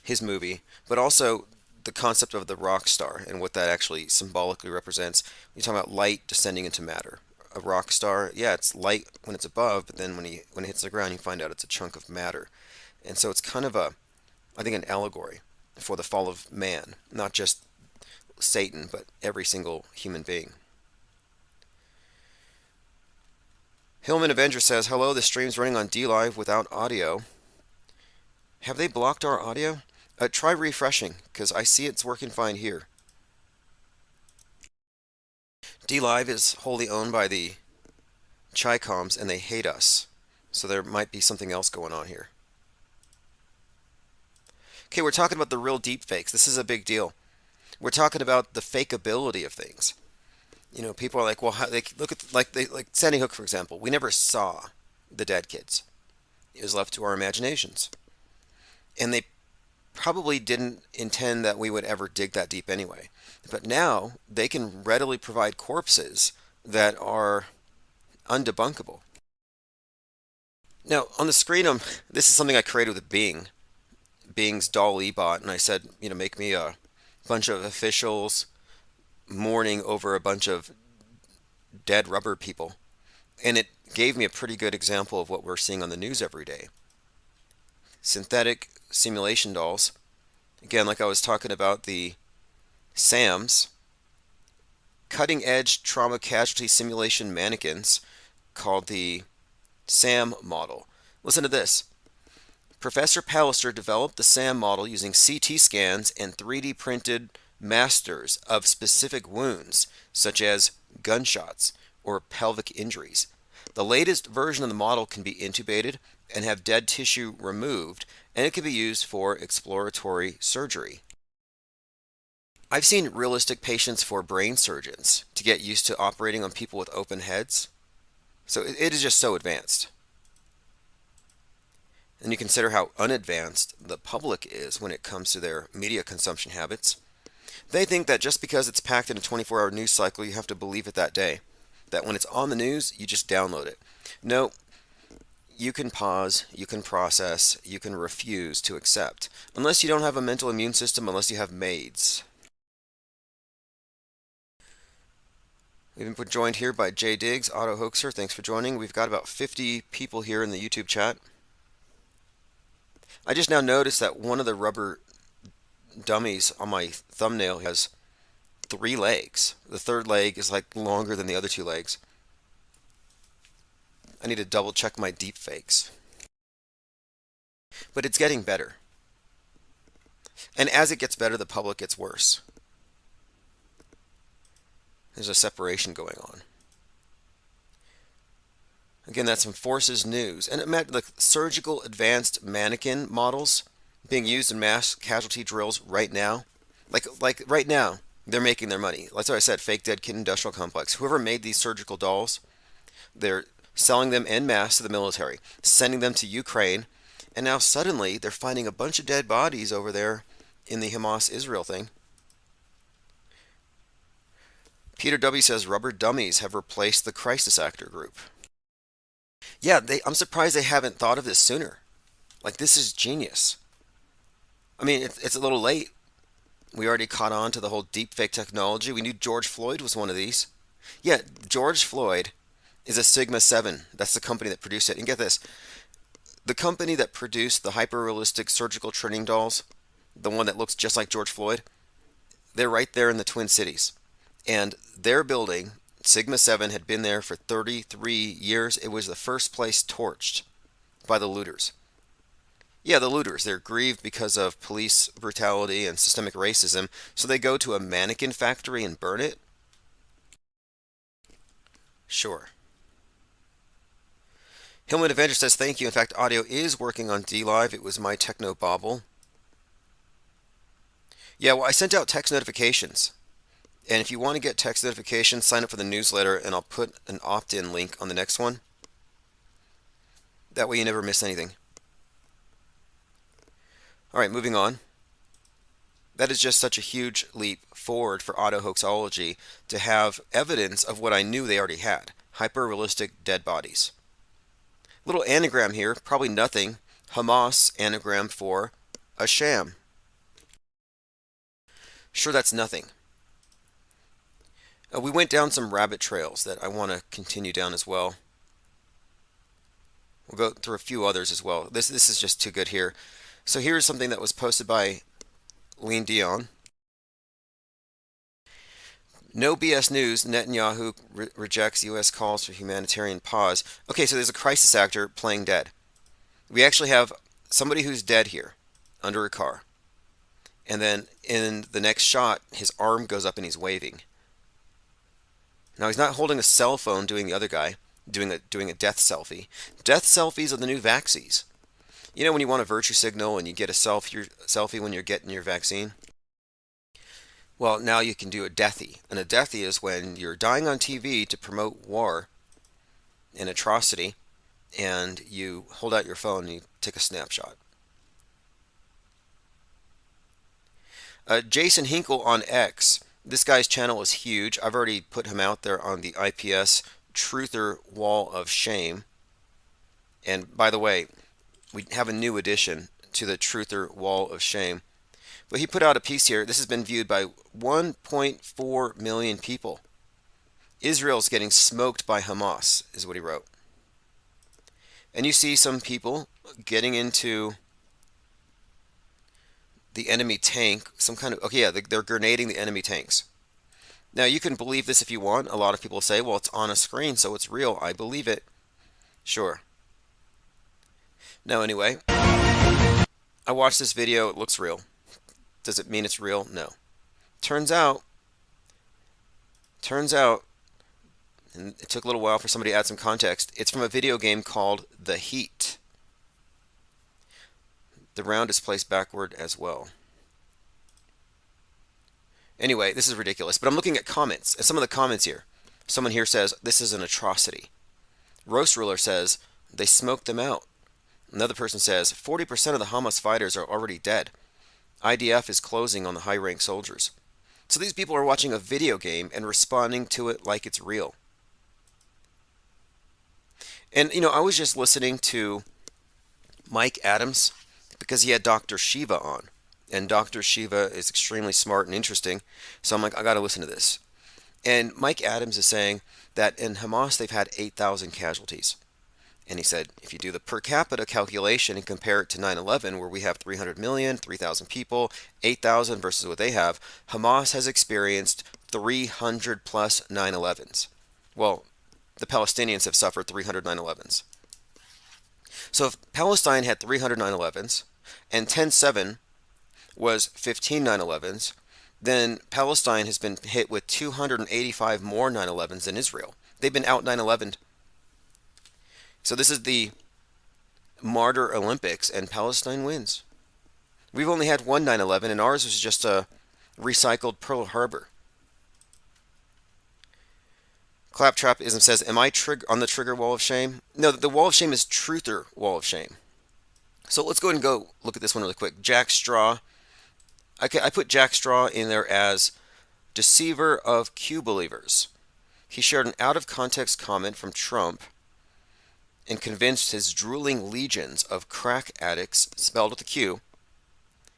his movie, but also the concept of the rock star and what that actually symbolically represents. You're talking about light descending into matter. A rock star, yeah, it's light when it's above, but then when it hits the ground, you find out it's a chunk of matter. And so it's kind of I think, an allegory for the fall of man, not just Satan, but every single human being. Hillman Avenger says, hello, the stream's running on DLive without audio. Have they blocked our audio? Try refreshing, because I see it's working fine here. DLive is wholly owned by the Chicoms, and they hate us. So there might be something else going on here. Okay, we're talking about the real deepfakes. This is a big deal. We're talking about the fakeability of things. People are like, well, how, they look at like Sandy Hook, for example. We never saw the dead kids. It was left to our imaginations, and they probably didn't intend that we would ever dig that deep anyway. But now they can readily provide corpses that are undebunkable. Now on the screen, this is something I created with Bing. Bing's DALL-E bot, and I said, make me a bunch of officials mourning over a bunch of dead rubber people. And it gave me a pretty good example of what we're seeing on the news every day. Synthetic simulation dolls. Again, like I was talking about the SAMs, cutting edge trauma casualty simulation mannequins called the SAM model. Listen to this. Professor Pallister developed the SAM model using CT scans and 3D printed masters of specific wounds, such as gunshots or pelvic injuries. The latest version of the model can be intubated and have dead tissue removed, and it can be used for exploratory surgery. I've seen realistic patients for brain surgeons to get used to operating on people with open heads. So it is just so advanced. And you consider how unadvanced the public is when it comes to their media consumption habits. They think that just because it's packed in a 24-hour news cycle, you have to believe it that day. That when it's on the news, you just download it. No, you can pause, you can process, you can refuse to accept. Unless you don't have a mental immune system, unless you have maids. We've been joined here by Jay Diggs, Auto Hoaxer. Thanks for joining. We've got about 50 people here in the YouTube chat. I just now noticed that one of the rubber dummies on my thumbnail has 3 legs. The third leg is like longer than the other 2 legs. I need to double check my deep fakes. But it's getting better. And as it gets better, the public gets worse. There's a separation going on. Again, that's from Forces News. And imagine the surgical advanced mannequin models being used in mass casualty drills right now. Like right now, they're making their money. That's what I said, fake dead kid industrial complex. Whoever made these surgical dolls, they're selling them en masse to the military, sending them to Ukraine, and now suddenly they're finding a bunch of dead bodies over there in the Hamas-Israel thing. Peter W. says rubber dummies have replaced the crisis actor group. Yeah, I'm surprised they haven't thought of this sooner. Like, this is genius. I mean, it's a little late. We already caught on to the whole deepfake technology. We knew George Floyd was one of these. Yeah, George Floyd is a Sigma 7. That's the company that produced it. And get this. The company that produced the hyper-realistic surgical training dolls, the one that looks just like George Floyd, they're right there in the Twin Cities. And their building, Sigma 7, had been there for 33 years. It was the first place torched by the looters. Yeah, the looters. They're grieved because of police brutality and systemic racism, so they go to a mannequin factory and burn it? Sure. Hillman Avenger says, thank you. In fact, audio is working on DLive. It was my techno bobble. Yeah, well, I sent out text notifications. And if you want to get text notifications, sign up for the newsletter, and I'll put an opt-in link on the next one. That way you never miss anything. All right, moving on. That is just such a huge leap forward for auto hoaxology to have evidence of what I knew they already had. Hyper-realistic dead bodies. Little anagram here, probably nothing. Hamas anagram for a sham. Sure, that's nothing. We went down some rabbit trails that I want to continue down as well. We'll go through a few others as well. This is just too good here. So here's something that was posted by Lean Dion. No BS news. Netanyahu rejects U.S. calls for humanitarian pause. Okay, so there's a crisis actor playing dead. We actually have somebody who's dead here under a car. And then in the next shot, his arm goes up and he's waving. Now, he's not holding a cell phone doing the other guy, doing a death selfie. Death selfies are the new vaxies. You know when you want a virtue signal and you get a selfie when you're getting your vaccine? Well, now you can do a deathy. And a deathy is when you're dying on TV to promote war and atrocity, and you hold out your phone and you take a snapshot. Jason Hinkle on X. This guy's channel is huge. I've already put him out there on the IPS Truther Wall of Shame. And by the way, we have a new addition to the truther wall of shame. But he put out a piece here. This has been viewed by 1.4 million people. Israel's getting smoked by Hamas, is what he wrote. And you see some people getting into the enemy tank, some kind of, okay, yeah, they're grenading the enemy tanks. Now, you can believe this if you want. A lot of people say, well, it's on a screen, so it's real. I believe it. Sure. No, anyway, I watched this video. It looks real. Does it mean it's real? No. Turns out, and it took a little while for somebody to add some context, it's from a video game called The Heat. The round is placed backward as well. Anyway, this is ridiculous, but I'm looking at comments, and some of the comments here. Someone here says, this is an atrocity. Roast Ruler says, they smoked them out. Another person says, 40% of the Hamas fighters are already dead. IDF is closing on the high-ranked soldiers. So these people are watching a video game and responding to it like it's real. And, I was just listening to Mike Adams because he had Dr. Shiva on. And Dr. Shiva is extremely smart and interesting. So I'm like, I got to listen to this. And Mike Adams is saying that in Hamas they've had 8,000 casualties. And he said, if you do the per capita calculation and compare it to 9/11, where we have 300 million, 3,000 people, 8,000 versus what they have, Hamas has experienced 300 plus 9/11s. Well, the Palestinians have suffered 300 9/11s. So if Palestine had 300 9/11s and 10/7 was 15 9/11s, then Palestine has been hit with 285 more 9/11s than Israel. They've been out 9/11'd. So this is the Martyr Olympics, and Palestine wins. We've only had one 9/11, and ours was just a recycled Pearl Harbor. Claptrapism says, am I on the trigger wall of shame? No, the wall of shame is truther wall of shame. So let's go ahead and go look at this one really quick. Jack Straw. I put Jack Straw in there as deceiver of Q believers. He shared an out-of-context comment from Trump and convinced his drooling legions of crack addicts, spelled with a Q,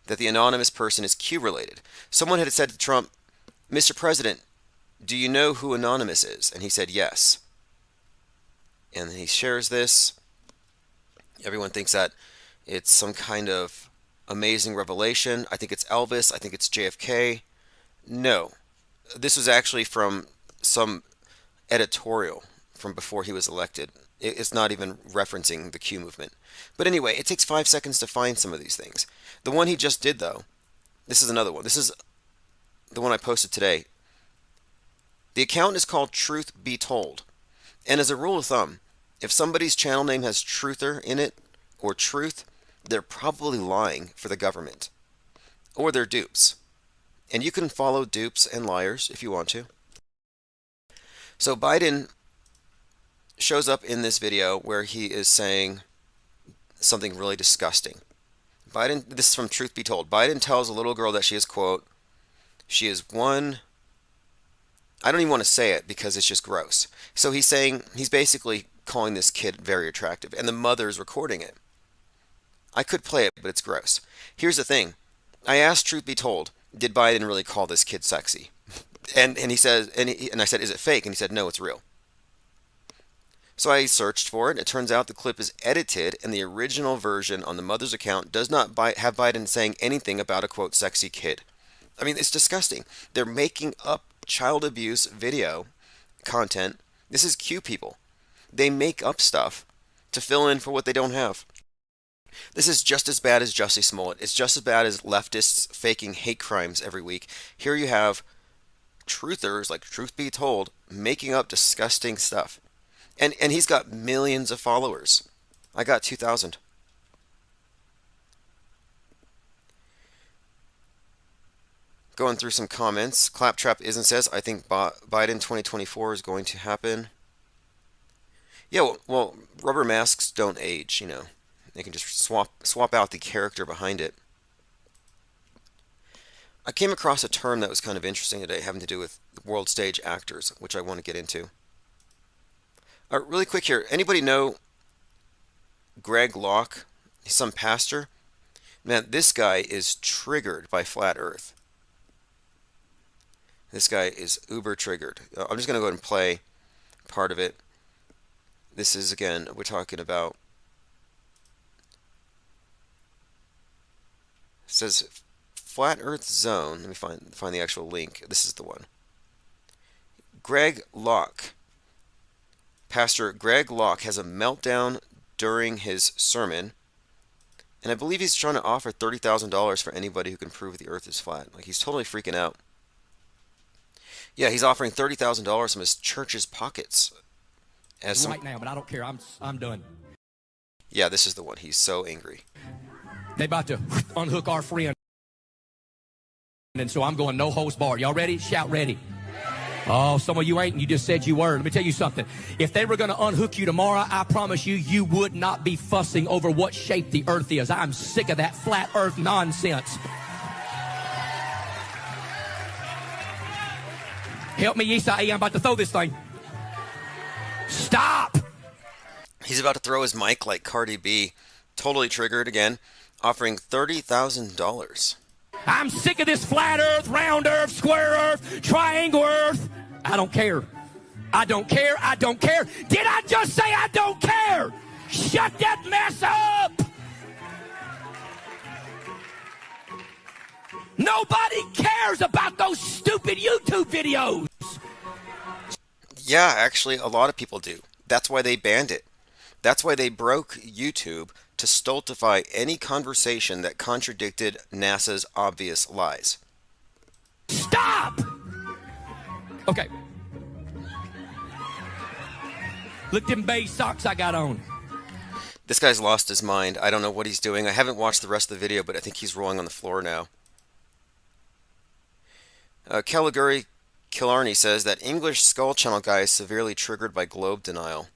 that the anonymous person is Q-related. Someone had said to Trump, Mr. President, do you know who Anonymous is? And he said, yes. And he shares this. Everyone thinks that it's some kind of amazing revelation. I think it's Elvis. I think it's JFK. No. This was actually from some editorial from before he was elected. It's not even referencing the Q movement. But anyway, it takes 5 seconds to find some of these things. The one he just did, though, this is another one. This is the one I posted today. The account is called Truth Be Told. And as a rule of thumb, if somebody's channel name has truther in it, or truth, they're probably lying for the government. Or they're dupes. And you can follow dupes and liars if you want to. So Biden shows up in this video where he is saying something really disgusting. Biden, this is from Truth Be Told. Biden tells a little girl that she is, quote, she is one, I don't even want to say it because it's just gross. So he's saying, he's basically calling this kid very attractive, and the mother's recording it. I could play it, but it's gross. Here's the thing. I asked Truth Be Told, did Biden really call this kid sexy? And he says, and I said, is it fake? And he said, no, it's real. So I searched for it. It turns out the clip is edited, and the original version on the mother's account does not have Biden saying anything about a, quote, sexy kid. I mean, it's disgusting. They're making up child abuse video content. This is Q people. They make up stuff to fill in for what they don't have. This is just as bad as Jussie Smollett. It's just as bad as leftists faking hate crimes every week. Here you have truthers, like Truth Be Told, making up disgusting stuff. And he's got millions of followers. I got 2,000. Going through some comments. Claptrap Isn't says, I think Biden 2024 is going to happen. Yeah, well, rubber masks don't age, They can just swap out the character behind it. I came across a term that was kind of interesting today having to do with world stage actors, which I want to get into. Really quick here, anybody know Greg Locke? He's some pastor. Man, this guy is triggered by flat Earth. This guy is uber triggered. I'm just going to go ahead and play part of it. This is, again, we're talking about, it says Flat Earth Zone. Let me find the actual link. This is the one. Greg Locke. Pastor Greg Locke has a meltdown during his sermon, and I believe he's trying to offer $30,000 for anybody who can prove the earth is flat. Like, he's totally freaking out. Yeah, he's offering $30,000 from his church's pockets. As right now, but I don't care. I'm done. Yeah, this is the one. He's so angry. They about to unhook our friend, and so I'm going no holds barred. Y'all ready? Shout ready. Oh, some of you ain't, and you just said you were. Let me tell you something. If they were going to unhook you tomorrow, I promise you, you would not be fussing over what shape the earth is. I'm sick of that flat earth nonsense. Help me, Isaiah. I'm about to throw this thing. Stop! He's about to throw his mic like Cardi B. Totally triggered again, offering $30,000. I'm sick of this flat earth, round earth, square earth, triangle earth. I don't care. I don't care. I don't care. Did I just say I don't care? Shut that mess up! Nobody cares about those stupid YouTube videos. Yeah, actually, a lot of people do. That's why they banned it. That's why they broke YouTube to stultify any conversation that contradicted NASA's obvious lies. Stop! Okay. Look them beige socks I got on. This guy's lost his mind. I don't know what he's doing. I haven't watched the rest of the video, but I think he's rolling on the floor now. Caligari Killarney says that English Skull Channel guy is severely triggered by globe denial.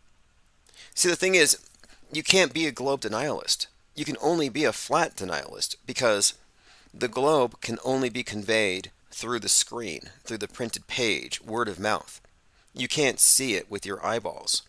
See, the thing is, you can't be a globe denialist. You can only be a flat denialist because the globe can only be conveyed through the screen, through the printed page, word of mouth. You can't see it with your eyeballs.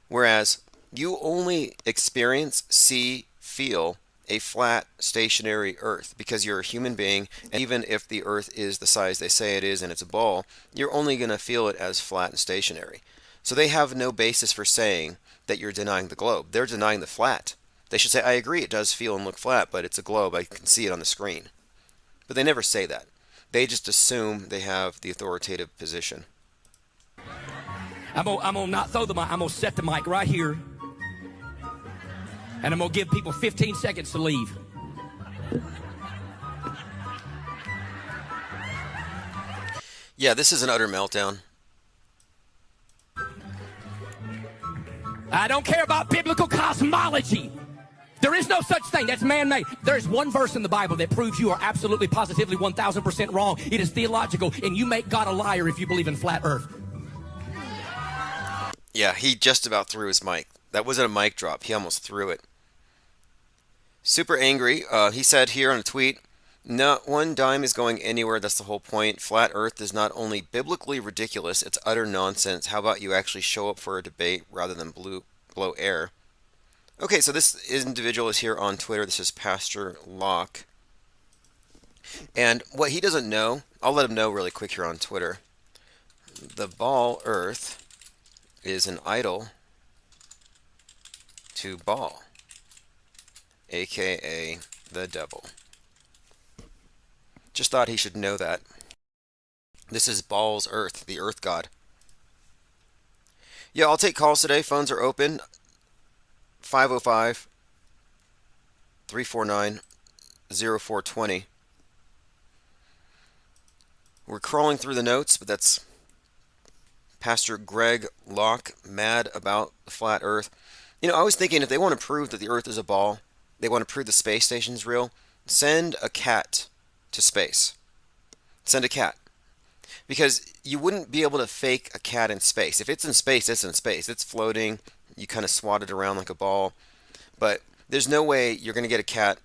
Whereas you only experience, see, feel a flat, stationary Earth because you're a human being, and even if the Earth is the size they say it is and it's a ball, you're only going to feel it as flat and stationary. So they have no basis for saying that you're denying the globe. They're denying the flat. They should say, I agree, it does feel and look flat, but it's a globe. I can see it on the screen. But they never say that. They just assume they have the authoritative position. I'm gonna not throw the mic. I'm gonna set the mic right here, and I'm gonna give people 15 seconds to leave. Yeah, this is an utter meltdown. I don't care about biblical cosmology. There is no such thing. That's man-made. There is one verse in the Bible that proves you are absolutely, positively, 1,000% wrong. It is theological, and you make God a liar if you believe in flat earth. Yeah, he just about threw his mic. That wasn't a mic drop. He almost threw it. Super angry. He said here on a tweet, "Not one dime is going anywhere. That's the whole point. Flat Earth is not only biblically ridiculous, it's utter nonsense. How about you actually show up for a debate rather than blow air?" Okay, so this individual is here on Twitter. This is Pastor Locke. And what he doesn't know, I'll let him know really quick here on Twitter. The ball Earth is an idol to Baal, aka the devil. Just thought he should know that. This is Baal's Earth, the Earth God. Yeah, I'll take calls today. Phones are open. 505-349-0420. We're crawling through the notes, but that's Pastor Greg Locke mad about the flat Earth. You know, I was thinking if they want to prove that the Earth is a ball, they want to prove the space station's real, send a cat to space. Send a cat. Because you wouldn't be able to fake a cat in space. If it's in space, it's in space. It's floating. You kind of swat it around like a ball. But there's no way you're going to get a cat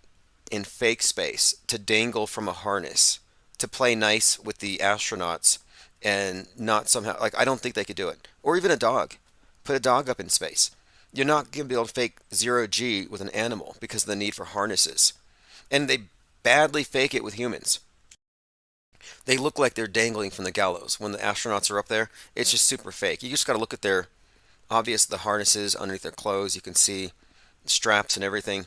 in fake space to dangle from a harness, to play nice with the astronauts, and not somehow, like, I don't think they could do it. Or even a dog. Put a dog up in space. You're not going to be able to fake 0G with an animal because of the need for harnesses. And they badly fake it with humans. They look like they're dangling from the gallows when the astronauts are up there. It's just super fake. You just got to look at the harnesses underneath their clothes. You can see straps and everything.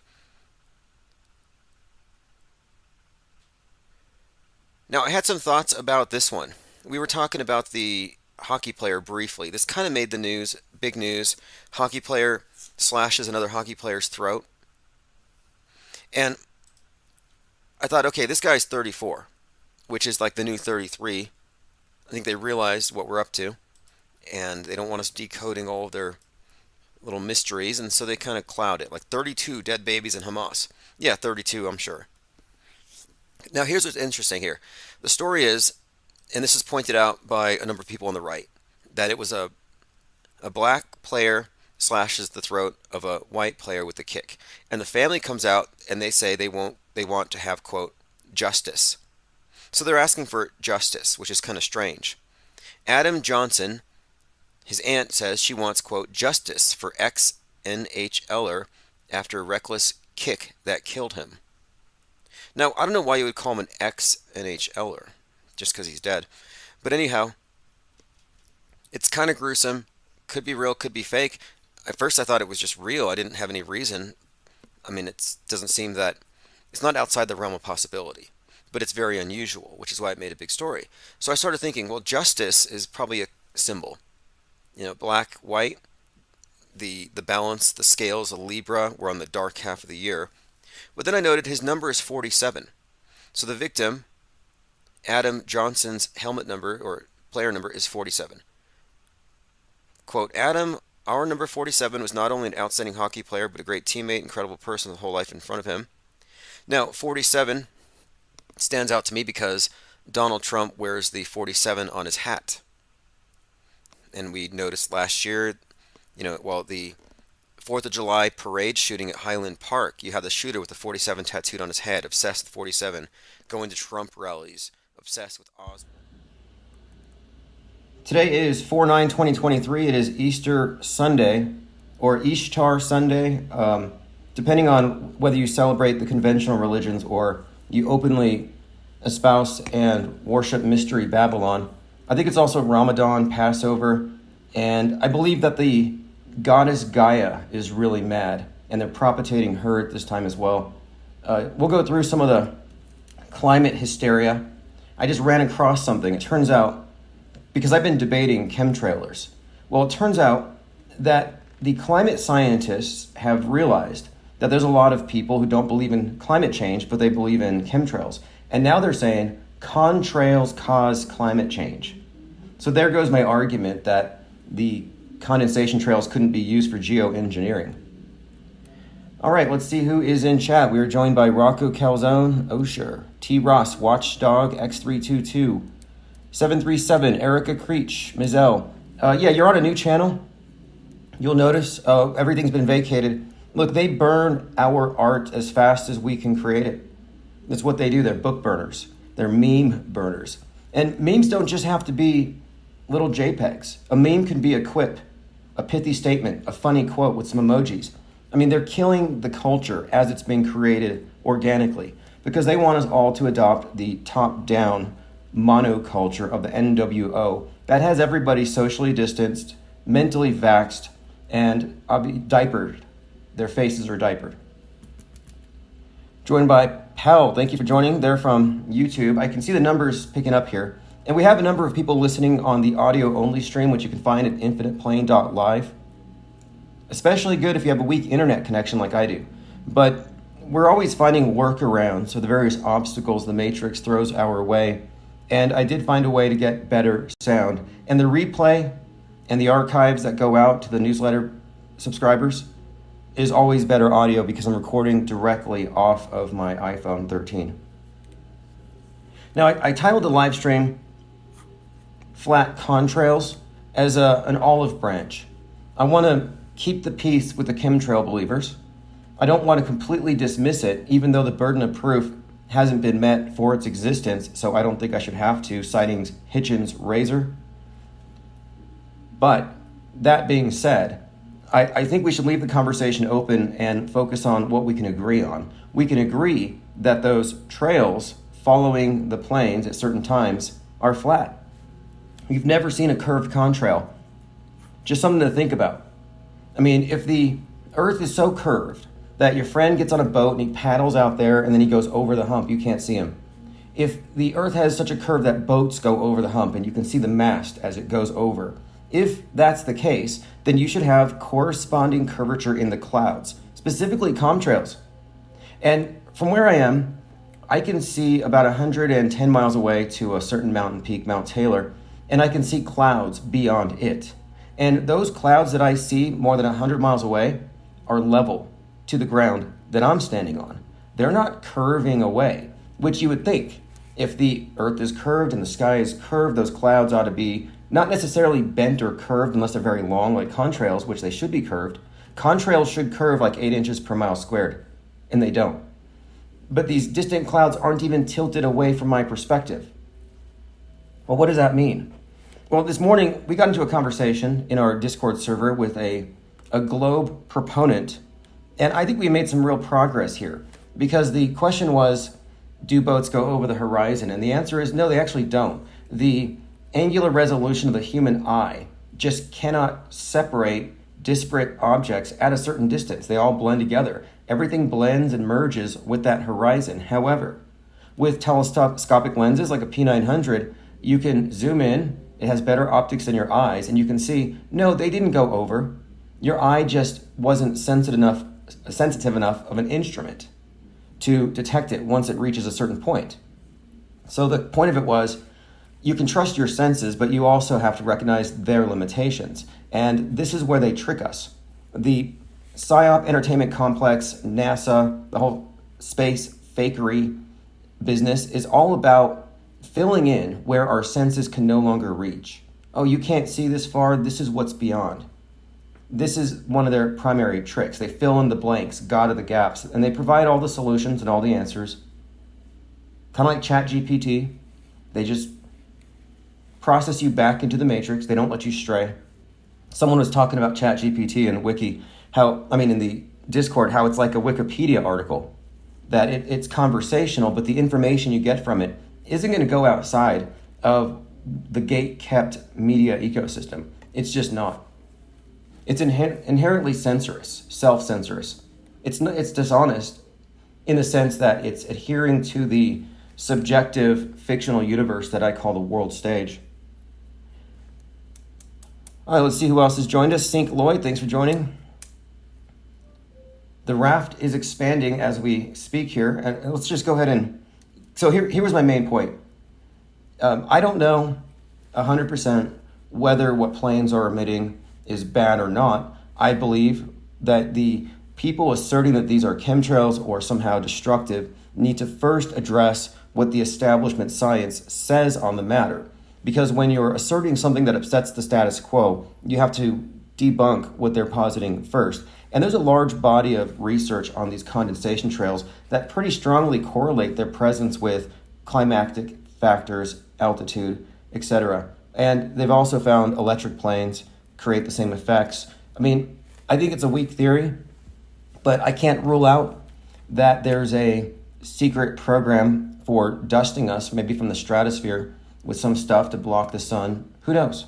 Now, I had some thoughts about this one. We were talking about the hockey player briefly. This kind of made the news, big news. Hockey player slashes another hockey player's throat. And I thought, okay, this guy's 34, which is like the new 33. I think they realized what we're up to, and they don't want us decoding all of their little mysteries, and so they kind of cloud it. Like 32 dead babies in Hamas. Yeah, 32, I'm sure. Now, here's what's interesting here. The story is, and this is pointed out by a number of people on the right, that it was a black player slashes the throat of a white player with a kick. And the family comes out and they say they want to have, quote, justice. So they're asking for justice, which is kind of strange. Adam Johnson, his aunt, says she wants, quote, justice for ex-NHLer after reckless kick that killed him. Now, I don't know why you would call him an ex-NHLer, just because he's dead. But anyhow, it's kind of gruesome. Could be real, could be fake. At first I thought it was just real. I didn't have any reason. I mean, it doesn't seem that... It's not outside the realm of possibility. But it's very unusual, which is why it made a big story. So I started thinking, well, justice is probably a symbol. You know, black, white, the balance, the scales, a Libra, were on the dark half of the year. But then I noted his number is 47. So the victim, Adam Johnson's helmet number, or player number, is 47. Quote, Adam, our number 47, was not only an outstanding hockey player, but a great teammate, incredible person with a whole life in front of him. Now, 47 stands out to me because Donald Trump wears the 47 on his hat. And we noticed last year, while the 4th of July parade shooting at Highland Park, you have the shooter with the 47 tattooed on his head, obsessed with 47, going to Trump rallies, obsessed with Oswald. Today is 4/9/2023. It is Easter Sunday, or Ishtar Sunday, depending on whether you celebrate the conventional religions or you openly espouse and worship Mystery Babylon. I think it's also Ramadan, Passover, and I believe that the goddess Gaia is really mad, and they're propitiating her at this time as well. We'll go through some of the climate hysteria. I just ran across something. It turns out, because I've been debating chemtrailers, well, it turns out that the climate scientists have realized that there's a lot of people who don't believe in climate change, but they believe in chemtrails. And now they're saying contrails cause climate change. So there goes my argument that the condensation trails couldn't be used for geoengineering. All right, let's see who is in chat. We are joined by Rocco Calzone, Osher, T. Ross, Watchdog, X322, 737, Erica Creech, Mizell. Yeah, you're on a new channel. You'll notice everything's been vacated. Look, they burn our art as fast as we can create it. That's what they do. They're book burners. They're meme burners. And memes don't just have to be little JPEGs. A meme can be a quip, a pithy statement, a funny quote with some emojis. I mean, they're killing the culture as it's being created organically because they want us all to adopt the top-down monoculture of the NWO that has everybody socially distanced, mentally vaxxed, and diapered. Their faces are diapered. Joined by Pal. Thank you for joining. They're from YouTube. I can see the numbers picking up here. And we have a number of people listening on the audio-only stream, which you can find at infiniteplane.live. Especially good if you have a weak internet connection like I do. But we're always finding workarounds for the various obstacles the Matrix throws our way. And I did find a way to get better sound. And the replay and the archives that go out to the newsletter subscribers is always better audio because I'm recording directly off of my iPhone 13. Now, I titled the live stream Flat Contrails as an olive branch. I want to keep the peace with the chemtrail believers. I don't want to completely dismiss it, even though the burden of proof hasn't been met for its existence, so I don't think I should have to, citing Hitchens' razor. But that being said, I think we should leave the conversation open and focus on what we can agree on. We can agree that those trails following the planes at certain times are flat. You've never seen a curved contrail. Just something to think about. I mean, if the Earth is so curved that your friend gets on a boat and he paddles out there and then he goes over the hump, you can't see him. If the Earth has such a curve that boats go over the hump and you can see the mast as it goes over, if that's the case, then you should have corresponding curvature in the clouds, specifically contrails. And from where I am, I can see about 110 miles away to a certain mountain peak, Mount Taylor, and I can see clouds beyond it. And those clouds that I see more than 100 miles away are level to the ground that I'm standing on. They're not curving away, which you would think. If the Earth is curved and the sky is curved, those clouds ought to be not necessarily bent or curved unless they're very long, like contrails, which they should be curved. Contrails should curve like 8 inches per mile squared, and they don't. But these distant clouds aren't even tilted away from my perspective. Well, what does that mean? Well, this morning we got into a conversation in our Discord server with a globe proponent, and I think we made some real progress here, because the question was, do boats go over the horizon? And the answer is no, they actually don't. The angular resolution of the human eye just cannot separate disparate objects at a certain distance. They all blend together. Everything blends and merges with that horizon. However, with telescopic lenses like a P900, you can zoom in. It has better optics than your eyes, and you can see, no, they didn't go over. Your eye just wasn't sensitive enough of an instrument to detect it once it reaches a certain point. So the point of it was, you can trust your senses, but you also have to recognize their limitations. And this is where they trick us. The PSYOP entertainment complex, NASA, the whole space fakery business is all about filling in where our senses can no longer reach. Oh, you can't see this far, this is what's beyond. This is one of their primary tricks. They fill in the blanks, God of the gaps, and they provide all the solutions and all the answers. Kind of like ChatGPT. They just process you back into the matrix. They don't let you stray. Someone was talking about ChatGPT in Wiki, in the Discord, how it's like a Wikipedia article, that it's conversational, but the information you get from it isn't going to go outside of the gate-kept media ecosystem. It's just not. It's inherently censorious, self-censorious. It's dishonest in the sense that it's adhering to the subjective fictional universe that I call the world stage. All right, let's see who else has joined us. Sync Lloyd, thanks for joining. The raft is expanding as we speak here. And let's just go ahead and... So here was my main point. I don't know 100% whether what planes are emitting is bad or not. I believe that the people asserting that these are chemtrails or somehow destructive need to first address what the establishment science says on the matter. Because when you're asserting something that upsets the status quo, you have to debunk what they're positing first. And there's a large body of research on these condensation trails that pretty strongly correlate their presence with climatic factors, altitude, etc. And they've also found electric planes create the same effects. I mean, I think it's a weak theory, but I can't rule out that there's a secret program for dusting us, maybe from the stratosphere, with some stuff to block the sun. Who knows?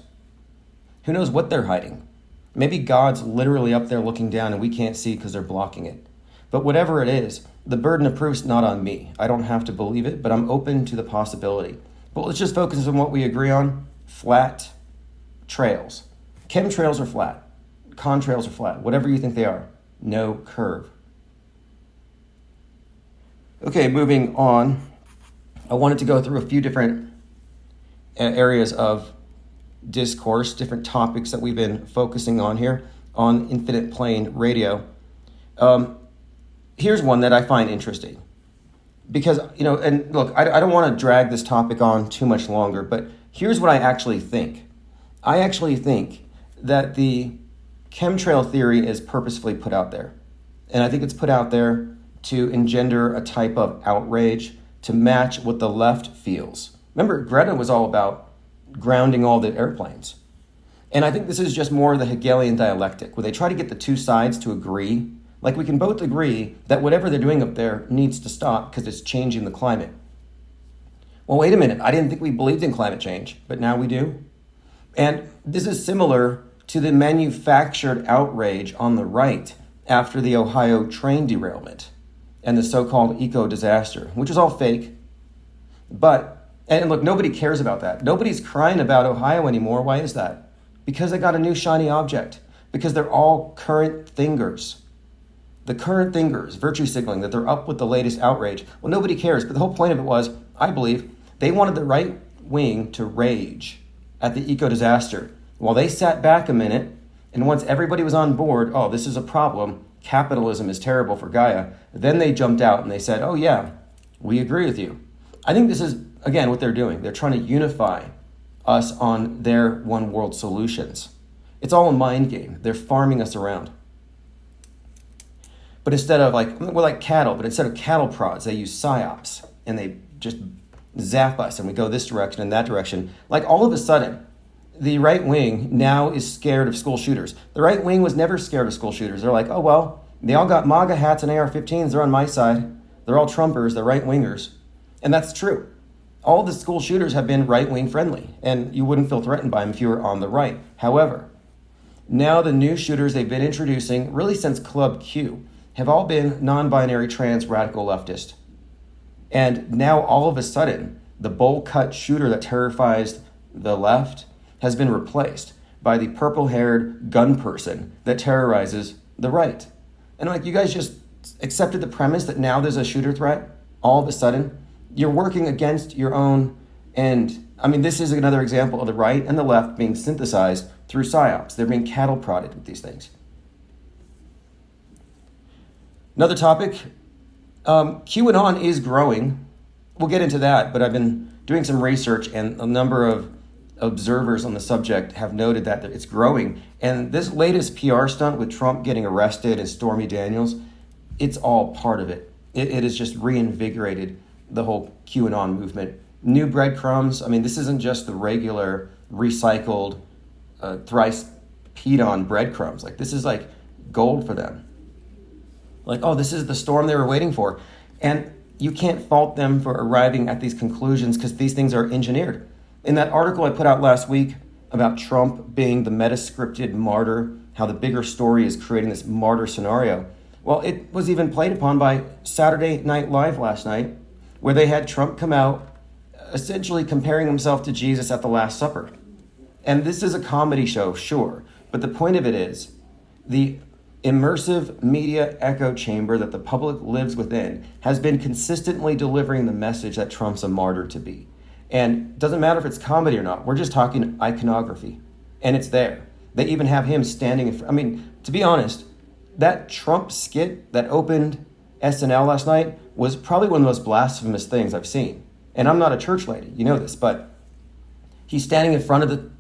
Who knows what they're hiding? Maybe God's literally up there looking down and we can't see because they're blocking it. But whatever it is, the burden of proof's not on me. I don't have to believe it, but I'm open to the possibility. But let's just focus on what we agree on. Flat trails. Chemtrails are flat. Contrails are flat. Whatever you think they are. No curve. Okay, moving on. I wanted to go through a few different areas of discourse, different topics that we've been focusing on here on Infinite Plane Radio. Here's one that I find interesting because, and look, I don't want to drag this topic on too much longer, but here's what I actually think. I actually think that the chemtrail theory is purposefully put out there. And I think it's put out there to engender a type of outrage to match what the left feels. Remember, Greta was all about grounding all the airplanes. And I think this is just more of the Hegelian dialectic, where they try to get the two sides to agree. Like, we can both agree that whatever they're doing up there needs to stop because it's changing the climate. Well, wait a minute. I didn't think we believed in climate change, but now we do. And this is similar to the manufactured outrage on the right after the Ohio train derailment and the so-called eco-disaster, which is all fake. And look, nobody cares about that. Nobody's crying about Ohio anymore. Why is that? Because they got a new shiny object. Because they're all current thingers. The current thingers, virtue signaling, that they're up with the latest outrage. Well, nobody cares. But the whole point of it was, I believe, they wanted the right wing to rage at the eco-disaster while they sat back a minute, and once everybody was on board, oh, this is a problem, capitalism is terrible for Gaia, then they jumped out and they said, oh yeah, we agree with you. I think this is, again, what they're doing. They're trying to unify us on their one world solutions. It's all a mind game. They're farming us around. But instead of we're like cattle, but instead of cattle prods, they use psyops, and they just zap us, and we go this direction and that direction. Like, all of a sudden, the right wing now is scared of school shooters. The right wing was never scared of school shooters. They're like, oh, well, they all got MAGA hats and AR-15s. They're on my side. They're all Trumpers. They're right-wingers. And that's true. All the school shooters have been right-wing friendly, and you wouldn't feel threatened by them if you were on the right. However, now the new shooters they've been introducing, really since Club Q, have all been non-binary trans radical leftist. And now all of a sudden, the bowl-cut shooter that terrifies the left has been replaced by the purple-haired gun person that terrorizes the right. And you guys just accepted the premise that now there's a shooter threat all of a sudden? You're working against your own end. I mean, this is another example of the right and the left being synthesized through psyops. They're being cattle prodded with these things. Another topic, QAnon is growing. We'll get into that, but I've been doing some research, and a number of observers on the subject have noted that it's growing. And this latest PR stunt with Trump getting arrested and Stormy Daniels, it's all part of it. It has just reinvigorated the whole QAnon movement. New breadcrumbs. I mean, this isn't just the regular recycled, thrice peed on breadcrumbs. This is like gold for them. Oh, this is the storm they were waiting for. And you can't fault them for arriving at these conclusions because these things are engineered. In that article I put out last week about Trump being the meta-scripted martyr, how the bigger story is creating this martyr scenario, well, it was even played upon by Saturday Night Live last night, where they had Trump come out essentially comparing himself to Jesus at the Last Supper. And this is a comedy show, sure, but the point of it is the immersive media echo chamber that the public lives within has been consistently delivering the message that Trump's a martyr to be. And it doesn't matter if it's comedy or not. We're just talking iconography. And it's there. They even have him standing in front. I mean, to be honest, that Trump skit that opened SNL last night was probably one of the most blasphemous things I've seen. And I'm not a church lady, you know this, but he's standing in front of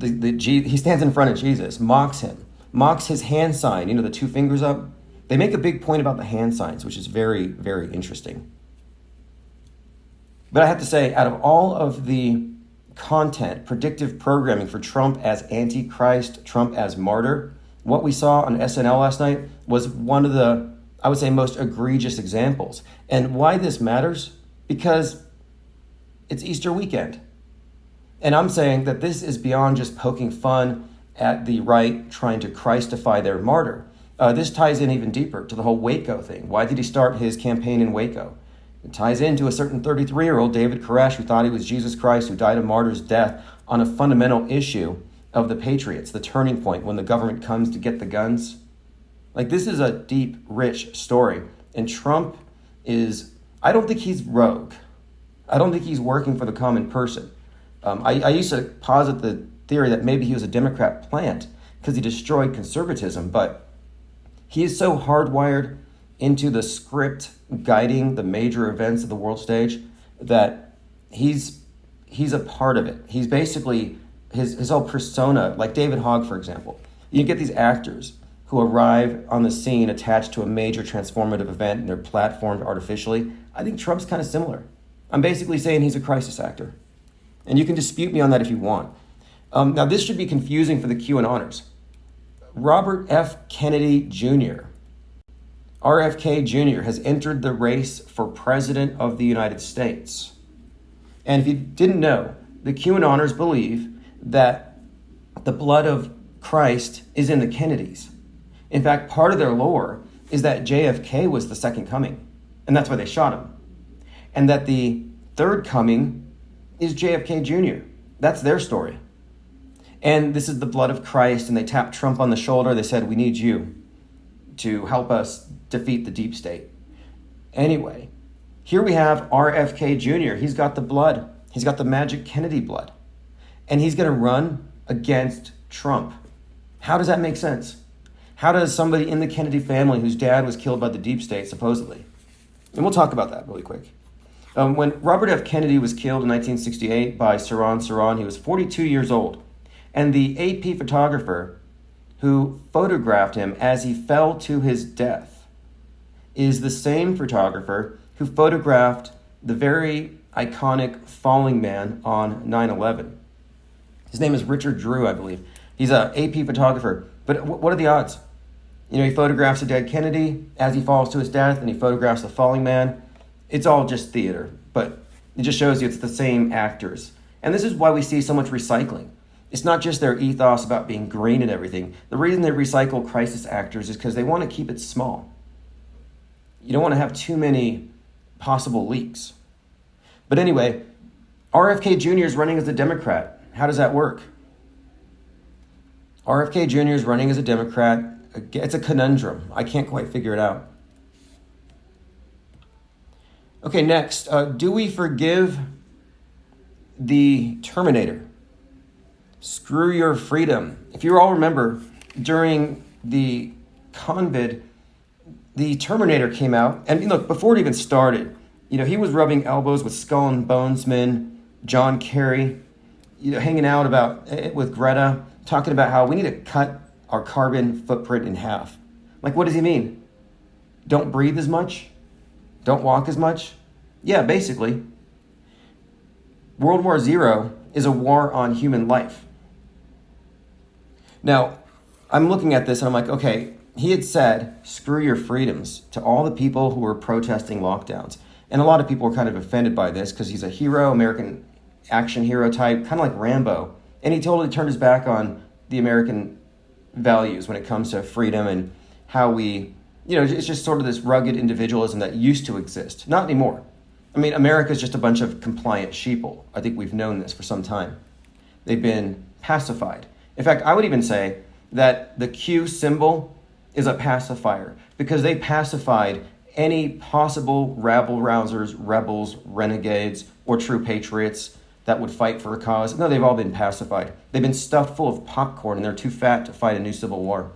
he stands in front of Jesus, mocks him, mocks his hand sign, the 2 fingers up. They make a big point about the hand signs, which is very, very interesting. But I have to say, out of all of the content, predictive programming for Trump as Antichrist, Trump as martyr, what we saw on SNL last night was one of the, I would say, most egregious examples. And why this matters? Because it's Easter weekend. And I'm saying that this is beyond just poking fun at the right trying to Christify their martyr. This ties in even deeper to the whole Waco thing. Why did he start his campaign in Waco? It ties into a certain 33-year-old, David Koresh, who thought he was Jesus Christ, who died a martyr's death on a fundamental issue of the Patriots, the turning point when the government comes to get the guns. This is a deep, rich story. And Trump is, I don't think he's rogue. I don't think he's working for the common person. I used to posit the theory that maybe he was a Democrat plant because he destroyed conservatism, but he is so hardwired into the script guiding the major events of the world stage that he's a part of it. He's basically his whole persona, like David Hogg, for example. You get these actors who arrive on the scene attached to a major transformative event and they're platformed artificially. I think Trump's kind of similar. I'm basically saying he's a crisis actor. And you can dispute me on that if you want. Now, this should be confusing for the QAnoners. Robert F. Kennedy Jr., RFK Jr., has entered the race for President of the United States. And if you didn't know, the QAnoners believe that the blood of Christ is in the Kennedys. In fact, part of their lore is that JFK was the second coming, and that's why they shot him. And that the third coming is JFK Jr. That's their story. And this is the blood of Christ, and they tapped Trump on the shoulder. They said, we need you to help us defeat the deep state. Anyway, here we have RFK Jr. He's got the blood. He's got the magic Kennedy blood. And he's going to run against Trump. How does that make sense? How does somebody in the Kennedy family whose dad was killed by the deep state, supposedly? And we'll talk about that really quick. When Robert F. Kennedy was killed in 1968 by Sirhan, he was 42 years old. And the AP photographer who photographed him as he fell to his death is the same photographer who photographed the very iconic falling man on 9/11. His name is Richard Drew, I believe. He's an AP photographer. But what are the odds? You know, he photographs a dead Kennedy as he falls to his death, and he photographs the falling man. It's all just theater, but it just shows you it's the same actors. And this is why we see so much recycling. It's not just their ethos about being green and everything. The reason they recycle crisis actors is because they want to keep it small. You don't want to have too many possible leaks. But anyway, RFK Jr. is running as a Democrat. How does that work? RFK Jr. is running as a Democrat. It's a conundrum. I can't quite figure it out. Okay, next. Do we forgive the Terminator? Screw your freedom. If you all remember, during the COVID, the Terminator came out. And look, before it even started, he was rubbing elbows with Skull and Bonesman, John Kerry, hanging out with Greta, talking about how we need to cut our carbon footprint in half. Like, what does he mean? Don't breathe as much? Don't walk as much? Yeah, basically. World War Zero is a war on human life. Now, I'm looking at this and I'm like, okay, he had said, screw your freedoms to all the people who were protesting lockdowns. And a lot of people were kind of offended by this because he's a hero, American action hero type, kind of like Rambo. And he totally turned his back on the American values when it comes to freedom and how we, it's just sort of this rugged individualism that used to exist. Not anymore. I mean, America's just a bunch of compliant sheeple. I think we've known this for some time. They've been pacified. In fact, I would even say that the Q symbol is a pacifier because they pacified any possible rabble-rousers, rebels, renegades, or true patriots that would fight for a cause. No, they've all been pacified. They've been stuffed full of popcorn and they're too fat to fight a new civil war.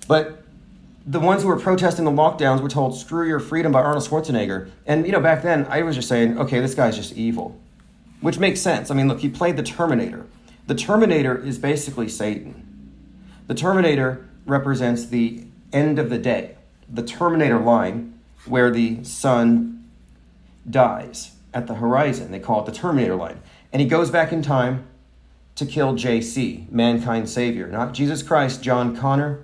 But the ones who were protesting the lockdowns were told, screw your freedom by Arnold Schwarzenegger. And, back then I was just saying, okay, this guy's just evil, which makes sense. I mean, look, he played the Terminator. The Terminator is basically Satan. The Terminator represents the end of the day, the Terminator line where the sun dies at the horizon. They call it the Terminator line. And he goes back in time to kill JC, mankind's savior, not Jesus Christ, John Connor.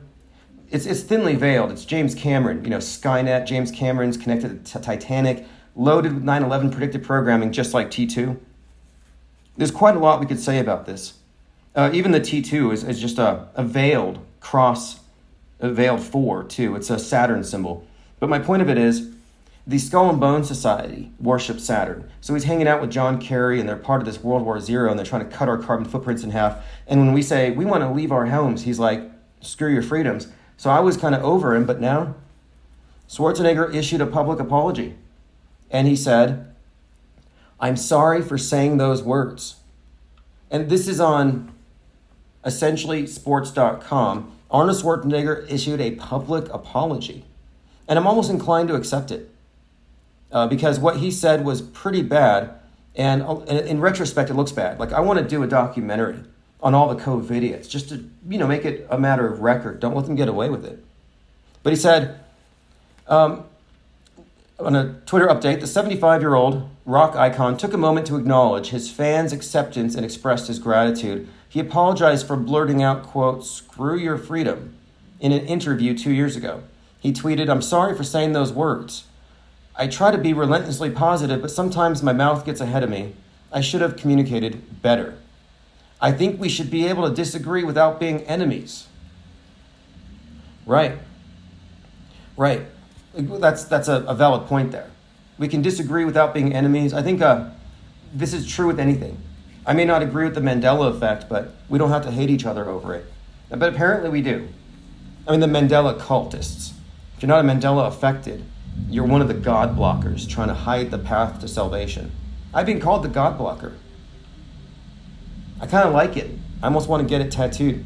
It's thinly veiled. It's James Cameron, Skynet. James Cameron's connected to Titanic, loaded with 9/11 predictive programming, just like T2. There's quite a lot we could say about this. Even the T2 is just a veiled cross, a veiled 4 too. It's a Saturn symbol. But my point of it is, the Skull and Bones Society worships Saturn. So he's hanging out with John Kerry and they're part of this World War Zero and they're trying to cut our carbon footprints in half. And when we say, we want to leave our homes, he's like, screw your freedoms. So I was kind of over him, but now Schwarzenegger issued a public apology. And he said, I'm sorry for saying those words. And this is on essentially sports.com. Arnold Schwarzenegger issued a public apology. And I'm almost inclined to accept it. Because what he said was pretty bad. And in retrospect, it looks bad. Like, I want to do a documentary on all the COVID idiots, just to, make it a matter of record. Don't let them get away with it. But he said, On a Twitter update, the 75-year-old rock icon took a moment to acknowledge his fans' acceptance and expressed his gratitude. He apologized for blurting out, quote, "screw your freedom," in an interview 2 years ago. He tweeted, "I'm sorry for saying those words. I try to be relentlessly positive, but sometimes my mouth gets ahead of me. I should have communicated better. I think we should be able to disagree without being enemies." Right. That's a valid point there. We can disagree without being enemies. I think this is true with anything. I may not agree with the Mandela effect, but we don't have to hate each other over it. But apparently we do. I mean, the Mandela cultists. If you're not a Mandela affected, you're one of the God blockers trying to hide the path to salvation. I've been called the God blocker. I kind of like it. I almost want to get it tattooed.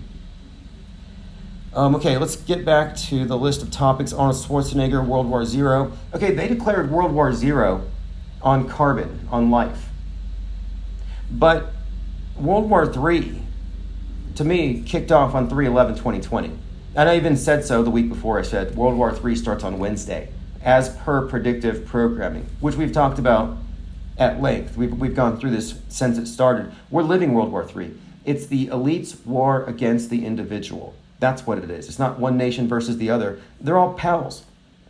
Okay, let's get back to the list of topics. Arnold Schwarzenegger, World War Zero. Okay, they declared World War Zero on carbon, on life. But World War III, to me, kicked off on 3/11/2020. And I even said so the week before. I said World War III starts on Wednesday, as per predictive programming, which we've talked about at length. We've gone through this since it started. We're living World War III. It's the elite's war against the individual. That's what it is. It's not one nation versus the other. They're all pals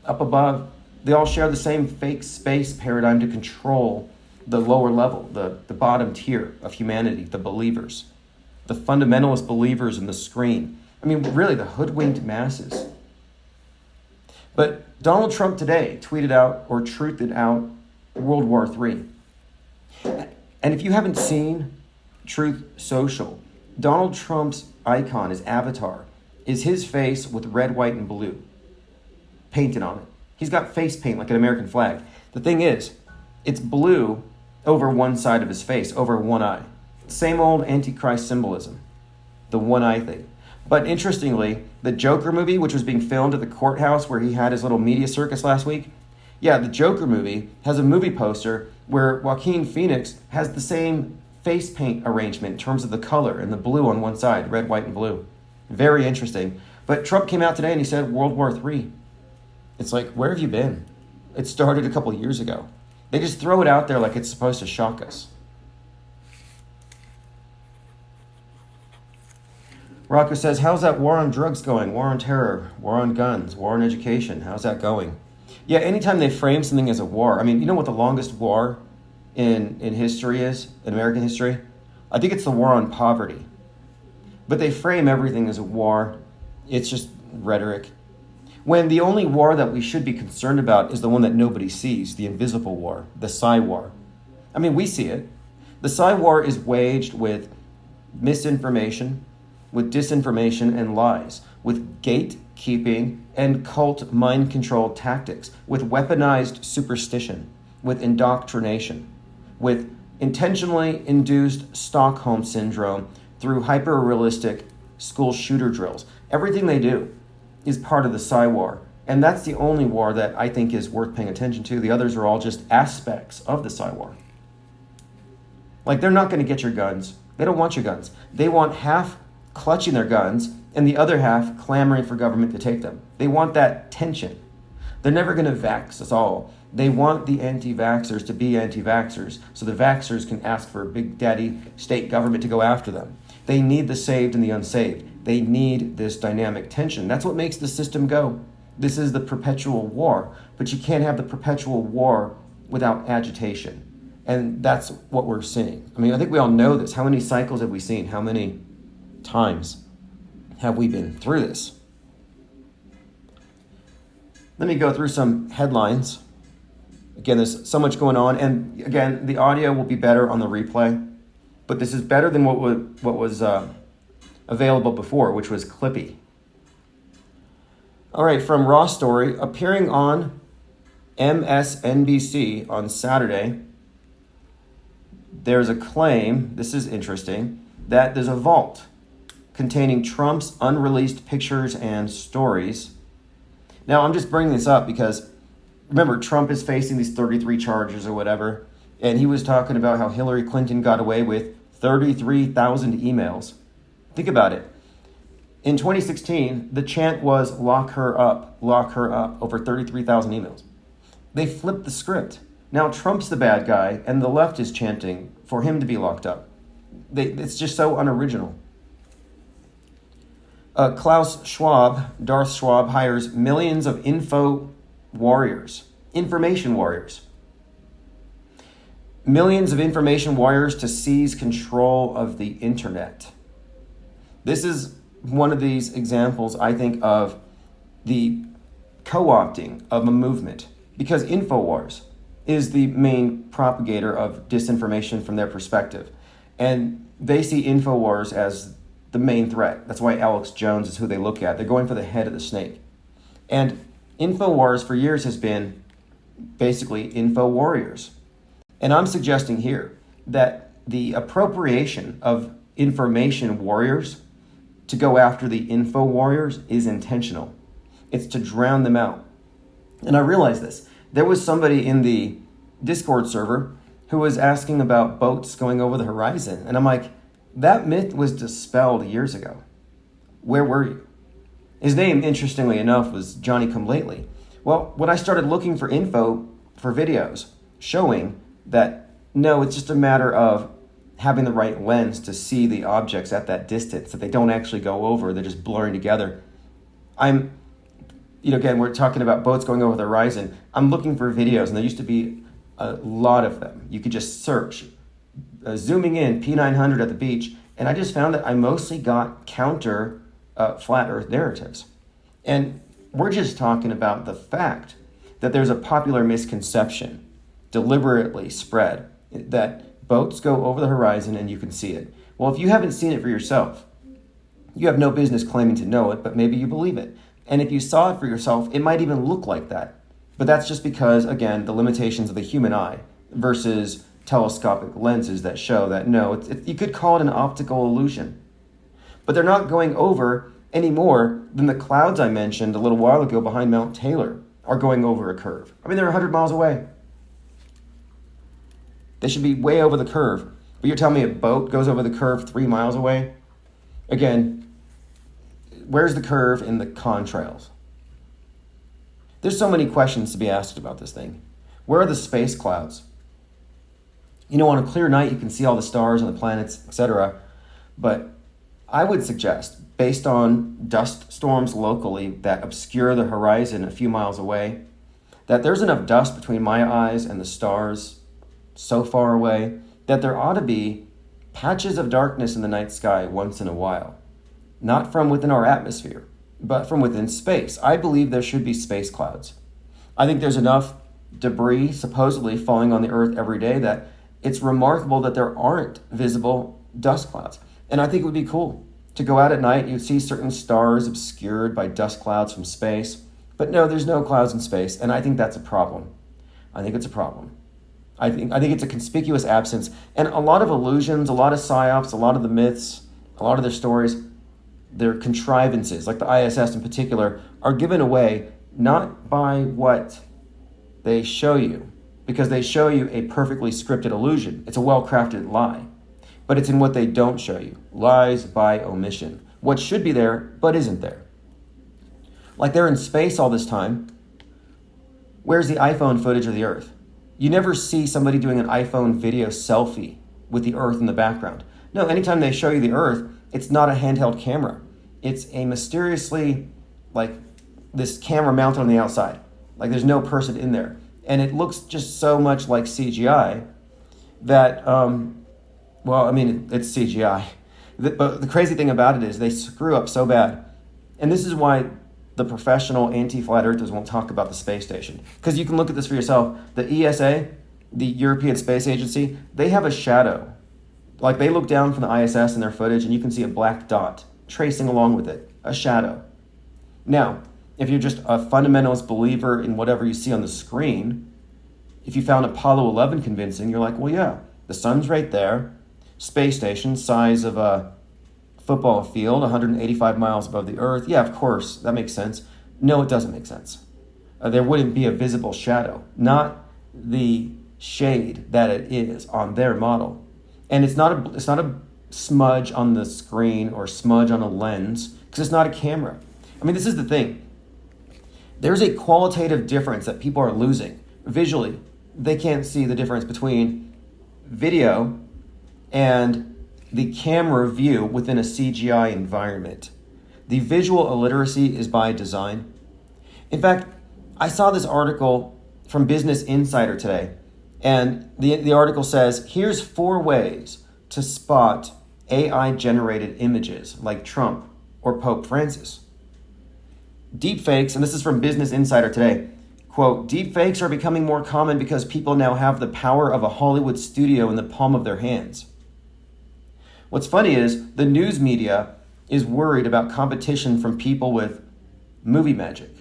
up above. They all share the same fake space paradigm to control the lower level, the bottom tier of humanity, the believers, the fundamentalist believers in the screen. I mean, really, the hoodwinked masses. But Donald Trump today tweeted out or truthed out World War III. And if you haven't seen Truth Social, Donald Trump's icon, his avatar, is his face with red, white, and blue painted on it. He's got face paint like an American flag. The thing is, it's blue over one side of his face, over one eye. Same old Antichrist symbolism, the one eye thing. But interestingly, the Joker movie, which was being filmed at the courthouse where he had his little media circus last week, yeah, the Joker movie has a movie poster where Joaquin Phoenix has the same face paint arrangement in terms of the color and the blue on one side, red, white, and blue. Very interesting. But Trump came out today and he said World War III. It's like, where have you been? It started a couple years ago. They just throw it out there like it's supposed to shock us. Rocco says, how's that war on drugs going? War on terror, war on guns, war on education. How's that going? Yeah, anytime they frame something as a war, I mean, you know what the longest war in history is, in American history? I think it's the war on poverty. But they frame everything as a war. It's just rhetoric. When the only war that we should be concerned about is the one that nobody sees, the invisible war, the Psy War. I mean, we see it. The Psy War is waged with misinformation, with disinformation and lies, with gatekeeping and cult mind control tactics, with weaponized superstition, with indoctrination, with intentionally induced Stockholm syndrome through hyper-realistic school shooter drills. Everything they do is part of the Psy War. And that's the only war that I think is worth paying attention to. The others are all just aspects of the Psy War. Like, they're not going to get your guns. They don't want your guns. They want half clutching their guns and the other half clamoring for government to take them. They want that tension. They're never going to vax us all. They want the anti-vaxxers to be anti-vaxxers so the vaxxers can ask for a big daddy state government to go after them. They need the saved and the unsaved. They need this dynamic tension. That's what makes the system go. This is the perpetual war, but you can't have the perpetual war without agitation. And that's what we're seeing. I mean, I think we all know this. How many cycles have we seen? How many times have we been through this? Let me go through some headlines. Again, there's so much going on. And again, the audio will be better on the replay. But this is better than what was available before, which was clippy. All right, from Raw Story, appearing on MSNBC on Saturday, there's a claim, this is interesting, that there's a vault containing Trump's unreleased pictures and stories. Now, I'm just bringing this up because, remember, Trump is facing these 33 charges or whatever, and he was talking about how Hillary Clinton got away with 33,000 emails. Think about it. In 2016, the chant was lock her up, over 33,000 emails. They flipped the script. Now Trump's the bad guy, and the left is chanting for him to be locked up. It's just so unoriginal. Klaus Schwab, Darth Schwab, hires millions of information warriors. Millions of information warriors to seize control of the internet. This is one of these examples, I think, of the co-opting of a movement, because InfoWars is the main propagator of disinformation from their perspective. And they see InfoWars as the main threat. That's why Alex Jones is who they look at. They're going for the head of the snake. And InfoWars for years has been basically Info Warriors. And I'm suggesting here that the appropriation of information warriors to go after the info warriors is intentional. It's to drown them out. And I realize this. There was somebody in the Discord server who was asking about boats going over the horizon. And I'm like, that myth was dispelled years ago. Where were you? His name, interestingly enough, was Johnny Come Lately. Well, when I started looking for info for videos showing that, no, it's just a matter of having the right lens to see the objects at that distance, that they don't actually go over, they're just blurring together. Again, we're talking about boats going over the horizon. I'm looking for videos, and there used to be a lot of them. You could just search, zooming in, P900 at the beach, and I just found that I mostly got counter flat Earth narratives. And we're just talking about the fact that there's a popular misconception deliberately spread that boats go over the horizon and you can see it. Well, if you haven't seen it for yourself, you have no business claiming to know it, but maybe you believe it. And if you saw it for yourself, it might even look like that. But that's just because, again, the limitations of the human eye versus telescopic lenses that show that, no, you could call it an optical illusion. But they're not going over any more than the clouds I mentioned a little while ago behind Mount Taylor are going over a curve. I mean, they're 100 miles away. They should be way over the curve. But you're telling me a boat goes over the curve 3 miles away? Again, where's the curve in the contrails? There's so many questions to be asked about this thing. Where are the space clouds? On a clear night, you can see all the stars and the planets, etc. But I would suggest, based on dust storms locally that obscure the horizon a few miles away, that there's enough dust between my eyes and the stars so far away that there ought to be patches of darkness in the night sky once in a while. Not from within our atmosphere, but from within space. I believe there should be space clouds. I think there's enough debris supposedly falling on the Earth every day that it's remarkable that there aren't visible dust clouds. And I think it would be cool to go out at night. You'd see certain stars obscured by dust clouds from space. But no, there's no clouds in space. And I think that's a problem. I think it's a problem. I think it's a conspicuous absence. And a lot of illusions, a lot of psyops, a lot of the myths, a lot of their stories, their contrivances, like the ISS in particular, are given away not by what they show you, because they show you a perfectly scripted illusion. It's a well-crafted lie. But it's in what they don't show you. Lies by omission. What should be there, but isn't there. Like they're in space all this time. Where's the iPhone footage of the Earth? You never see somebody doing an iPhone video selfie with the Earth in the background. No, anytime they show you the Earth, it's not a handheld camera. It's a mysteriously, this camera mounted on the outside. Like there's no person in there. And it looks just so much like CGI that, it's CGI. But the crazy thing about it is they screw up so bad. And this is why the professional anti-flat earthers won't talk about the space station. Because you can look at this for yourself. The ESA, the European Space Agency, they have a shadow. Like they look down from the ISS in their footage and you can see a black dot tracing along with it, a shadow. Now, if you're just a fundamentalist believer in whatever you see on the screen, if you found Apollo 11 convincing, you're like, well, yeah, the sun's right there, space station, size of a football field, 185 miles above the Earth. Yeah, of course, that makes sense. No, it doesn't make sense. There wouldn't be a visible shadow, not the shade that it is on their model. And it's not a smudge on the screen or smudge on a lens, because it's not a camera. I mean, this is the thing. There's a qualitative difference that people are losing visually, they can't see the difference between video and the camera view within a CGI environment. The visual illiteracy is by design. In fact, I saw this article from Business Insider today, and the article says, here's 4 ways to spot AI-generated images like Trump or Pope Francis. Deepfakes, and this is from Business Insider today, quote, deepfakes are becoming more common because people now have the power of a Hollywood studio in the palm of their hands. What's funny is the news media is worried about competition from people with movie magic,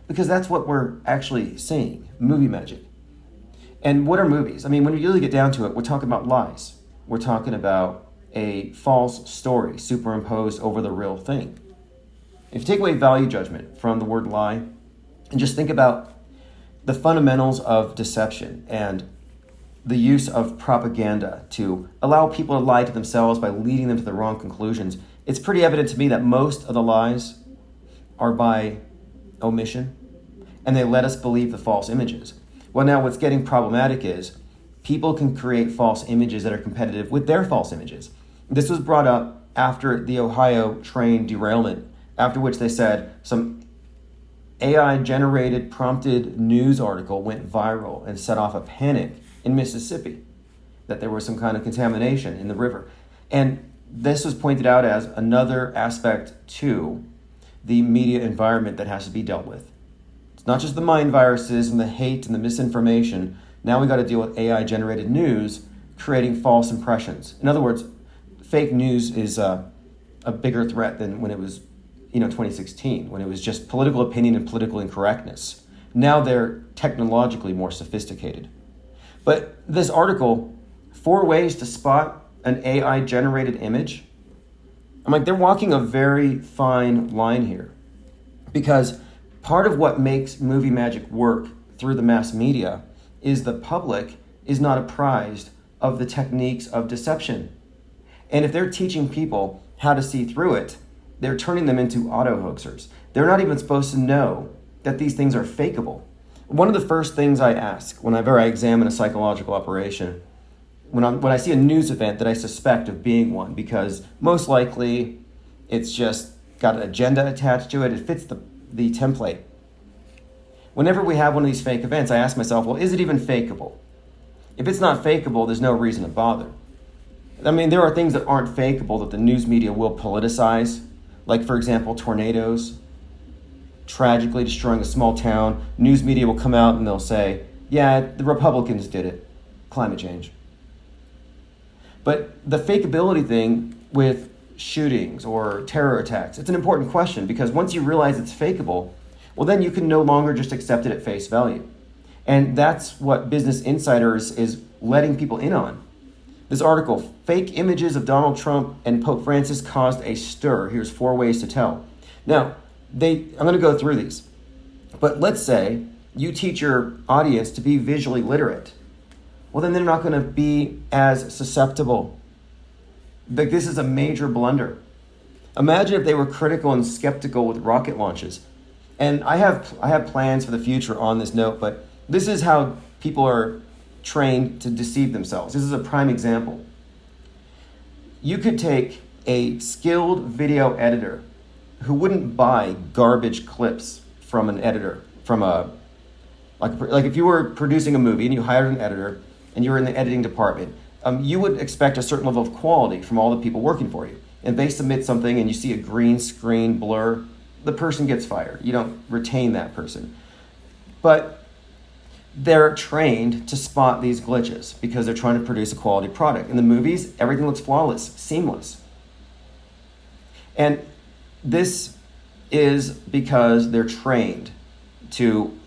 because that's what we're actually seeing, movie magic. And what are movies? I mean, when you really get down to it, we're talking about lies. We're talking about a false story superimposed over the real thing. If you take away value judgment from the word lie and just think about the fundamentals of deception and the use of propaganda to allow people to lie to themselves by leading them to the wrong conclusions, it's pretty evident to me that most of the lies are by omission, and they let us believe the false images. Well, now what's getting problematic is people can create false images that are competitive with their false images. This was brought up after the Ohio train derailment, after which they said some AI-generated prompted news article went viral and set off a panic in Mississippi, that there was some kind of contamination in the river. And this was pointed out as another aspect to the media environment that has to be dealt with. It's not just the mind viruses and the hate and the misinformation. Now we got to deal with AI-generated news creating false impressions. In other words, fake news is a bigger threat than when it was 2016, when it was just political opinion and political incorrectness. Now they're technologically more sophisticated. But this article, 4 ways to spot an AI-generated image, I'm like, they're walking a very fine line here. Because part of what makes movie magic work through the mass media is the public is not apprised of the techniques of deception. And if they're teaching people how to see through it, they're turning them into auto-hoaxers. They're not even supposed to know that these things are fakeable. One of the first things I ask whenever I examine a psychological operation, when I see a news event that I suspect of being one, because most likely it's just got an agenda attached to it, it fits the template. Whenever we have one of these fake events, I ask myself, well, is it even fakeable? If it's not fakeable, there's no reason to bother. I mean, there are things that aren't fakeable that the news media will politicize, like, for example, tornadoes tragically destroying a small town. News media will come out and they'll say, yeah, the Republicans did it, climate change. But the fakeability thing with shootings or terror attacks, it's an important question, because once you realize it's fakeable, well, then you can no longer just accept it at face value. And that's what Business Insider is letting people in on. This article, fake images of Donald Trump and Pope Francis caused a stir. Here's 4 ways to tell. Now, I'm going to go through these. But let's say you teach your audience to be visually literate. Well, then they're not going to be as susceptible. But this is a major blunder. Imagine if they were critical and skeptical with rocket launches. And I have plans for the future on this note, but this is how people are trained to deceive themselves. This is a prime example. You could take a skilled video editor who wouldn't buy garbage clips from an editor, from like if you were producing a movie and you hired an editor and you were in the editing department, you would expect a certain level of quality from all the people working for you. And they submit something and you see a green screen blur, the person gets fired. You don't retain that person. But they're trained to spot these glitches because they're trying to produce a quality product. In the movies, everything looks flawless, seamless. And this is because they're trained to,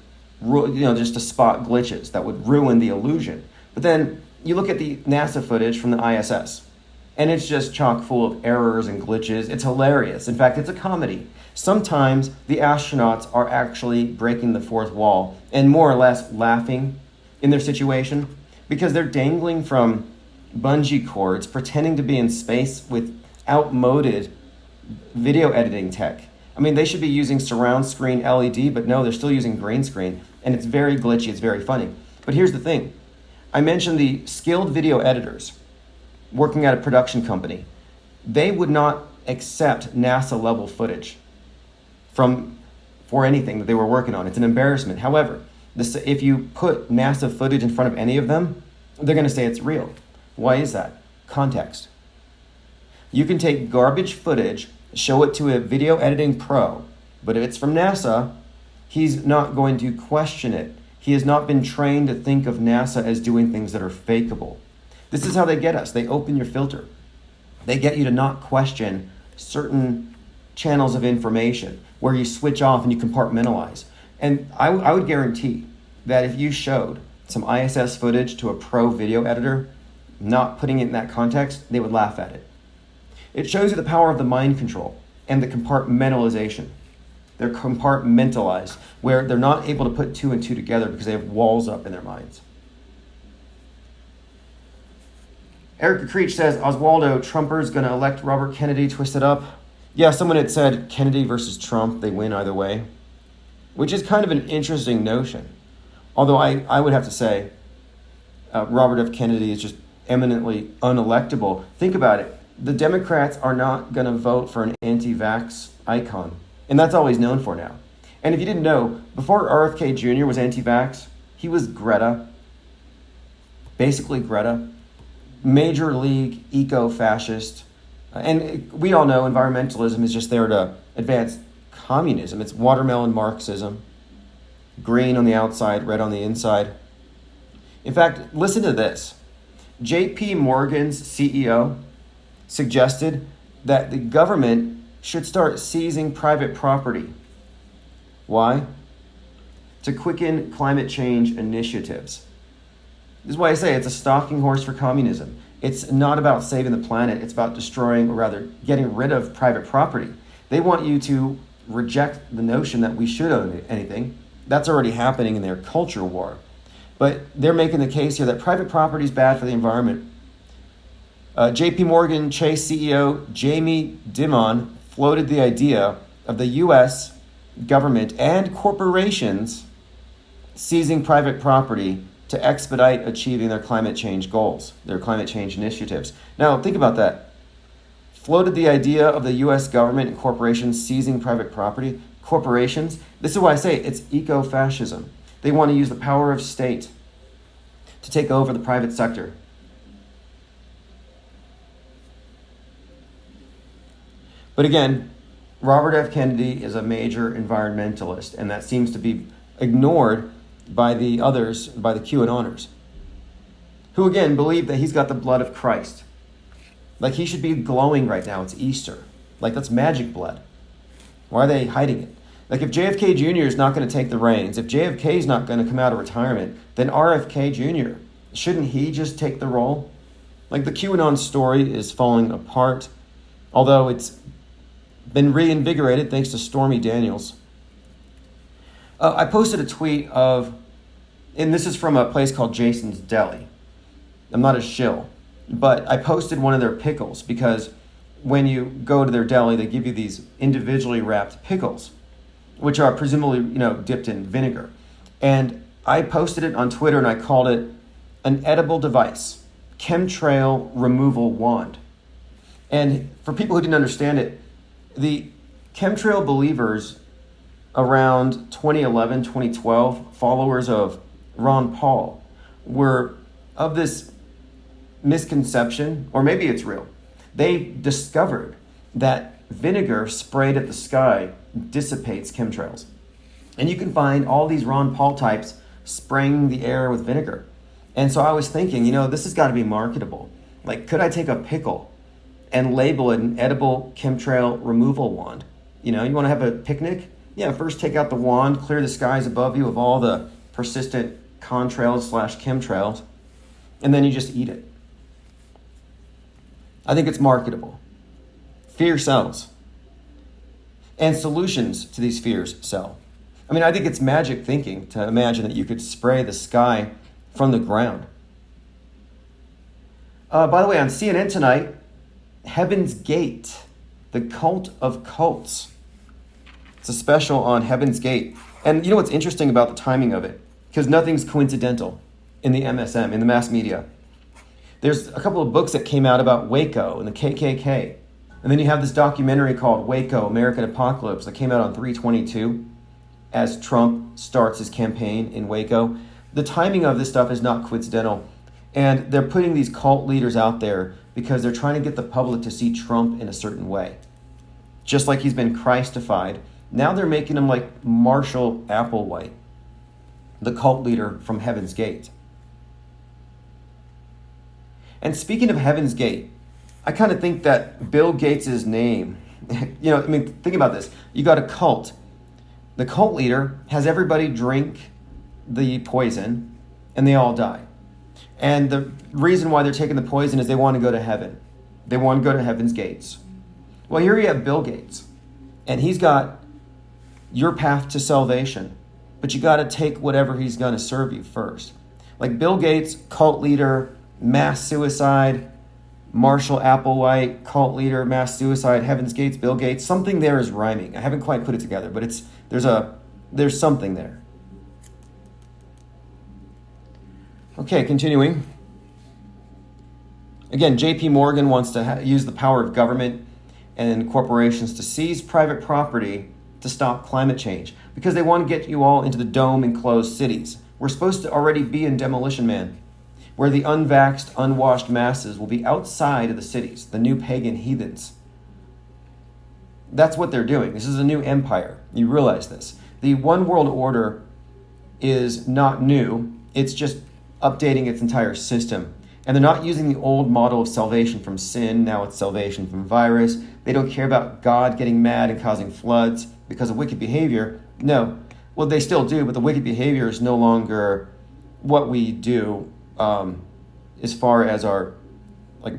just to spot glitches that would ruin the illusion. But then you look at the NASA footage from the ISS, and it's just chock full of errors and glitches. It's hilarious. In fact, it's a comedy. Sometimes the astronauts are actually breaking the fourth wall and more or less laughing in their situation because they're dangling from bungee cords, pretending to be in space with outmoded video editing tech. I mean, they should be using surround screen LED, but no, they're still using green screen. And it's very glitchy, it's very funny. But here's the thing. I mentioned the skilled video editors working at a production company. They would not accept NASA level footage for anything that they were working on. It's an embarrassment. However, if you put NASA footage in front of any of them, they're going to say it's real. Why is that? Context. You can take garbage footage, show it to a video editing pro, but if it's from NASA, he's not going to question it. He has not been trained to think of NASA as doing things that are fakeable. This is how they get us. They open your filter. They get you to not question certain channels of information where you switch off and you compartmentalize. And I would guarantee that if you showed some ISS footage to a pro video editor, not putting it in that context, they would laugh at it. It shows you the power of the mind control and the compartmentalization. They're compartmentalized, where they're not able to put two and two together because they have walls up in their minds. Erica Creech says, Oswaldo, Trumper's going to elect Robert Kennedy, twist it up. Yeah, someone had said Kennedy versus Trump, they win either way, which is kind of an interesting notion. Although I would have to say Robert F. Kennedy is just eminently unelectable. Think about it. The Democrats are not going to vote for an anti-vax icon. And that's all he's known for now. And if you didn't know, before RFK Jr. was anti-vax, he was Greta. Basically Greta. Major league eco-fascist. And we all know environmentalism is just there to advance communism. It's watermelon Marxism. Green on the outside, red on the inside. In fact, listen to this. J.P. Morgan's CEO suggested that the government should start seizing private property. Why? To quicken climate change initiatives. This is why I say it's a stalking horse for communism. It's not about saving the planet. It's about destroying, or rather getting rid of private property. They want you to reject the notion that we should own anything. That's already happening in their culture war. But they're making the case here that private property is bad for the environment. JP Morgan Chase CEO Jamie Dimon floated the idea of the U.S. government and corporations seizing private property to expedite achieving their climate change goals, their climate change initiatives. Now, think about that. Floated the idea of the U.S. government and corporations seizing private property. Corporations, this is why I say it's eco-fascism. They want to use the power of state to take over the private sector. But again, Robert F. Kennedy is a major environmentalist, and that seems to be ignored by the others, by the QAnoners, who again believe that he's got the blood of Christ. Like he should be glowing right now. It's Easter. Like that's magic blood. Why are they hiding it? Like if JFK Jr. is not going to take the reins, if JFK is not going to come out of retirement, then RFK Jr., shouldn't he just take the role? Like the QAnon story is falling apart, although it's been reinvigorated thanks to Stormy Daniels. I posted a tweet of, and this is from a place called Jason's Deli. I'm not a shill, but I posted one of their pickles because when you go to their deli, they give you these individually wrapped pickles, which are presumably, dipped in vinegar. And I posted it on Twitter and I called it an edible device, chemtrail removal wand. And for people who didn't understand it, the chemtrail believers around 2011, 2012, followers of Ron Paul, were of this misconception, or maybe it's real. They discovered that vinegar sprayed at the sky dissipates chemtrails. And you can find all these Ron Paul types spraying the air with vinegar. And so I was thinking, this has got to be marketable. Like, could I take a pickle and label it an edible chemtrail removal wand? You want to have a picnic? Yeah, first take out the wand, clear the skies above you of all the persistent contrails/chemtrails, and then you just eat it. I think it's marketable. Fear sells. And solutions to these fears sell. I think it's magic thinking to imagine that you could spray the sky from the ground. By the way, on CNN tonight, Heaven's Gate, the cult of cults. It's a special on Heaven's Gate. And you know what's interesting about the timing of it? Because nothing's coincidental in the MSM, in the mass media. There's a couple of books that came out about Waco and the KKK. And then you have this documentary called Waco, American Apocalypse that came out on 3/22 as Trump starts his campaign in Waco. The timing of this stuff is not coincidental. And they're putting these cult leaders out there because they're trying to get the public to see Trump in a certain way. Just like he's been Christified, now they're making him like Marshall Applewhite, the cult leader from Heaven's Gate. And speaking of Heaven's Gate, I kind of think that Bill Gates' name, think about this. You got a cult. The cult leader has everybody drink the poison and they all die. And the reason why they're taking the poison is they want to go to heaven. They want to go to Heaven's Gates. Well, here you have Bill Gates, and he's got your path to salvation, but you got to take whatever he's going to serve you first. Like Bill Gates, cult leader, mass suicide, Marshall Applewhite, cult leader, mass suicide, Heaven's Gates, Bill Gates. Something there is rhyming. I haven't quite put it together, but there's something there. Okay, continuing. Again, J.P. Morgan wants to use the power of government and corporations to seize private property to stop climate change because they want to get you all into the dome enclosed cities. We're supposed to already be in Demolition Man, where the unvaxxed, unwashed masses will be outside of the cities, the new pagan heathens. That's what they're doing. This is a new empire. You realize this. The one world order is not new. It's just updating its entire system. And they're not using the old model of salvation from sin. Now it's salvation from virus. They don't care about God getting mad and causing floods because of wicked behavior. No. Well, they still do, but the wicked behavior is no longer what we do as far as our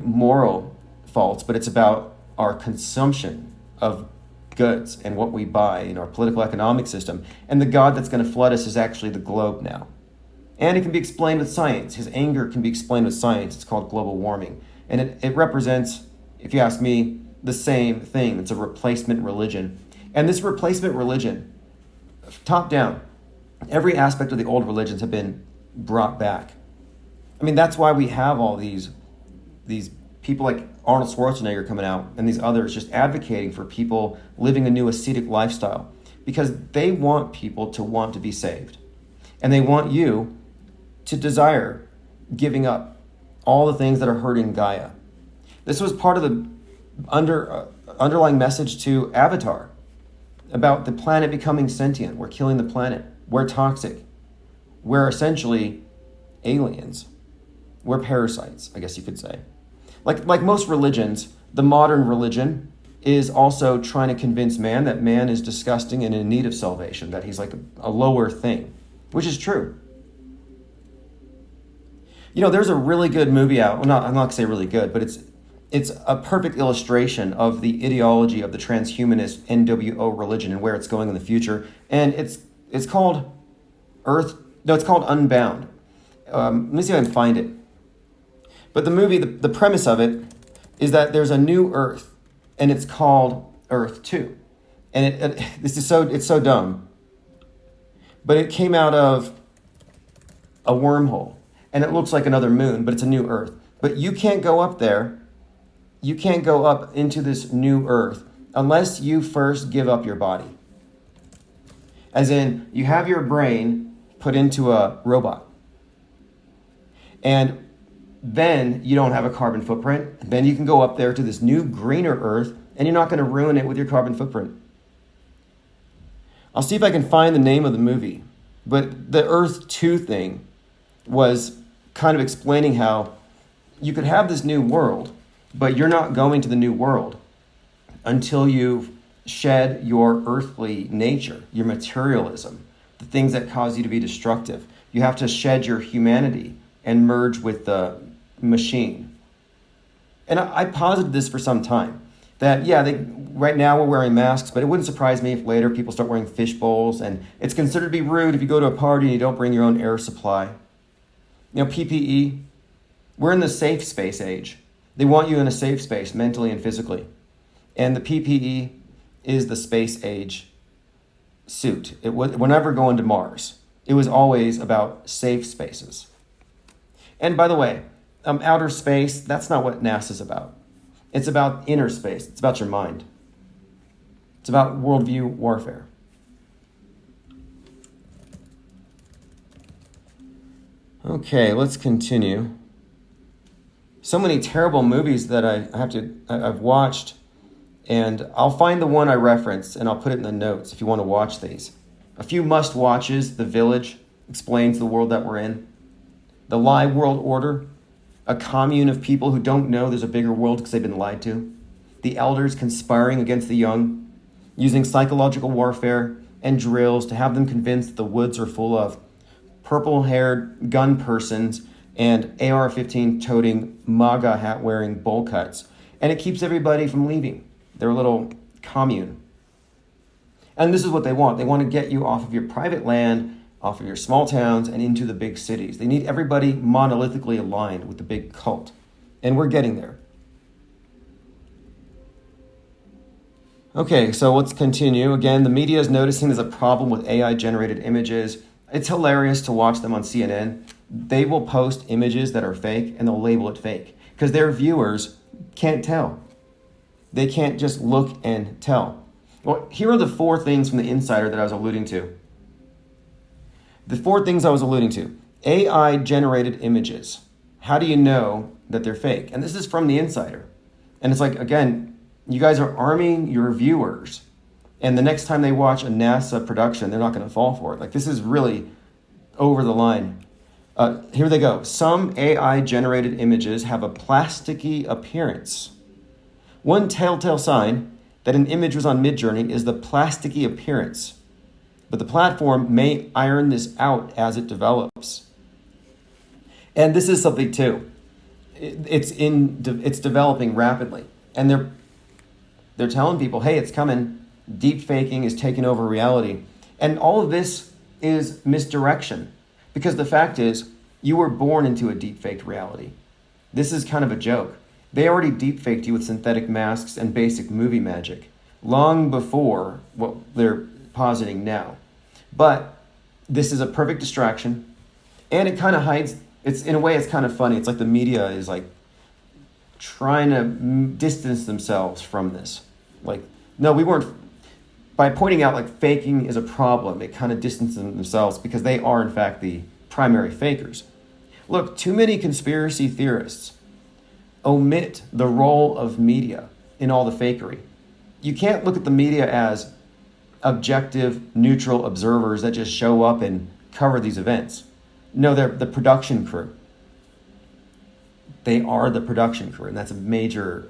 moral faults, but it's about our consumption of goods and what we buy in our political economic system. And the God that's going to flood us is actually the globe now. And it can be explained with science. His anger can be explained with science. It's called global warming. And it represents, if you ask me, the same thing. It's a replacement religion. And this replacement religion, top down, every aspect of the old religions have been brought back. I mean, that's why we have all these people like Arnold Schwarzenegger coming out and these others just advocating for people living a new ascetic lifestyle because they want people to want to be saved. And they want you to desire giving up all the things that are hurting Gaia. This was part of the underlying message to Avatar about the planet becoming sentient. We're killing the planet. We're toxic. We're essentially aliens. We're parasites, I guess you could say. Like most religions, the modern religion is also trying to convince man that man is disgusting and in need of salvation, that he's like a lower thing, which is true. There's a really good movie out. Well, I'm not going to say really good, but it's a perfect illustration of the ideology of the transhumanist NWO religion and where it's going in the future. And it's called it's called Unbound. Let me see if I can find it. But the movie, the premise of it is that there's a new Earth, and it's called Earth 2. And it's so dumb. But it came out of a wormhole. And it looks like another moon, but it's a new Earth. But you can't go up there. You can't go up into this new Earth unless you first give up your body. As in, you have your brain put into a robot. And then you don't have a carbon footprint. Then you can go up there to this new greener Earth, and you're not going to ruin it with your carbon footprint. I'll see if I can find the name of the movie. But the Earth 2 thing was kind of explaining how you could have this new world, but you're not going to the new world until you've shed your earthly nature, your materialism, the things that cause you to be destructive. You have to shed your humanity and merge with the machine. And I posited this for some time, that right now we're wearing masks, but it wouldn't surprise me if later people start wearing fish bowls, and it's considered to be rude if you go to a party and you don't bring your own air supply. PPE, we're in the safe space age. They want you in a safe space, mentally and physically. And the PPE is the space age suit. We're never going to Mars. It was always about safe spaces. And by the way, outer space, that's not what NASA's about. It's about inner space. It's about your mind. It's about worldview warfare. Okay, let's continue. So many terrible movies that I've watched, and I'll find the one I referenced and I'll put it in the notes if you want to watch these. A few must watches: The Village explains the world that we're in. The Lie World Order, a commune of people who don't know there's a bigger world because they've been lied to. The elders conspiring against the young, using psychological warfare and drills to have them convinced that the woods are full of purple-haired gun persons and AR-15 toting, MAGA hat-wearing bowl cuts. And it keeps everybody from leaving their little commune. And this is what they want. They want to get you off of your private land, off of your small towns, and into the big cities. They need everybody monolithically aligned with the big cult. And we're getting there. Okay, so let's continue. Again, the media is noticing there's a problem with AI-generated images. It's hilarious to watch them on CNN. They will post images that are fake and they'll label it fake because their viewers can't tell. They can't just look and tell. Well, here are the 4 things from the Insider that I was alluding to. The 4 things I was alluding to. AI-generated images. How do you know that they're fake? And this is from the Insider. And it's like, again, you guys are arming your viewers. And the next time they watch a NASA production, they're not going to fall for it. Like, this is really over the line. Here they go. Some AI-generated images have a plasticky appearance. One telltale sign that an image was on Midjourney is the plasticky appearance. But the platform may iron this out as it develops. And this is something too. It's developing rapidly. And they're telling people, hey, it's coming. Deep faking is taking over reality. And all of this is misdirection. Because the fact is, you were born into a deep faked reality. This is kind of a joke. They already deep faked you with synthetic masks and basic movie magic, long before what they're positing now. But this is a perfect distraction. And it kind of hides, in a way, it's kind of funny. It's like the media is like trying to distance themselves from this. Like, no, we weren't. By pointing out like faking is a problem, it kind of distances themselves because they are in fact the primary fakers. Look, too many conspiracy theorists omit the role of media in all the fakery. You can't look at the media as objective, neutral observers that just show up and cover these events. No, they're the production crew. They are the production crew, and that's a major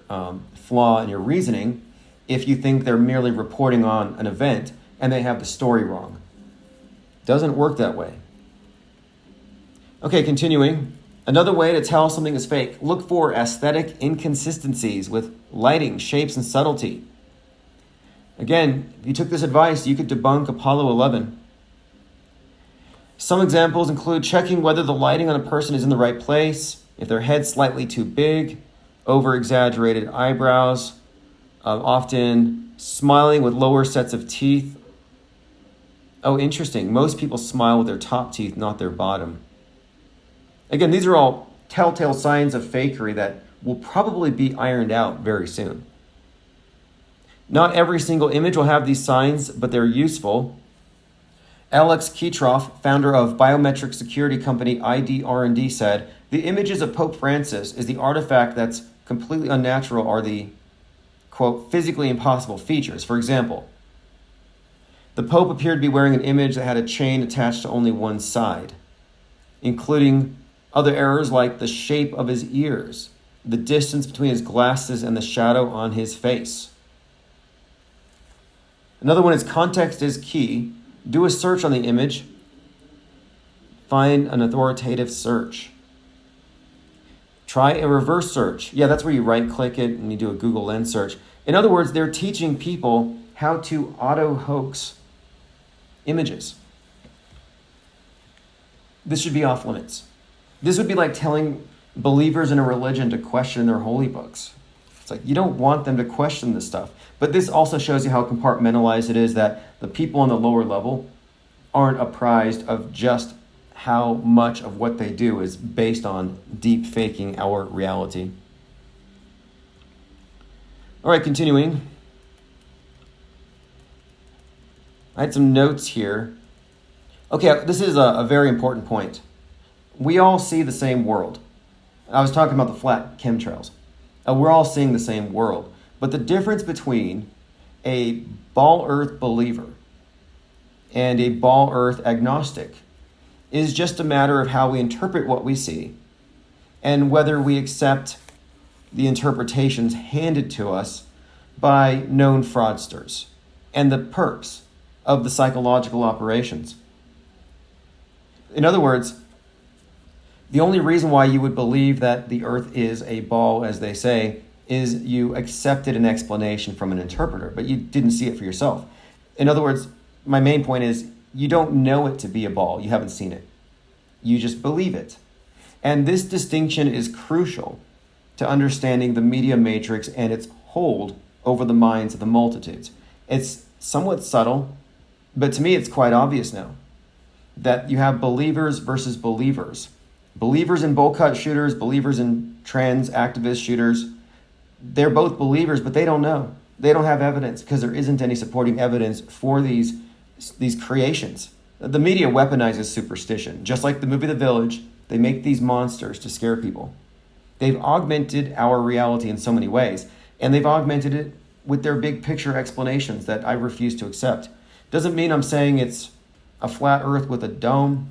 flaw in your reasoning if you think they're merely reporting on an event and they have the story wrong. Doesn't work that way. Okay, continuing. Another way to tell something is fake. Look for aesthetic inconsistencies with lighting, shapes, and subtlety. Again, if you took this advice, you could debunk Apollo 11. Some examples include checking whether the lighting on a person is in the right place, if their head's slightly too big, over-exaggerated eyebrows, often smiling with lower sets of teeth. Oh, interesting. Most people smile with their top teeth, not their bottom. Again, these are all telltale signs of fakery that will probably be ironed out very soon. Not every single image will have these signs, but they're useful. Alex Kitroff, founder of biometric security company ID R&D, said, "The images of Pope Francis is the artifact that's completely unnatural are the, quote, physically impossible features. For example, the Pope appeared to be wearing an image that had a chain attached to only one side, including other errors like the shape of his ears, the distance between his glasses, and the shadow on his face." Another one is context is key. Do a search on the image. Find an authoritative search. Try a reverse search. Yeah, that's where you right-click it and you do a Google Lens search. In other words, they're teaching people how to auto-hoax images. This should be off limits. This would be like telling believers in a religion to question their holy books. It's like you don't want them to question this stuff. But this also shows you how compartmentalized it is, that the people on the lower level aren't apprised of just how much of what they do is based on deep faking our reality. All right, continuing. I had some notes here. Okay, this is a very important point. We all see the same world. I was talking about the flat chemtrails. We're all seeing the same world. But the difference between a ball earth believer and a ball earth agnostic is just a matter of how we interpret what we see and whether we accept the interpretations handed to us by known fraudsters and the perps of the psychological operations. In other words, the only reason why you would believe that the earth is a ball, as they say, is you accepted an explanation from an interpreter, but you didn't see it for yourself. In other words, my main point is you don't know it to be a ball. You haven't seen it. You just believe it. And this distinction is crucial to understanding the media matrix and its hold over the minds of the multitudes. It's somewhat subtle, but to me it's quite obvious now that you have believers versus believers. Believers in bowl cut shooters, believers in trans activist shooters. They're both believers, but they don't know. They don't have evidence because there isn't any supporting evidence for these creations. The media weaponizes superstition. Just like the movie The Village, they make these monsters to scare people. They've augmented our reality in so many ways, and they've augmented it with their big picture explanations that I refuse to accept. Doesn't mean I'm saying it's a flat earth with a dome.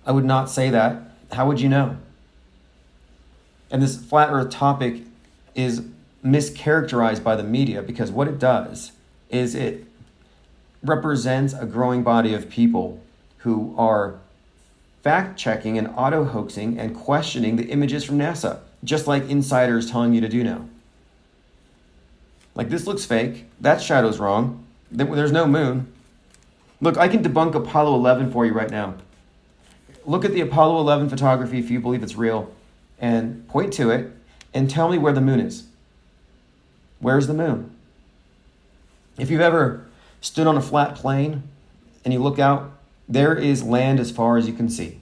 I would not say that. How would you know? And this flat earth topic is mischaracterized by the media because what it does is it represents a growing body of people who are fact-checking and auto-hoaxing and questioning the images from NASA, just like insiders telling you to do now. Like, this looks fake. That shadow's wrong. There's no moon. Look, I can debunk Apollo 11 for you right now. Look at the Apollo 11 photography if you believe it's real, and point to it and tell me where the moon is. Where's the moon? If you've ever stood on a flat plain and you look out, there is land as far as you can see.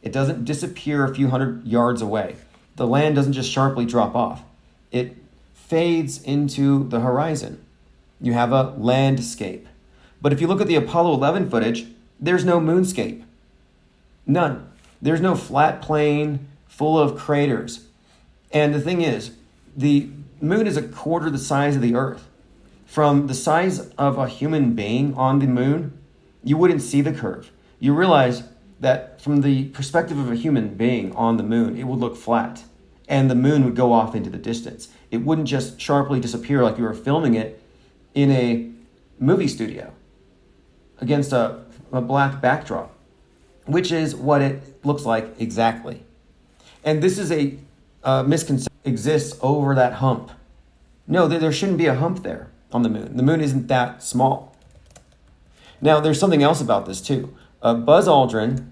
It doesn't disappear a few hundred yards away. The land doesn't just sharply drop off. It fades into the horizon. You have a landscape. But if you look at the Apollo 11 footage, there's no moonscape. None. There's no flat plain full of craters. And the thing is, the moon is a quarter the size of the Earth. From the size of a human being on the moon, you wouldn't see the curve. You realize that from the perspective of a human being on the moon, it would look flat. And the moon would go off into the distance. It wouldn't just sharply disappear like you were filming it in a movie studio against a black backdrop, which is what it looks like exactly. And this is a misconception exists over that hump. No, there shouldn't be a hump there on the moon. The moon isn't that small. Now, there's something else about this too. Buzz Aldrin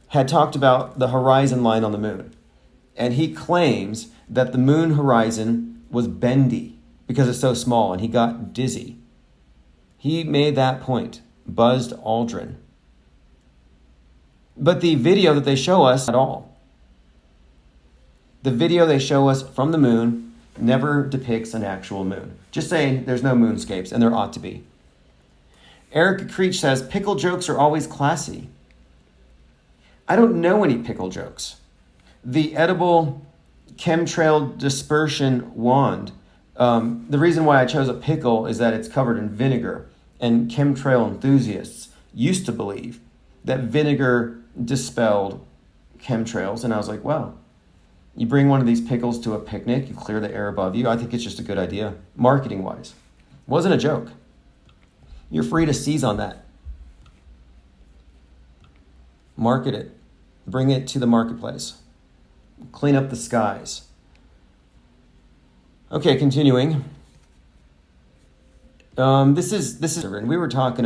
had talked about the horizon line on the moon, and he claims that the moon horizon was bendy because it's so small, and he got dizzy. He made that point, Buzz Aldrin. But the video that they show us at all, the video they show us from the moon never depicts an actual moon. Just saying there's no moonscapes, and there ought to be. Eric Creech says, pickle jokes are always classy. I don't know any pickle jokes. The edible chemtrail dispersion wand, the reason why I chose a pickle is that it's covered in vinegar, and chemtrail enthusiasts used to believe that vinegar dispelled chemtrails, and I was like, well, you bring one of these pickles to a picnic, you clear the air above you. I think it's just a good idea, marketing-wise. Wasn't a joke. You're free to seize on that. Market it. Bring it to the marketplace. Clean up the skies. Okay, continuing. This is we were talking about